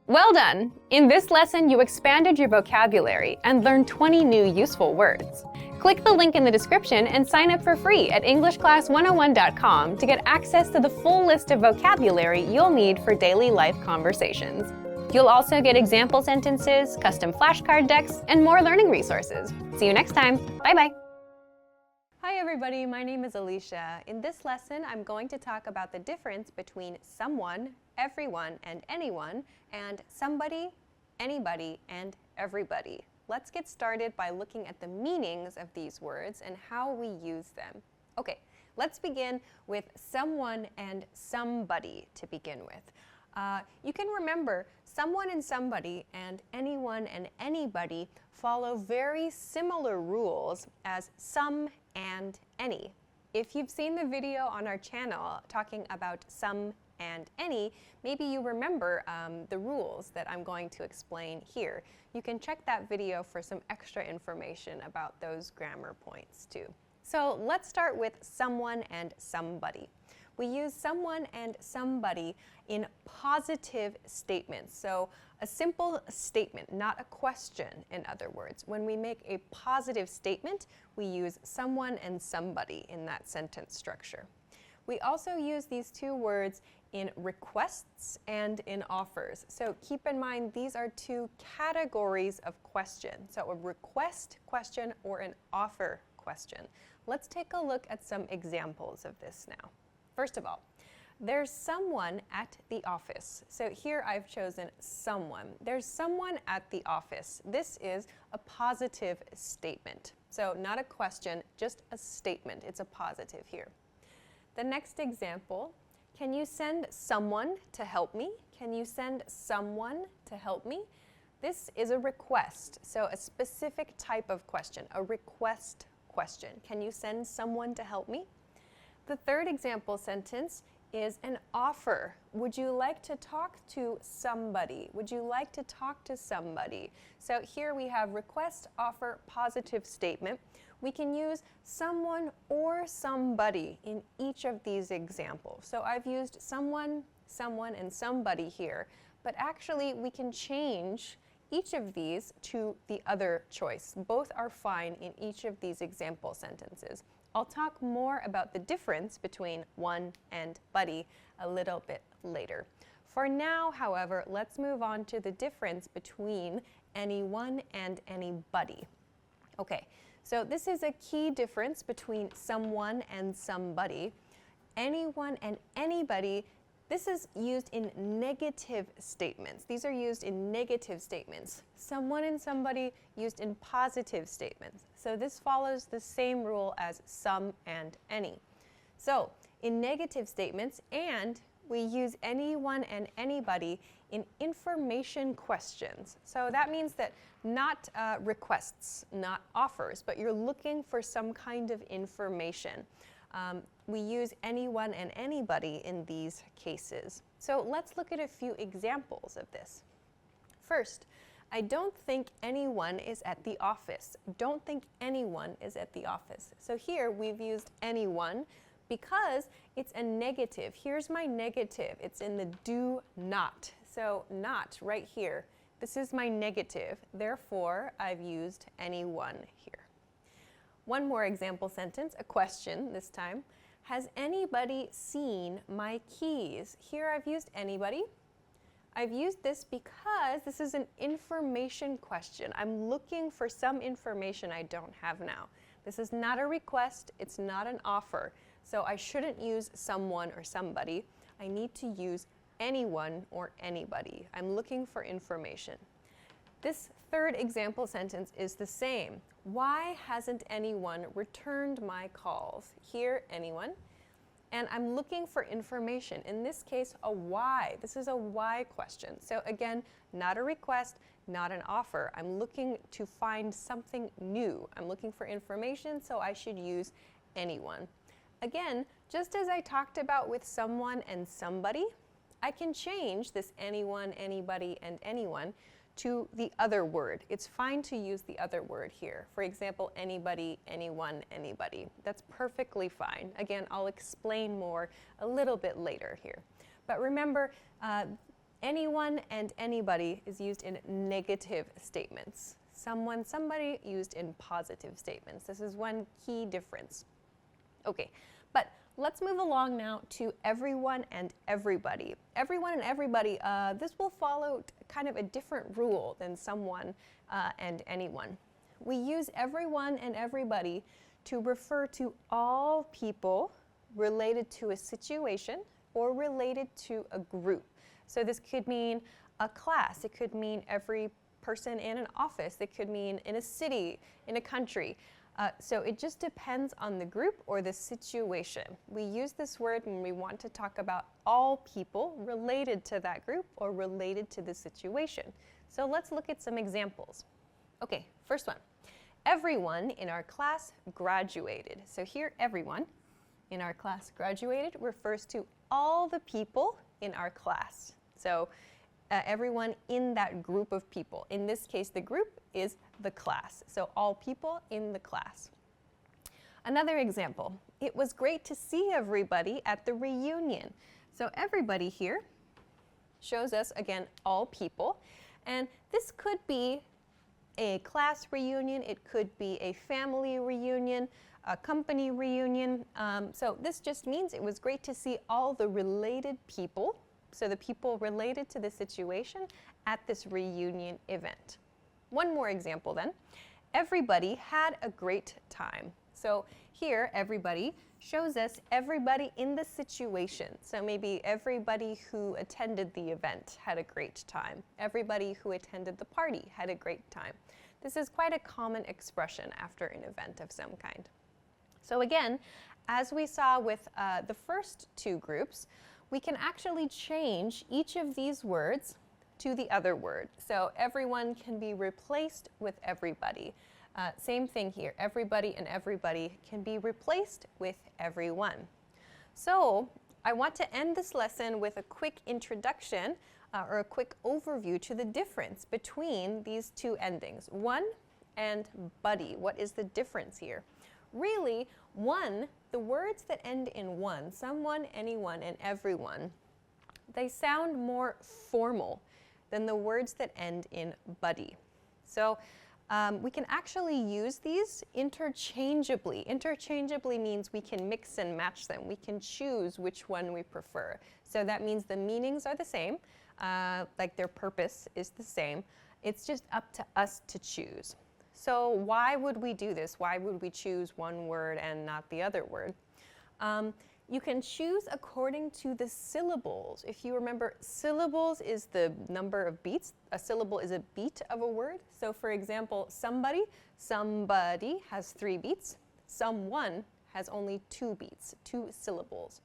Well done! In this lesson, you expanded your vocabulary and learned 20 new useful words. Click the link in the description and sign up for free at EnglishClass101.com to get access to the full list of vocabulary you'll need for daily life conversations. You'll also get example sentences, custom flashcard decks, and more learning resources. See you next time. Bye-bye. Hi everybody, my name is Alicia. In this lesson, I'm going to talk about the difference between someone, everyone, and anyone, and somebody, anybody, and everybody. Let's get started by looking at the meanings of these words and how we use them. Okay, let's begin with someone and somebody to begin with. You can remember someone and somebody and anyone and anybody follow very similar rules as some and any. If you've seen the video on our channel talking about some and any, maybe you remember the rules that I'm going to explain here. You can check that video for some extra information about those grammar points too. So let's start with someone and somebody. We use someone and somebody in positive statements. So a simple statement, not a question, in other words. When we make a positive statement, we use someone and somebody in that sentence structure. We also use these two words in requests and in offers. So keep in mind these are two categories of question. So a request question or an offer question. Let's take a look at some examples of this now. First of all, there's someone at the office. So here I've chosen someone. There's someone at the office. This is a positive statement. So not a question, just a statement. It's a positive here. The next example, can you send someone to help me? Can you send someone to help me? This is a request, so a specific type of question, a request question. Can you send someone to help me? The third example sentence is an offer. Would you like to talk to somebody? Would you like to talk to somebody? So here we have request, offer, positive statement. We can use someone or somebody in each of these examples. So I've used someone, someone, and somebody here, but actually we can change each of these to the other choice. Both are fine in each of these example sentences. I'll talk more about the difference between one and buddy a little bit later. For now, however, let's move on to the difference between anyone and anybody. Okay, so this is a key difference between someone and somebody. Anyone and anybody, this is used in negative statements. These are used in negative statements. Someone and somebody used in positive statements. So this follows the same rule as some and any. So in negative statements, and we use anyone and anybody in information questions. So that means that not requests, not offers, but you're looking for some kind of information. We use anyone and anybody in these cases. So let's look at a few examples of this. First, I don't think anyone is at the office. Don't think anyone is at the office. So here we've used anyone because it's a negative. Here's my negative. It's in the do not So not right here. This is my negative. Therefore, I've used anyone here. One more example sentence, a question this time. Has anybody seen my keys? Here I've used anybody. I've used this because this is an information question. I'm looking for some information I don't have now. This is not a request, it's not an offer. So I shouldn't use someone or somebody. I need to use anyone or anybody. I'm looking for information. This third example sentence is the same. Why hasn't anyone returned my calls? Here, anyone. And I'm looking for information. In this case, a why. This is a why question. So again, not a request, not an offer. I'm looking to find something new. I'm looking for information, so I should use anyone. Again, just as I talked about with someone and somebody, I can change this anyone, anybody, and anyone to the other word. It's fine to use the other word here. For example, anybody, anyone, anybody. That's perfectly fine. Again, I'll explain more a little bit later here. But remember, anyone and anybody is used in negative statements. Someone, somebody used in positive statements. This is one key difference. Okay, but let's move along now to everyone and everybody. Everyone and everybody, this will follow kind of a different rule than someone and anyone. We use everyone and everybody to refer to all people related to a situation or related to a group. So this could mean a class, it could mean every person in an office, it could mean in a city, in a country. So it just depends on the group or the situation. We use this word when we want to talk about all people related to that group or related to the situation. So let's look at some examples. Okay, first one. Everyone in our class graduated. So here, everyone in our class graduated refers to all the people in our class. So everyone in that group of people. In this case, the group is the class. So all people in the class. Another example, it was great to see everybody at the reunion. So everybody here shows us, again, all people. And this could be a class reunion, it could be a family reunion, a company reunion. So this just means it was great to see all the related people, so the people related to the situation at this reunion event. One more example then. Everybody had a great time. So here, everybody shows us everybody in the situation. So maybe everybody who attended the event had a great time. Everybody who attended the party had a great time. This is quite a common expression after an event of some kind. So again, as we saw with the first two groups, we can actually change each of these words to the other word. So everyone can be replaced with everybody. Same thing here. Everybody and everybody can be replaced with everyone. So I want to end this lesson with a quick introduction or a quick overview to the difference between these two endings, one and buddy. What is the difference here? Really, one, the words that end in one, someone, anyone, and everyone, they sound more formal than the words that end in buddy. So we can actually use these interchangeably. Interchangeably means we can mix and match them. We can choose which one we prefer. So that means the meanings are the same, like their purpose is the same. It's just up to us to choose. So why would we do this? Why would we choose one word and not the other word? You can choose according to the syllables. If you remember, syllables is the number of beats. A syllable is a beat of a word. So for example, somebody has 3 beats. Someone has only 2 beats, 2 syllables.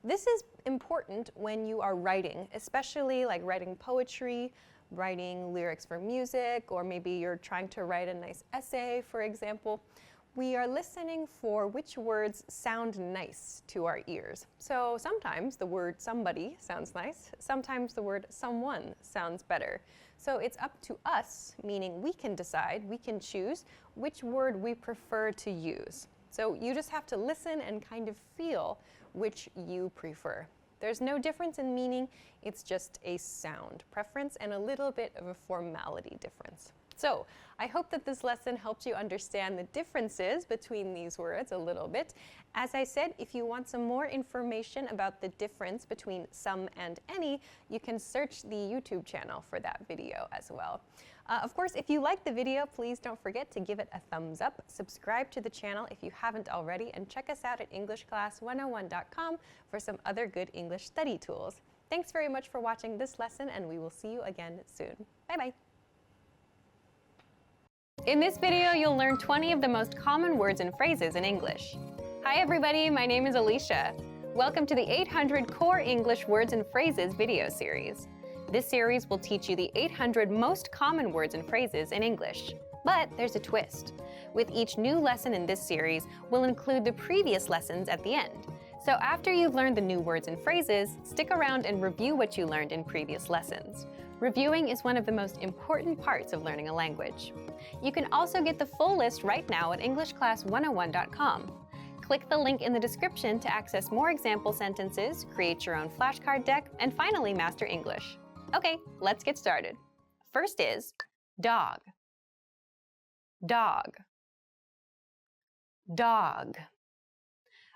This is important when you are writing, especially like writing poetry, writing lyrics for music, or maybe you're trying to write a nice essay, for example. We are listening for which words sound nice to our ears. So sometimes the word somebody sounds nice, sometimes the word someone sounds better. So it's up to us, meaning we can decide, we can choose which word we prefer to use. So you just have to listen and kind of feel which you prefer. There's no difference in meaning, it's just a sound preference and a little bit of a formality difference. So, I hope that this lesson helps you understand the differences between these words a little bit. As I said, if you want some more information about the difference between some and any, you can search the YouTube channel for that video as well. Of course, if you like the video, please don't forget to give it a thumbs up, subscribe to the channel if you haven't already, and check us out at EnglishClass101.com for some other good English study tools. Thanks very much for watching this lesson, and we will see you again soon. Bye-bye. In this video, you'll learn 20 of the most common words and phrases in English. Hi everybody, my name is Alicia. Welcome to the 800 Core English Words and Phrases video series. This series will teach you the 800 most common words and phrases in English. But there's a twist. With each new lesson in this series, we'll include the previous lessons at the end. So after you've learned the new words and phrases, stick around and review what you learned in previous lessons. Reviewing is one of the most important parts of learning a language. You can also get the full list right now at EnglishClass101.com. Click the link in the description to access more example sentences, create your own flashcard deck, and finally master English. Okay, let's get started. First is dog. Dog. Dog.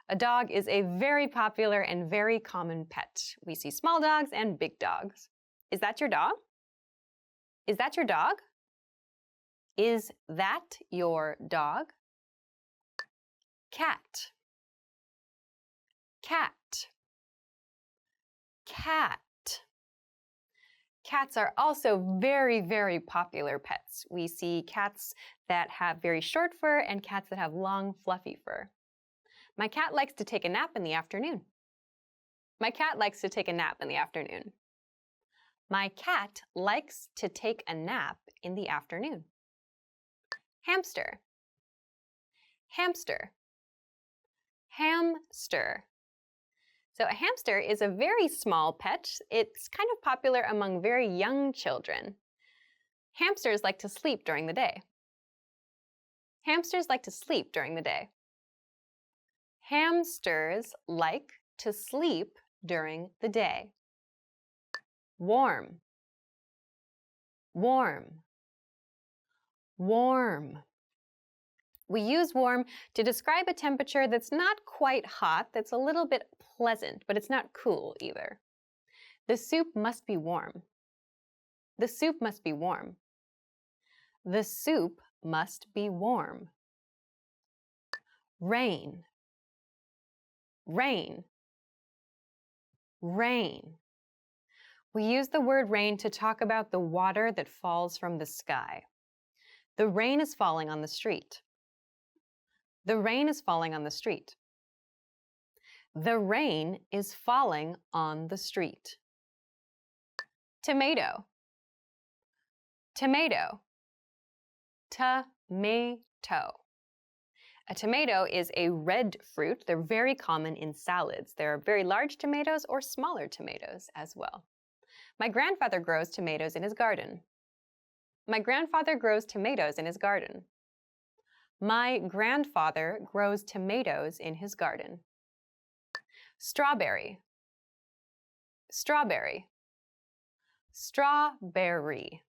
A dog is a very popular and very common pet. We see small dogs and big dogs. Is that your dog? Is that your dog? Is that your dog? Cat. Cat. Cat. Cats are also very, very popular pets. We see cats that have very short fur and cats that have long, fluffy fur. My cat likes to take a nap in the afternoon. My cat likes to take a nap in the afternoon. My cat likes to take a nap in the afternoon. Hamster. Hamster. Hamster. So a hamster is a very small pet. It's kind of popular among very young children. Hamsters like to sleep during the day. Hamsters like to sleep during the day. Hamsters like to sleep during the day. Warm. Warm. Warm. We use warm to describe a temperature that's not quite hot, that's a little bit pleasant, but it's not cool either. The soup must be warm. The soup must be warm. The soup must be warm. Rain. Rain. Rain. We use the word rain to talk about the water that falls from the sky. The rain is falling on the street. The rain is falling on the street. The rain is falling on the street. Tomato. Tomato. Tomato. A tomato is a red fruit. They're very common in salads. There are very large tomatoes or smaller tomatoes as well. My grandfather grows tomatoes in his garden. My grandfather grows tomatoes in his garden. My grandfather grows tomatoes in his garden. Strawberry. Strawberry. Strawberry.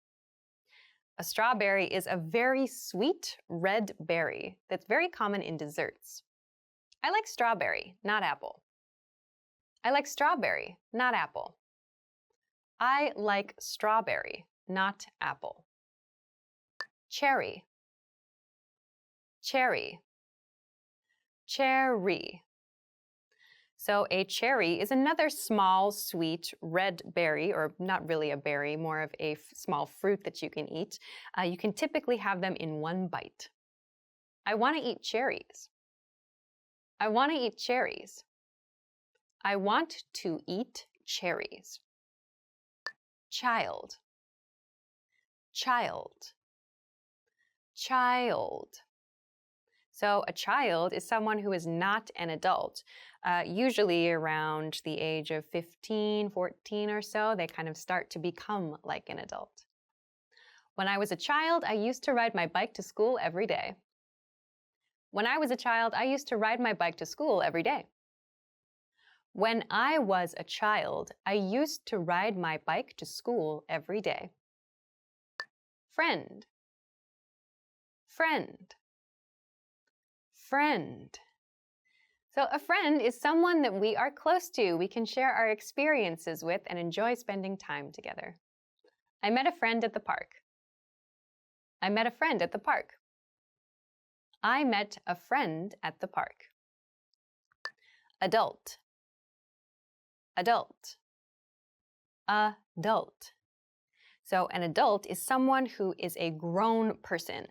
A strawberry is a very sweet red berry that's very common in desserts. I like strawberry, not apple. I like strawberry, not apple. I like strawberry, not apple. Cherry. Cherry. Cherry. So a cherry is another small, sweet, red berry, or not really a berry, more of a small fruit that you can eat. You can typically have them in one bite. I want to eat cherries. I want to eat cherries. I want to eat cherries. Child. Child. Child. So a child is someone who is not an adult. Usually around the age of 15, 14 or so, they kind of start to become like an adult. When I was a child, I used to ride my bike to school every day. When I was a child, I used to ride my bike to school every day. When I was a child, I used to ride my bike to school every day. Friend, friend, friend. So a friend is someone that we are close to, we can share our experiences with and enjoy spending time together. I met a friend at the park. I met a friend at the park. I met a friend at the park. Adult, adult, adult. So an adult is someone who is a grown person.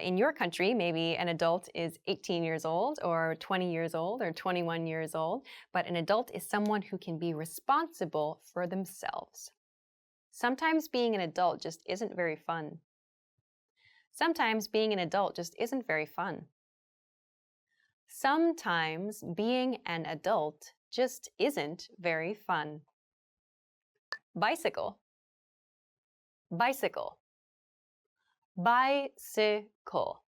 In your country, maybe an adult is 18 years old or 20 years old or 21 years old, but an adult is someone who can be responsible for themselves. Sometimes being an adult just isn't very fun. Sometimes being an adult just isn't very fun. Sometimes being an adult just isn't very fun. Bicycle, bicycle, bicycle.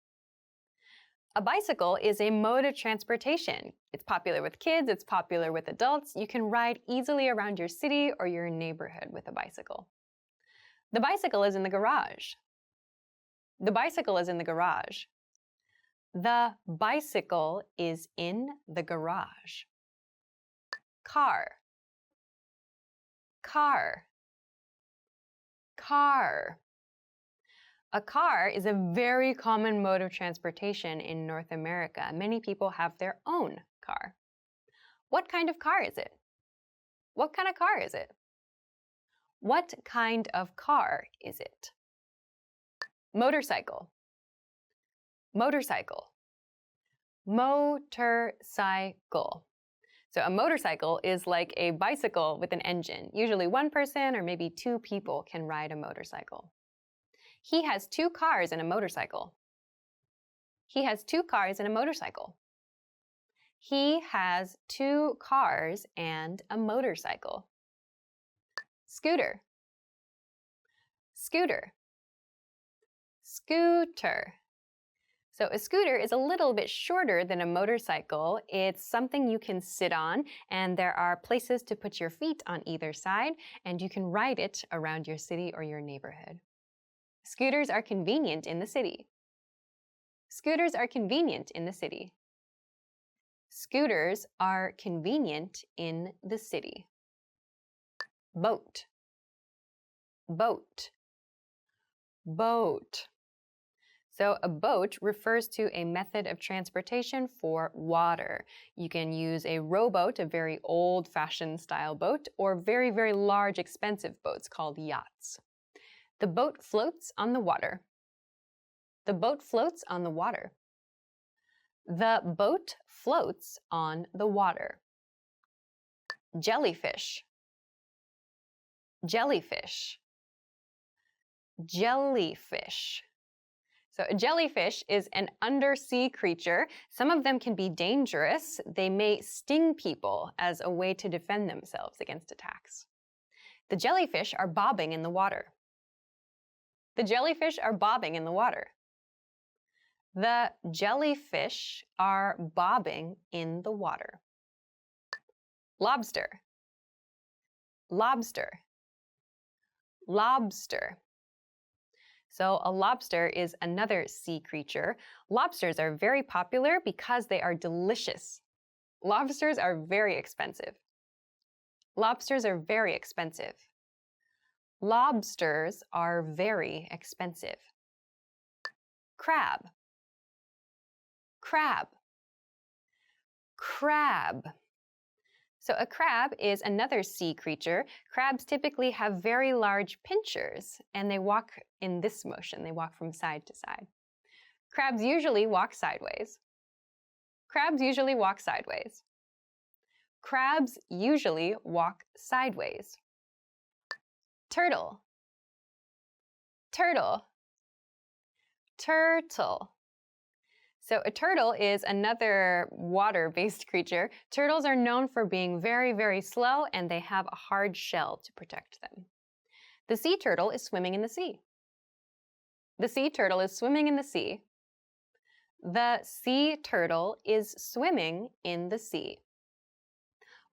A bicycle is a mode of transportation. It's popular with kids, it's popular with adults. You can ride easily around your city or your neighborhood with a bicycle. The bicycle is in the garage. The bicycle is in the garage. The bicycle is in the garage. Car, car, car. A car is a very common mode of transportation in North America. Many people have their own car. What kind of car is it? What kind of car is it? What kind of car is it? Motorcycle, motorcycle, motorcycle. So a motorcycle is like a bicycle with an engine. Usually one person or maybe two people can ride a motorcycle. He has 2 cars and a motorcycle. He has 2 cars and a motorcycle. He has 2 cars and a motorcycle. Scooter, scooter, scooter. So a scooter is a little bit shorter than a motorcycle. It's something you can sit on, and there are places to put your feet on either side, and you can ride it around your city or your neighborhood. Scooters are convenient in the city. Scooters are convenient in the city. Scooters are convenient in the city. Boat, boat, boat. So a boat refers to a method of transportation for water. You can use a rowboat, a very old-fashioned style boat, or very, very large, expensive boats called yachts. The boat floats on the water. The boat floats on the water. The boat floats on the water. Jellyfish, jellyfish, jellyfish. So a jellyfish is an undersea creature. Some of them can be dangerous. They may sting people as a way to defend themselves against attacks. The jellyfish are bobbing in the water. The jellyfish are bobbing in the water. The jellyfish are bobbing in the water. Lobster, lobster, lobster. So a lobster is another sea creature. Lobsters are very popular because they are delicious. Lobsters are very expensive. Lobsters are very expensive. Lobsters are very expensive. Crab, crab, crab. So a crab is another sea creature. Crabs typically have very large pinchers, and they walk in this motion. They walk from side to side. Crabs usually walk sideways. Crabs usually walk sideways. Crabs usually walk sideways. Turtle, turtle, turtle. So a turtle is another water-based creature. Turtles are known for being very, very slow, and they have a hard shell to protect them. The sea turtle is swimming in the sea. The sea turtle is swimming in the sea. The sea turtle is swimming in the sea.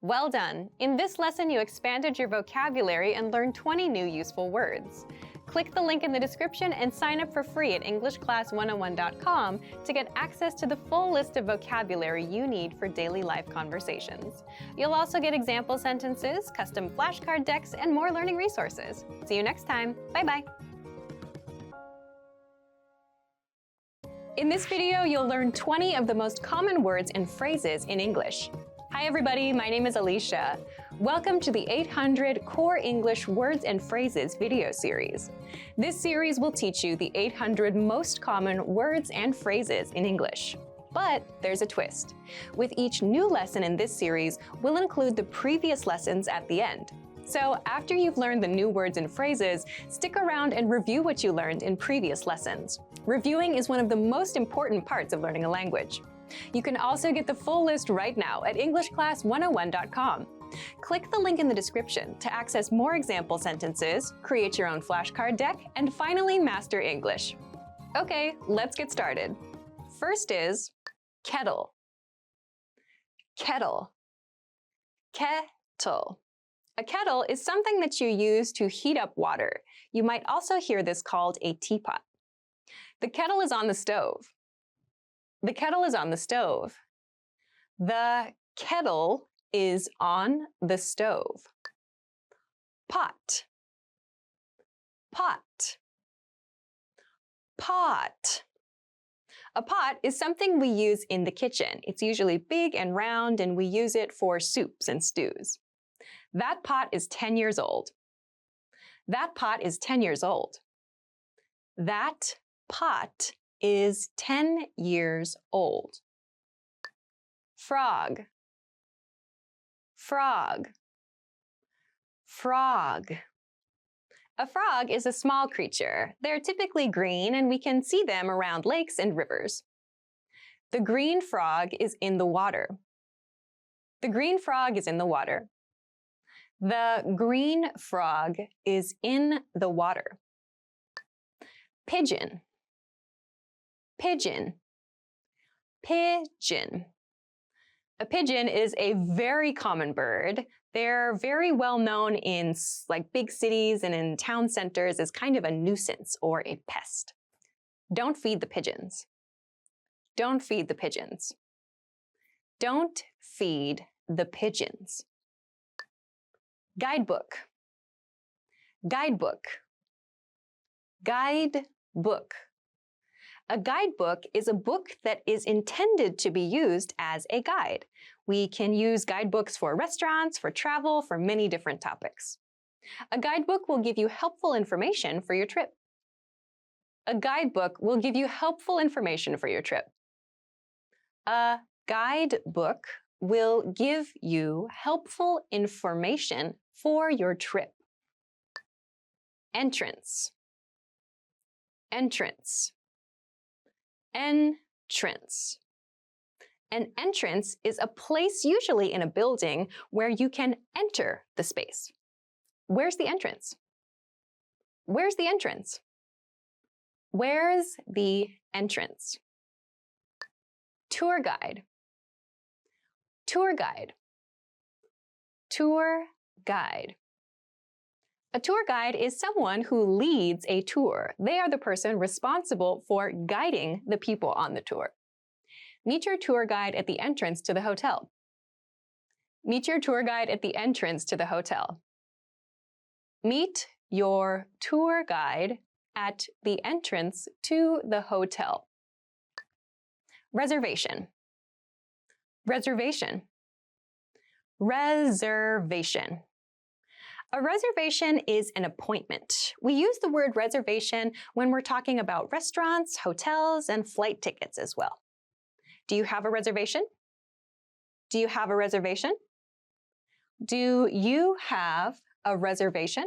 Well done! In this lesson, you expanded your vocabulary and learned 20 new useful words. Click the link in the description and sign up for free at EnglishClass101.com to get access to the full list of vocabulary you need for daily life conversations. You'll also get example sentences, custom flashcard decks, and more learning resources. See you next time. Bye-bye. In this video, you'll learn 20 of the most common words and phrases in English. Hi everybody, my name is Alicia. Welcome to the 800 Core English Words and Phrases video series. This series will teach you the 800 most common words and phrases in English. But there's a twist. With each new lesson in this series, we'll include the previous lessons at the end. So after you've learned the new words and phrases, stick around and review what you learned in previous lessons. Reviewing is one of the most important parts of learning a language. You can also get the full list right now at EnglishClass101.com. Click the link in the description to access more example sentences, create your own flashcard deck, and finally master English. Okay, let's get started. First is kettle. Kettle. Kettle. A kettle is something that you use to heat up water. You might also hear this called a teapot. The kettle is on the stove. The kettle is on the stove. The kettle is on the stove. Pot. Pot. Pot. A pot is something we use in the kitchen. It's usually big and round, and we use it for soups and stews. That pot is 10 years old. That pot is 10 years old. That pot is 10 years old. Frog. Frog. Frog. A frog is a small creature. They're typically green, and we can see them around lakes and rivers. The green frog is in the water. The green frog is in the water. The green frog is in the water. Pigeon. Pigeon. Pigeon. A pigeon is a very common bird. They're very well known in big cities and in town centers as kind of a nuisance or a pest. Don't feed the pigeons. Don't feed the pigeons. Don't feed the pigeons. Guidebook. Guidebook. Guidebook. A guidebook is a book that is intended to be used as a guide. We can use guidebooks for restaurants, for travel, for many different topics. A guidebook will give you helpful information for your trip. A guidebook will give you helpful information for your trip. A guidebook will give you helpful information for your trip. Entrance. Entrance. Entrance. An entrance is a place usually in a building where you can enter the space. Where's the entrance? Where's the entrance? Where's the entrance? Tour guide. Tour guide. Tour guide. A tour guide is someone who leads a tour. They are the person responsible for guiding the people on the tour. Meet your tour guide at the entrance to the hotel. Meet your tour guide at the entrance to the hotel. Meet your tour guide at the entrance to the hotel. Reservation. Reservation. Reservation. A reservation is an appointment. We use the word reservation when we're talking about restaurants, hotels, and flight tickets as well. Do you have a reservation? Do you have a reservation? Do you have a reservation?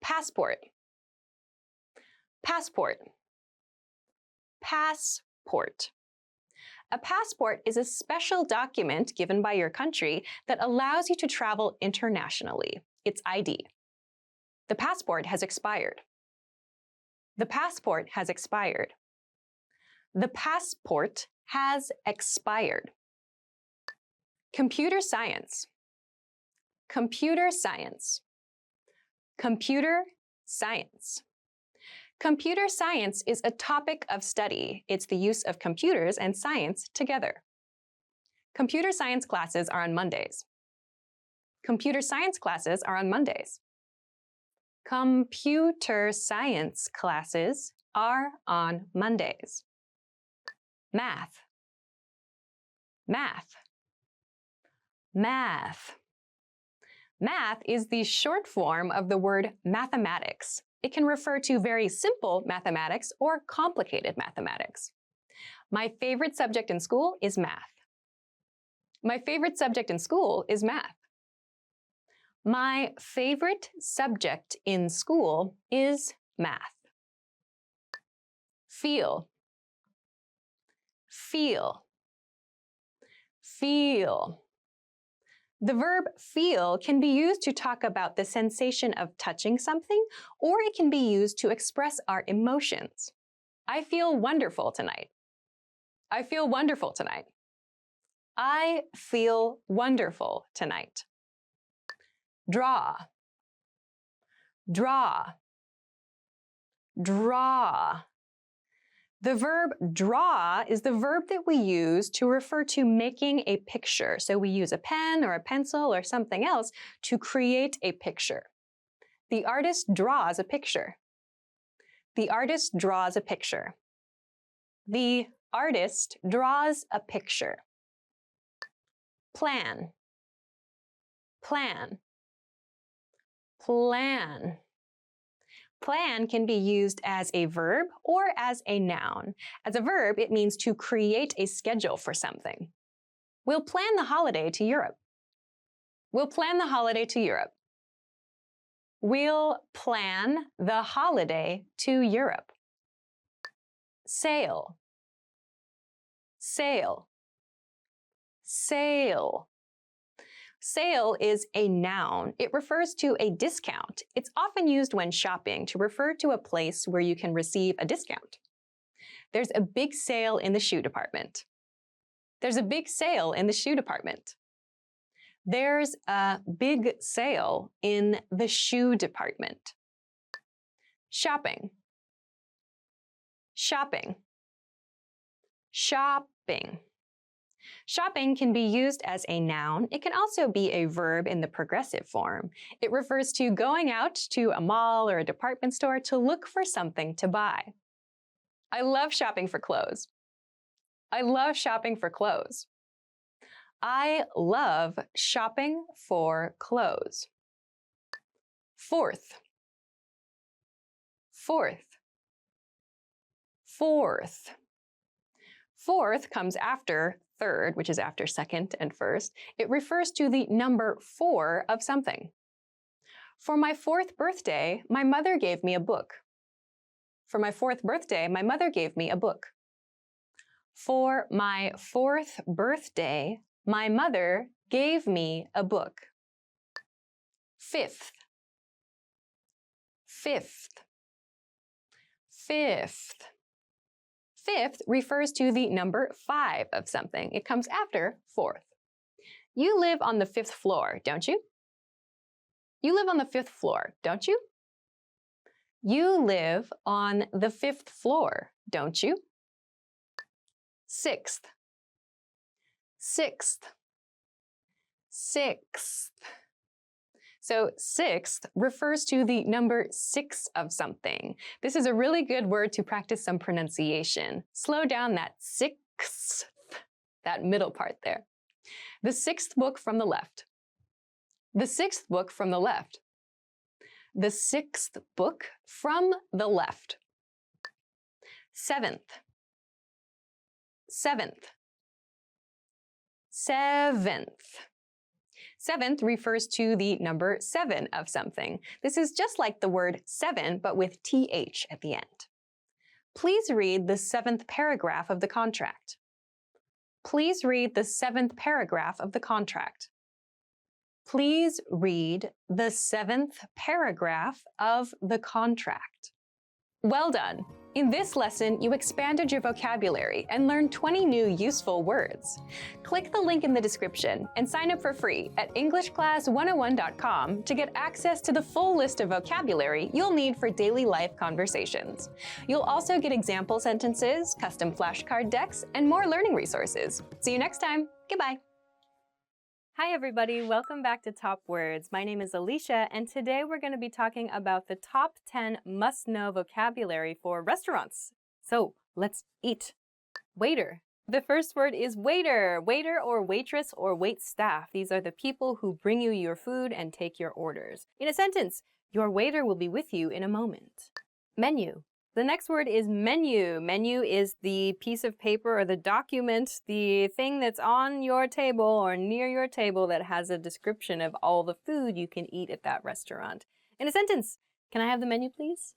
Passport. Passport. Passport. A passport is a special document given by your country that allows you to travel internationally. It's ID. The passport has expired. The passport has expired. The passport has expired. Computer science. Computer science. Computer science. Computer science is a topic of study. It's the use of computers and science together. Computer science classes are on Mondays. Computer science classes are on Mondays. Computer science classes are on Mondays. Math. Math. Math. Math is the short form of the word mathematics. It can refer to very simple mathematics or complicated mathematics. My favorite subject in school is math. My favorite subject in school is math. My favorite subject in school is math. Feel. Feel. Feel. The verb feel can be used to talk about the sensation of touching something, or it can be used to express our emotions. I feel wonderful tonight. I feel wonderful tonight. I feel wonderful tonight. Draw. Draw. Draw. The verb draw is the verb that we use to refer to making a picture. So we use a pen or a pencil or something else to create a picture. The artist draws a picture. The artist draws a picture. The artist draws a picture. Plan. Plan. Plan. Plan can be used as a verb or as a noun. As a verb, it means to create a schedule for something. We'll plan the holiday to Europe. We'll plan the holiday to Europe. We'll plan the holiday to Europe. Sail. Sail. Sail. Sale is a noun. It refers to a discount. It's often used when shopping to refer to a place where you can receive a discount. There's a big sale in the shoe department. There's a big sale in the shoe department. There's a big sale in the shoe department. Shopping. Shopping. Shopping. Shopping can be used as a noun. It can also be a verb in the progressive form. It refers to going out to a mall or a department store to look for something to buy. I love shopping for clothes. I love shopping for clothes. I love shopping for clothes. Fourth. Fourth. Fourth. Fourth comes after third, which is after second and first. It refers to the number 4 of something. For my 4th birthday, my mother gave me a book. For my 4th birthday, my mother gave me a book. For my 4th birthday, my mother gave me a book. Fifth. Fifth. Fifth. Fifth refers to the number 5 of something. It comes after 4th. You live on the 5th floor, don't you? You live on the 5th floor, don't you? You live on the 5th floor, don't you? Sixth. Sixth. Sixth. So sixth refers to the number 6 of something. This is a really good word to practice some pronunciation. Slow down that sixth, that middle part there. The 6th book from the left. The 6th book from the left. The 6th book from the left. Seventh. Seventh. Seventh. Seventh refers to the number 7 of something. This is just like the word 7, but with th at the end. Please read the 7th paragraph of the contract. Please read the 7th paragraph of the contract. Please read the 7th paragraph of the contract. Well done! In this lesson, you expanded your vocabulary and learned 20 new useful words. Click the link in the description and sign up for free at EnglishClass101.com to get access to the full list of vocabulary you'll need for daily life conversations. You'll also get example sentences, custom flashcard decks, and more learning resources. See you next time. Goodbye. Hi everybody, welcome back to Top Words. My name is Alicia, and today we're going to be talking about the top 10 must-know vocabulary for restaurants. So, let's eat. Waiter. The first word is waiter. Waiter or waitress or waitstaff. These are the people who bring you your food and take your orders. In a sentence, your waiter will be with you in a moment. Menu. The next word is menu. Menu is the piece of paper or the document, the thing that's on your table or near your table that has a description of all the food you can eat at that restaurant. In a sentence, can I have the menu, please?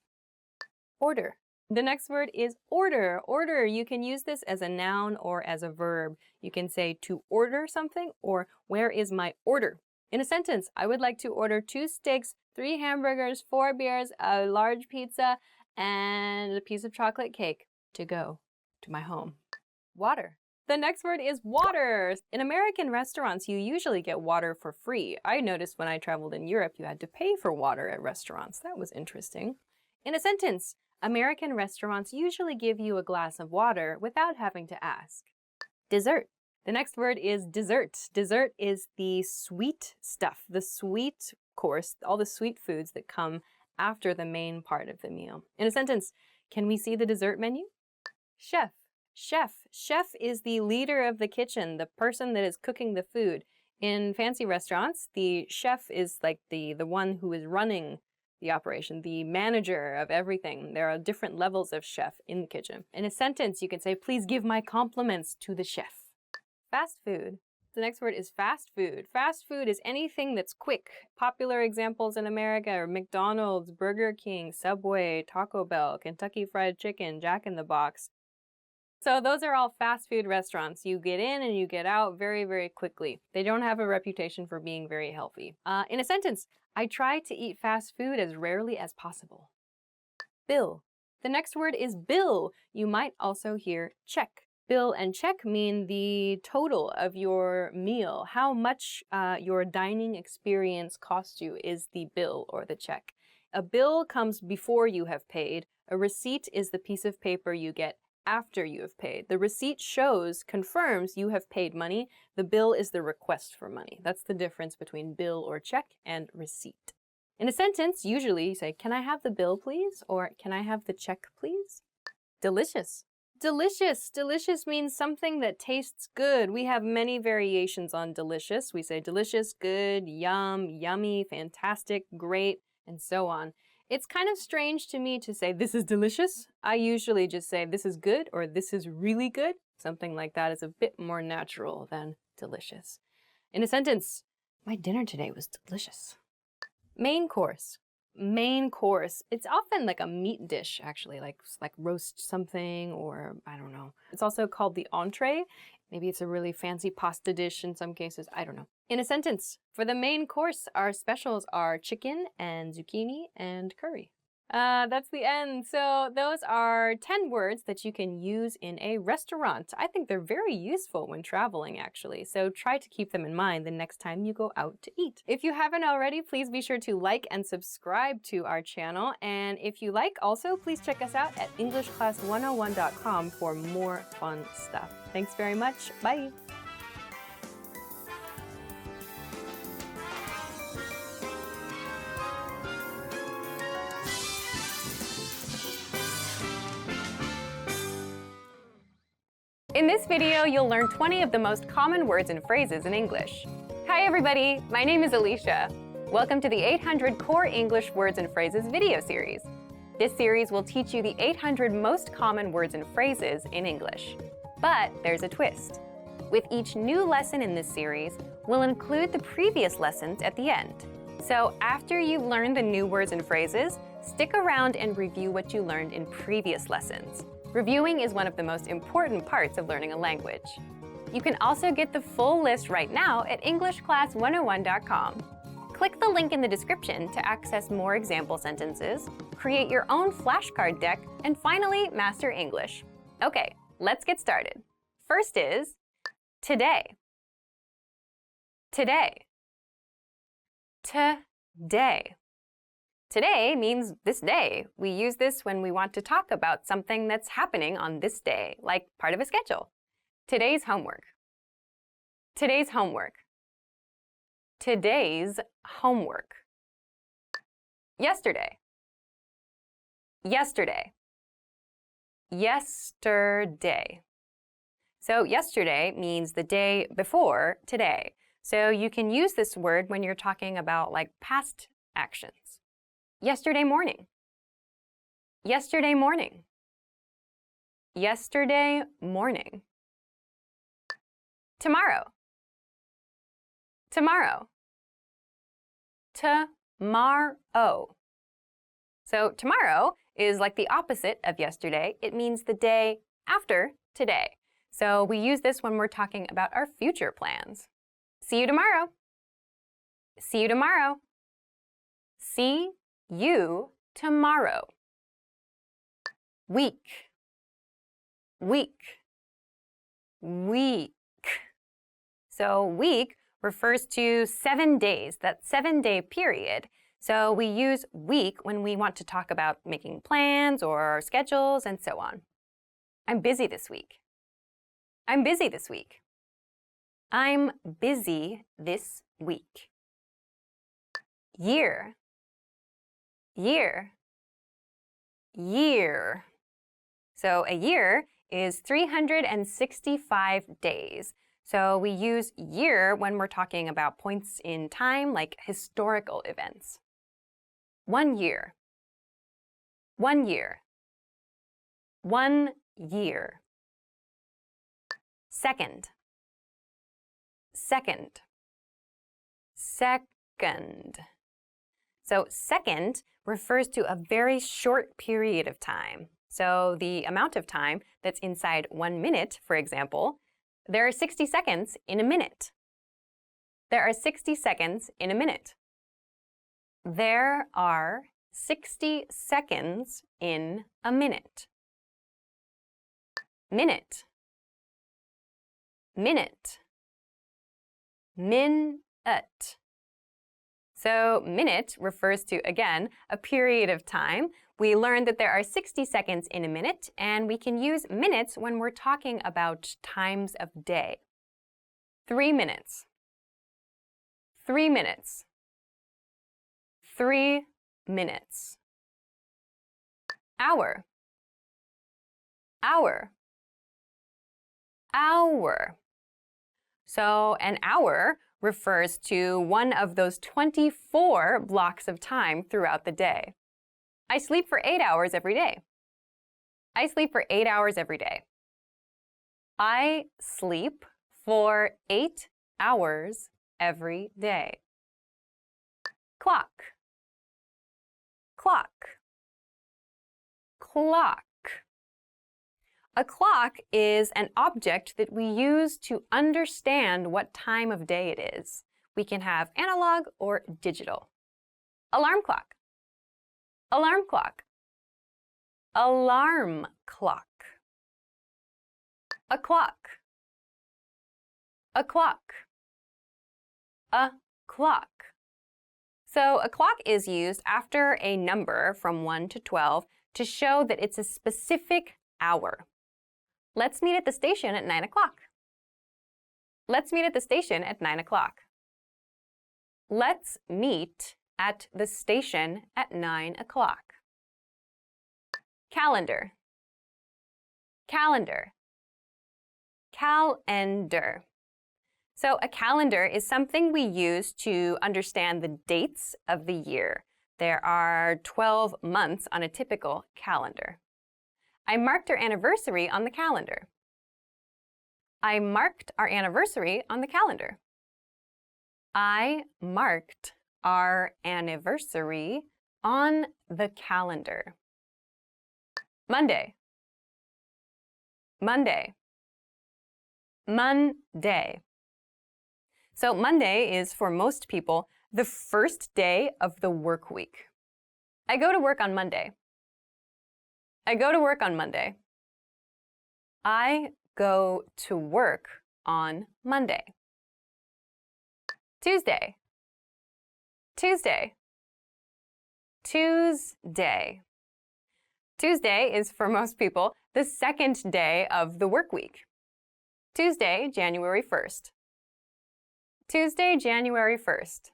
Order. The next word is order. Order, you can use this as a noun or as a verb. You can say to order something or where is my order? In a sentence, I would like to order 2 steaks, 3 hamburgers, 4 beers, a large pizza, and a piece of chocolate cake to go to my home. Water. The next word is water. In American restaurants, you usually get water for free. I noticed when I traveled in Europe, you had to pay for water at restaurants. That was interesting. In a sentence, American restaurants usually give you a glass of water without having to ask. Dessert. The next word is dessert. Dessert is the sweet stuff, the sweet course, all the sweet foods that come after the main part of the meal. In a sentence, can we see the dessert menu? Chef. Chef. Chef is the leader of the kitchen, the person that is cooking the food. In fancy restaurants, the chef is like the one who is running the operation, the manager of everything. There are different levels of chef in the kitchen. In a sentence, you can say, please give my compliments to the chef. Fast food. The next word is fast food. Fast food is anything that's quick. Popular examples in America are McDonald's, Burger King, Subway, Taco Bell, Kentucky Fried Chicken, Jack in the Box. So those are all fast food restaurants. You get in and you get out very, very quickly. They don't have a reputation for being very healthy. In a sentence, I try to eat fast food as rarely as possible. Bill. The next word is bill. You might also hear check. Bill and check mean the total of your meal. How much your dining experience cost you is the bill or the check. A bill comes before you have paid. A receipt is the piece of paper you get after you have paid. The receipt confirms you have paid money. The bill is the request for money. That's the difference between bill or check and receipt. In a sentence, usually you say, can I have the bill, please? Or can I have the check, please? Delicious. Delicious. Delicious means something that tastes good. We have many variations on delicious. We say delicious, good, yum, yummy, fantastic, great, and so on. It's kind of strange to me to say this is delicious. I usually just say this is good or this is really good. Something like that is a bit more natural than delicious. In a sentence, my dinner today was delicious. Main course. Main course. It's often like a meat dish, actually, like roast something or I don't know. It's also called the entree. Maybe it's a really fancy pasta dish in some cases. I don't know. In a sentence, for the main course, our specials are chicken and zucchini and curry. That's the end. So those are 10 words that you can use in a restaurant. I think they're very useful when traveling, actually. So try to keep them in mind the next time you go out to eat. If you haven't already, please be sure to like and subscribe to our channel. And if you like, also, please check us out at EnglishClass101.com for more fun stuff. Thanks very much. Bye. In this video, you'll learn 20 of the most common words and phrases in English. Hi everybody, my name is Alicia. Welcome to the 800 Core English Words and Phrases video series. This series will teach you the 800 most common words and phrases in English. But there's a twist. With each new lesson in this series, we'll include the previous lessons at the end. So after you've learned the new words and phrases, stick around and review what you learned in previous lessons. Reviewing is one of the most important parts of learning a language. You can also get the full list right now at EnglishClass101.com. Click Click the link in the description to access more example sentences, create your own flashcard deck, and finally master English. Okay, let's get started. First is today. Today. Today. Today means this day. We use this when we want to talk about something that's happening on this day, like part of a schedule. Today's homework. Today's homework. Today's homework. Yesterday. Yesterday. Yesterday. So yesterday means the day before today. So you can use this word when you're talking about like past actions. Yesterday morning. Yesterday morning. Yesterday morning. Tomorrow. Tomorrow. Tomorrow. So tomorrow is like the opposite of yesterday. It means the day after today. So we use this when we're talking about our future plans. See you tomorrow. See you tomorrow. See you tomorrow. Week. Week. Week. So week refers to 7 days, that 7-day period. So we use week when we want to talk about making plans or schedules and so on. I'm busy this week. I'm busy this week. I'm busy this week. Year. Year. Year. So a year is 365 days. So we use year when we're talking about points in time, like historical events. 1 year. 1 year. 1 year. Second. Second. Second. So second refers to a very short period of time. So the amount of time that's inside 1 minute, for example, there are 60 seconds in a minute. There are 60 seconds in a minute. There are 60 seconds in a minute. Minute. Minute. Minute. So minute refers to, again, a period of time. We learned that there are 60 seconds in a minute, and we can use minutes when we're talking about times of day. 3 minutes. 3 minutes. 3 minutes. Hour. Hour. Hour. So an hour refers to one of those 24 blocks of time throughout the day. I sleep for 8 hours every day. I sleep for 8 hours every day. I sleep for 8 hours every day. Clock. Clock. Clock. A clock is an object that we use to understand what time of day it is. We can have analog or digital. Alarm clock. Alarm clock. Alarm clock. A clock. A clock. A clock. So a clock is used after a number from 1 to 12 to show that it's a specific hour. Let's meet at the station at 9 o'clock. Let's meet at the station at 9 o'clock. Let's meet at the station at 9 o'clock. Calendar. Calendar. Calendar. So a calendar is something we use to understand the dates of the year. There are 12 months on a typical calendar. I marked our anniversary on the calendar. I marked our anniversary on the calendar. I marked our anniversary on the calendar. Monday. Monday. Monday. So Monday is, for most people, The first day of the work week. I go to work on Monday. I go to work on Monday. I go to work on Monday. Tuesday. Tuesday. Tuesday. Tuesday is, for most people, the second day of the work week. Tuesday, January 1st. Tuesday, January 1st.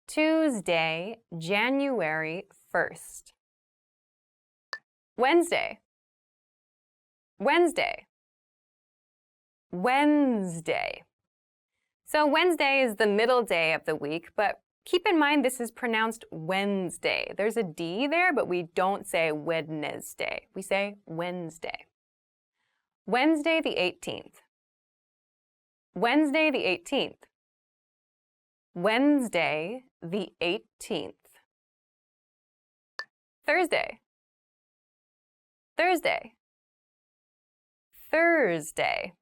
Tuesday, January 1st. Wednesday. Wednesday. Wednesday. So Wednesday is the middle day of the week, but keep in mind this is pronounced Wednesday. There's a D there, but we don't say Wednesday. We say Wednesday. Wednesday the 18th. Wednesday the 18th. Wednesday the 18th. Thursday. Thursday. Thursday.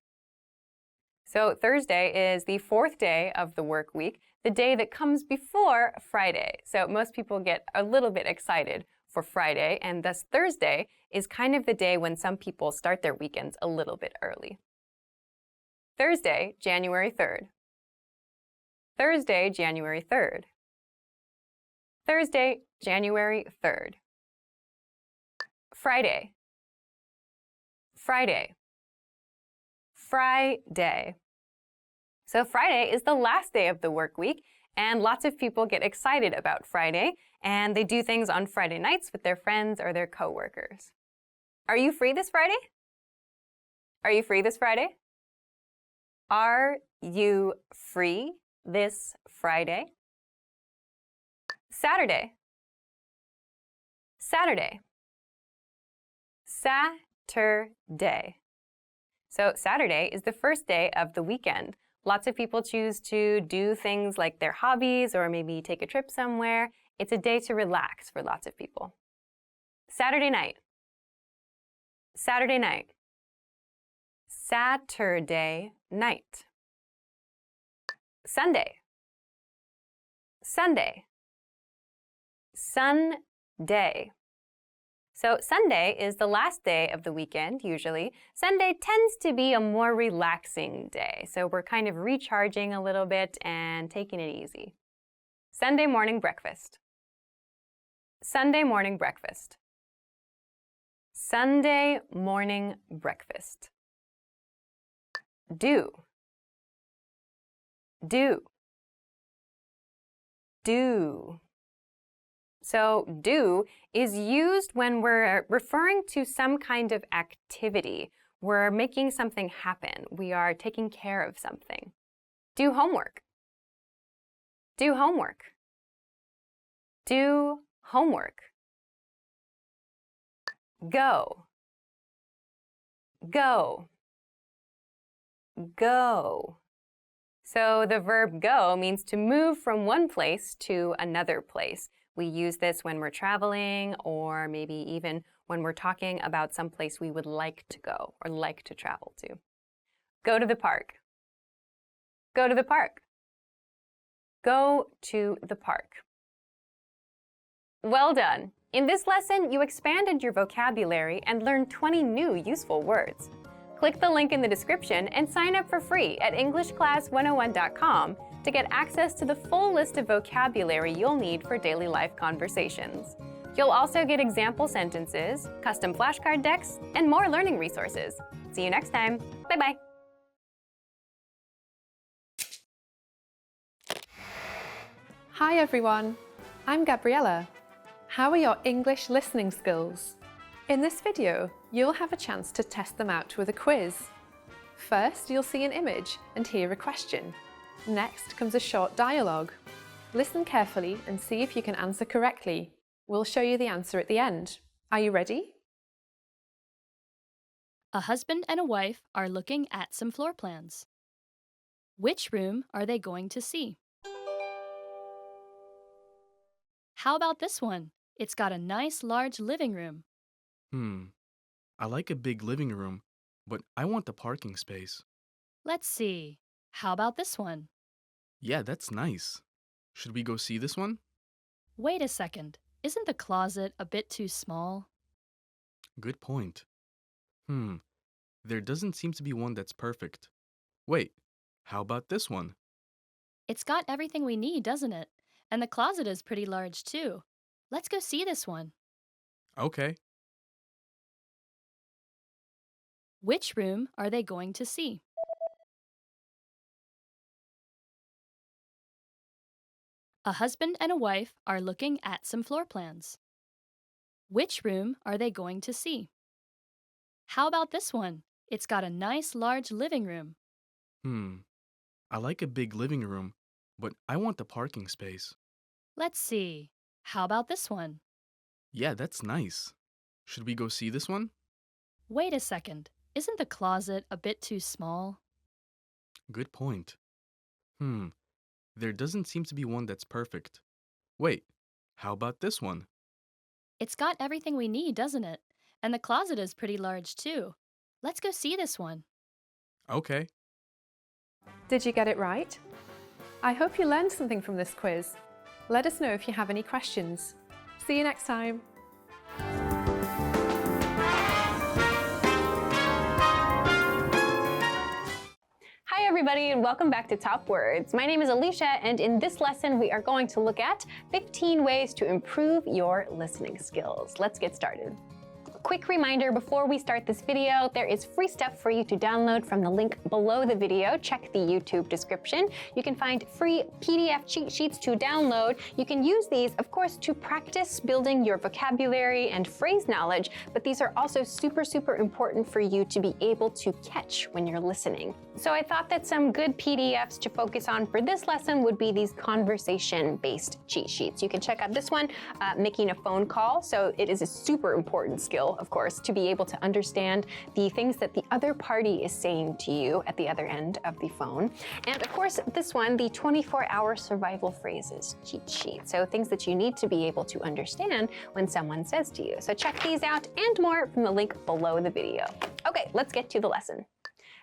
So Thursday is the fourth day of the work week, the day that comes before Friday. So most people get a little bit excited for Friday, and thus Thursday is kind of the day when some people start their weekends a little bit early. Thursday, January 3rd. Thursday, January 3rd. Thursday, January 3rd. Friday. Friday. Friday. So Friday is the last day of the work week, and lots of people get excited about Friday, and they do things on Friday nights with their friends or their coworkers. Are you free this Friday? Are you free this Friday? Are you free this Friday? Saturday. Saturday. Saturday. So Saturday is the first day of the weekend. Lots of people choose to do things like their hobbies or maybe take a trip somewhere. It's a day to relax for lots of people. Saturday night. Saturday night. Saturday night. Sunday. Sunday. Sunday. So Sunday is the last day of the weekend, usually. Sunday tends to be a more relaxing day, so we're kind of recharging a little bit and taking it easy. Sunday morning breakfast. Sunday morning breakfast. Sunday morning breakfast. Do. Do. Do. So do is used when we're referring to some kind of activity. We're making something happen. We are taking care of something. Do homework. Do homework. Do homework. Go. Go. Go. So the verb go means to move from one place to another place. We use this when we're traveling or maybe even when we're talking about some place we would like to go or like to travel to. Go to the park. Go to the park. Go to the park. Well done! In this lesson, you expanded your vocabulary and learned 20 new useful words. Click the link in the description and sign up for free at EnglishClass101.com to get access to the full list of vocabulary you'll need for daily life conversations. You'll also get example sentences, custom flashcard decks, and more learning resources. See you next time. Bye-bye. Hi everyone, I'm Gabriella. How are your English listening skills? In this video, you'll have a chance to test them out with a quiz. First, you'll see an image and hear a question. Next comes a short dialogue. Listen carefully and see if you can answer correctly. We'll show you the answer at the end. Are you ready? A husband and a wife are looking at some floor plans. Which room are they going to see? How about this one? It's got a nice large living room. I like a big living room, but I want the parking space. Let's see. How about this one? Yeah, that's nice. Should we go see this one? Wait a second. Isn't the closet a bit too small? Good point. There doesn't seem to be one that's perfect. Wait, how about this one? It's got everything we need, doesn't it? And the closet is pretty large, too. Let's go see this one. Okay. Which room are they going to see? A husband and a wife are looking at some floor plans. Which room are they going to see? How about this one? It's got a nice large living room. I like a big living room, but I want the parking space. Let's see. How about this one? Yeah, that's nice. Should we go see this one? Wait a second. Isn't the closet a bit too small? Good point. There doesn't seem to be one that's perfect. Wait, how about this one? It's got everything we need, doesn't it? And the closet is pretty large, too. Let's go see this one. Okay. Did you get it right? I hope you learned something from this quiz. Let us know if you have any questions. See you next time. Hi everybody and welcome back to Top Words. My name is Alicia and in this lesson we are going to look at 15 ways to improve your listening skills. Let's get started. Quick reminder before we start this video, there is free stuff for you to download from the link below the video. Check the YouTube description. You can find free PDF cheat sheets to download. You can use these, of course, to practice building your vocabulary and phrase knowledge, but these are also super important for you to be able to catch when you're listening. So I thought that some good PDFs to focus on for this lesson would be these conversation-based cheat sheets. You can check out this one, making a phone call. So it is a super important skill, of course, to be able to understand the things that the other party is saying to you at the other end of the phone. And of course, this one, the 24-hour survival phrases cheat sheet. So things that you need to be able to understand when someone says to you. So check these out and more from the link below the video. Okay, let's get to the lesson.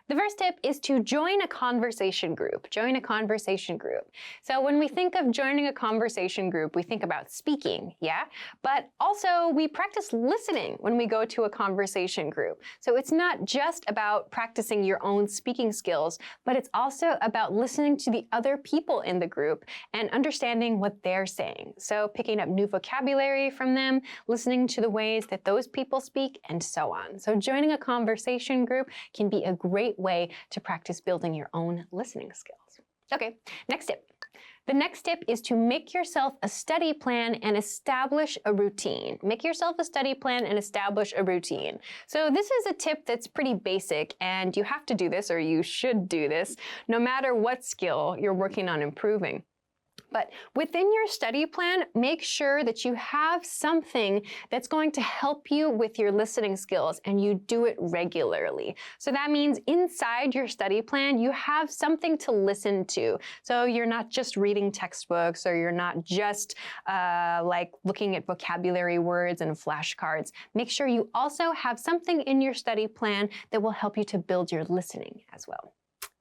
The first tip is to join a conversation group. Join a conversation group. So when we think of joining a conversation group, we think about speaking, yeah? But also we practice listening when we go to a conversation group. So it's not just about practicing your own speaking skills, but it's also about listening to the other people in the group and understanding what they're saying. So picking up new vocabulary from them, listening to the ways that those people speak, and so on. So joining a conversation group can be a great way to practice building your own listening skills. Okay, next tip. The next tip is to make yourself a study plan and establish a routine. Make yourself a study plan and establish a routine. So this is a tip that's pretty basic and you have to do this, or you should do this, no matter what skill you're working on improving. But within your study plan, make sure that you have something that's going to help you with your listening skills and you do it regularly. So that means inside your study plan, you have something to listen to. So you're not just reading textbooks or you're not just like looking at vocabulary words and flashcards. Make sure you also have something in your study plan that will help you to build your listening as well.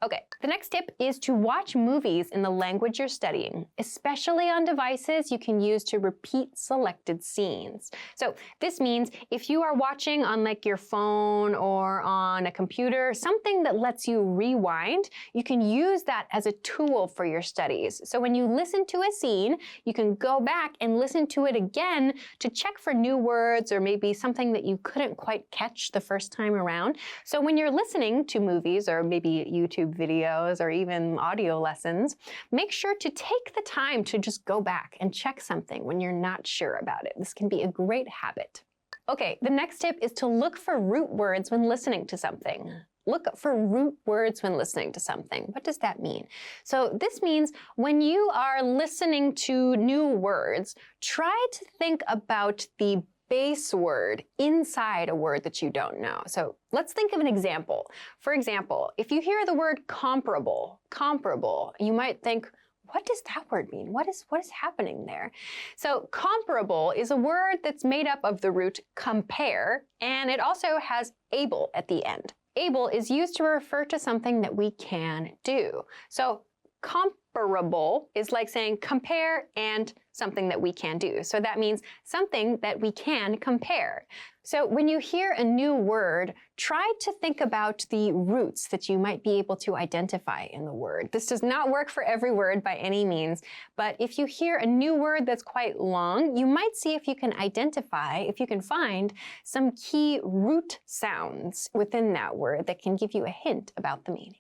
Okay, the next tip is to watch movies in the language you're studying, especially on devices you can use to repeat selected scenes. So this means if you are watching on like your phone or on a computer, something that lets you rewind, you can use that as a tool for your studies. So when you listen to a scene, you can go back and listen to it again to check for new words or maybe something that you couldn't quite catch the first time around. So when you're listening to movies or maybe YouTube videos or even audio lessons, make sure to take the time to just go back and check something when you're not sure about it. This can be a great habit. Okay, the next tip is to look for root words when listening to something. Look for root words when listening to something. What does that mean? So this means when you are listening to new words, try to think about the base word inside a word that you don't know. So let's think of an example. For example, if you hear the word comparable, you might think, what does that word mean? What is happening there? So comparable is a word that's made up of the root compare, and it also has able at the end. Able is used to refer to something that we can do. So Comparable is like saying compare and something that we can do. So that means something that we can compare. So when you hear a new word, try to think about the roots that you might be able to identify in the word. This does not work for every word by any means, but if you hear a new word that's quite long, you might see if you can identify, if you can find some key root sounds within that word that can give you a hint about the meaning.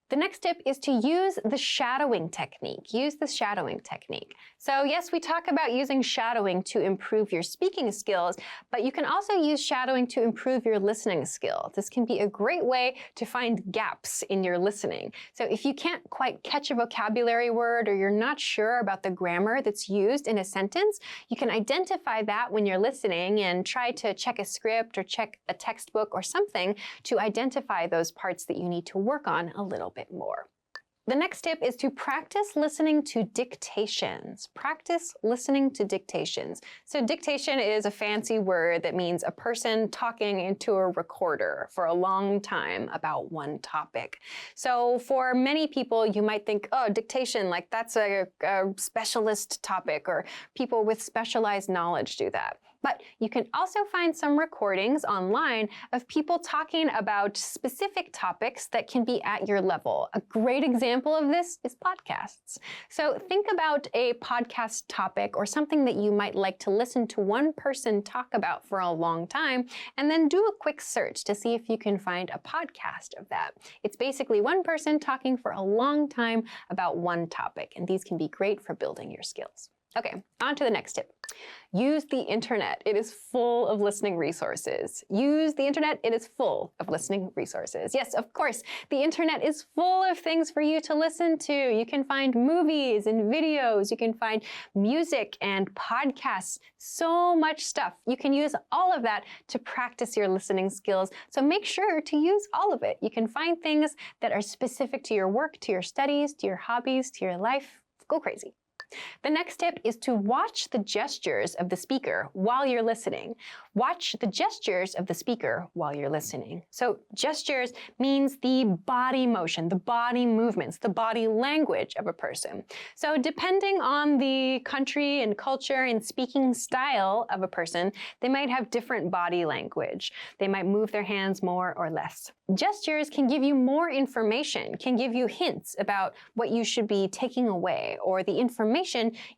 The next tip is to use the shadowing technique. Use the shadowing technique. So yes, we talk about using shadowing to improve your speaking skills, but you can also use shadowing to improve your listening skill. This can be a great way to find gaps in your listening. So if you can't quite catch a vocabulary word or you're not sure about the grammar that's used in a sentence, you can identify that when you're listening and try to check a script or check a textbook or something to identify those parts that you need to work on a little bit more. The next tip is to practice listening to dictations. Practice listening to dictations. So dictation is a fancy word that means a person talking into a recorder for a long time about one topic. So for many people, you might think, oh, dictation, like that's a specialist topic, or people with specialized knowledge do that. But you can also find some recordings online of people talking about specific topics that can be at your level. A great example of this is podcasts. So think about a podcast topic or something that you might like to listen to one person talk about for a long time, and then do a quick search to see if you can find a podcast of that. It's basically one person talking for a long time about one topic, and these can be great for building your skills. Okay, on to the next tip. Use the internet. It is full of listening resources. Use the internet. It is full of listening resources. Yes, of course, the internet is full of things for you to listen to. You can find movies and videos. You can find music and podcasts. So much stuff. You can use all of that to practice your listening skills. So make sure to use all of it. You can find things that are specific to your work, to your studies, to your hobbies, to your life. Go crazy. The next tip is to watch the gestures of the speaker while you're listening. Watch the gestures of the speaker while you're listening. So gestures means the body motion, the body movements, the body language of a person. So depending on the country and culture and speaking style of a person, they might have different body language. They might move their hands more or less. Gestures can give you more information, can give you hints about what you should be taking away or the information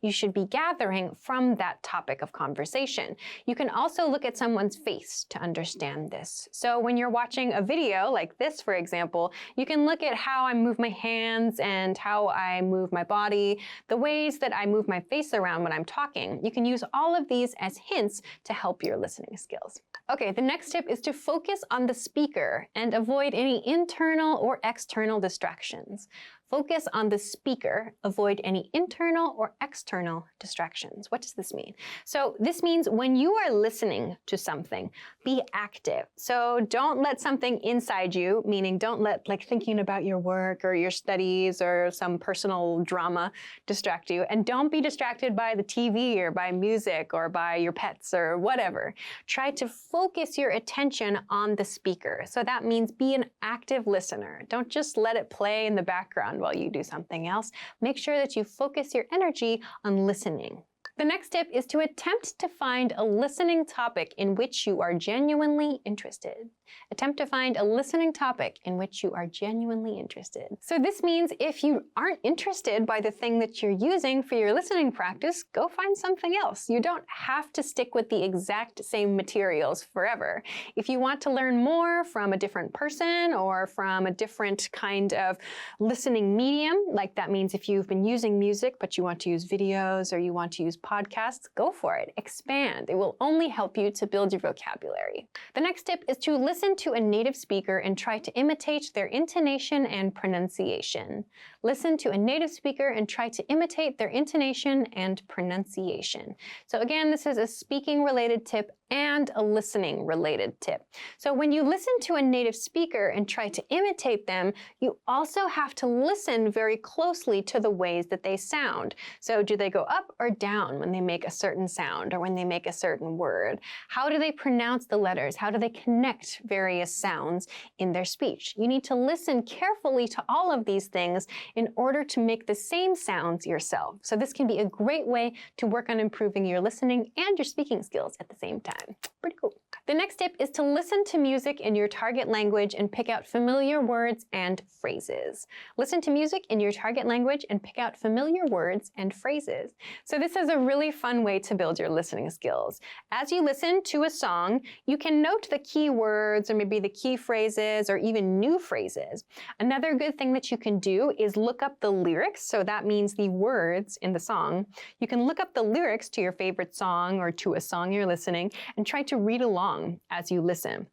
you should be gathering from that topic of conversation. You can also look at someone's face to understand this. So when you're watching a video like this, for example, you can look at how I move my hands and how I move my body, the ways that I move my face around when I'm talking. You can use all of these as hints to help your listening skills. Okay, the next tip is to focus on the speaker and avoid any internal or external distractions. Focus on the speaker, avoid any internal or external distractions. What does this mean? So this means when you are listening to something, be active. So don't let something inside you, meaning don't let thinking about your work or your studies or some personal drama distract you. And don't be distracted by the TV or by music or by your pets or whatever. Try to focus your attention on the speaker. So that means be an active listener. Don't just let it play in the background while you do something else. Make sure that you focus your energy on listening. The next tip is to attempt to find a listening topic in which you are genuinely interested. Attempt to find a listening topic in which you are genuinely interested. So this means if you aren't interested by the thing that you're using for your listening practice, go find something else. You don't have to stick with the exact same materials forever. If you want to learn more from a different person or from a different kind of listening medium, like that means if you've been using music but you want to use videos or you want to use podcasts, go for it. Expand. It will only help you to build your vocabulary. The next tip is to listen to a native speaker and try to imitate their intonation and pronunciation. Listen to a native speaker and try to imitate their intonation and pronunciation. So again, this is a speaking related tip and a listening related tip. So when you listen to a native speaker and try to imitate them, you also have to listen very closely to the ways that they sound. So do they go up or down when they make a certain sound or when they make a certain word? How do they pronounce the letters? How do they connect various sounds in their speech? You need to listen carefully to all of these things in order to make the same sounds yourself. So this can be a great way to work on improving your listening and your speaking skills at the same time. Pretty cool. The next tip is to listen to music in your target language and pick out familiar words and phrases. Listen to music in your target language and pick out familiar words and phrases. So this is a really fun way to build your listening skills. As you listen to a song, you can note the key words or maybe the key phrases or even new phrases. Another good thing that you can do is look up the lyrics. So that means the words in the song. You can look up the lyrics to your favorite song or to a song you're listening and try to read along as you listen.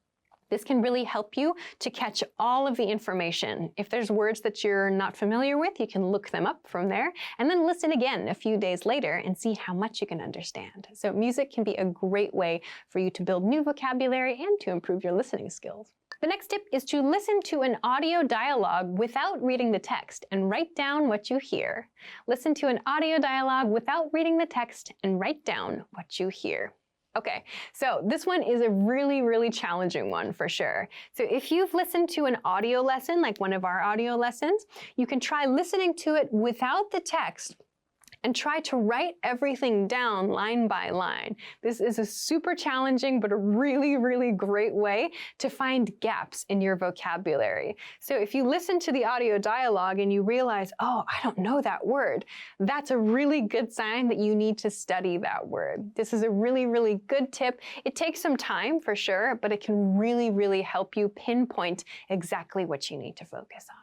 This can really help you to catch all of the information. If there's words that you're not familiar with, you can look them up from there and then listen again a few days later and see how much you can understand. So music can be a great way for you to build new vocabulary and to improve your listening skills. The next tip is to listen to an audio dialogue without reading the text and write down what you hear. Listen to an audio dialogue without reading the text and write down what you hear. Okay, so this one is a really, really challenging one for sure. So if you've listened to an audio lesson, like one of our audio lessons, you can try listening to it without the text and try to write everything down line by line. This is a super challenging but a really, really great way to find gaps in your vocabulary. So if you listen to the audio dialogue and you realize, oh, I don't know that word, that's a really good sign that you need to study that word. This is a really, really good tip. It takes some time for sure, but it can really, really help you pinpoint exactly what you need to focus on.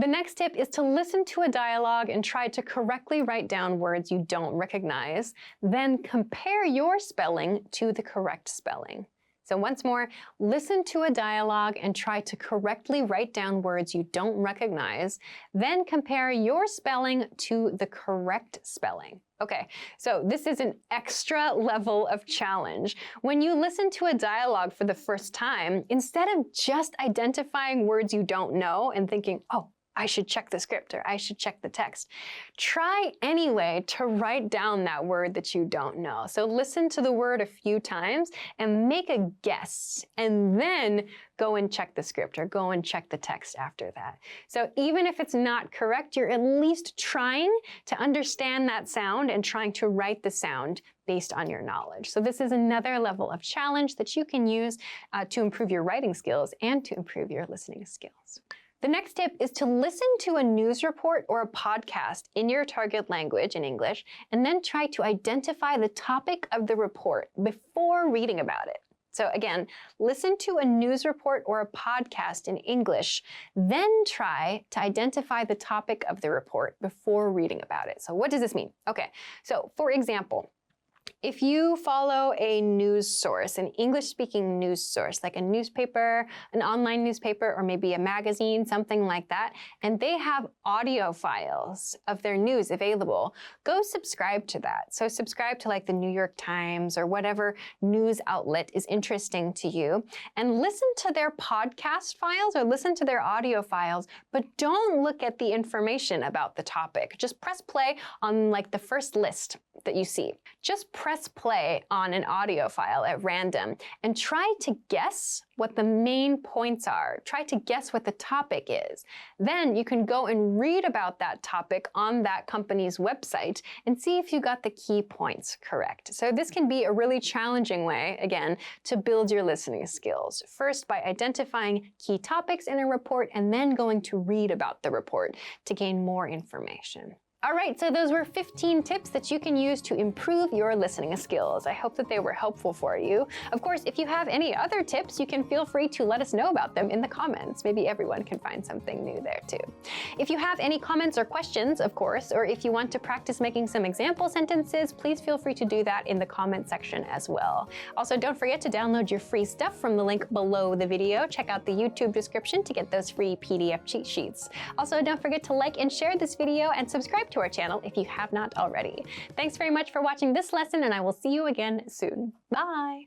The next tip is to listen to a dialogue and try to correctly write down words you don't recognize, then compare your spelling to the correct spelling. So once more, listen to a dialogue and try to correctly write down words you don't recognize, then compare your spelling to the correct spelling. Okay, so this is an extra level of challenge. When you listen to a dialogue for the first time, instead of just identifying words you don't know and thinking, oh, I should check the script or I should check the text. Try anyway to write down that word that you don't know. So listen to the word a few times and make a guess and then go and check the script or go and check the text after that. So even if it's not correct, you're at least trying to understand that sound and trying to write the sound based on your knowledge. So this is another level of challenge that you can use to improve your writing skills and to improve your listening skills. The next tip is to listen to a news report or a podcast in your target language in English, and then try to identify the topic of the report before reading about it. So again, listen to a news report or a podcast in English, then try to identify the topic of the report before reading about it. So what does this mean? Okay, so for example, if you follow a news source, an English-speaking news source, like a newspaper, an online newspaper, or maybe a magazine, something like that, and they have audio files of their news available, go subscribe to that. So subscribe to like the New York Times or whatever news outlet is interesting to you, and listen to their podcast files or listen to their audio files, but don't look at the information about the topic. Just press play on like the first list that you see. Just press play on an audio file at random and try to guess what the main points are. Try to guess what the topic is. Then you can go and read about that topic on that company's website and see if you got the key points correct. So this can be a really challenging way, again, to build your listening skills. First, by identifying key topics in a report and then going to read about the report to gain more information. All right, so those were 15 tips that you can use to improve your listening skills. I hope that they were helpful for you. Of course, if you have any other tips, you can feel free to let us know about them in the comments. Maybe everyone can find something new there too. If you have any comments or questions, of course, or if you want to practice making some example sentences, please feel free to do that in the comment section as well. Also, don't forget to download your free stuff from the link below the video. Check out the YouTube description to get those free PDF cheat sheets. Also, don't forget to like and share this video and subscribe to our channel if you have not already. Thanks very much for watching this lesson, and I will see you again soon. Bye!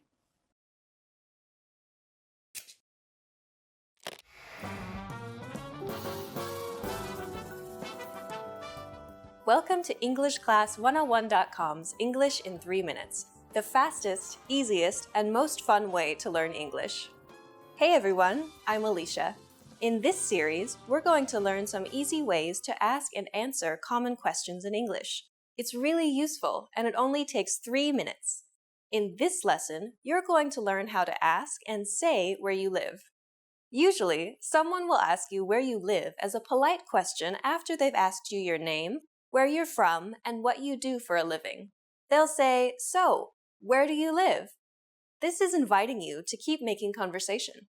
Welcome to EnglishClass101.com's English in 3 minutes, the fastest, easiest, and most fun way to learn English. Hey everyone, I'm Alicia. In this series, we're going to learn some easy ways to ask and answer common questions in English. It's really useful, and it only takes 3 minutes. In this lesson, you're going to learn how to ask and say where you live. Usually, someone will ask you where you live as a polite question after they've asked you your name, where you're from, and what you do for a living. They'll say, "So, where do you live?" This is inviting you to keep making conversation.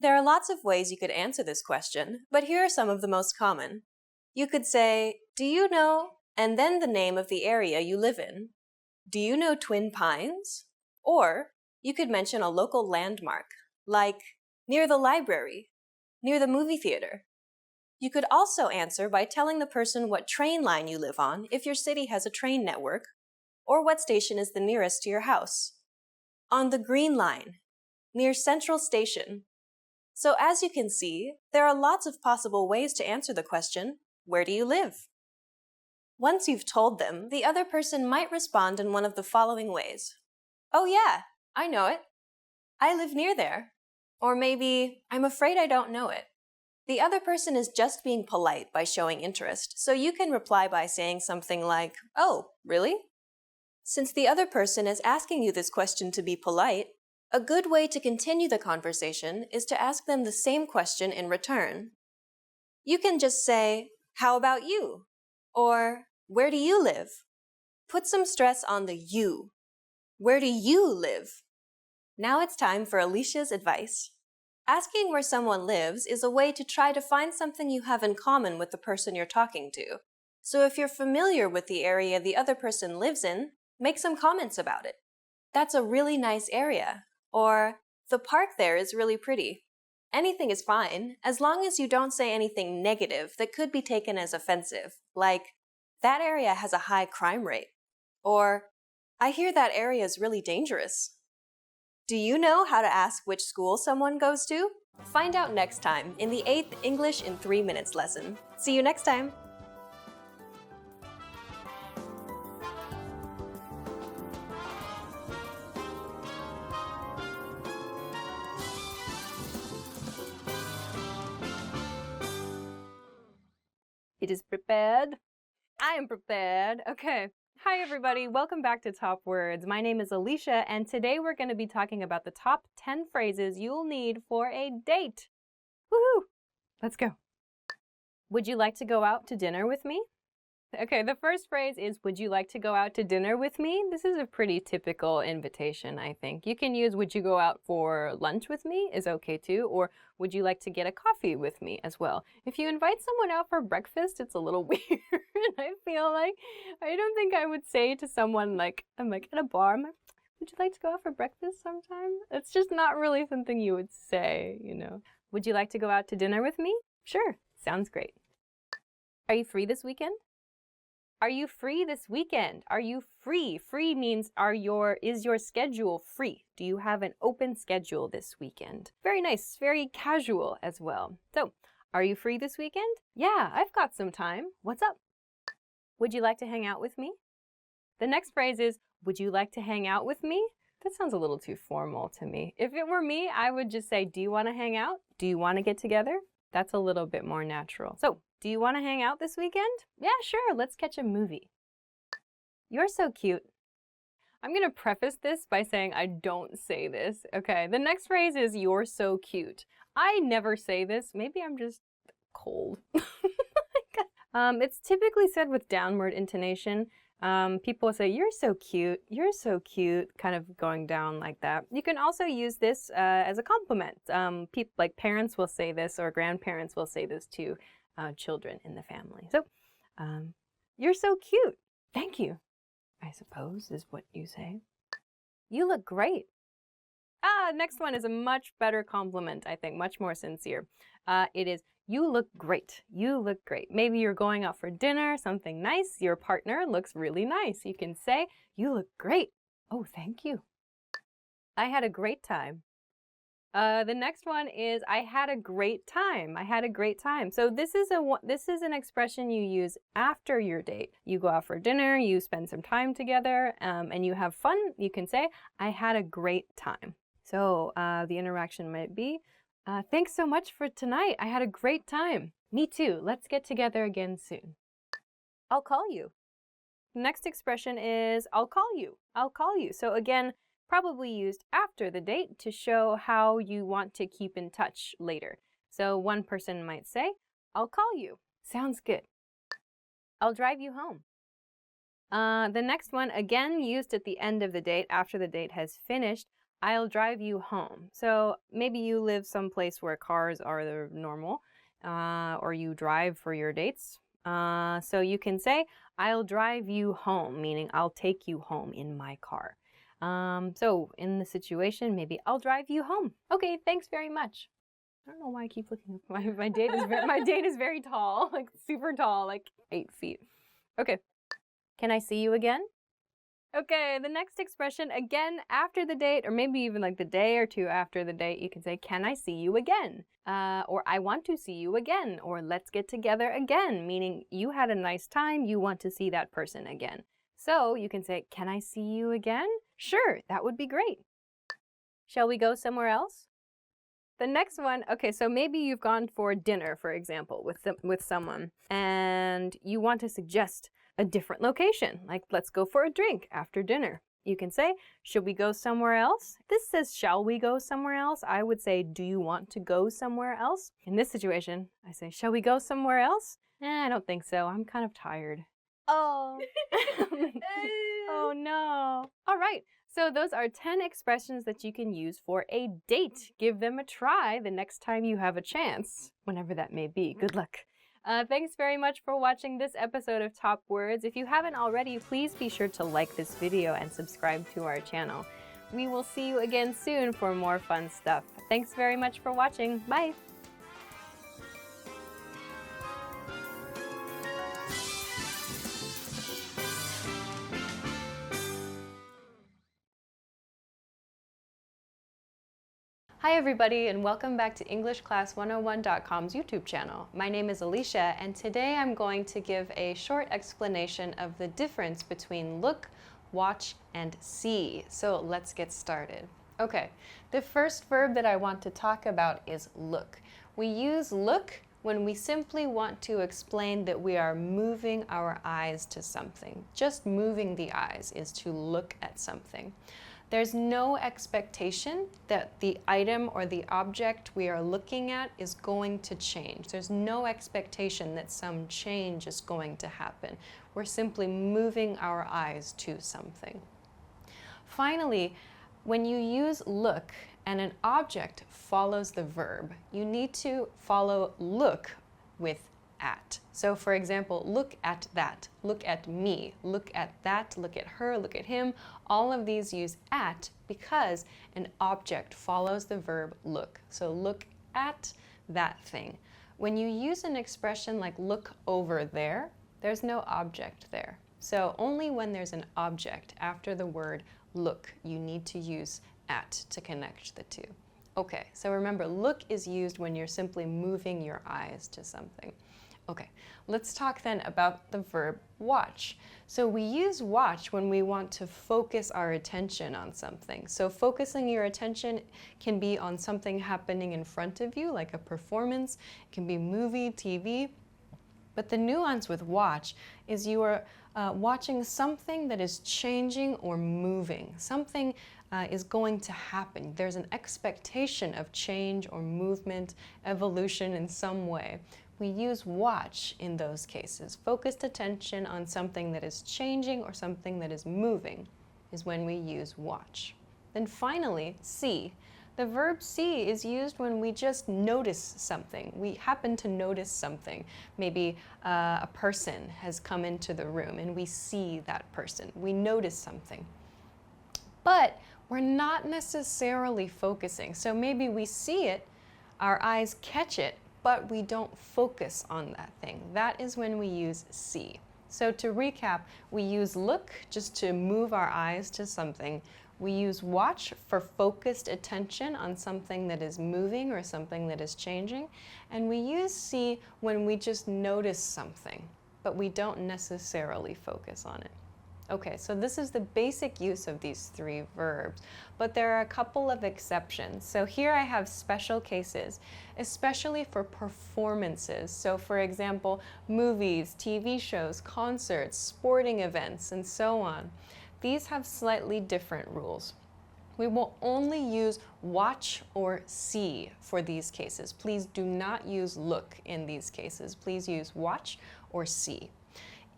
There are lots of ways you could answer this question, but here are some of the most common. You could say, "Do you know?" and then the name of the area you live in. Do you know Twin Pines? Or you could mention a local landmark, like near the library, near the movie theater. You could also answer by telling the person what train line you live on if your city has a train network, or what station is the nearest to your house. On the Green Line, near Central Station. So as you can see, there are lots of possible ways to answer the question, where do you live? Once you've told them, the other person might respond in one of the following ways. "Oh yeah, I know it. I live near there." Or maybe, "I'm afraid I don't know it." The other person is just being polite by showing interest, so you can reply by saying something like, "Oh, really?" Since the other person is asking you this question to be polite, a good way to continue the conversation is to ask them the same question in return. You can just say, "How about you?" Or, "Where do you live?" Put some stress on the you. Where do you live? Now it's time for Alicia's advice. Asking where someone lives is a way to try to find something you have in common with the person you're talking to. So if you're familiar with the area the other person lives in, make some comments about it. "That's a really nice area." Or, "The park there is really pretty." Anything is fine, as long as you don't say anything negative that could be taken as offensive, like, "That area has a high crime rate." Or, "I hear that area is really dangerous." Do you know how to ask which school someone goes to? Find out next time in the 8th English in 3 minutes lesson. See you next time! It is prepared. I am prepared. Okay. Hi, everybody. Welcome back to Top Words. My name is Alicia, and today we're going to be talking about the top 10 phrases you'll need for a date. Woohoo! Let's go. Would you like to go out to dinner with me? Okay, the first phrase is, would you like to go out to dinner with me? This is a pretty typical invitation, I think. You can use, would you go out for lunch with me is okay too, or would you like to get a coffee with me as well. If you invite someone out for breakfast, it's a little weird. I feel like, I don't think I would say to someone like, I'm like at a bar, I'm like, would you like to go out for breakfast sometime? It's just not really something you would say, you know. Would you like to go out to dinner with me? Sure, sounds great. Are you free this weekend? Are you free this weekend? Are you free? Free means is your schedule free? Do you have an open schedule this weekend? Very nice, very casual as well. So, are you free this weekend? Yeah, I've got some time. What's up? Would you like to hang out with me? The next phrase is, would you like to hang out with me? That sounds a little too formal to me. If it were me, I would just say, do you want to hang out? Do you want to get together? That's a little bit more natural. So, do you want to hang out this weekend? Yeah, sure, let's catch a movie. You're so cute. I'm going to preface this by saying I don't say this, okay? The next phrase is, you're so cute. I never say this. Maybe I'm just cold. It's typically said with downward intonation. People say, you're so cute, kind of going down like that. You can also use this as a compliment. People like parents will say this, or grandparents will say this to children in the family. So, you're so cute. Thank you, I suppose, is what you say. You look great. Next one is a much better compliment, I think, much more sincere. It is, you look great. You look great. Maybe you're going out for dinner, something nice. Your partner looks really nice. You can say, you look great. Oh, thank you. I had a great time. The next one is I had a great time. I had a great time. So this is an expression you use after your date. You go out for dinner, you spend some time together, and you have fun. You can say I had a great time. So the interaction might be, thanks so much for tonight. I had a great time. Me too. Let's get together again soon. I'll call you. The next expression is I'll call you. I'll call you. So again, probably used after the date to show how you want to keep in touch later. So one person might say, I'll call you. Sounds good. I'll drive you home. The next one, again used at the end of the date, after the date has finished, I'll drive you home. So maybe you live someplace where cars are the normal, or you drive for your dates. So you can say, I'll drive you home, meaning I'll take you home in my car. So in the situation, maybe I'll drive you home. Okay, thanks very much. I don't know why I keep looking. My date is very tall, like super tall, like 8 feet. Okay. Can I see you again? Okay, the next expression, again after the date, or maybe even like the day or two after the date, you can say, can I see you again? Or I want to see you again, or let's get together again, meaning you had a nice time, you want to see that person again. So you can say, can I see you again? Sure, that would be great. Shall we go somewhere else? The next one, okay, so maybe you've gone for dinner, for example, with someone, and you want to suggest a different location, like let's go for a drink after dinner. You can say, should we go somewhere else? This says, shall we go somewhere else? I would say, do you want to go somewhere else? In this situation, I say, shall we go somewhere else? I don't think so. I'm kind of tired. Oh. Oh no. All right. So those are 10 expressions that you can use for a date. Give them a try the next time you have a chance, whenever that may be. Good luck. Thanks very much for watching this episode of Top Words. If you haven't already, please be sure to like this video and subscribe to our channel. We will see you again soon for more fun stuff. Thanks very much for watching. Bye. Hi everybody, and welcome back to EnglishClass101.com's YouTube channel. My name is Alicia, and today I'm going to give a short explanation of the difference between look, watch, and see. So let's get started. Okay, the first verb that I want to talk about is look. We use look when we simply want to explain that we are moving our eyes to something. Just moving the eyes is to look at something. There's no expectation that the item or the object we are looking at is going to change. There's no expectation that some change is going to happen. We're simply moving our eyes to something. Finally, when you use look and an object follows the verb, you need to follow look with at. So for example, look at that, look at me, look at that, look at her, look at him. All of these use at because an object follows the verb look. So look at that thing. When you use an expression like look over there, there's no object there. So only when there's an object after the word look, you need to use at to connect the two. Okay, so remember, look is used when you're simply moving your eyes to something. Okay, let's talk then about the verb watch. So we use watch when we want to focus our attention on something. So focusing your attention can be on something happening in front of you, like a performance. It can be movie, TV. But the nuance with watch is you are watching something that is changing or moving. Something is going to happen. There's an expectation of change or movement, evolution in some way. We use watch in those cases. Focused attention on something that is changing or something that is moving is when we use watch. Then finally, see. The verb see is used when we just notice something. We happen to notice something. Maybe a person has come into the room and we see that person. We notice something. But we're not necessarily focusing. So maybe we see it, our eyes catch it, but we don't focus on that thing. That is when we use see. So to recap, we use look just to move our eyes to something. We use watch for focused attention on something that is moving or something that is changing. And we use see when we just notice something, but we don't necessarily focus on it. Okay, so this is the basic use of these three verbs, but there are a couple of exceptions. So here I have special cases, especially for performances. So for example, movies, TV shows, concerts, sporting events, and so on. These have slightly different rules. We will only use watch or see for these cases. Please do not use look in these cases. Please use watch or see.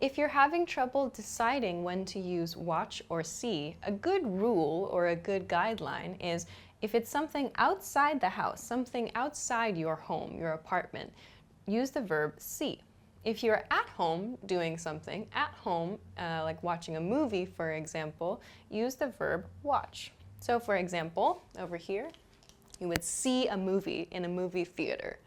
If you're having trouble deciding when to use watch or see, a good rule or a good guideline is if it's something outside the house, something outside your home, your apartment, use the verb see. If you're at home doing something, at home, like watching a movie, for example, use the verb watch. So for example, over here, you would see a movie in a movie theater,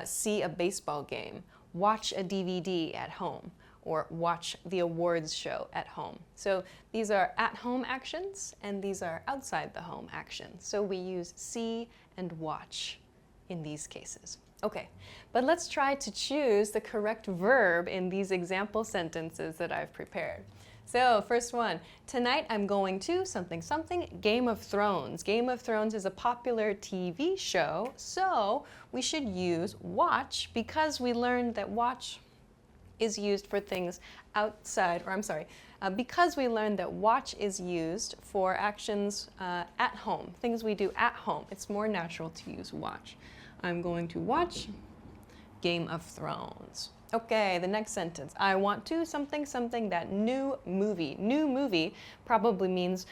see a baseball game, watch a DVD at home, or watch the awards show at home. So these are at-home actions, and these are outside the home actions. So we use see and watch in these cases. Okay, but let's try to choose the correct verb in these example sentences that I've prepared. So first one, tonight I'm going to something something Game of Thrones. Game of Thrones is a popular TV show, so we should use watch because we learned that watch is used for things outside, or I'm sorry, because we learned that watch is used for actions at home, things we do at home. It's more natural to use watch. I'm going to watch Game of Thrones. Okay, the next sentence. I want to something something that new movie. New movie probably means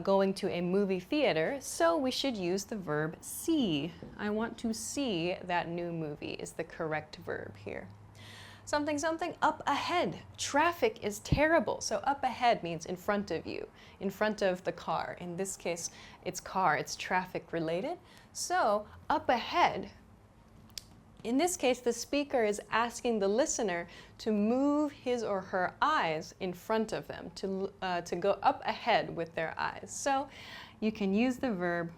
going to a movie theater, so we should use the verb see. I want to see that new movie is the correct verb here. Something something up ahead. Traffic is terrible. So up ahead means in front of you, in front of the car. In this case, it's car, it's traffic related. So up ahead, in this case, the speaker is asking the listener to move his or her eyes in front of them, to go up ahead with their eyes. So you can use the verb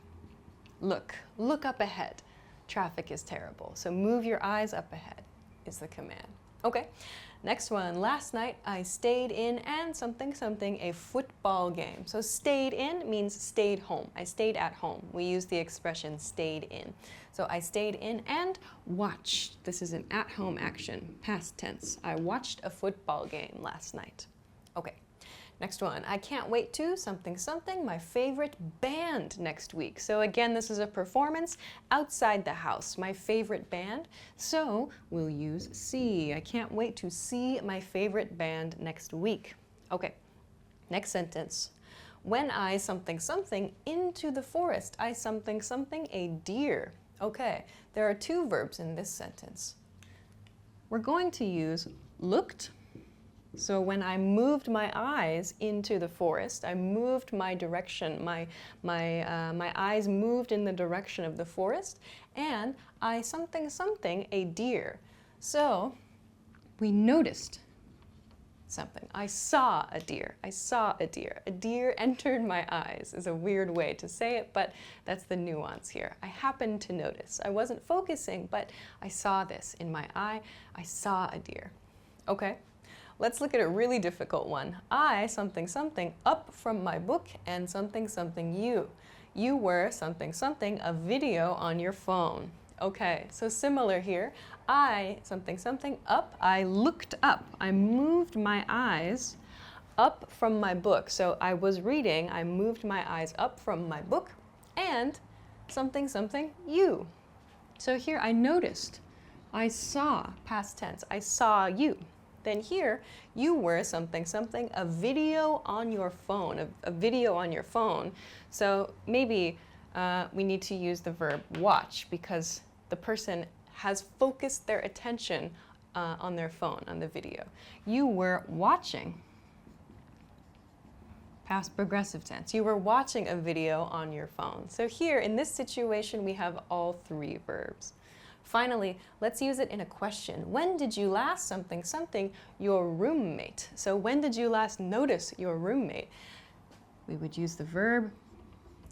look. Look up ahead. Traffic is terrible. So move your eyes up ahead is the command. Okay, next one. Last night I stayed in and something something a football game. So stayed in means stayed home. I stayed at home. We use the expression stayed in. So I stayed in and watched. This is an at-home action, past tense. I watched a football game last night. Okay, next one. I can't wait to something something my favorite band next week. So again, this is a performance outside the house, my favorite band. So we'll use see. I can't wait to see my favorite band next week. Okay, next sentence. When I something something into the forest, I something something a deer. Okay, there are two verbs in this sentence. We're going to use looked. So when I moved my eyes into the forest, I moved my direction, my eyes moved in the direction of the forest, and I something something a deer. So we noticed something. I saw a deer. I saw a deer. A deer entered my eyes is a weird way to say it, but that's the nuance here. I happened to notice. I wasn't focusing, but I saw this in my eye. I saw a deer. Okay. Let's look at a really difficult one. I something something up from my book and something something you. You were something something a video on your phone. Okay, so similar here. I something something up. I looked up. I moved my eyes up from my book. So I was reading. I moved my eyes up from my book and something something you. So here I noticed. I saw, past tense. I saw you. Then here, you were something something a video on your phone, a video on your phone. So maybe we need to use the verb watch because the person has focused their attention on their phone, on the video. You were watching, past progressive tense. You were watching a video on your phone. So here, in this situation, we have all three verbs. Finally, let's use it in a question. When did you last something something your roommate? So when did you last notice your roommate? We would use the verb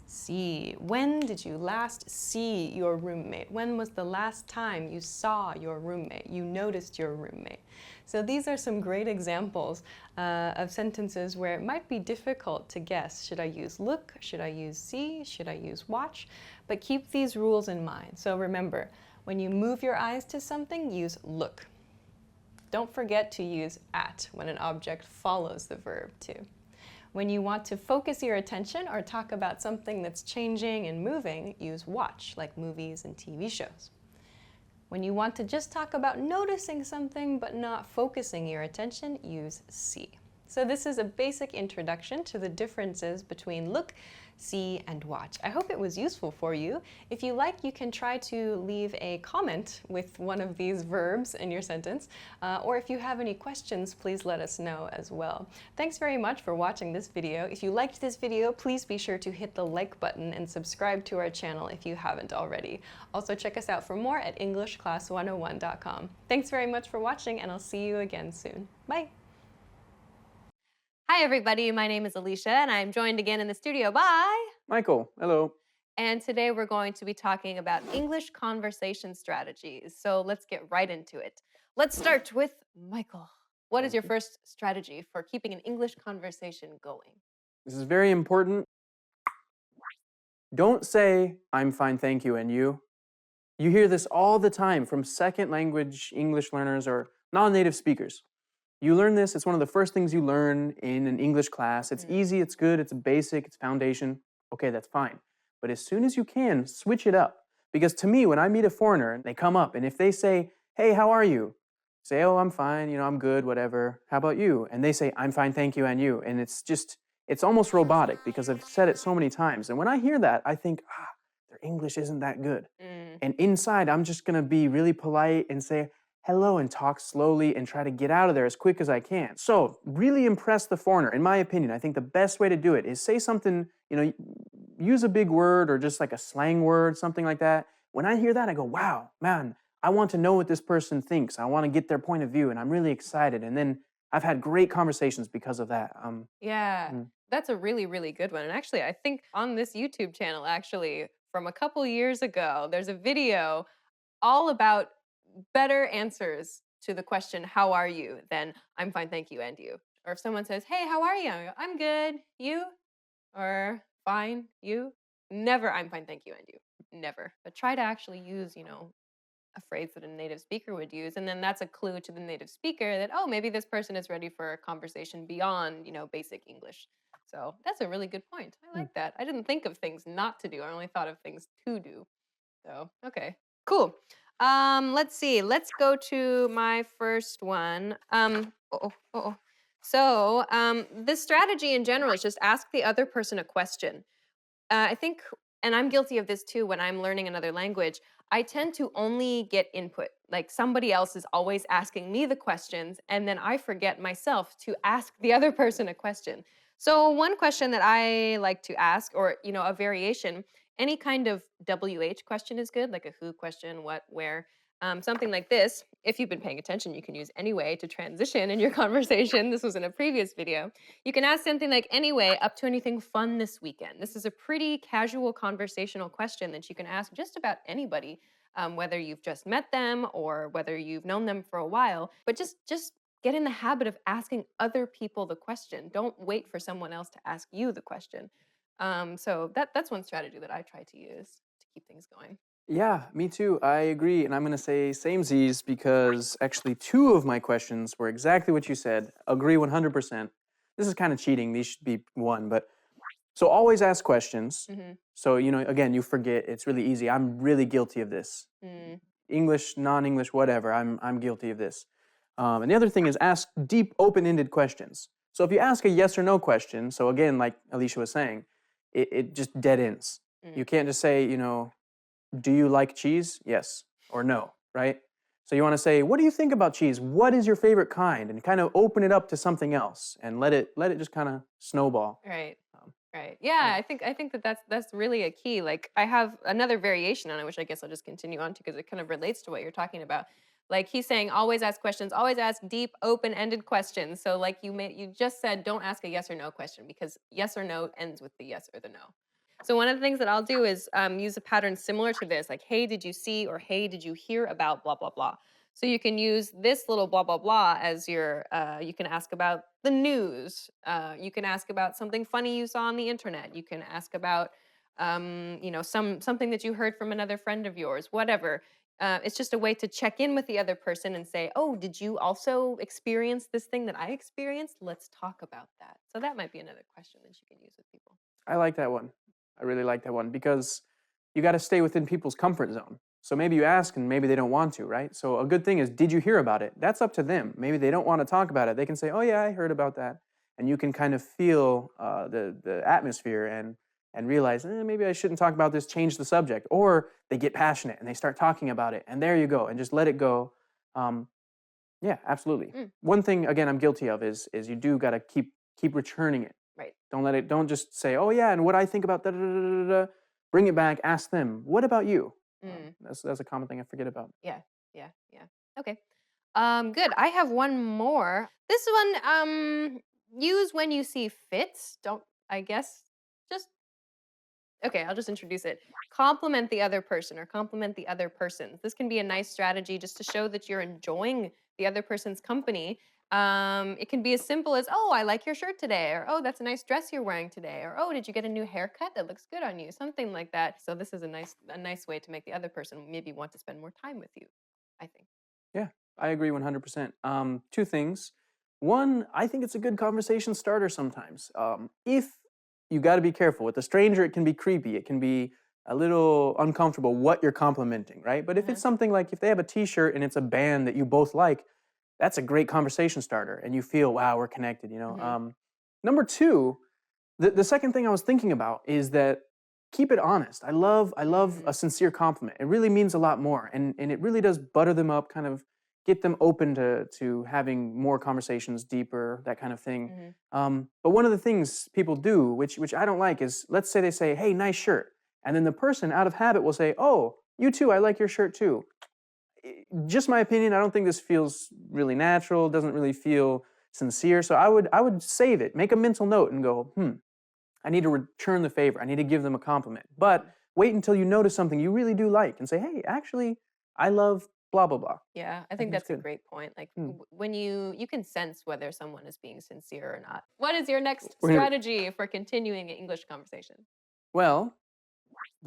See. When did you last see your roommate? When was the last time you saw your roommate? You noticed your roommate. So these are some great examples of sentences where it might be difficult to guess. Should I use look? Should I use see? Should I use watch? But keep these rules in mind. So remember, when you move your eyes to something, use look. Don't forget to use at when an object follows the verb too. When you want to focus your attention or talk about something that's changing and moving, use watch, like movies and TV shows. When you want to just talk about noticing something but not focusing your attention, use see. So this is a basic introduction to the differences between look, see, and watch. I hope it was useful for you. If you like, you can try to leave a comment with one of these verbs in your sentence, or if you have any questions, please let us know as well. Thanks very much for watching this video. If you liked this video, please be sure to hit the like button and subscribe to our channel if you haven't already. Also, check us out for more at EnglishClass101.com. Thanks very much for watching, and I'll see you again soon. Bye! Hi, everybody. My name is Alicia, and I'm joined again in the studio by Michael. Hello. And today we're going to be talking about English conversation strategies. So let's get right into it. Let's start with Michael. What is your first strategy for keeping an English conversation going? This is very important. Don't say, I'm fine, thank you, and you. You hear this all the time from second language English learners or non-native speakers. You learn this, it's one of the first things you learn in an English class. It's easy, it's good, it's basic, it's foundation. Okay, that's fine. But as soon as you can, switch it up. Because to me, when I meet a foreigner, they come up, and if they say, hey, how are you? Say, oh, I'm fine, I'm good, whatever. How about you? And they say, I'm fine, thank you, and you. And it's almost robotic because I've said it so many times. And when I hear that, I think, their English isn't that good. And inside, I'm just gonna be really polite and say, hello, and talk slowly and try to get out of there as quick as I can. So really impress the foreigner. In my opinion, I think the best way to do it is say something, use a big word or just like a slang word, something like that. When I hear that, I go, wow, man, I want to know what this person thinks. I want to get their point of view, and I'm really excited. And then I've had great conversations because of that. Yeah, that's a really, really good one. And actually, I think on this YouTube channel, actually, from a couple years ago, there's a video all about better answers to the question, how are you, than I'm fine, thank you, and you. Or if someone says, hey, how are you? I go, I'm good, you? Or fine, you? Never, I'm fine, thank you, and you. Never. But try to actually use, a phrase that a native speaker would use. And then that's a clue to the native speaker that, oh, maybe this person is ready for a conversation beyond, basic English. So that's a really good point. I like that. I didn't think of things not to do. I only thought of things to do. So, okay, cool. Let's see. Let's go to my first one. So, this strategy in general is just ask the other person a question. I think, and I'm guilty of this too when I'm learning another language, I tend to only get input. Like somebody else is always asking me the questions, and then I forget myself to ask the other person a question. So one question that I like to ask, or a variation, any kind of WH question is good, like a who question, what, where. Something like this, if you've been paying attention, you can use anyway to transition in your conversation. This was in a previous video. You can ask something like, anyway, up to anything fun this weekend? This is a pretty casual conversational question that you can ask just about anybody, whether you've just met them or whether you've known them for a while. But just get in the habit of asking other people the question. Don't wait for someone else to ask you the question. So that's one strategy that I try to use to keep things going. Yeah, me too. I agree. And I'm going to say samesies because actually 2 of my questions were exactly what you said. Agree 100%. This is kind of cheating. These should be 1, but so always ask questions. So, again, you forget. It's really easy. I'm really guilty of this. English, non-English, whatever. I'm guilty of this. And the other thing is ask deep, open-ended questions. So if you ask a yes or no question, so again, like Alicia was saying, it just dead ends. You can't just say, do you like cheese? Yes or no, right? So you want to say, what do you think about cheese? What is your favorite kind? And kind of open it up to something else and let it just kind of snowball. Right. Right. Yeah, I think that's really a key. Like I have another variation on it, which I guess I'll just continue on to because it kind of relates to what you're talking about. Like he's saying, always ask questions, always ask deep, open-ended questions. So like you just said, don't ask a yes or no question because yes or no ends with the yes or the no. So one of the things that I'll do is use a pattern similar to this, like, hey, did you see, or hey, did you hear about blah, blah, blah. So you can use this little blah, blah, blah as your, you can ask about the news. You can ask about something funny you saw on the internet. You can ask about, you know, something that you heard from another friend of yours, whatever. It's just a way to check in with the other person and say, oh, did you also experience this thing that I experienced? Let's talk about that. So that might be another question that you can use with people. I like that one. I really like that one because you got to stay within people's comfort zone. So maybe you ask and maybe they don't want to, right? So a good thing is, did you hear about it? That's up to them. Maybe they don't want to talk about it. They can say, oh yeah, I heard about that. And you can kind of feel the atmosphere and realize, maybe I shouldn't talk about this, change the subject. Or they get passionate and they start talking about it. And there you go. And just let it go. Yeah, absolutely. One thing, again, I'm guilty of is you do got to keep returning it. Right. Don't just say, oh yeah, and what I think about da da da da da. Bring it back, ask them, what about you? That's a common thing I forget about. Yeah. Okay. Good. I have one more. This one, use when you see fit. Don't, I guess, just, okay, I'll just introduce it. Compliment the other person or compliment the other persons. This can be a nice strategy just to show that you're enjoying the other person's company. It can be as simple as, oh, I like your shirt today, or oh, that's a nice dress you're wearing today, or oh, did you get a new haircut that looks good on you? Something like that. So this is a nice way to make the other person maybe want to spend more time with you, I think. Yeah, I agree 100%. Two things. One, I think it's a good conversation starter sometimes. If you got to be careful with a stranger, it can be creepy. It can be a little uncomfortable what you're complimenting, right? But if it's something like if they have a T-shirt and it's a band that you both like, that's a great conversation starter, and you feel, wow, we're connected. You know. Number two, the second thing I was thinking about is that keep it honest. I love a sincere compliment. It really means a lot more, and it really does butter them up, kind of get them open to having more conversations, deeper, that kind of thing. But one of the things people do, which I don't like, is let's say they say, "Hey, nice shirt," and then the person out of habit will say, "Oh, you too. I like your shirt too." Just my opinion. I don't think this feels really natural. Doesn't really feel sincere. So I would save it. Make a mental note and go, I need to return the favor. I need to give them a compliment. But wait until you notice something you really do like and say, hey, actually, I love blah, blah, blah. Yeah, I think that's a great point. Like when you can sense whether someone is being sincere or not. What is your next strategy for continuing an English conversation? Well,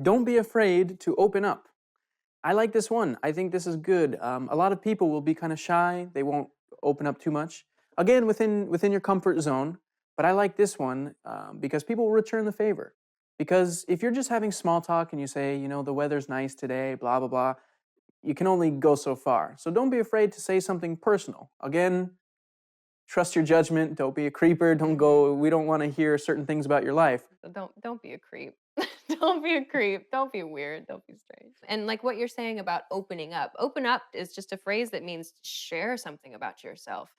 don't be afraid to open up. I like this one. I think this is good. A lot of people will be kind of shy. They won't open up too much. Again, within your comfort zone. But I like this one because people will return the favor. Because if you're just having small talk and you say, you know, the weather's nice today, blah, blah, blah, you can only go so far. So don't be afraid to say something personal. Again, trust your judgment. Don't be a creeper. Don't go, we don't want to hear certain things about your life. Don't be a creep. Don't be a creep. Don't be weird. Don't be strange. And like what you're saying about opening up. Open up is just a phrase that means share something about yourself.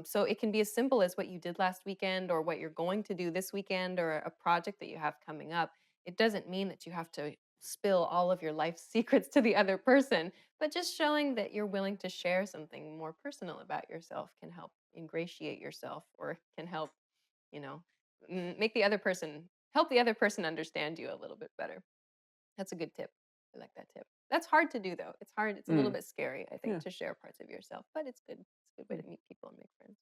So it can be as simple as what you did last weekend or what you're going to do this weekend or a project that you have coming up. It doesn't mean that you have to spill all of your life secrets to the other person, but just showing that you're willing to share something more personal about yourself can help ingratiate yourself or can help, you know, make the other person, help the other person understand you a little bit better. That's a good tip. I like that tip. That's hard to do though. It's hard. It's a little bit scary, I think, to share parts of yourself, but it's good. It's a good way to meet people and make friends.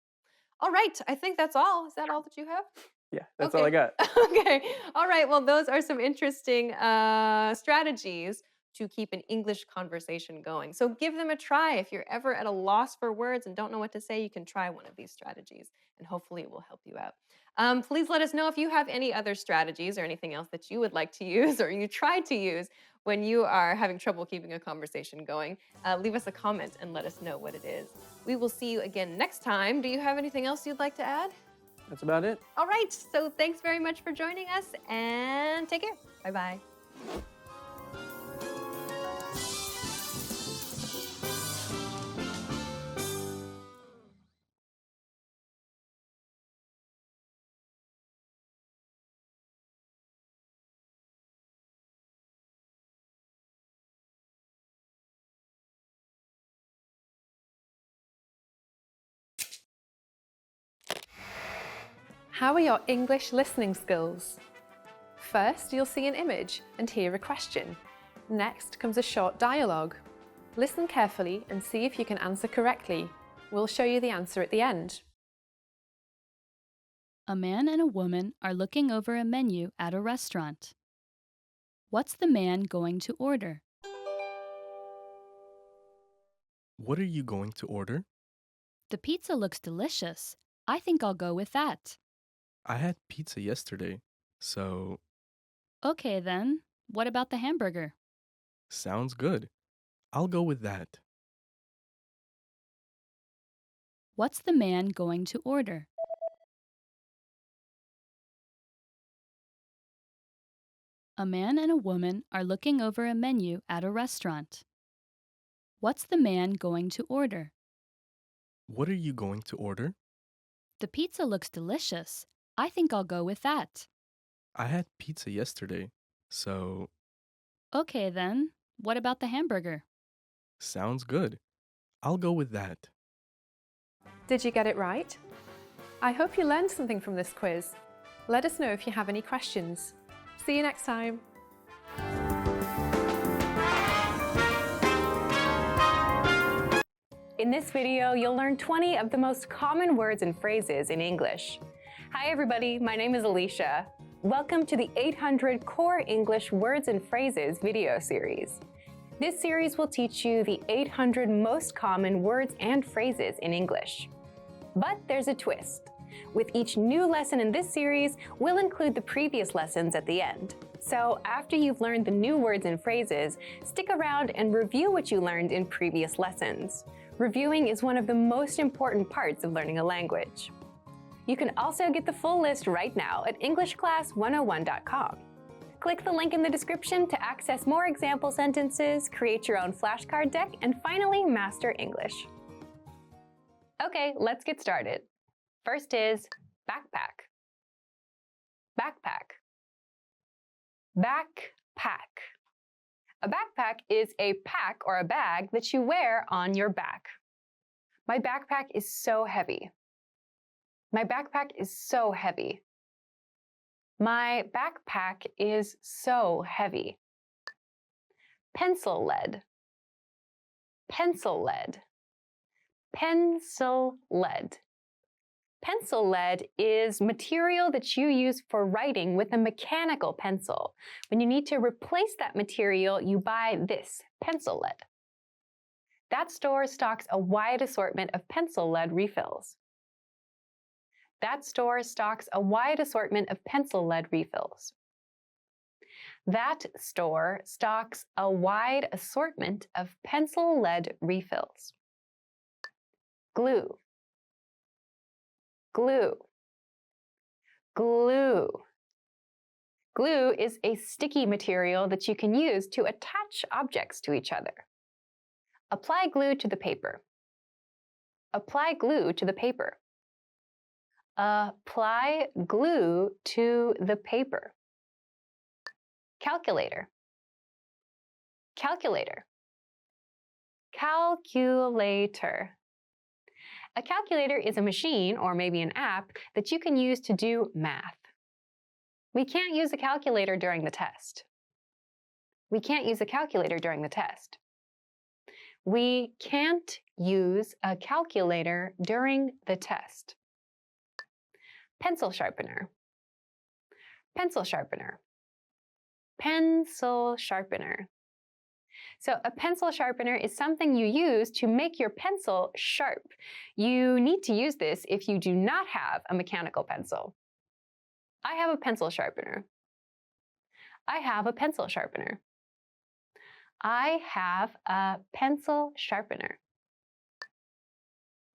All right. I think that's all. Is that all that you have? Yeah, that's all I got. Okay. All right. Well, those are some interesting strategies to keep an English conversation going. So give them a try. If you're ever at a loss for words and don't know what to say, you can try one of these strategies and hopefully it will help you out. Please let us know if you have any other strategies or anything else that you would like to use or you tried to use when you are having trouble keeping a conversation going. Leave us a comment and let us know what it is. We will see you again next time. Do you have anything else you'd like to add? That's about it. All right. So thanks very much for joining us and take care. Bye-bye. How are your English listening skills? First, you'll see an image and hear a question. Next comes a short dialogue. Listen carefully and see if you can answer correctly. We'll show you the answer at the end. A man and a woman are looking over a menu at a restaurant. What's the man going to order? What are you going to order? The pizza looks delicious. I think I'll go with that. I had pizza yesterday, so Okay then, what about the hamburger? sounds good. I'll go with that. What's the man going to order? A man and a woman are looking over a menu at a restaurant. What's the man going to order? What are you going to order? The pizza looks delicious. I think I'll go with that. I had pizza yesterday, so Okay then, what about the hamburger? sounds good. I'll go with that. Did you get it right? I hope you learned something from this quiz. Let us know if you have any questions. See you next time. In this video, you'll learn 20 of the most common words and phrases in English. Hi everybody, my name is Alicia. Welcome to the 800 Core English Words and Phrases video series. This series will teach you the 800 most common words and phrases in English. But there's a twist. With each new lesson in this series, we'll include the previous lessons at the end. So after you've learned the new words and phrases, stick around and review what you learned in previous lessons. Reviewing is one of the most important parts of learning a language. You can also get the full list right now at EnglishClass101.com. Click the link in the description to access more example sentences, create your own flashcard deck, and finally master English. Okay, let's get started. First is backpack. Backpack. Backpack. A backpack is a pack or a bag that you wear on your back. My backpack is so heavy. My backpack is so heavy. My backpack is so heavy. Pencil lead. Pencil lead. Pencil lead. Pencil lead is material that you use for writing with a mechanical pencil. When you need to replace that material, you buy this, pencil lead. That store stocks a wide assortment of pencil lead refills. That store stocks a wide assortment of pencil lead refills. That store stocks a wide assortment of pencil lead refills. Glue. Glue. Glue. Glue is a sticky material that you can use to attach objects to each other. Apply glue to the paper. Apply glue to the paper. Apply glue to the paper. Calculator. Calculator. Calculator. A calculator is a machine, or maybe an app, that you can use to do math. We can't use a calculator during the test. We can't use a calculator during the test. We can't use a calculator during the test. Pencil sharpener. Pencil sharpener. Pencil sharpener. So a pencil sharpener is something you use to make your pencil sharp. You need to use this if you do not have a mechanical pencil. I have a pencil sharpener. I have a pencil sharpener. I have a pencil sharpener.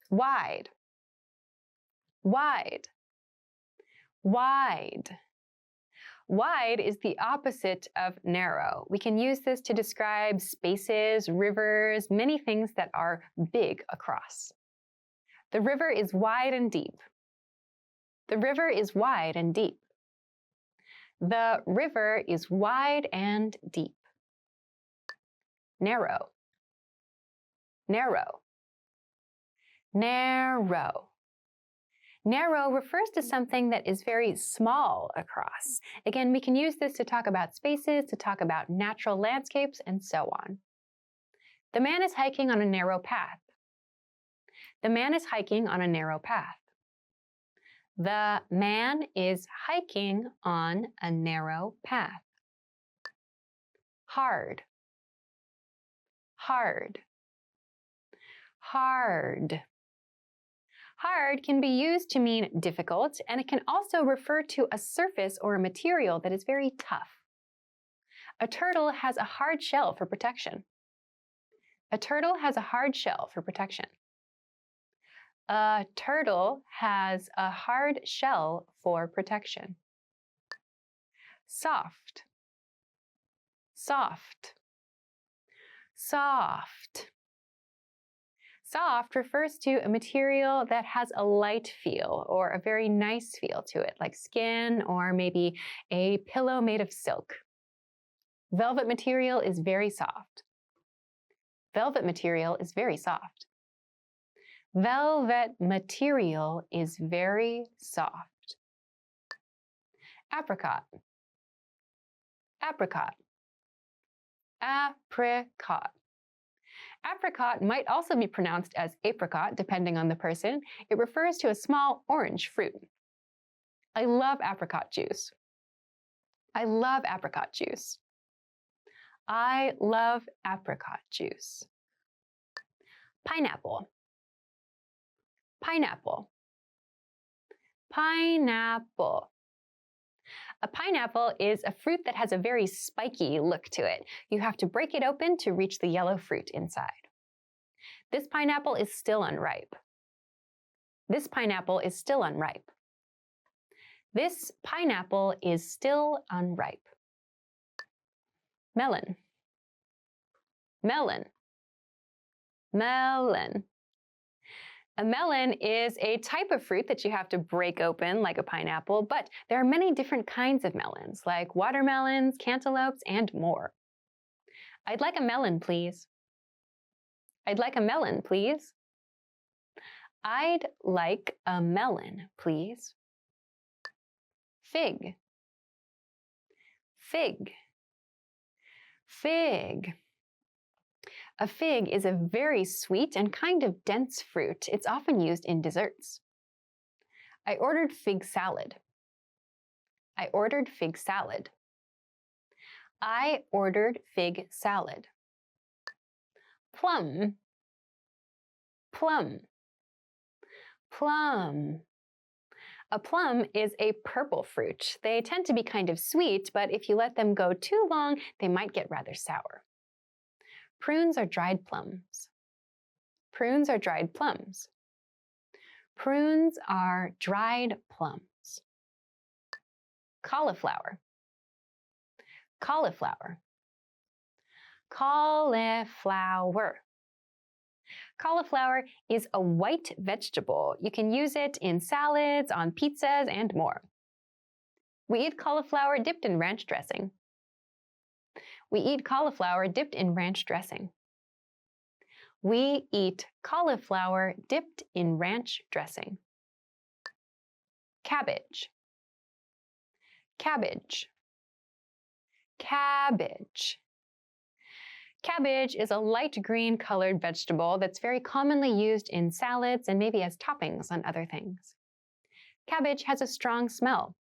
Wide. Wide. Wide. Wide is the opposite of narrow. We can use this to describe spaces, rivers, many things that are big across. The river is wide and deep. The river is wide and deep. The river is wide and deep. Narrow. Narrow. Narrow. Narrow refers to something that is very small across. Again, we can use this to talk about spaces, to talk about natural landscapes, and so on. The man is hiking on a narrow path. The man is hiking on a narrow path. The man is hiking on a narrow path. Hard. Hard. Hard. Hard can be used to mean difficult, and it can also refer to a surface or a material that is very tough. A turtle has a hard shell for protection. A turtle has a hard shell for protection. A turtle has a hard shell for protection. Soft. Soft. Soft. Soft refers to a material that has a light feel or a very nice feel to it, like skin or maybe a pillow made of silk. Velvet material is very soft. Velvet material is very soft. Velvet material is very soft. Apricot. Apricot. Apricot. Apricot might also be pronounced as apricot, depending on the person. It refers to a small orange fruit. I love apricot juice. I love apricot juice. I love apricot juice. Pineapple. Pineapple. Pineapple. A pineapple is a fruit that has a very spiky look to it. You have to break it open to reach the yellow fruit inside. This pineapple is still unripe. This pineapple is still unripe. This pineapple is still unripe. Melon. Melon. Melon. A melon is a type of fruit that you have to break open like a pineapple, but there are many different kinds of melons, like watermelons, cantaloupes, and more. I'd like a melon, please. I'd like a melon, please. I'd like a melon, please. Fig. Fig. Fig. A fig is a very sweet and kind of dense fruit. It's often used in desserts. I ordered fig salad. I ordered fig salad. I ordered fig salad. Plum. Plum. Plum. A plum is a purple fruit. They tend to be kind of sweet, but if you let them go too long, they might get rather sour. Prunes are dried plums. Prunes are dried plums. Prunes are dried plums. Cauliflower. Cauliflower. Cauliflower. Cauliflower is a white vegetable. You can use it in salads, on pizzas, and more. We eat cauliflower dipped in ranch dressing. We eat cauliflower dipped in ranch dressing. We eat cauliflower dipped in ranch dressing. Cabbage. Cabbage. Cabbage. Cabbage is a light green colored vegetable that's very commonly used in salads and maybe as toppings on other things. Cabbage has a strong smell.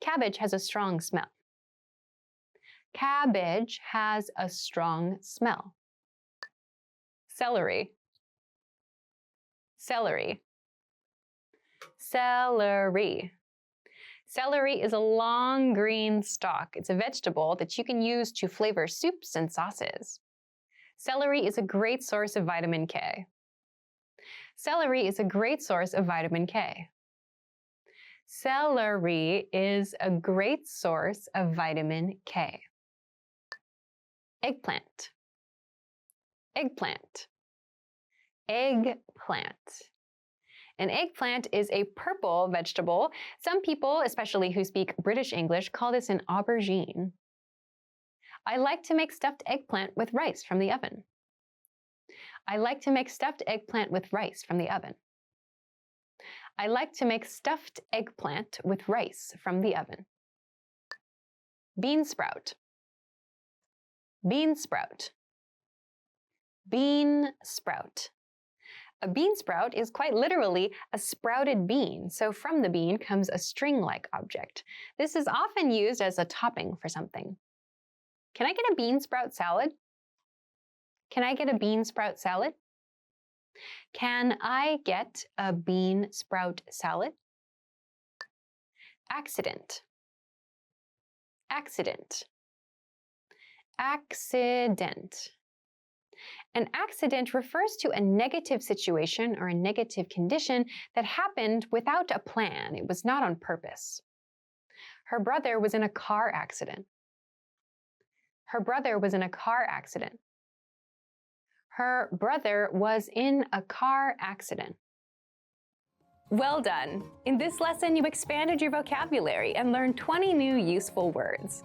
Cabbage has a strong smell. Cabbage has a strong smell. Celery. Celery. Celery. Celery is a long green stalk. It's a vegetable that you can use to flavor soups and sauces. Celery is a great source of vitamin K. Celery is a great source of vitamin K. Celery is a great source of vitamin K. Eggplant. Eggplant. Eggplant. An eggplant is a purple vegetable. Some people, especially who speak British English, call this an aubergine. I like to make stuffed eggplant with rice from the oven. I like to make stuffed eggplant with rice from the oven. I like to make stuffed eggplant with rice from the oven. Bean sprout. Bean sprout. Bean sprout. A bean sprout is quite literally a sprouted bean, so from the bean comes a string-like object. This is often used as a topping for something. Can I get a bean sprout salad? Can I get a bean sprout salad? Can I get a bean sprout salad? Accident. Accident. Accident. An accident refers to a negative situation or a negative condition that happened without a plan. It was not on purpose. Her brother was in a car accident. Her brother was in a car accident. Her brother was in a car accident. Well done! In this lesson, you expanded your vocabulary and learned 20 new useful words.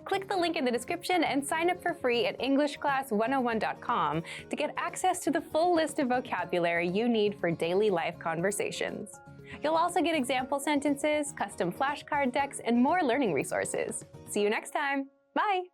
Click the link in the description and sign up for free at EnglishClass101.com to get access to the full list of vocabulary you need for daily life conversations. You'll also get example sentences, custom flashcard decks, and more learning resources. See you next time. Bye!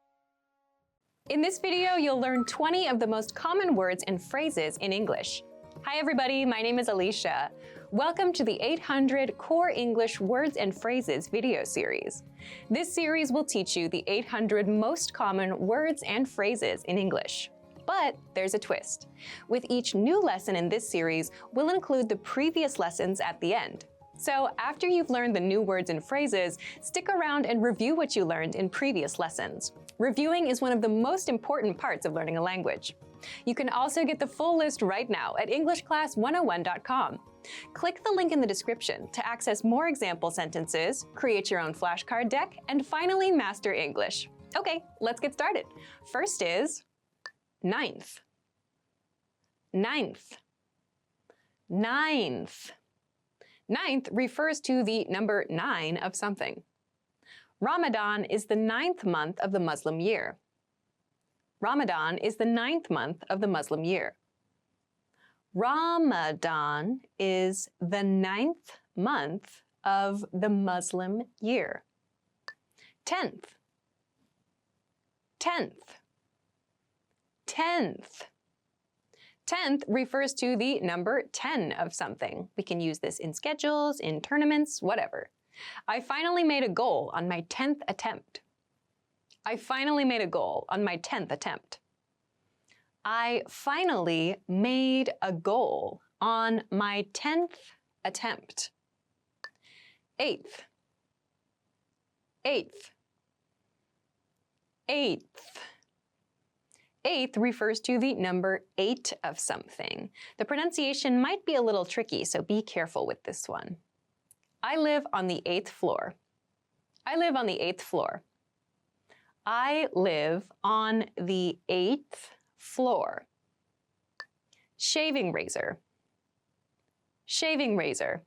In this video, you'll learn 20 of the most common words and phrases in English. Hi everybody, my name is Alicia. Welcome to the 800 Core English Words and Phrases video series. This series will teach you the 800 most common words and phrases in English. But there's a twist. With each new lesson in this series, we'll include the previous lessons at the end. So after you've learned the new words and phrases, stick around and review what you learned in previous lessons. Reviewing is one of the most important parts of learning a language. You can also get the full list right now at EnglishClass101.com. Click the link in the description to access more example sentences, create your own flashcard deck, and finally master English. Okay, let's get started. First is ninth. Ninth. Ninth. Ninth refers to the number 9 of something. Ramadan is the 9th month of the Muslim year. Ramadan is the 9th month of the Muslim year. Ramadan is the 9th month of the Muslim year. 10th. 10th. 10th. 10th refers to the number 10 of something. We can use this in schedules, in tournaments, whatever. I finally made a goal on my 10th attempt. I finally made a goal on my 10th attempt. I finally made a goal on my 10th attempt. 8th. 8th. 8th. 8th refers to the number 8 of something. The pronunciation might be a little tricky, so be careful with this one. I live on the 8th floor. I live on the 8th floor. I live on the 8th floor. Shaving razor. Shaving razor.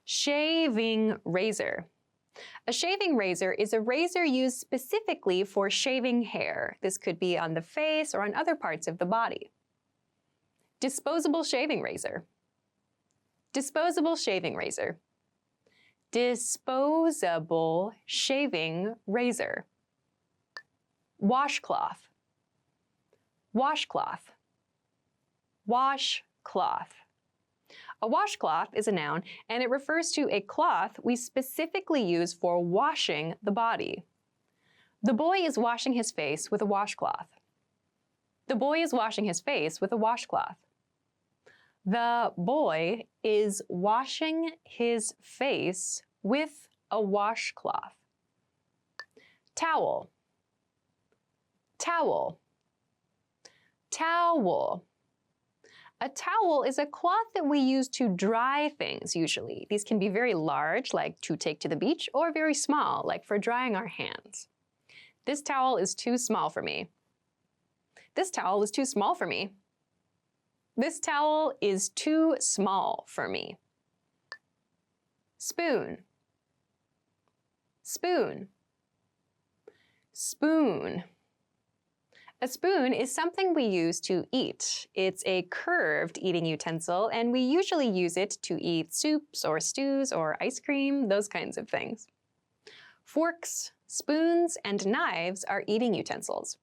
Shaving razor. A shaving razor is a razor used specifically for shaving hair. This could be on the face or on other parts of the body. Disposable shaving razor. Disposable shaving razor. Disposable shaving razor. Washcloth. Washcloth. Washcloth. A washcloth is a noun, and it refers to a cloth we specifically use for washing the body. The boy is washing his face with a washcloth. The boy is washing his face with a washcloth. The boy is washing his face with a washcloth. Towel. Towel. Towel. A towel is a cloth that we use to dry things, usually. These can be very large, like to take to the beach, or very small, like for drying our hands. This towel is too small for me. This towel is too small for me. This towel is too small for me. Spoon. Spoon. Spoon. A spoon is something we use to eat. It's a curved eating utensil, and we usually use it to eat soups or stews or ice cream, those kinds of things. Forks, spoons, and knives are eating utensils.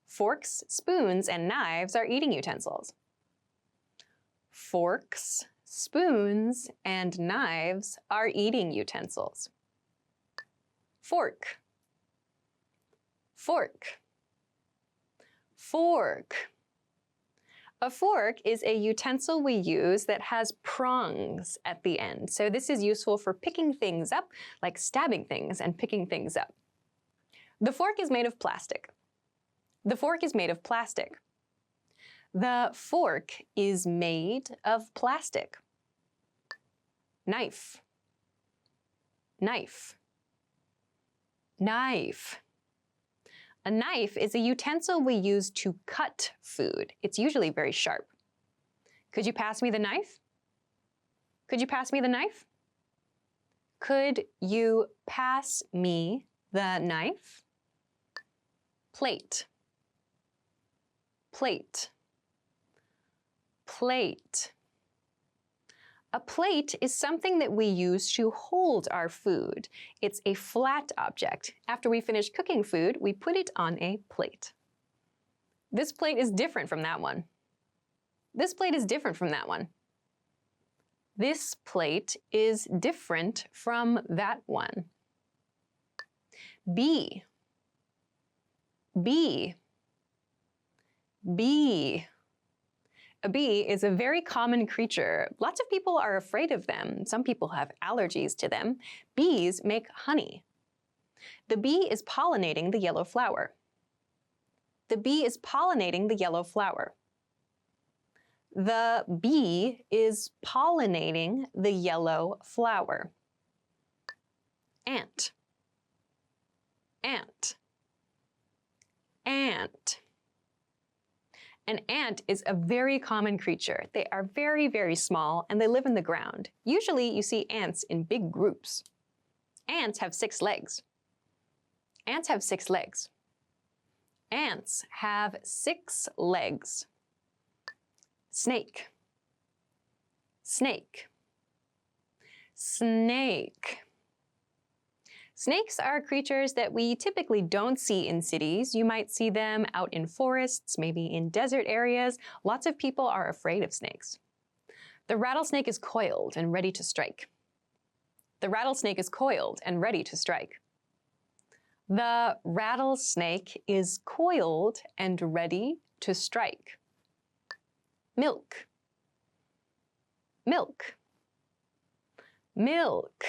Forks, spoons, and knives are eating utensils. Forks, spoons, and knives are eating utensils. Fork, fork, fork. A fork is a utensil we use that has prongs at the end. So this is useful for picking things up, like stabbing things and picking things up. The fork is made of plastic. The fork is made of plastic. The fork is made of plastic. Knife, knife, knife. A knife is a utensil we use to cut food. It's usually very sharp. Could you pass me the knife? Could you pass me the knife? Could you pass me the knife? Plate, plate, plate. A plate is something that we use to hold our food. It's a flat object. After we finish cooking food, we put it on a plate. This plate is different from that one. This plate is different from that one. This plate is different from that one. Bee, bee, bee. A bee is a very common creature. Lots of people are afraid of them. Some people have allergies to them. Bees make honey. The bee is pollinating the yellow flower. The bee is pollinating the yellow flower. The bee is pollinating the yellow flower. Ant, ant, ant. An ant is a very common creature. They are very, very small and they live in the ground. Usually you see ants in big groups. Ants have 6 legs. Ants have 6 legs. Ants have 6 legs. Snake, snake, snake. Snakes are creatures that we typically don't see in cities. You might see them out in forests, maybe in desert areas. Lots of people are afraid of snakes. The rattlesnake is coiled and ready to strike. The rattlesnake is coiled and ready to strike. The rattlesnake is coiled and ready to strike. Milk, milk, milk.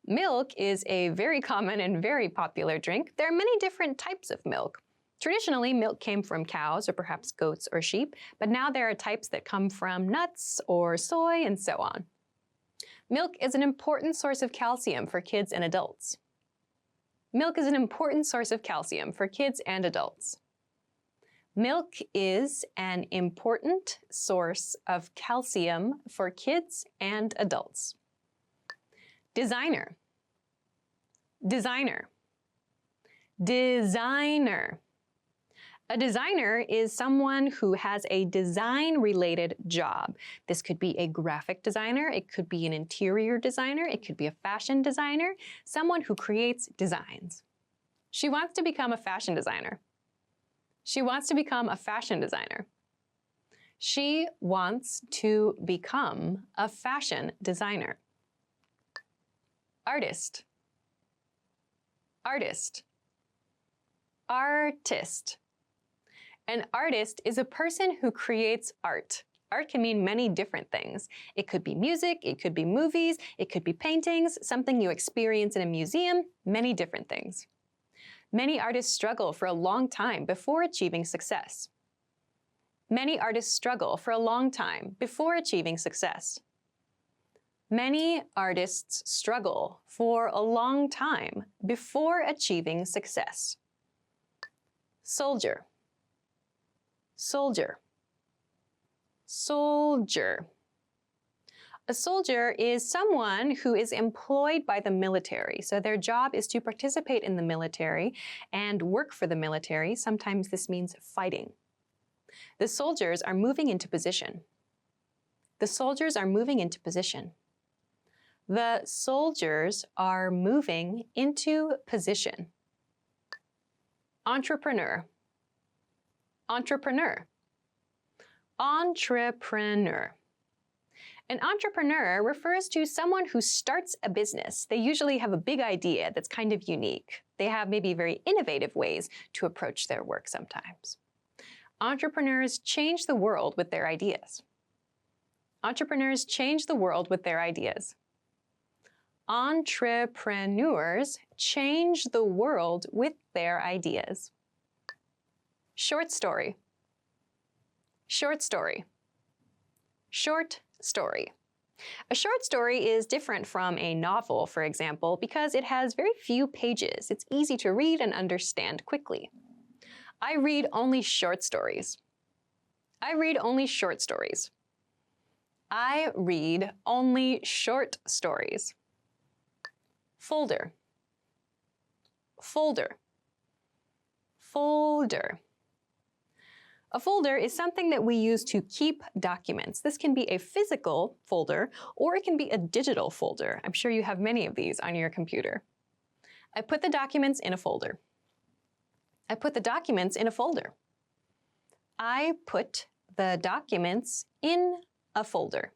Milk is a very common and very popular drink. There are many different types of milk. Traditionally, milk came from cows or perhaps goats or sheep, but now there are types that come from nuts or soy and so on. Milk is an important source of calcium for kids and adults. Milk is an important source of calcium for kids and adults. Milk is an important source of calcium for kids and adults. Designer, designer, designer. A designer is someone who has a design-related job. This could be a graphic designer, it could be an interior designer, it could be a fashion designer, someone who creates designs. She wants to become a fashion designer. She wants to become a fashion designer. She wants to become a fashion designer. Artist, artist, artist. An artist is a person who creates art. Art can mean many different things. It could be music, it could be movies, it could be paintings, something you experience in a museum, many different things. Many artists struggle for a long time before achieving success. Many artists struggle for a long time before achieving success. Many artists struggle for a long time before achieving success. Soldier, soldier, soldier. A soldier is someone who is employed by the military. So their job is to participate in the military and work for the military. Sometimes this means fighting. The soldiers are moving into position. The soldiers are moving into position. The soldiers are moving into position. Entrepreneur. Entrepreneur. Entrepreneur. An entrepreneur refers to someone who starts a business. They usually have a big idea that's kind of unique. They have maybe very innovative ways to approach their work sometimes. Entrepreneurs change the world with their ideas. Entrepreneurs change the world with their ideas. Entrepreneurs change the world with their ideas. Short story. Short story. Short story. A short story is different from a novel, for example, because it has very few pages. It's easy to read and understand quickly. I read only short stories. I read only short stories. I read only short stories. Folder. Folder. Folder. A folder is something that we use to keep documents. This can be a physical folder, or it can be a digital folder. I'm sure you have many of these on your computer. I put the documents in a folder. I put the documents in a folder. I put the documents in a folder.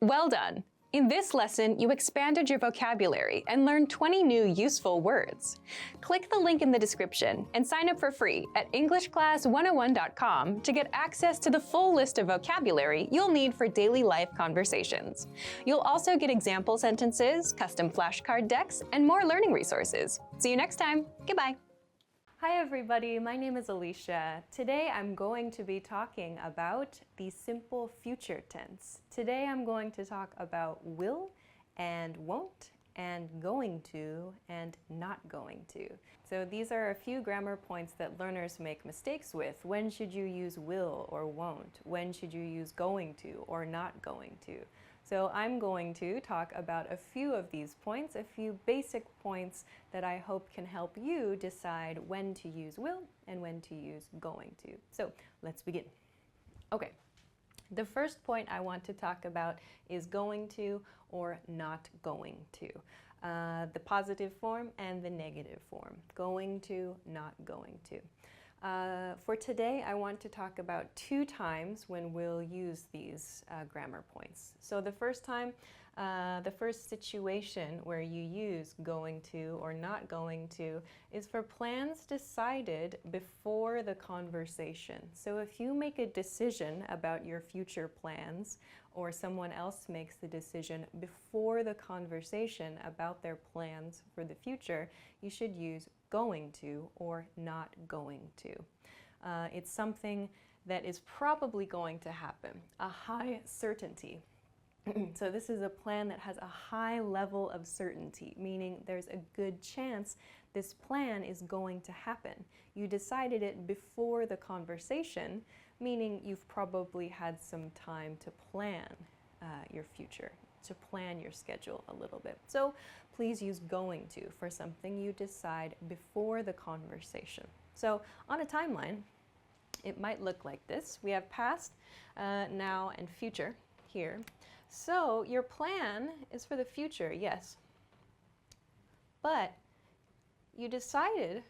Well done! In this lesson, you expanded your vocabulary and learned 20 new useful words. Click the link in the description and sign up for free at EnglishClass101.com to get access to the full list of vocabulary you'll need for daily life conversations. You'll also get example sentences, custom flashcard decks, and more learning resources. See you next time. Goodbye. Hi everybody, my name is Alicia. Today I'm going to be talking about the simple future tense. Today I'm going to talk about will and won't and going to and not going to. So these are a few grammar points that learners make mistakes with. When should you use will or won't? When should you use going to or not going to? So I'm going to talk about a few of these points, a few basic points that I hope can help you decide when to use will and when to use going to. So let's begin. Okay, the first point I want to talk about is going to or not going to. The positive form and the negative form. Going to, not going to. For today, I want to talk about 2 times when we'll use these grammar points. So the first time, the first situation where you use going to or not going to is for plans decided before the conversation. So if you make a decision about your future plans or someone else makes the decision before the conversation about their plans for the future, you should use going to or not going to. It's something that is probably going to happen, a high certainty. So this is a plan that has a high level of certainty, meaning there's a good chance this plan is going to happen. You decided it before the conversation, meaning you've probably had some time to plan your future, to plan your schedule a little bit. So please use going to for something you decide before the conversation. So on a timeline, it might look like this. We have past, now, and future here. So your plan is for the future, yes. But you decided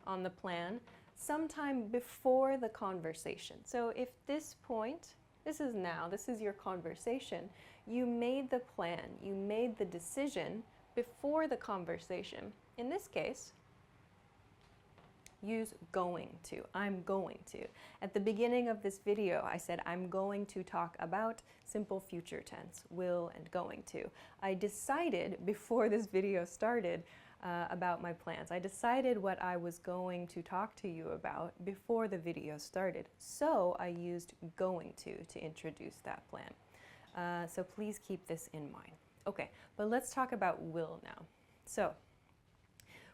on the plan sometime before the conversation. So if this point, this is now, this is your conversation, you made the plan, you made the decision before the conversation. In this case, use going to. I'm going to. At the beginning of this video, I said I'm going to talk about simple future tense, will and going to. I decided before this video started about my plans. I decided what I was going to talk to you about before the video started. So I used going to introduce that plan. So please keep this in mind. Okay, but let's talk about will now. So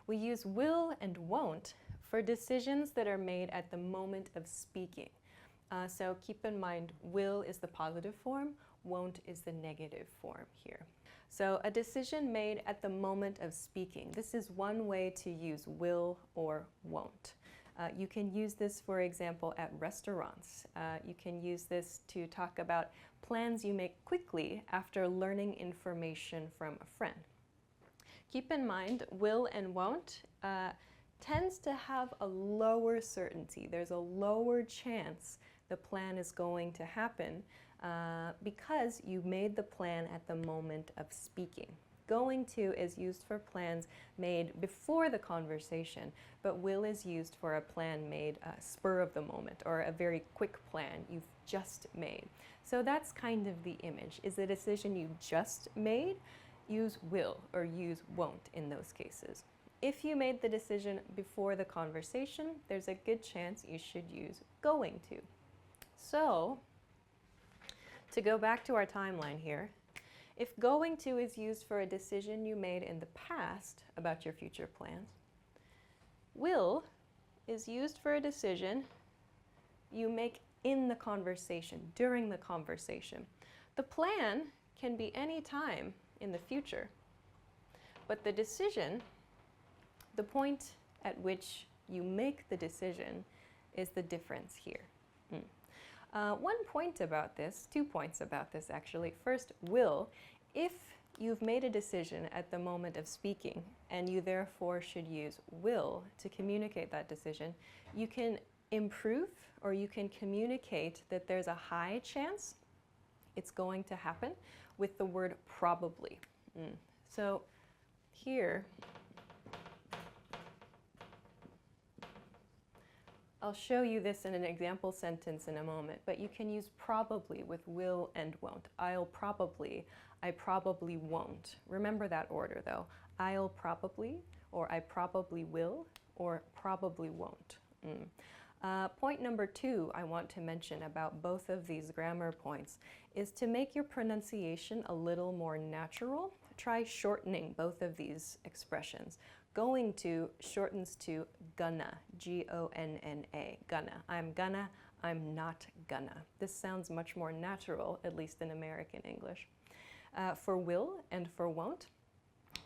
we use will and won't for decisions that are made at the moment of speaking. So keep in mind, will is the positive form, won't is the negative form here. So a decision made at the moment of speaking. This is one way to use will or won't. You can use this, for example, at restaurants. You can use this to talk about plans you make quickly after learning information from a friend. Keep in mind, will and won't tends to have a lower certainty. There's a lower chance the plan is going to happen because you made the plan at the moment of speaking. Going to is used for plans made before the conversation, but will is used for a plan made spur of the moment or a very quick plan you've just made. So that's kind of the image. Is the decision you just made? Use will or use won't in those cases. If you made the decision before the conversation, there's a good chance you should use going to. So, to go back to our timeline here, if going to is used for a decision you made in the past about your future plans, will is used for a decision you make in the conversation, during the conversation. The plan can be any time in the future, but the decision, the point at which you make the decision, is the difference here. One point about this, 2 points about this actually. First, will. If you've made a decision at the moment of speaking and you therefore should use will to communicate that decision, you can improve or you can communicate that there's a high chance it's going to happen with the word probably. So here, I'll show you this in an example sentence in a moment, but you can use probably with will and won't. I'll probably, I probably won't. Remember that order though. I'll probably, or I probably will, or probably won't. Point number 2 I want to mention about both of these grammar points is to make your pronunciation a little more natural. Try shortening both of these expressions. Going to shortens to gonna, G-O-N-N-A, gonna. I'm gonna, I'm not gonna. This sounds much more natural, at least in American English. For will and for won't,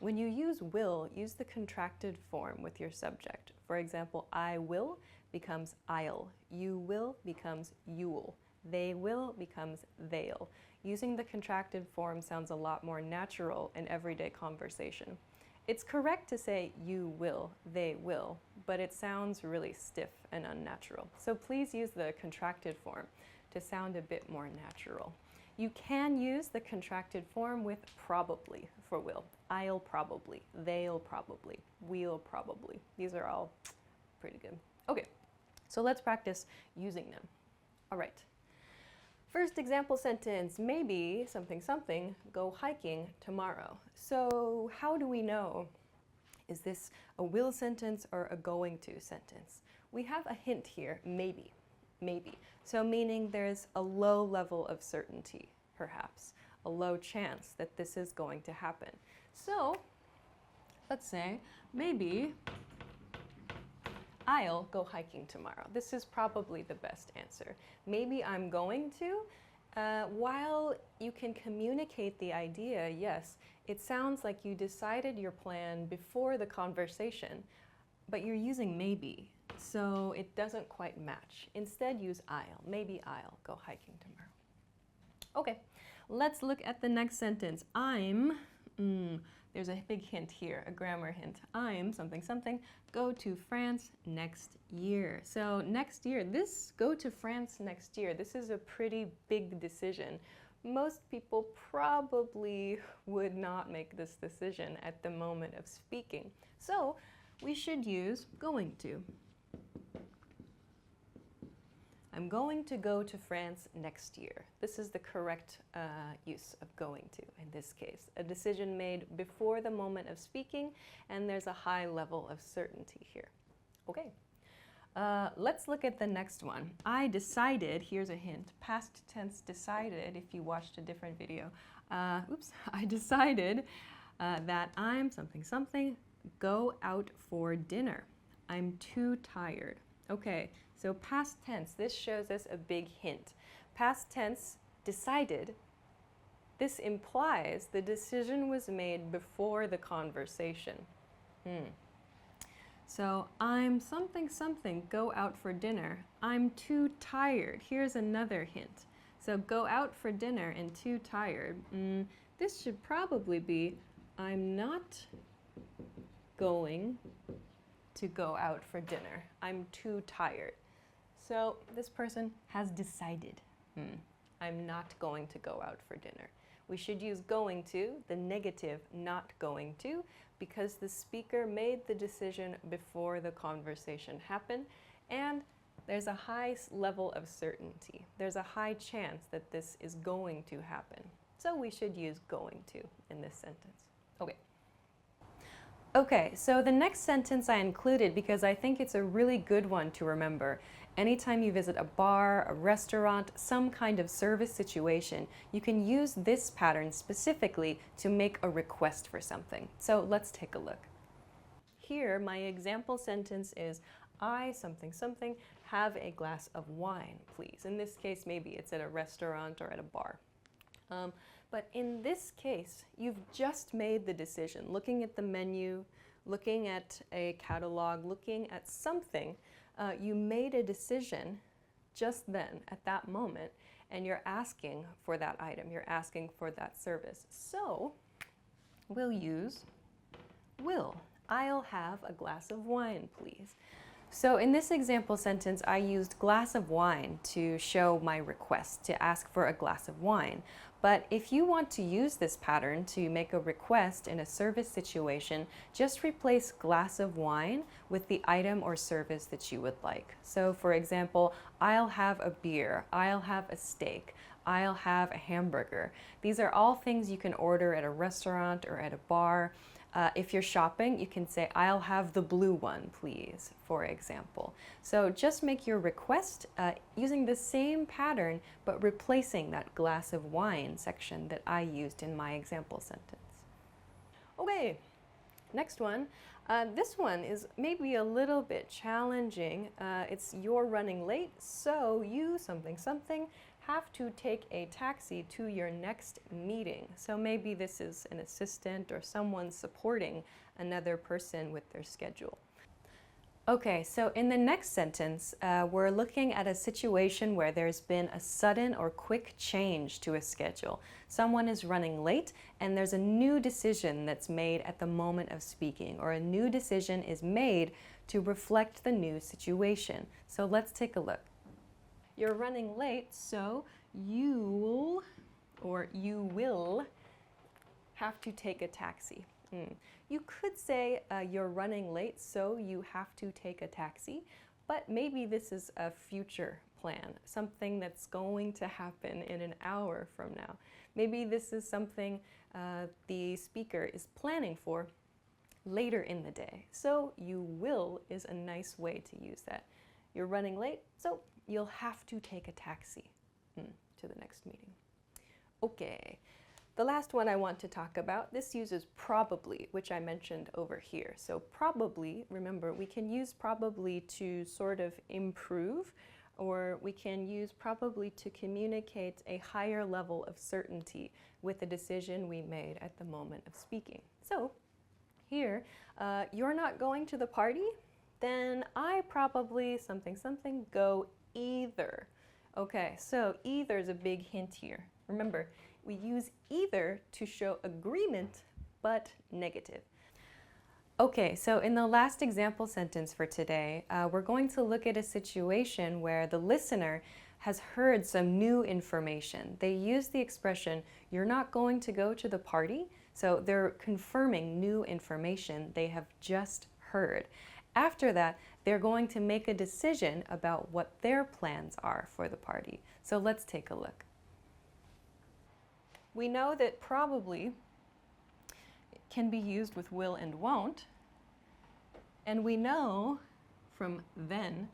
when you use will, use the contracted form with your subject. For example, I will becomes I'll. You will becomes you'll. They will becomes they'll. Using the contracted form sounds a lot more natural in everyday conversation. It's correct to say you will, they will, but it sounds really stiff and unnatural. So please use the contracted form to sound a bit more natural. You can use the contracted form with probably for will. I'll probably, they'll probably, we'll probably. These are all pretty good. Okay, so let's practice using them. All right. First example sentence, maybe something something, go hiking tomorrow. So how do we know? Is this a will sentence or a going to sentence? We have a hint here, maybe, maybe. So meaning there's a low level of certainty, perhaps, a low chance that this is going to happen. So let's say, maybe I'll go hiking tomorrow. This is probably the best answer. Maybe I'm going to. While you can communicate the idea, yes, it sounds like you decided your plan before the conversation, but you're using maybe, so it doesn't quite match. Instead, use I'll. Maybe I'll go hiking tomorrow. Okay, let's look at the next sentence. I'm, there's a big hint here, a grammar hint. I'm something something, go to France next year. So next year, go to France next year, this is a pretty big decision. Most people probably would not make this decision at the moment of speaking. So we should use going to. I'm going to go to France next year. This is the correct use of going to in this case. A decision made before the moment of speaking, and there's a high level of certainty here. Okay, let's look at the next one. I decided, here's a hint, past tense decided, if you watched a different video. I decided that I'm something something, go out for dinner. I'm too tired. Okay, so past tense, this shows us a big hint. Past tense, decided, This implies the decision was made before the conversation. So, I'm something something, go out for dinner. I'm too tired. Here's another hint. So, go out for dinner and too tired. This should probably be, I'm not going to go out for dinner. I'm too tired. So, this person has decided, I'm not going to go out for dinner. We should use going to, the negative not going to, because the speaker made the decision before the conversation happened, and there's a high level of certainty. There's a high chance that this is going to happen. So we should use going to in this sentence. Okay, so the next sentence I included because I think it's a really good one to remember. Anytime you visit a bar, a restaurant, some kind of service situation, you can use this pattern specifically to make a request for something. So let's take a look. Here, my example sentence is, I something something have a glass of wine, please. In this case, maybe it's at a restaurant or at a bar. But in this case, you've just made the decision, looking at the menu, looking at a catalog, looking at something. You made a decision just then, at that moment, and you're asking for that item, you're asking for that service. So, we'll use will. I'll have a glass of wine, please. So in this example sentence, I used glass of wine to show my request, to ask for a glass of wine. But if you want to use this pattern to make a request in a service situation, just replace glass of wine with the item or service that you would like. So for example, I'll have a beer, I'll have a steak, I'll have a hamburger. These are all things you can order at a restaurant or at a bar. If you're shopping, you can say, I'll have the blue one, please, for example. So just make your request using the same pattern, but replacing that glass of wine section that I used in my example sentence. Okay, next one. This one is maybe a little bit challenging. It's you're running late, so you something something have to take a taxi to your next meeting. So maybe this is an assistant or someone supporting another person with their schedule. Okay, so in the next sentence, we're looking at a situation where there's been a sudden or quick change to a schedule. Someone is running late and there's a new decision that's made at the moment of speaking, or a new decision is made to reflect the new situation. So let's take a look. You're running late, so you will have to take a taxi. You could say you're running late, so you have to take a taxi, but maybe this is a future plan, something that's going to happen in an hour from now. Maybe this is something the speaker is planning for later in the day. So you will is a nice way to use that. You're running late, so you'll have to take a taxi to the next meeting. Okay, the last one I want to talk about, this uses probably, which I mentioned over here. So probably, remember, we can use probably to sort of improve, or we can use probably to communicate a higher level of certainty with the decision we made at the moment of speaking. So here, you're not going to the party? Then I probably something something go either. Okay, so either is a big hint here. Remember, we use either to show agreement, but negative. Okay, so in the last example sentence for today, we're going to look at a situation where the listener has heard some new information. They use the expression, you're not going to go to the party, so they're confirming new information they have just heard. After that, they're going to make a decision about what their plans are for the party. So let's take a look. We know that probably can be used with will and won't. And we know from then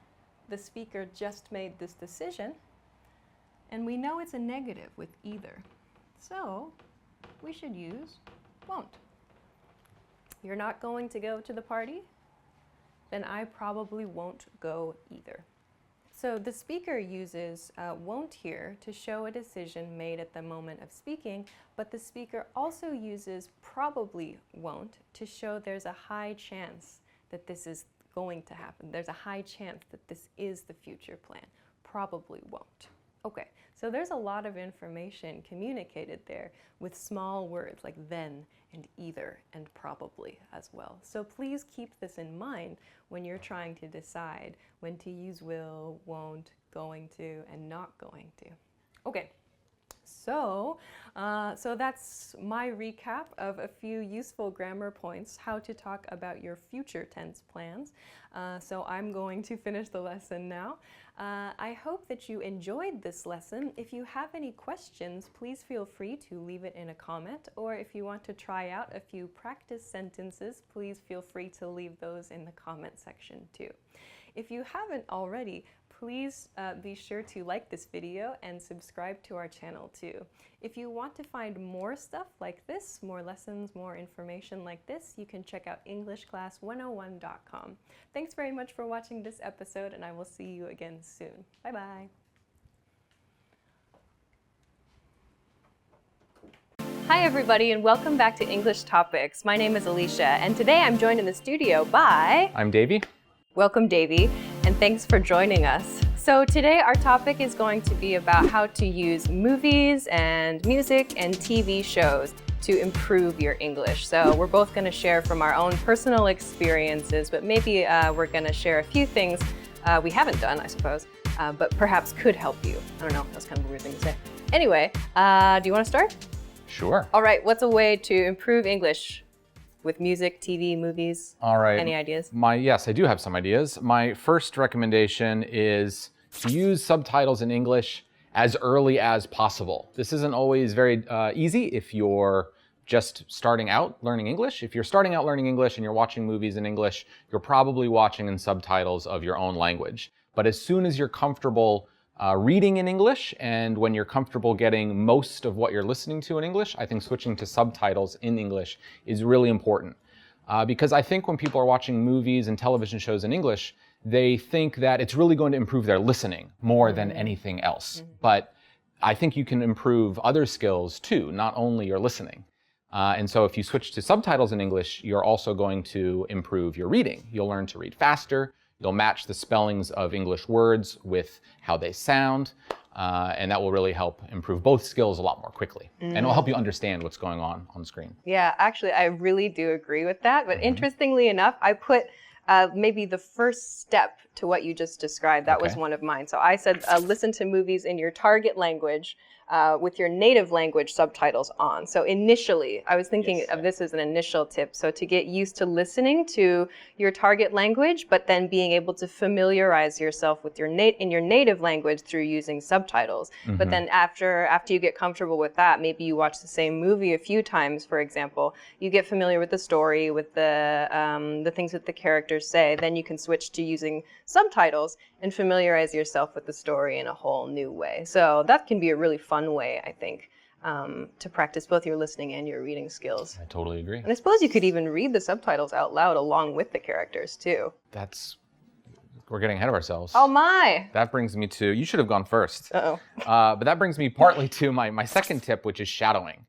the speaker just made this decision. And we know it's a negative with either. So we should use won't. You're not going to go to the party? Then I probably won't go either. So the speaker uses won't here to show a decision made at the moment of speaking, but the speaker also uses probably won't to show there's a high chance that this is going to happen. There's a high chance that this is the future plan. Probably won't. Okay, so there's a lot of information communicated there with small words like then and either and probably as well. So please keep this in mind when you're trying to decide when to use will, won't, going to, and not going to. Okay. So that's my recap of a few useful grammar points, how to talk about your future tense plans. So I'm going to finish the lesson now. I hope that you enjoyed this lesson. If you have any questions, please feel free to leave it in a comment, or if you want to try out a few practice sentences, please feel free to leave those in the comment section too. If you haven't already, please be sure to like this video and subscribe to our channel too. If you want to find more stuff like this, more lessons, more information like this, you can check out EnglishClass101.com. Thanks very much for watching this episode, and I will see you again soon. Bye-bye. Hi everybody, and welcome back to English Topics. My name is Alicia, and today I'm joined in the studio by... I'm Davey. Welcome, Davey, and thanks for joining us. So today our topic is going to be about how to use movies and music and TV shows to improve your English. So we're both going to share from our own personal experiences, but maybe we're going to share a few things we haven't done, I suppose, but perhaps could help you. I don't know, that's kind of a weird thing to say. Anyway, do you want to start? Sure. All right, what's a way to improve English? With music, TV, movies? All right. Any ideas? Yes, I do have some ideas. My first recommendation is to use subtitles in English as early as possible. This isn't always very easy if you're just starting out learning English. If you're starting out learning English and you're watching movies in English, you're probably watching in subtitles of your own language. But as soon as you're comfortable reading in English, and when you're comfortable getting most of what you're listening to in English, I think switching to subtitles in English is really important. Because I think when people are watching movies and television shows in English, they think that it's really going to improve their listening more than anything else. But I think you can improve other skills too, not only your listening. And so if you switch to subtitles in English, you're also going to improve your reading. You'll learn to read faster. You'll match the spellings of English words with how they sound, and that will really help improve both skills a lot more quickly. And it'll help you understand what's going on the screen. Yeah, actually, I really do agree with that. But interestingly enough, I put maybe the first step to what you just described. That was one of mine. So I said, listen to movies in your target language with your native language subtitles on. So initially, I was thinking of this as an initial tip. So to get used to listening to your target language, but then being able to familiarize yourself with your in your native language through using subtitles. But then after you get comfortable with that, maybe you watch the same movie a few times, for example, you get familiar with the story, with the things that the characters say, then you can switch to using subtitles and familiarize yourself with the story in a whole new way. So that can be a really fun way, I think, to practice both your listening and your reading skills. I totally agree. And I suppose you could even read the subtitles out loud along with the characters too. We're getting ahead of ourselves. Oh my! That brings me to, you should have gone first. Uh-oh. But that brings me partly to my second tip, which is shadowing.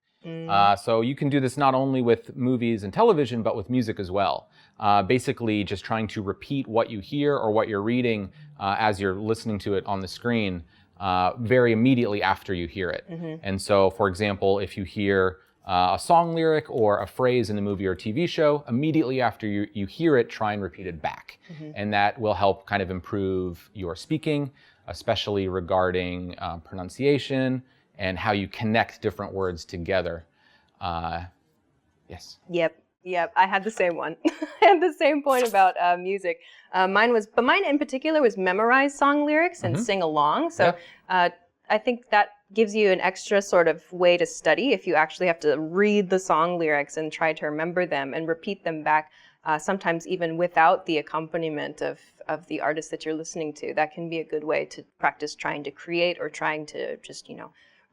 So you can do this not only with movies and television, but with music as well. Basically just trying to repeat what you hear or what you're reading as you're listening to it on the screen very immediately after you hear it. And so, for example, if you hear a song lyric or a phrase in the movie or TV show, immediately after you hear it, try and repeat it back. And that will help kind of improve your speaking, especially regarding pronunciation and how you connect different words together. Yes. Yep, I had the same one. I had the same point about music. Mine in particular was memorize song lyrics and sing along. So I think that gives you an extra sort of way to study if you actually have to read the song lyrics and try to remember them and repeat them back, sometimes even without the accompaniment of the artist that you're listening to. That can be a good way to practice trying to create or trying to just,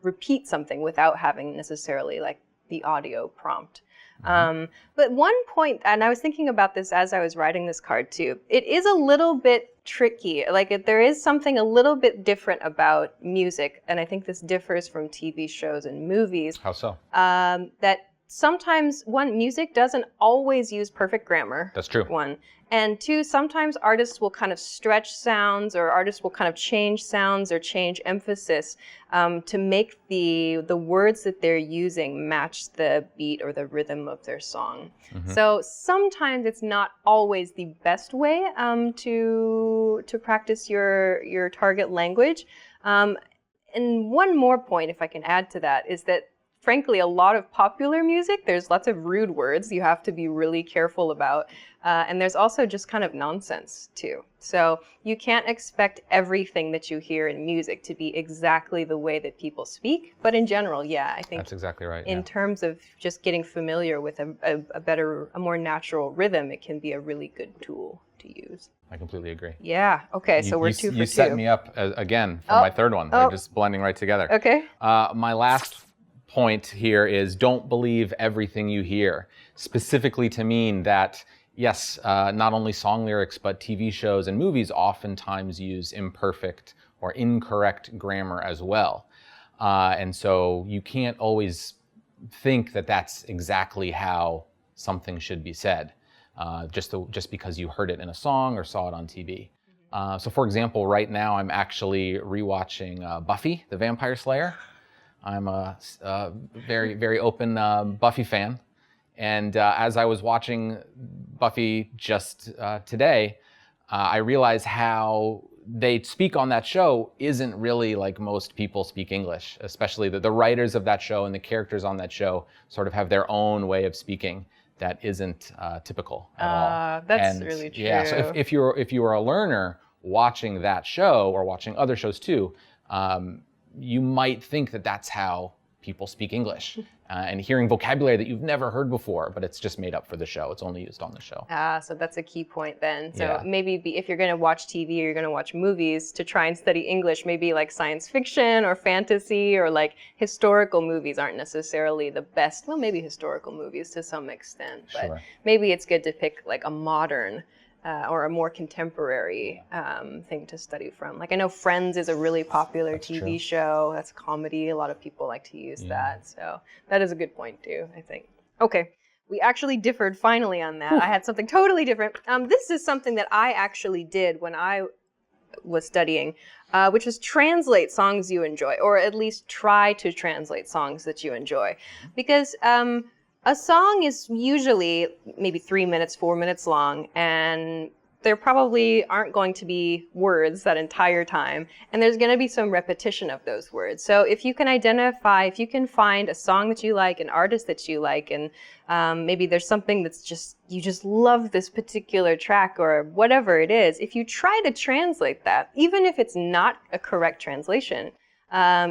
repeat something without having necessarily like the audio prompt. But one point, and I was thinking about this as I was writing this card too, it is a little bit tricky. Like there is something a little bit different about music, and I think this differs from TV shows and movies. How so? That sometimes, one, music doesn't always use perfect grammar. That's true. One. And two, sometimes artists will kind of stretch sounds, or artists will kind of change sounds or change emphasis to make the words that they're using match the beat or the rhythm of their song. So sometimes it's not always the best way to practice your target language. And one more point, if I can add to that, is that frankly, a lot of popular music, there's lots of rude words you have to be really careful about. And there's also just kind of nonsense too. So you can't expect everything that you hear in music to be exactly the way that people speak. But in general, yeah, I think that's exactly right. In terms of just getting familiar with a more natural rhythm, it can be a really good tool to use. I completely agree. Yeah. Okay. So we're two for two. You set me up again for my third one. They're just blending right together. Okay. My last point here is don't believe everything you hear, specifically to mean that, yes, not only song lyrics, but TV shows and movies oftentimes use imperfect or incorrect grammar as well. And so you can't always think that that's exactly how something should be said, just because you heard it in a song or saw it on TV. So for example, right now I'm actually rewatching Buffy, the Vampire Slayer. I'm a very, very open Buffy fan. And as I was watching Buffy just today, I realized how they speak on that show isn't really like most people speak English, especially the writers of that show and the characters on that show sort of have their own way of speaking that isn't typical at all. That's really true. Yeah, so if you were a learner watching that show or watching other shows too, you might think that that's how people speak English and hearing vocabulary that you've never heard before, but it's just made up for the show. It's only used on the show. So that's a key point then. So maybe if you're going to watch TV or you're going to watch movies to try and study English, maybe like science fiction or fantasy or like historical movies aren't necessarily the best. Well, maybe historical movies to some extent, but maybe it's good to pick like a modern or a more contemporary thing to study from. Like I know Friends is a really popular TV show. That's a comedy. A lot of people like to use that. So that is a good point too, I think. Okay, we actually differed finally on that. I had something totally different. This is something that I actually did when I was studying, which is translate songs you enjoy, or at least try to translate songs that you enjoy. Because a song is usually maybe 3 minutes, 4 minutes long, and there probably aren't going to be words that entire time, and there's going to be some repetition of those words. So if you can identify, if you can find a song that you like, an artist that you like, and maybe there's something that's just, you just love this particular track or whatever it is, if you try to translate that, even if it's not a correct translation,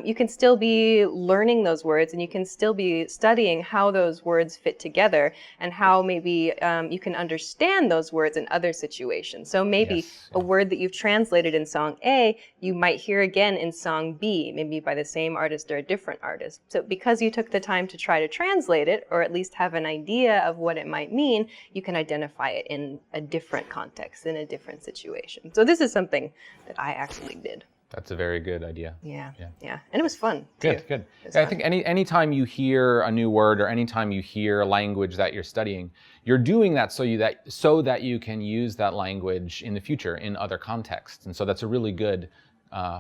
you can still be learning those words, and you can still be studying how those words fit together and how maybe you can understand those words in other situations. So maybe a word that you've translated in song A, you might hear again in song B, maybe by the same artist or a different artist. So because you took the time to try to translate it, or at least have an idea of what it might mean, you can identify it in a different context, in a different situation. So this is something that I actually did. That's a very good idea. Yeah. And it was fun, too. Good. I think anytime you hear a new word or anytime you hear a language that you're studying, you're doing that so that you can use that language in the future in other contexts. And so that's a really good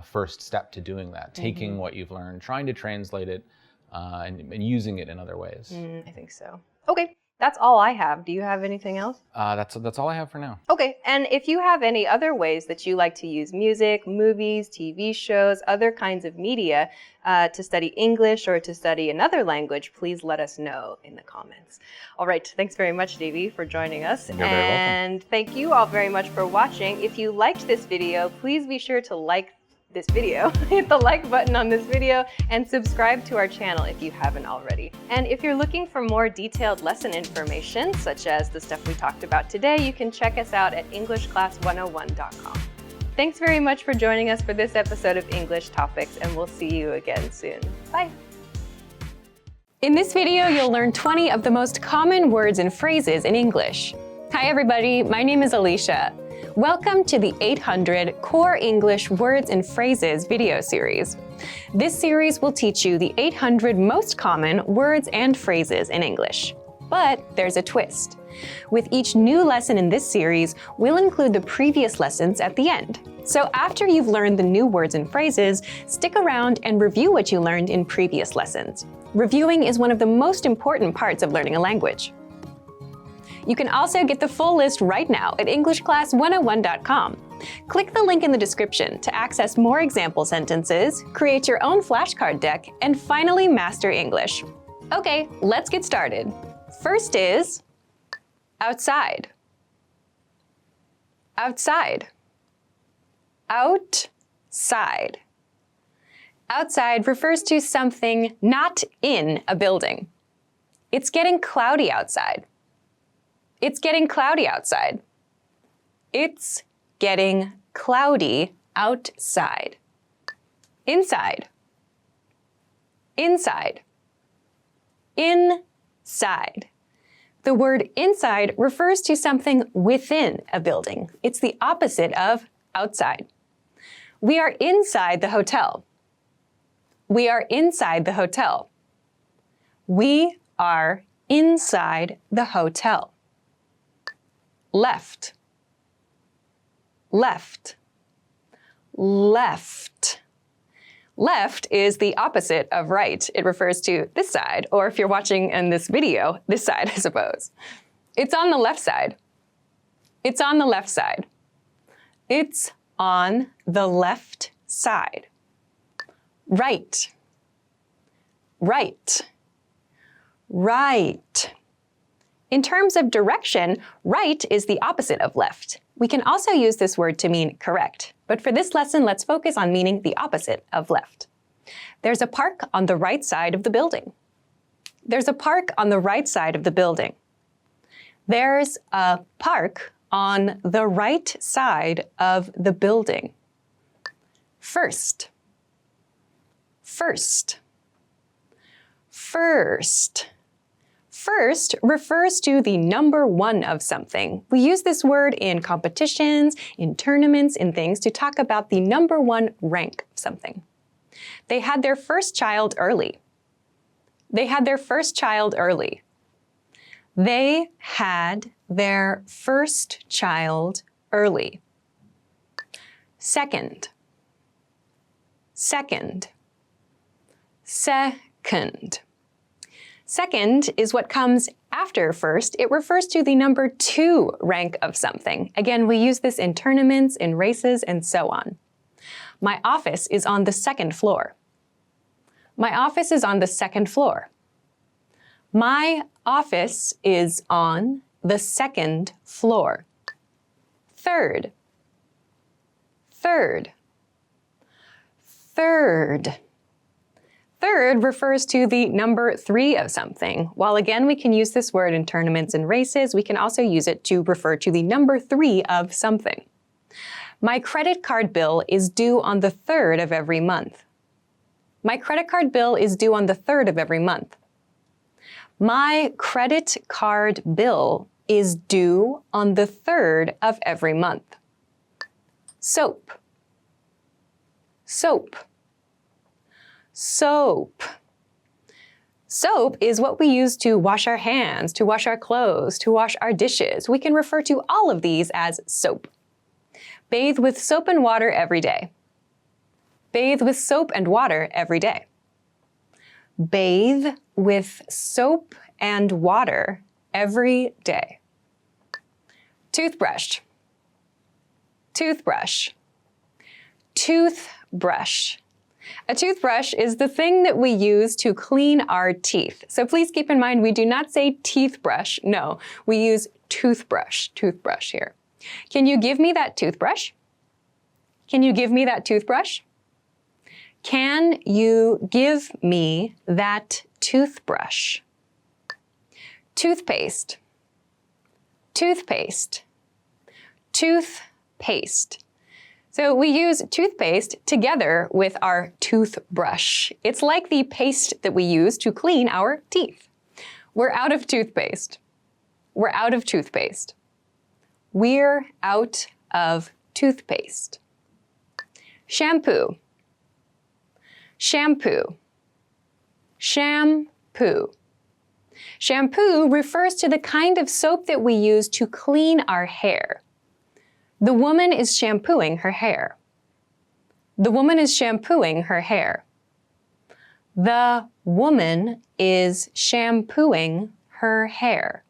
first step to doing that, taking what you've learned, trying to translate it, and using it in other ways. I think so. Okay. That's all I have. Do you have anything else? That's all I have for now. Okay, and if you have any other ways that you like to use music, movies, TV shows, other kinds of media to study English or to study another language, please let us know in the comments. All right, thanks very much, Davey, for joining us. You're very welcome. And thank you all very much for watching. If you liked this video, please be sure to like this video, hit the like button on this video, and subscribe to our channel if you haven't already. And if you're looking for more detailed lesson information, such as the stuff we talked about today, you can check us out at EnglishClass101.com. Thanks very much for joining us for this episode of English Topics, and we'll see you again soon. Bye. In this video, you'll learn 20 of the most common words and phrases in English. Hi everybody, my name is Alicia. Welcome to the 800 Core English Words and Phrases video series. This series will teach you the 800 most common words and phrases in English. But there's a twist. With each new lesson in this series, we'll include the previous lessons at the end. So after you've learned the new words and phrases, stick around and review what you learned in previous lessons. Reviewing is one of the most important parts of learning a language. You can also get the full list right now at EnglishClass101.com. Click the link in the description to access more example sentences, create your own flashcard deck, and finally master English. Okay, let's get started. First is outside. Outside. Outside. Outside refers to something not in a building. It's getting cloudy outside. It's getting cloudy outside. It's getting cloudy outside. Inside. Inside. Inside. The word inside refers to something within a building. It's the opposite of outside. We are inside the hotel. We are inside the hotel. We are inside the hotel. Left. Left. Left. Left is the opposite of right. It refers to this side, or if you're watching in this video, this side, I suppose. It's on the left side. It's on the left side. It's on the left side. Right. Right. Right. In terms of direction, right is the opposite of left. We can also use this word to mean correct, but for this lesson, let's focus on meaning the opposite of left. There's a park on the right side of the building. There's a park on the right side of the building. There's a park on the right side of the building. First. First. First. First refers to the number one of something. We use this word in competitions, in tournaments, in things to talk about the number one rank of something. They had their first child early. They had their first child early. They had their first child early. Second. Second. Second. Second is what comes after first. It refers to the number two rank of something. Again, we use this in tournaments, in races, and so on. My office is on the second floor. My office is on the second floor. My office is on the second floor. Third. Third. Third. Third refers to the number three of something. While again we can use this word in tournaments and races, we can also use it to refer to the number three of something. My credit card bill is due on the 3rd of every month. My credit card bill is due on the 3rd of every month. My credit card bill is due on the 3rd of every month. Soap. Soap. Soap. Soap is what we use to wash our hands, to wash our clothes, to wash our dishes. We can refer to all of these as soap. Bathe with soap and water every day. Bathe with soap and water every day. Bathe with soap and water every day. Toothbrush. Toothbrush. Toothbrush. A toothbrush is the thing that we use to clean our teeth. So please keep in mind we do not say teeth brush. No, we use toothbrush. Toothbrush here. Can you give me that toothbrush? Can you give me that toothbrush? Can you give me that toothbrush? Toothpaste. Toothpaste. Toothpaste. So we use toothpaste together with our toothbrush. It's like the paste that we use to clean our teeth. We're out of toothpaste. We're out of toothpaste. We're out of toothpaste. Shampoo. Shampoo. Shampoo. Shampoo refers to the kind of soap that we use to clean our hair. The woman is shampooing her hair. The woman is shampooing her hair. The woman is shampooing her hair.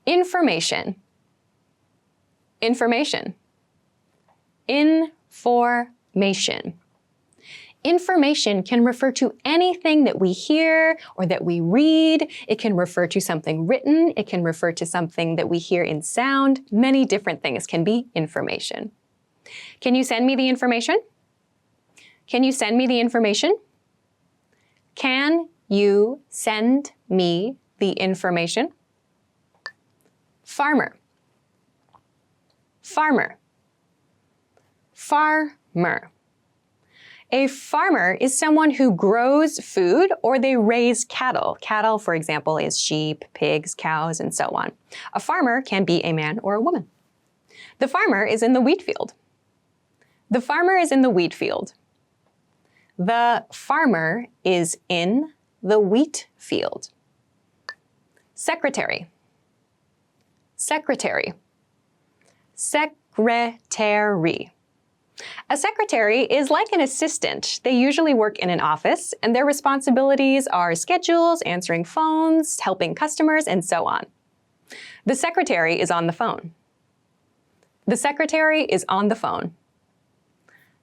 Information. Information. Information. Information can refer to anything that we hear or that we read. It can refer to something written. It can refer to something that we hear in sound. Many different things can be information. Can you send me the information? Can you send me the information? Can you send me the information? Farmer. Farmer. Farmer. A farmer is someone who grows food or they raise cattle. Cattle, for example, is sheep, pigs, cows, and so on. A farmer can be a man or a woman. The farmer is in the wheat field. The farmer is in the wheat field. The farmer is in the wheat field. Secretary. Secretary. Secretary. A secretary is like an assistant. They usually work in an office, and their responsibilities are schedules, answering phones, helping customers, and so on. The secretary is on the phone. The secretary is on the phone.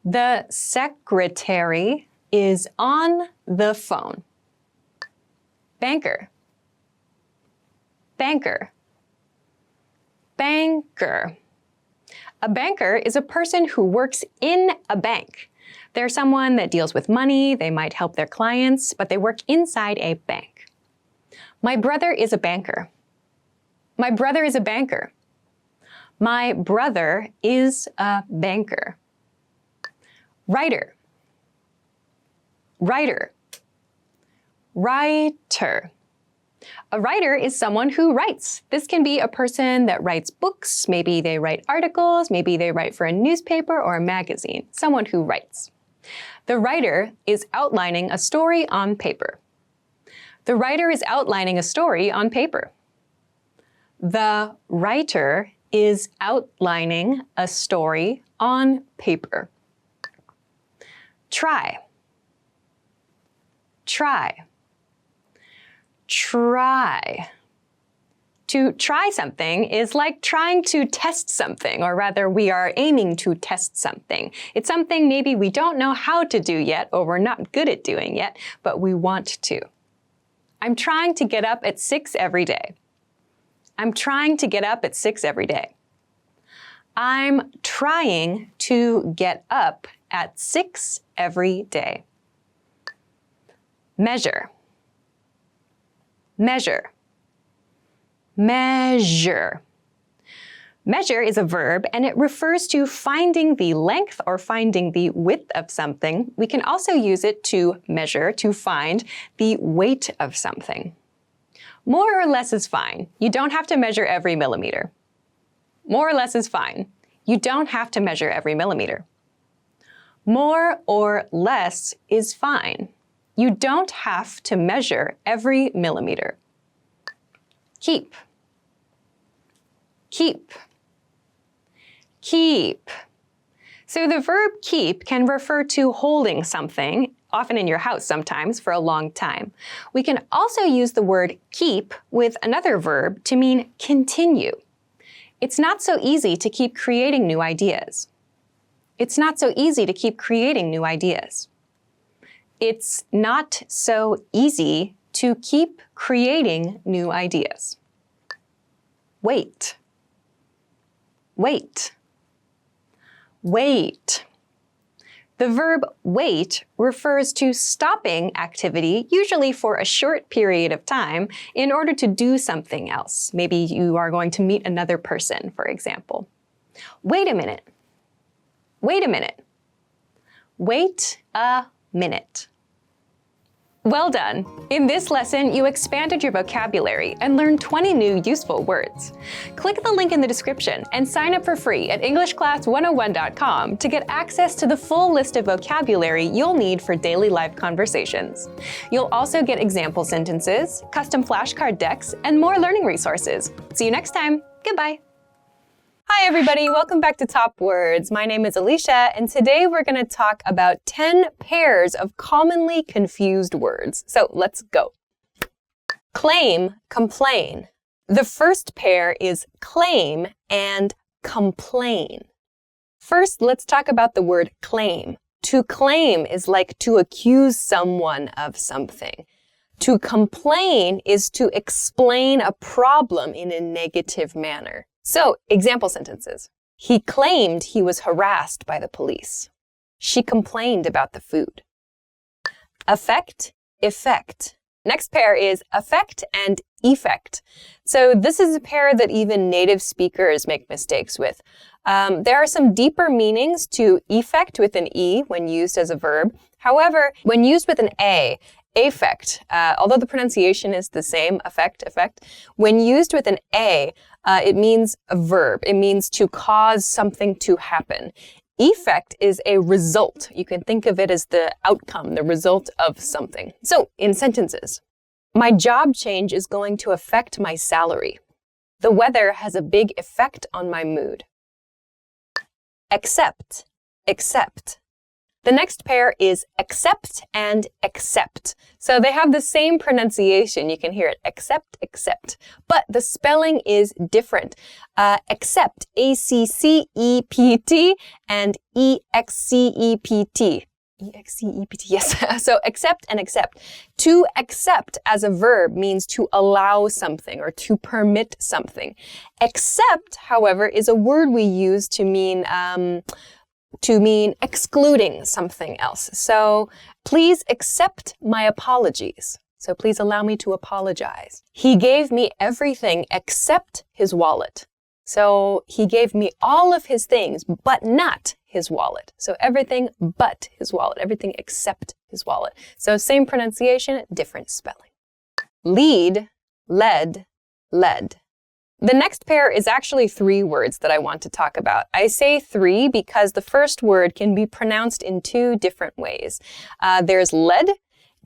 The secretary is on the phone. Banker. Banker. Banker. A banker is a person who works in a bank. They're someone that deals with money, they might help their clients, but they work inside a bank. My brother is a banker. My brother is a banker. My brother is a banker. Writer. Writer. Writer. A writer is someone who writes. This can be a person that writes books, maybe they write articles, maybe they write for a newspaper or a magazine, someone who writes. The writer is outlining a story on paper. The writer is outlining a story on paper. The writer is outlining a story on paper. Try. Try. Try. To try something is like trying to test something, or rather we are aiming to test something. It's something maybe we don't know how to do yet, or we're not good at doing yet, but we want to. I'm trying to get up at 6 every day. I'm trying to get up at 6 every day. I'm trying to get up at 6 every day. Measure. Measure. Measure. Measure is a verb and it refers to finding the length or finding the width of something. We can also use it to measure, to find the weight of something. More or less is fine. You don't have to measure every millimeter. More or less is fine. You don't have to measure every millimeter. More or less is fine. You don't have to measure every millimeter. Keep. Keep. Keep. So the verb keep can refer to holding something, often in your house sometimes, for a long time. We can also use the word keep with another verb to mean continue. It's not so easy to keep creating new ideas. It's not so easy to keep creating new ideas. It's not so easy to keep creating new ideas. Wait. Wait. Wait. The verb wait refers to stopping activity, usually for a short period of time, in order to do something else. Maybe you are going to meet another person, for example. Wait a minute. Wait a minute. Wait a minute. Well done! In this lesson, you expanded your vocabulary and learned 20 new useful words. Click the link in the description and sign up for free at EnglishClass101.com to get access to the full list of vocabulary you'll need for daily life conversations. You'll also get example sentences, custom flashcard decks, and more learning resources. See you next time. Goodbye! Hi everybody, welcome back to Top Words. My name is Alicia, and today we're going to talk about 10 pairs of commonly confused words. So let's go. Claim, complain. The first pair is claim and complain. First, let's talk about the word claim. To claim is like to accuse someone of something. To complain is to explain a problem in a negative manner. So, example sentences. He claimed he was harassed by the police. She complained about the food. Affect, effect. Next pair is affect and effect. So this is a pair that even native speakers make mistakes with. There are some deeper meanings to effect with an E when used as a verb. However, when used with an A, affect, although the pronunciation is the same, affect, effect, when used with an A, it means a verb. It means to cause something to happen. Effect is a result. You can think of it as the outcome, the result of something. So, in sentences, my job change is going to affect my salary. The weather has a big effect on my mood. Accept, accept. The next pair is accept and accept. So they have the same pronunciation. You can hear it, accept, accept. But the spelling is different. Accept, A-C-C-E-P-T and E-X-C-E-P-T. E-X-C-E-P-T, yes. So accept and accept. To accept as a verb means to allow something or to permit something. Accept, however, is a word we use to mean excluding something else. So please accept my apologies. So please allow me to apologize. He gave me everything except his wallet. So he gave me all of his things, but not his wallet. So everything but his wallet, everything except his wallet. So same pronunciation, different spelling. Lead, led, led. The next pair is actually 3 words that I want to talk about. I say 3 because the first word can be pronounced in 2 different ways. There's led,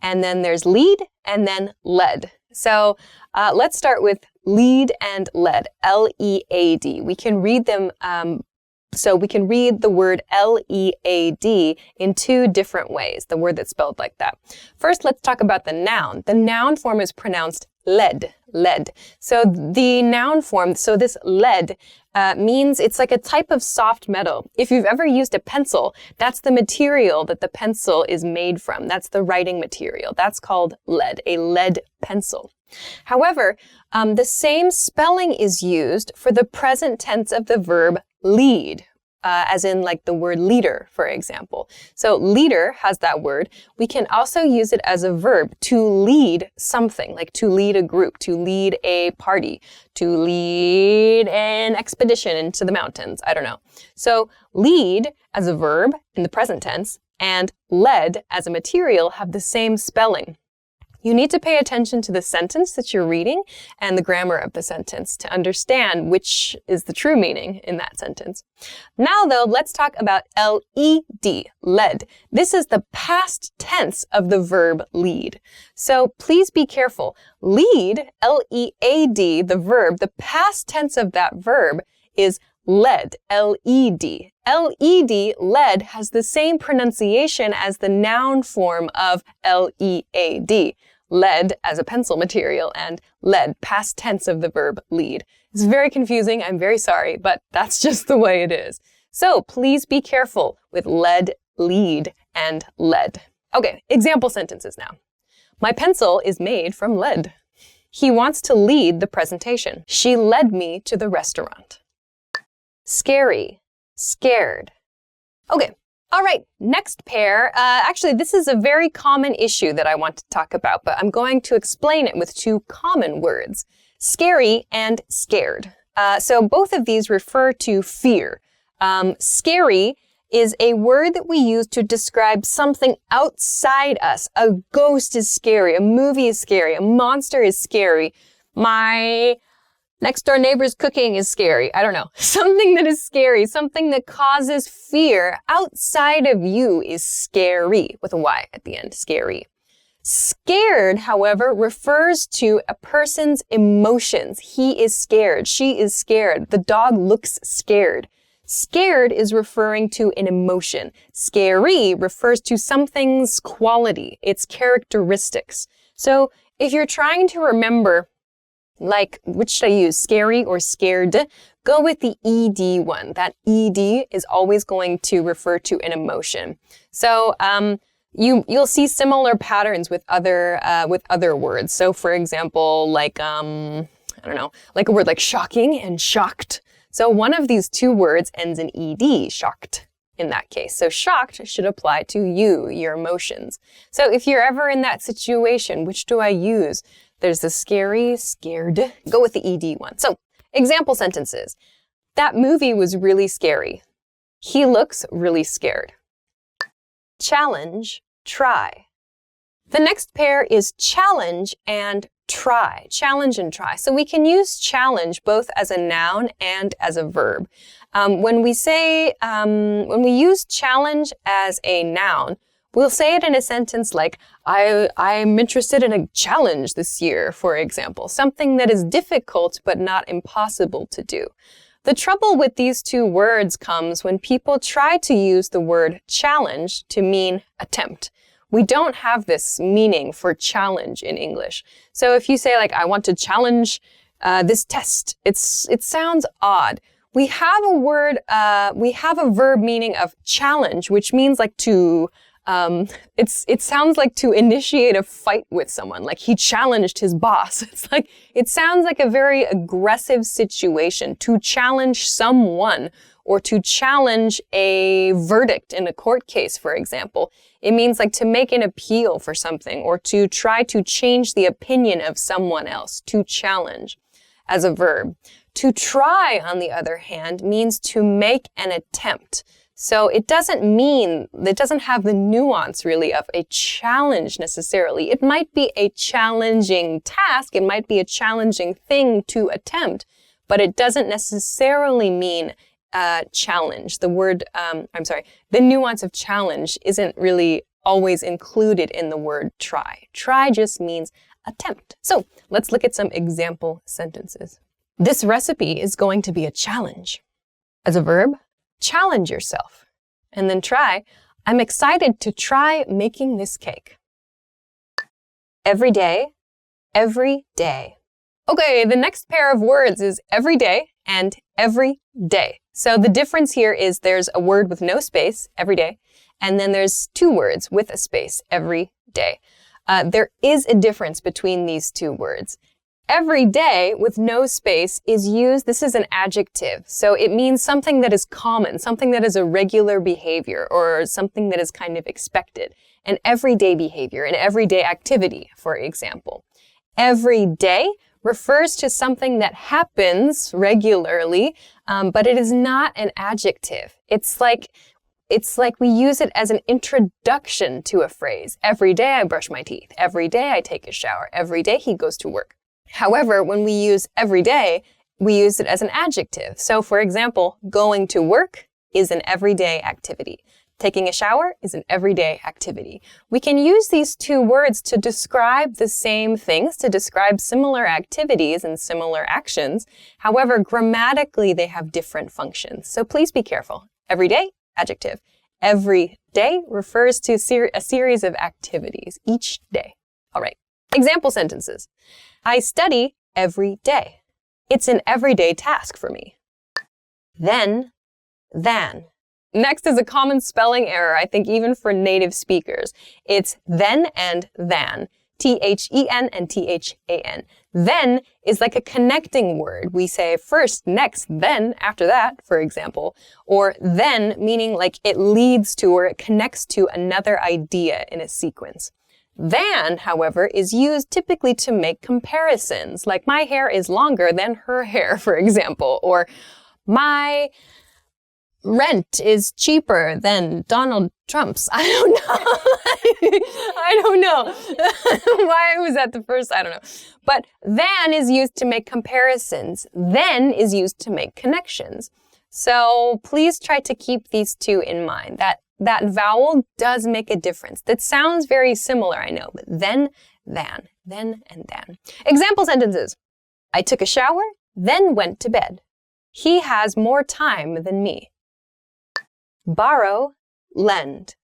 and then there's lead, and then led. So let's start with lead and led, L-E-A-D. We can read them, so we can read the word L-E-A-D in 2 different ways, the word that's spelled like that. First, let's talk about the noun. The noun form is pronounced led, led. So the noun form, so this lead means it's like a type of soft metal. If you've ever used a pencil, that's the material that the pencil is made from. That's the writing material. That's called lead, a lead pencil. However, the same spelling is used for the present tense of the verb lead, as in like the word leader, for example. So leader has that word. We can also use it as a verb to lead something, like to lead a group, to lead a party, to lead an expedition into the mountains. I don't know. So lead as a verb in the present tense and led as a material have the same spelling. You need to pay attention to the sentence that you're reading and the grammar of the sentence to understand which is the true meaning in that sentence. Now, though, let's talk about L-E-D, led. This is the past tense of the verb lead. So please be careful. Lead, L-E-A-D, the verb, the past tense of that verb is led, L-E-D. L-E-D, led, has the same pronunciation as the noun form of L-E-A-D. Lead as a pencil material and led, past tense of the verb lead. It's very confusing, I'm very sorry, but that's just the way it is. So please be careful with led, lead, and led. Okay, example sentences now. My pencil is made from lead. He wants to lead the presentation. She led me to the restaurant. Scary, scared. Okay, all right, next pair. Actually, this is a very common issue that I want to talk about, but I'm going to explain it with 2 common words, scary and scared. So both of these refer to fear. Scary is a word that we use to describe something outside us. A ghost is scary, a movie is scary, a monster is scary, my next door neighbor's cooking is scary. I don't know. Something that is scary, something that causes fear outside of you is scary, with a Y at the end, scary. Scared, however, refers to a person's emotions. He is scared. She is scared. The dog looks scared. Scared is referring to an emotion. Scary refers to something's quality, its characteristics. So if you're trying to remember, like, which should I use, scary or scared? Go with the ED one. That ED is always going to refer to an emotion. So you'll see similar patterns with other words. So for example, like I don't know, like a word like shocking and shocked. So one of these two words ends in ED, shocked, in that case. So shocked should apply to you, your emotions. So if you're ever in that situation, which do I use? There's the scary, scared. Go with the ED one. So example sentences. That movie was really scary. He looks really scared. Challenge, try. The next pair is challenge and try. Challenge and try. So we can use challenge both as a noun and as a verb. When we use challenge as a noun, we'll say it in a sentence like, I'm interested in a challenge this year, for example. Something that is difficult but not impossible to do. The trouble with these two words comes when people try to use the word challenge to mean attempt. We don't have this meaning for challenge in English. So if you say like, I want to challenge this test, it sounds odd. We have a verb meaning of challenge, which means like to, it sounds like to initiate a fight with someone, like he challenged his boss. It sounds like a very aggressive situation, to challenge someone or to challenge a verdict in a court case, for example. It means like to make an appeal for something or to try to change the opinion of someone else, to challenge as a verb. To try, on the other hand, means to make an attempt. So it doesn't have the nuance really of a challenge necessarily. It might be a challenging task, it might be a challenging thing to attempt, but it doesn't necessarily mean challenge. The nuance of challenge isn't really always included in the word try. Try just means attempt. So let's look at some example sentences. This recipe is going to be a challenge. As a verb, challenge yourself. And then try, I'm excited to try making this cake. Every day, every day. Okay, the next pair of words is every day and every day. So the difference here is there's a word with no space, every day, and then there's two words with a space, every day. There is a difference between these two words. Every day with no space is used, this is an adjective, so it means something that is common, something that is a regular behavior or something that is kind of expected. An everyday behavior, an everyday activity, for example. Every day refers to something that happens regularly, but it is not an adjective. It's like we use it as an introduction to a phrase. Every day I brush my teeth. Every day I take a shower. Every day he goes to work. However, when we use every day, we use it as an adjective. So for example, going to work is an everyday activity. Taking a shower is an everyday activity. We can use these two words to describe the same things, to describe similar activities and similar actions. However, grammatically, they have different functions. So please be careful. Every day, adjective. Every day refers to a series of activities each day. All right. Example sentences. I study every day. It's an everyday task for me. Then, than. Next is a common spelling error, I think even for native speakers. It's then and than. T-H-E-N and T-H-A-N. Then is like a connecting word. We say first, next, then, after that, for example. Or then, meaning like it leads to or it connects to another idea in a sequence. Than, however, is used typically to make comparisons, like my hair is longer than her hair, for example, or my rent is cheaper than Donald Trump's. I don't know. I don't know. Why was that the first? I don't know. But than is used to make comparisons. Then is used to make connections. So please try to keep these two in mind. That vowel does make a difference. That sounds very similar, I know, but then, than, then, and than. Example sentences. I took a shower, then went to bed. He has more time than me. Borrow, lend.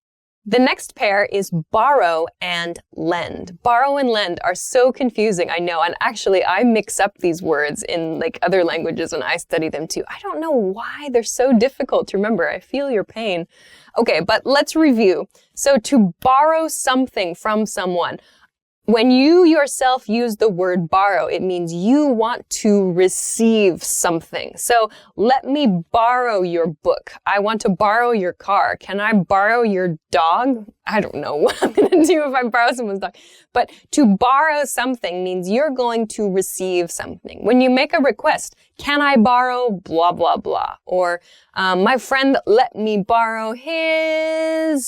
The next pair is borrow and lend. Borrow and lend are so confusing, I know, and actually I mix up these words in like other languages when I study them too. I don't know why they're so difficult to remember. I feel your pain. Okay, but let's review. So to borrow something from someone, when you yourself use the word borrow, it means you want to receive something. So let me borrow your book. I want to borrow your car. Can I borrow your dog? I don't know what I'm going to do if I borrow someone's dog. But to borrow something means you're going to receive something. When you make a request, can I borrow blah, blah, blah? Or my friend let me borrow his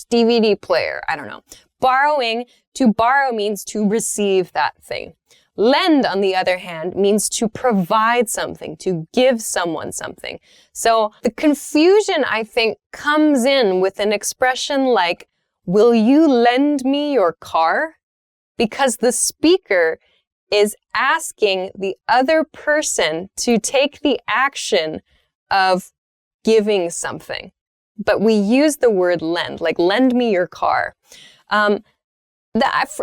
DVD player. I don't know. Borrowing, to borrow means to receive that thing. Lend, on the other hand, means to provide something, to give someone something. So the confusion, I think, comes in with an expression like, will you lend me your car? Because the speaker is asking the other person to take the action of giving something. But we use the word lend, like lend me your car.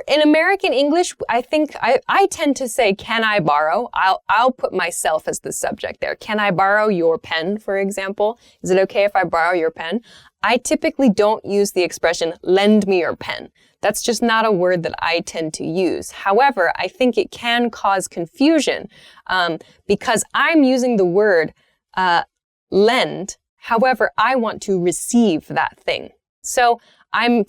In American English, I think I tend to say, can I borrow? I'll put myself as the subject there. Can I borrow your pen, for example? Is it okay if I borrow your pen? I typically don't use the expression, lend me your pen. That's just not a word that I tend to use. However, I think it can cause confusion because I'm using the word lend. However, I want to receive that thing. So I'm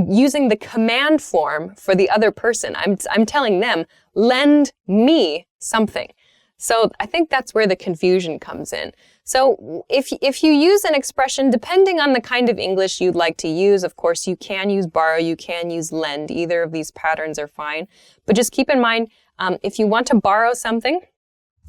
using the command form for the other person. I'm telling them, lend me something. So I think that's where the confusion comes in. So if you use an expression, depending on the kind of English you'd like to use, of course, you can use borrow, you can use lend. Either of these patterns are fine. But just keep in mind, if you want to borrow something,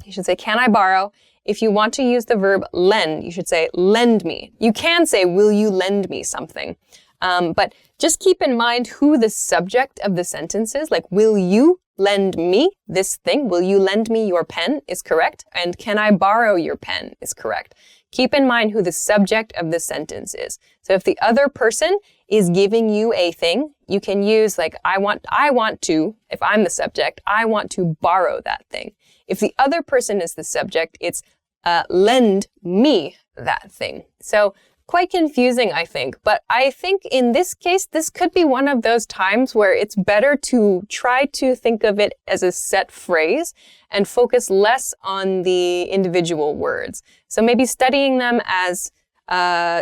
you should say, can I borrow? If you want to use the verb lend, you should say, lend me. You can say, will you lend me something? But just keep in mind who the subject of the sentence is. Like, will you lend me this thing? Will you lend me your pen is correct. And can I borrow your pen is correct. Keep in mind who the subject of the sentence is. So if the other person is giving you a thing, you can use like, I want to, if I'm the subject, I want to borrow that thing. If the other person is the subject, it's lend me that thing. So quite confusing, I think. But I think in this case, this could be one of those times where it's better to try to think of it as a set phrase and focus less on the individual words. So maybe studying them as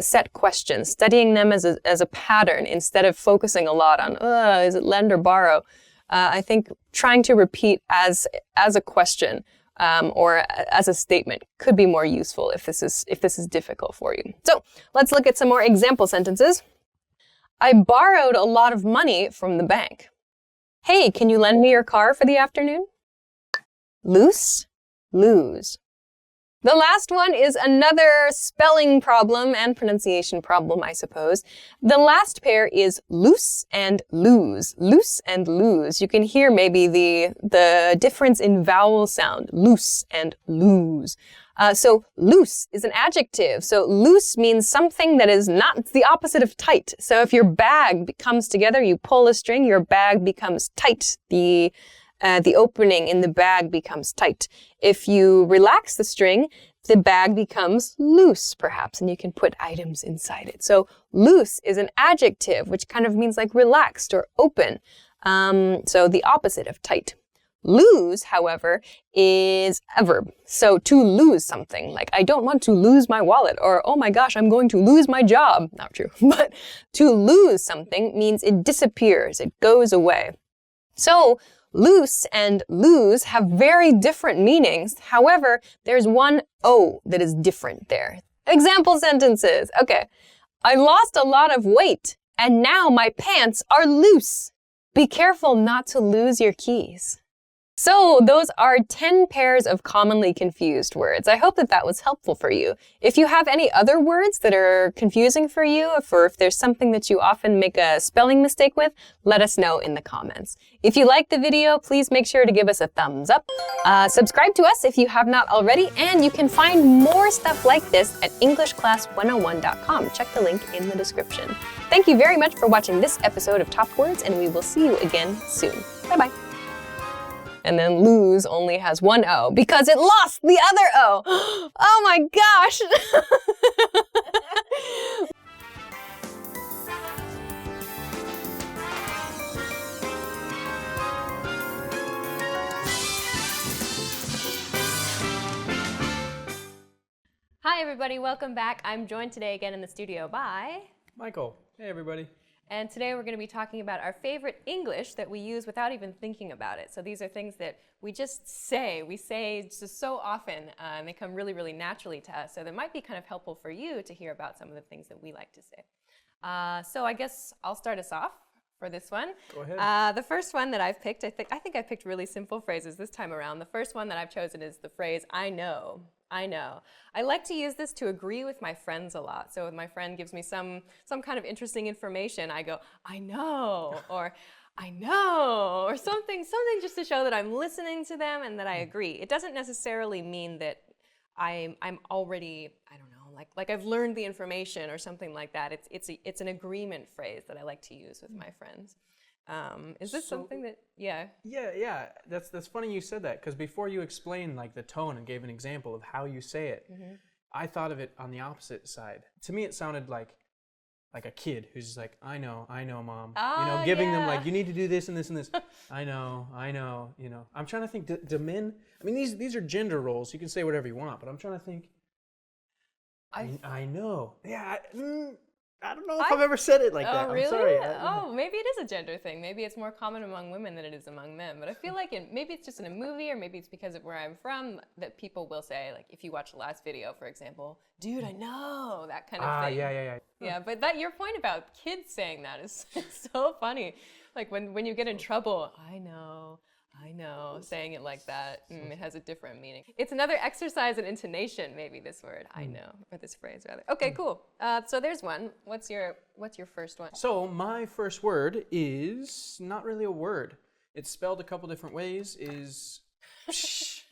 set questions, studying them as a pattern instead of focusing a lot on, is it lend or borrow? I think trying to repeat as a question or as a statement could be more useful if this is difficult for you. So let's look at some more example sentences. I borrowed a lot of money from the bank. Hey, can you lend me your car for the afternoon? Loose, lose. The last one is another spelling problem and pronunciation problem, I suppose. The last pair is loose and lose. Loose and lose. You can hear maybe the difference in vowel sound. Loose and lose. So loose is an adjective. So loose means something that is not the opposite of tight. So if your bag comes together, you pull a string, your bag becomes tight. The opening in the bag becomes tight. If you relax the string, the bag becomes loose, perhaps, and you can put items inside it. So loose is an adjective, which kind of means like relaxed or open. So the opposite of tight. Lose, however, is a verb. So to lose something, like I don't want to lose my wallet, or oh my gosh, I'm going to lose my job. Not true. But to lose something means it disappears, it goes away. So loose and lose have very different meanings. However, there's one O that is different there. Example sentences. Okay. I lost a lot of weight, and now my pants are loose. Be careful not to lose your keys. So those are 10 pairs of commonly confused words. I hope that that was helpful for you. If you have any other words that are confusing for you, or if there's something that you often make a spelling mistake with, let us know in the comments. If you liked the video, please make sure to give us a thumbs up. Subscribe to us if you have not already, and you can find more stuff like this at EnglishClass101.com. Check the link in the description. Thank you very much for watching this episode of Top Words, and we will see you again soon. Bye-bye. And then lose only has one O because it lost the other O. Oh my gosh. Hi everybody, welcome back. I'm joined today again in the studio by Michael. Hey everybody. And today we're going to be talking about our favorite English that we use without even thinking about it. So these are things that we just say. We say just so often, and they come really, really naturally to us. So that might be kind of helpful for you to hear about some of the things that we like to say. So I guess I'll start us off for this one. Go ahead. The first one that I've picked, I think I picked really simple phrases this time around. The first one that I've chosen is the phrase, I know. I know. I like to use this to agree with my friends a lot. So if my friend gives me some kind of interesting information, I go, I know, or I know, or something just to show that I'm listening to them and that I agree. It doesn't necessarily mean that I'm already, I don't know, like I've learned the information or something like that. It's an agreement phrase that I like to use with my friends. Is this something that, yeah? Yeah. That's funny you said that, because before you explained like the tone and gave an example of how you say it, I thought of it on the opposite side. To me, it sounded like a kid who's just like, I know, mom. Giving them like, you need to do this and this and this. I know. I'm trying to think, do men, I mean, these are gender roles. You can say whatever you want, but I'm trying to think. I know. Yeah. I don't know if I've ever said it like that. Really? I'm sorry. Maybe it is a gender thing. Maybe it's more common among women than it is among men. But I feel like maybe it's just in a movie, or maybe it's because of where I'm from, that people will say, like, if you watch the last video, for example, dude, I know, that kind of thing. Yeah. Yeah, but your point about kids saying that is so funny. Like when you get in trouble, I know, saying it like that, it has a different meaning. It's another exercise in intonation, maybe, this word, I know, or this phrase rather. Okay, cool. So there's one. What's your first one? So my first word is not really a word. It's spelled a couple different ways, is psh.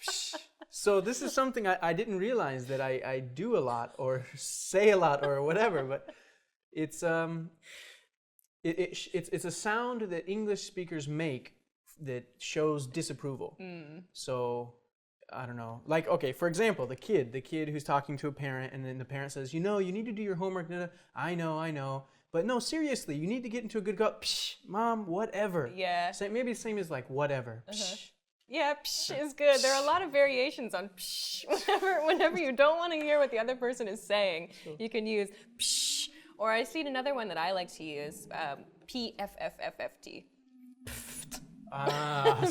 Psh. So this is something I didn't realize that I do a lot or say a lot or whatever, but it's it's a sound that English speakers make that shows disapproval. So I don't know, like, okay, for example, the kid who's talking to a parent, and then the parent says, you need to do your homework. I know, but no, seriously, you need to get into a good psh, mom, whatever. Yeah. So maybe the same as like whatever. Psh. Yeah, psh is good. There are a lot of variations on psh. Whenever you don't want to hear what the other person is saying, you can use psh. Or I see another one that I like to use, PFFFFT. That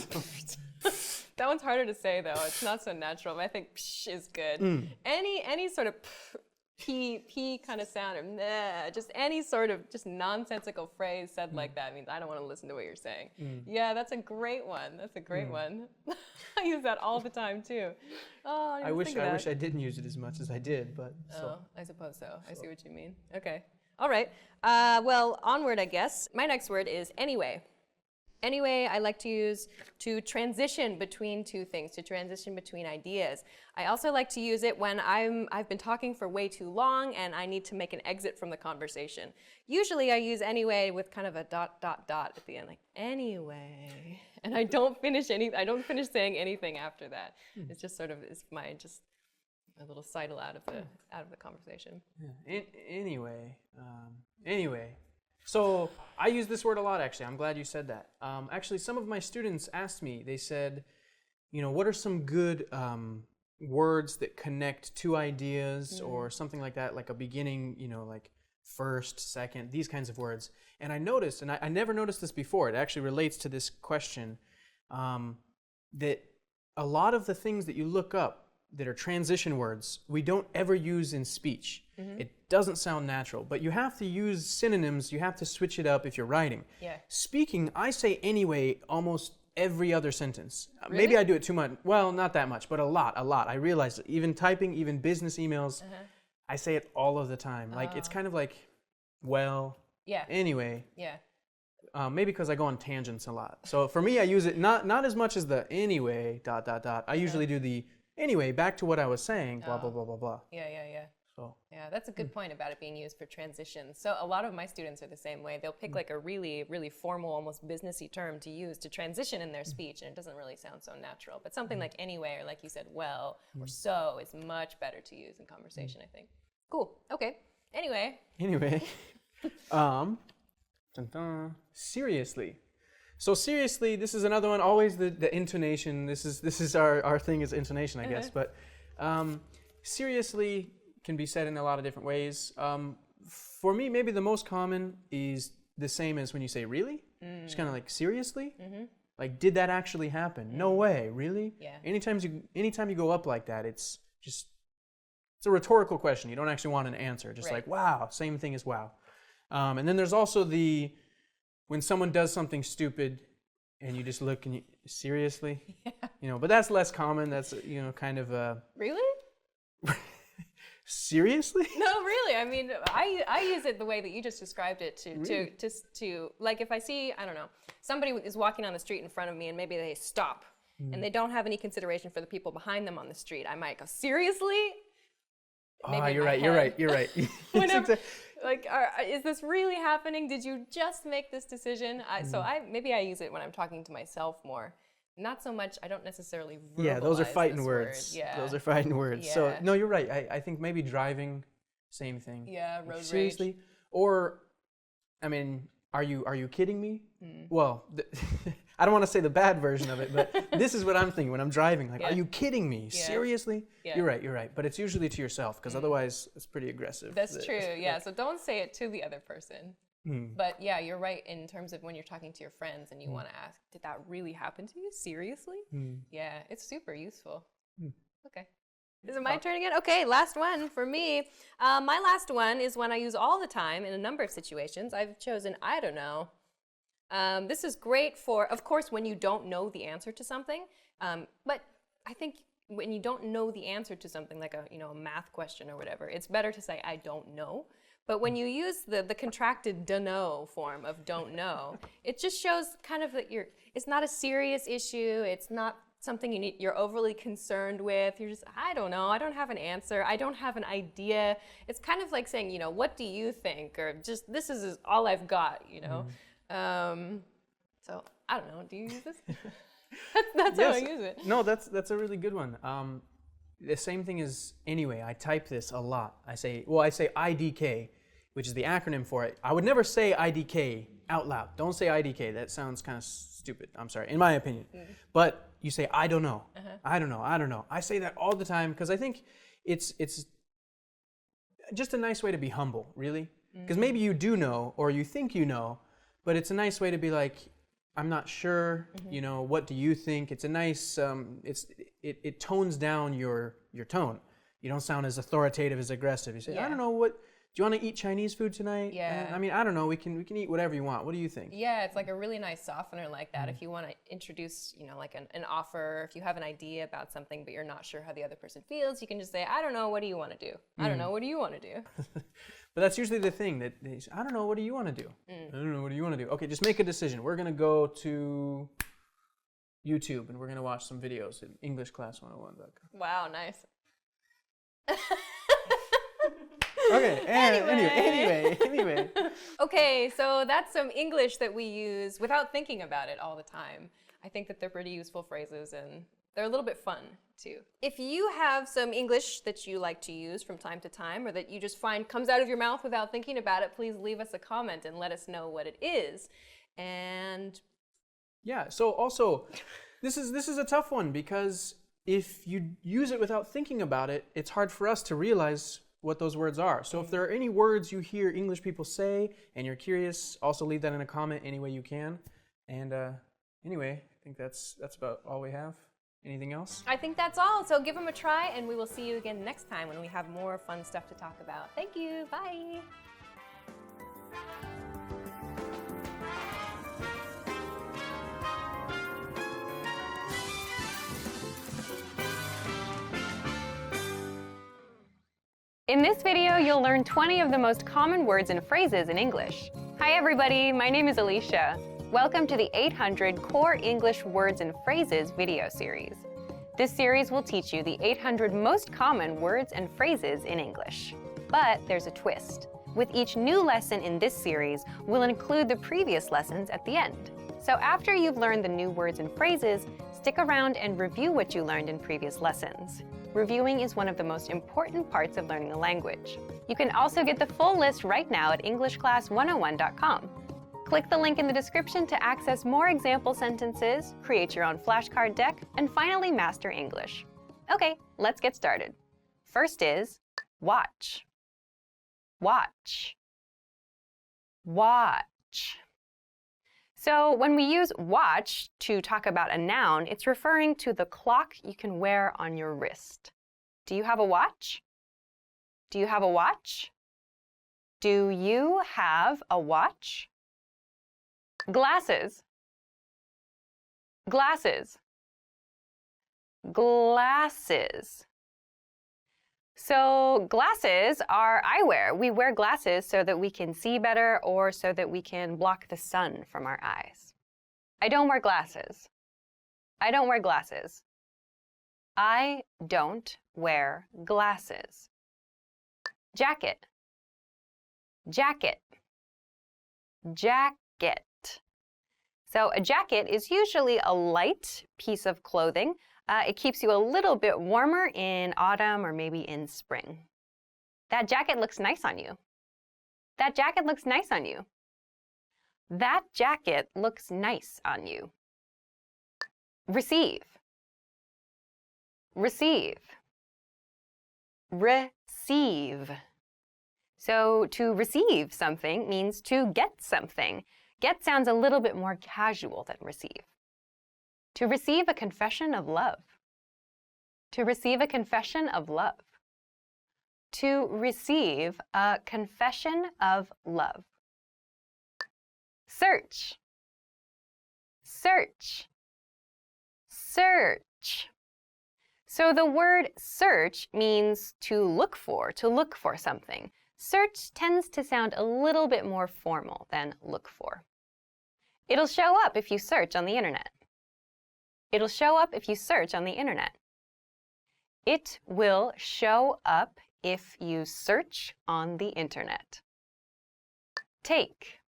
one's harder to say, though. It's not so natural, but I think psh is good. Any sort of p kind of sound, or nah, just any sort of just nonsensical phrase said like that means I don't want to listen to what you're saying. Yeah, that's a great one. That's a great one. I use that all the time too. Oh, I wish I didn't use it as much as I did, but oh, I suppose so. I see what you mean. Okay. All right. Well, onward, I guess. My next word is anyway. Anyway, I like to use to transition between two things, to transition between ideas. I also like to use it when I've been talking for way too long and I need to make an exit from the conversation. Usually I use anyway with kind of a ... at the end, like anyway. And I don't finish saying anything after that. It's just sort of a little sidle out of the conversation. Yeah. Anyway. So I use this word a lot, actually. I'm glad you said that. Actually, some of my students asked me, they said, what are some good words that connect two ideas or something like that, like a beginning, like first, second, these kinds of words. And I noticed, and I never noticed this before, it actually relates to this question, that a lot of the things that you look up that are transition words we don't ever use in speech. It doesn't sound natural, but you have to use synonyms. You have to switch it up if you're writing. Yeah. Speaking, I say anyway almost every other sentence. Really? Maybe I do it too much. Well, not that much, but a lot. I realize that even typing, even business emails, I say it all of the time. Like it's kind of like, well, Yeah. anyway. Yeah. Maybe because I go on tangents a lot. So for me, I use it not as much as the anyway, ... I usually do the anyway, back to what I was saying, blah, blah, blah, blah, blah. Yeah, yeah, yeah. So. Yeah, that's a good point about it being used for transitions. So a lot of my students are the same way. They'll pick like a really, really formal, almost businessy term to use to transition in their speech, and it doesn't really sound so natural. But something like anyway, or like you said, well, or so is much better to use in conversation, I think. Cool. Okay. Anyway. Anyway. Seriously. So seriously, this is another one. Always the intonation. This is our thing is intonation, I guess. But seriously can be said in a lot of different ways. For me, maybe the most common is the same as when you say really. Just kind of like seriously. Like, did that actually happen? No way. Really? Yeah. Anytime you go up like that, it's a rhetorical question. You don't actually want an answer. Just like wow. Same thing as wow. And then there's also when someone does something stupid and you just look and you, seriously? Yeah. But that's less common. That's, kind of Really? Seriously? No, really. I mean, I use it the way that you just described it to like if I see, I don't know, somebody is walking on the street in front of me and maybe they stop and they don't have any consideration for the people behind them on the street. I might go, seriously? Oh, you're right. Whenever, like, is this really happening? Did you just make this decision? So maybe I use it when I'm talking to myself more. Not so much, I don't necessarily verbalize Yeah, those are fighting words. Yeah. Those are fighting words. Yeah. So, no, you're right. I think maybe driving, same thing. Yeah, road seriously? rage. Or, I mean, are you kidding me? Well, I don't want to say the bad version of it, but this is what I'm thinking when I'm driving. Like, are you kidding me? Yeah. Seriously? Yeah. You're right. But it's usually to yourself, because otherwise it's pretty aggressive. That's true, yeah. So don't say it to the other person. But yeah, you're right in terms of when you're talking to your friends and you want to ask, did that really happen to you? Seriously? Yeah, it's super useful. Okay. Is it my turn again? Okay, last one for me. My last one is one I use all the time in a number of situations. I've chosen I don't know. This is great for, of course, when you don't know the answer to something. But I think when you don't know the answer to something like a math question or whatever, it's better to say I don't know. But when you use the contracted dunno form of don't know, it just shows kind of that it's not a serious issue. It's not something you're overly concerned with. You're just, I don't know. I don't have an answer. I don't have an idea. It's kind of like saying, what do you think? Or just, this is all I've got, So I don't know. Do you use this? That's how I use it. No, that's a really good one. The same thing as anyway. I type this a lot. I say IDK, which is the acronym for it. I would never say IDK out loud. Don't say IDK. That sounds kind of stupid. I'm sorry, in my opinion. But you say I don't know. I don't know. I say that all the time because I think it's just a nice way to be humble, really. Because maybe you do know or you think you know, but it's a nice way to be like, I'm not sure, what do you think? It's a nice, it tones down your tone. You don't sound as authoritative, as aggressive. You say, I don't know, do you want to eat Chinese food tonight? Yeah. I mean, I don't know, we can eat whatever you want. What do you think? Yeah, it's like a really nice softener like that. If you want to introduce, like an offer, if you have an idea about something, but you're not sure how the other person feels, you can just say, I don't know, what do you want to do? I don't know, what do you want to do? But that's usually the thing that they say, I don't know, what do you want to do? I don't know, what do you want to do? Okay, just make a decision. We're going to go to YouTube and we're going to watch some videos at EnglishClass101.com. Wow, nice. Okay, anyway. Okay, so that's some English that we use without thinking about it all the time. I think that they're pretty useful phrases and they're a little bit fun too. If you have some English that you like to use from time to time or that you just find comes out of your mouth without thinking about it, please leave us a comment and let us know what it is. And yeah, so also this is a tough one because if you use it without thinking about it, it's hard for us to realize what those words are. So if there are any words you hear English people say and you're curious, also leave that in a comment any way you can. And anyway, I think that's about all we have. Anything else? I think that's all. So give them a try, and we will see you again next time when we have more fun stuff to talk about. Thank you. Bye. In this video, you'll learn 20 of the most common words and phrases in English. Hi everybody, my name is Alicia. Welcome to the 800 Core English Words and Phrases video series. This series will teach you the 800 most common words and phrases in English. But there's a twist. With each new lesson in this series, we'll include the previous lessons at the end. So after you've learned the new words and phrases, stick around and review what you learned in previous lessons. Reviewing is one of the most important parts of learning a language. You can also get the full list right now at EnglishClass101.com. Click the link in the description to access more example sentences, create your own flashcard deck, and finally master English. Okay, let's get started. First is watch. Watch. Watch. So when we use watch to talk about a noun, it's referring to the clock you can wear on your wrist. Do you have a watch? Do you have a watch? Do you have a watch? Glasses. Glasses. Glasses. So glasses are eyewear. We wear glasses so that we can see better or so that we can block the sun from our eyes. I don't wear glasses. I don't wear glasses. I don't wear glasses. Jacket. Jacket. Jacket. So a jacket is usually a light piece of clothing. It keeps you a little bit warmer in autumn or maybe in spring. That jacket looks nice on you. That jacket looks nice on you. That jacket looks nice on you. Receive. Receive. Receive. So to receive something means to get something. Get sounds a little bit more casual than receive. To receive a confession of love. To receive a confession of love. To receive a confession of love. Search. Search. Search. So the word search means to look for something. Search tends to sound a little bit more formal than look for. It'll show up if you search on the internet. It'll show up if you search on the internet. It will show up if you search on the internet. Take.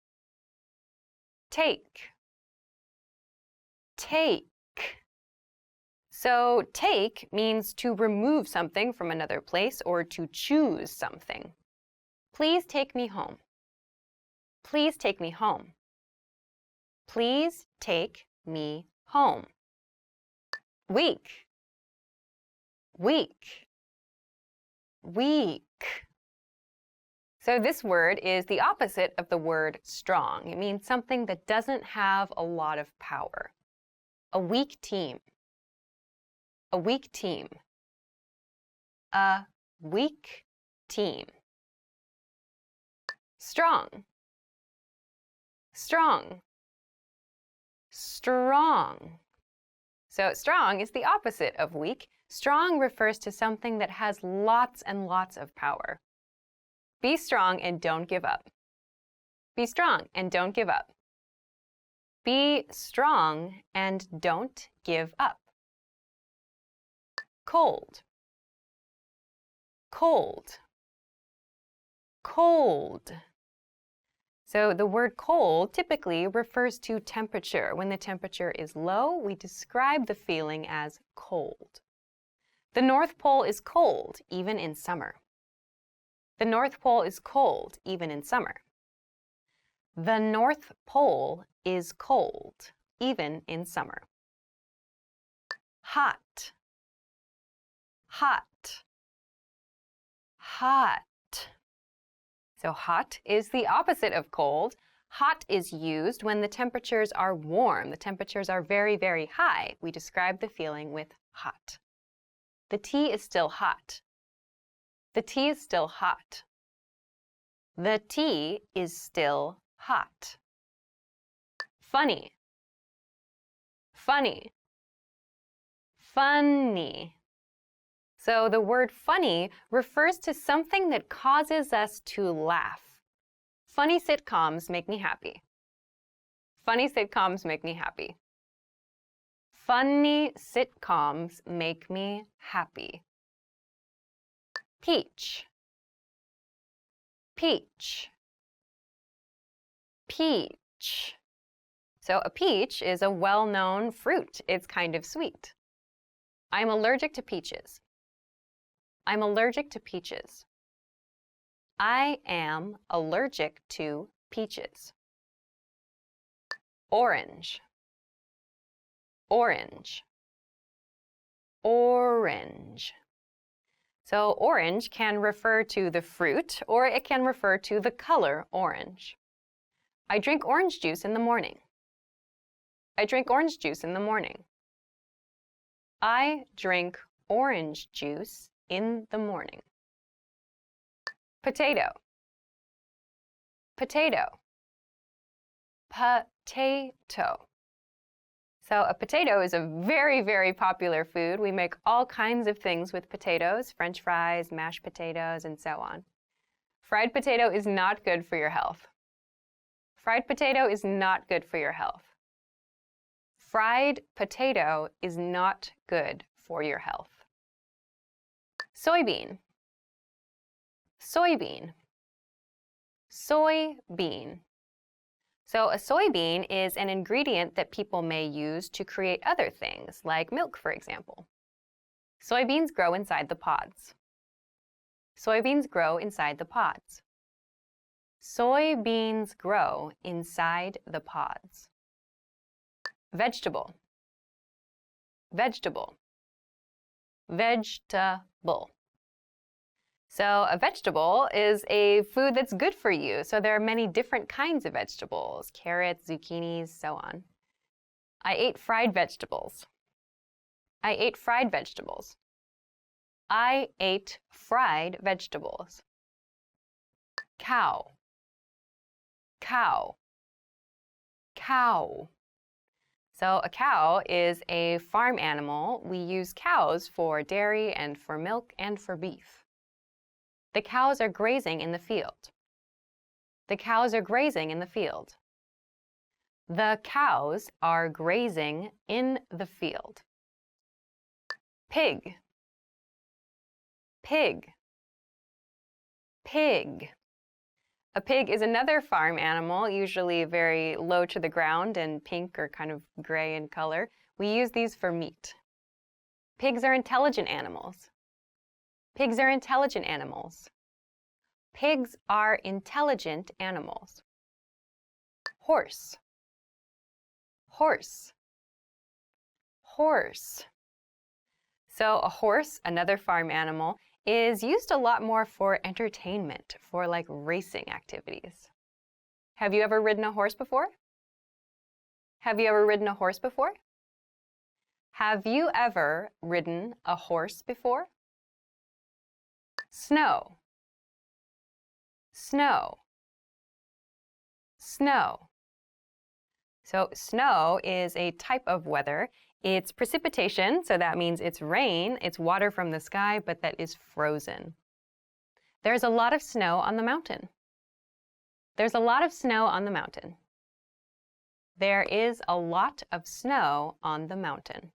Take. Take. So take means to remove something from another place or to choose something. Please take me home. Please take me home. Please take me home. Week. Week. Weak. So this word is the opposite of the word strong. It means something that doesn't have a lot of power. A weak team. A weak team. A weak team. Strong. Strong. Strong. So strong is the opposite of weak. Strong refers to something that has lots and lots of power. Be strong and don't give up. Be strong and don't give up. Be strong and don't give up. Cold. Cold. Cold. So the word cold typically refers to temperature. When the temperature is low, we describe the feeling as cold. The North Pole is cold, even in summer. The North Pole is cold, even in summer. The North Pole is cold, even in summer. Hot. Hot. Hot. So hot is the opposite of cold. Hot is used when the temperatures are warm. The temperatures are very, very high. We describe the feeling with hot. The tea is still hot. The tea is still hot. The tea is still hot. Funny. Funny. Funny. So the word funny refers to something that causes us to laugh. Funny sitcoms make me happy. Funny sitcoms make me happy. Funny sitcoms make me happy. Peach. Peach. Peach. So a peach is a well-known fruit. It's kind of sweet. I'm allergic to peaches. I'm allergic to peaches. I am allergic to peaches. Orange. Orange. Orange. So orange can refer to the fruit, or it can refer to the color orange. I drink orange juice in the morning. I drink orange juice in the morning. I drink orange juice in the morning. Potato. Potato. Potato. So a potato is a very, very popular food. We make all kinds of things with potatoes, French fries, mashed potatoes, and so on. Fried potato is not good for your health. Fried potato is not good for your health. Fried potato is not good for your health. Soybean. Soybean. Soybean. So a soybean is an ingredient that people may use to create other things, like milk, for example. Soybeans grow inside the pods. Soybeans grow inside the pods. Soybeans grow inside the pods. Vegetable. Vegetable. Vegetable. So a vegetable is a food that's good for you. So there are many different kinds of vegetables, carrots, zucchinis, so on. I ate fried vegetables. I ate fried vegetables. I ate fried vegetables. Cow. Cow. Cow. So a cow is a farm animal. We use cows for dairy and for milk and for beef. The cows are grazing in the field. The cows are grazing in the field. The cows are grazing in the field. Pig. Pig. Pig. A pig is another farm animal, usually very low to the ground and pink or kind of gray in color. We use these for meat. Pigs are intelligent animals. Pigs are intelligent animals. Pigs are intelligent animals. Horse. Horse. Horse. So a horse, another farm animal, is used a lot more for entertainment, for like racing activities. Have you ever ridden a horse before? Have you ever ridden a horse before? Have you ever ridden a horse before? Snow. Snow. Snow. So snow is a type of weather. It's precipitation, so that means it's rain, it's water from the sky, but that is frozen. There's a lot of snow on the mountain. There's a lot of snow on the mountain. There is a lot of snow on the mountain.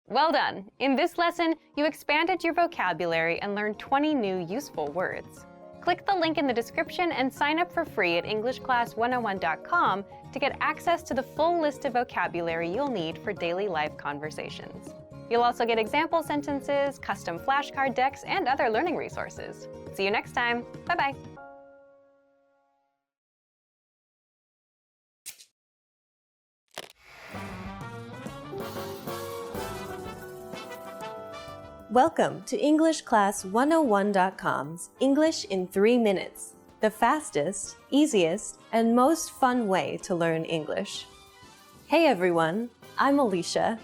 Well done! In this lesson, you expanded your vocabulary and learned 20 new useful words. Click the link in the description and sign up for free at EnglishClass101.com to get access to the full list of vocabulary you'll need for daily life conversations. You'll also get example sentences, custom flashcard decks, and other learning resources. See you next time. Bye-bye. Welcome to EnglishClass101.com's English in 3 Minutes. the fastest, easiest, and most fun way to learn English. Hey everyone, I'm Alicia.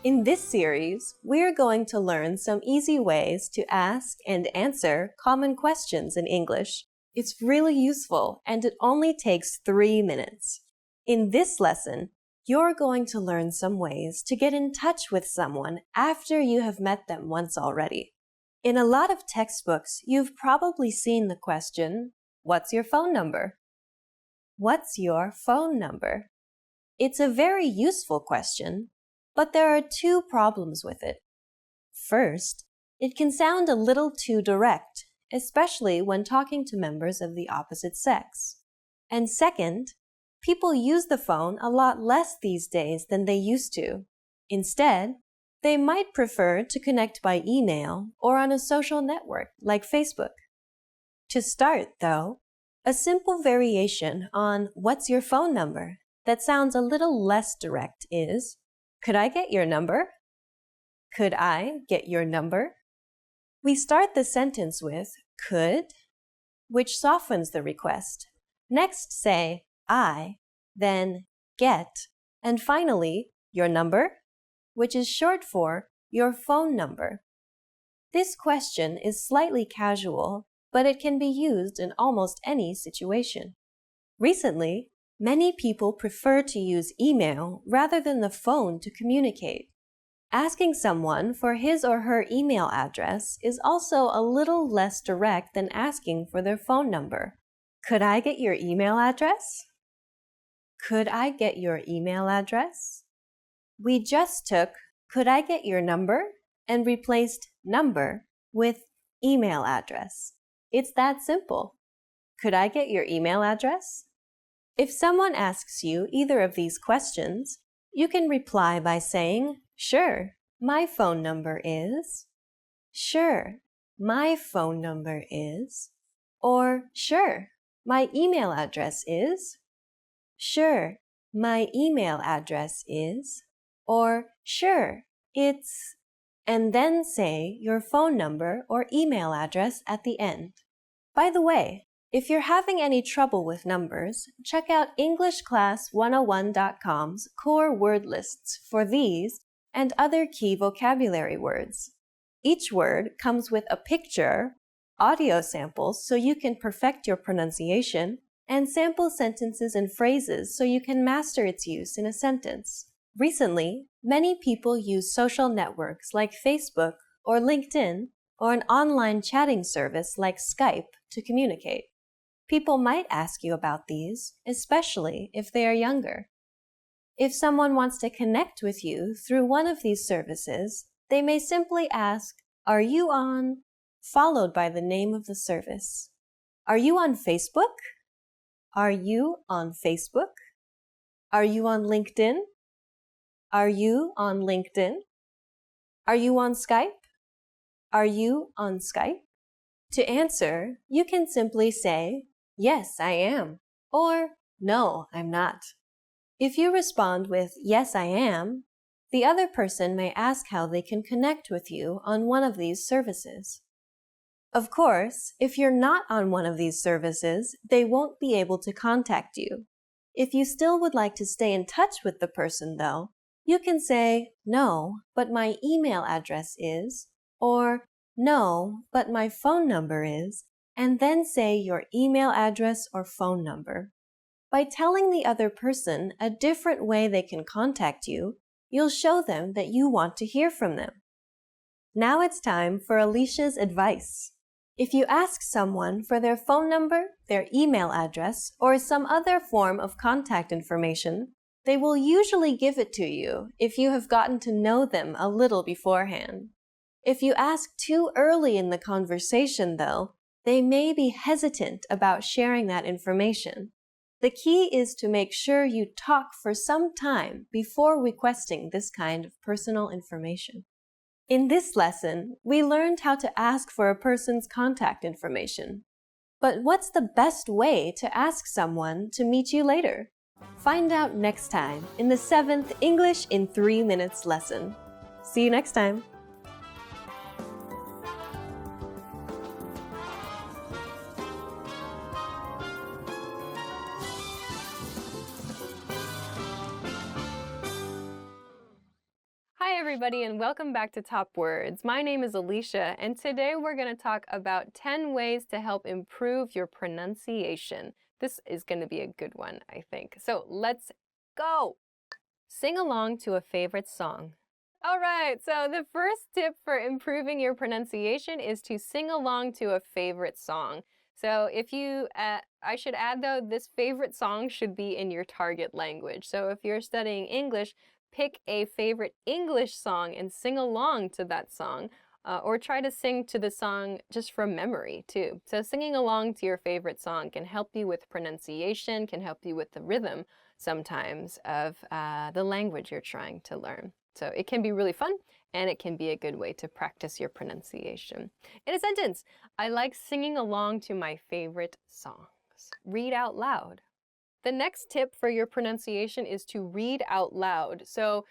In this series, we're going to learn some easy ways to ask and answer common questions in English. It's really useful and it only takes 3 minutes. In this lesson, you're going to learn some ways to get in touch with someone after you have met them once already. In a lot of textbooks, you've probably seen the question, what's your phone number? What's your phone number? It's a very useful question, but there are 2 problems with it. First, it can sound a little too direct, especially when talking to members of the opposite sex. And second, people use the phone a lot less these days than they used to. Instead, they might prefer to connect by email or on a social network like Facebook. To start, though, a simple variation on what's your phone number that sounds a little less direct is, could I get your number? Could I get your number? We start the sentence with could, which softens the request. Next say I, then get, and finally your number, which is short for your phone number. This question is slightly casual, but it can be used in almost any situation. Recently, many people prefer to use email rather than the phone to communicate. Asking someone for his or her email address is also a little less direct than asking for their phone number. Could I get your email address? Could I get your email address? We just took could I get your number and replaced number with email address. It's that simple. Could I get your email address? If someone asks you either of these questions, you can reply by saying, sure, my phone number is, sure, my phone number is, or sure, my email address is, sure, my email address is, or sure, it's, and then say your phone number or email address at the end. By the way, if you're having any trouble with numbers, check out EnglishClass101.com's core word lists for these and other key vocabulary words. Each word comes with a picture, audio samples so you can perfect your pronunciation, and sample sentences and phrases so you can master its use in a sentence. Recently, many people use social networks like Facebook or LinkedIn or an online chatting service like Skype to communicate. People might ask you about these, especially if they are younger. If someone wants to connect with you through one of these services, they may simply ask, are you on, followed by the name of the service. Are you on Facebook? Are you on Facebook? Are you on LinkedIn? Are you on LinkedIn? Are you on Skype? Are you on Skype? To answer, you can simply say, yes, I am, or no, I'm not. If you respond with, yes, I am, the other person may ask how they can connect with you on one of these services. Of course, if you're not on one of these services, they won't be able to contact you. If you still would like to stay in touch with the person, though, you can say, no, but my email address is, or no, but my phone number is, and then say your email address or phone number. By telling the other person a different way they can contact you, you'll show them that you want to hear from them. Now it's time for Alicia's advice. If you ask someone for their phone number, their email address, or some other form of contact information, they will usually give it to you if you have gotten to know them a little beforehand. If you ask too early in the conversation, though, they may be hesitant about sharing that information. The key is to make sure you talk for some time before requesting this kind of personal information. In this lesson, we learned how to ask for a person's contact information. But what's the best way to ask someone to meet you later? Find out next time in the 7th English in 3 Minutes lesson. See you next time! everybody, and welcome back to Top Words. My name is Alicia, and today we're going to talk about 10 ways to help improve your pronunciation. This is going to be a good one, I think. So let's go! Sing along to a favorite song. All right, so the first tip for improving your pronunciation is to sing along to a favorite song. So if you, I should add though, this favorite song should be in your target language. So if you're studying English, pick a favorite English song and sing along to that song. Or try to sing to the song just from memory too. So singing along to your favorite song can help you with pronunciation, can help you with the rhythm sometimes of the language you're trying to learn. So it can be really fun, and it can be a good way to practice your pronunciation. In a sentence, I like singing along to my favorite songs. Read out loud. The next tip for your pronunciation is to read out loud. So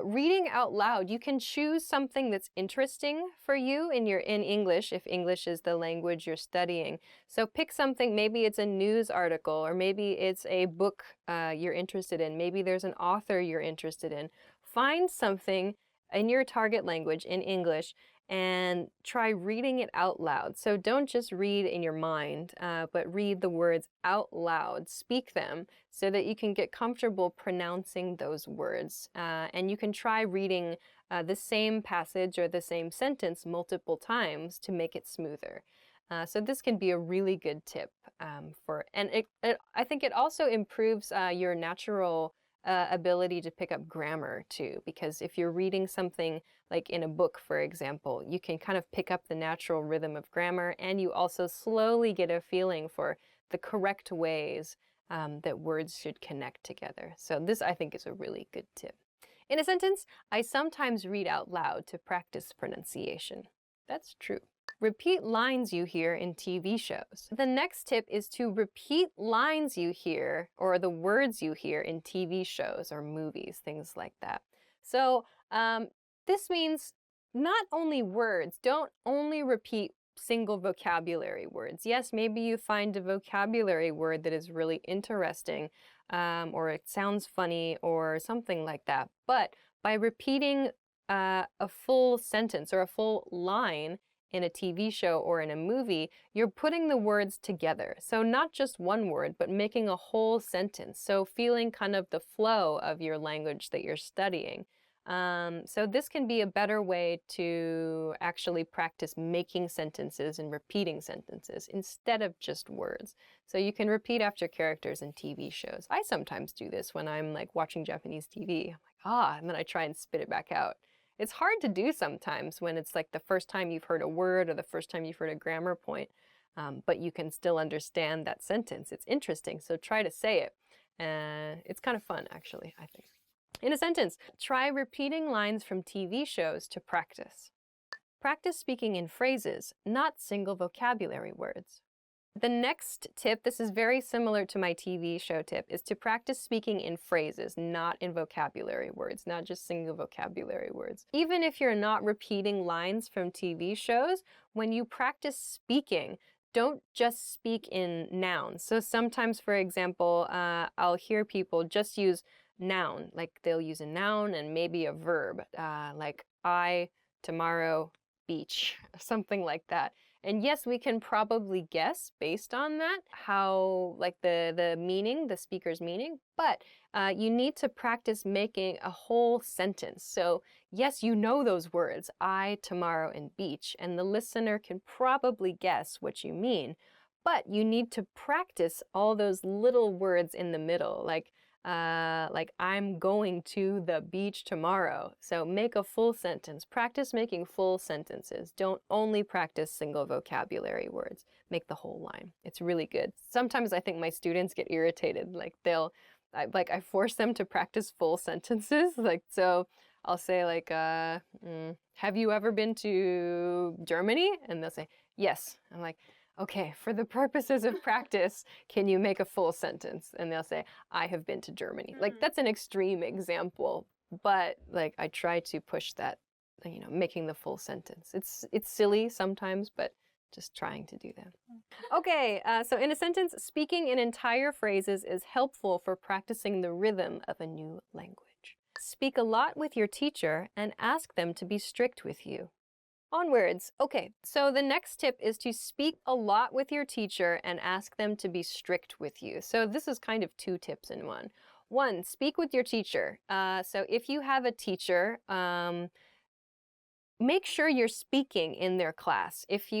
reading out loud, you can choose something that's interesting for you in English, if English is the language you're studying. So pick something, maybe it's a news article, or maybe it's a book you're interested in. Maybe there's an author you're interested in. Find something in your target language, in English, and try reading it out loud. So don't just read in your mind, but read the words out loud. Speak them so that you can get comfortable pronouncing those words. And you can try reading the same passage or the same sentence multiple times to make it smoother. So this can be a really good tip I think it also improves your natural ability to pick up grammar too, because if you're reading something like in a book, for example, you can kind of pick up the natural rhythm of grammar, and you also slowly get a feeling for the correct ways that words should connect together. So this, I think, is a really good tip. In a sentence, I sometimes read out loud to practice pronunciation. That's true. Repeat lines you hear in TV shows. The next tip is to repeat lines you hear, or the words you hear in TV shows or movies, things like that. So this means not only words, don't only repeat single vocabulary words. Yes, maybe you find a vocabulary word that is really interesting, or it sounds funny or something like that. But by repeating a full sentence or a full line in a TV show or in a movie, you're putting the words together. So not just one word, but making a whole sentence. So feeling kind of the flow of your language that you're studying. So this can be a better way to actually practice making sentences and repeating sentences instead of just words. So you can repeat after characters in TV shows. I sometimes do this when I'm like watching Japanese TV. I'm like, and then I try and spit it back out. It's hard to do sometimes when it's like the first time you've heard a word or the first time you've heard a grammar point, but you can still understand that sentence. It's interesting, so try to say it. It's kind of fun, actually, I think. In a sentence, try repeating lines from TV shows to practice. Practice speaking in phrases, not single vocabulary words. The next tip, this is very similar to my TV show tip, is to practice speaking in phrases, not in vocabulary words, not just single vocabulary words. Even if you're not repeating lines from TV shows, when you practice speaking, don't just speak in nouns. So sometimes, for example, I'll hear people just use noun, like they'll use a noun and maybe a verb, like I, tomorrow, beach, something like that. And yes, we can probably guess based on that how, like the meaning, the speaker's meaning, but you need to practice making a whole sentence. So yes, you know those words, I, tomorrow, and beach, and the listener can probably guess what you mean, but you need to practice all those little words in the middle, like I'm going to the beach tomorrow. So make a full sentence. Practice making full sentences. Don't only practice single vocabulary words. Make the whole line. It's really good. Sometimes I think my students get irritated. Like I force them to practice full sentences. Like, so I'll say like, have you ever been to Germany? And they'll say, yes. I'm like, okay, for the purposes of practice, can you make a full sentence? And they'll say, I have been to Germany. Like, that's an extreme example, but like I try to push that, you know, making the full sentence. It's silly sometimes, but just trying to do that. Okay, so in a sentence, speaking in entire phrases is helpful for practicing the rhythm of a new language. Speak a lot with your teacher and ask them to be strict with you. Onwards. Okay, so the next tip is to speak a lot with your teacher and ask them to be strict with you. So this is kind of 2 tips in one. One, speak with your teacher. So if you have a teacher, make sure you're speaking in their class if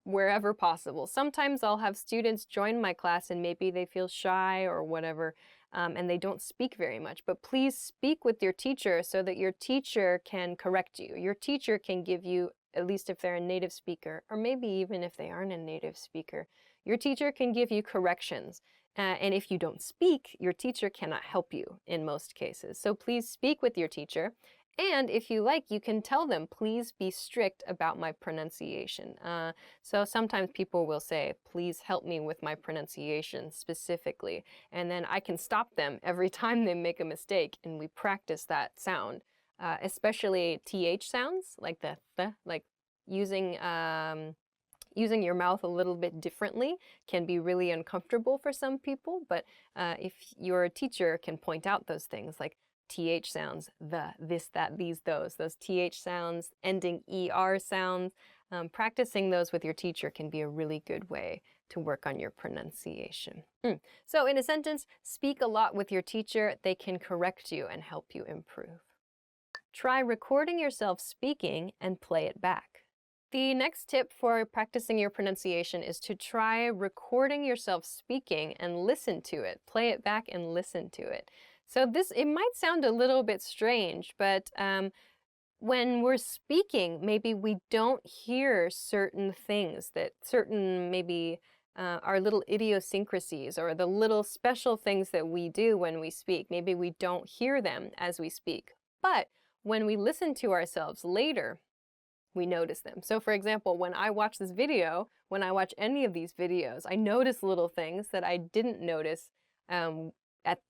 wherever possible. Sometimes I'll have students join my class and maybe they feel shy or whatever, and they don't speak very much. But please speak with your teacher so that your teacher can correct you. Your teacher can give you, at least if they're a native speaker, or maybe even if they aren't a native speaker, your teacher can give you corrections. And if you don't speak, your teacher cannot help you in most cases. So please speak with your teacher. And if you like, you can tell them, please be strict about my pronunciation. So sometimes people will say, please help me with my pronunciation specifically. And then I can stop them every time they make a mistake, and we practice that sound, especially TH sounds, like the th, like using your mouth a little bit differently can be really uncomfortable for some people, but if your teacher can point out those things, like TH sounds, the, this, that, these, those TH sounds, ending ER sounds, practicing those with your teacher can be a really good way to work on your pronunciation. So in a sentence, speak a lot with your teacher. They can correct you and help you improve. Try recording yourself speaking and play it back. The next tip for practicing your pronunciation is to try recording yourself speaking and listen to it. Play it back and listen to it. So it might sound a little bit strange, but when we're speaking, maybe we don't hear certain things, maybe our little idiosyncrasies or the little special things that we do when we speak. Maybe we don't hear them as we speak. But when we listen to ourselves later, we notice them. So for example, when I watch this video, when I watch any of these videos, I notice little things that I didn't notice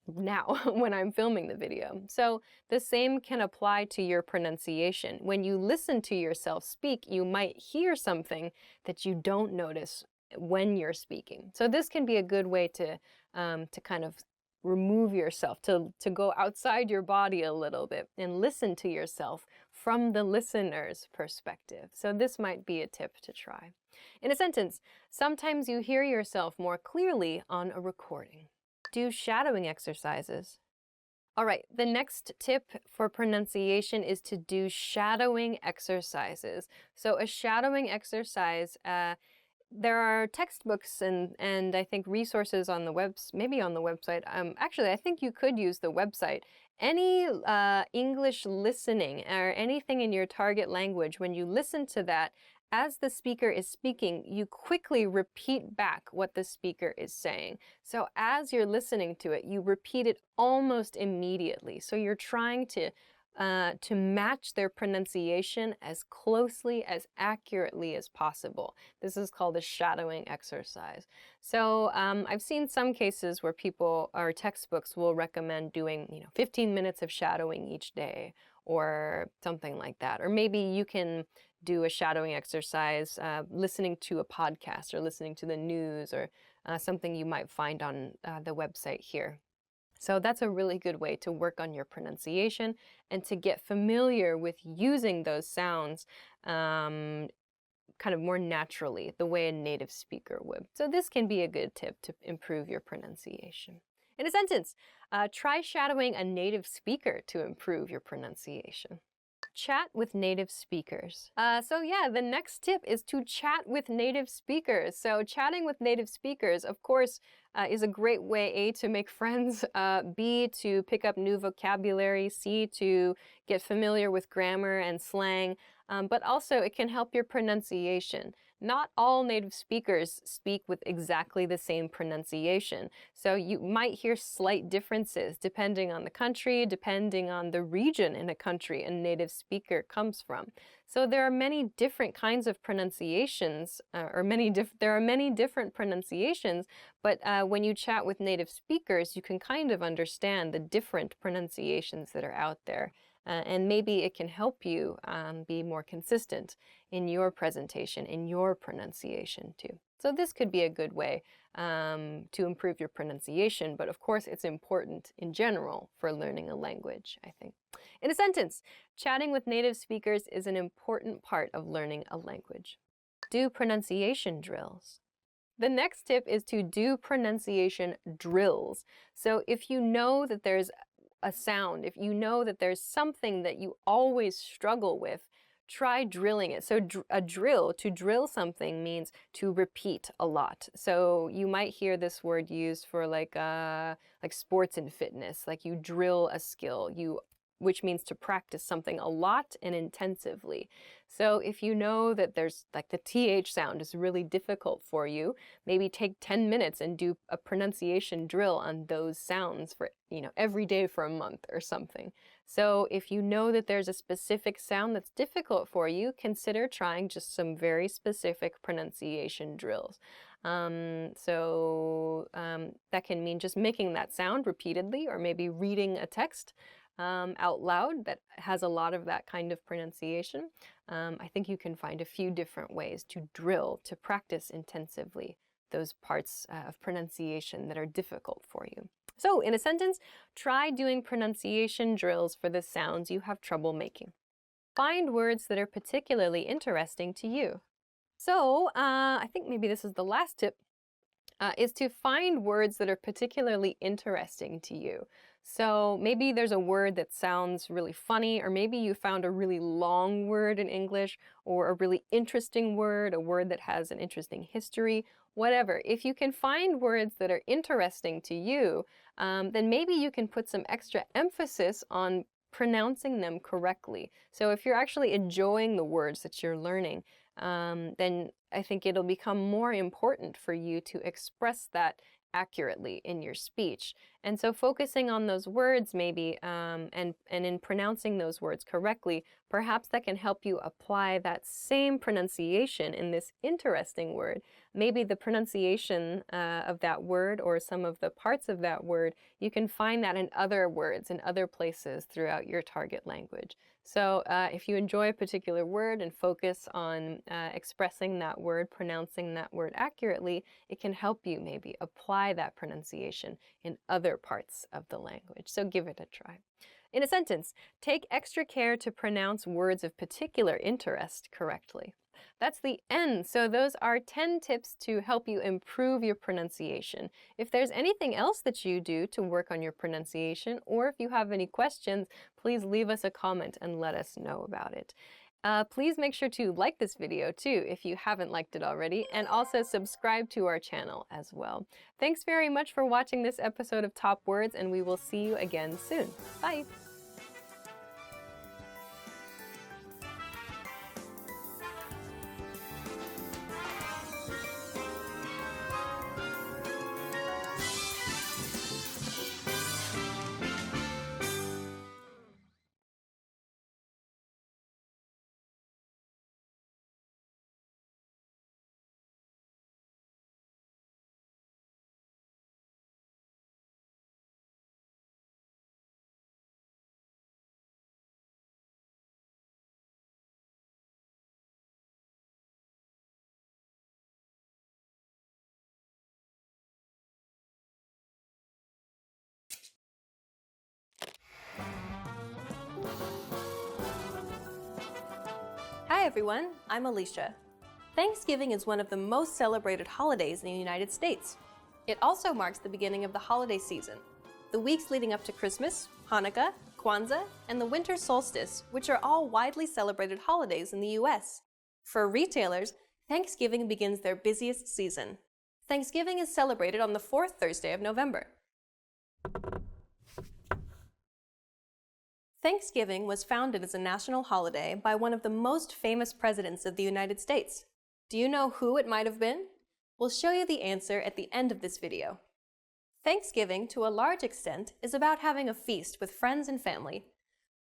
now when I'm filming the video. So the same can apply to your pronunciation. When you listen to yourself speak, you might hear something that you don't notice when you're speaking. So this can be a good way to kind of remove yourself, to go outside your body a little bit and listen to yourself from the listener's perspective. So this might be a tip to try. In a sentence, sometimes you hear yourself more clearly on a recording. Do shadowing exercises. All right, the next tip for pronunciation is to do shadowing exercises. So a shadowing exercise, there are textbooks and I think resources on the maybe on the website. Actually, I think you could use the website. Any English listening or anything in your target language, when you listen to that, as the speaker is speaking, you quickly repeat back what the speaker is saying. So as you're listening to it, you repeat it almost immediately. So you're trying to match their pronunciation as closely, as accurately as possible. This is called a shadowing exercise. So I've seen some cases where people or textbooks will recommend doing 15 minutes of shadowing each day or something like that. Or maybe you can do a shadowing exercise listening to a podcast or listening to the news or something you might find on the website here. So that's a really good way to work on your pronunciation and to get familiar with using those sounds kind of more naturally, the way a native speaker would. So this can be a good tip to improve your pronunciation. In a sentence, try shadowing a native speaker to improve your pronunciation. Chat with native speakers. So yeah, the next tip is to chat with native speakers. So chatting with native speakers, of course, is a great way, A, to make friends, B, to pick up new vocabulary, C, to get familiar with grammar and slang, but also it can help your pronunciation. Not all native speakers speak with exactly the same pronunciation, so you might hear slight differences depending on the country, depending on the region in a country a native speaker comes from. So there are many different kinds of pronunciations, there are many different pronunciations, but when you chat with native speakers, you can kind of understand the different pronunciations that are out there. And maybe it can help you be more consistent in your presentation, in your pronunciation too. So this could be a good way to improve your pronunciation, but of course it's important in general for learning a language, I think. In a sentence, chatting with native speakers is an important part of learning a language. Do pronunciation drills. The next tip is to do pronunciation drills. So if you know that there's a sound, if you know that there's something that you always struggle with, try drilling it. So a drill, to drill something means to repeat a lot. So you might hear this word used for like sports and fitness, like you drill a skill, which means to practice something a lot and intensively. So if you know that there's like the TH sound is really difficult for you, maybe take 10 minutes and do a pronunciation drill on those sounds for, every day for a month or something. So if you know that there's a specific sound that's difficult for you, consider trying just some very specific pronunciation drills. That can mean just making that sound repeatedly, or maybe reading a text out loud that has a lot of that kind of pronunciation. I think you can find a few different ways to drill, to practice intensively those parts of pronunciation that are difficult for you. So in a sentence, try doing pronunciation drills for the sounds you have trouble making. Find words that are particularly interesting to you. So I think maybe this is the last tip, is to find words that are particularly interesting to you. So maybe there's a word that sounds really funny, or maybe you found a really long word in English, or a really interesting word, a word that has an interesting history, whatever. If you can find words that are interesting to you, then maybe you can put some extra emphasis on pronouncing them correctly. So if you're actually enjoying the words that you're learning, then I think it'll become more important for you to express that accurately in your speech. And so focusing on those words maybe, and in pronouncing those words correctly, perhaps that can help you apply that same pronunciation in this interesting word. Maybe the pronunciation of that word, or some of the parts of that word, you can find that in other words, in other places throughout your target language. So if you enjoy a particular word and focus on expressing that word, pronouncing that word accurately, it can help you maybe apply that pronunciation in other parts of the language. So give it a try. In a sentence, take extra care to pronounce words of particular interest correctly. That's the end. So those are 10 tips to help you improve your pronunciation. If there's anything else that you do to work on your pronunciation, or if you have any questions, please leave us a comment and let us know about it. Please make sure to like this video too if you haven't liked it already, and also subscribe to our channel as well. Thanks very much for watching this episode of Top Words, and we will see you again soon. Bye! Hi everyone, I'm Alicia. Thanksgiving is one of the most celebrated holidays in the United States. It also marks the beginning of the holiday season, the weeks leading up to Christmas, Hanukkah, Kwanzaa, and the winter solstice, which are all widely celebrated holidays in the US. For retailers, Thanksgiving begins their busiest season. Thanksgiving is celebrated on the fourth Thursday of November. Thanksgiving was founded as a national holiday by one of the most famous presidents of the United States. Do you know who it might have been? We'll show you the answer at the end of this video. Thanksgiving, to a large extent, is about having a feast with friends and family.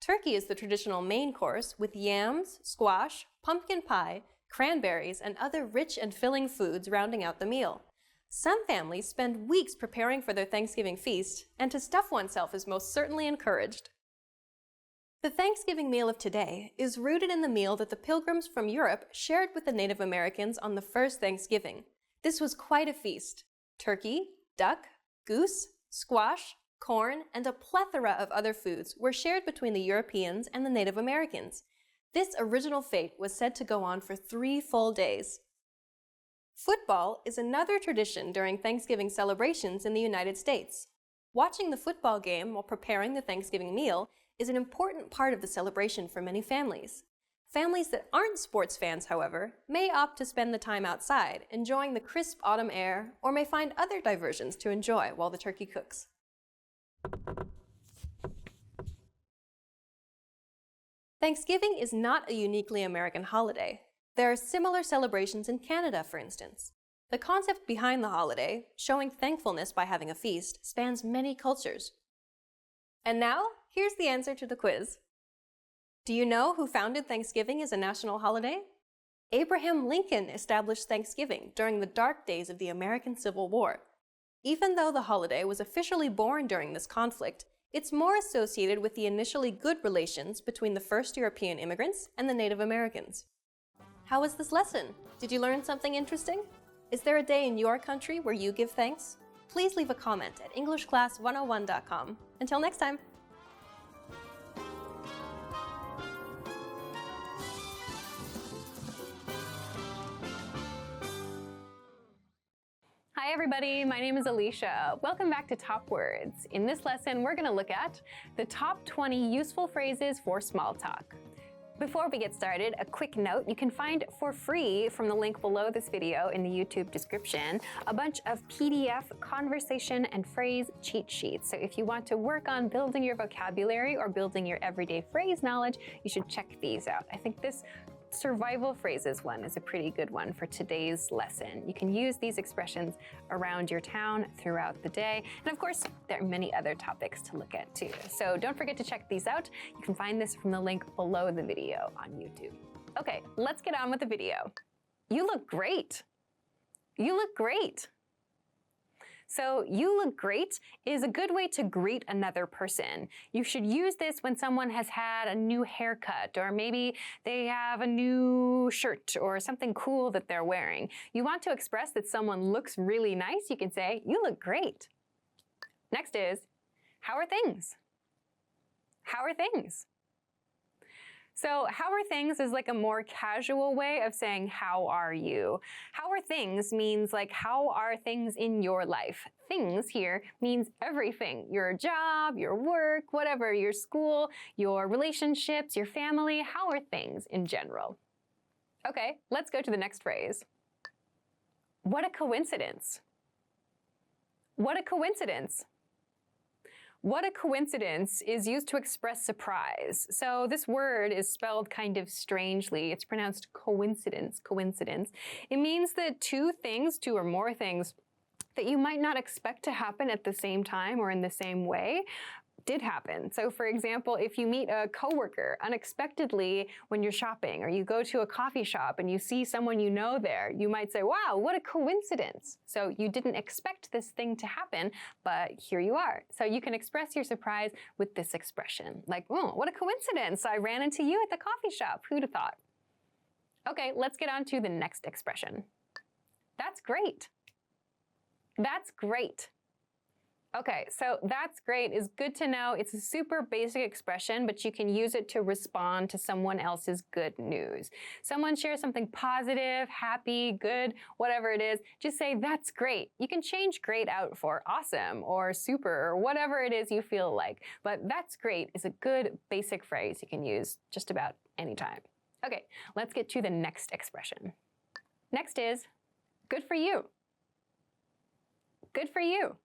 Turkey is the traditional main course, with yams, squash, pumpkin pie, cranberries, and other rich and filling foods rounding out the meal. Some families spend weeks preparing for their Thanksgiving feast, and to stuff oneself is most certainly encouraged. The Thanksgiving meal of today is rooted in the meal that the Pilgrims from Europe shared with the Native Americans on the first Thanksgiving. This was quite a feast. Turkey, duck, goose, squash, corn, and a plethora of other foods were shared between the Europeans and the Native Americans. This original fete was said to go on for 3 full days. Football is another tradition during Thanksgiving celebrations in the United States. Watching the football game while preparing the Thanksgiving meal is an important part of the celebration for many families. Families that aren't sports fans, however, may opt to spend the time outside, enjoying the crisp autumn air, or may find other diversions to enjoy while the turkey cooks. Thanksgiving is not a uniquely American holiday. There are similar celebrations in Canada, for instance. The concept behind the holiday, showing thankfulness by having a feast, spans many cultures. And now, here's the answer to the quiz. Do you know who founded Thanksgiving as a national holiday? Abraham Lincoln established Thanksgiving during the dark days of the American Civil War. Even though the holiday was officially born during this conflict, it's more associated with the initially good relations between the first European immigrants and the Native Americans. How was this lesson? Did you learn something interesting? Is there a day in your country where you give thanks? Please leave a comment at EnglishClass101.com. Until next time! Hi everybody, my name is Alicia. Welcome back to Top Words. In this lesson, we're going to look at the top 20 useful phrases for small talk. Before we get started, a quick note, you can find for free from the link below this video in the YouTube description a bunch of PDF conversation and phrase cheat sheets. So if you want to work on building your vocabulary or building your everyday phrase knowledge, you should check these out. I think this survival phrases one is a pretty good one for today's lesson. You can use these expressions around your town throughout the day. And of course, there are many other topics to look at too. So don't forget to check these out. You can find this from the link below the video on YouTube. Okay, let's get on with the video. You look great. You look great. So, you look great is a good way to greet another person. You should use this when someone has had a new haircut, or maybe they have a new shirt or something cool that they're wearing. You want to express that someone looks really nice, you can say, you look great. Next is, how are things? How are things? So how are things is like a more casual way of saying, how are you? How are things means like, how are things in your life? Things here means everything, your job, your work, whatever, your school, your relationships, your family. How are things in general? Okay, let's go to the next phrase. What a coincidence. What a coincidence. What a coincidence is used to express surprise. So this word is spelled kind of strangely. It's pronounced coincidence, coincidence. It means that two or more things that you might not expect to happen at the same time or in the same way did happen. So for example, if you meet a coworker unexpectedly when you're shopping, or you go to a coffee shop and you see someone you know there, you might say, wow, what a coincidence. So you didn't expect this thing to happen, but here you are. So you can express your surprise with this expression, like, oh, what a coincidence. I ran into you at the coffee shop. Who'd have thought? Okay, let's get on to the next expression. That's great. That's great. Okay, so that's great is good to know. It's a super basic expression, but you can use it to respond to someone else's good news. Someone shares something positive, happy, good, whatever it is, just say, that's great. You can change great out for awesome or super or whatever it is you feel like. But that's great is a good basic phrase you can use just about any time. Okay, let's get to the next expression. Next is, good for you. Good for you.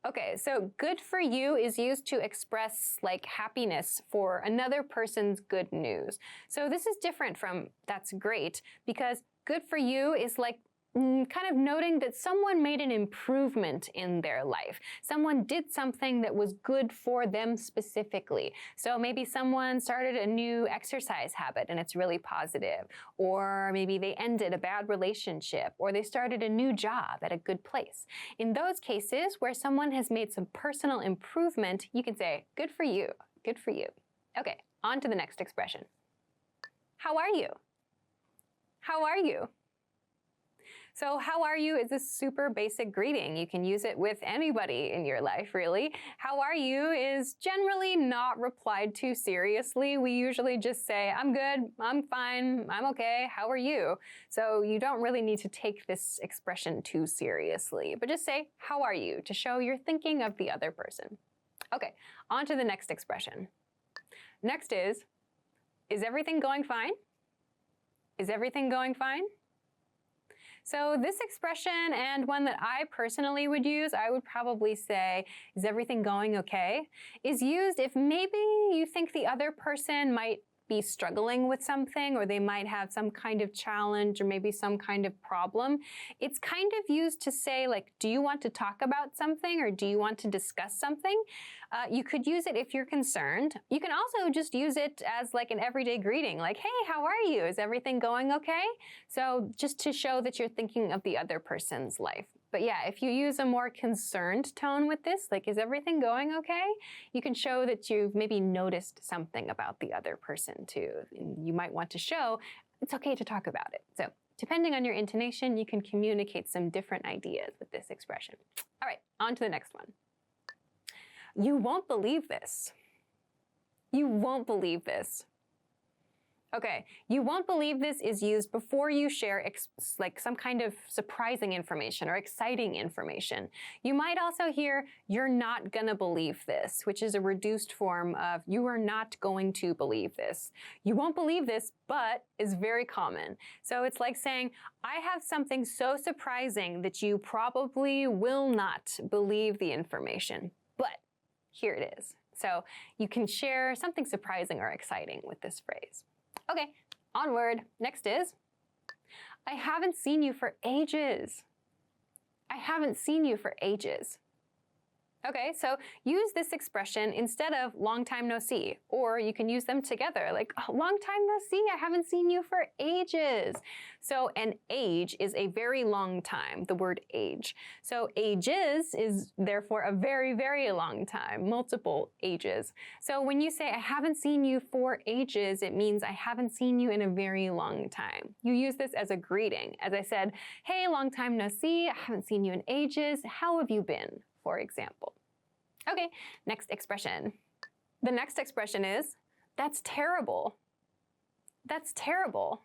Okay, so good for you is used to express like happiness for another person's good news. So this is different from that's great because good for you is like kind of noting that someone made an improvement in their life. Someone did something that was good for them specifically. So maybe someone started a new exercise habit and it's really positive. Or maybe they ended a bad relationship, or they started a new job at a good place. In those cases where someone has made some personal improvement, you can say, good for you, good for you. Okay, on to the next expression. How are you? How are you? So how are you is a super basic greeting. You can use it with anybody in your life, really. How are you is generally not replied to seriously. We usually just say, I'm good, I'm fine, I'm okay, how are you? So you don't really need to take this expression too seriously, but just say, how are you, to show you're thinking of the other person. Okay, on to the next expression. Next is everything going fine? Is everything going fine? So this expression, and one that I personally would use, I would probably say, is everything going okay? Is used if maybe you think the other person might be struggling with something, or they might have some kind of challenge or maybe some kind of problem. It's kind of used to say, like, do you want to talk about something, or do you want to discuss something? You could use it if you're concerned. You can also just use it as like an everyday greeting, like, hey, how are you? Is everything going okay? So just to show that you're thinking of the other person's life. But yeah, if you use a more concerned tone with this, like, is everything going okay? You can show that you've maybe noticed something about the other person too. And you might want to show it's okay to talk about it. So depending on your intonation, you can communicate some different ideas with this expression. All right, on to the next one. You won't believe this. You won't believe this. Okay, you won't believe this is used before you share like some kind of surprising information or exciting information. You might also hear, you're not gonna believe this, which is a reduced form of you are not going to believe this. You won't believe this, but is very common. So it's like saying, I have something so surprising that you probably will not believe the information, but here it is. So you can share something surprising or exciting with this phrase. Okay, onward. Next is, I haven't seen you for ages. I haven't seen you for ages. Okay, so use this expression instead of long time no see, or you can use them together, like long time no see, I haven't seen you for ages. So an age is a very long time, the word age. So ages is therefore a very, very long time, multiple ages. So when you say I haven't seen you for ages, it means I haven't seen you in a very long time. You use this as a greeting. As I said, hey, long time no see, I haven't seen you in ages, how have you been? For example. Okay, next expression. The next expression is, that's terrible. That's terrible.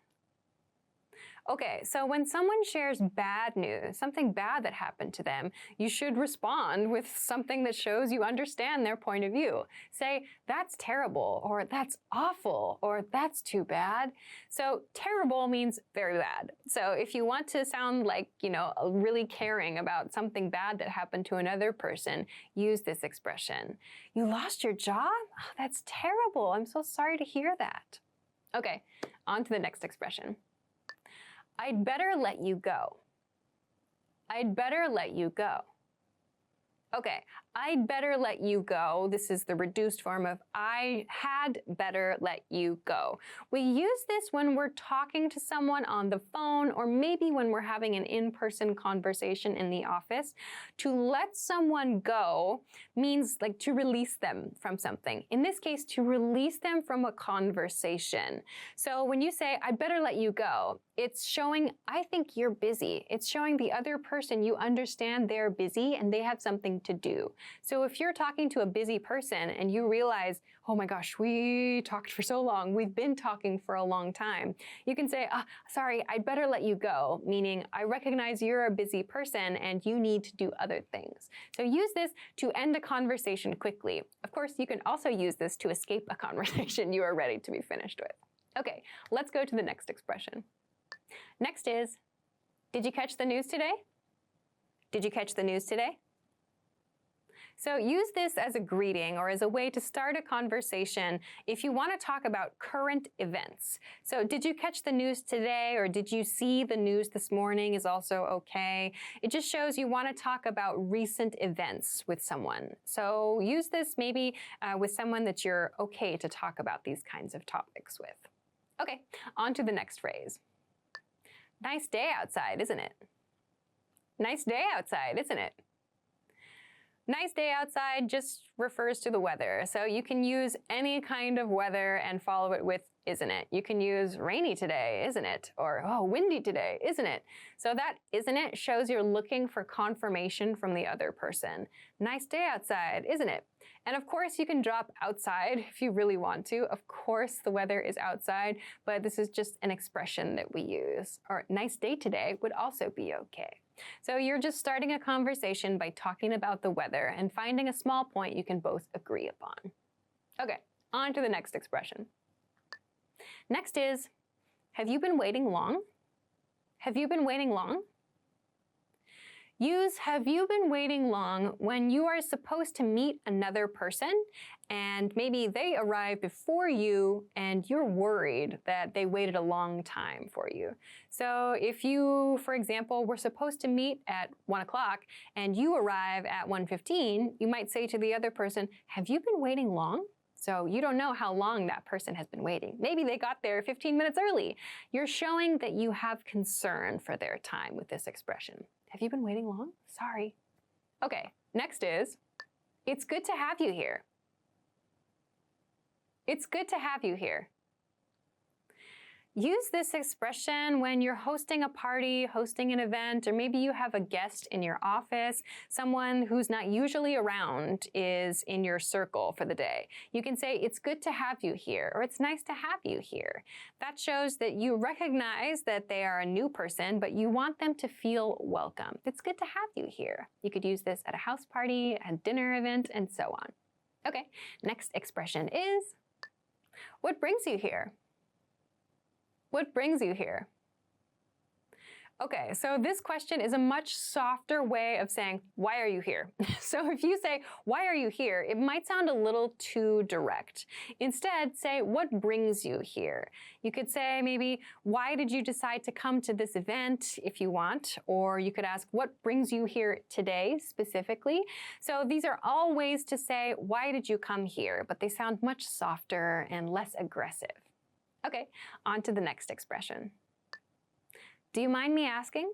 Okay, so when someone shares bad news, something bad that happened to them, you should respond with something that shows you understand their point of view. Say, that's terrible, or that's awful, or that's too bad. So terrible means very bad. So if you want to sound like, you know, really caring about something bad that happened to another person, use this expression. You lost your job? Oh, that's terrible. I'm so sorry to hear that. Okay, on to the next expression. I'd better let you go. I'd better let you go. Okay, I'd better let you go. This is the reduced form of I had better let you go. We use this when we're talking to someone on the phone, or maybe when we're having an in-person conversation in the office. To let someone go means like to release them from something. In this case, to release them from a conversation. So when you say, I'd better let you go, it's showing, I think you're busy. It's showing the other person you understand they're busy and they have something to do. So if you're talking to a busy person and you realize, oh my gosh, we talked for so long, we've been talking for a long time, you can say, sorry, I'd better let you go, meaning I recognize you're a busy person and you need to do other things. So use this to end a conversation quickly. Of course, you can also use this to escape a conversation you are ready to be finished with. Okay, let's go to the next expression. Next is, did you catch the news today? Did you catch the news today? So use this as a greeting or as a way to start a conversation if you want to talk about current events. So did you catch the news today, or did you see the news this morning is also okay. It just shows you want to talk about recent events with someone. So use this maybe with someone that you're okay to talk about these kinds of topics with. Okay, on to the next phrase. Nice day outside, isn't it? Nice day outside, isn't it? Nice day outside just refers to the weather. So you can use any kind of weather and follow it with isn't it? You can use rainy today, isn't it? Or, oh, windy today, isn't it? So that isn't it shows you're looking for confirmation from the other person. Nice day outside, isn't it? And of course, you can drop outside if you really want to. Of course, the weather is outside, but this is just an expression that we use. Or nice day today would also be okay. So you're just starting a conversation by talking about the weather and finding a small point you can both agree upon. Okay, on to the next expression. Next is, have you been waiting long? Have you been waiting long? Use have you been waiting long when you are supposed to meet another person and maybe they arrive before you and you're worried that they waited a long time for you. So if you, for example, were supposed to meet at 1 o'clock and you arrive at 1:15, you might say to the other person, have you been waiting long? So you don't know how long that person has been waiting. Maybe they got there 15 minutes early. You're showing that you have concern for their time with this expression. Have you been waiting long? Sorry. Okay, next is, it's good to have you here. It's good to have you here. Use this expression when you're hosting a party, hosting an event, or maybe you have a guest in your office, someone who's not usually around is in your circle for the day. You can say, it's good to have you here, or it's nice to have you here. That shows that you recognize that they are a new person, but you want them to feel welcome. It's good to have you here. You could use this at a house party, a dinner event, and so on. Okay, next expression is, what brings you here? What brings you here? Okay, so this question is a much softer way of saying, why are you here? So if you say, why are you here? It might sound a little too direct. Instead, say, what brings you here? You could say maybe, why did you decide to come to this event if you want? Or you could ask, what brings you here today specifically? So these are all ways to say, why did you come here? But they sound much softer and less aggressive. Okay, on to the next expression. Do you mind me asking?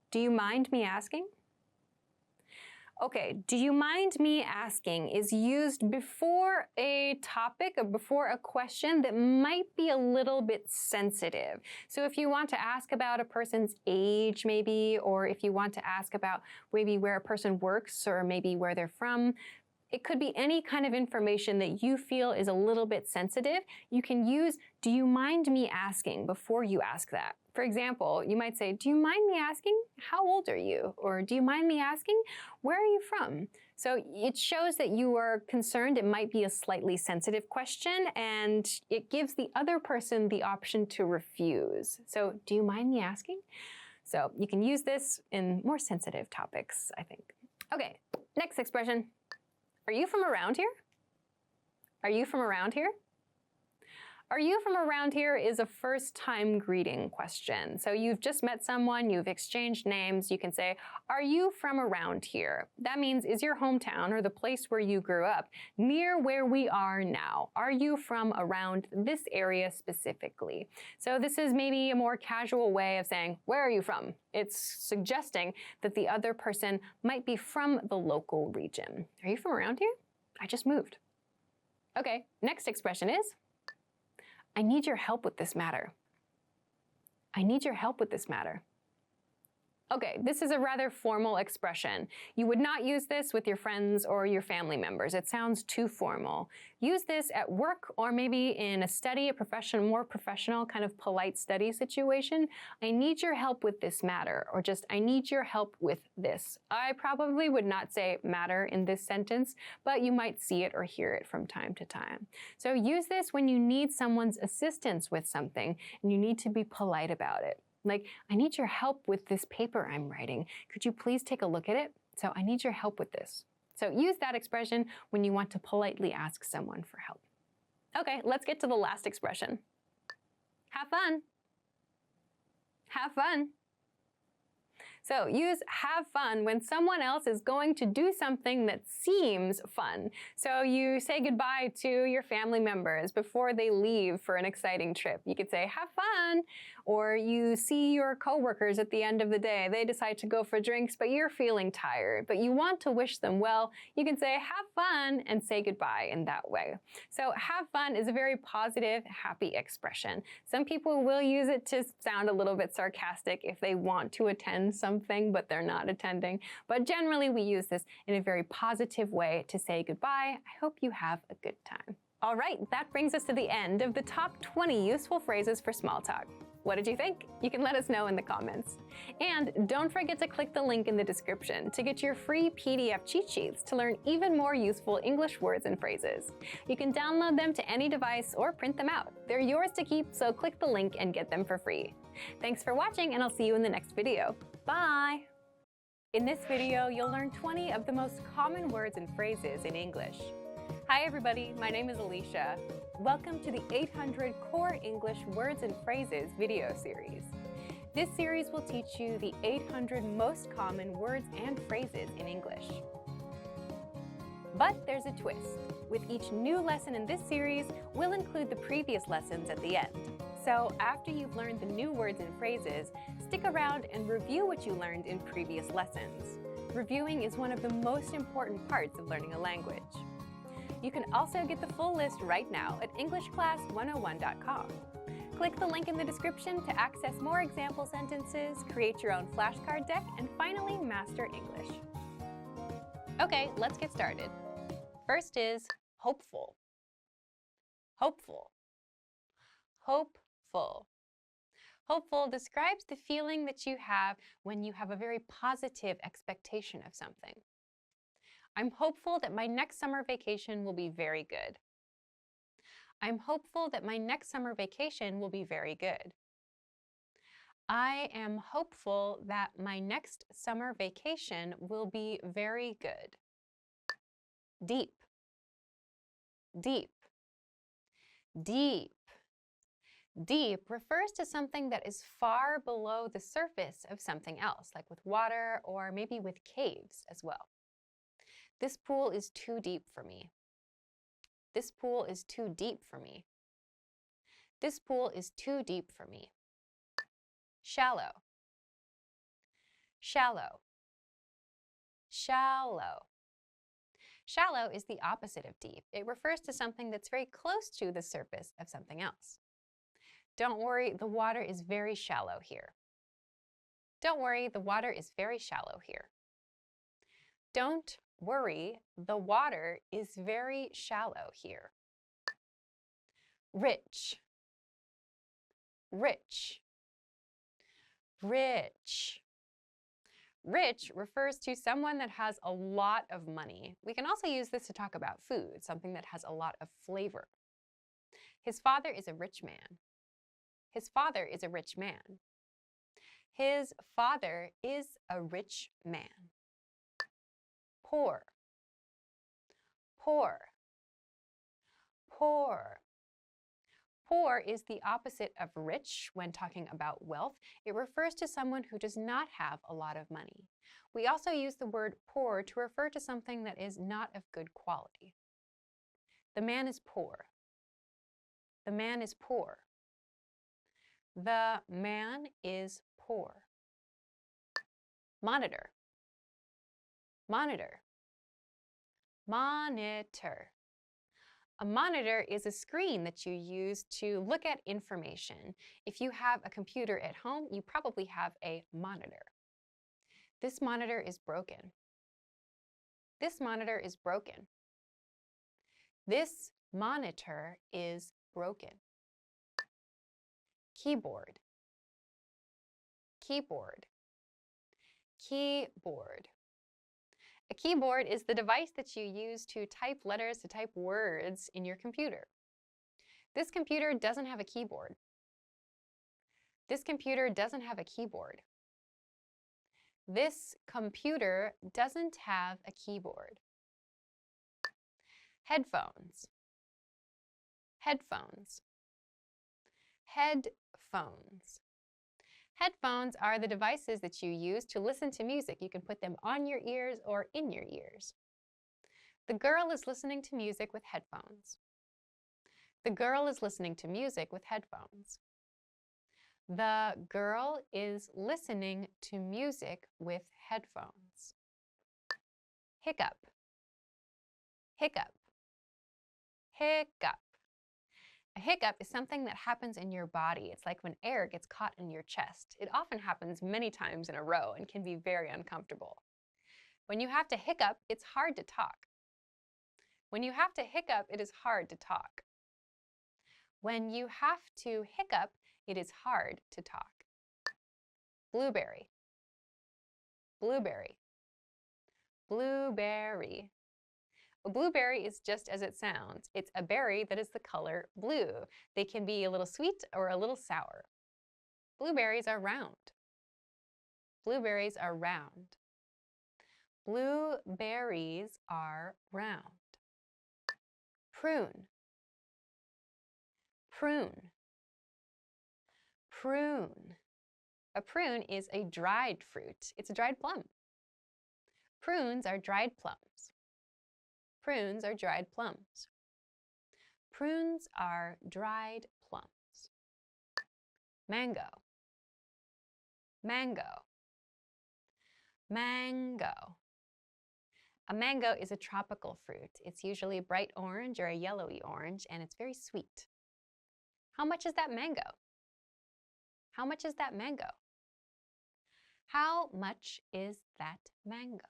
Do you mind me asking? Okay, do you mind me asking is used before a topic or before a question that might be a little bit sensitive. So if you want to ask about a person's age maybe, or if you want to ask about maybe where a person works or maybe where they're from, it could be any kind of information that you feel is a little bit sensitive. You can use, do you mind me asking before you ask that? For example, you might say, do you mind me asking, how old are you? Or do you mind me asking, where are you from? So it shows that you are concerned. It might be a slightly sensitive question, and it gives the other person the option to refuse. So do you mind me asking? So you can use this in more sensitive topics, I think. Okay, next expression. Are you from around here? Are you from around here? Are you from around here is a first-time greeting question. So you've just met someone, you've exchanged names, you can say, are you from around here? That means, is your hometown or the place where you grew up near where we are now? Are you from around this area specifically? So this is maybe a more casual way of saying, where are you from? It's suggesting that the other person might be from the local region. Are you from around here? I just moved. Okay, next expression is, I need your help with this matter. I need your help with this matter. Okay, this is a rather formal expression. You would not use this with your friends or your family members. It sounds too formal. Use this at work or maybe in a study, more professional kind of polite study situation. I need your help with this matter, or just I need your help with this. I probably would not say matter in this sentence, but you might see it or hear it from time to time. So use this when you need someone's assistance with something and you need to be polite about it. Like, I need your help with this paper I'm writing. Could you please take a look at it? So I need your help with this. So use that expression when you want to politely ask someone for help. Okay, let's get to the last expression. Have fun. Have fun. So use have fun when someone else is going to do something that seems fun. So you say goodbye to your family members before they leave for an exciting trip. You could say, have fun. Or you see your coworkers at the end of the day. They decide to go for drinks, but you're feeling tired, but you want to wish them well. You can say, have fun, and say goodbye in that way. So have fun is a very positive, happy expression. Some people will use it to sound a little bit sarcastic if they want to attend something, but they're not attending. But generally, we use this in a very positive way to say goodbye. I hope you have a good time. All right, that brings us to the end of the top 20 useful phrases for small talk. What did you think? You can let us know in the comments. And don't forget to click the link in the description to get your free PDF cheat sheets to learn even more useful English words and phrases. You can download them to any device or print them out. They're yours to keep, so click the link and get them for free. Thanks for watching, and I'll see you in the next video. Bye! In this video, you'll learn 20 of the most common words and phrases in English. Hi everybody, my name is Alicia. Welcome to the 800 Core English Words and Phrases video series. This series will teach you the 800 most common words and phrases in English. But there's a twist. With each new lesson in this series, we'll include the previous lessons at the end. So after you've learned the new words and phrases, stick around and review what you learned in previous lessons. Reviewing is one of the most important parts of learning a language. You can also get the full list right now at EnglishClass101.com. Click the link in the description to access more example sentences, create your own flashcard deck, and finally master English. Okay, let's get started. First is hopeful. Hopeful. Hopeful. Hopeful describes the feeling that you have when you have a very positive expectation of something. I'm hopeful that my next summer vacation will be very good. I'm hopeful that my next summer vacation will be very good. I am hopeful that my next summer vacation will be very good. Deep. Deep. Deep. Deep refers to something that is far below the surface of something else, like with water or maybe with caves as well. This pool is too deep for me. This pool is too deep for me. This pool is too deep for me. Shallow. Shallow. Shallow. Shallow is the opposite of deep. It refers to something that's very close to the surface of something else. Don't worry, the water is very shallow here. Don't worry, the water is very shallow here. Don't worry, the water is very shallow here. Rich. Rich. Rich. Rich refers to someone that has a lot of money. We can also use this to talk about food, something that has a lot of flavor. His father is a rich man. His father is a rich man. His father is a rich man. Poor. Poor. Poor. Poor is the opposite of rich when talking about wealth. It refers to someone who does not have a lot of money. We also use the word poor to refer to something that is not of good quality. The man is poor. The man is poor. The man is poor. Monitor. Monitor. Monitor. A monitor is a screen that you use to look at information. If you have a computer at home, you probably have a monitor. This monitor is broken. This monitor is broken. This monitor is broken. Keyboard. Keyboard. Keyboard. A keyboard is the device that you use to type letters, to type words in your computer. This computer doesn't have a keyboard. This computer doesn't have a keyboard. This computer doesn't have a keyboard. Headphones. Headphones. Headphones. Headphones are the devices that you use to listen to music. You can put them on your ears or in your ears. The girl is listening to music with headphones. The girl is listening to music with headphones. The girl is listening to music with headphones. Hiccup. Hiccup. Hiccup. A hiccup is something that happens in your body. It's like when air gets caught in your chest. It often happens many times in a row and can be very uncomfortable. When you have to hiccup, it's hard to talk. When you have to hiccup, it is hard to talk. When you have to hiccup, it is hard to talk. Blueberry. Blueberry. Blueberry. A blueberry is just as it sounds. It's a berry that is the color blue. They can be a little sweet or a little sour. Blueberries are round. Blueberries are round. Blueberries are round. Prune. Prune. Prune. A prune is a dried fruit. It's a dried plum. Prunes are dried plums. Prunes are dried plums. Prunes are dried plums. Mango. Mango. Mango. A mango is a tropical fruit. It's usually bright orange or a yellowy orange, and it's very sweet. How much is that mango? How much is that mango? How much is that mango?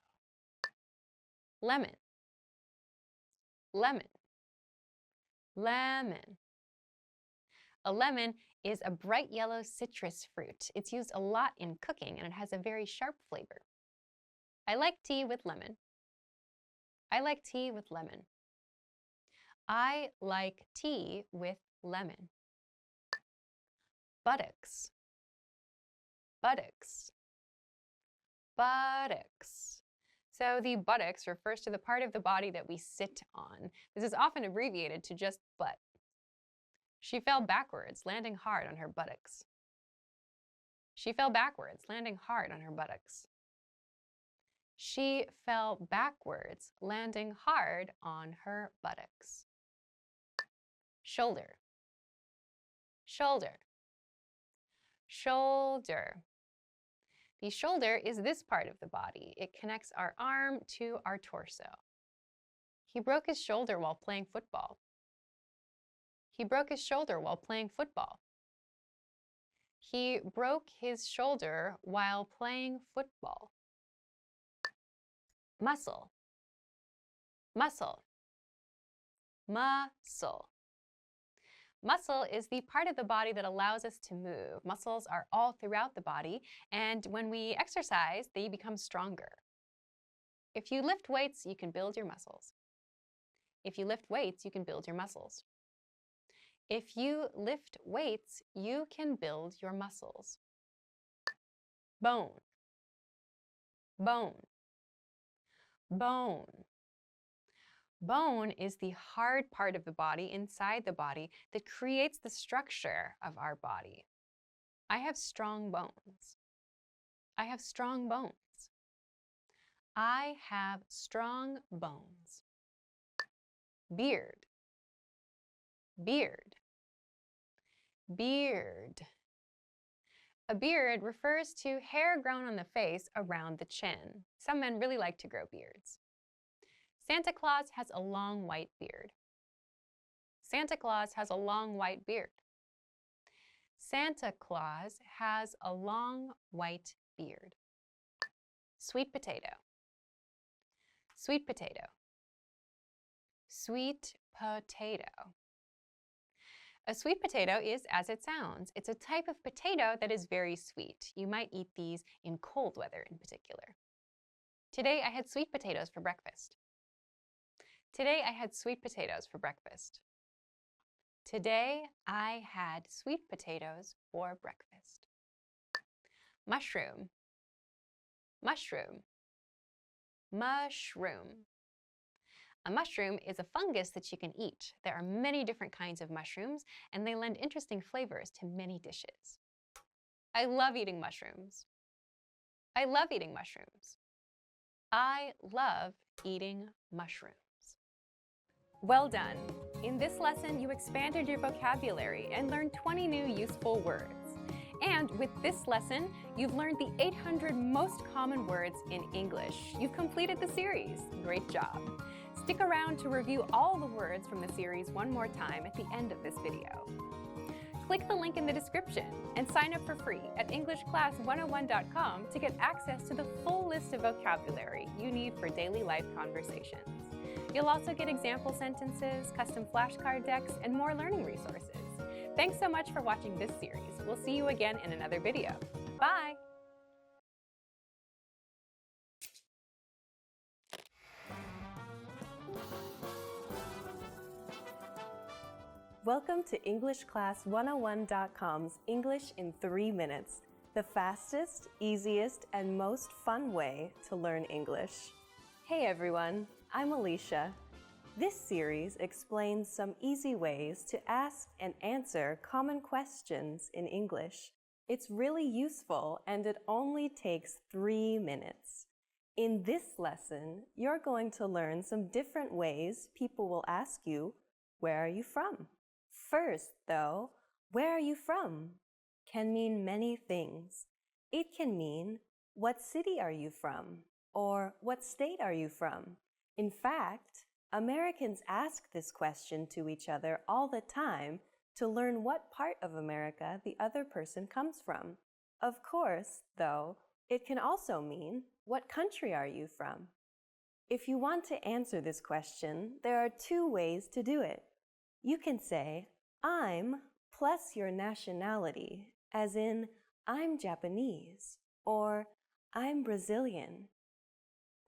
Lemon. Lemon. Lemon. A lemon is a bright yellow citrus fruit. It's used a lot in cooking and it has a very sharp flavor. I like tea with lemon. I like tea with lemon. I like tea with lemon. Buttocks. Buttocks. Buttocks. So the buttocks refers to the part of the body that we sit on. This is often abbreviated to just butt. She fell backwards, landing hard on her buttocks. She fell backwards, landing hard on her buttocks. She fell backwards, landing hard on her buttocks. Shoulder. Shoulder. Shoulder. The shoulder is this part of the body. It connects our arm to our torso. He broke his shoulder while playing football. He broke his shoulder while playing football. He broke his shoulder while playing football. Muscle. Muscle. Muscle. Muscle is the part of the body that allows us to move. Muscles are all throughout the body, and when we exercise, they become stronger. If you lift weights, you can build your muscles. If you lift weights, you can build your muscles. If you lift weights, you can build your muscles. Bone. Bone. Bone. Bone is the hard part of the body inside the body that creates the structure of our body. I have strong bones. I have strong bones. I have strong bones. Beard. Beard. Beard. A beard refers to hair grown on the face around the chin. Some men really like to grow beards. Santa Claus has a long white beard. Santa Claus has a long white beard. Santa Claus has a long white beard. Sweet potato. Sweet potato. Sweet potato. A sweet potato is as it sounds. It's a type of potato that is very sweet. You might eat these in cold weather in particular. Today I had sweet potatoes for breakfast. Today I had sweet potatoes for breakfast. Today I had sweet potatoes for breakfast. Mushroom. Mushroom. Mushroom. A mushroom is a fungus that you can eat. There are many different kinds of mushrooms, and they lend interesting flavors to many dishes. I love eating mushrooms. I love eating mushrooms. I love eating mushrooms. Well done! In this lesson, you expanded your vocabulary and learned 20 new useful words. And with this lesson, you've learned the 800 most common words in English. You've completed the series. Great job. Stick around to review all the words from the series one more time at the end of this video. Click the link in the description and sign up for free at EnglishClass101.com to get access to the full list of vocabulary you need for daily life conversations. You'll also get example sentences, custom flashcard decks, and more learning resources. Thanks so much for watching this series. We'll see you again in another video. Bye! Welcome to EnglishClass101.com's English in 3 minutes, the fastest, easiest, and most fun way to learn English. Hey everyone, I'm Alicia. This series explains some easy ways to ask and answer common questions in English. It's really useful and it only takes 3 minutes. In this lesson, you're going to learn some different ways people will ask you, "Where are you from?" First, though, "Where are you from?" can mean many things. It can mean, "What city are you from?" or "What state are you from?" In fact, Americans ask this question to each other all the time to learn what part of America the other person comes from. Of course, though, it can also mean, "What country are you from?" If you want to answer this question, there are 2 ways to do it. You can say, "I'm" plus your nationality, as in, "I'm Japanese," or "I'm Brazilian."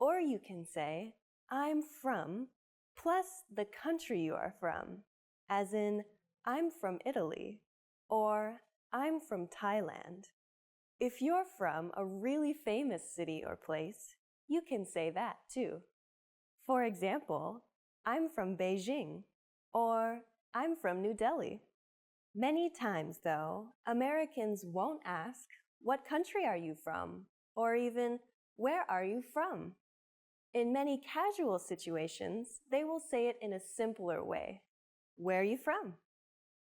Or you can say, "I'm from" plus the country you are from, as in, "I'm from Italy," or "I'm from Thailand." If you're from a really famous city or place, you can say that too. For example, "I'm from Beijing," or "I'm from New Delhi." Many times, though, Americans won't ask, "What country are you from?" or even, "Where are you from?" In many casual situations, they will say it in a simpler way. "Where are you from?"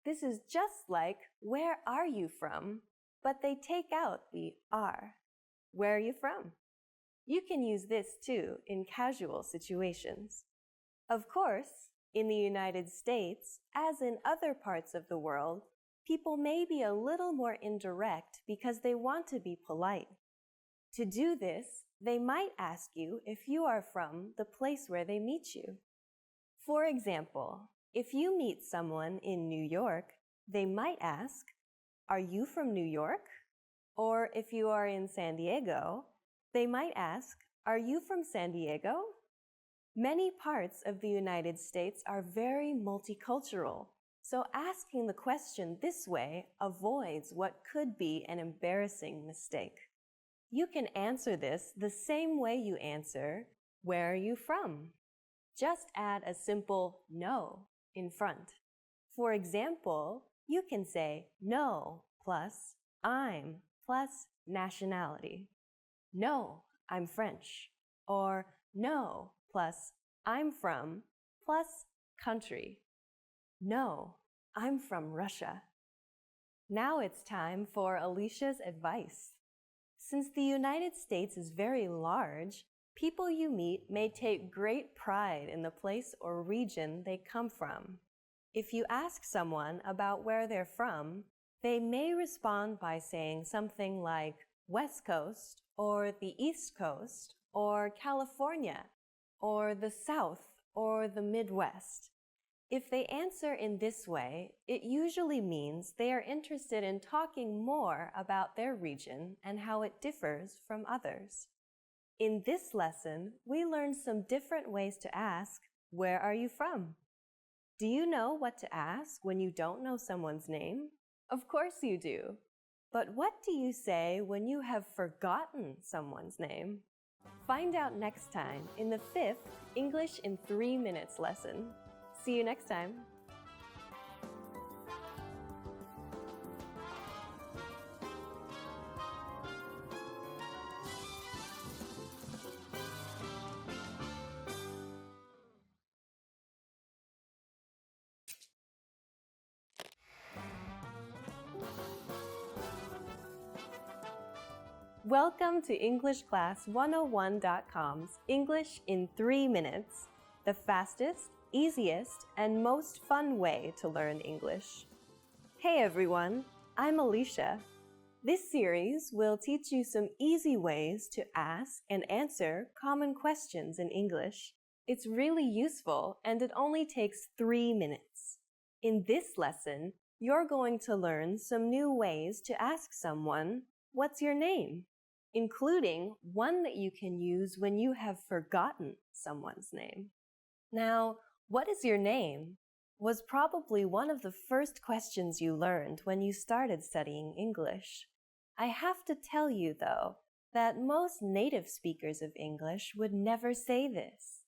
This is just like, "Where are you from?" but they take out the "are." Where are you from? You can use this too in casual situations. Of course, in the United States, as in other parts of the world, people may be a little more indirect because they want to be polite. To do this, they might ask you if you are from the place where they meet you. For example, if you meet someone in New York, they might ask, "Are you from New York?" Or if you are in San Diego, they might ask, "Are you from San Diego?" Many parts of the United States are very multicultural, so asking the question this way avoids what could be an embarrassing mistake. You can answer this the same way you answer, "Where are you from?" Just add a simple "no" in front. For example, you can say "no" plus "I'm" plus nationality. "No, I'm French." Or "no" plus "I'm from" plus country. "No, I'm from Russia." Now it's time for Alicia's advice. Since the United States is very large, people you meet may take great pride in the place or region they come from. If you ask someone about where they're from, they may respond by saying something like West Coast, or the East Coast, or California, or the South, or the Midwest. If they answer in this way, it usually means they are interested in talking more about their region and how it differs from others. In this lesson, we learned some different ways to ask, "Where are you from?" Do you know what to ask when you don't know someone's name? Of course you do. But what do you say when you have forgotten someone's name? Find out next time in the 5th English in 3 minutes lesson. See you next time. Welcome to EnglishClass101.com's English in 3 minutes, the fastest, easiest, and most fun way to learn English. Hey everyone, I'm Alicia. This series will teach you some easy ways to ask and answer common questions in English. It's really useful and it only takes 3 minutes. In this lesson, you're going to learn some new ways to ask someone, "What's your name?" including one that you can use when you have forgotten someone's name. Now, "What is your name?" was probably one of the first questions you learned when you started studying English. I have to tell you, though, that most native speakers of English would never say this.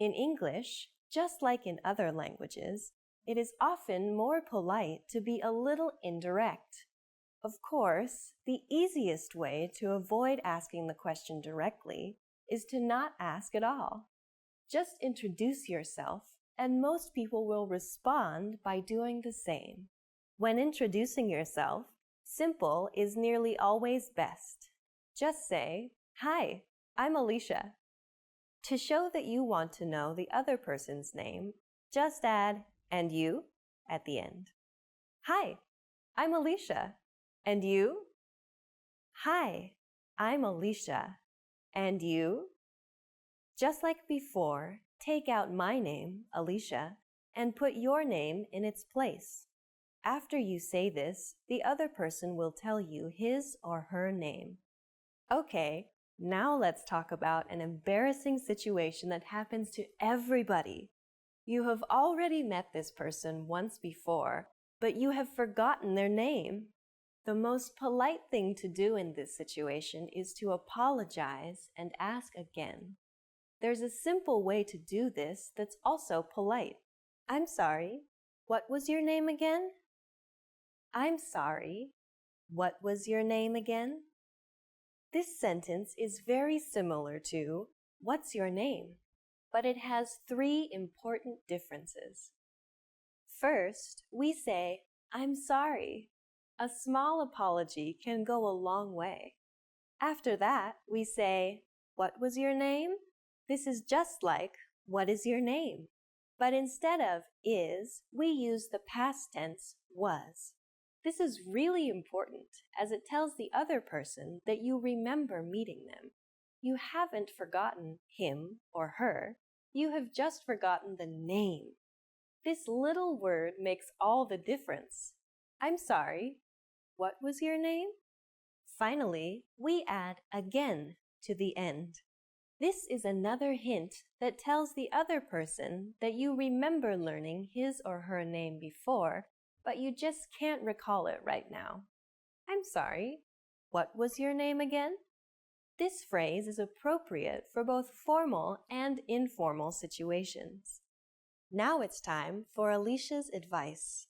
In English, just like in other languages, it is often more polite to be a little indirect. Of course, the easiest way to avoid asking the question directly is to not ask at all. Just introduce yourself, and most people will respond by doing the same. When introducing yourself, simple is nearly always best. Just say, "Hi, I'm Alicia." To show that you want to know the other person's name, just add "and you" at the end. "Hi, I'm Alicia. And you?" "Hi, I'm Alicia. And you?" Just like before, take out my name, Alicia, and put your name in its place. After you say this, the other person will tell you his or her name. Okay, now let's talk about an embarrassing situation that happens to everybody. You have already met this person once before, but you have forgotten their name. The most polite thing to do in this situation is to apologize and ask again. There's a simple way to do this that's also polite. "I'm sorry, what was your name again?" "I'm sorry, what was your name again?" This sentence is very similar to "What's your name?" but it has 3 important differences. First, we say, "I'm sorry." A small apology can go a long way. After that, we say, "What was your name?" This is just like, "What is your name?" But instead of is, we use the past tense was. This is really important as it tells the other person that you remember meeting them. You haven't forgotten him or her. You have just forgotten the name. This little word makes all the difference. "I'm sorry, what was your name?" Finally, we add again to the end. This is another hint that tells the other person that you remember learning his or her name before, but you just can't recall it right now. "I'm sorry, what was your name again?" This phrase is appropriate for both formal and informal situations. Now it's time for Alicia's advice.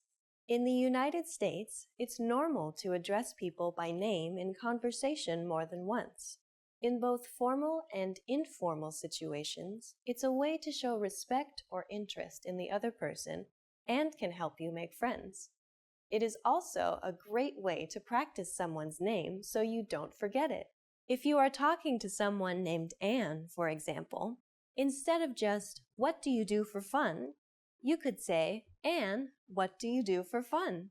In the United States, it's normal to address people by name in conversation more than once. In both formal and informal situations, it's a way to show respect or interest in the other person and can help you make friends. It is also a great way to practice someone's name so you don't forget it. If you are talking to someone named Anne, for example, instead of just, "What do you do for fun?" you could say, "Anne, what do you do for fun?"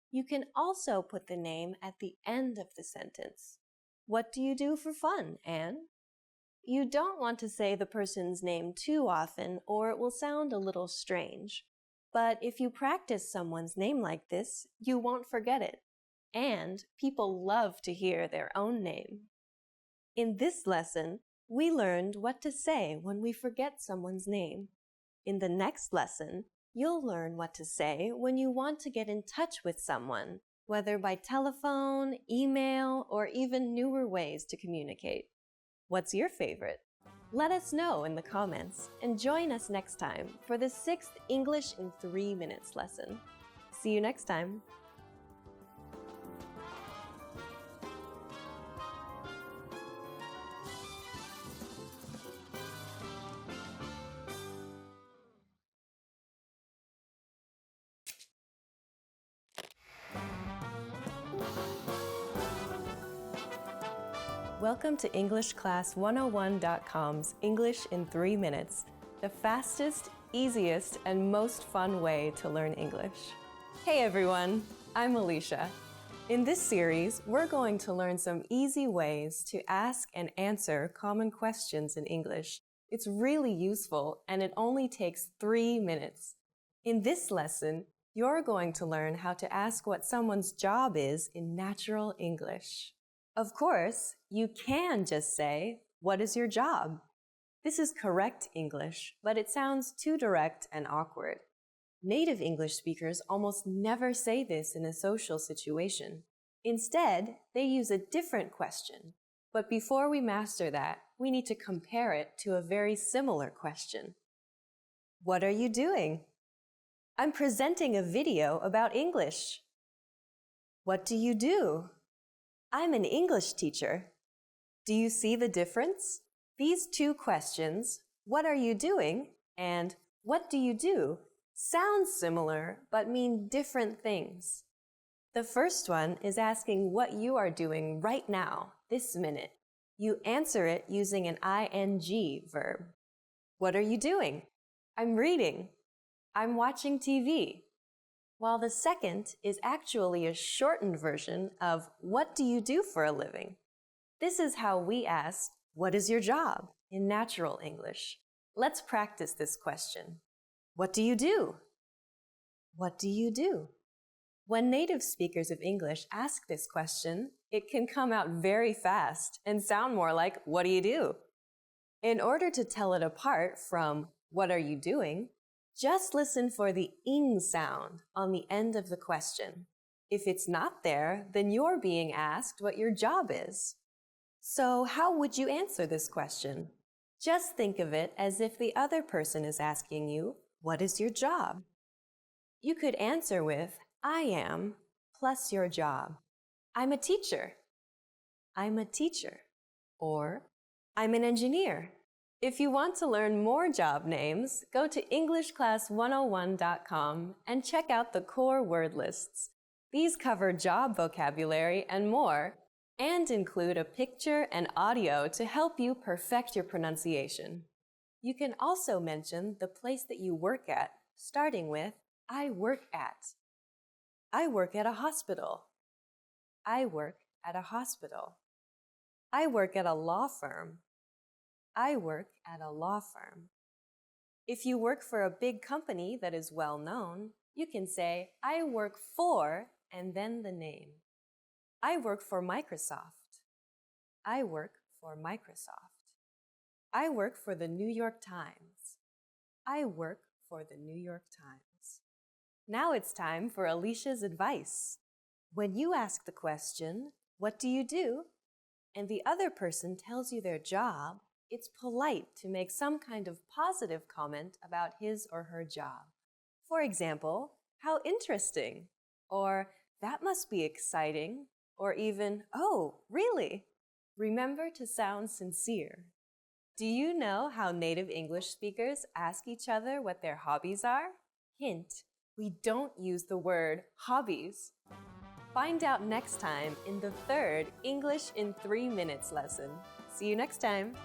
You can also put the name at the end of the sentence. "What do you do for fun, Anne?" You don't want to say the person's name too often or it will sound a little strange. But if you practice someone's name like this, you won't forget it. And people love to hear their own name. In this lesson, we learned what to say when we forget someone's name. In the next lesson, you'll learn what to say when you want to get in touch with someone, whether by telephone, email, or even newer ways to communicate. What's your favorite? Let us know in the comments and join us next time for the 6th English in 3 minutes lesson. See you next time. Welcome to EnglishClass101.com's English in 3 minutes, the fastest, easiest, and most fun way to learn English. Hey everyone, I'm Alicia. In this series, we're going to learn some easy ways to ask and answer common questions in English. It's really useful and it only takes 3 minutes. In this lesson, you're going to learn how to ask what someone's job is in natural English. Of course, you can just say, "What is your job?" This is correct English, but it sounds too direct and awkward. Native English speakers almost never say this in a social situation. Instead, they use a different question. But before we master that, we need to compare it to a very similar question. What are you doing? I'm presenting a video about English. What do you do? I'm an English teacher. Do you see the difference? These two questions, what are you doing and what do you do, sound similar but mean different things. The first one is asking what you are doing right now, this minute. You answer it using an ing verb. What are you doing? I'm reading. I'm watching TV. While the second is actually a shortened version of what do you do for a living? This is how we ask, what is your job in natural English? Let's practice this question. What do you do? What do you do? When native speakers of English ask this question, it can come out very fast and sound more like, what do you do? In order to tell it apart from, what are you doing? Just listen for the ing sound on the end of the question. If it's not there, then you're being asked what your job is. So how would you answer this question? Just think of it as if the other person is asking you, what is your job? You could answer with, I am, plus your job. I'm a teacher. I'm a teacher. Or, I'm an engineer. If you want to learn more job names, go to EnglishClass101.com and check out the core word lists. These cover job vocabulary and more, and include a picture and audio to help you perfect your pronunciation. You can also mention the place that you work at, starting with, I work at. I work at a hospital. I work at a hospital. I work at a law firm. I work at a law firm. If you work for a big company that is well known, you can say, I work for, and then the name. I work for Microsoft. I work for Microsoft. I work for the New York Times. I work for the New York Times. Now it's time for Alicia's advice. When you ask the question, what do you do? And the other person tells you their job, it's polite to make some kind of positive comment about his or her job. For example, how interesting, or that must be exciting, or even, oh, really? Remember to sound sincere. Do you know how native English speakers ask each other what their hobbies are? Hint, we don't use the word hobbies. Find out next time in the third English in 3 minutes lesson. See you next time.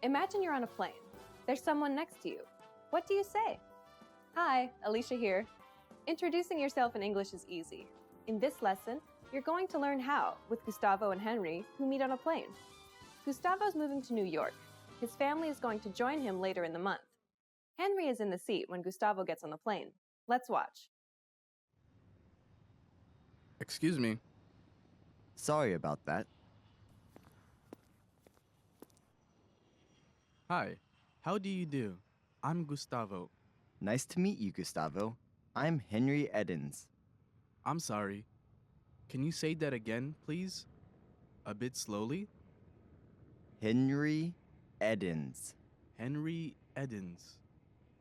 Imagine you're on a plane. There's someone next to you. What do you say? Hi, Alicia here. Introducing yourself in English is easy. In this lesson, you're going to learn how with Gustavo and Henry, who meet on a plane. Gustavo's moving to New York. His family is going to join him later in the month. Henry is in the seat when Gustavo gets on the plane. Let's watch. Excuse me. Sorry about that. Hi, how do you do? I'm Gustavo. Nice to meet you, Gustavo. I'm Henry Edens. I'm sorry. Can you say that again, please? A bit slowly? Henry Edens. Henry Edens.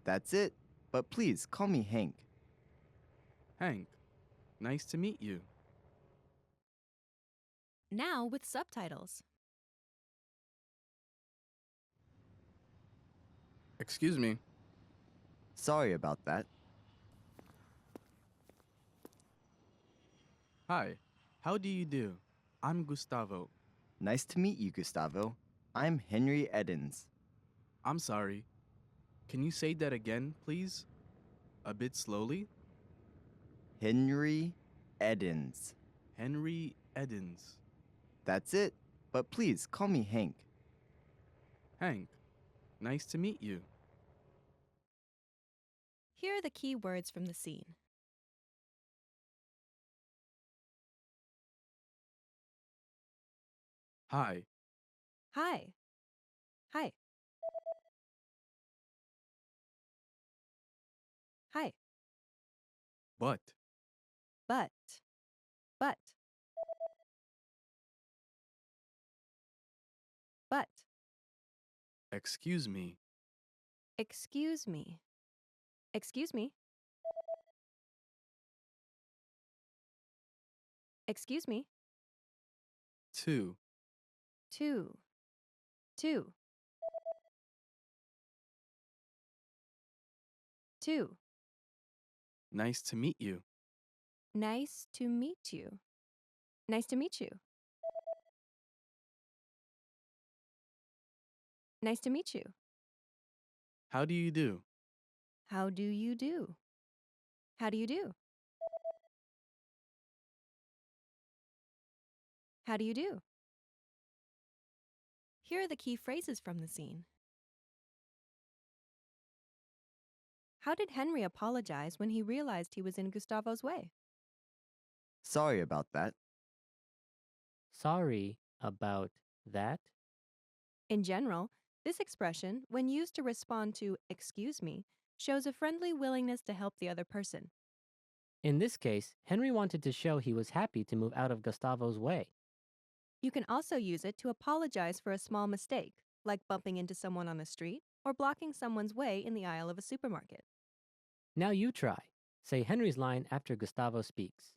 That's it, but please call me Hank. Hank, nice to meet you. Now with subtitles. Excuse me. Sorry about that. Hi. How do you do? I'm Gustavo. Nice to meet you, Gustavo. I'm Henry Edens. I'm sorry. Can you say that again, please? A bit slowly? Henry Edens. Henry Edens. That's it. But please, call me Hank. Hank. Nice to meet you. Here are the key words from the scene. Hi. Hi. Hi. Hi. But. But. But. But. Excuse me. Excuse me. Excuse me. Excuse me. Two. Two. Two. Two. Nice to meet you. Nice to meet you. Nice to meet you. Nice to meet you. How do you do? How do you do? How do you do? How do you do? Here are the key phrases from the scene. How did Henry apologize when he realized he was in Gustavo's way? Sorry about that. Sorry about that. In general, this expression, when used to respond to "excuse me," shows a friendly willingness to help the other person. In this case, Henry wanted to show he was happy to move out of Gustavo's way. You can also use it to apologize for a small mistake, like bumping into someone on the street or blocking someone's way in the aisle of a supermarket. Now you try. Say Henry's line after Gustavo speaks.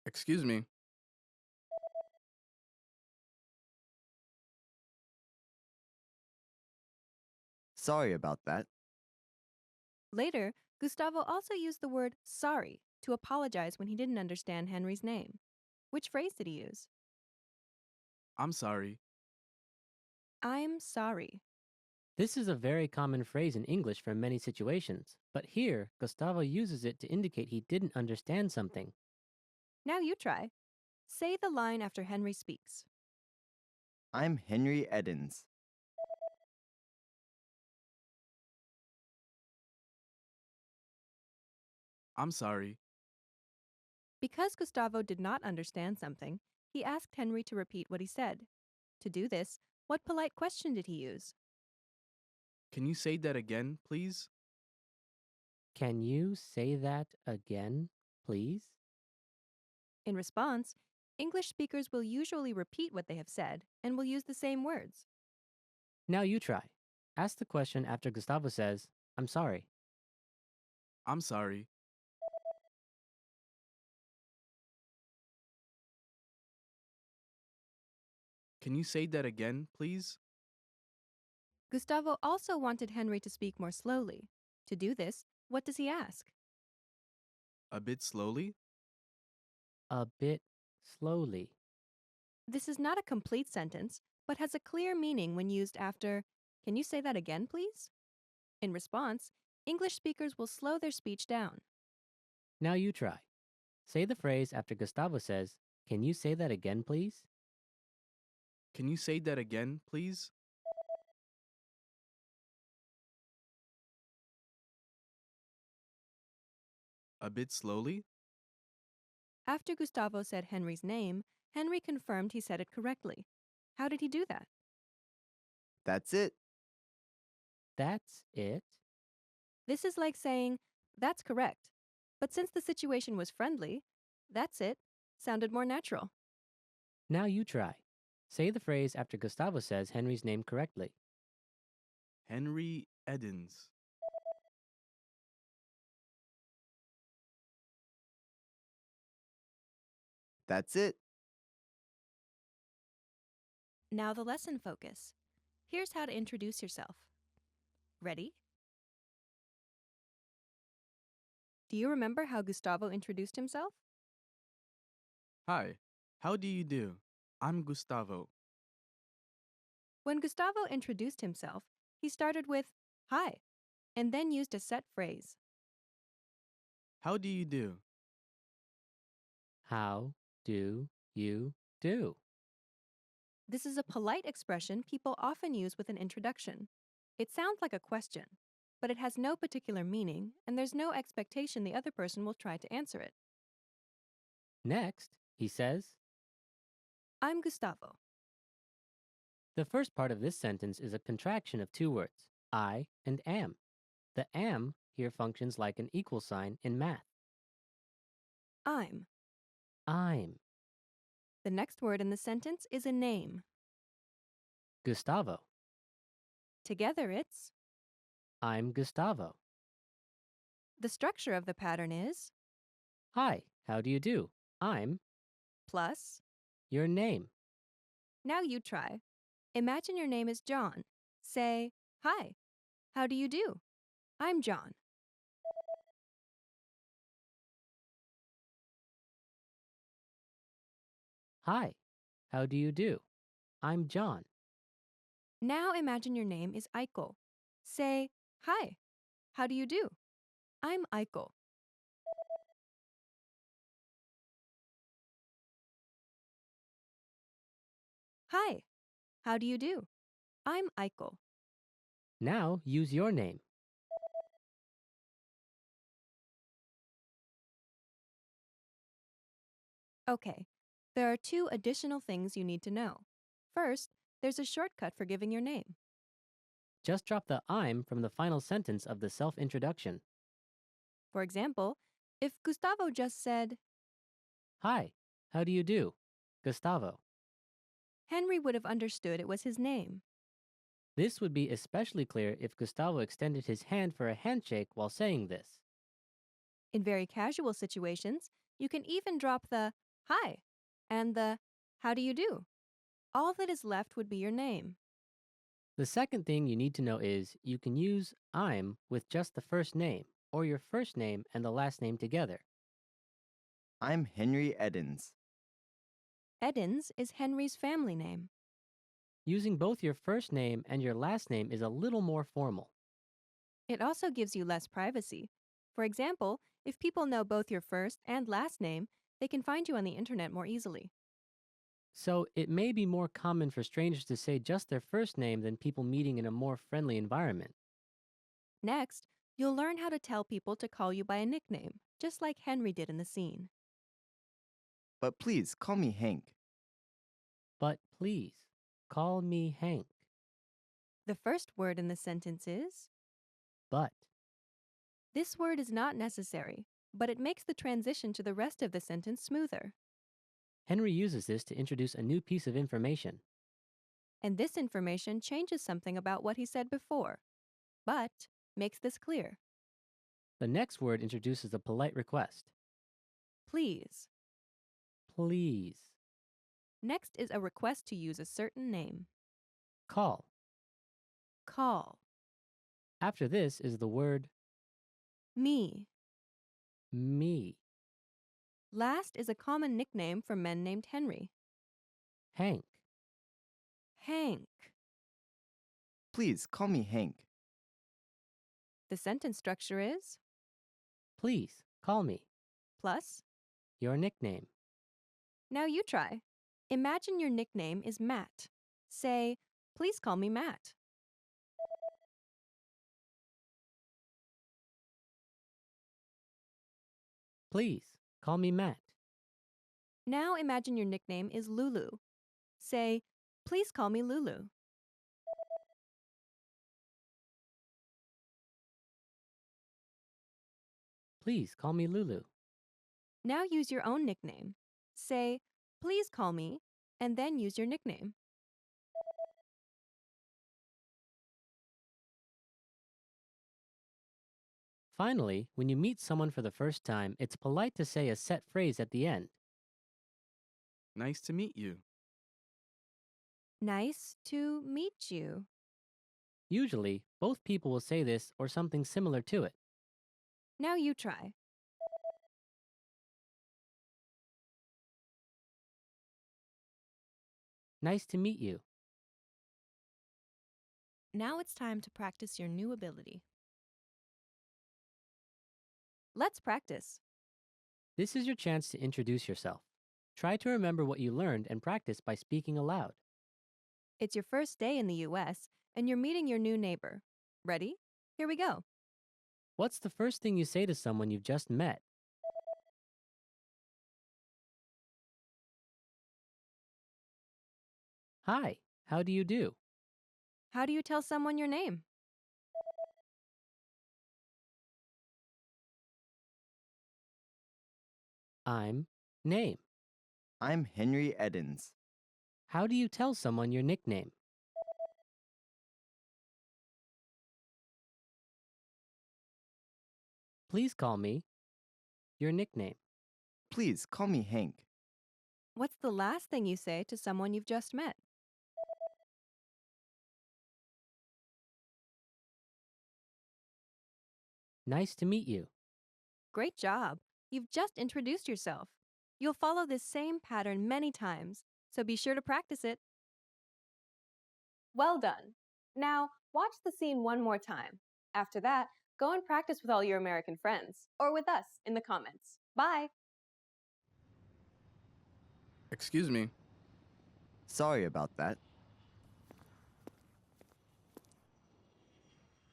Excuse me. Sorry about that. Later, Gustavo also used the word sorry to apologize when he didn't understand Henry's name. Which phrase did he use? I'm sorry. I'm sorry. This is a very common phrase in English for many situations, but here, Gustavo uses it to indicate he didn't understand something. Now you try. Say the line after Henry speaks. I'm Henry Edens. I'm sorry. Because Gustavo did not understand something, he asked Henry to repeat what he said. To do this, what polite question did he use? Can you say that again, please? Can you say that again, please? In response, English speakers will usually repeat what they have said and will use the same words. Now you try. Ask the question after Gustavo says, I'm sorry. I'm sorry. Can you say that again, please? Gustavo also wanted Henry to speak more slowly. To do this, what does he ask? A bit slowly? A bit slowly. This is not a complete sentence, but has a clear meaning when used after, "Can you say that again, please?" In response, English speakers will slow their speech down. Now you try. Say the phrase after Gustavo says, Can you say that again, please? Can you say that again, please? A bit slowly? After Gustavo said Henry's name, Henry confirmed he said it correctly. How did he do that? That's it. That's it. This is like saying, "That's correct." But since the situation was friendly, "That's it" sounded more natural. Now you try. Say the phrase after Gustavo says Henry's name correctly. Henry Edens. That's it. Now the lesson focus. Here's how to introduce yourself. Ready? Do you remember how Gustavo introduced himself? Hi, how do you do? I'm Gustavo. When Gustavo introduced himself, he started with hi, and then used a set phrase. How do you do? How do you do? This is a polite expression people often use with an introduction. It sounds like a question, but it has no particular meaning, and there's no expectation the other person will try to answer it. Next, he says, I'm Gustavo. the first part of this sentence is a contraction of two words, I and am. The am here functions like an equal sign in math. I'm. I'm The next word in the sentence is a name. Gustavo. Together it's. I'm Gustavo. The structure of the pattern is Hi, how do you do? I'm plus. your name. Now you try. Imagine your name is John. Say, hi, how do you do? I'm John. Hi, how do you do? I'm John. Now imagine your name is Eichel. Say, hi, how do you do? I'm Eichel. Hi, how do you do? I'm Eichel. Now use your name. Okay, there are two additional things you need to know. First, there's a shortcut for giving your name. Just drop the I'm from the final sentence of the self-introduction. For example, if Gustavo just said, Hi, how do you do? Gustavo. Henry would have understood it was his name. This would be especially clear if Gustavo extended his hand for a handshake while saying this. In very casual situations, you can even drop the hi and the how do you do. All that is left would be your name. The second thing you need to know is you can use I'm with just the first name or your first name and the last name together. I'm Henry Edens. Edens is Henry's family name. Using both your first name and your last name is a little more formal. It also gives you less privacy. For example, if people know both your first and last name, they can find you on the internet more easily. So it may be more common for strangers to say just their first name than people meeting in a more friendly environment. Next, you'll learn how to tell people to call you by a nickname, just like Henry did in the scene. But please call me Hank. But please, call me Hank. The first word in the sentence is But. This word is not necessary, but it makes the transition to the rest of the sentence smoother. Henry uses this to introduce a new piece of information. And this information changes something about what he said before, but makes this clear. The next word introduces a polite request. Please. Please. Next is a request to use a certain name. Call. Call. After this is the word Me. me. Last is a common nickname for men named Henry. Hank. Hank. Please call me Hank. The sentence structure is Please, call me. plus. Your nickname. Now you try. Imagine your nickname is Matt. Say, please call me Matt. Please, call me Matt. Now imagine your nickname is Lulu. Say, please call me Lulu. Please, call me Lulu. Now use your own nickname. Say, please call me, and then use your nickname. Finally, when you meet someone for the first time, it's polite to say a set phrase at the end. Nice to meet you. Nice to meet you. Usually, both people will say this or something similar to it. Now you try. Nice to meet you. Now it's time to practice your new ability. Let's practice. This is your chance to introduce yourself. Try to remember what you learned and practice by speaking aloud. It's your first day in the US, and you're meeting your new neighbor. Ready? Here we go. What's the first thing you say to someone you've just met? Hi, how do you do? How do you tell someone your name? I'm name. I'm Henry Edens. How do you tell someone your nickname? Please call me your nickname. Please call me Hank. What's the last thing you say to someone you've just met? Nice to meet you. Great job. You've just introduced yourself. You'll follow this same pattern many times, so be sure to practice it. Well done. Now, watch the scene one more time. After that, go and practice with all your American friends, or with us in the comments. Bye! Excuse me. Sorry about that.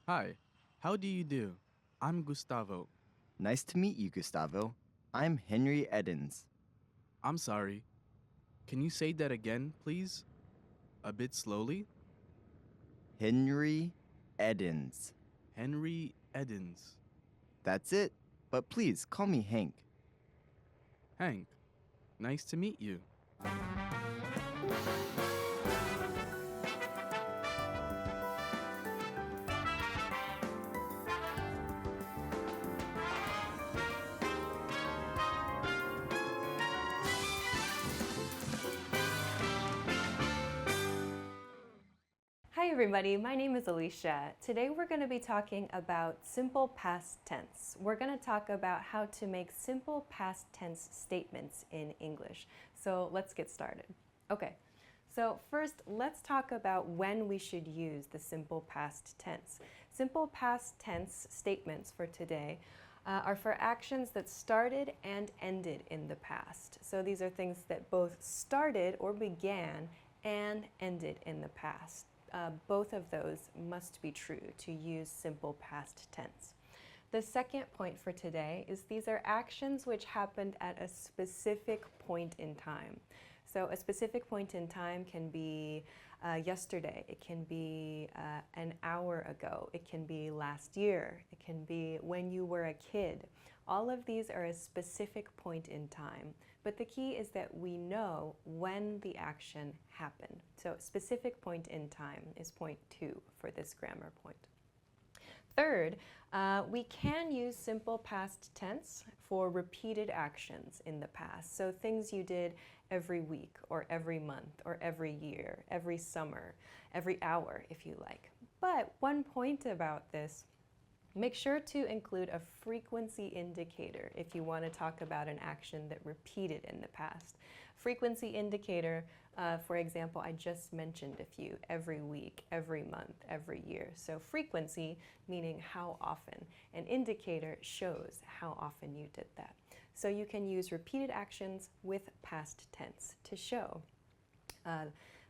Hi, how do you do? I'm Gustavo. Nice to meet you, Gustavo. I'm Henry Edens. I'm sorry. Can you say that again, please? A bit slowly? Henry Edens. Henry Edens. That's it, but please call me Hank. Hank, nice to meet you. Hi everybody, my name is Alicia. Today we're going to be talking about simple past tense. We're going to talk about how to make simple past tense statements in English. So let's get started. Okay, so first let's talk about when we should use the simple past tense. Simple past tense statements for today are for actions that started and ended in the past. So these are things that both started or began and ended in the past. Both of those must be true to use simple past tense. The second point for today is these are actions which happened at a specific point in time. So a specific point in time can be yesterday, it can be an hour ago, it can be last year, it can be when you were a kid. All of these are a specific point in time. But the key is that we know when the action happened. So specific point in time is point 2 for this grammar point. Third, we can use simple past tense for repeated actions in the past. So things you did every week or every month or every year, every summer, every hour if you like. But one point about this, make sure to include a frequency indicator if you want to talk about an action that repeated in the past. Frequency indicator, for example, I just mentioned a few: every week, every month, every year. So frequency meaning how often. An indicator shows how often you did that. So you can use repeated actions with past tense to show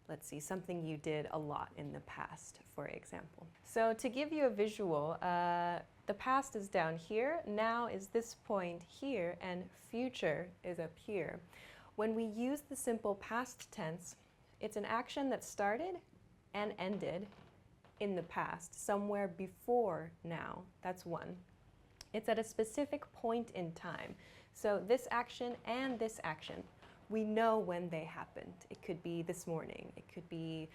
let's see, something you did a lot in the past, for example. So to give you a visual, the past is down here, now is this point here, and future is up here. When we use the simple past tense, it's an action that started and ended in the past, somewhere before now. That's one. It's at a specific point in time. So this action and this action, we know when they happened. It could be this morning, it could be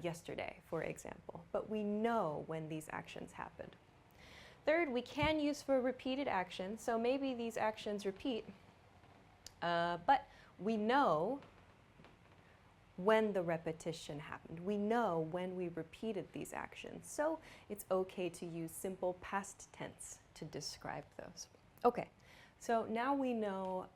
yesterday, for example, but we know when these actions happened. Third, we can use for repeated actions, so maybe these actions repeat, but we know when the repetition happened. We know when we repeated these actions. So it's okay to use simple past tense to describe those. Okay, so now we know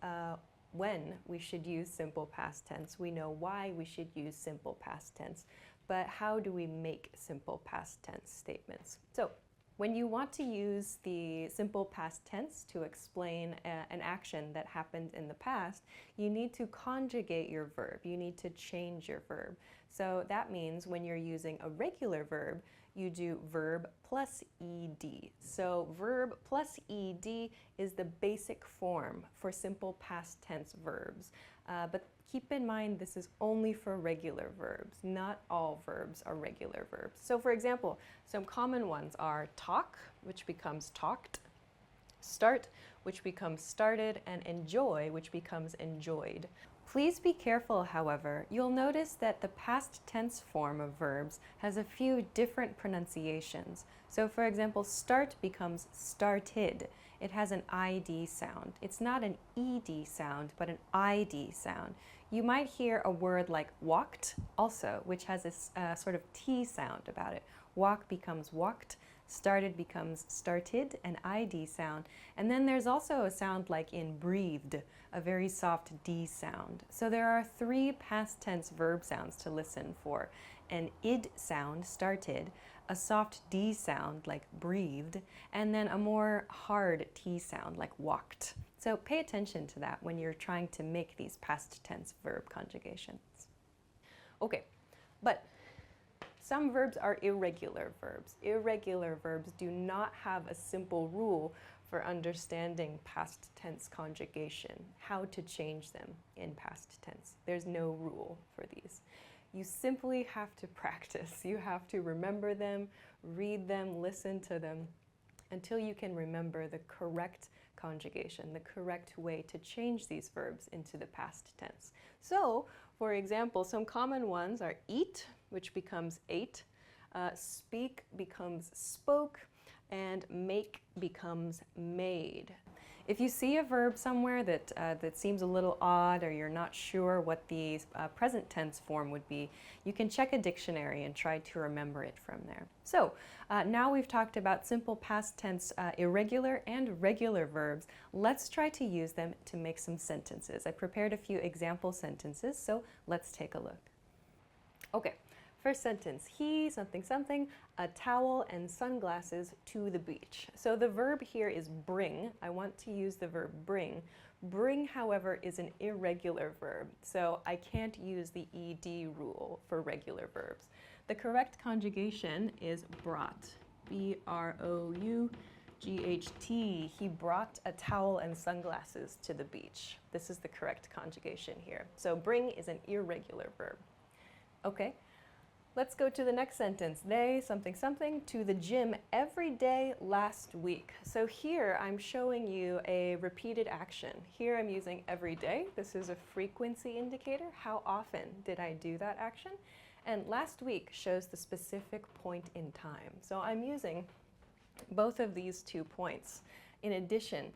when we should use simple past tense. We know why we should use simple past tense. But how do we make simple past tense statements? So when you want to use the simple past tense to explain an action that happened in the past, you need to conjugate your verb. You need to change your verb. So that means when you're using a regular verb, you do verb plus ed. So verb plus ed is the basic form for simple past tense verbs. But keep in mind this is only for regular verbs. Not all verbs are regular verbs. So for example, some common ones are talk, which becomes talked, start, which becomes started, and enjoy, which becomes enjoyed. Please be careful, however. You'll notice that the past tense form of verbs has a few different pronunciations. So for example, start becomes started. It has an ID sound. It's not an ED sound, but an ID sound. You might hear a word like walked also, which has a sort of T sound about it. Walk becomes walked. Started becomes started, an ID sound. And then there's also a sound like in breathed, a very soft D sound. So there are 3 past tense verb sounds to listen for. An id sound, started, a soft D sound like breathed, and then a more hard T sound like walked. So pay attention to that when you're trying to make these past tense verb conjugations. Okay, but some verbs are irregular verbs. Irregular verbs do not have a simple rule for understanding past tense conjugation, how to change them in past tense. There's no rule for these. You simply have to practice. You have to remember them, read them, listen to them, until you can remember the correct conjugation, the correct way to change these verbs into the past tense. So, for example, some common ones are eat, which becomes ate, speak becomes spoke, and make becomes made. If you see a verb somewhere that seems a little odd or you're not sure what the present tense form would be, you can check a dictionary and try to remember it from there. So now we've talked about simple past tense irregular and regular verbs. Let's try to use them to make some sentences. I prepared a few example sentences, so let's take a look. Okay. First sentence, he, something, something, a towel and sunglasses to the beach. So the verb here is bring. I want to use the verb bring. Bring, however, is an irregular verb, so I can't use the ed rule for regular verbs. The correct conjugation is brought. B-R-O-U-G-H-T. He brought a towel and sunglasses to the beach. This is the correct conjugation here. So bring is an irregular verb. Okay. Let's go to the next sentence. They, something, something, to the gym every day last week. So here I'm showing you a repeated action. Here I'm using every day. This is a frequency indicator. How often did I do that action? And last week shows the specific point in time. So I'm using both of these 2 points in addition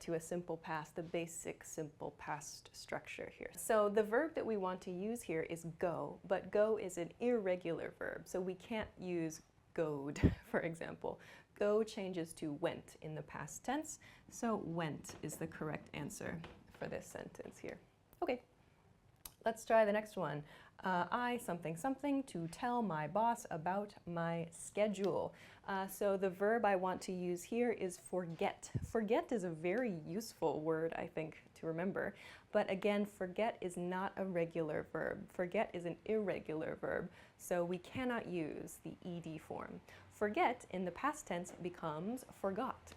to a simple past, the basic simple past structure here. So the verb that we want to use here is go, but go is an irregular verb, so we can't use goed, for example. Go changes to went in the past tense, so went is the correct answer for this sentence here. Okay, let's try the next one. I, something, something, to tell my boss about my schedule. So the verb I want to use here is forget. Forget is a very useful word, I think, to remember. But again, forget is not a regular verb. Forget is an irregular verb, so we cannot use the ed form. Forget in the past tense becomes forgot.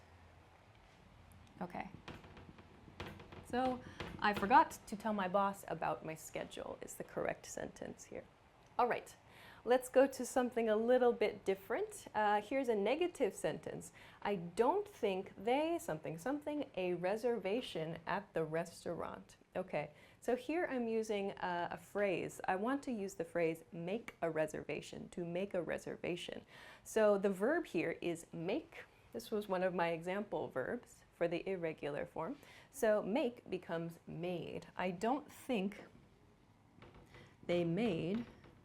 Okay. So, I forgot to tell my boss about my schedule is the correct sentence here. All right, let's go to something a little bit different. Here's a negative sentence. I don't think they, something, something, a reservation at the restaurant. Okay, so here I'm using a phrase. I want to use the phrase make a reservation, to make a reservation. So the verb here is make. This was one of my example verbs for the irregular form. So make becomes made. I don't think They made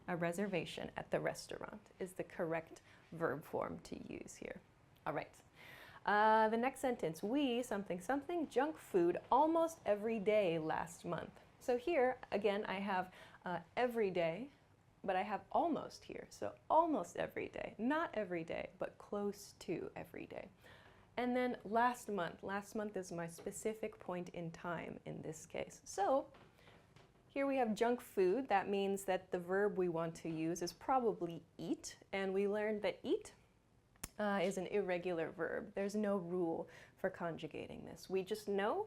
a reservation at the restaurant is the correct verb form to use here. All right. The next sentence, we something something junk food almost every day last month. So here, again, I have every day, but I have almost here. So almost every day, not every day, but close to every day. And then last month is my specific point in time in this case. So here we have junk food. That means that the verb we want to use is probably eat. And we learned that eat is an irregular verb. There's no rule for conjugating this. We just know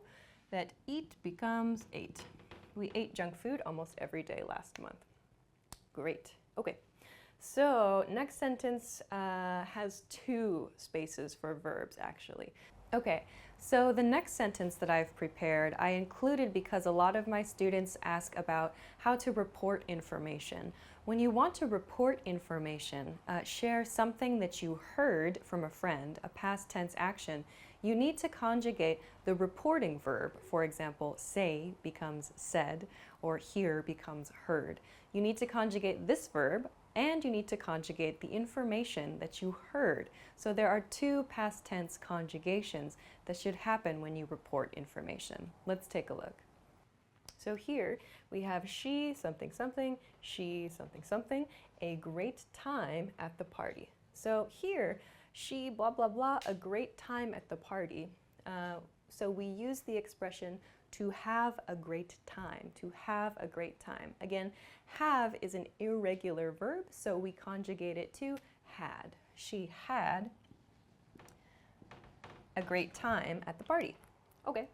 that eat becomes ate. We ate junk food almost every day last month. Great. Okay. So next sentence has 2 spaces for verbs, actually. Okay, so the next sentence that I've prepared, I included because a lot of my students ask about how to report information. When you want to report information, share something that you heard from a friend, a past tense action, you need to conjugate the reporting verb. For example, say becomes said, or hear becomes heard. You need to conjugate this verb, and you need to conjugate the information that you heard. So there are 2 past tense conjugations that should happen when you report information. Let's take a look. So here we have she something something, she something something, a great time at the party. So here, she blah blah blah, a great time at the party. So we use the expression to have a great time, to have a great time. Again, have is an irregular verb, so we conjugate it to had. She had a great time at the party. Okay.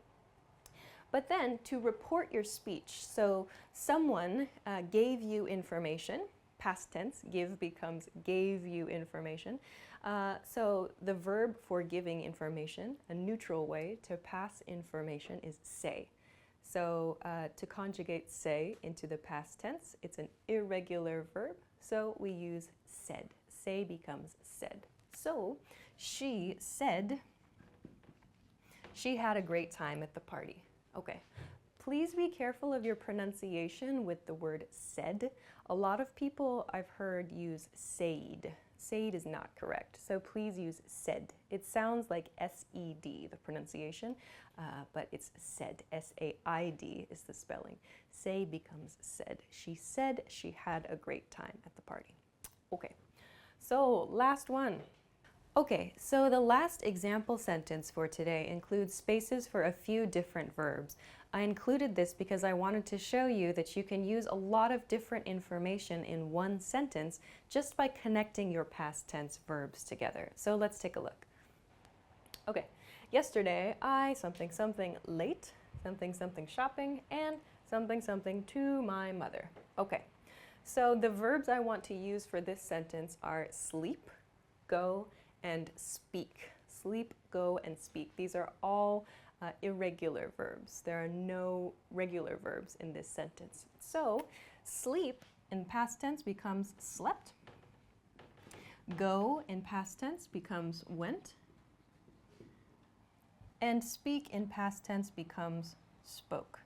But then to report your speech, so someone gave you information, past tense, give becomes gave you information. So the verb for giving information, a neutral way to pass information is say. So to conjugate say into the past tense, it's an irregular verb, so we use said. Say becomes said. So she said she had a great time at the party. Okay. Please be careful of your pronunciation with the word said. A lot of people I've heard use said. Said is not correct, so please use said. It sounds like S-E-D, the pronunciation, but it's said. S-A-I-D is the spelling. Say becomes said. She said she had a great time at the party. Okay, so last one. Okay, so the last example sentence for today includes spaces for a few different verbs. I included this because I wanted to show you that you can use a lot of different information in one sentence just by connecting your past tense verbs together. So let's take a look. Okay, yesterday I something something late, something something shopping, and something something to my mother. Okay, so the verbs I want to use for this sentence are sleep, go, and speak. Sleep, go, and speak. These are all irregular verbs. There are no regular verbs in this sentence. So sleep in past tense becomes slept. Go in past tense becomes went. And speak in past tense becomes spoke.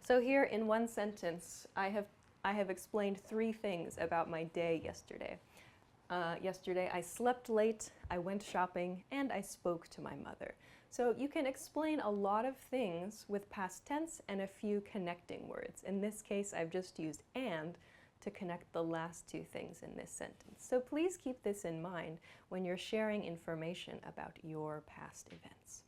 So here in one sentence, I have explained 3 things about my day yesterday. Yesterday I slept late, I went shopping, and I spoke to my mother. So you can explain a lot of things with past tense and a few connecting words. In this case, I've just used and to connect the last 2 things in this sentence. So please keep this in mind when you're sharing information about your past events.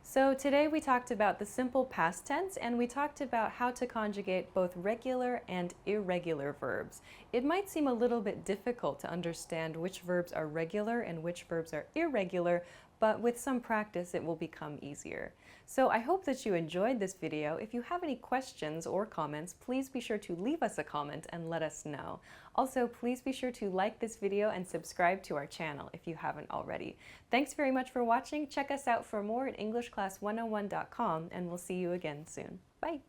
So today we talked about the simple past tense, and we talked about how to conjugate both regular and irregular verbs. It might seem a little bit difficult to understand which verbs are regular and which verbs are irregular, but with some practice it will become easier. So I hope that you enjoyed this video. If you have any questions or comments, please be sure to leave us a comment and let us know. Also, please be sure to like this video and subscribe to our channel if you haven't already. Thanks very much for watching. Check us out for more at EnglishClass101.com, and we'll see you again soon. Bye!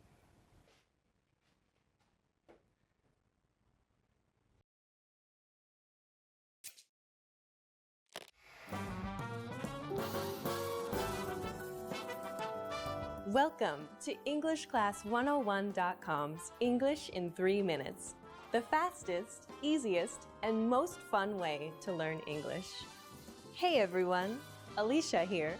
Welcome to EnglishClass101.com's English in 3 minutes, the fastest, easiest, and most fun way to learn English. Hey everyone, Alicia here.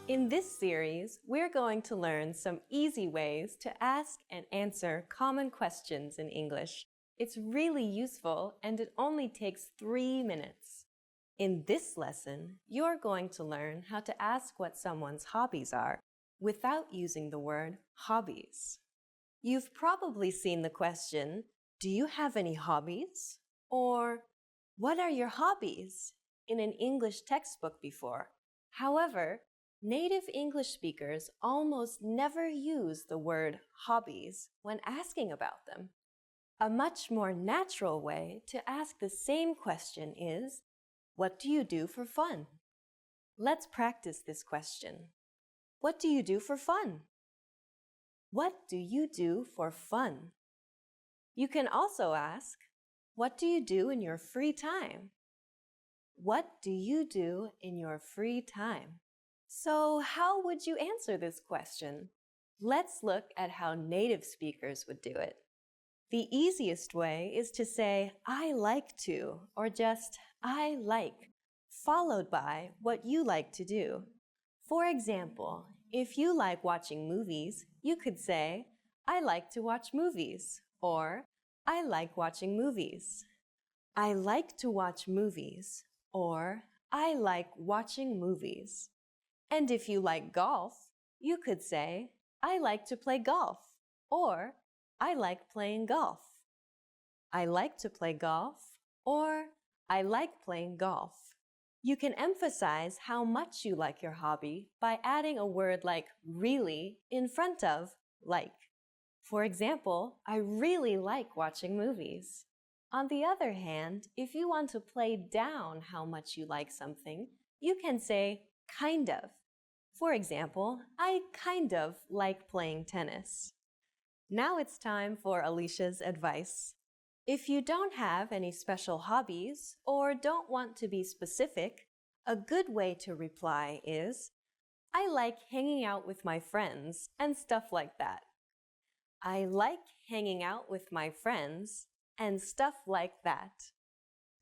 In this series, we're going to learn some easy ways to ask and answer common questions in English. It's really useful and it only takes 3 minutes. In this lesson, you're going to learn how to ask what someone's hobbies are without using the word hobbies. You've probably seen the question, do you have any hobbies? Or, what are your hobbies? In an English textbook before. However, native English speakers almost never use the word hobbies when asking about them. A much more natural way to ask the same question is, what do you do for fun? Let's practice this question. What do you do for fun? What do you do for fun? You can also ask, what do you do in your free time? What do you do in your free time? So, how would you answer this question? Let's look at how native speakers would do it. The easiest way is to say, I like to, or just, I like, followed by what you like to do. For example, if you like watching movies, you could say, I like to watch movies, or I like watching movies. I like to watch movies, or I like watching movies. And if you like golf, you could say, I like to play golf, or I like playing golf. I like to play golf, or I like playing golf. You can emphasize how much you like your hobby by adding a word like really in front of like. For example, I really like watching movies. On the other hand, if you want to play down how much you like something, you can say kind of. For example, I kind of like playing tennis. Now it's time for Alicia's advice. If you don't have any special hobbies or don't want to be specific, a good way to reply is, I like hanging out with my friends and stuff like that. I like hanging out with my friends and stuff like that.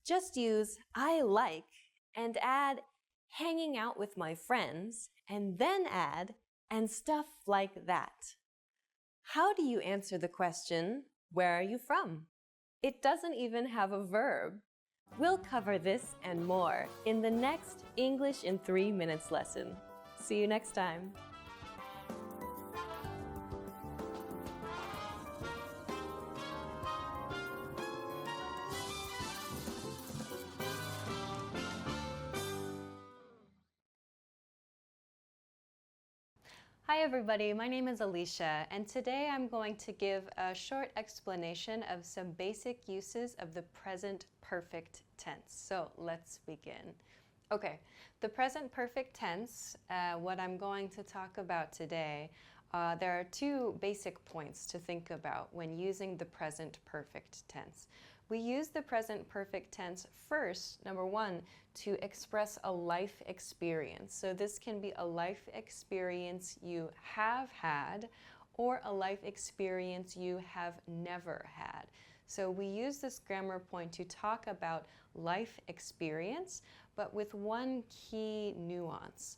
Just use I like and add hanging out with my friends and then add and stuff like that. How do you answer the question, where are you from? It doesn't even have a verb. We'll cover this and more in the next English in 3 minutes lesson. See you next time. Hi everybody, my name is Alicia, and today I'm going to give a short explanation of some basic uses of the present perfect tense. So let's begin. Okay, the present perfect tense, what I'm going to talk about today, there are 2 basic points to think about when using the present perfect tense. We use the present perfect tense first, number 1, to express a life experience. So this can be a life experience you have had or a life experience you have never had. So we use this grammar point to talk about life experience, but with one key nuance.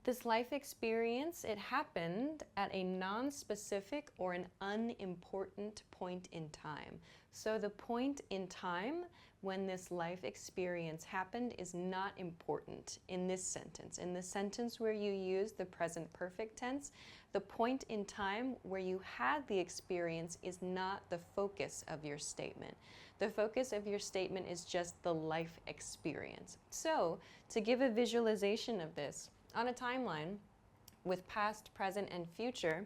This life experience, it happened at a non-specific or an unimportant point in time. So the point in time when this life experience happened is not important in this sentence. In the sentence where you use the present perfect tense, the point in time where you had the experience is not the focus of your statement. The focus of your statement is just the life experience. So to give a visualization of this, on a timeline with past, present, and future,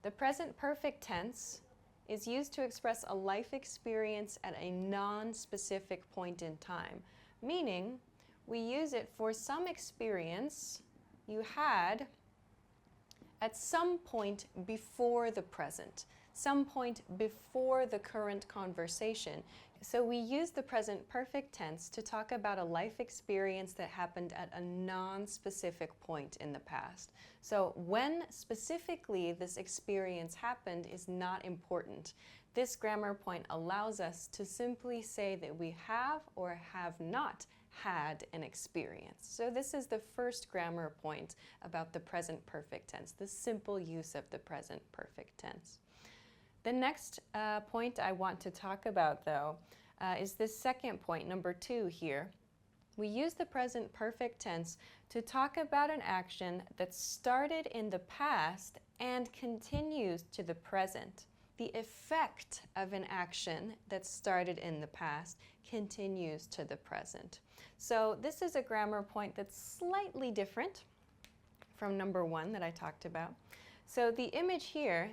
the present perfect tense is used to express a life experience at a non-specific point in time, meaning we use it for some experience you had at some point before the present. some point before the current conversation. So we use the present perfect tense to talk about a life experience that happened at a non-specific point in the past. So when specifically this experience happened is not important. This grammar point allows us to simply say that we have or have not had an experience. So this is the first grammar point about the present perfect tense, the simple use of the present perfect tense. The next point I want to talk about, though, is this second point, number 2 here. We use the present perfect tense to talk about an action that started in the past and continues to the present. The effect of an action that started in the past continues to the present. So this is a grammar point that's slightly different from number 1 that I talked about. So the image here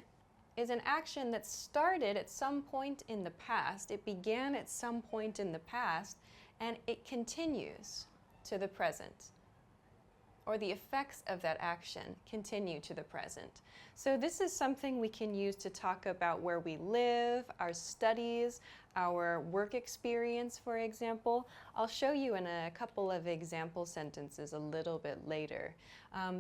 is an action that started at some point in the past. It began at some point in the past, and it continues to the present. Or the effects of that action continue to the present. So this is something we can use to talk about where we live, our studies, our work experience, for example. I'll show you in a couple of example sentences a little bit later.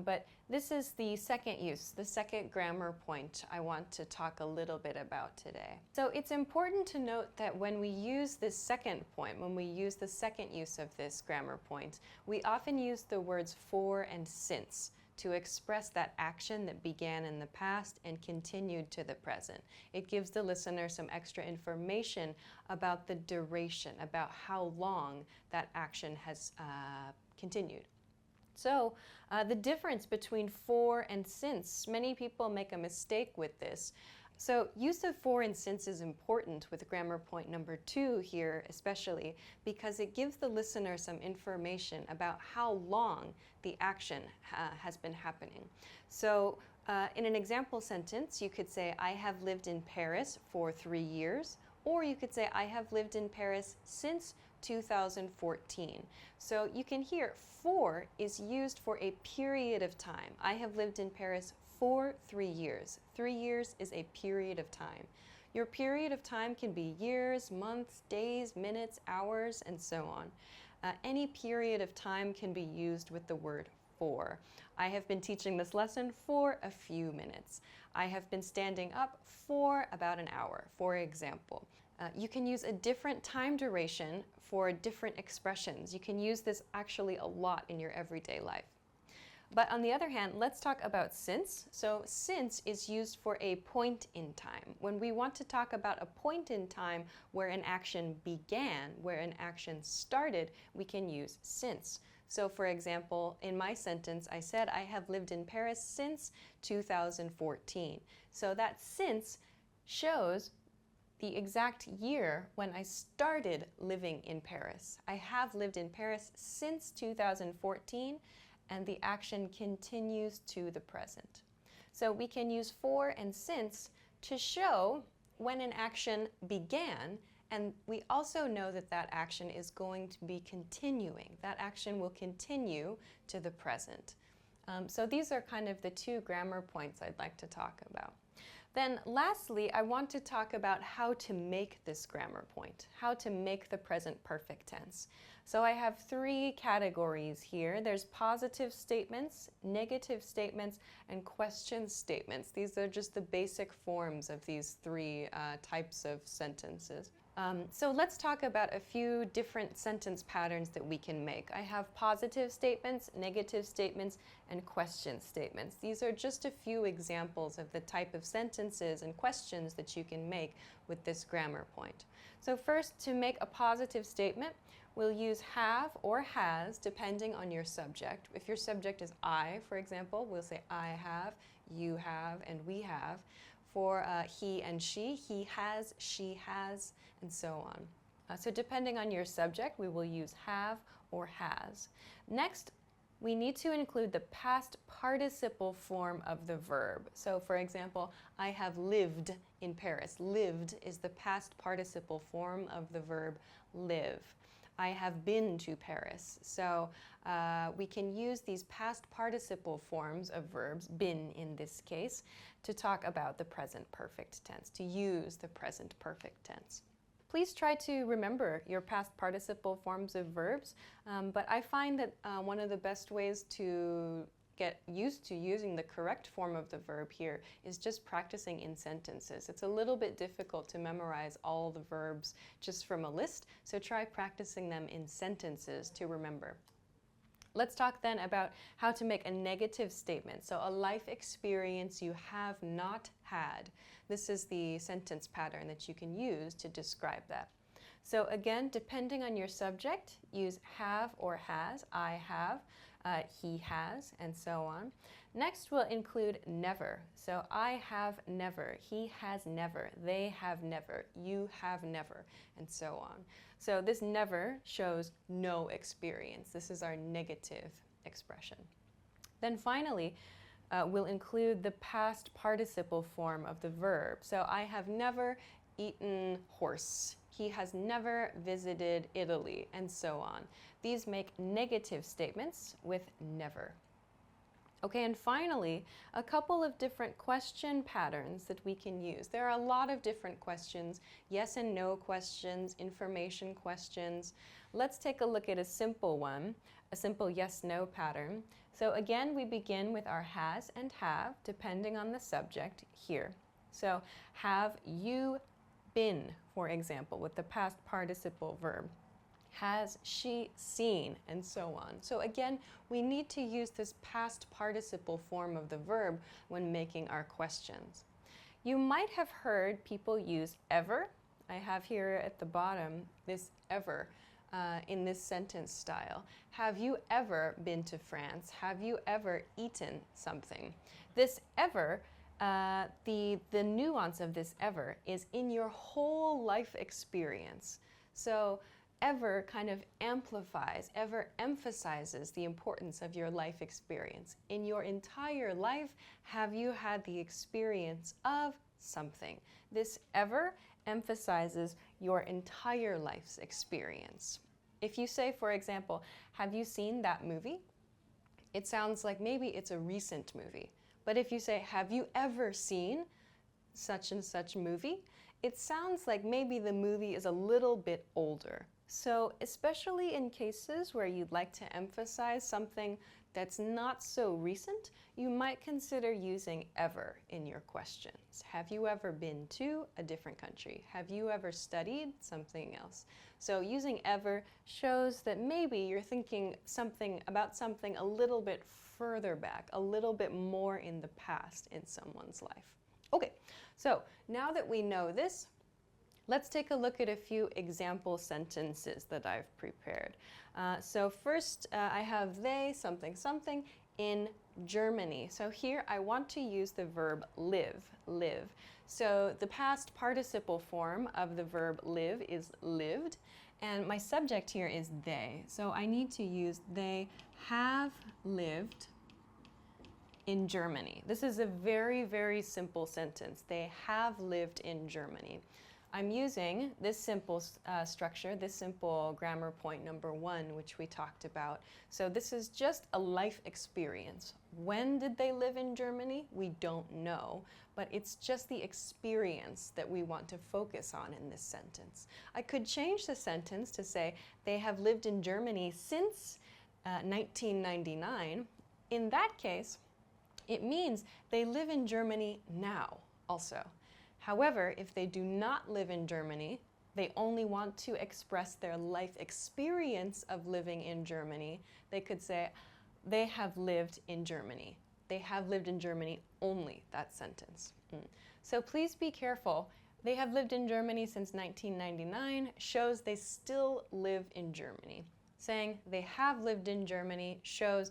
But this is the second use, the second grammar point I want to talk a little bit about today. So it's important to note that when we use this second point, when we use the second use of this grammar point, we often use the words for and since to express that action that began in the past and continued to the present. It gives the listener some extra information about the duration, about how long that action has continued. So the difference between for and since, many people make a mistake with this. So use of for and since is important with grammar point number 2 here especially because it gives the listener some information about how long the action has been happening. So in an example sentence you could say I have lived in Paris for 3 years, or you could say I have lived in Paris since 2014. So you can hear for is used for a period of time. I have lived in Paris for 3 years. 3 years is a period of time. Your period of time can be years, months, days, minutes, hours, and so on. Any period of time can be used with the word for. I have been teaching this lesson for a few minutes. I have been standing up for about an hour, for example. You can use a different time duration for different expressions. You can use this actually a lot in your everyday life. But on the other hand, let's talk about since. So since is used for a point in time. When we want to talk about a point in time where an action began, where an action started, we can use since. So for example, in my sentence, I said I have lived in Paris since 2014. So that since shows the exact year when I started living in Paris. I have lived in Paris since 2014, and the action continues to the present. So we can use for and since to show when an action began, and we also know that that action is going to be continuing. That action will continue to the present. So these are kind of the 2 grammar points I'd like to talk about. Then lastly, I want to talk about how to make this grammar point, how to make the present perfect tense. So I have 3 categories here. There's positive statements, negative statements, and question statements. These are just the basic forms of these 3 types of sentences. So let's talk about a few different sentence patterns that we can make. I have positive statements, negative statements, and question statements. These are just a few examples of the type of sentences and questions that you can make with this grammar point. So first, to make a positive statement, we'll use have or has depending on your subject. If your subject is I, for example, we'll say I have, you have, and we have. For he and she has, she has, and so on. So depending on your subject, we will use have or has. Next, we need to include the past participle form of the verb. So for example, I have lived in Paris. Lived is the past participle form of the verb live. I have been to Paris. So we can use these past participle forms of verbs, been in this case, to talk about the present perfect tense, to use the present perfect tense. Please try to remember your past participle forms of verbs, but I find that one of the best ways to get used to using the correct form of the verb here is just practicing in sentences. It's a little bit difficult to memorize all the verbs just from a list, so try practicing them in sentences to remember. Let's talk then about how to make a negative statement. So a life experience you have not had. This is the sentence pattern that you can use to describe that. So again, depending on your subject, use have or has. I have, he has, and so on. Next we'll include never. So I have never, he has never, they have never, you have never, and so on. So this never shows no experience. This is our negative expression. Then finally, we'll include the past participle form of the verb. So I have never eaten horse. He has never visited Italy, and so on. These make negative statements with never. Okay, and finally, a couple of different question patterns that we can use. There are a lot of different questions, yes and no questions, information questions. Let's take a look at a simple one, a simple yes-no pattern. So again, we begin with our has and have, depending on the subject here. So have you been, for example, with the past participle verb. Has she seen, and so on. So again, we need to use this past participle form of the verb when making our questions. You might have heard people use ever. I have here at the bottom this ever in this sentence style. Have you ever been to France? Have you ever eaten something? This ever, the nuance of this ever is in your whole life experience. So ever kind of amplifies, ever emphasizes the importance of your life experience. In your entire life, have you had the experience of something? This ever emphasizes your entire life's experience. If you say, for example, have you seen that movie? It sounds like maybe it's a recent movie. But if you say, have you ever seen such and such movie? It sounds like maybe the movie is a little bit older. So especially in cases where you'd like to emphasize something that's not so recent, you might consider using ever in your questions. Have you ever been to a different country? Have you ever studied something else? So using ever shows that maybe you're thinking about something a little bit further back, a little bit more in the past in someone's life. Okay, so now that we know this, let's take a look at a few example sentences that I've prepared. So first, I have they, something, something, in Germany. So here I want to use the verb live, live. So the past participle form of the verb live is lived, and my subject here is they. So I need to use they have lived in Germany. This is a very, very simple sentence. They have lived in Germany. I'm using this simple structure, this simple grammar point number 1, which we talked about. So this is just a life experience. When did they live in Germany? We don't know, but it's just the experience that we want to focus on in this sentence. I could change the sentence to say, they have lived in Germany since 1999. In that case, it means they live in Germany now also. However, if they do not live in Germany, they only want to express their life experience of living in Germany, they could say, they have lived in Germany. They have lived in Germany only, that sentence. So please be careful. They have lived in Germany since 1999 shows they still live in Germany. Saying they have lived in Germany shows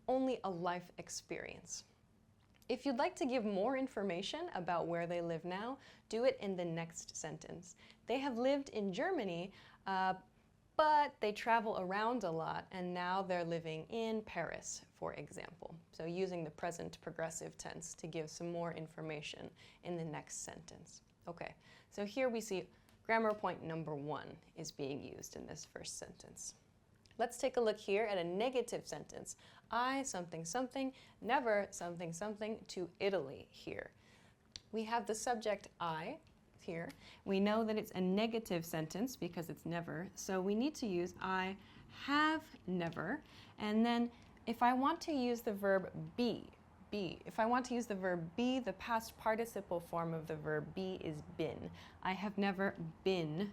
only a life experience. If you'd like to give more information about where they live now, do it in the next sentence. They have lived in Germany, but they travel around a lot, and now they're living in Paris, for example. So using the present progressive tense to give some more information in the next sentence. Okay, so here we see Grammar point number 1 is being used in this first sentence. Let's take a look here at a negative sentence. I something something, never something something to Italy here. We have the subject I here. We know that it's a negative sentence because it's never, so we need to use I have never. And then if I want to use the verb be, if I want to use the verb be, the past participle form of the verb be is been. I have never been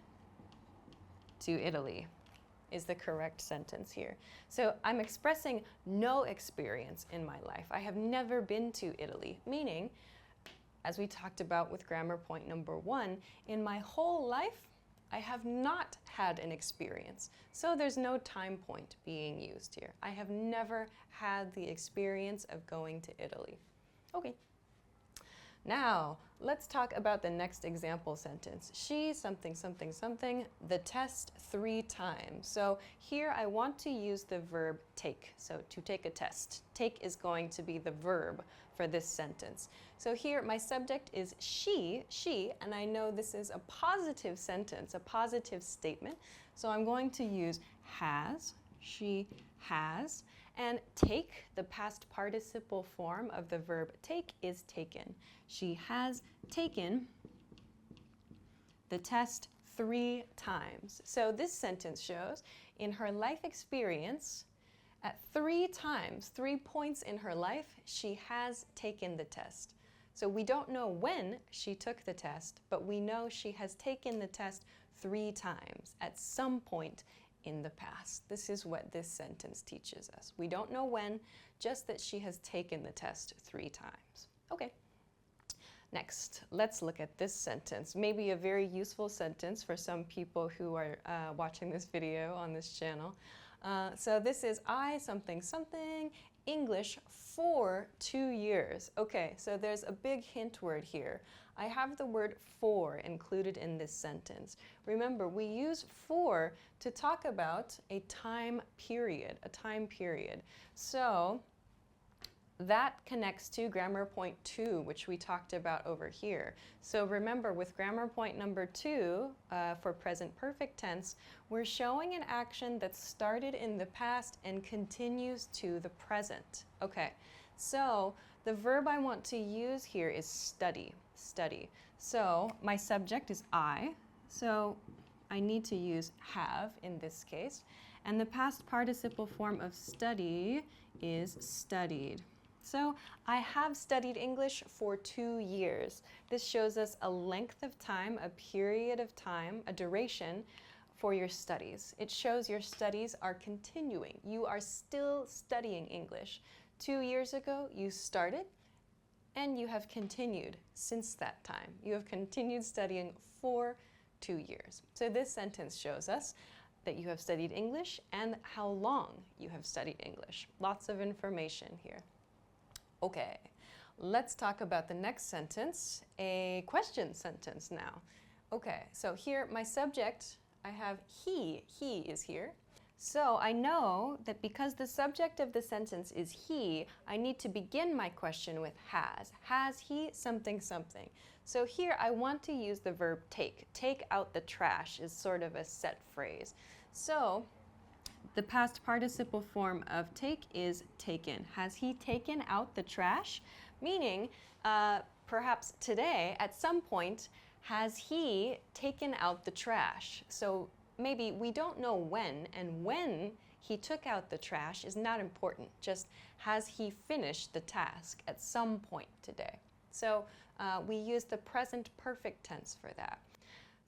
to Italy is the correct sentence here. So I'm expressing no experience in my life. I have never been to Italy, meaning, as we talked about with grammar point number 1, in my whole life, I have not had an experience. So there's no time point being used here. I have never had the experience of going to Italy. Okay. Now, let's talk about the next example sentence. She something something something the test 3 times. So here I want to use the verb take. So to take a test. Take is going to be the verb for this sentence. So here my subject is she, and I know this is a positive sentence, a positive statement. So I'm going to use has, she has, and take, the past participle form of the verb take, is taken. She has taken the test 3 times. So this sentence shows in her life experience, at 3 times, 3 points in her life, she has taken the test. So we don't know when she took the test, but we know she has taken the test 3 times at some point in the past. This is what this sentence teaches us. We don't know when, just that she has taken the test 3 times. Okay. Next, let's look at this sentence. Maybe a very useful sentence for some people who are watching this video on this channel. So this is I something something English for 2 years. Okay, so there's a big hint word here. I have the word for included in this sentence. Remember, we use for to talk about a time period, So that connects to grammar point 2, which we talked about over here. So remember, with grammar point number 2, for present perfect tense, we're showing an action that started in the past and continues to the present. Okay, so the verb I want to use here is study. So my subject is I, so I need to use have in this case, and the past participle form of study is studied. So I have studied English for 2 years. This shows us a length of time, a period of time, a duration for your studies. It shows your studies are continuing. You are still studying English. 2 years ago, you started, and you have continued since that time. You have continued studying for 2 years. So this sentence shows us that you have studied English and how long you have studied English. Lots of information here. Okay, let's talk about the next sentence, a question sentence now. Okay, so here my subject, I have he is here. So I know that because the subject of the sentence is he, I need to begin my question with has. Has he something something? So here I want to use the verb take. Take out the trash is sort of a set phrase. So the past participle form of take is taken. Has he taken out the trash? Meaning, perhaps today, at some point, has he taken out the trash? So maybe we don't know when, and when he took out the trash is not important. Just has he finished the task at some point today? So we use the present perfect tense for that.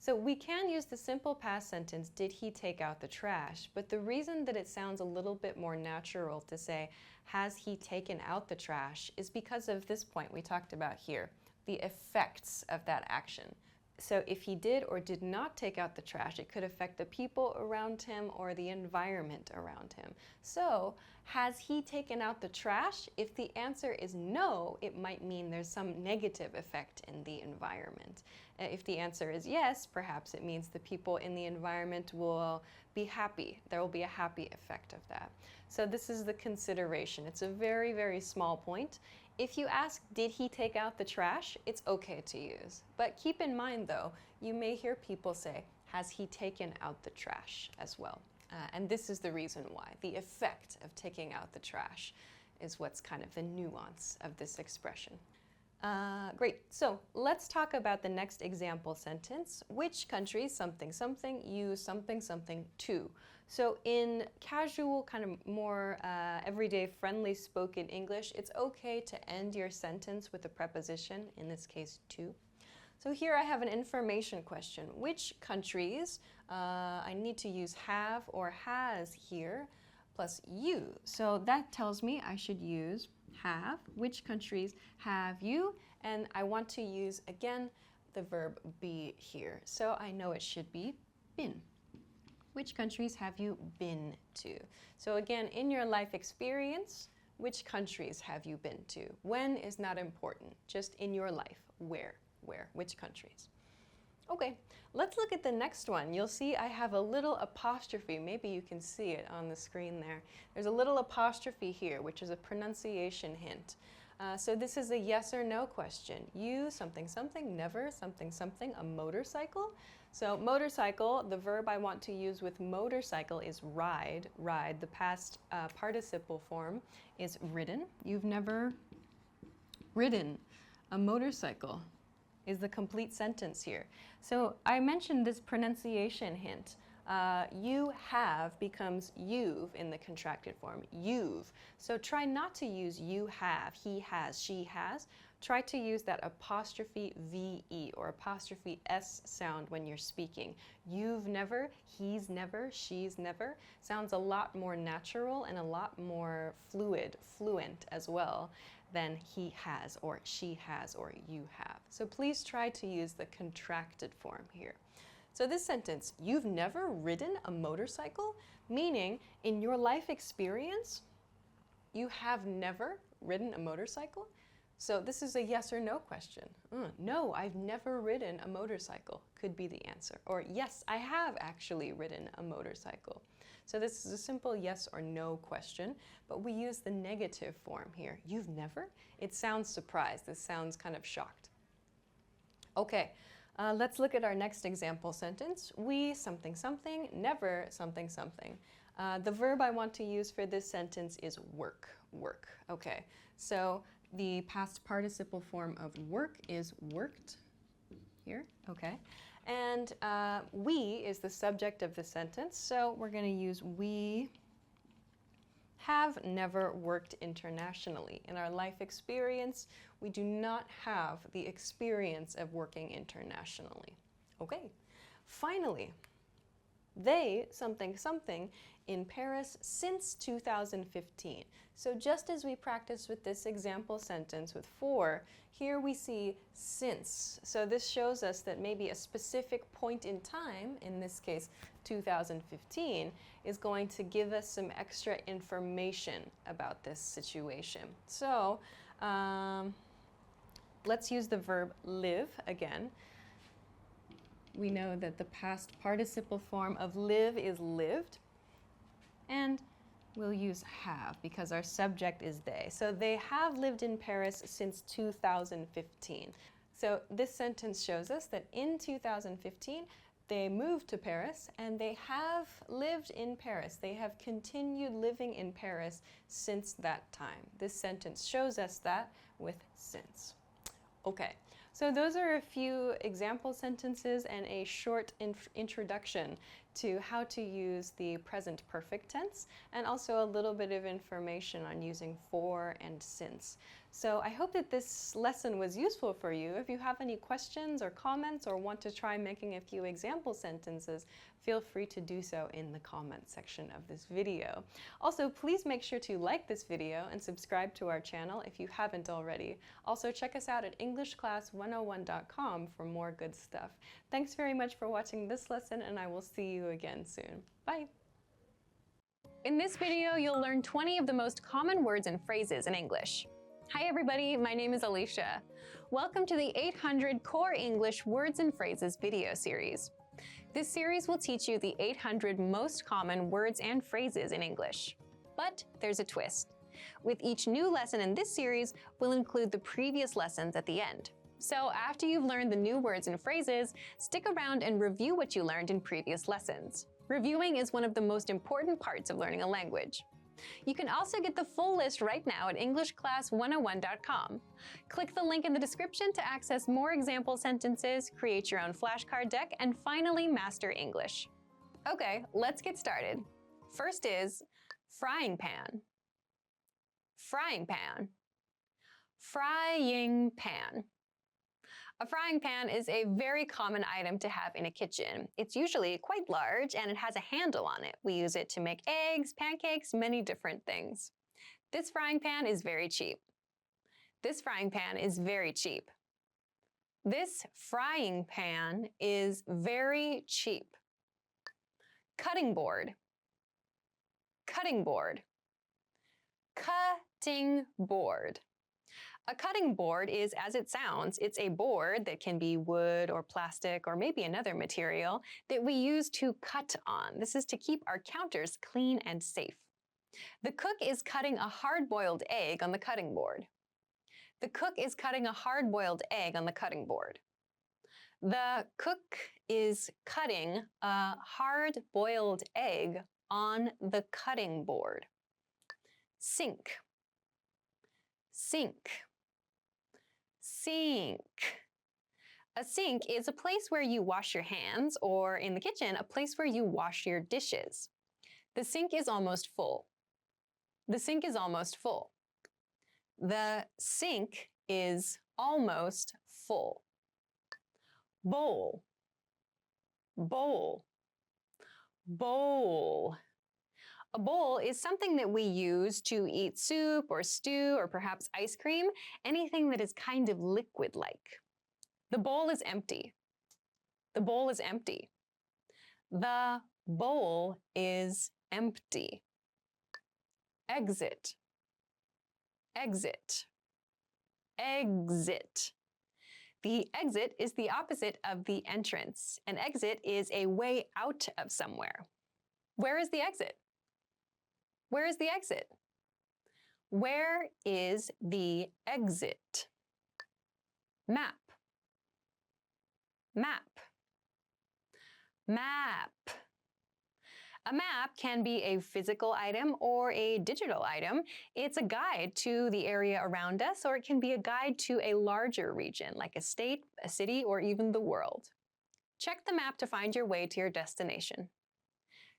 So we can use the simple past sentence, did he take out the trash? But the reason that it sounds a little bit more natural to say, has he taken out the trash, is because of this point we talked about here, the effects of that action. So if he did or did not take out the trash, it could affect the people around him or the environment around him. So has he taken out the trash? If the answer is no, it might mean there's some negative effect in the environment. If the answer is yes, perhaps it means the people in the environment will be happy. There will be a happy effect of that. So this is the consideration. It's a very, very small point. If you ask, did he take out the trash? It's okay to use. But keep in mind though, you may hear people say, has he taken out the trash as well? And this is the reason why. The effect of taking out the trash is what's kind of the nuance of this expression. Great, so let's talk about the next example sentence. Which country something something use something something to? So in casual, kind of more everyday friendly spoken English, it's okay to end your sentence with a preposition, in this case to. So here I have an information question. Which countries, I need to use have or has here, plus you. So that tells me I should use have. Which countries have you? And I want to use, again, the verb be here. So I know it should be been. Which countries have you been to? So again, in your life experience, which countries have you been to? When is not important, just in your life. Where, which countries? Okay, let's look at the next one. You'll see I have a little apostrophe. Maybe you can see it on the screen there. There's a little apostrophe here, which is a pronunciation hint. So this is a yes or no question. You, something, something, never, something, something, a motorcycle. So motorcycle, the verb I want to use with motorcycle is ride, ride. The past participle form is ridden. You've never ridden a motorcycle is the complete sentence here. So I mentioned this pronunciation hint. You have becomes you've in the contracted form, you've. So try not to use you have, he has, she has. Try to use that apostrophe VE or apostrophe S sound when you're speaking. You've never, he's never, she's never. Sounds a lot more natural and a lot more fluent as well than he has or she has or you have. So please try to use the contracted form here. So this sentence, you've never ridden a motorcycle, meaning in your life experience, you have never ridden a motorcycle. So this is a yes or no question. No, I've never ridden a motorcycle could be the answer. Or yes, I have actually ridden a motorcycle. So this is a simple yes or no question, but we use the negative form here. You've never? It sounds surprised. This sounds kind of shocked. Okay, let's look at our next example sentence. We something something, never something something. The verb I want to use for this sentence is work, work. Okay, so the past participle form of work is worked here, okay? And we is the subject of the sentence, so we're going to use we have never worked internationally. In our life experience, we do not have the experience of working internationally. Okay, finally, they something something in Paris since 2015. So just as we practiced with this example sentence with for, here we see since. So this shows us that maybe a specific point in time, in this case 2015, is going to give us some extra information about this situation. So let's use the verb live again. We know that the past participle form of live is lived. And we'll use have because our subject is they. So they have lived in Paris since 2015. So this sentence shows us that in 2015, they moved to Paris and they have lived in Paris. They have continued living in Paris since that time. This sentence shows us that with since. Okay, so those are a few example sentences and a short introduction to how to use the present perfect tense, and also a little bit of information on using for and since. So I hope that this lesson was useful for you. If you have any questions or comments or want to try making a few example sentences, feel free to do so in the comment section of this video. Also, please make sure to like this video and subscribe to our channel if you haven't already. Also, check us out at EnglishClass101.com for more good stuff. Thanks very much for watching this lesson, and I will see you again soon. Bye! In this video, you'll learn 20 of the most common words and phrases in English. Hi everybody, my name is Alicia. Welcome to the 800 Core English Words and Phrases video series. This series will teach you the 800 most common words and phrases in English. But there's a twist. With each new lesson in this series, we'll include the previous lessons at the end. So after you've learned the new words and phrases, stick around and review what you learned in previous lessons. Reviewing is one of the most important parts of learning a language. You can also get the full list right now at EnglishClass101.com. Click the link in the description to access more example sentences, create your own flashcard deck, and finally master English. Okay, let's get started. First is frying pan. Frying pan. Frying pan. A frying pan is a very common item to have in a kitchen. It's usually quite large and it has a handle on it. We use it to make eggs, pancakes, many different things. This frying pan is very cheap. This frying pan is very cheap. This frying pan is very cheap. Cutting board. Cutting board. Cutting board. A cutting board is as it sounds. It's a board that can be wood or plastic or maybe another material that we use to cut on. This is to keep our counters clean and safe. The cook is cutting a hard-boiled egg on the cutting board. The cook is cutting a hard-boiled egg on the cutting board. The cook is cutting a hard-boiled egg on the cutting board. Sink. Sink. Sink. A sink is a place where you wash your hands, or in the kitchen, a place where you wash your dishes. The sink is almost full. The sink is almost full. The sink is almost full. Bowl. Bowl. Bowl. A bowl is something that we use to eat soup or stew or perhaps ice cream, anything that is kind of liquid-like. The bowl is empty. The bowl is empty. The bowl is empty. Exit. Exit. Exit. The exit is the opposite of the entrance. An exit is a way out of somewhere. Where is the exit? Where is the exit? Where is the exit? Map. Map. Map. A map can be a physical item or a digital item. It's a guide to the area around us, or it can be a guide to a larger region, like a state, a city, or even the world. Check the map to find your way to your destination.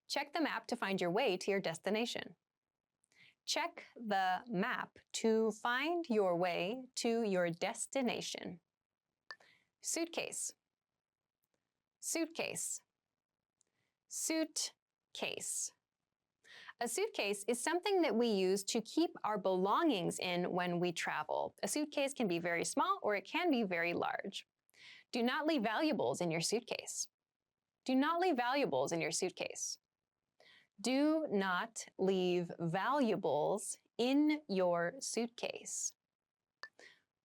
Check the map to find your way to your destination. Check the map to find your way to your destination. Suitcase. Suitcase. Suitcase. A suitcase is something that we use to keep our belongings in when we travel. A suitcase can be very small or it can be very large. Do not leave valuables in your suitcase. Do not leave valuables in your suitcase. Do not leave valuables in your suitcase.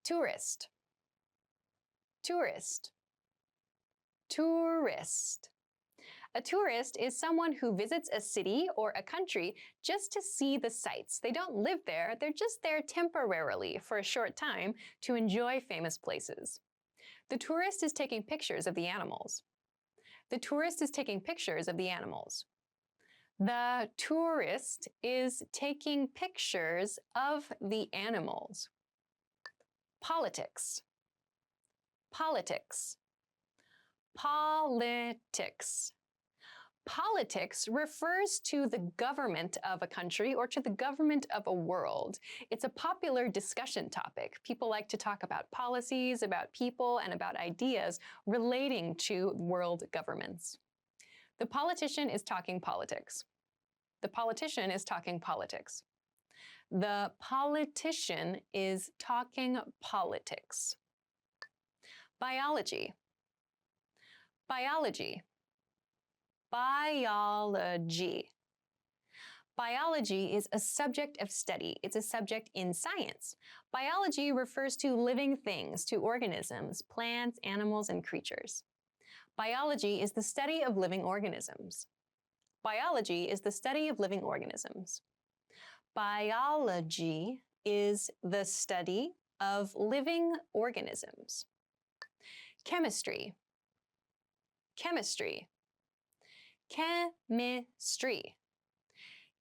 Tourist. Tourist. Tourist. A tourist is someone who visits a city or a country just to see the sights. They don't live there, they're just there temporarily for a short time to enjoy famous places. The tourist is taking pictures of the animals. The tourist is taking pictures of the animals. The tourist is taking pictures of the animals. Politics. Politics. Politics. Politics refers to the government of a country or to the government of a world. It's a popular discussion topic. People like to talk about policies, about people, and about ideas relating to world governments. The politician is talking politics. The politician is talking politics. The politician is talking politics. Biology. Biology. Biology. Biology is a subject of study. It's a subject in science. Biology refers to living things, to organisms, plants, animals, and creatures. Biology is the study of living organisms. Biology is the study of living organisms. Biology is the study of living organisms. Chemistry. Chemistry. Chemistry.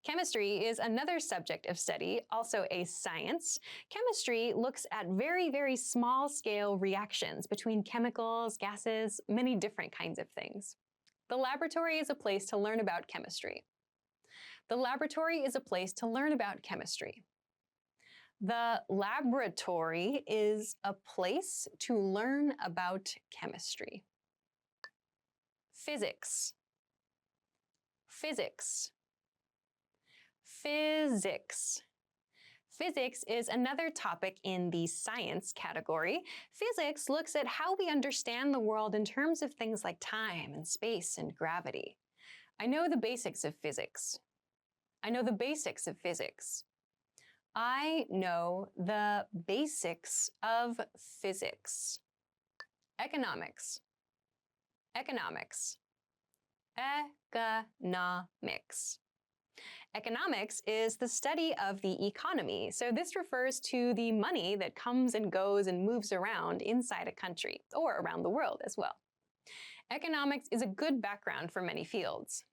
Chemistry is another subject of study, also a science. Chemistry looks at very, very small scale reactions between chemicals, gases, many different kinds of things. The laboratory is a place to learn about chemistry. The laboratory is a place to learn about chemistry. The laboratory is a place to learn about chemistry. Physics. Physics. Physics. Physics is another topic in the science category. Physics looks at how we understand the world in terms of things like time and space and gravity. I know the basics of physics. I know the basics of physics. I know the basics of physics. Economics. Economics. Economics. Economics is the study of the economy, so this refers to the money that comes and goes and moves around inside a country, or around the world as well. Economics is a good background for many fields.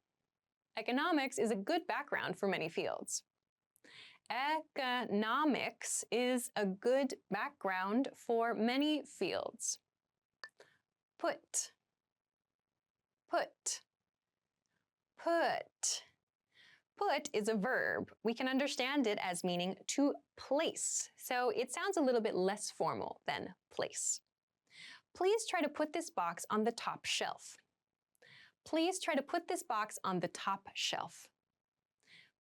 Economics is a good background for many fields. Economics is a good background for many fields. Put. Put. Put. Put is a verb. We can understand it as meaning to place, so it sounds a little bit less formal than place. Please try to put this box on the top shelf. Please try to put this box on the top shelf.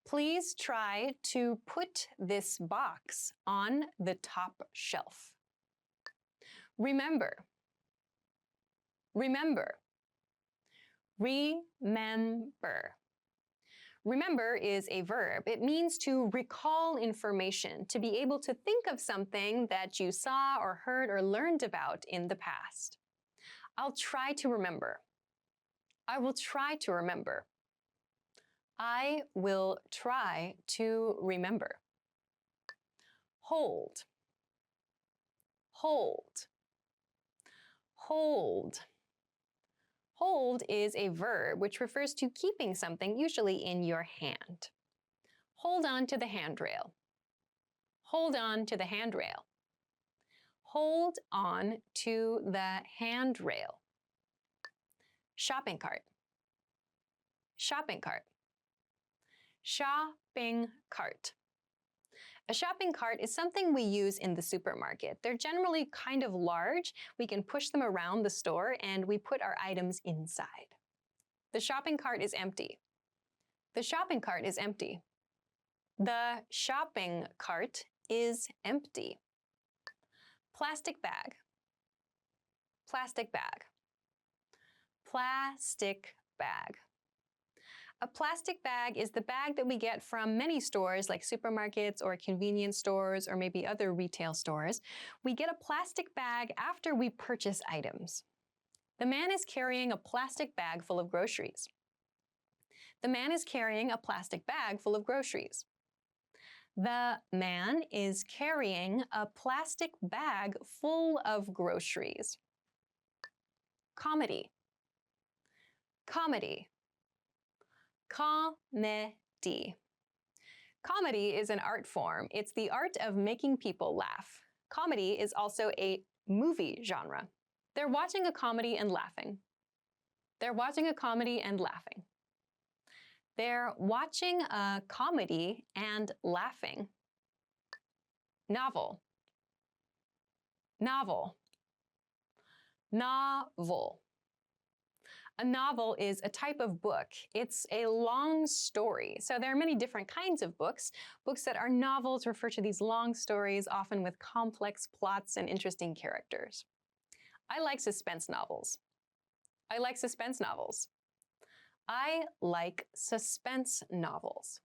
Please try to put this box on the top shelf. Remember. Remember. Remember. Remember is a verb. It means to recall information, to be able to think of something that you saw or heard or learned about in the past. I'll try to remember. I will try to remember. I will try to remember. Hold. Hold. Hold. Hold is a verb which refers to keeping something, usually in your hand. Hold on to the handrail. Hold on to the handrail. Hold on to the handrail. Shopping cart. Shopping cart. Shopping cart. A shopping cart is something we use in the supermarket. They're generally kind of large. We can push them around the store and we put our items inside. The shopping cart is empty. The shopping cart is empty. The shopping cart is empty. Plastic bag. Plastic bag. Plastic bag. A plastic bag is the bag that we get from many stores like supermarkets or convenience stores or maybe other retail stores. We get a plastic bag after we purchase items. The man is carrying a plastic bag full of groceries. The man is carrying a plastic bag full of groceries. The man is carrying a plastic bag full of groceries. Comedy. Comedy. Comedy. Comedy is an art form. It's the art of making people laugh. Comedy is also a movie genre. They're watching a comedy and laughing. They're watching a comedy and laughing. They're watching a comedy and laughing. Novel. Novel. Novel. A novel is a type of book. It's a long story. So there are many different kinds of books. Books that are novels refer to these long stories, often with complex plots and interesting characters. I like suspense novels. I like suspense novels. I like suspense novels.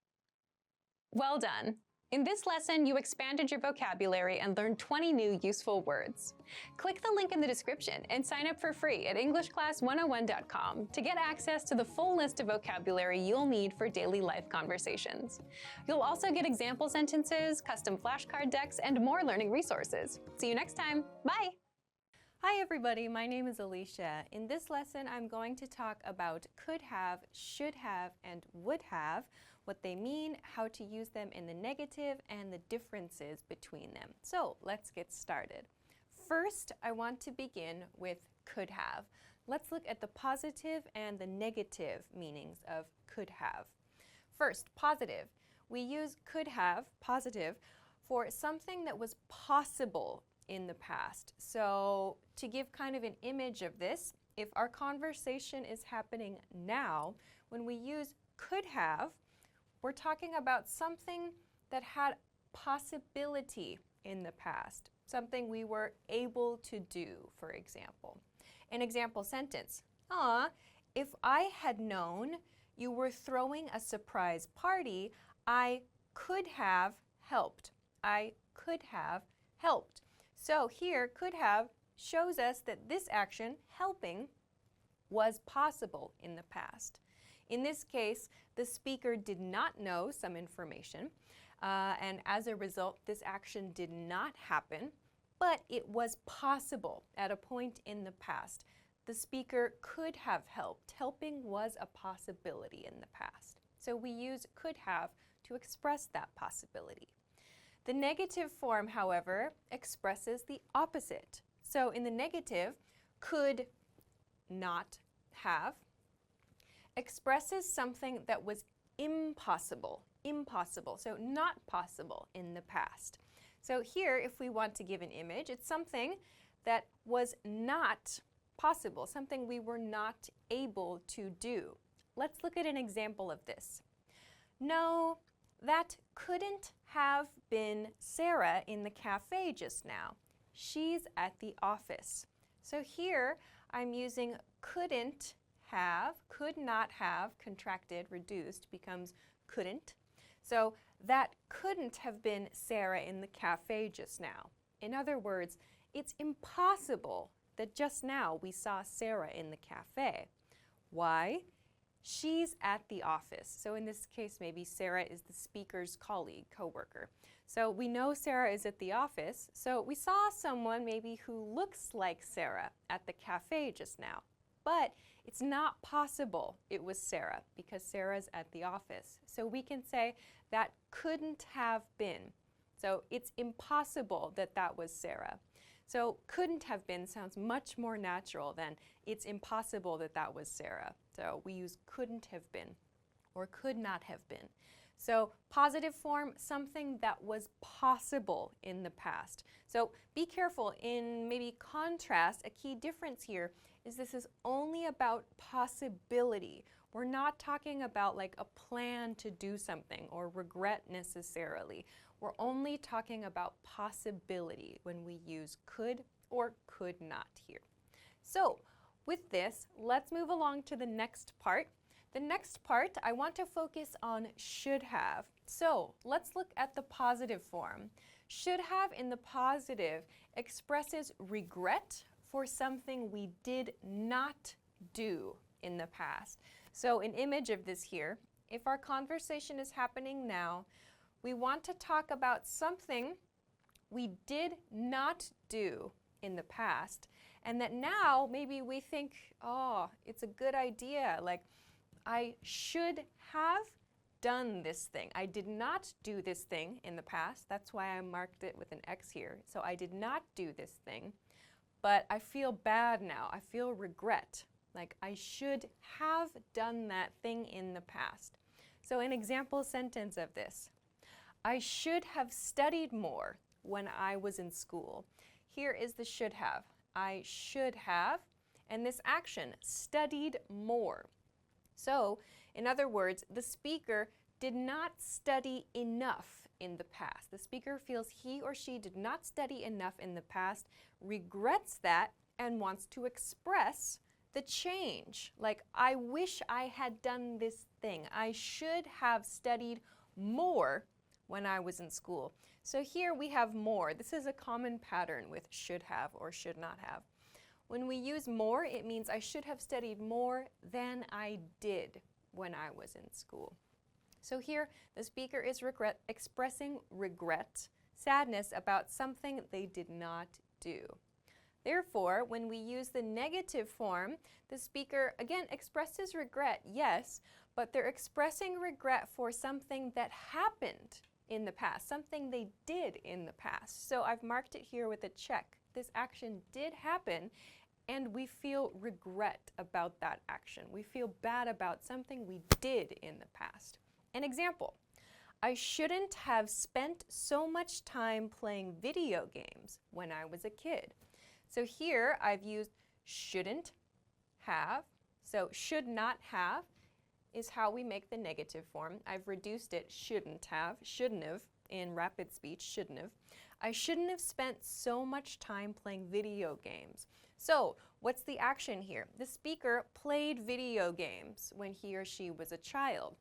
Well done. In this lesson, you expanded your vocabulary and learned 20 new useful words. Click the link in the description and sign up for free at EnglishClass101.com to get access to the full list of vocabulary you'll need for daily life conversations. You'll also get example sentences, custom flashcard decks, and more learning resources. See you next time. Bye! Hi everybody, my name is Alicia. In this lesson, I'm going to talk about could have, should have, and would have, what they mean, how to use them in the negative, and the differences between them. So let's get started. First, I want to begin with could have. Let's look at the positive and the negative meanings of could have. First, positive. We use could have, positive, for something that was possible in the past. So to give kind of an image of this, if our conversation is happening now, when we use could have, we're talking about something that had possibility in the past, something we were able to do, for example. An example sentence, if I had known you were throwing a surprise party, I could have helped. I could have helped. So here, could have shows us that this action, helping, was possible in the past. In this case, the speaker did not know some information, and as a result, this action did not happen, but it was possible at a point in the past. The speaker could have helped. Helping was a possibility in the past. So we use could have to express that possibility. The negative form, however, expresses the opposite. So in the negative, could not have expresses something that was impossible, so not possible in the past. So here, if we want to give an image, it's something that was not possible, something we were not able to do. Let's look at an example of this. No, that couldn't have been Sarah in the cafe just now. She's at the office. So here I'm using couldn't have, could not have, contracted, reduced, becomes couldn't. So that couldn't have been Sarah in the cafe just now. In other words, it's impossible that just now we saw Sarah in the cafe. Why? She's at the office. So in this case, maybe Sarah is the speaker's colleague, coworker. So we know Sarah is at the office. So we saw someone maybe who looks like Sarah at the cafe just now. But it's not possible it was Sarah because Sarah's at the office. So we can say that couldn't have been. So it's impossible that that was Sarah. So couldn't have been sounds much more natural than it's impossible that that was Sarah. So we use couldn't have been or could not have been. So positive form, something that was possible in the past. So be careful in maybe contrast. A key difference here is this is only about possibility. We're not talking about like a plan to do something or regret necessarily. We're only talking about possibility when we use could or could not here. So with this, let's move along to the next part. The next part, I want to focus on should have. So let's look at the positive form. Should have in the positive expresses regret for something we did not do in the past. So an image of this here, if our conversation is happening now, we want to talk about something we did not do in the past, and that now maybe we think, oh, it's a good idea, like I should have done this thing. I did not do this thing in the past. That's why I marked it with an X here. So I did not do this thing, but I feel bad now. I feel regret. Like I should have done that thing in the past. So an example sentence of this. I should have studied more when I was in school. Here is the should have. I should have, and this action, studied more. So, in other words, the speaker did not study enough in the past. The speaker feels he or she did not study enough in the past, regrets that, and wants to express the change. Like, I wish I had done this thing. I should have studied more when I was in school. So here we have more. This is a common pattern with should have or should not have. When we use more, it means I should have studied more than I did when I was in school. So here, the speaker is expressing regret, sadness about something they did not do. Therefore, when we use the negative form, the speaker, again, expresses regret, yes, but they're expressing regret for something that happened in the past, something they did in the past. So I've marked it here with a check. This action did happen, and we feel regret about that action. We feel bad about something we did in the past. An example, I shouldn't have spent so much time playing video games when I was a kid. So here I've used shouldn't have. So should not have is how we make the negative form. I've reduced it shouldn't have in rapid speech, shouldn't have. I shouldn't have spent so much time playing video games. So what's the action here? The speaker played video games when he or she was a child.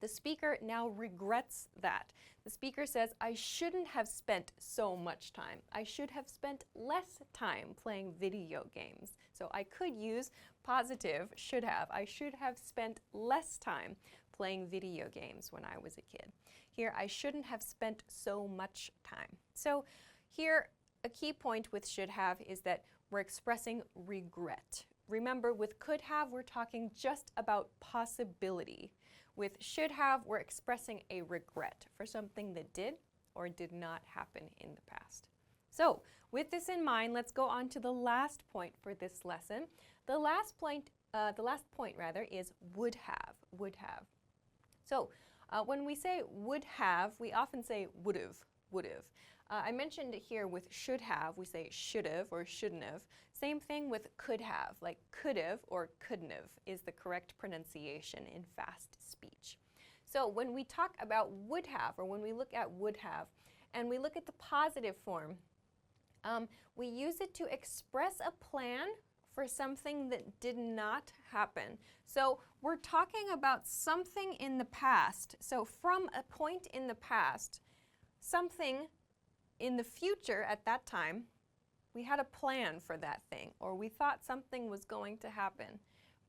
The speaker now regrets that. The speaker says, I shouldn't have spent so much time. I should have spent less time playing video games. So I could use positive should have. I should have spent less time playing video games when I was a kid. Here, I shouldn't have spent so much time. So here, a key point with should have is that we're expressing regret. Remember, with could have, we're talking just about possibility. With should have, we're expressing a regret for something that did or did not happen in the past. So, with this in mind, let's go on to the last point for this lesson. The last point is would have, would have. So, when we say would have, we often say would have, would have. I mentioned it here with should have, we say should have or shouldn't have. Same thing with could have, like could have or couldn't have is the correct pronunciation in fast speech. So when we talk about would have, or when we look at would have, and we look at the positive form, we use it to express a plan for something that did not happen. So we're talking about something in the past. So from a point in the past, something in the future at that time, we had a plan for that thing, or we thought something was going to happen.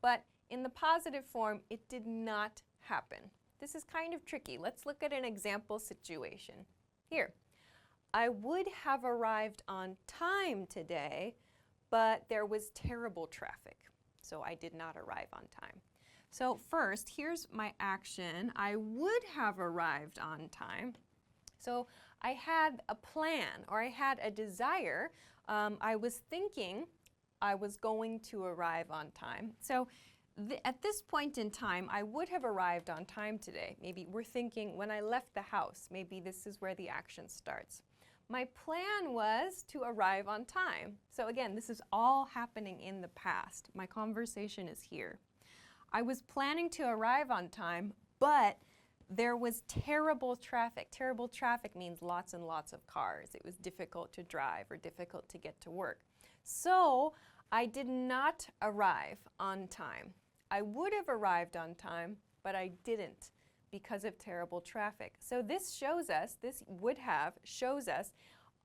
But in the positive form, it did not happen. This is kind of tricky. Let's look at an example situation. Here, I would have arrived on time today, but there was terrible traffic, so I did not arrive on time. So first, here's my action. I would have arrived on time. So I had a plan, or I had a desire. I was thinking I was going to arrive on time. So at this point in time, I would have arrived on time today. Maybe we're thinking when I left the house, maybe this is where the action starts. My plan was to arrive on time. So again, this is all happening in the past. My conversation is here. I was planning to arrive on time, but there was terrible traffic. Terrible traffic means lots and lots of cars. It was difficult to drive or difficult to get to work. So I did not arrive on time. I would have arrived on time, but I didn't because of terrible traffic. So this shows us, this would have shows us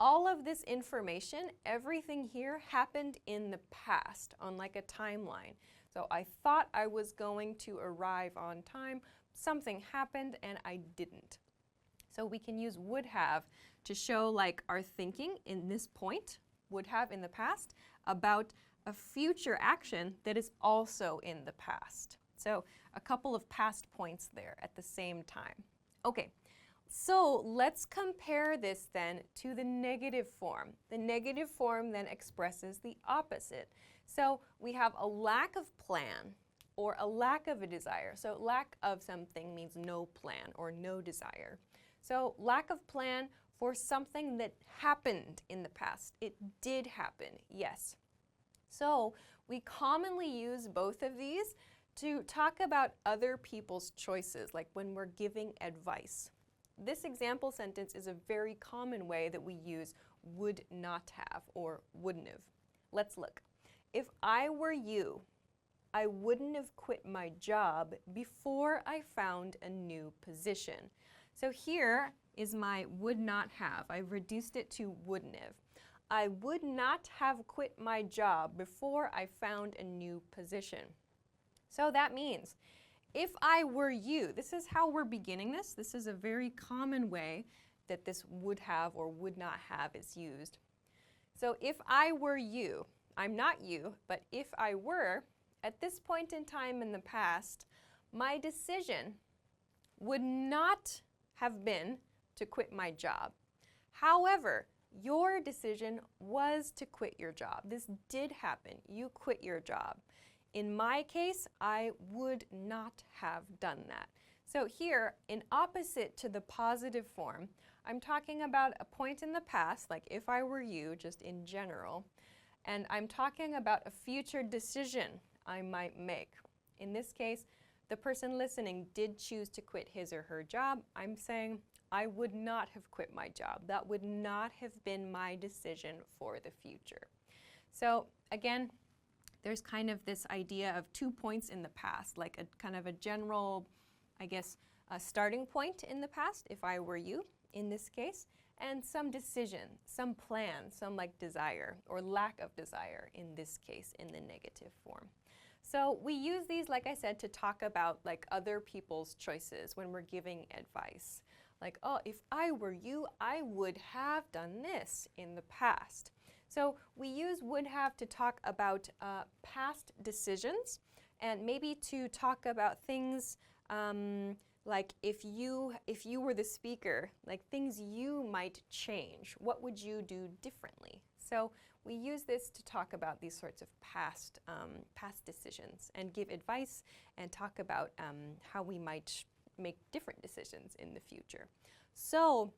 all of this information, everything here happened in the past on like a timeline. So I thought I was going to arrive on time. Something happened and I didn't. So we can use would have to show like our thinking in this point, would have in the past, about a future action that is also in the past. So a couple of past points there at the same time. Okay, so let's compare this then to the negative form. The negative form then expresses the opposite. So we have a lack of plan, or a lack of a desire. So lack of something means no plan or no desire. So lack of plan for something that happened in the past. It did happen, yes. So we commonly use both of these to talk about other people's choices, like when we're giving advice. This example sentence is a very common way that we use would not have or wouldn't have. Let's look. If I were you, I wouldn't have quit my job before I found a new position. So here, is my would not have. I've reduced it to wouldn't have. I would not have quit my job before I found a new position. So that means if I were you, this is how we're beginning this. This is a very common way that this would have or would not have is used. So if I were you, I'm not you, but if I were, at this point in time in the past, my decision would not have been to quit my job. However, your decision was to quit your job. This did happen. You quit your job. In my case, I would not have done that. So here, in opposite to the positive form, I'm talking about a point in the past, like if I were you, just in general, and I'm talking about a future decision I might make. In this case, the person listening did choose to quit his or her job. I'm saying I would not have quit my job. That would not have been my decision for the future. So again, there's kind of this idea of 2 points in the past, like a kind of a general, I guess, a starting point in the past, if I were you, in this case, and some decision, some plan, some like desire or lack of desire in this case in the negative form. So we use these, like I said, to talk about like other people's choices when we're giving advice. Like, oh, if I were you, I would have done this in the past. So we use would have to talk about past decisions and maybe to talk about things like if you were the speaker, like things you might change. What would you do differently? So we use this to talk about these sorts of past decisions and give advice and talk about how we might make different decisions in the future. So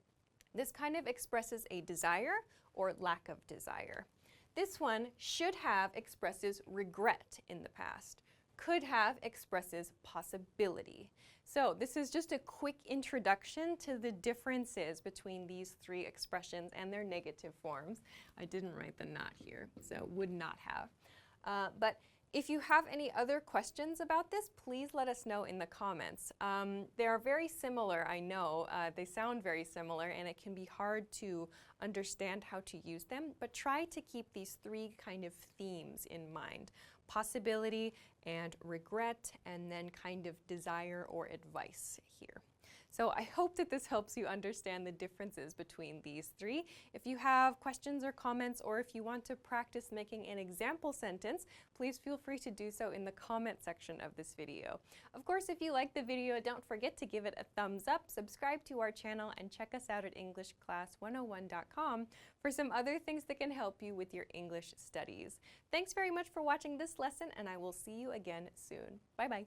this kind of expresses a desire or lack of desire. This one should have expresses regret in the past. Could have expresses possibility. So this is just a quick introduction to the differences between these three expressions and their negative forms. I didn't write the not here, so would not have. But if you have any other questions about this, please let us know in the comments. They are very similar, I know. They sound very similar, and it can be hard to understand how to use them, but try to keep these three kind of themes in mind. Possibility and regret, and then kind of desire or advice here. So I hope that this helps you understand the differences between these three. If you have questions or comments, or if you want to practice making an example sentence, please feel free to do so in the comment section of this video. Of course, if you like the video, don't forget to give it a thumbs up, subscribe to our channel, and check us out at EnglishClass101.com for some other things that can help you with your English studies. Thanks very much for watching this lesson, and I will see you again soon. Bye-bye.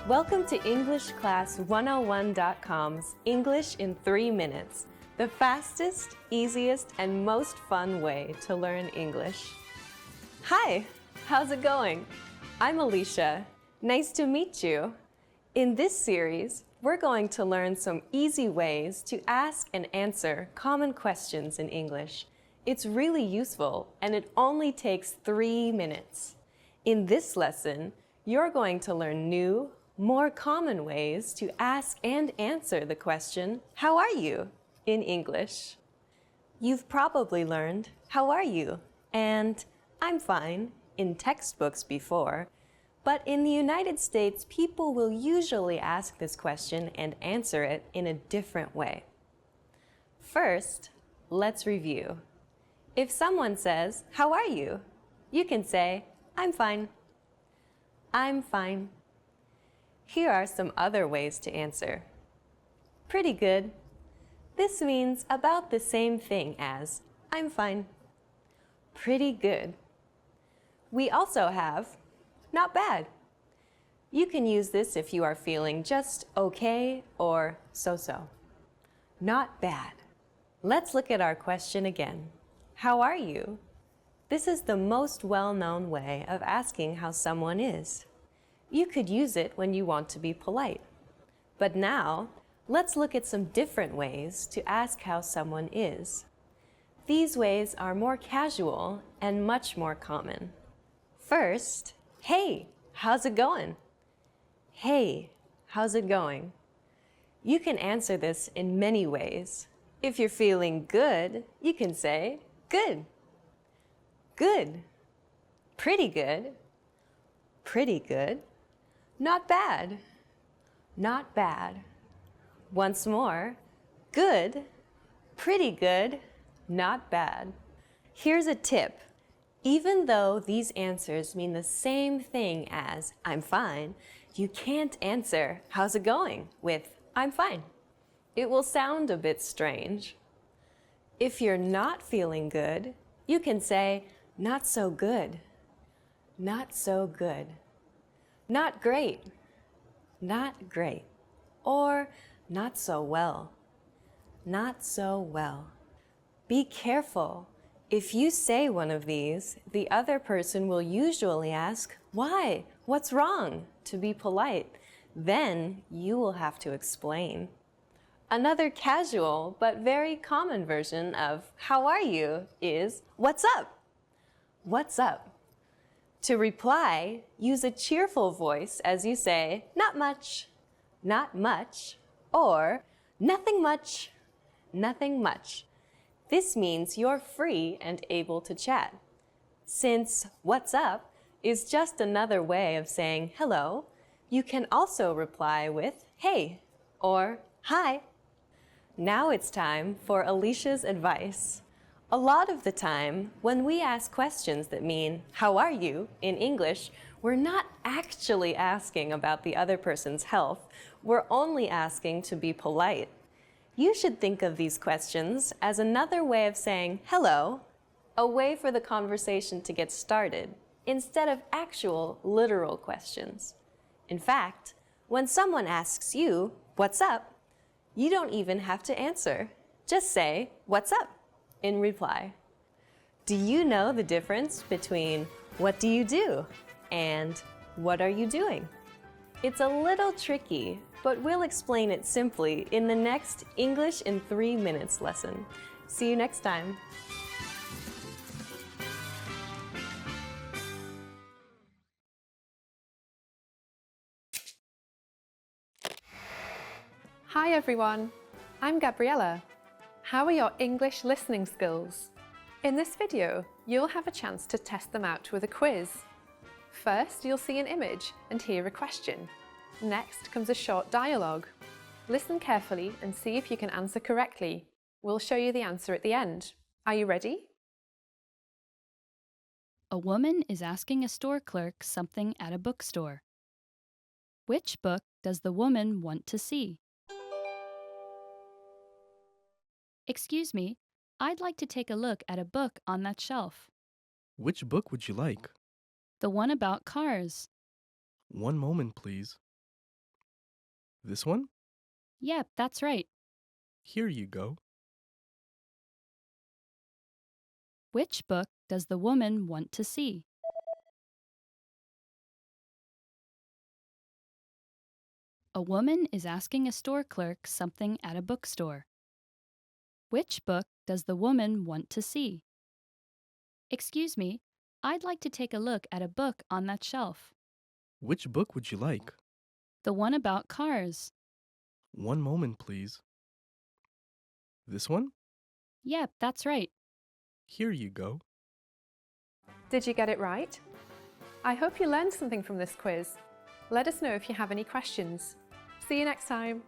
Welcome to EnglishClass101.com's English in 3 minutes, the fastest, easiest, and most fun way to learn English. Hi, how's it going? I'm Alicia. Nice to meet you. In this series, we're going to learn some easy ways to ask and answer common questions in English. It's really useful, and it only takes 3 minutes. In this lesson, you're going to learn new, more common ways to ask and answer the question, "How are you?" in English. You've probably learned, "How are you?" and "I'm fine" in textbooks before, but in the United States, people will usually ask this question and answer it in a different way. First, let's review. If someone says, "How are you?" you can say, "I'm fine." I'm fine. Here are some other ways to answer. Pretty good. This means about the same thing as I'm fine. Pretty good. We also have not bad. You can use this if you are feeling just okay or so-so. Not bad. Let's look at our question again. How are you? This is the most well-known way of asking how someone is. You could use it when you want to be polite. But now, let's look at some different ways to ask how someone is. These ways are more casual and much more common. First, hey, how's it going? Hey, how's it going? You can answer this in many ways. If you're feeling good, you can say good, good, pretty good, pretty good, not bad, not bad. Once more, good, pretty good, not bad. Here's a tip. Even though these answers mean the same thing as I'm fine, you can't answer how's it going with I'm fine. It will sound a bit strange. If you're not feeling good, you can say not so good, not so good, not great, not great, or not so well, not so well. Be careful. If you say one of these, the other person will usually ask, why? What's wrong? To be polite. Then you will have to explain. Another casual but very common version of how are you is what's up? What's up? To reply, use a cheerful voice as you say not much, or nothing much, nothing much. This means you're free and able to chat. Since what's up is just another way of saying hello, you can also reply with hey or hi. Now it's time for Alicia's advice. A lot of the time, when we ask questions that mean, how are you, in English, we're not actually asking about the other person's health. We're only asking to be polite. You should think of these questions as another way of saying hello, a way for the conversation to get started, instead of actual, literal questions. In fact, when someone asks you, what's up, you don't even have to answer. Just say, what's up, in reply. Do you know the difference between what do you do and what are you doing? It's a little tricky, but we'll explain it simply in the next English in 3 minutes lesson. See you next time. Hi everyone, I'm Gabriella. How are your English listening skills? In this video, you'll have a chance to test them out with a quiz. First, you'll see an image and hear a question. Next comes a short dialogue. Listen carefully and see if you can answer correctly. We'll show you the answer at the end. Are you ready? A woman is asking a store clerk something at a bookstore. Which book does the woman want to see? Excuse me, I'd like to take a look at a book on that shelf. Which book would you like? The one about cars. One moment, please. This one? Yep, that's right. Here you go. Which book does the woman want to see? A woman is asking a store clerk something at a bookstore. Which book does the woman want to see? Excuse me, I'd like to take a look at a book on that shelf. Which book would you like? The one about cars. One moment, please. This one? Yep, that's right. Here you go. Did you get it right? I hope you learned something from this quiz. Let us know if you have any questions. See you next time.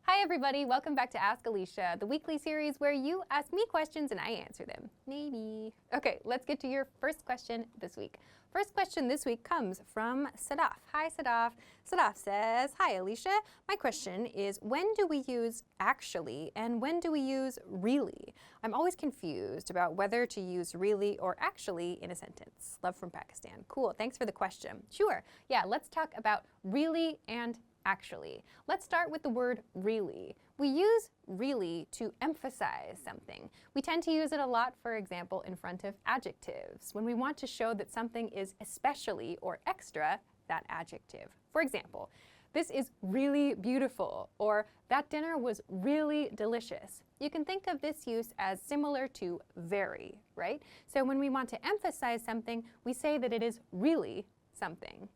Hi everybody, welcome back to Ask Alicia, the weekly series where you ask me questions and I answer them. Maybe. Okay, let's get to your first question this week. First question this week comes from Sadaf. Hi Sadaf. Sadaf says, hi Alicia, my question is when do we use actually and when do we use really? I'm always confused about whether to use really or actually in a sentence. Love from Pakistan. Cool, thanks for the question. Sure, yeah, let's talk about really and actually. Let's start with the word really. We use really to emphasize something. We tend to use it a lot, for example, in front of adjectives, when we want to show that something is especially or extra that adjective. For example, This is really beautiful, or that dinner was really delicious. You can think of this use as similar to very, right? So when we want to emphasize something, we say that it is really something.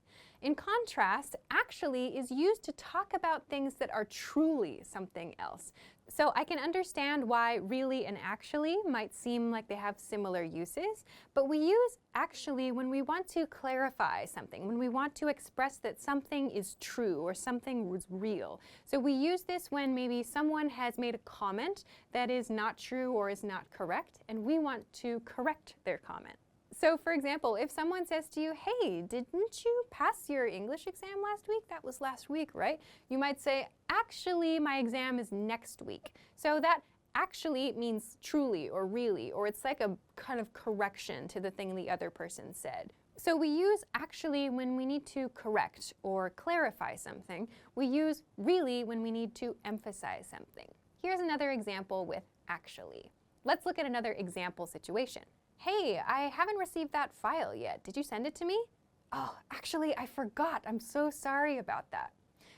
In contrast, actually is used to talk about things that are truly something else. So I can understand why really and actually might seem like they have similar uses, but we use actually when we want to clarify something, when we want to express that something is true or something was real. So we use this when maybe someone has made a comment that is not true or is not correct, and we want to correct their comment. So for example, if someone says to you, hey, didn't you pass your English exam last week? That was last week, right? You might say, actually, my exam is next week. So that actually means truly or really, or it's like a kind of correction to the thing the other person said. So we use actually when we need to correct or clarify something. We use really when we need to emphasize something. Here's another example with actually. Let's look at another example situation. Hey, I haven't received that file yet. Did you send it to me? Oh, actually, I forgot. I'm so sorry about that.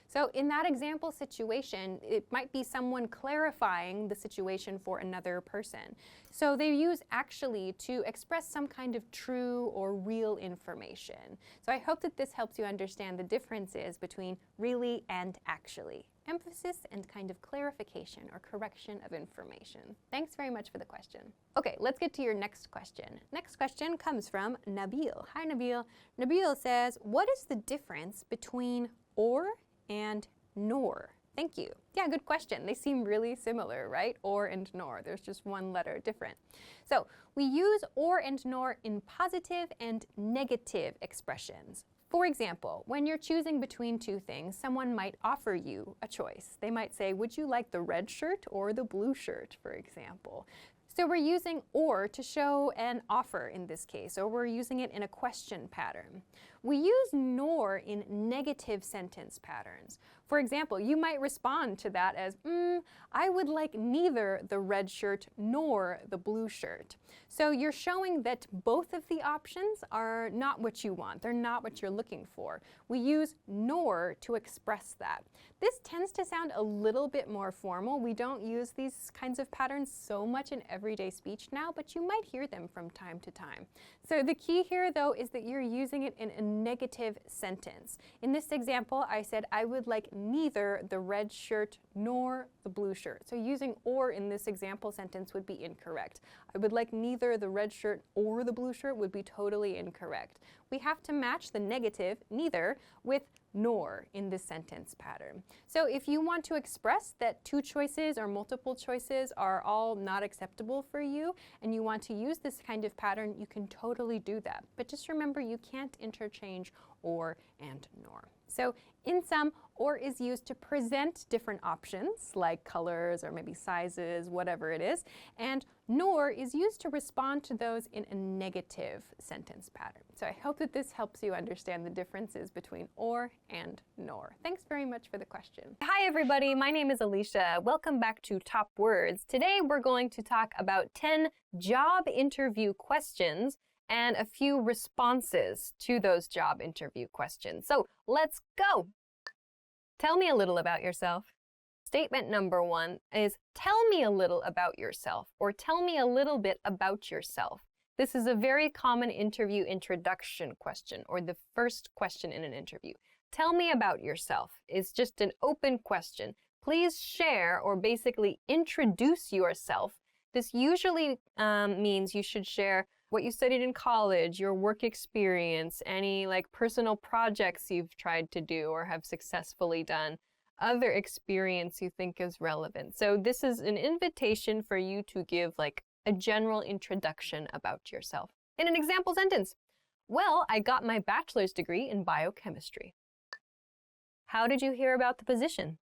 So in that example situation, it might be someone clarifying the situation for another person. So they use actually to express some kind of true or real information. So I hope that this helps you understand the differences between really and actually. Emphasis and kind of clarification or correction of information. Thanks very much for the question. Okay, let's get to your next question. Next question comes from Nabil. Hi, Nabil. Nabil says, what is the difference between or and nor? Thank you. Yeah, good question. They seem really similar, right? Or and nor. There's just one letter different. So we use or and nor in positive and negative expressions. For example, when you're choosing between two things, someone might offer you a choice. They might say, would you like the red shirt or the blue shirt, for example? So we're using or to show an offer in this case, or we're using it in a question pattern. We use nor in negative sentence patterns. For example, you might respond to that as, I would like neither the red shirt nor the blue shirt. So you're showing that both of the options are not what you want. They're not what you're looking for. We use nor to express that. This tends to sound a little bit more formal. We don't use these kinds of patterns so much in everyday speech now, but you might hear them from time to time. So the key here, though, is that you're using it in a negative sentence. In this example, I said, I would like neither the red shirt nor the blue shirt. So using or in this example sentence would be incorrect. I would like neither the red shirt or the blue shirt would be totally incorrect. We have to match the negative, neither, with nor in this sentence pattern. So if you want to express that two choices or multiple choices are all not acceptable for you and you want to use this kind of pattern, you can totally do that. But just remember, you can't interchange or and nor. So in sum, or is used to present different options like colors or maybe sizes, whatever it is, and nor is used to respond to those in a negative sentence pattern. So I hope that this helps you understand the differences between or and nor. Thanks very much for the question. Hi everybody, my name is Alicia. Welcome back to Top Words. Today we're going to talk about 10 job interview questions and a few responses to those job interview questions. So let's go. Tell me a little about yourself. Statement number 1 is tell me a little about yourself, or tell me a little bit about yourself. This is a very common interview introduction question, or the first question in an interview. Tell me about yourself is just an open question. Please share or basically introduce yourself. This usually means you should share what you studied in college, your work experience, any like personal projects you've tried to do or have successfully done, other experience you think is relevant. So this is an invitation for you to give like a general introduction about yourself. In an example sentence, well, I got my bachelor's degree in biochemistry. How did you hear about the position?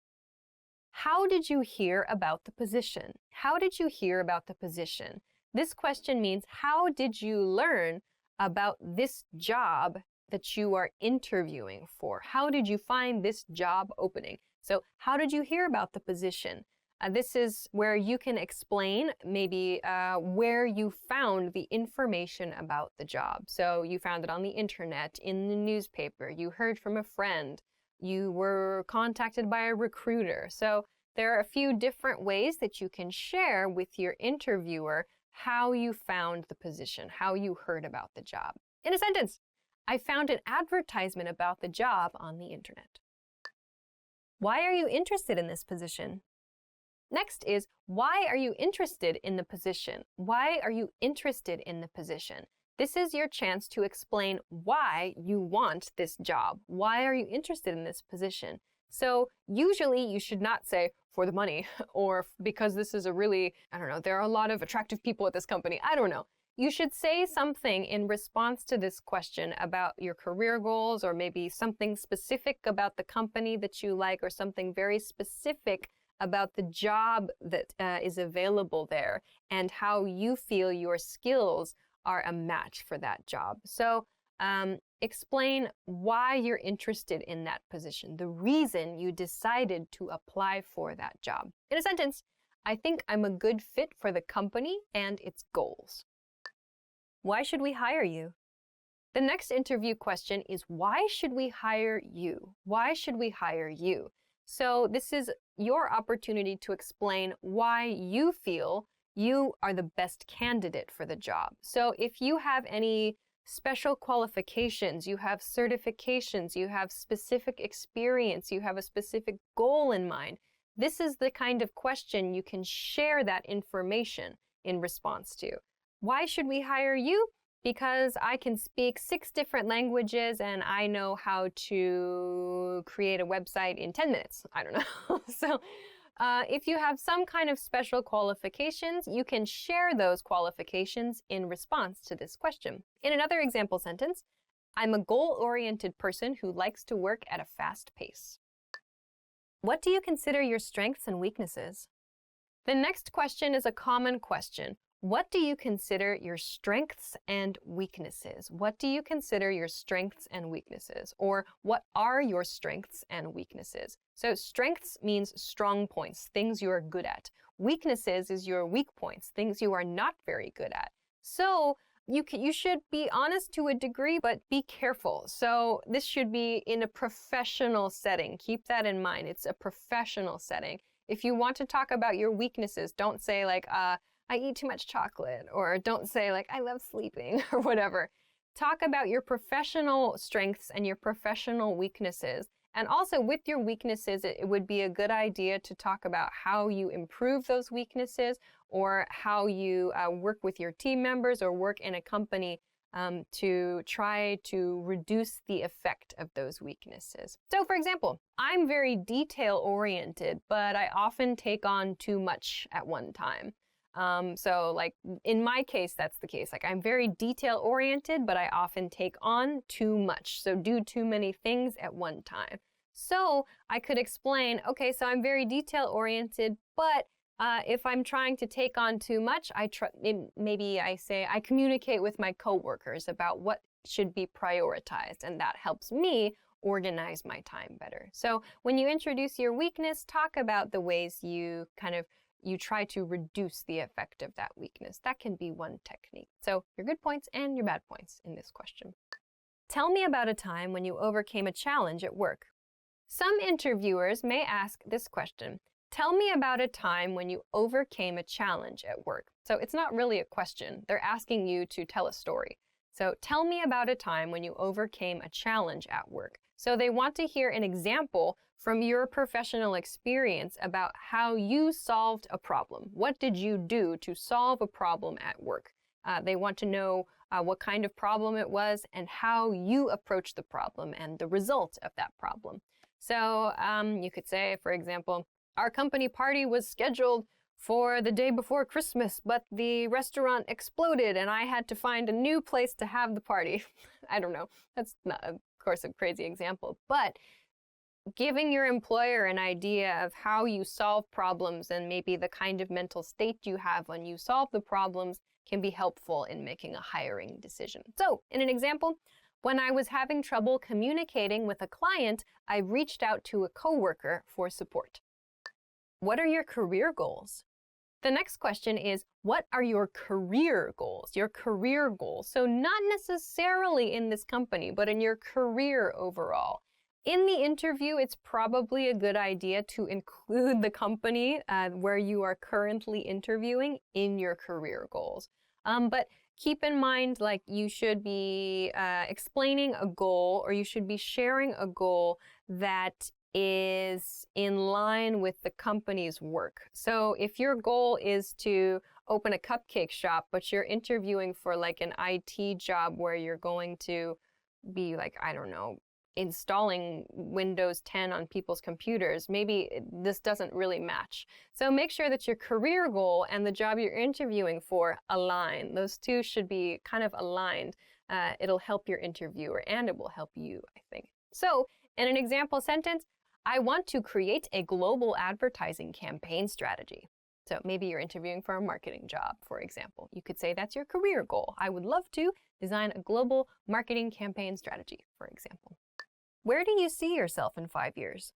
How did you hear about the position? How did you hear about the position? This question means, how did you learn about this job that you are interviewing for? How did you find this job opening? So how did you hear about the position? This is where you can explain maybe where you found the information about the job. So you found it on the internet, in the newspaper, you heard from a friend, you were contacted by a recruiter. So there are a few different ways that you can share with your interviewer how you found the position, how you heard about the job. In a sentence, I found an advertisement about the job on the internet. Why are you interested in this position? Next is, why are you interested in the position? Why are you interested in the position? This is your chance to explain why you want this job. Why are you interested in this position? So usually you should not say, for the money, or because this is a really, I don't know, there are a lot of attractive people at this company. I don't know. You should say something in response to this question about your career goals, or maybe something specific about the company that you like, or something very specific about the job that is available there, and how you feel your skills are a match for that job. So explain why you're interested in that position, the reason you decided to apply for that job. In a sentence, I think I'm a good fit for the company and its goals. Why should we hire you? The next interview question is, why should we hire you? Why should we hire you? So this is your opportunity to explain why you feel you are the best candidate for the job. So if you have any special qualifications, you have certifications, you have specific experience, you have a specific goal in mind, this is the kind of question you can share that information in response to. Why should we hire you? Because I can speak 6 different languages and I know how to create a website in 10 minutes. I don't know. So if you have some kind of special qualifications, you can share those qualifications in response to this question. In another example sentence, I'm a goal-oriented person who likes to work at a fast pace. What do you consider your strengths and weaknesses? The next question is a common question. What do you consider your strengths and weaknesses? What do you consider your strengths and weaknesses? Or what are your strengths and weaknesses? So strengths means strong points, things you are good at. Weaknesses is your weak points, things you are not very good at. So you should be honest to a degree, but be careful. So this should be in a professional setting. Keep that in mind. It's a professional setting. If you want to talk about your weaknesses, don't say like, I eat too much chocolate, or don't say like, I love sleeping, or whatever. Talk about your professional strengths and your professional weaknesses. And also with your weaknesses, it would be a good idea to talk about how you improve those weaknesses, or how you work with your team members or work in a company to try to reduce the effect of those weaknesses. So for example, I'm very detail-oriented, but I often take on too much at one time. So like in my case, that's the case. Like I'm very detail oriented, but I often take on too much. So do too many things at one time. So I could explain, okay, so I'm very detail oriented, but if I'm trying to take on too much, maybe I say I communicate with my coworkers about what should be prioritized, and that helps me organize my time better. So when you introduce your weakness, talk about the ways you try to reduce the effect of that weakness. That can be one technique. So your good points and your bad points in this question. Tell me about a time when you overcame a challenge at work. Some interviewers may ask this question. Tell me about a time when you overcame a challenge at work. So it's not really a question. They're asking you to tell a story. So tell me about a time when you overcame a challenge at work. So they want to hear an example from your professional experience about how you solved a problem. What did you do to solve a problem at work? They want to know what kind of problem it was and how you approached the problem and the result of that problem. So you could say, for example, our company party was scheduled for the day before Christmas, but the restaurant exploded and I had to find a new place to have the party. I don't know. That's not, of course, a crazy example, but giving your employer an idea of how you solve problems and maybe the kind of mental state you have when you solve the problems can be helpful in making a hiring decision. So, in an example, when I was having trouble communicating with a client, I reached out to a coworker for support. What are your career goals? The next question is, what are your career goals? Your career goals. So not necessarily in this company, but in your career overall. In the interview, it's probably a good idea to include the company where you are currently interviewing in your career goals. But keep in mind, like, you should be explaining a goal, or you should be sharing a goal that is in line with the company's work. So if your goal is to open a cupcake shop, but you're interviewing for like an IT job where you're going to be like, I don't know, installing Windows 10 on people's computers, maybe this doesn't really match. So make sure that your career goal and the job you're interviewing for align. Those two should be kind of aligned. It'll help your interviewer and it will help you, I think. So in an example sentence, I want to create a global advertising campaign strategy. So maybe you're interviewing for a marketing job, for example. You could say that's your career goal. I would love to design a global marketing campaign strategy, for example. Where do you see yourself in 5 years?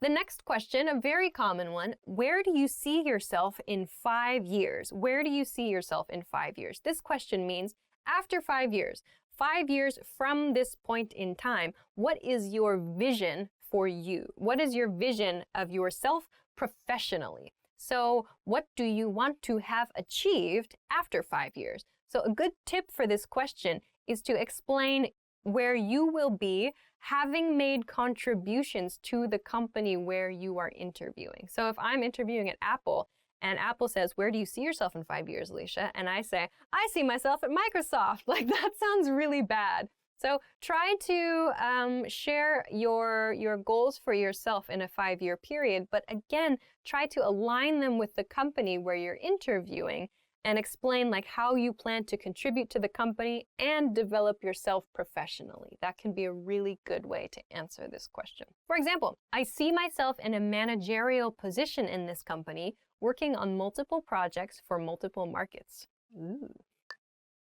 The next question, a very common one, where do you see yourself in 5 years? Where do you see yourself in 5 years? This question means after 5 years, 5 years from this point in time, what is your vision for you? What is your vision of yourself professionally? So what do you want to have achieved after 5 years? So a good tip for this question is to explain where you will be having made contributions to the company where you are interviewing. So if I'm interviewing at Apple and Apple says, where do you see yourself in 5 years, Alicia? And I say, I see myself at Microsoft. Like, that sounds really bad. So try to share your goals for yourself in a 5-year period, but again, try to align them with the company where you're interviewing and explain like how you plan to contribute to the company and develop yourself professionally. That can be a really good way to answer this question. For example, I see myself in a managerial position in this company, working on multiple projects for multiple markets. Ooh.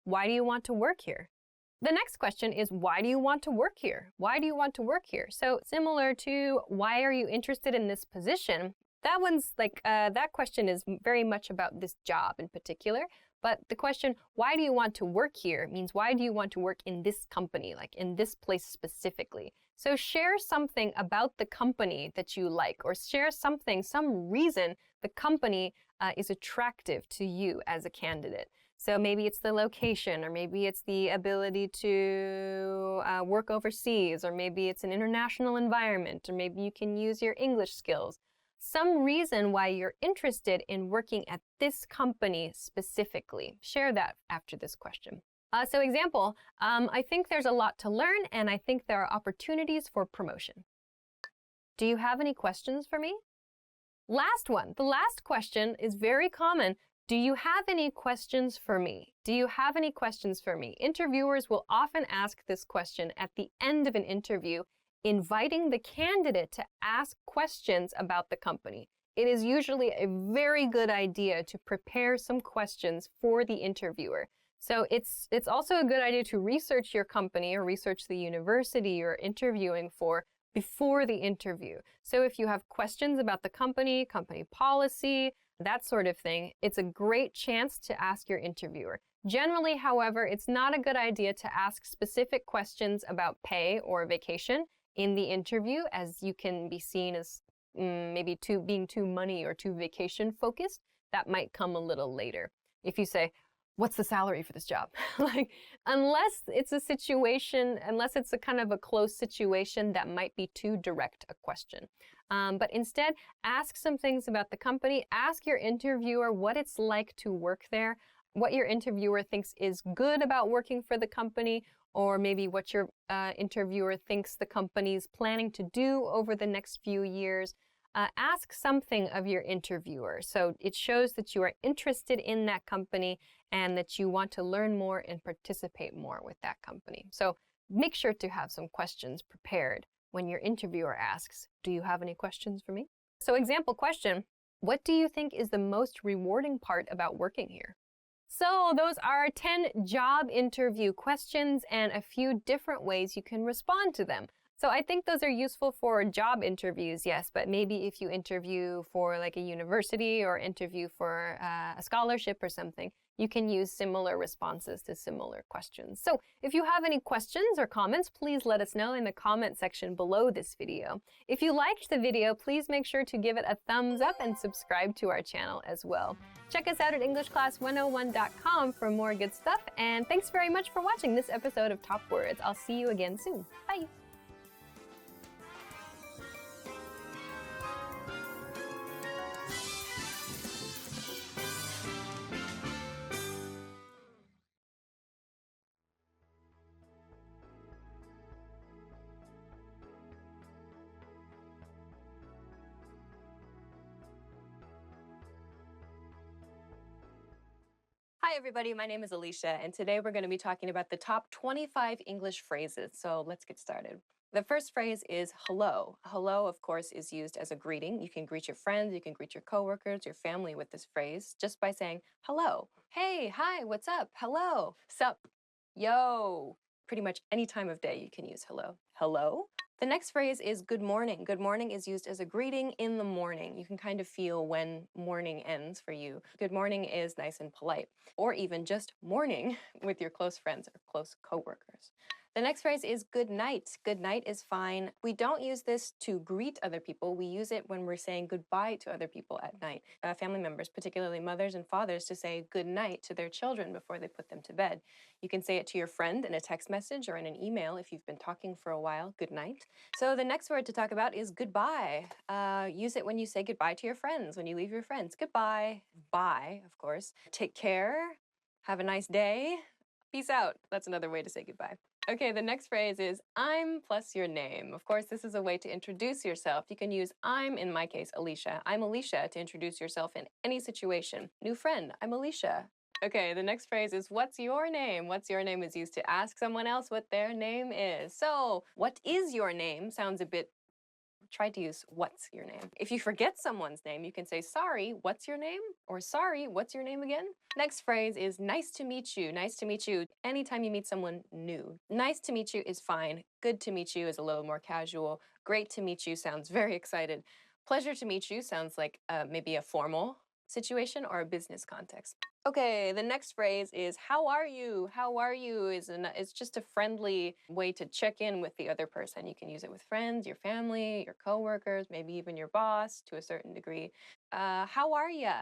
Why do you want to work here? The next question is, why do you want to work here? Why do you want to work here? So similar to why are you interested in this position? That one's like, that question is very much about this job in particular. But the question, why do you want to work here, means why do you want to work in this company, like in this place specifically? So share something about the company that you like, or share something, some reason the company is attractive to you as a candidate. So maybe it's the location, or maybe it's the ability to work overseas, or maybe it's an international environment, or maybe you can use your English skills. Some reason why you're interested in working at this company specifically. Share that after this question. So example, I think there's a lot to learn, and I think there are opportunities for promotion. Do you have any questions for me? Last one. The last question is very common. Do you have any questions for me? Do you have any questions for me? Interviewers will often ask this question at the end of an interview, inviting the candidate to ask questions about the company. It is usually a very good idea to prepare some questions for the interviewer. So it's also a good idea to research your company or research the university you're interviewing for before the interview. So if you have questions about the company policy, that sort of thing, it's a great chance to ask your interviewer. Generally, however, it's not a good idea to ask specific questions about pay or vacation in the interview, as you can be seen as maybe being too money or too vacation focused. That might come a little later. If you say, what's the salary for this job? Like, unless it's a kind of a close situation, that might be too direct a question. But instead, ask some things about the company. Ask your interviewer what it's like to work there, what your interviewer thinks is good about working for the company, or maybe what your interviewer thinks the company's planning to do over the next few years. Ask something of your interviewer. So it shows that you are interested in that company and that you want to learn more and participate more with that company. So make sure to have some questions prepared when your interviewer asks, do you have any questions for me? So example question, what do you think is the most rewarding part about working here? So those are 10 job interview questions and a few different ways you can respond to them. So I think those are useful for job interviews, yes, but maybe if you interview for like a university or interview for a scholarship or something, You can use similar responses to similar questions. So if you have any questions or comments, please let us know in the comment section below this video. If you liked the video, please make sure to give it a thumbs up and subscribe to our channel as well. Check us out at EnglishClass101.com for more good stuff, and thanks very much for watching this episode of Top Words. I'll see you again soon. Bye! Hi everybody, my name is Alicia, and today we're going to be talking about the top 25 English phrases. So let's get started. The first phrase is hello. Hello, of course, is used as a greeting. You can greet your friends, you can greet your coworkers, your family with this phrase just by saying hello. Hey, hi, what's up? Hello. Sup? Yo. Pretty much any time of day you can use hello. Hello. The next phrase is good morning. Good morning is used as a greeting in the morning. You can kind of feel when morning ends for you. Good morning is nice and polite. Or even just morning with your close friends or close coworkers. The next phrase is good night. Good night is fine. We don't use this to greet other people. We use it when we're saying goodbye to other people at night. Family members, particularly mothers and fathers, to say good night to their children before they put them to bed. You can say it to your friend in a text message or in an email if you've been talking for a while. Good night. So the next word to talk about is goodbye. Use it when you say goodbye to your friends, when you leave your friends. Goodbye. Bye, of course. Take care. Have a nice day. Peace out. That's another way to say goodbye. Okay, the next phrase is I'm plus your name. Of course, this is a way to introduce yourself. You can use I'm, in my case, Alicia. I'm Alicia to introduce yourself in any situation. New friend, I'm Alicia. Okay, the next phrase is what's your name? What's your name is used to ask someone else what their name is. So, what is your name sounds a bit. Try to use what's your name. If you forget someone's name, you can say sorry, what's your name? Or sorry, what's your name again? Next phrase is nice to meet you. Nice to meet you anytime you meet someone new. Nice to meet you is fine. Good to meet you is a little more casual. Great to meet you sounds very excited. Pleasure to meet you sounds like maybe a formal situation or a business context. Okay, the next phrase is how are you? How are you is just a friendly way to check in with the other person. You can use it with friends, your family, your coworkers, maybe even your boss to a certain degree. How are ya?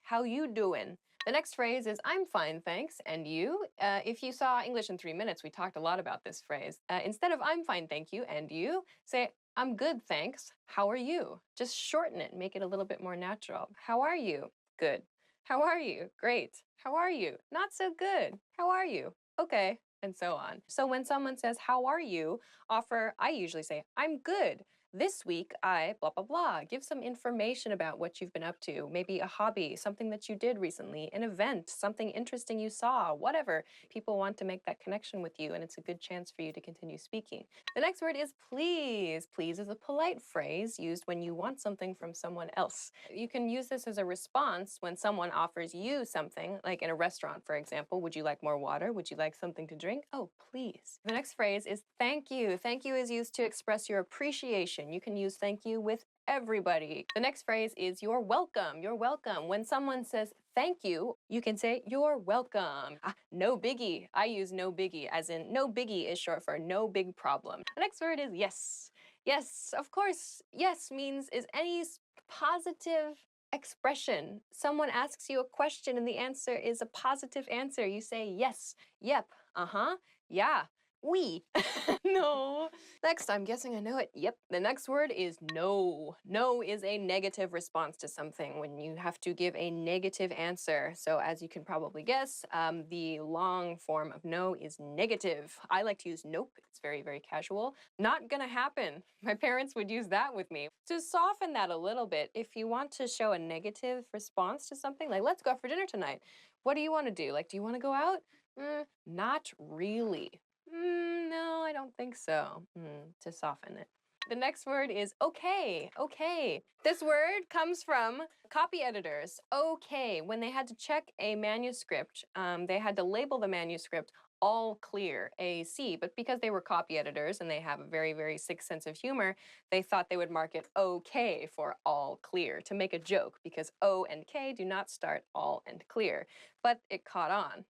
How you doing? The next phrase is I'm fine, thanks. And you? If you saw English in 3 minutes, we talked a lot about this phrase. Instead of I'm fine, thank you, and you, say I'm good, thanks. How are you? Just shorten it, make it a little bit more natural. How are you? Good. How are you? Great. How are you? Not so good. How are you? Okay. And so on. So when someone says, how are you? I usually say, I'm good. This week, I blah, blah, blah. Give some information about what you've been up to. Maybe a hobby, something that you did recently, an event, something interesting you saw, whatever. People want to make that connection with you, and it's a good chance for you to continue speaking. The next word is please. Please is a polite phrase used when you want something from someone else. You can use this as a response when someone offers you something, like in a restaurant, for example. Would you like more water? Would you like something to drink? Oh, please. The next phrase is thank you. Thank you is used to express your appreciation. You can use thank you with everybody. The next phrase is you're welcome. You're welcome. When someone says thank you, you can say you're welcome. No biggie. I use no biggie, as in no biggie is short for no big problem. The next word is yes. Yes, of course. Yes means is any positive expression. Someone asks you a question and the answer is a positive answer. You say yes, yep, uh-huh, yeah. We. No. Next, I'm guessing I know it. Yep. The next word is no. No is a negative response to something when you have to give a negative answer. So as you can probably guess, the long form of no is negative. I like to use nope. It's very, very casual. Not gonna happen. My parents would use that with me. To soften that a little bit, if you want to show a negative response to something, like let's go out for dinner tonight. What do you want to do? Like, do you want to go out? Not really. No, I don't think so. To soften it. The next word is okay. Okay. This word comes from copy editors. Okay. When they had to check a manuscript, they had to label the manuscript all clear, AC. But because they were copy editors and they have a very, very sick sense of humor, they thought they would mark it OK for all clear to make a joke because O and K do not start all and clear. But it caught on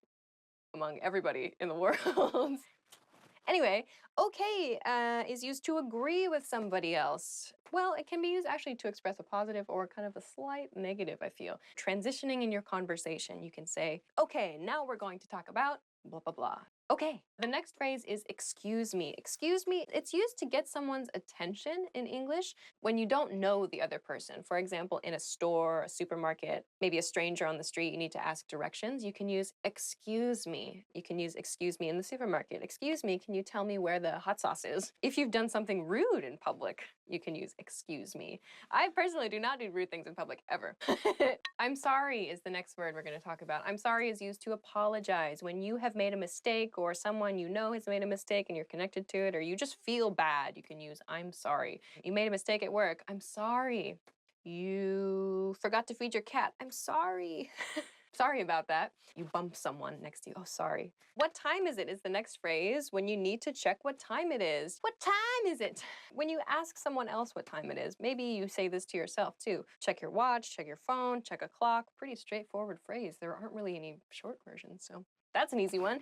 among everybody in the world. Anyway, okay is used to agree with somebody else. Well, it can be used actually to express a positive or kind of a slight negative, I feel. Transitioning in your conversation, you can say, okay, now we're going to talk about blah, blah, blah. Okay. The next phrase is excuse me. Excuse me, it's used to get someone's attention in English when you don't know the other person. For example, in a store, a supermarket, maybe a stranger on the street, you need to ask directions. You can use excuse me. You can use excuse me in the supermarket. Excuse me, can you tell me where the hot sauce is? If you've done something rude in public, you can use excuse me. I personally do not do rude things in public ever. I'm sorry is the next word we're going to talk about. I'm sorry is used to apologize when you have made a mistake or someone you know has made a mistake and you're connected to it, or you just feel bad. You can use I'm sorry. You made a mistake at work. I'm sorry. You forgot to feed your cat. I'm sorry. Sorry about that. You bump someone next to you. Oh, sorry. What time is it is the next phrase when you need to check what time it is. What time is it? When you ask someone else what time it is, maybe you say this to yourself too. Check your watch, check your phone, check a clock. Pretty straightforward phrase. There aren't really any short versions, so that's an easy one.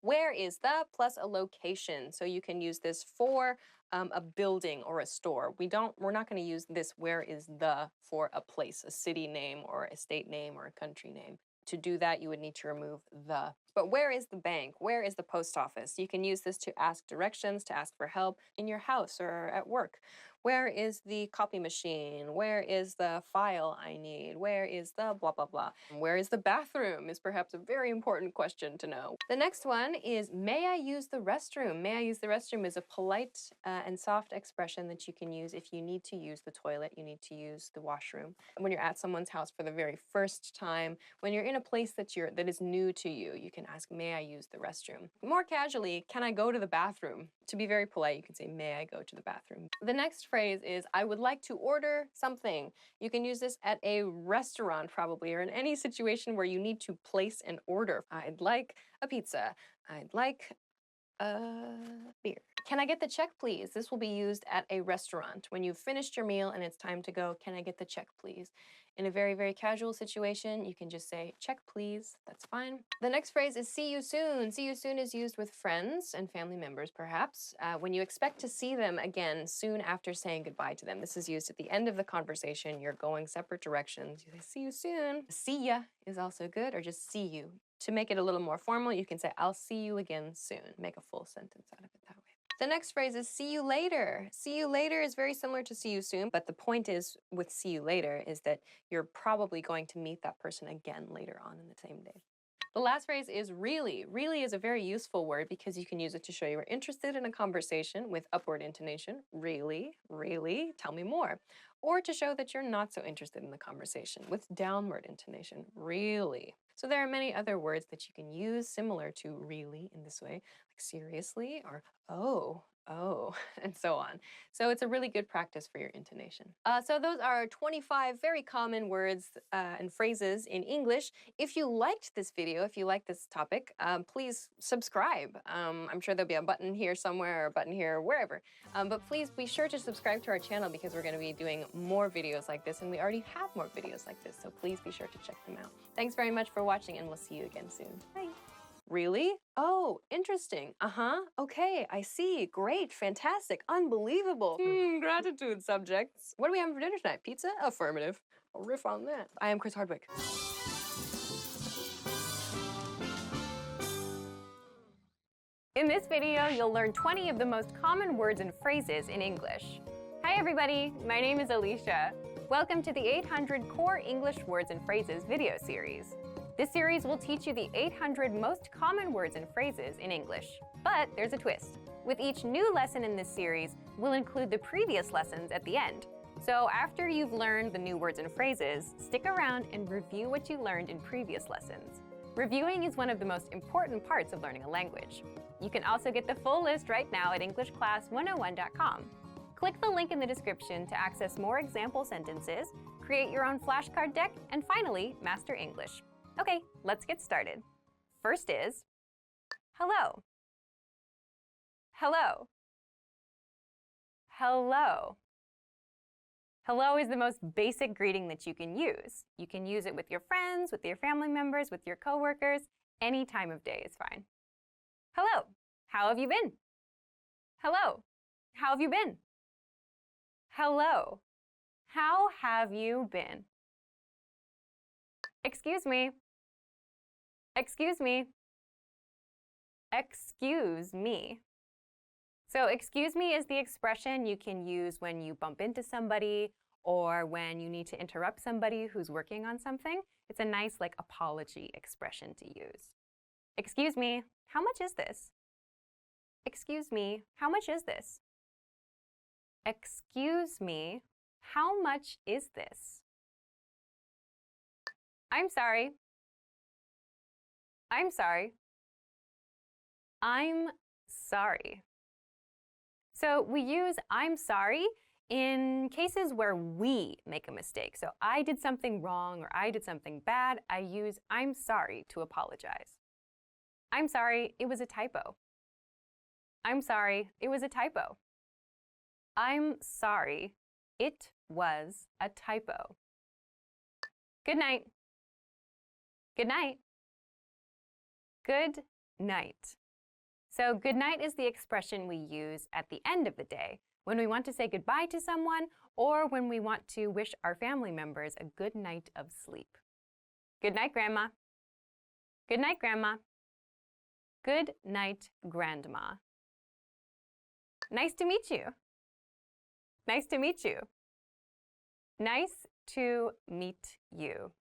Where is the plus a location. So you can use this for a building or a store. We're not going to use this where is the for a place, a city name or a state name or a country name. To do that, you would need to remove the. But where is the bank? Where is the post office? You can use this to ask directions, to ask for help in your house or at work. Where is the copy machine? Where is the file I need? Where is the blah, blah, blah? Where is the bathroom is perhaps a very important question to know. The next one is, may I use the restroom? May I use the restroom is a polite and soft expression that you can use if you need to use the toilet, you need to use the washroom. When you're at someone's house for the very first time, when you're in a place that is new to you, you can ask, may I use the restroom? More casually, can I go to the bathroom? To be very polite, you can say, may I go to the bathroom? The next phrase is, I would like to order something. You can use this at a restaurant probably, or in any situation where you need to place an order. I'd like a pizza. I'd like a beer. Can I get the check, please? This will be used at a restaurant. When you've finished your meal and it's time to go, can I get the check, please? In a very, very casual situation, you can just say, check, please. That's fine. The next phrase is see you soon. See you soon is used with friends and family members, perhaps, when you expect to see them again soon after saying goodbye to them. This is used at the end of the conversation. You're going separate directions. You say, see you soon. See ya is also good, or just see you. To make it a little more formal, you can say, I'll see you again soon. Make a full sentence out of it that way. The next phrase is see you later. See you later is very similar to see you soon, but the point is with see you later is that you're probably going to meet that person again later on in the same day. The last phrase is really. Really is a very useful word because you can use it to show you are interested in a conversation with upward intonation. Really, really, tell me more. Or to show that you're not so interested in the conversation with downward intonation. Really. So there are many other words that you can use similar to really in this way, like seriously or oh, and so on. So it's a really good practice for your intonation. So those are 25 very common words and phrases in English. If you liked this video, if you like this topic, please subscribe. I'm sure there'll be a button here somewhere or a button here or wherever. But please be sure to subscribe to our channel because we're going to be doing more videos like this, and we already have more videos like this, so please be sure to check them out. Thanks very much for watching, and we'll see you again soon. Bye. Really? Oh, interesting. Okay, I see. Great, fantastic, unbelievable. Gratitude, subjects. What are we having for dinner tonight? Pizza? Affirmative. I'll riff on that. I am Chris Hardwick. In this video, you'll learn 20 of the most common words and phrases in English. Hi everybody, my name is Alicia. Welcome to the 800 Core English Words and Phrases video series. This series will teach you the 800 most common words and phrases in English. But there's a twist. With each new lesson in this series, we'll include the previous lessons at the end. So after you've learned the new words and phrases, stick around and review what you learned in previous lessons. Reviewing is one of the most important parts of learning a language. You can also get the full list right now at EnglishClass101.com. Click the link in the description to access more example sentences, create your own flashcard deck, and finally, master English. Okay, let's get started. First is hello. Hello. Hello. Hello is the most basic greeting that you can use. You can use it with your friends, with your family members, with your coworkers. Any time of day is fine. Hello. How have you been? Hello. How have you been? Hello. How have you been? Excuse me. Excuse me. Excuse me. So excuse me is the expression you can use when you bump into somebody or when you need to interrupt somebody who's working on something. It's a nice apology expression to use. Excuse me, how much is this? Excuse me, how much is this? Excuse me, how much is this? I'm sorry. I'm sorry. I'm sorry. So we use I'm sorry in cases where we make a mistake. So I did something wrong or I did something bad. I use I'm sorry to apologize. I'm sorry, it was a typo. I'm sorry, it was a typo. I'm sorry, it was a typo. Good night. Good night. Good night. So good night is the expression we use at the end of the day when we want to say goodbye to someone or when we want to wish our family members a good night of sleep. Good night, Grandma. Good night, Grandma. Good night, Grandma. Nice to meet you. Nice to meet you. Nice to meet you.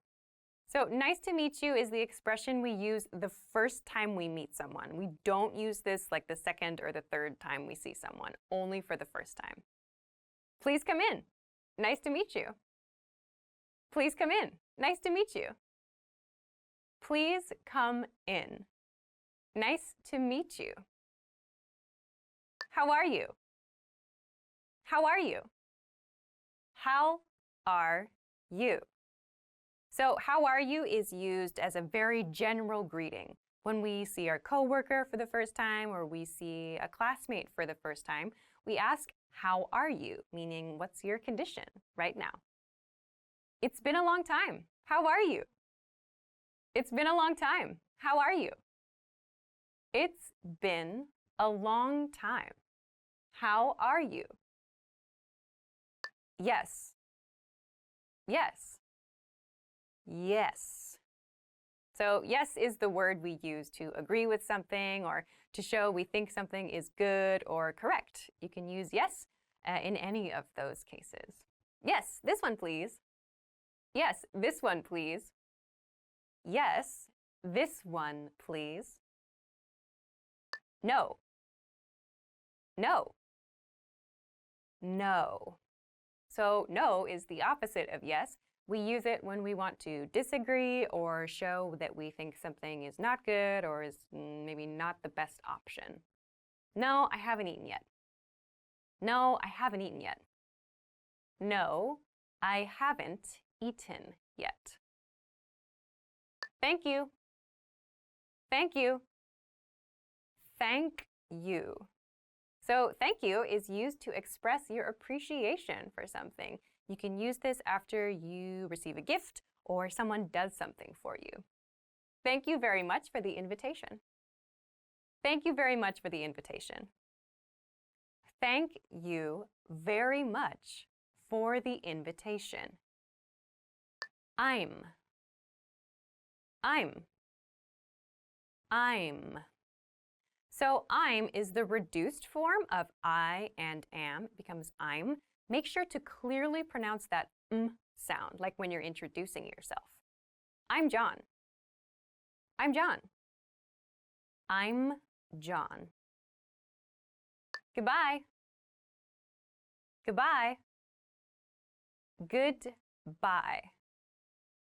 So nice to meet you is the expression we use the first time we meet someone. We don't use this the second or the third time we see someone, only for the first time. Please come in. Nice to meet you. Please come in. Nice to meet you. Please come in. Nice to meet you. How are you? How are you? How are you? So how are you is used as a very general greeting. When we see our coworker for the first time or we see a classmate for the first time, we ask, how are you? Meaning, what's your condition right now? It's been a long time. How are you? It's been a long time. How are you? It's been a long time. How are you? Yes. Yes. Yes. So yes is the word we use to agree with something or to show we think something is good or correct. You can use yes in any of those cases. Yes, this one please. Yes, this one please. Yes, this one please. No. No. No. So no is the opposite of yes. We use it when we want to disagree or show that we think something is not good or is maybe not the best option. No, I haven't eaten yet. No, I haven't eaten yet. No, I haven't eaten yet. Thank you. Thank you. Thank you. So thank you is used to express your appreciation for something. You can use this after you receive a gift or someone does something for you. Thank you very much for the invitation. Thank you very much for the invitation. Thank you very much for the invitation. I'm. So I'm is the reduced form of I and am. It becomes I'm. Make sure to clearly pronounce that sound, like when you're introducing yourself. I'm John. I'm John. I'm John. Goodbye. Goodbye. Goodbye.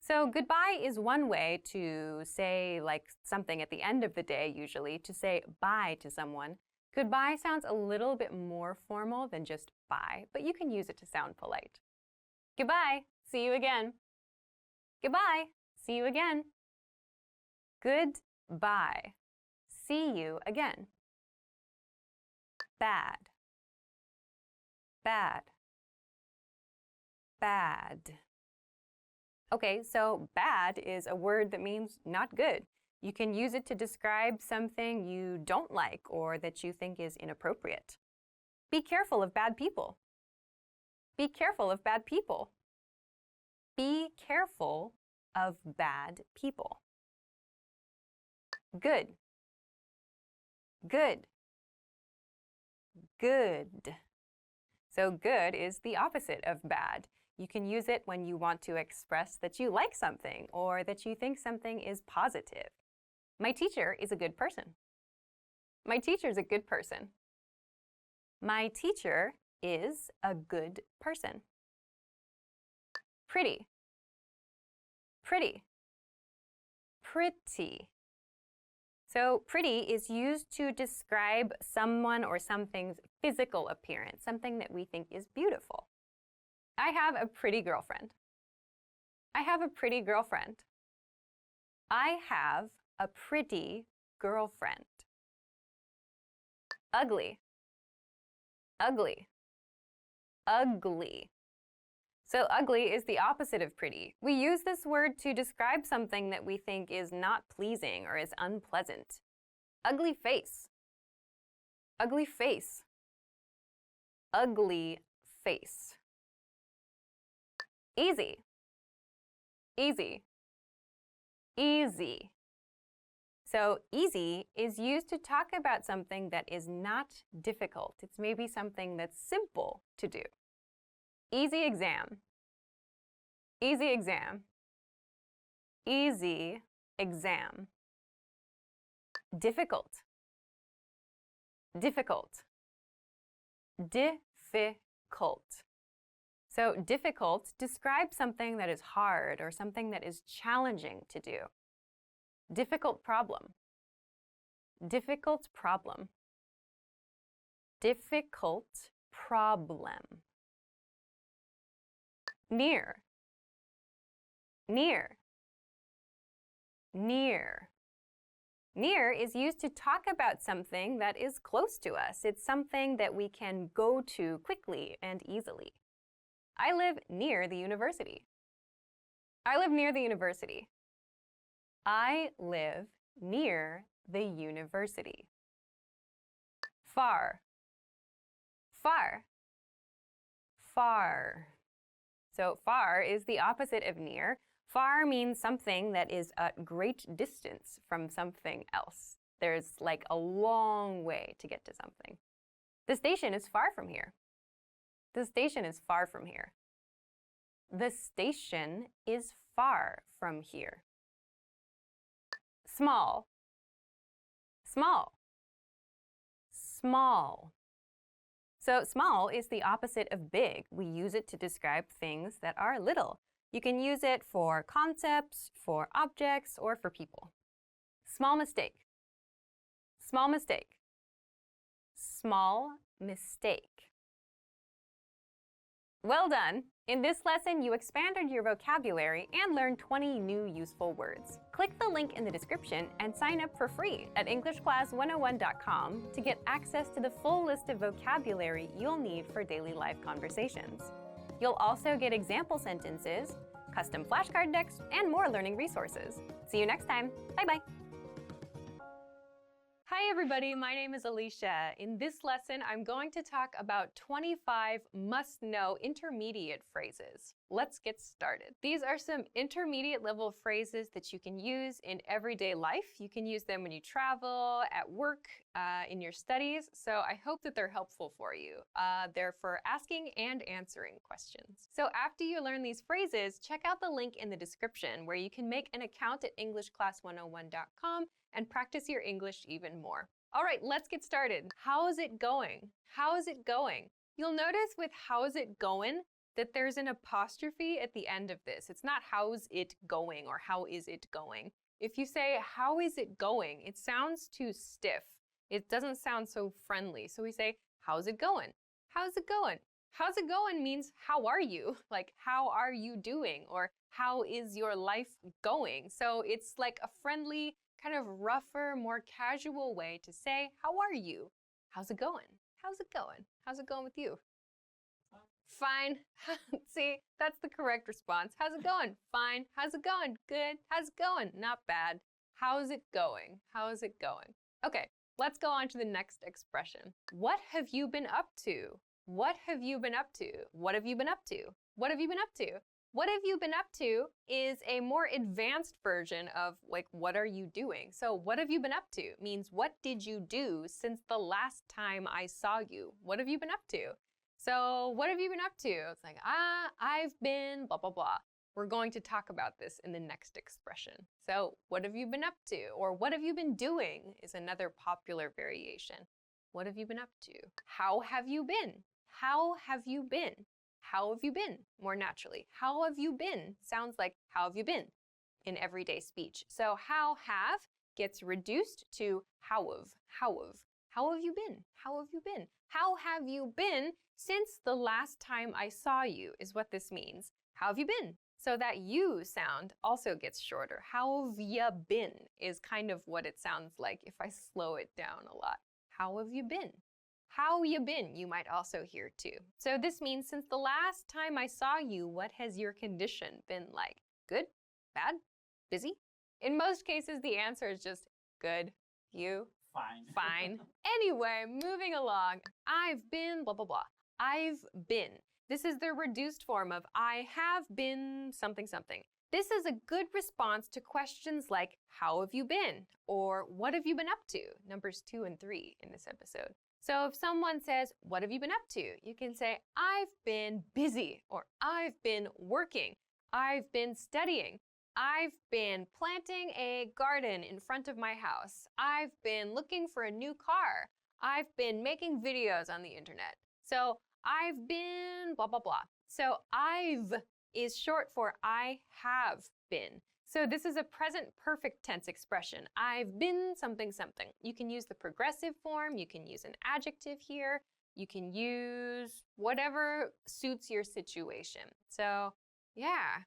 So goodbye is one way to say something at the end of the day, usually, to say bye to someone. Goodbye sounds a little bit more formal than just bye, but you can use it to sound polite. Goodbye, see you again. Goodbye, see you again. Goodbye, see you again. Bad, bad, bad. Okay, so bad is a word that means not good. You can use it to describe something you don't like or that you think is inappropriate. Be careful of bad people. Be careful of bad people. Be careful of bad people. Good. Good. Good. So good is the opposite of bad. You can use it when you want to express that you like something or that you think something is positive. My teacher is a good person. My teacher's a good person. My teacher is a good person. Pretty. Pretty. Pretty. So pretty is used to describe someone or something's physical appearance, something that we think is beautiful. I have a pretty girlfriend. I have a pretty girlfriend. I have a pretty girlfriend. Ugly. Ugly. Ugly. So ugly is the opposite of pretty. We use this word to describe something that we think is not pleasing or is unpleasant. Ugly face. Ugly face. Ugly face. Easy. Easy. Easy. So easy is used to talk about something that is not difficult. It's maybe something that's simple to do. Easy exam. Easy exam. Easy exam. Difficult. Difficult. Difficult. So difficult describes something that is hard or something that is challenging to do. Difficult problem. Difficult problem. Difficult problem. Near. Near. Near. Near is used to talk about something that is close to us. It's something that we can go to quickly and easily. I live near the university. I live near the university. I live near the university. Far. Far. Far. So far is the opposite of near. Far means something that is at great distance from something else. There's like a long way to get to something. The station is far from here. The station is far from here. The station is far from here. Small. Small. Small. So small is the opposite of big. We use it to describe things that are little. You can use it for concepts, for objects, or for people. Small mistake. Small mistake. Small mistake. Well done! In this lesson, you expanded your vocabulary and learned 20 new useful words. Click the link in the description and sign up for free at EnglishClass101.com to get access to the full list of vocabulary you'll need for daily life conversations. You'll also get example sentences, custom flashcard decks, and more learning resources. See you next time. Bye-bye. Hi everybody, my name is Alicia. In this lesson, I'm going to talk about 25 must-know intermediate phrases. Let's get started. These are some intermediate level phrases that you can use in everyday life. You can use them when you travel, at work, in your studies. So I hope that they're helpful for you. They're for asking and answering questions. So after you learn these phrases, check out the link in the description where you can make an account at EnglishClass101.com and practice your English even more. All right, let's get started. How's it going? How's it going? You'll notice with how's it going that there's an apostrophe at the end of this. It's not how's it going or how is it going. If you say how is it going, it sounds too stiff. It doesn't sound so friendly. So we say, how's it going? How's it going? How's it going means how are you? Like, how are you doing? Or how is your life going? So it's like a friendly, kind of rougher, more casual way to say, how are you? How's it going? How's it going? How's it going with you? Fine. See, that's the correct response. How's it going? Fine. How's it going? Good. How's it going? Not bad. How's it going? How's it going? Okay, let's go on to the next expression. What have you been up to? What have you been up to? What have you been up to? What have you been up to? What have you been up to is a more advanced version of like, what are you doing? So what have you been up to means what did you do since the last time I saw you? What have you been up to? So what have you been up to? It's like, I've been blah, blah, blah. We're going to talk about this in the next expression. So what have you been up to? Or what have you been doing is another popular variation. What have you been up to? How have you been? How have you been? How have you been? More naturally. How have you been? Sounds like how have you been in everyday speech. So how have gets reduced to how of. How have. How have you been? How have you been? How have you been since the last time I saw you is what this means. How have you been? So that you sound also gets shorter. How have ya been is kind of what it sounds like if I slow it down a lot. How have you been? How you been, you might also hear too. So this means since the last time I saw you, what has your condition been like? Good? Bad? Busy? In most cases, the answer is just good. You? Fine. Fine. Anyway, moving along. I've been blah, blah, blah. I've been. This is the reduced form of I have been something, something. This is a good response to questions like, how have you been? Or what have you been up to? Numbers 2 and 3 in this episode. So if someone says, what have you been up to? You can say, I've been busy, or I've been working, I've been studying, I've been planting a garden in front of my house, I've been looking for a new car, I've been making videos on the internet. So I've been blah, blah, blah. So I've is short for I have been. So this is a present perfect tense expression. I've been something, something. You can use the progressive form. You can use an adjective here. You can use whatever suits your situation. So yeah,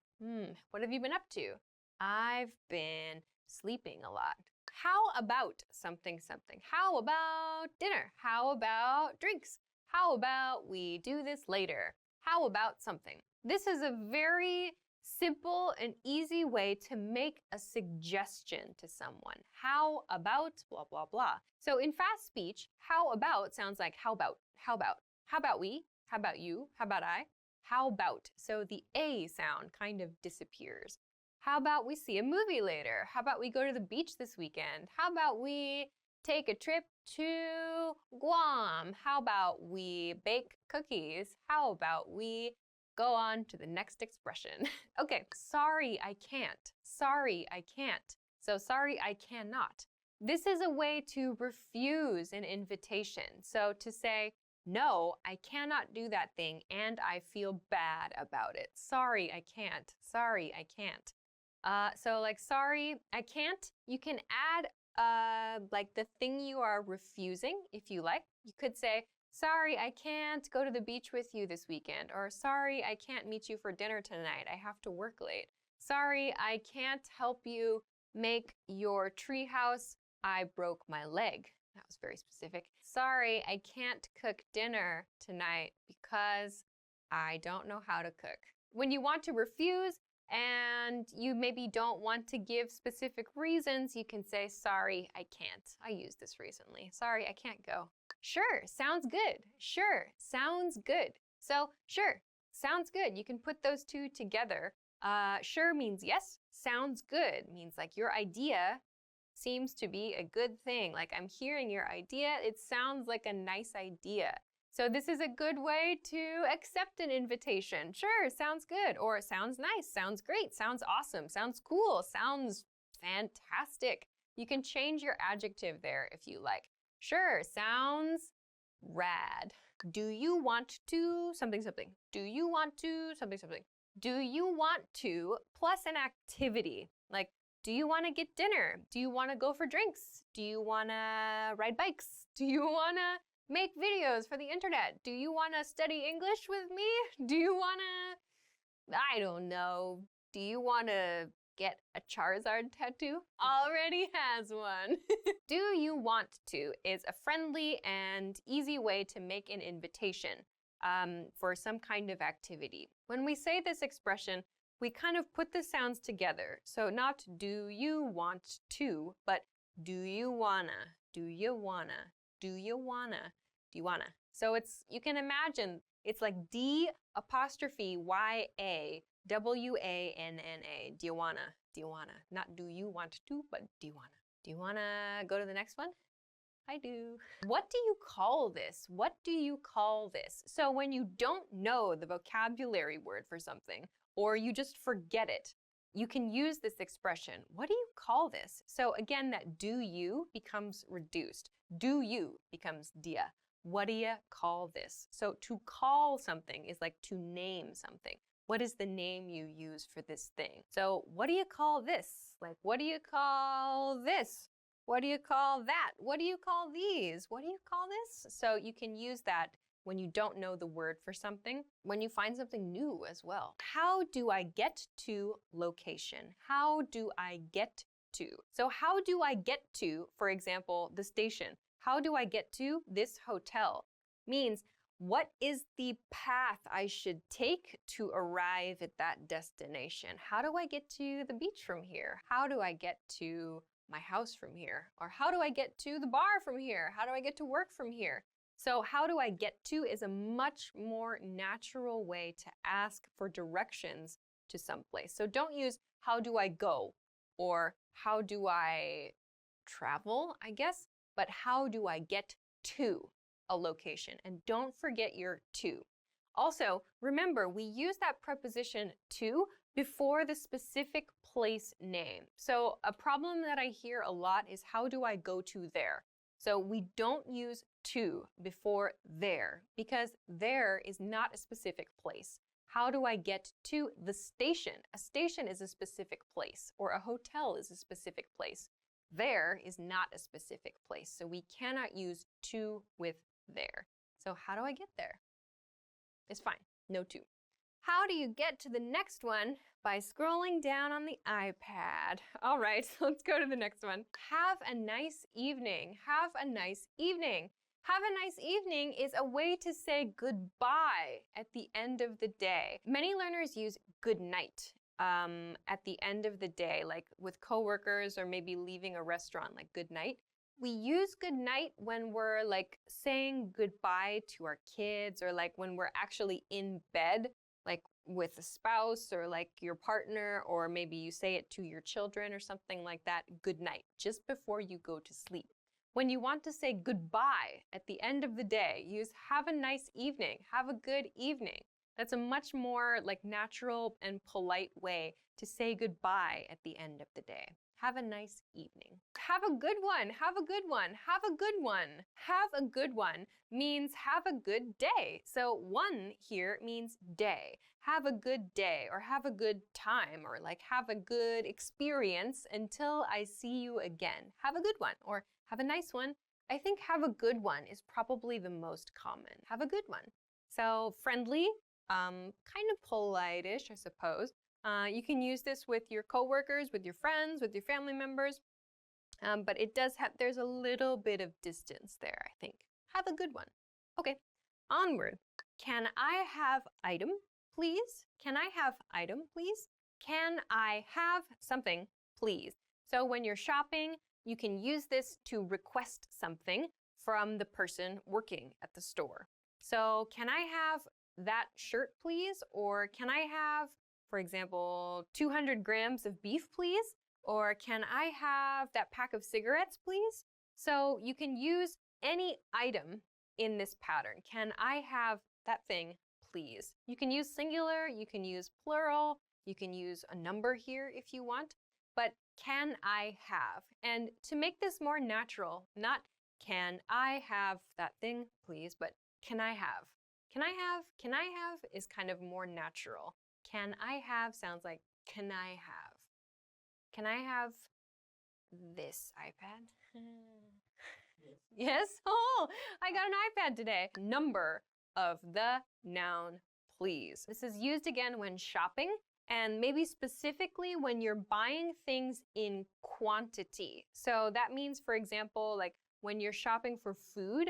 what have you been up to? I've been sleeping a lot. How about something, something? How about dinner? How about drinks? How about we do this later? How about something? This is a very simple and easy way to make a suggestion to someone. How about blah, blah, blah. So in fast speech, how about sounds like how about, how about, how about we, how about you, how about I, how about. So the A sound kind of disappears. How about we see a movie later? How about we go to the beach this weekend? How about we take a trip to Guam? How about we bake cookies? How about we go on to the next expression? Okay, sorry, I can't. Sorry, I can't. So sorry, I cannot. This is a way to refuse an invitation. So to say, no, I cannot do that thing and I feel bad about it. Sorry, I can't. Sorry, I can't. So like, sorry, I can't, you can add like the thing you are refusing if you like. You could say, sorry, I can't go to the beach with you this weekend. Or sorry, I can't meet you for dinner tonight. I have to work late. Sorry, I can't help you make your treehouse. I broke my leg. That was very specific. Sorry, I can't cook dinner tonight because I don't know how to cook. When you want to refuse and you maybe don't want to give specific reasons, you can say, sorry, I can't. I used this recently. Sorry, I can't go. Sure, sounds good. Sure, sounds good. So, sure, sounds good. You can put those two together. Sure means yes. Sounds good means like your idea seems to be a good thing. Like I'm hearing your idea. It sounds like a nice idea. So this is a good way to accept an invitation. Sure, sounds good. Or sounds nice, sounds great, sounds awesome, sounds cool, sounds fantastic. You can change your adjective there if you like. Sure, sounds rad. Do you want to something, something? Do you want to something, something? Do you want to plus an activity? Like, Do you want to get dinner? Do you want to go for drinks? Do you want to ride bikes? Do you want to make videos for the internet? Do you want to study English with me? Do you want to, I don't know, do you want to get a Charizard tattoo? Already has one. Do you want to is a friendly and easy way to make an invitation for some kind of activity. When we say this expression, we kind of put the sounds together. So not do you want to, but do you wanna, do you wanna, do you wanna, do you wanna. So it's, you can imagine, it's like D apostrophe Y-A W-A-N-N-A. Do you wanna, do you wanna. Not do you want to, but do you wanna. Do you wanna go to the next one? I do. What do you call this? What do you call this? So when you don't know the vocabulary word for something, or you just forget it, you can use this expression. What do you call this? So again, that do you becomes reduced. Do you becomes dia. What do you call this? So to call something is like to name something. What is the name you use for this thing? So what do you call this? Like, what do you call this? What do you call that? What do you call these? What do you call this? So you can use that when you don't know the word for something, when you find something new as well. How do I get to location? How do I get to? So how do I get to, for example, the station? How do I get to this hotel? Means, what is the path I should take to arrive at that destination? How do I get to the beach from here? How do I get to my house from here? Or how do I get to the bar from here? How do I get to work from here? So how do I get to is a much more natural way to ask for directions to someplace. So don't use how do I go or how do I travel, I guess, but how do I get to a location? And don't forget your to. Also, remember, we use that preposition to before the specific place name. So a problem that I hear a lot is how do I go to there? So we don't use to before there because there is not a specific place. How do I get to the station? A station is a specific place, or a hotel is a specific place. There is not a specific place, so we cannot use to with there. So how do I get there? It's fine, no to. How do you get to the next one? By scrolling down on the iPad. All right, so let's go to the next one. Have a nice evening. Have a nice evening. Have a nice evening is a way to say goodbye at the end of the day. Many learners use good night at the end of the day, like with coworkers or maybe leaving a restaurant, like good night. We use good night when we're like saying goodbye to our kids or like when we're actually in bed, like with a spouse or like your partner, or maybe you say it to your children or something like that, good night, just before you go to sleep. When you want to say goodbye at the end of the day, use have a nice evening, have a good evening. That's a much more like natural and polite way to say goodbye at the end of the day. Have a nice evening. Have a good one, have a good one, have a good one. Have a good one means have a good day. So one here means day. Have a good day or have a good time or like have a good experience until I see you again. Have a good one or have a nice one. I think have a good one is probably the most common. Have a good one. So friendly, kind of polite-ish, I suppose. You can use this with your coworkers, with your friends, with your family members, but it does have, there's a little bit of distance there, I think. Have a good one. Okay, onward. Can I have item, please? Can I have item, please? Can I have something, please? So when you're shopping, you can use this to request something from the person working at the store. So can I have that shirt, please? Or can I have, for example, 200 grams of beef, please? Or can I have that pack of cigarettes, please? So you can use any item in this pattern. Can I have that thing, please? You can use singular, you can use plural, you can use a number here if you want, but can I have? And to make this more natural, not can I have that thing, please, but can I have? Can I have is kind of more natural. Can I have sounds like can I have? Can I have this iPad? Yes? Oh, I got an iPad today. Number of the noun, please. This is used again when shopping, and maybe specifically when you're buying things in quantity. So that means, for example, like when you're shopping for food,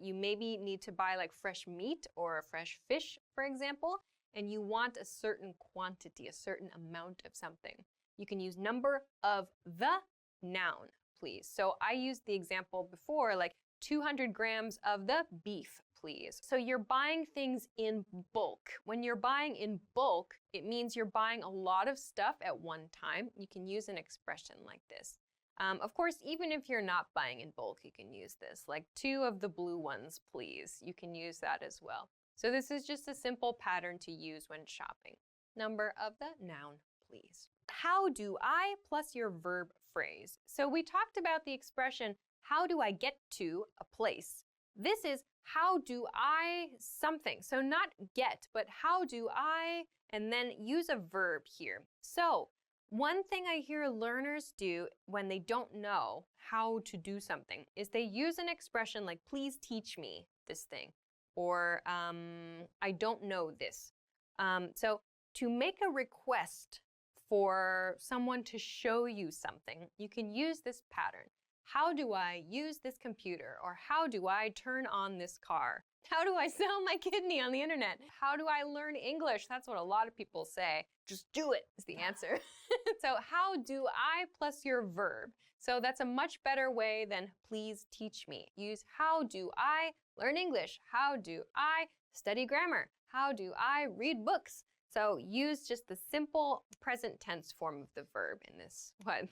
you maybe need to buy like fresh meat or fresh fish, for example, and you want a certain quantity, a certain amount of something. You can use number of the noun, please. So I used the example before, like 200 grams of the beef, please. So you're buying things in bulk. When you're buying in bulk, it means you're buying a lot of stuff at one time. You can use an expression like this. Of course, even if you're not buying in bulk, you can use this, like 2 of the blue ones, please. You can use that as well. So this is just a simple pattern to use when shopping. Number of the noun, please. How do I plus your verb phrase. So we talked about the expression, how do I get to a place? This is how do I something. So not get, but how do I, and then use a verb here. So one thing I hear learners do when they don't know how to do something is they use an expression like, please teach me this thing, or I don't know this. So to make a request for someone to show you something, you can use this pattern. How do I use this computer? Or how do I turn on this car? How do I sell my kidney on the internet? How do I learn English? That's what a lot of people say. Just do it is the answer. So how do I plus your verb. So that's a much better way than please teach me. Use how do I learn English? How do I study grammar? How do I read books? So use just the simple present tense form of the verb in this one.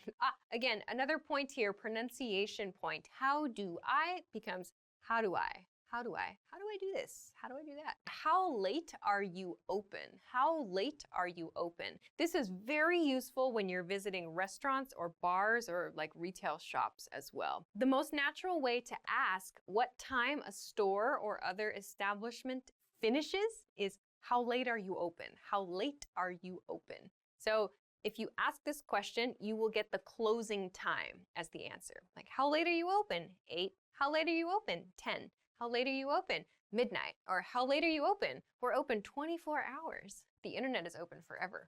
Again, another point here, pronunciation point. How do I becomes how do I? How do I? How do I do this? How do I do that? How late are you open? How late are you open? This is very useful when you're visiting restaurants or bars or like retail shops as well. The most natural way to ask what time a store or other establishment finishes is how late are you open? How late are you open? So if you ask this question, you will get the closing time as the answer. Like, how late are you open? 8. How late are you open? 10. How late are you open? Midnight. Or how late are you open? We're open 24 hours. The internet is open forever.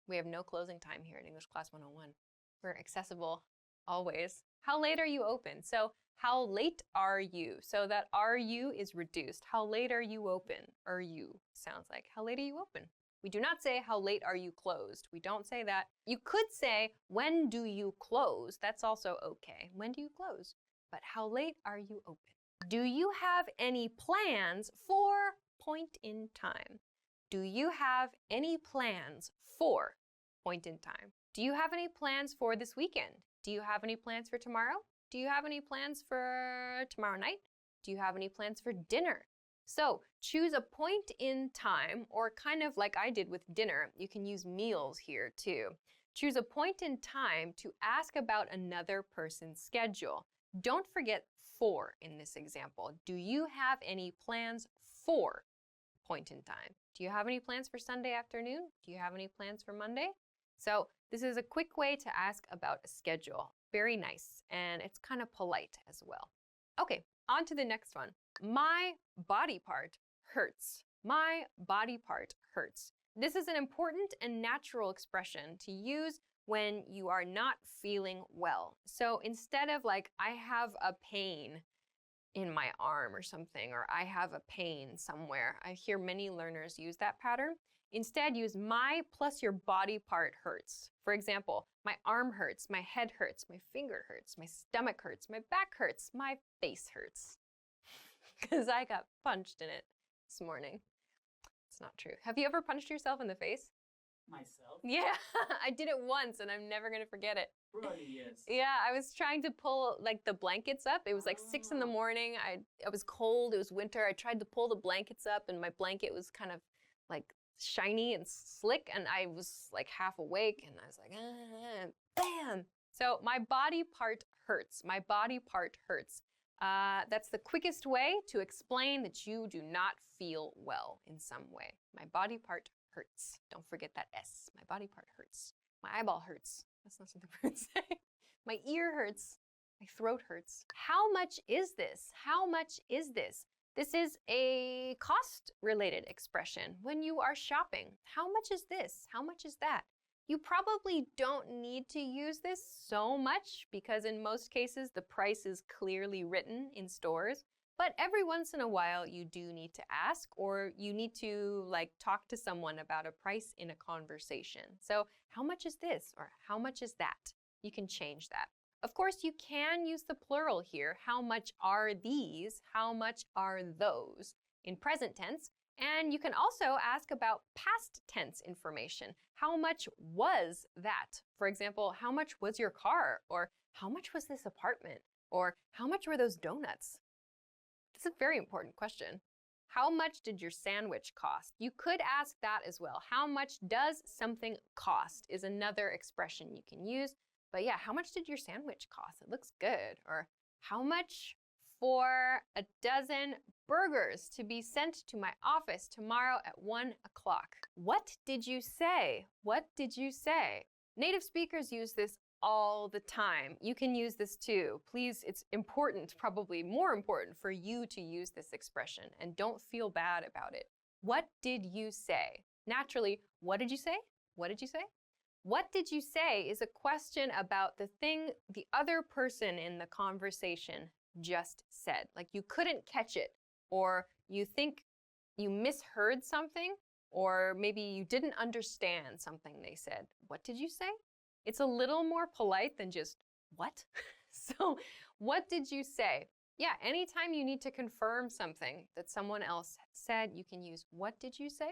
We have no closing time here at English Class 101. We're accessible always. How late are you open? So how late are you? So that are you is reduced. How late are you open? Are you sounds like how late are you open? We do not say how late are you closed. We don't say that. You could say when do you close? That's also okay. When do you close? But how late are you open? Do you have any plans for point in time? Do you have any plans for point in time? Do you have any plans for this weekend? Do you have any plans for tomorrow? Do you have any plans for tomorrow night? Do you have any plans for dinner? So choose a point in time, or kind of like I did with dinner. You can use meals here too. Choose a point in time to ask about another person's schedule. Don't forget for in this example. Do you have any plans for point in time? Do you have any plans for Sunday afternoon? Do you have any plans for Monday? So this is a quick way to ask about a schedule. Very nice, and it's kind of polite as well. Okay, on to the next one. My body part hurts. My body part hurts. This is an important and natural expression to use when you are not feeling well. So instead of like, I have a pain in my arm or something, or I have a pain somewhere, I hear many learners use that pattern. Instead, use my plus your body part hurts. For example, my arm hurts, my head hurts, my finger hurts, my stomach hurts, my back hurts, my face hurts. Because I got punched in it this morning. It's not true. Have you ever punched yourself in the face? Myself? Yeah, I did it once and I'm never gonna forget it. Really, yes. Yeah, I was trying to pull like the blankets up. It was like 6 in the morning. I was cold, it was winter. I tried to pull the blankets up and my blanket was kind of like shiny and slick, and I was like half awake and I was like, bam! So my body part hurts. My body part hurts. That's the quickest way to explain that you do not feel well in some way. My body part hurts. Don't forget that S. My body part hurts. My eyeball hurts. That's not something birds say. My ear hurts. My throat hurts. How much is this? How much is this? This is a cost-related expression when you are shopping. How much is this? How much is that? You probably don't need to use this so much because in most cases the price is clearly written in stores. But every once in a while you do need to ask, or you need to talk to someone about a price in a conversation. So how much is this? Or how much is that? You can change that. Of course, you can use the plural here. How much are these? How much are those? In present tense. And you can also ask about past tense information. How much was that? For example, how much was your car? Or how much was this apartment? Or how much were those donuts? It's a very important question. How much did your sandwich cost? You could ask that as well. How much does something cost is another expression you can use. But yeah, how much did your sandwich cost? It looks good. Or how much for a dozen burgers to be sent to my office tomorrow at 1 o'clock? What did you say? What did you say? Native speakers use this all the time. You can use this too. Please, it's important, probably more important for you to use this expression, and don't feel bad about it. What did you say? Naturally, what did you say? What did you say? What did you say is a question about the thing the other person in the conversation just said. Like you couldn't catch it, or you think you misheard something, or maybe you didn't understand something they said. What did you say? It's a little more polite than just, what? So, what did you say? Yeah, anytime you need to confirm something that someone else said, you can use, what did you say?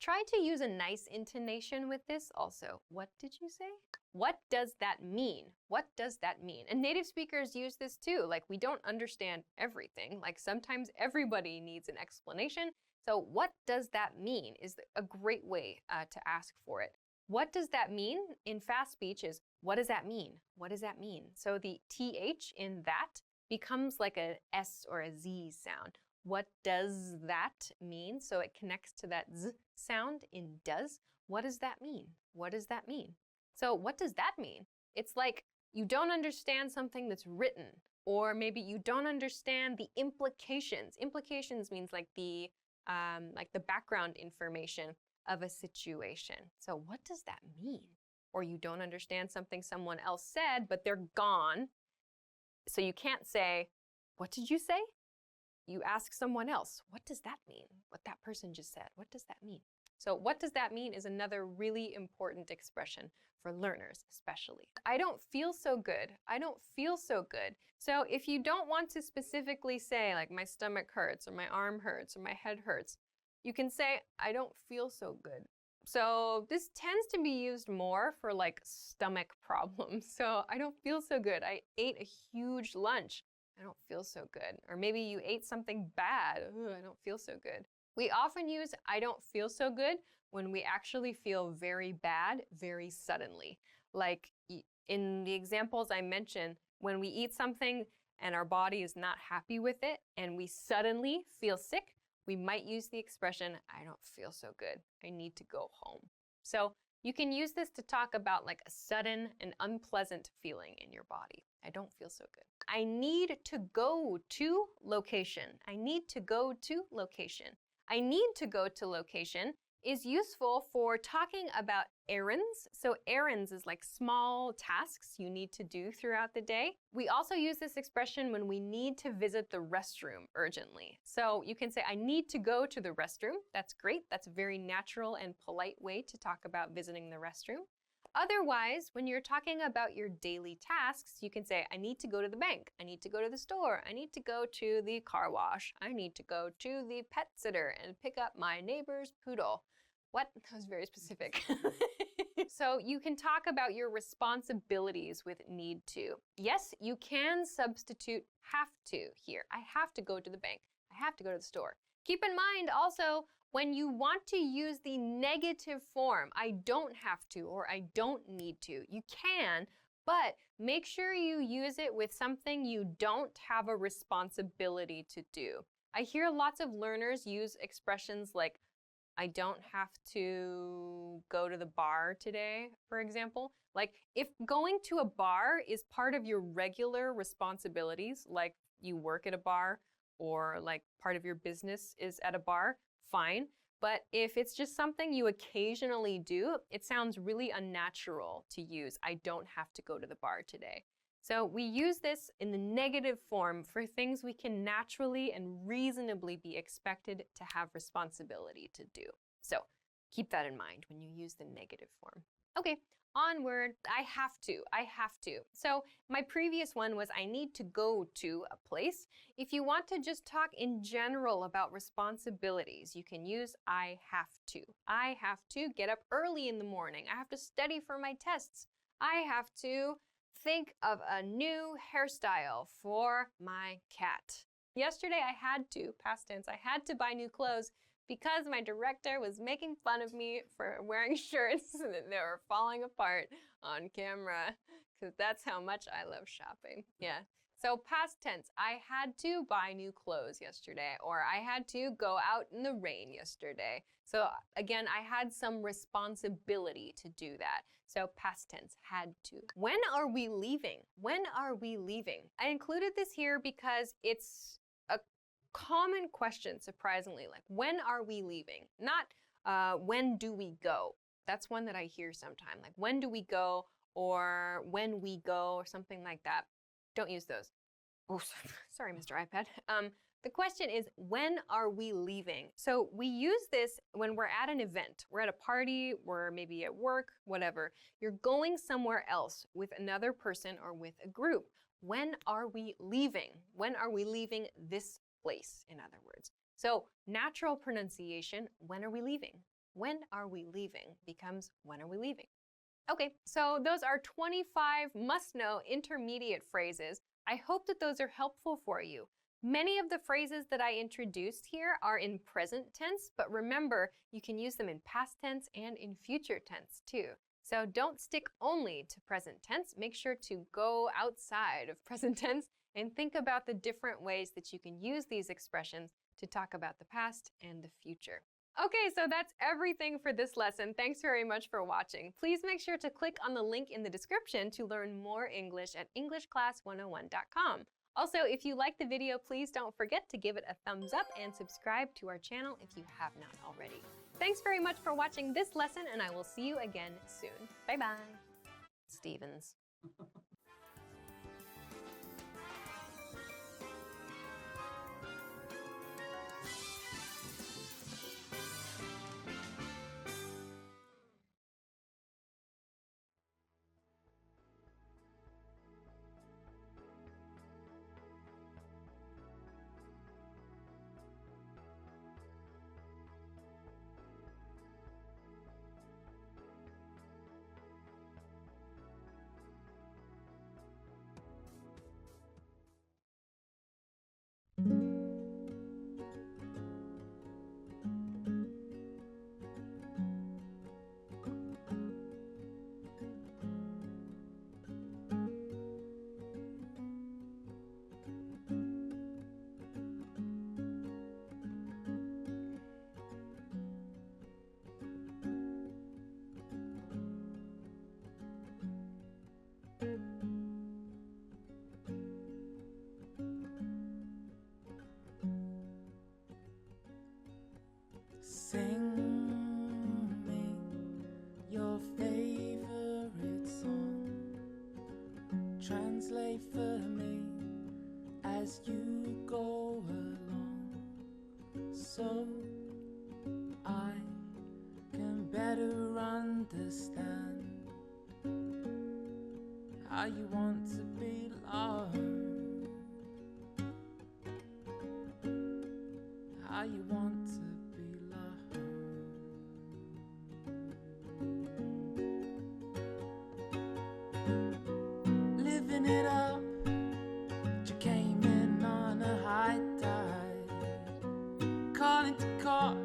Try to use a nice intonation with this also. What did you say? What does that mean? What does that mean? And native speakers use this too. Like, we don't understand everything. Like, sometimes everybody needs an explanation. So, what does that mean is a great way to ask for it. What does that mean in fast speech is, what does that mean? What does that mean? So the TH in that becomes like a S or a Z sound. What does that mean? So it connects to that Z sound in does. What does that mean? What does that mean? So what does that mean? It's like you don't understand something that's written, or maybe you don't understand the implications. Implications means like the background information of a situation. So what does that mean? Or you don't understand something someone else said, but they're gone. So you can't say, what did you say? You ask someone else, what does that mean? What that person just said, what does that mean? So what does that mean is another really important expression for learners especially. I don't feel so good. I don't feel so good. So if you don't want to specifically say like my stomach hurts or my arm hurts or my head hurts, you can say, I don't feel so good. So this tends to be used more for like stomach problems. So I don't feel so good. I ate a huge lunch. I don't feel so good. Or maybe you ate something bad. Ooh, I don't feel so good. We often use I don't feel so good when we actually feel very bad very suddenly. Like in the examples I mentioned, when we eat something and our body is not happy with it and we suddenly feel sick, we might use the expression, I don't feel so good. I need to go home. So you can use this to talk about like a sudden and unpleasant feeling in your body. I don't feel so good. I need to go to location. I need to go to location. I need to go to location is useful for talking about errands. So errands is like small tasks you need to do throughout the day. We also use this expression when we need to visit the restroom urgently. So you can say, I need to go to the restroom. That's great. That's a very natural and polite way to talk about visiting the restroom. Otherwise, when you're talking about your daily tasks, you can say, I need to go to the bank. I need to go to the store. I need to go to the car wash. I need to go to the pet sitter and pick up my neighbor's poodle. What? That was very specific. So you can talk about your responsibilities with need to. Yes, you can substitute have to here. I have to go to the bank. I have to go to the store. Keep in mind also, when you want to use the negative form, I don't have to or I don't need to, you can, but make sure you use it with something you don't have a responsibility to do. I hear lots of learners use expressions like I don't have to go to the bar today, for example. Like, if going to a bar is part of your regular responsibilities, like you work at a bar or like part of your business is at a bar, fine. But if it's just something you occasionally do, it sounds really unnatural to use, I don't have to go to the bar today. So we use this in the negative form for things we can naturally and reasonably be expected to have responsibility to do. So keep that in mind when you use the negative form. Okay, onward. I have to. So my previous one was I need to go to a place. If you want to just talk in general about responsibilities, you can use I have to. I have to get up early in the morning. I have to study for my tests. I have to think of a new hairstyle for my cat. Yesterday I had to, past tense, I had to buy new clothes because my director was making fun of me for wearing shirts that they were falling apart on camera, because that's how much I love shopping. Yeah. So past tense, I had to buy new clothes yesterday, or I had to go out in the rain yesterday. So again, I had some responsibility to do that. So past tense, had to. When are we leaving? When are we leaving? I included this here because it's a common question, surprisingly, like when are we leaving? Not when do we go? That's one that I hear sometime, like when do we go, or when we go, or something like that. Don't use those. Oh, sorry, Mr. iPad. The question is, when are we leaving? So we use this when we're at an event. We're at a party, we're maybe at work, whatever. You're going somewhere else with another person or with a group. When are we leaving? When are we leaving this place, in other words? So natural pronunciation, when are we leaving? When are we leaving becomes when are we leaving? Okay, so those are 25 must-know intermediate phrases. I hope that those are helpful for you. Many of the phrases that I introduced here are in present tense, but remember, you can use them in past tense and in future tense too. So don't stick only to present tense. Make sure to go outside of present tense and think about the different ways that you can use these expressions to talk about the past and the future. Okay, so that's everything for this lesson. Thanks very much for watching. Please make sure to click on the link in the description to learn more English at EnglishClass101.com. Also, if you liked the video, please don't forget to give it a thumbs up and subscribe to our channel if you have not already. Thanks very much for watching this lesson, and I will see you again soon. Bye-bye. Stevens. Sing me your favorite song. Translate for me as you go along, so I can better understand how you want to be loved, how you want to be loved. Living it up, you came in on a high tide, calling to court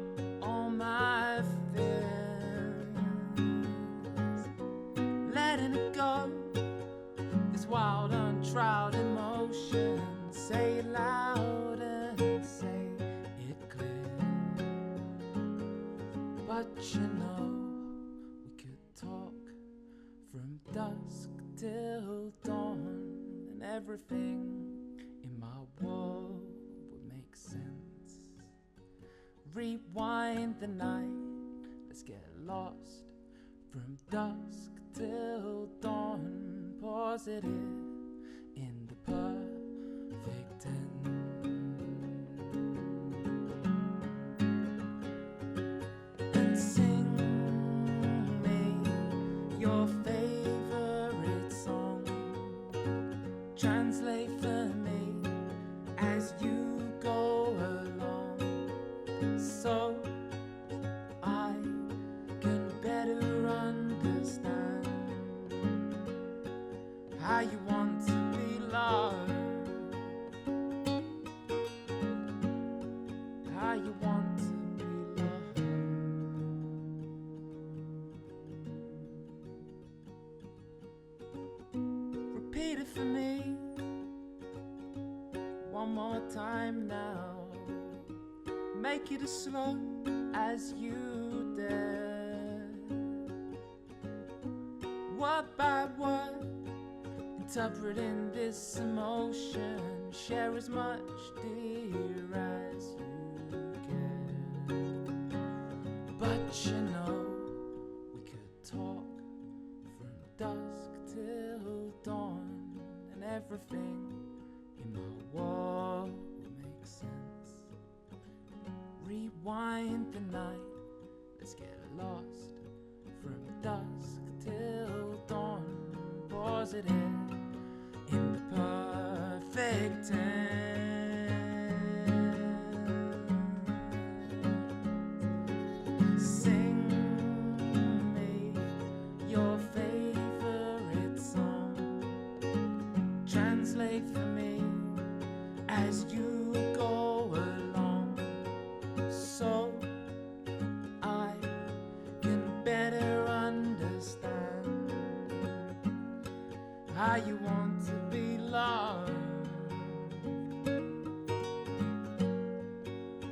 all my fears, letting it go, this wild untroubled emotion. Say it loud and say it clear. you know, we could talk from dusk till dawn, and everything in my world would make sense. Rewind the night, let's get lost from dusk till dawn. Positive in the perfect tense. And sing me your favorite song. Translate for me as you go along, so I can better understand how you want to be loved, how you want to be loved. Repeat it for me one more time now. Make it as slow as you dare. Word by word, interpreting this emotion. Share as much, dear, as you can. But you know, we could talk from dusk till dawn, and everything in my world will make sense. Rewind the night, let's get lost from dusk till dawn. Positive in the perfect tense. Sing me your favorite song. Translate for me as you go along, so I can better understand how you want to be loved,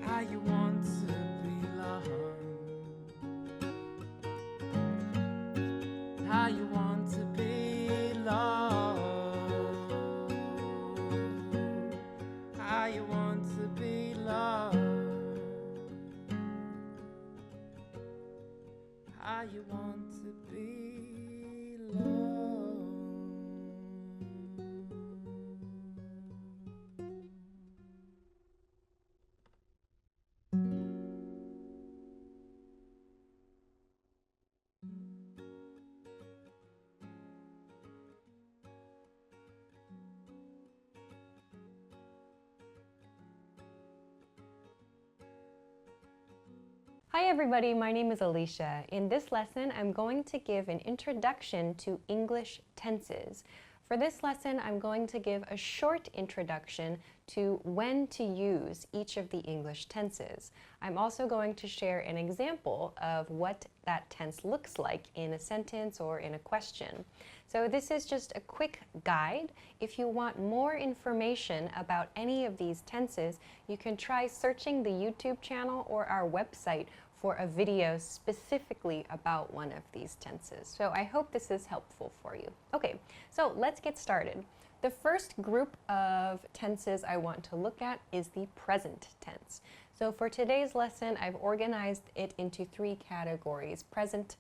how you want to be loved, how you want to be loved, how you want to be loved, how you want to be loved. Hi everybody, my name is Alicia. In this lesson, I'm going to give an introduction to English tenses. For this lesson, I'm going to give a short introduction to when to use each of the English tenses. I'm also going to share an example of what that tense looks like in a sentence or in a question. So this is just a quick guide. If you want more information about any of these tenses, you can try searching the YouTube channel or our website for a video specifically about one of these tenses. So I hope this is helpful for you. Okay, so let's get started. The first group of tenses I want to look at is the present tense. So for today's lesson, I've organized it into three categories: present,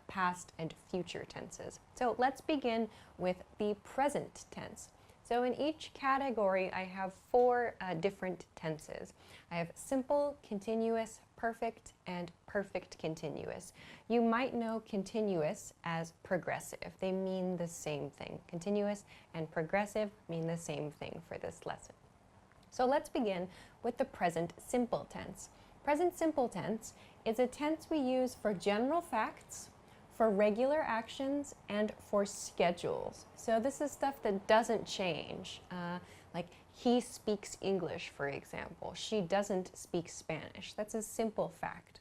past, and future tenses. So let's begin with the present tense. So in each category, I have four different tenses. I have simple, continuous, perfect, and perfect continuous. You might know continuous as progressive. They mean the same thing. Continuous and progressive mean the same thing for this lesson. So let's begin with the present simple tense. Present simple tense is a tense we use for general facts, for regular actions, and for schedules. So this is stuff that doesn't change. Like he speaks English, for example. She doesn't speak Spanish. That's a simple fact.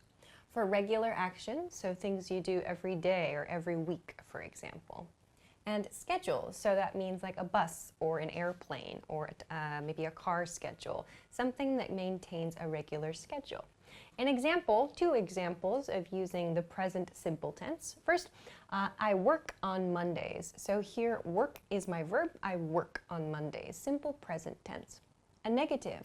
For regular action, so things you do every day or every week, for example. And schedules, so that means like a bus or an airplane or maybe a car schedule, something that maintains a regular schedule. An example, two examples of using the present simple tense. First, I work on Mondays. So here, work is my verb. I work on Mondays. Simple present tense. A negative,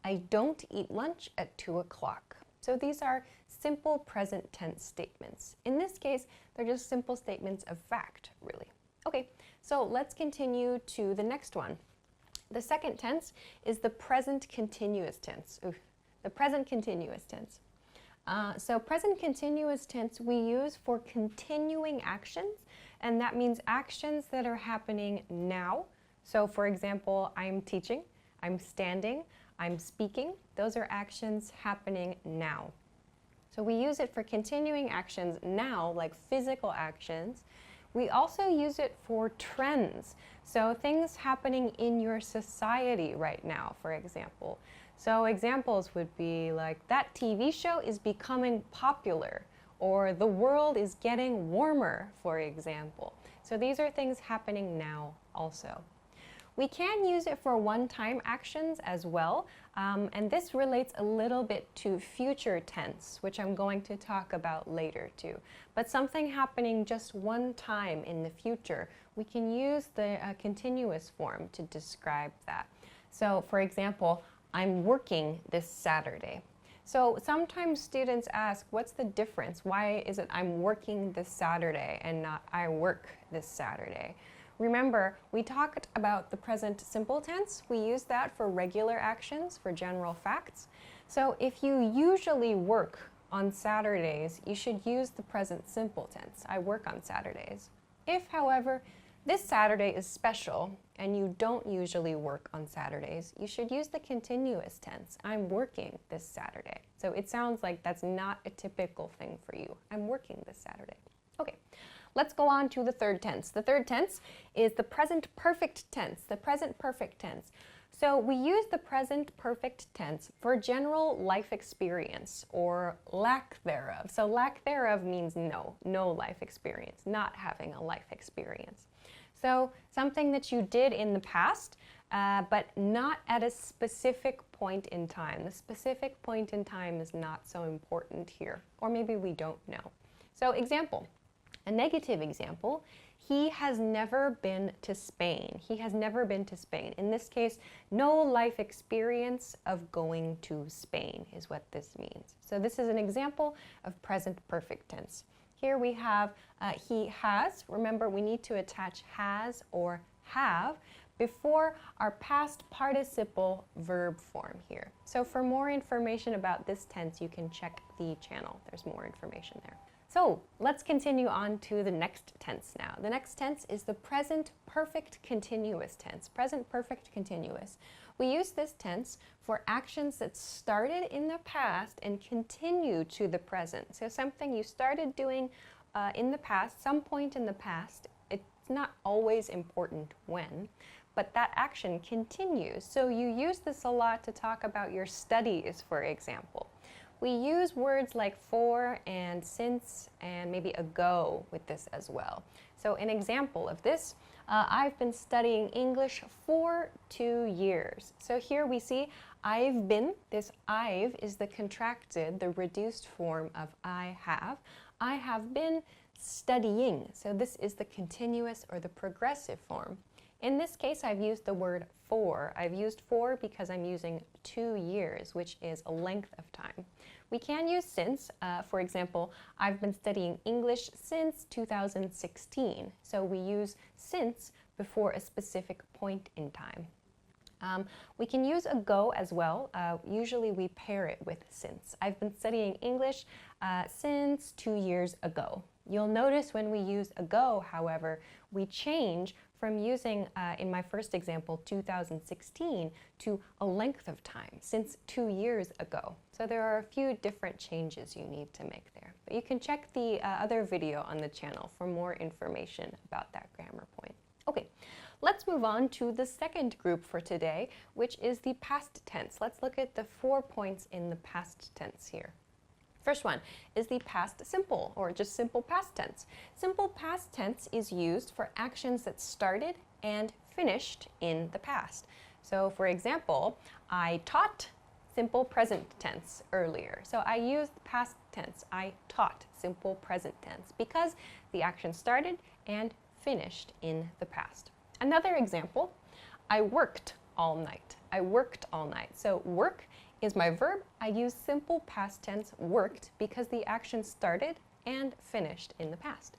I don't eat lunch at 2 o'clock. So these are simple present tense statements. In this case, they're just simple statements of fact, really. Okay, so let's continue to the next one. The second tense is the present continuous tense. Oof. The present continuous tense. So present continuous tense we use for continuing actions, and that means actions that are happening now. So for example, I'm teaching, I'm standing, I'm speaking. Those are actions happening now. So we use it for continuing actions now, like physical actions. We also use it for trends. So things happening in your society right now, for example. So examples would be like, that TV show is becoming popular, or the world is getting warmer, for example. So these are things happening now also. We can use it for one-time actions as well, and this relates a little bit to future tense, which I'm going to talk about later too. But something happening just one time in the future, we can use the continuous form to describe that. So for example, I'm working this Saturday. So sometimes students ask, what's the difference? Why is it I'm working this Saturday and not I work this Saturday? Remember, we talked about the present simple tense. We use that for regular actions, for general facts. So if you usually work on Saturdays, you should use the present simple tense. I work on Saturdays. If, however, this Saturday is special and you don't usually work on Saturdays, you should use the continuous tense. I'm working this Saturday. So it sounds like that's not a typical thing for you. I'm working this Saturday. Okay. Let's go on to the third tense. The third tense is the present perfect tense, the present perfect tense. So we use the present perfect tense for general life experience or lack thereof. So lack thereof means no life experience, not having a life experience. So something that you did in the past, but not at a specific point in time. The specific point in time is not so important here, or maybe we don't know. So example. A negative example, he has never been to Spain. He has never been to Spain. In this case, no life experience of going to Spain is what this means. So this is an example of present perfect tense. Here we have he has. Remember, we need to attach has or have before our past participle verb form here. So for more information about this tense, you can check the channel. There's more information there. So let's continue on to the next tense now. The next tense is the present perfect continuous tense. Present perfect continuous. We use this tense for actions that started in the past and continue to the present. So something you started doing in the past, some point in the past, it's not always important when, but that action continues. So you use this a lot to talk about your studies, for example. We use words like for and since and maybe ago with this as well. So an example of this, I've been studying English for 2 years. So here we see I've been. This I've is the contracted, the reduced form of I have. I have been studying. So this is the continuous or the progressive form. In this case, I've used the word for. I've used for because I'm using 2 years, which is a length of time. We can use since. For example, I've been studying English since 2016. So we use since before a specific point in time. We can use ago as well. Usually we pair it with since. I've been studying English since 2 years ago. You'll notice when we use ago, however, we change from using, in my first example, 2016 to a length of time, since 2 years ago. So there are a few different changes you need to make there. But you can check the other video on the channel for more information about that grammar point. Okay, let's move on to the second group for today, which is the past tense. Let's look at the 4 points in the past tense here. First one is the past simple, or just simple past tense. Simple past tense is used for actions that started and finished in the past. So for example, I taught simple present tense earlier. So I used past tense. I taught simple present tense because the action started and finished in the past. Another example, I worked all night. I worked all night. So work is my verb. I use simple past tense worked because the action started and finished in the past.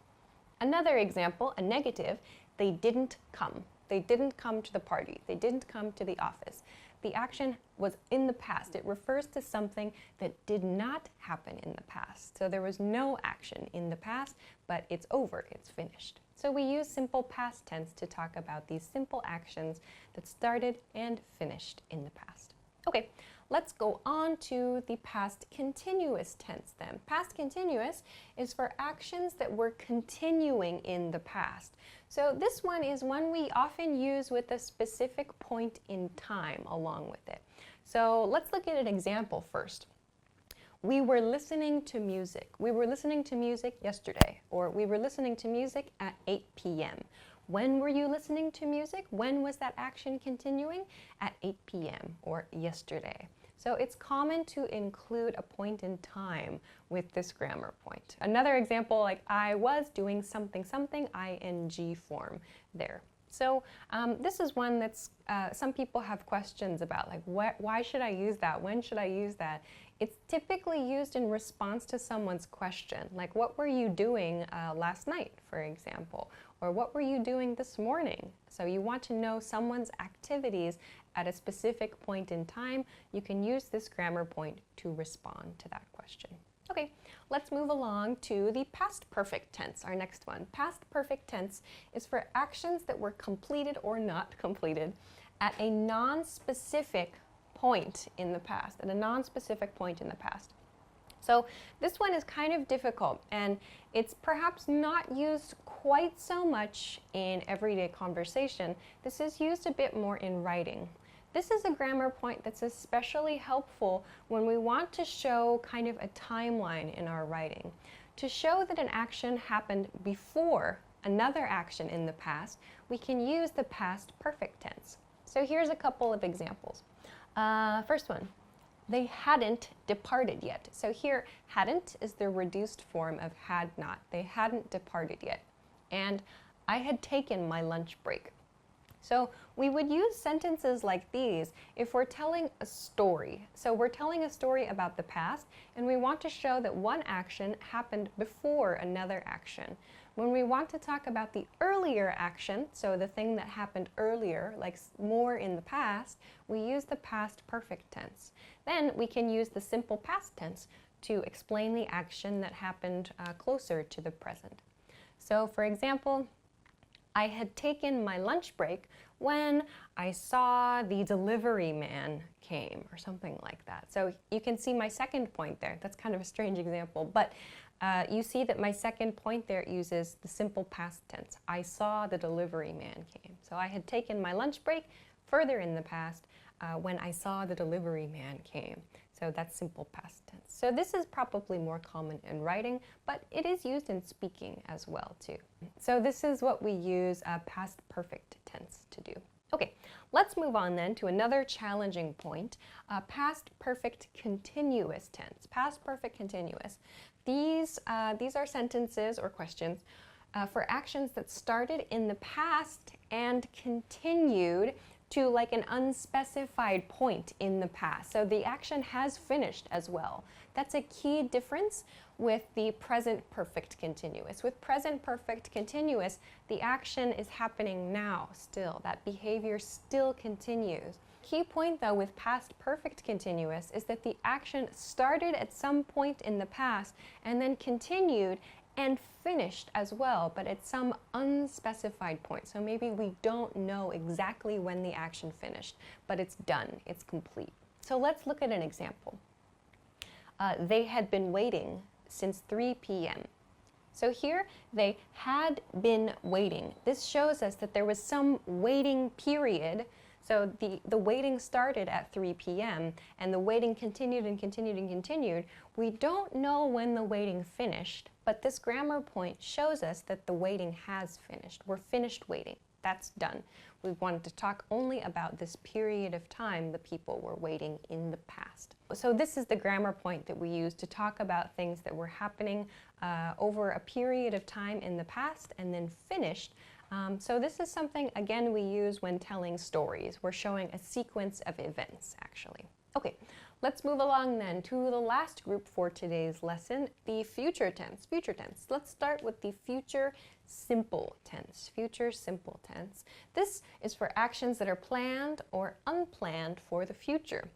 Another example, a negative, they didn't come. They didn't come to the party. They didn't come to the office. The action was in the past. It refers to something that did not happen in the past. So there was no action in the past, but it's over, it's finished. So we use simple past tense to talk about these simple actions that started and finished in the past. Okay, let's go on to the past continuous tense then. Past continuous is for actions that were continuing in the past. So this one is one we often use with a specific point in time along with it. So let's look at an example first. We were listening to music. We were listening to music yesterday, or we were listening to music at 8 p.m. When were you listening to music? When was that action continuing? At 8 p.m. or yesterday. So it's common to include a point in time with this grammar point. Another example, like I was doing something something, ing form there. So this is one that's some people have questions about, like why should I use that? When should I use that? It's typically used in response to someone's question, like what were you doing last night, for example, or what were you doing this morning? So you want to know someone's activities at a specific point in time. You can use this grammar point to respond to that question. Okay, let's move along to the past perfect tense, our next one. Past perfect tense is for actions that were completed or not completed at a non-specific point in the past, at a non-specific point in the past. So this one is kind of difficult, and it's perhaps not used quite so much in everyday conversation. This is used a bit more in writing. This is a grammar point that's especially helpful when we want to show kind of a timeline in our writing. To show that an action happened before another action in the past, we can use the past perfect tense. So here's a couple of examples. First one, they hadn't departed yet. So here, hadn't is the reduced form of had not. They hadn't departed yet. And I had taken my lunch break. So we would use sentences like these if we're telling a story. So we're telling a story about the past, and we want to show that one action happened before another action. When we want to talk about the earlier action, so the thing that happened earlier, like more in the past, we use the past perfect tense. Then we can use the simple past tense to explain the action that happened closer to the present. So for example, I had taken my lunch break when I saw the delivery man came, or something like that. So you can see my second point there. That's kind of a strange example, but you see that my second point there uses the simple past tense. I saw the delivery man came. So I had taken my lunch break further in the past when I saw the delivery man came. So that's simple past tense. So this is probably more common in writing, but it is used in speaking as well too. So this is what we use past perfect tense to do. Okay, let's move on then to another challenging point, past perfect continuous tense. Past perfect continuous. These are sentences or questions for actions that started in the past and continued to like an unspecified point in the past. So the action has finished as well. That's a key difference with the present perfect continuous. With present perfect continuous, the action is happening now still. That behavior still continues. Key point though with past perfect continuous is that the action started at some point in the past and then continued and finished as well, but at some unspecified point. So maybe we don't know exactly when the action finished, but it's done, it's complete. So let's look at an example. They had been waiting since 3 p.m. So here, they had been waiting. This shows us that there was some waiting period. So the waiting started at 3 p.m. and the waiting continued and continued and continued. We don't know when the waiting finished, but this grammar point shows us that the waiting has finished. We're finished waiting. That's done. We wanted to talk only about this period of time the people were waiting in the past. So this is the grammar point that we use to talk about things that were happening over a period of time in the past and then finished. So this is something, again, we use when telling stories. We're showing a sequence of events, actually. Okay, let's move along then to the last group for today's lesson, the future tense. Future tense. Let's start with the future simple tense. Future simple tense. This is for actions that are planned or unplanned for the future.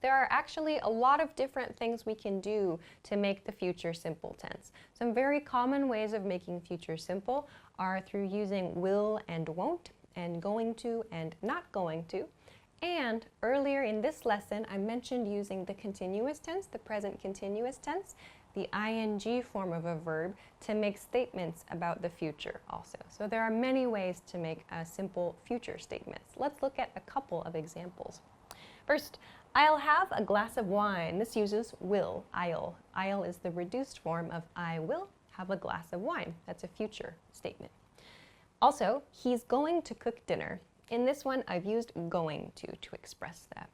There are actually a lot of different things we can do to make the future simple tense. Some very common ways of making future simple are through using will and won't, and going to and not going to. And earlier in this lesson, I mentioned using the continuous tense, the present continuous tense, the ing form of a verb, to make statements about the future also. So there are many ways to make simple future statements. Let's look at a couple of examples. First, I'll have a glass of wine. This uses will, I'll. I'll is the reduced form of I will have a glass of wine. That's a future statement. Also, he's going to cook dinner. In this one, I've used going to express that.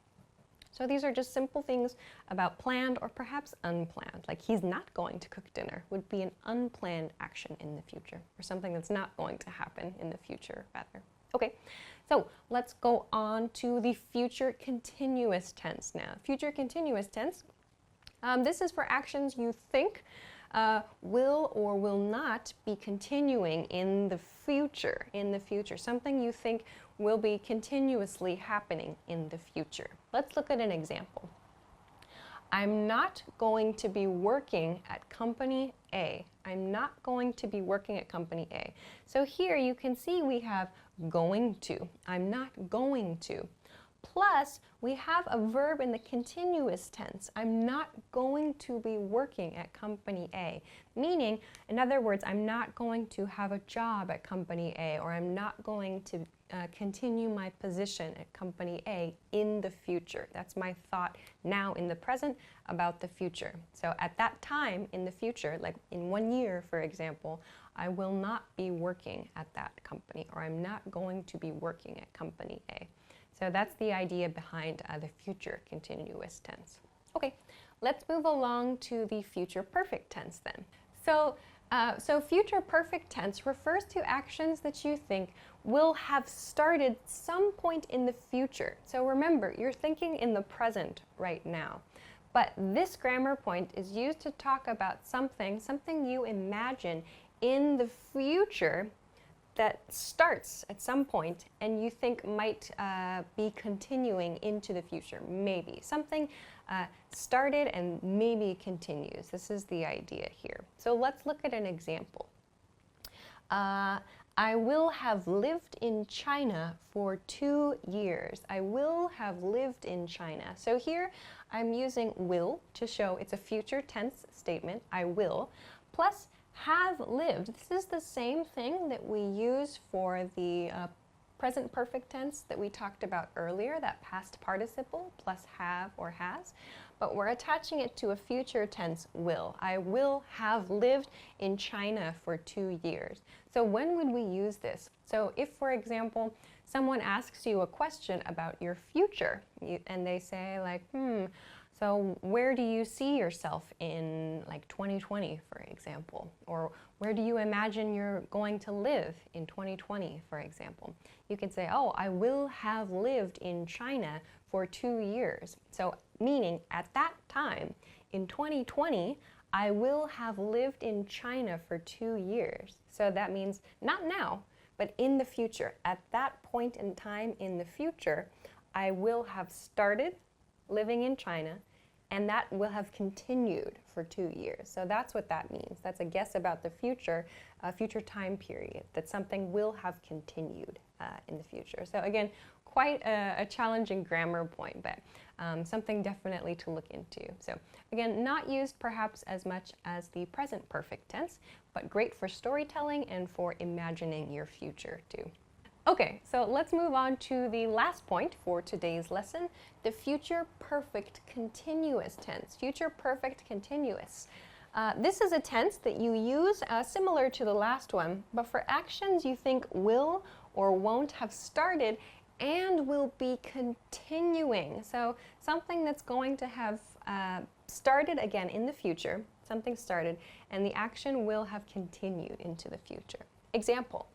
So these are just simple things about planned or perhaps unplanned. Like he's not going to cook dinner would be an unplanned action in the future, or something that's not going to happen in the future, rather. Okay, so let's go on to the future continuous tense now. Future continuous tense, this is for actions you think will or will not be continuing in the future. Something you think will be continuously happening in the future. Let's look at an example. I'm not going to be working at company A. I'm not going to be working at company A. So here you can see we have going to. I'm not going to. Plus, we have a verb in the continuous tense. I'm not going to be working at company A. Meaning, in other words, I'm not going to have a job at company A, or I'm not going to continue my position at company A in the future. That's my thought now in the present about the future. So at that time in the future, like in 1 year, for example, I will not be working at that company, or I'm not going to be working at company A. So that's the idea behind the future continuous tense. Okay, let's move along to the future perfect tense then. So future perfect tense refers to actions that you think will have started some point in the future. So remember, you're thinking in the present right now. But this grammar point is used to talk about something you imagine in the future that starts at some point and you think might be continuing into the future, maybe. Something started and maybe continues. This is the idea here. So let's look at an example. I will have lived in China for 2 years. I will have lived in China. So here I'm using will to show it's a future tense statement, I will, plus have lived. This is the same thing that we use for the present perfect tense that we talked about earlier, that past participle plus have or has, but we're attaching it to a future tense will. I will have lived in China for 2 years. So when would we use this? So if, for example, someone asks you a question about your future and they say like, so where do you see yourself in like 2020, for example? Or where do you imagine you're going to live in 2020, for example? You can say, oh, I will have lived in China for 2 years. So meaning at that time, in 2020, I will have lived in China for 2 years. So that means not now, but in the future. At that point in time in the future, I will have started living in China, and that will have continued for 2 years. So that's what that means. That's a guess about the future, future time period, that something will have continued in the future. So again, quite a challenging grammar point, but something definitely to look into. So again, not used perhaps as much as the present perfect tense, but great for storytelling and for imagining your future too. Okay, so let's move on to the last point for today's lesson, the future perfect continuous tense. Future perfect continuous. This is a tense that you use similar to the last one, but for actions you think will or won't have started and will be continuing. So something that's going to have started again in the future, something started, and the action will have continued into the future. Example,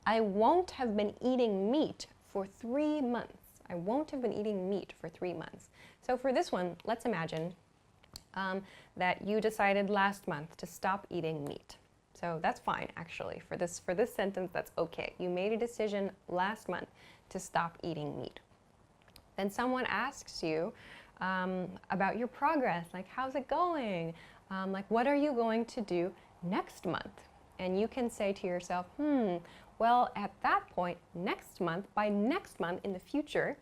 I won't have been eating meat for 3 months. I won't have been eating meat for 3 months. So for this one, let's imagine that you decided last month to stop eating meat. So that's fine, actually. For this sentence, that's okay. You made a decision last month to stop eating meat. Then someone asks you about your progress, like how's it going? Like what are you going to do next month? And you can say to yourself, well, at that point, next month, by next month in the future,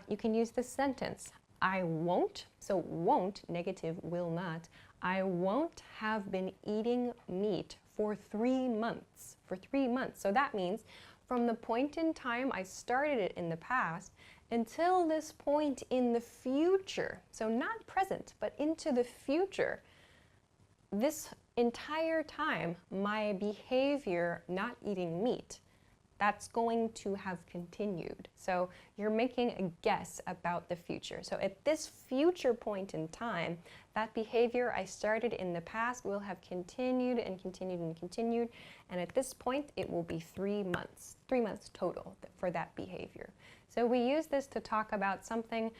you can use this sentence. I won't, so won't, negative, will not. I won't have been eating meat for 3 months. For 3 months. So that means from the point in time I started it in the past until this point in the future. So not present, but into the future. This entire time, my behavior not eating meat, that's going to have continued. So you're making a guess about the future. So at this future point in time, that behavior I started in the past will have continued and continued and continued. And at this point, it will be 3 months total for that behavior. So we use this to talk about something,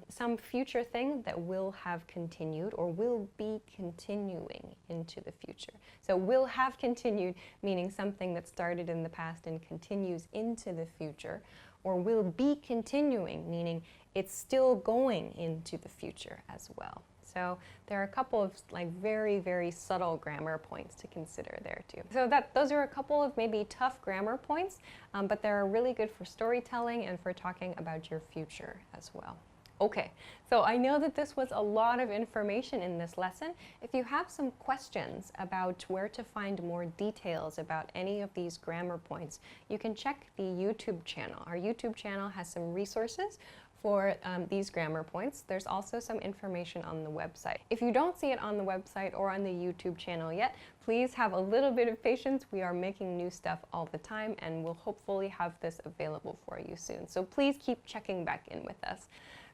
some future thing that will have continued or will be continuing into the future. So will have continued, meaning something that started in the past and continues into the future, or will be continuing, meaning it's still going into the future as well. So there are a couple of like very, very subtle grammar points to consider there too. So those are a couple of maybe tough grammar points, but they're really good for storytelling and for talking about your future as well. Okay, so I know that this was a lot of information in this lesson. If you have some questions about where to find more details about any of these grammar points, you can check the YouTube channel. Our YouTube channel has some resources for these grammar points. There's also some information on the website. If you don't see it on the website or on the YouTube channel yet, please have a little bit of patience. We are making new stuff all the time and we'll hopefully have this available for you soon. So please keep checking back in with us.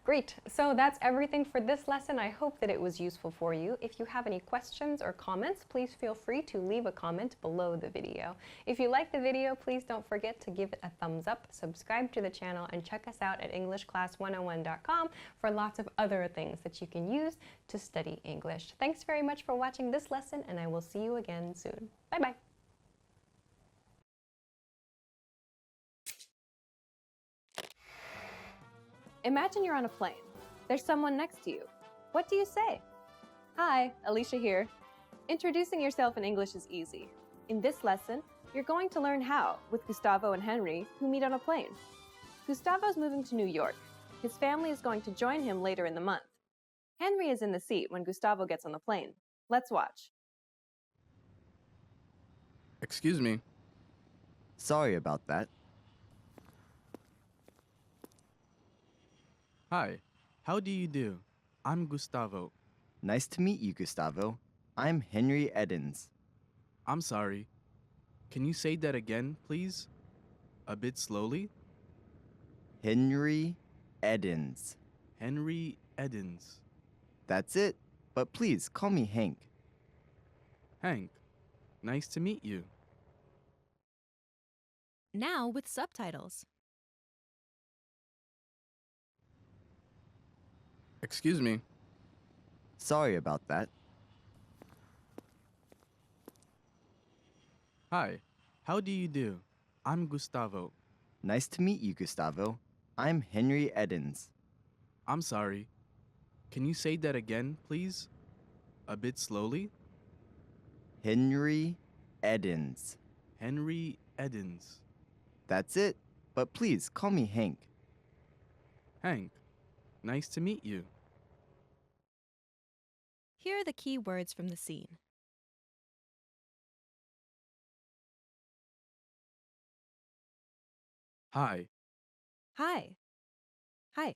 Great, so that's everything for this lesson. I hope that it was useful for you. If you have any questions or comments, please feel free to leave a comment below the video. If you like the video, please don't forget to give it a thumbs up, subscribe to the channel, and check us out at EnglishClass101.com for lots of other things that you can use to study English. Thanks very much for watching this lesson, and I will see you again soon. Bye-bye. Imagine you're on a plane. There's someone next to you. What do you say? Hi, Alicia here. Introducing yourself in English is easy. In this lesson, you're going to learn how with Gustavo and Henry, who meet on a plane. Gustavo's moving to New York. His family is going to join him later in the month. Henry is in the seat when Gustavo gets on the plane. Let's watch. Excuse me. Sorry about that. Hi, how do you do? I'm Gustavo. Nice to meet you, Gustavo. I'm Henry Edens. I'm sorry. Can you say that again, please? A bit slowly? Henry Edens. Henry Edens. That's it, but please call me Hank. Hank, nice to meet you. Now with subtitles. Excuse me. Sorry about that. Hi, how do you do? I'm Gustavo. Nice to meet you, Gustavo. I'm Henry Edens. I'm sorry. Can you say that again, please? A bit slowly? Henry Edens. Henry Edens. That's it, but please call me Hank. Hank, nice to meet you. Here are the key words from the scene. Hi. Hi. Hi.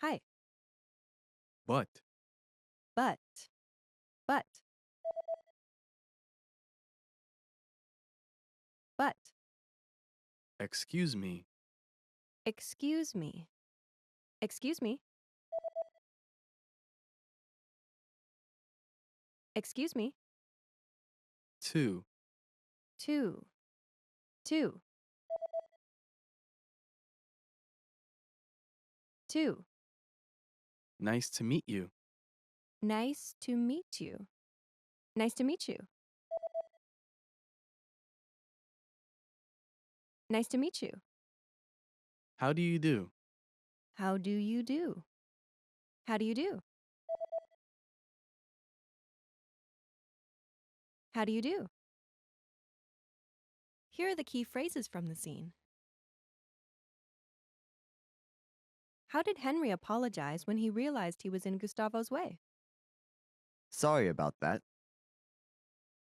Hi. But. But. But. Excuse me. Excuse me. Excuse me. Excuse me. 2. Two. Two. Two. Nice to meet you. Nice to meet you. Nice to meet you. Nice to meet you. How do you do? How do you do? How do you do? How do you do? Here are the key phrases from the scene. How did Henry apologize when he realized he was in Gustavo's way? Sorry about that.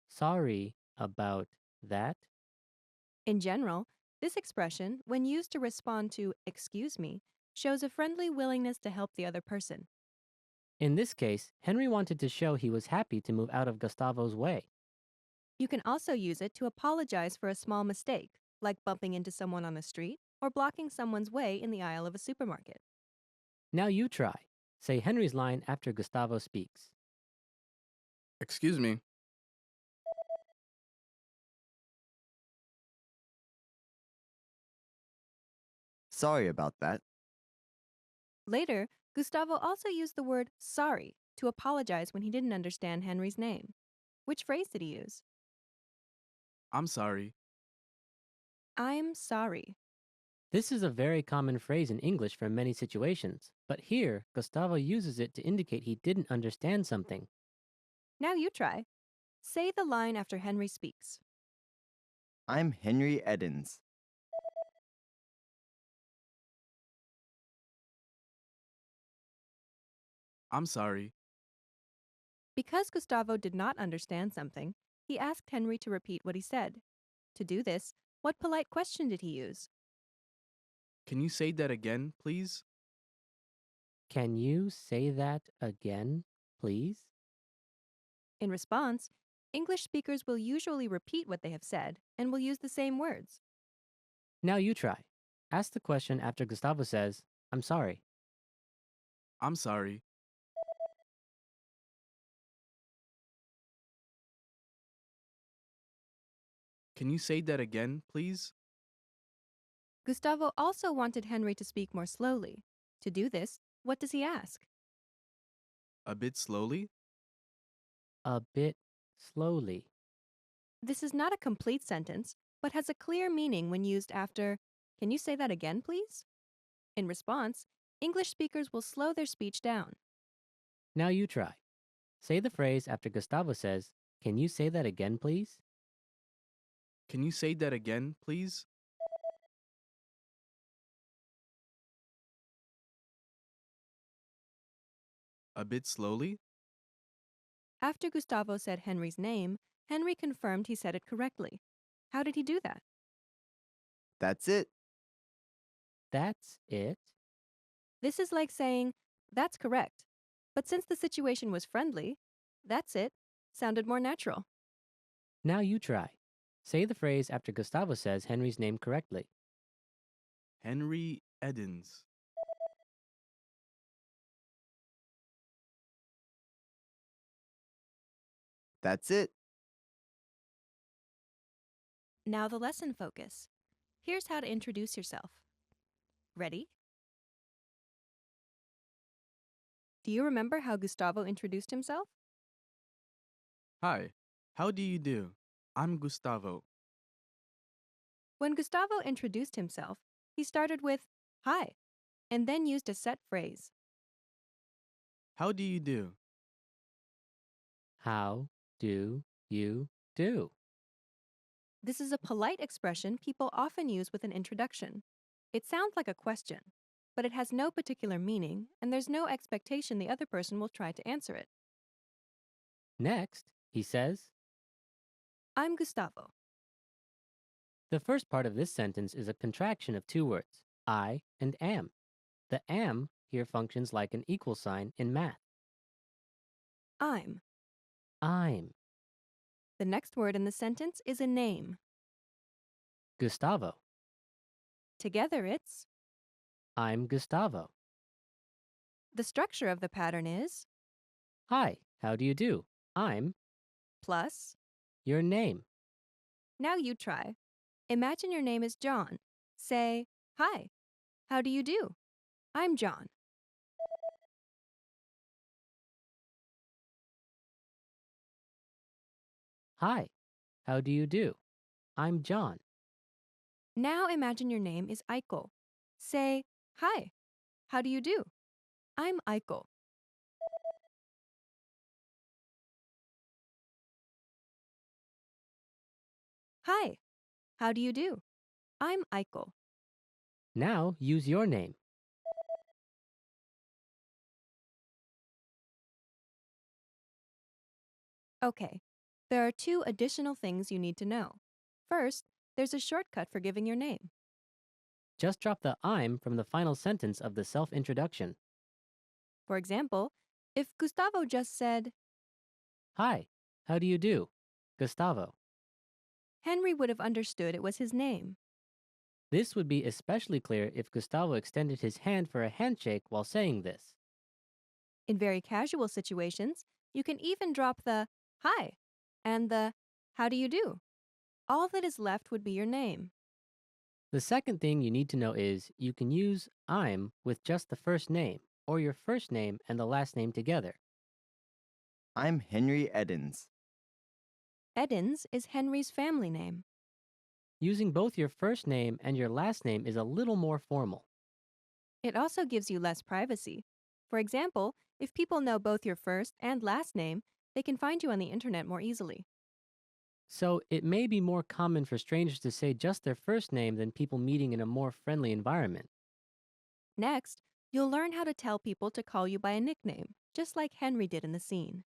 Sorry about that. In general, this expression, when used to respond to "excuse me," shows a friendly willingness to help the other person. In this case, Henry wanted to show he was happy to move out of Gustavo's way. You can also use it to apologize for a small mistake, like bumping into someone on the street or blocking someone's way in the aisle of a supermarket. Now you try. Say Henry's line after Gustavo speaks. Excuse me. Sorry about that. Later, Gustavo also used the word sorry to apologize when he didn't understand Henry's name. Which phrase did he use? I'm sorry. I'm sorry. This is a very common phrase in English for many situations, but here, Gustavo uses it to indicate he didn't understand something. Now you try. Say the line after Henry speaks. I'm Henry Eddins. I'm sorry. Because Gustavo did not understand something, he asked Henry to repeat what he said. To do this, what polite question did he use? Can you say that again, please? Can you say that again, please? In response, English speakers will usually repeat what they have said and will use the same words. Now you try. Ask the question after Gustavo says, I'm sorry. I'm sorry. Can you say that again, please? Gustavo also wanted Henry to speak more slowly. To do this, what does he ask? A bit slowly? A bit slowly. This is not a complete sentence, but has a clear meaning when used after, "Can you say that again, please?" In response, English speakers will slow their speech down. Now you try. Say the phrase after Gustavo says, Can you say that again, please? Can you say that again, please? A bit slowly? After Gustavo said Henry's name, Henry confirmed he said it correctly. How did he do that? That's it. That's it. This is like saying, "That's correct." But since the situation was friendly, "That's it" sounded more natural. Now you try. Say the phrase after Gustavo says Henry's name correctly. Henry Eddins. That's it. Now the lesson focus. Here's how to introduce yourself. Ready? Do you remember how Gustavo introduced himself? Hi. How do you do? I'm Gustavo. When Gustavo introduced himself, he started with "Hi," and then used a set phrase. How do you do? How do you do? This is a polite expression people often use with an introduction. It sounds like a question, but it has no particular meaning, and there's no expectation the other person will try to answer it. Next, he says, I'm Gustavo. The first part of this sentence is a contraction of two words, I and am. The am here functions like an equal sign in math. I'm. I'm. The next word in the sentence is a name. Gustavo. Together it's I'm Gustavo. the structure of the pattern is Hi, how do you do? I'm plus. your name. Now you try. Imagine your name is John. Say, hi, how do you do? I'm John. Hi, how do you do? I'm John. Now imagine your name is Eichel. Say, hi, how do you do? I'm Eichel. Hi, how do you do? I'm Eichel. Now use your name. Okay, there are two additional things you need to know. First, there's a shortcut for giving your name. Just drop the I'm from the final sentence of the self-introduction. For example, if Gustavo just said, Hi, how do you do? Gustavo. Henry would have understood it was his name. This would be especially clear if Gustavo extended his hand for a handshake while saying this. In very casual situations, you can even drop the hi and the how do you do. All that is left would be your name. The second thing you need to know is you can use I'm with just the first name, or your first name and the last name together. I'm Henry Edens. Edens is Henry's family name. Using both your first name and your last name is a little more formal. It also gives you less privacy. For example, if people know both your first and last name, they can find you on the internet more easily. So it may be more common for strangers to say just their first name than people meeting in a more friendly environment. Next, you'll learn how to tell people to call you by a nickname, just like Henry did in the scene.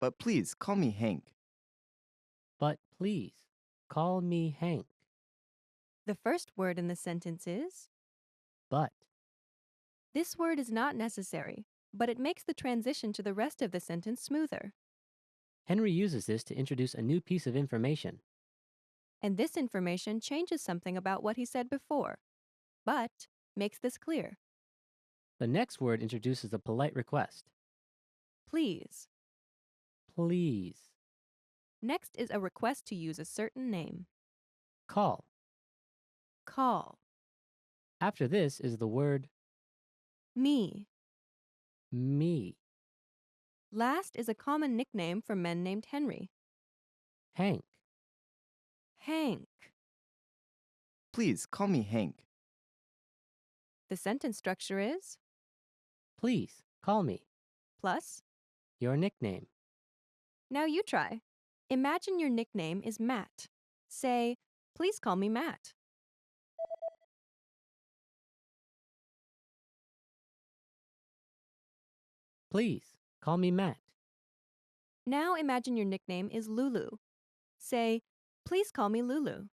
But please call me Hank. But please, call me Hank. The first word in the sentence is But. This word is not necessary, but it makes the transition to the rest of the sentence smoother. Henry uses this to introduce a new piece of information. And this information changes something about what he said before, but makes this clear. The next word introduces a polite request. Please. Please. Next is a request to use a certain name. Call. Call. After this is the word Me. me. Last is a common nickname for men named Henry. Hank. Hank. Please call me Hank. The sentence structure is Please, call me. plus. Your nickname. Now you try. Imagine your nickname is Matt. Say, please call me Matt. Please, call me Matt. Now imagine your nickname is Lulu. Say, please call me Lulu.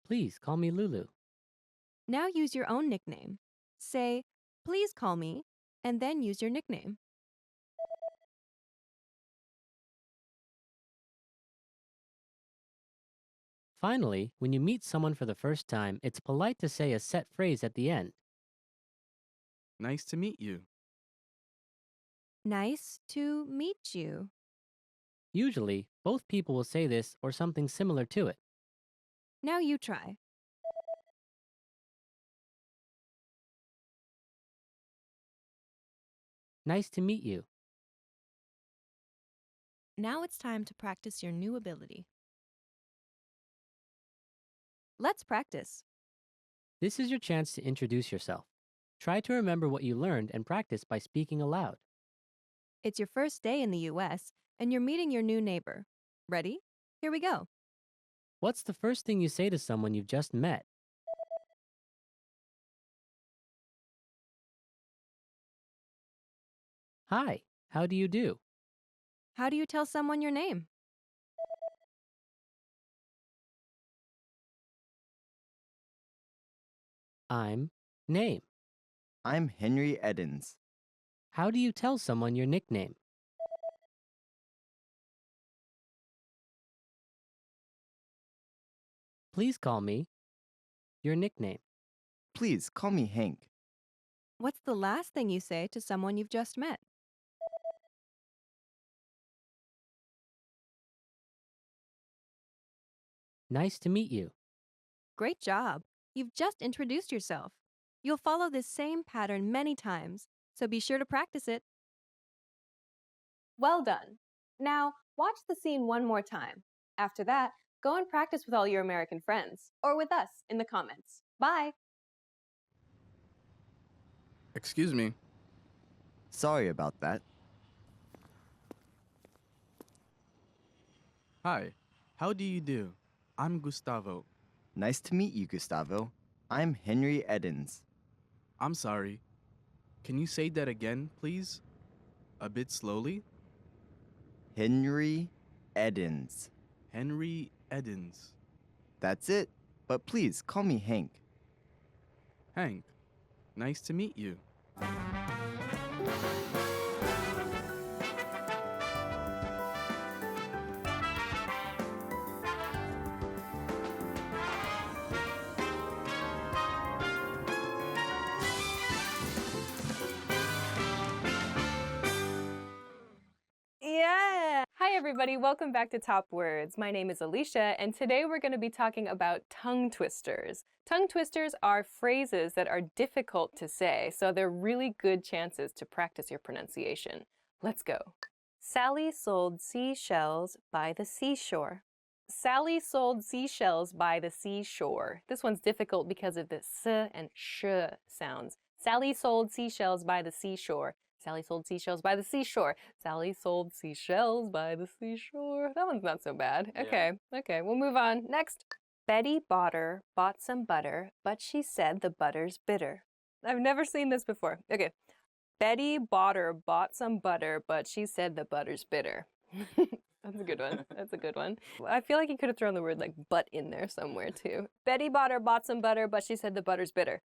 Please, call me Lulu. Now use your own nickname. Say, please call me, and then use your nickname. Finally, when you meet someone for the first time, it's polite to say a set phrase at the end. Nice to meet you. Nice to meet you. Usually, both people will say this or something similar to it. Now you try. Nice to meet you. Now it's time to practice your new ability. Let's practice. This is your chance to introduce yourself. Try to remember what you learned and practice by speaking aloud. It's your first day in the US, and you're meeting your new neighbor. Ready? Here we go. What's the first thing you say to someone you've just met? Hi, how do you do? How do you tell someone your name? I'm name. I'm Henry Edens. How do you tell someone your nickname? Please call me your nickname. Please call me Hank. What's the last thing you say to someone you've just met? Nice to meet you. Great job. You've just introduced yourself. You'll follow this same pattern many times, so be sure to practice it. Well done. Now, watch the scene one more time. After that, go and practice with all your American friends, or with us in the comments. Bye! Excuse me. Sorry about that. Hi, how do you do? I'm Gustavo. Nice to meet you, Gustavo. I'm Henry Edens. I'm sorry. Can you say that again, please? A bit slowly? Henry Edens. Henry Edens. That's it, but please call me Hank. Hank, nice to meet you. Yeah! Hi everybody, welcome back to Top Words. My name is Alicia, and today we're going to be talking about tongue twisters. Tongue twisters are phrases that are difficult to say, so they're really good chances to practice your pronunciation. Let's go. Sally sold seashells by the seashore. Sally sold seashells by the seashore. This one's difficult because of the s and sh sounds. Sally sold seashells by the seashore. Sally sold seashells by the seashore. Sally sold seashells by the seashore. That one's not so bad. Okay, okay, we'll move on. Next. Betty Botter bought some butter, but she said the butter's bitter. I've never seen this before. Okay. Betty Botter bought some butter, but she said the butter's bitter. That's a good one. That's a good one. I feel like you could have thrown the word like but in there somewhere too. Betty Botter bought some butter, but she said the butter's bitter.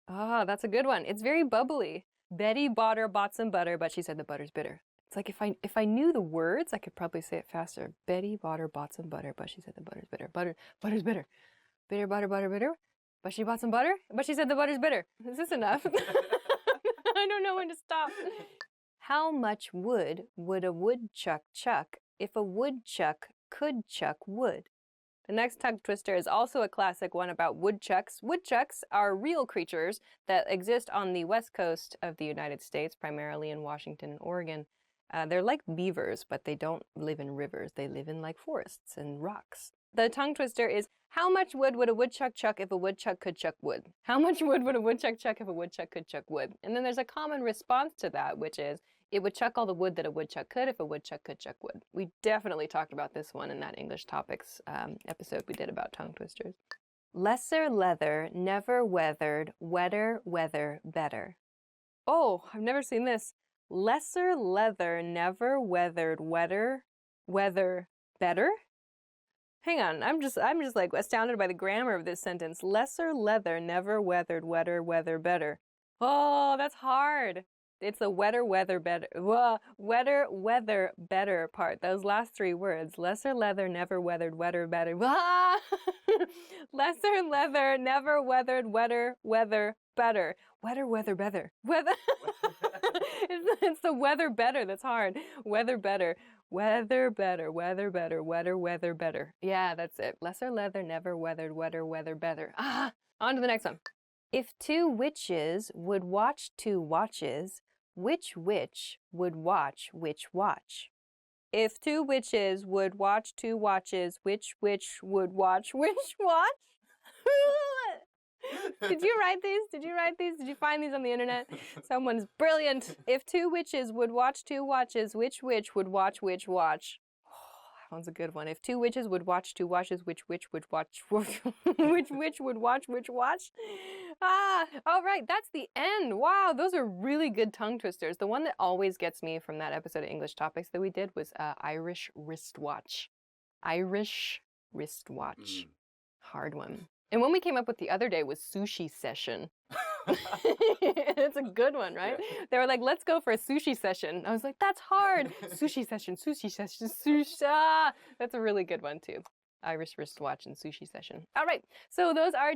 Ah, that's a good one. It's very bubbly. Betty Botter bought some butter, but she said the butter's bitter. It's like if I knew the words, I could probably say it faster. Betty Botter bought some butter, but she said the butter's bitter. Butter's bitter. Bitter, butter, bitter. But she bought some butter, but she said the butter's bitter. Is this enough? I don't know when to stop. How much wood would a woodchuck chuck if a woodchuck could chuck wood? The next tongue twister is also a classic one about woodchucks. Woodchucks are real creatures that exist on the west coast of the United States, primarily in Washington and Oregon. They're like beavers, but they don't live in rivers. They live in like forests and rocks. The tongue twister is, how much wood would a woodchuck chuck if a woodchuck could chuck wood? How much wood would a woodchuck chuck if a woodchuck could chuck wood? And then there's a common response to that, which is, it would chuck all the wood that a woodchuck could if a woodchuck could chuck wood. We definitely talked about this one in that English topics episode we did about tongue twisters. Lesser leather, never weathered, wetter weather better. Oh, I've never seen this. Lesser leather, never weathered, wetter weather better? Hang on, I'm just like astounded by the grammar of this sentence. Lesser leather, never weathered, wetter weather better. Oh, that's hard. It's the wetter weather better. Wetter weather better part. Those last three words. Lesser leather, never weathered, wetter better. Lesser leather, never weathered, wetter weather better. Wetter weather better. Weather. It's the weather better that's hard. Weather better. Weather better. Weather better. Wetter weather better. Yeah, that's it. Lesser leather, never weathered, wetter weather better. On to the next one. If two witches would watch two watches, which witch would watch which watch? If two witches would watch two watches, which witch would watch which watch? Did you write these? Did you write these? Did you find these on the internet? Someone's brilliant. If two witches would watch two watches, which witch would watch which watch? That one's a good one. If two witches would watch two watches, which witch would watch which witch would watch which watch? All right, that's the end. Wow, those are really good tongue twisters. The one that always gets me from that episode of English Topics that we did was Irish wristwatch. Irish wristwatch. Hard one. And one we came up with the other day was sushi session. It's a good one, right? Yeah. They were like, let's go for a sushi session. I was like, that's hard. Sushi session, sushi session, sushi. That's a really good one too. Irish wristwatch and sushi session. All right, so those are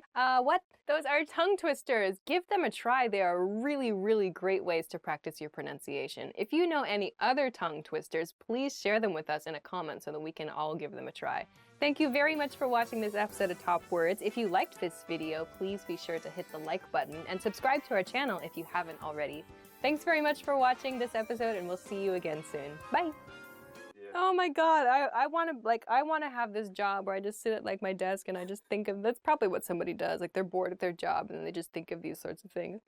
Those are tongue twisters. Give them a try. They are really, really great ways to practice your pronunciation. If you know any other tongue twisters, please share them with us in a comment so that we can all give them a try. Thank you very much for watching this episode of Top Words. If you liked this video, please be sure to hit the like button and subscribe to our channel if you haven't already. Thanks very much for watching this episode, and we'll see you again soon. Bye. Oh my God, I want to have this job where I just sit at like my desk and I just think of, that's probably what somebody does, like they're bored at their job and then they just think of these sorts of things.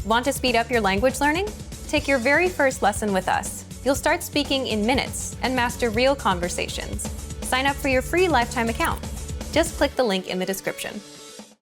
Want to speed up your language learning? Take your very first lesson with us. You'll start speaking in minutes and master real conversations. Sign up for your free lifetime account. Just click the link in the description.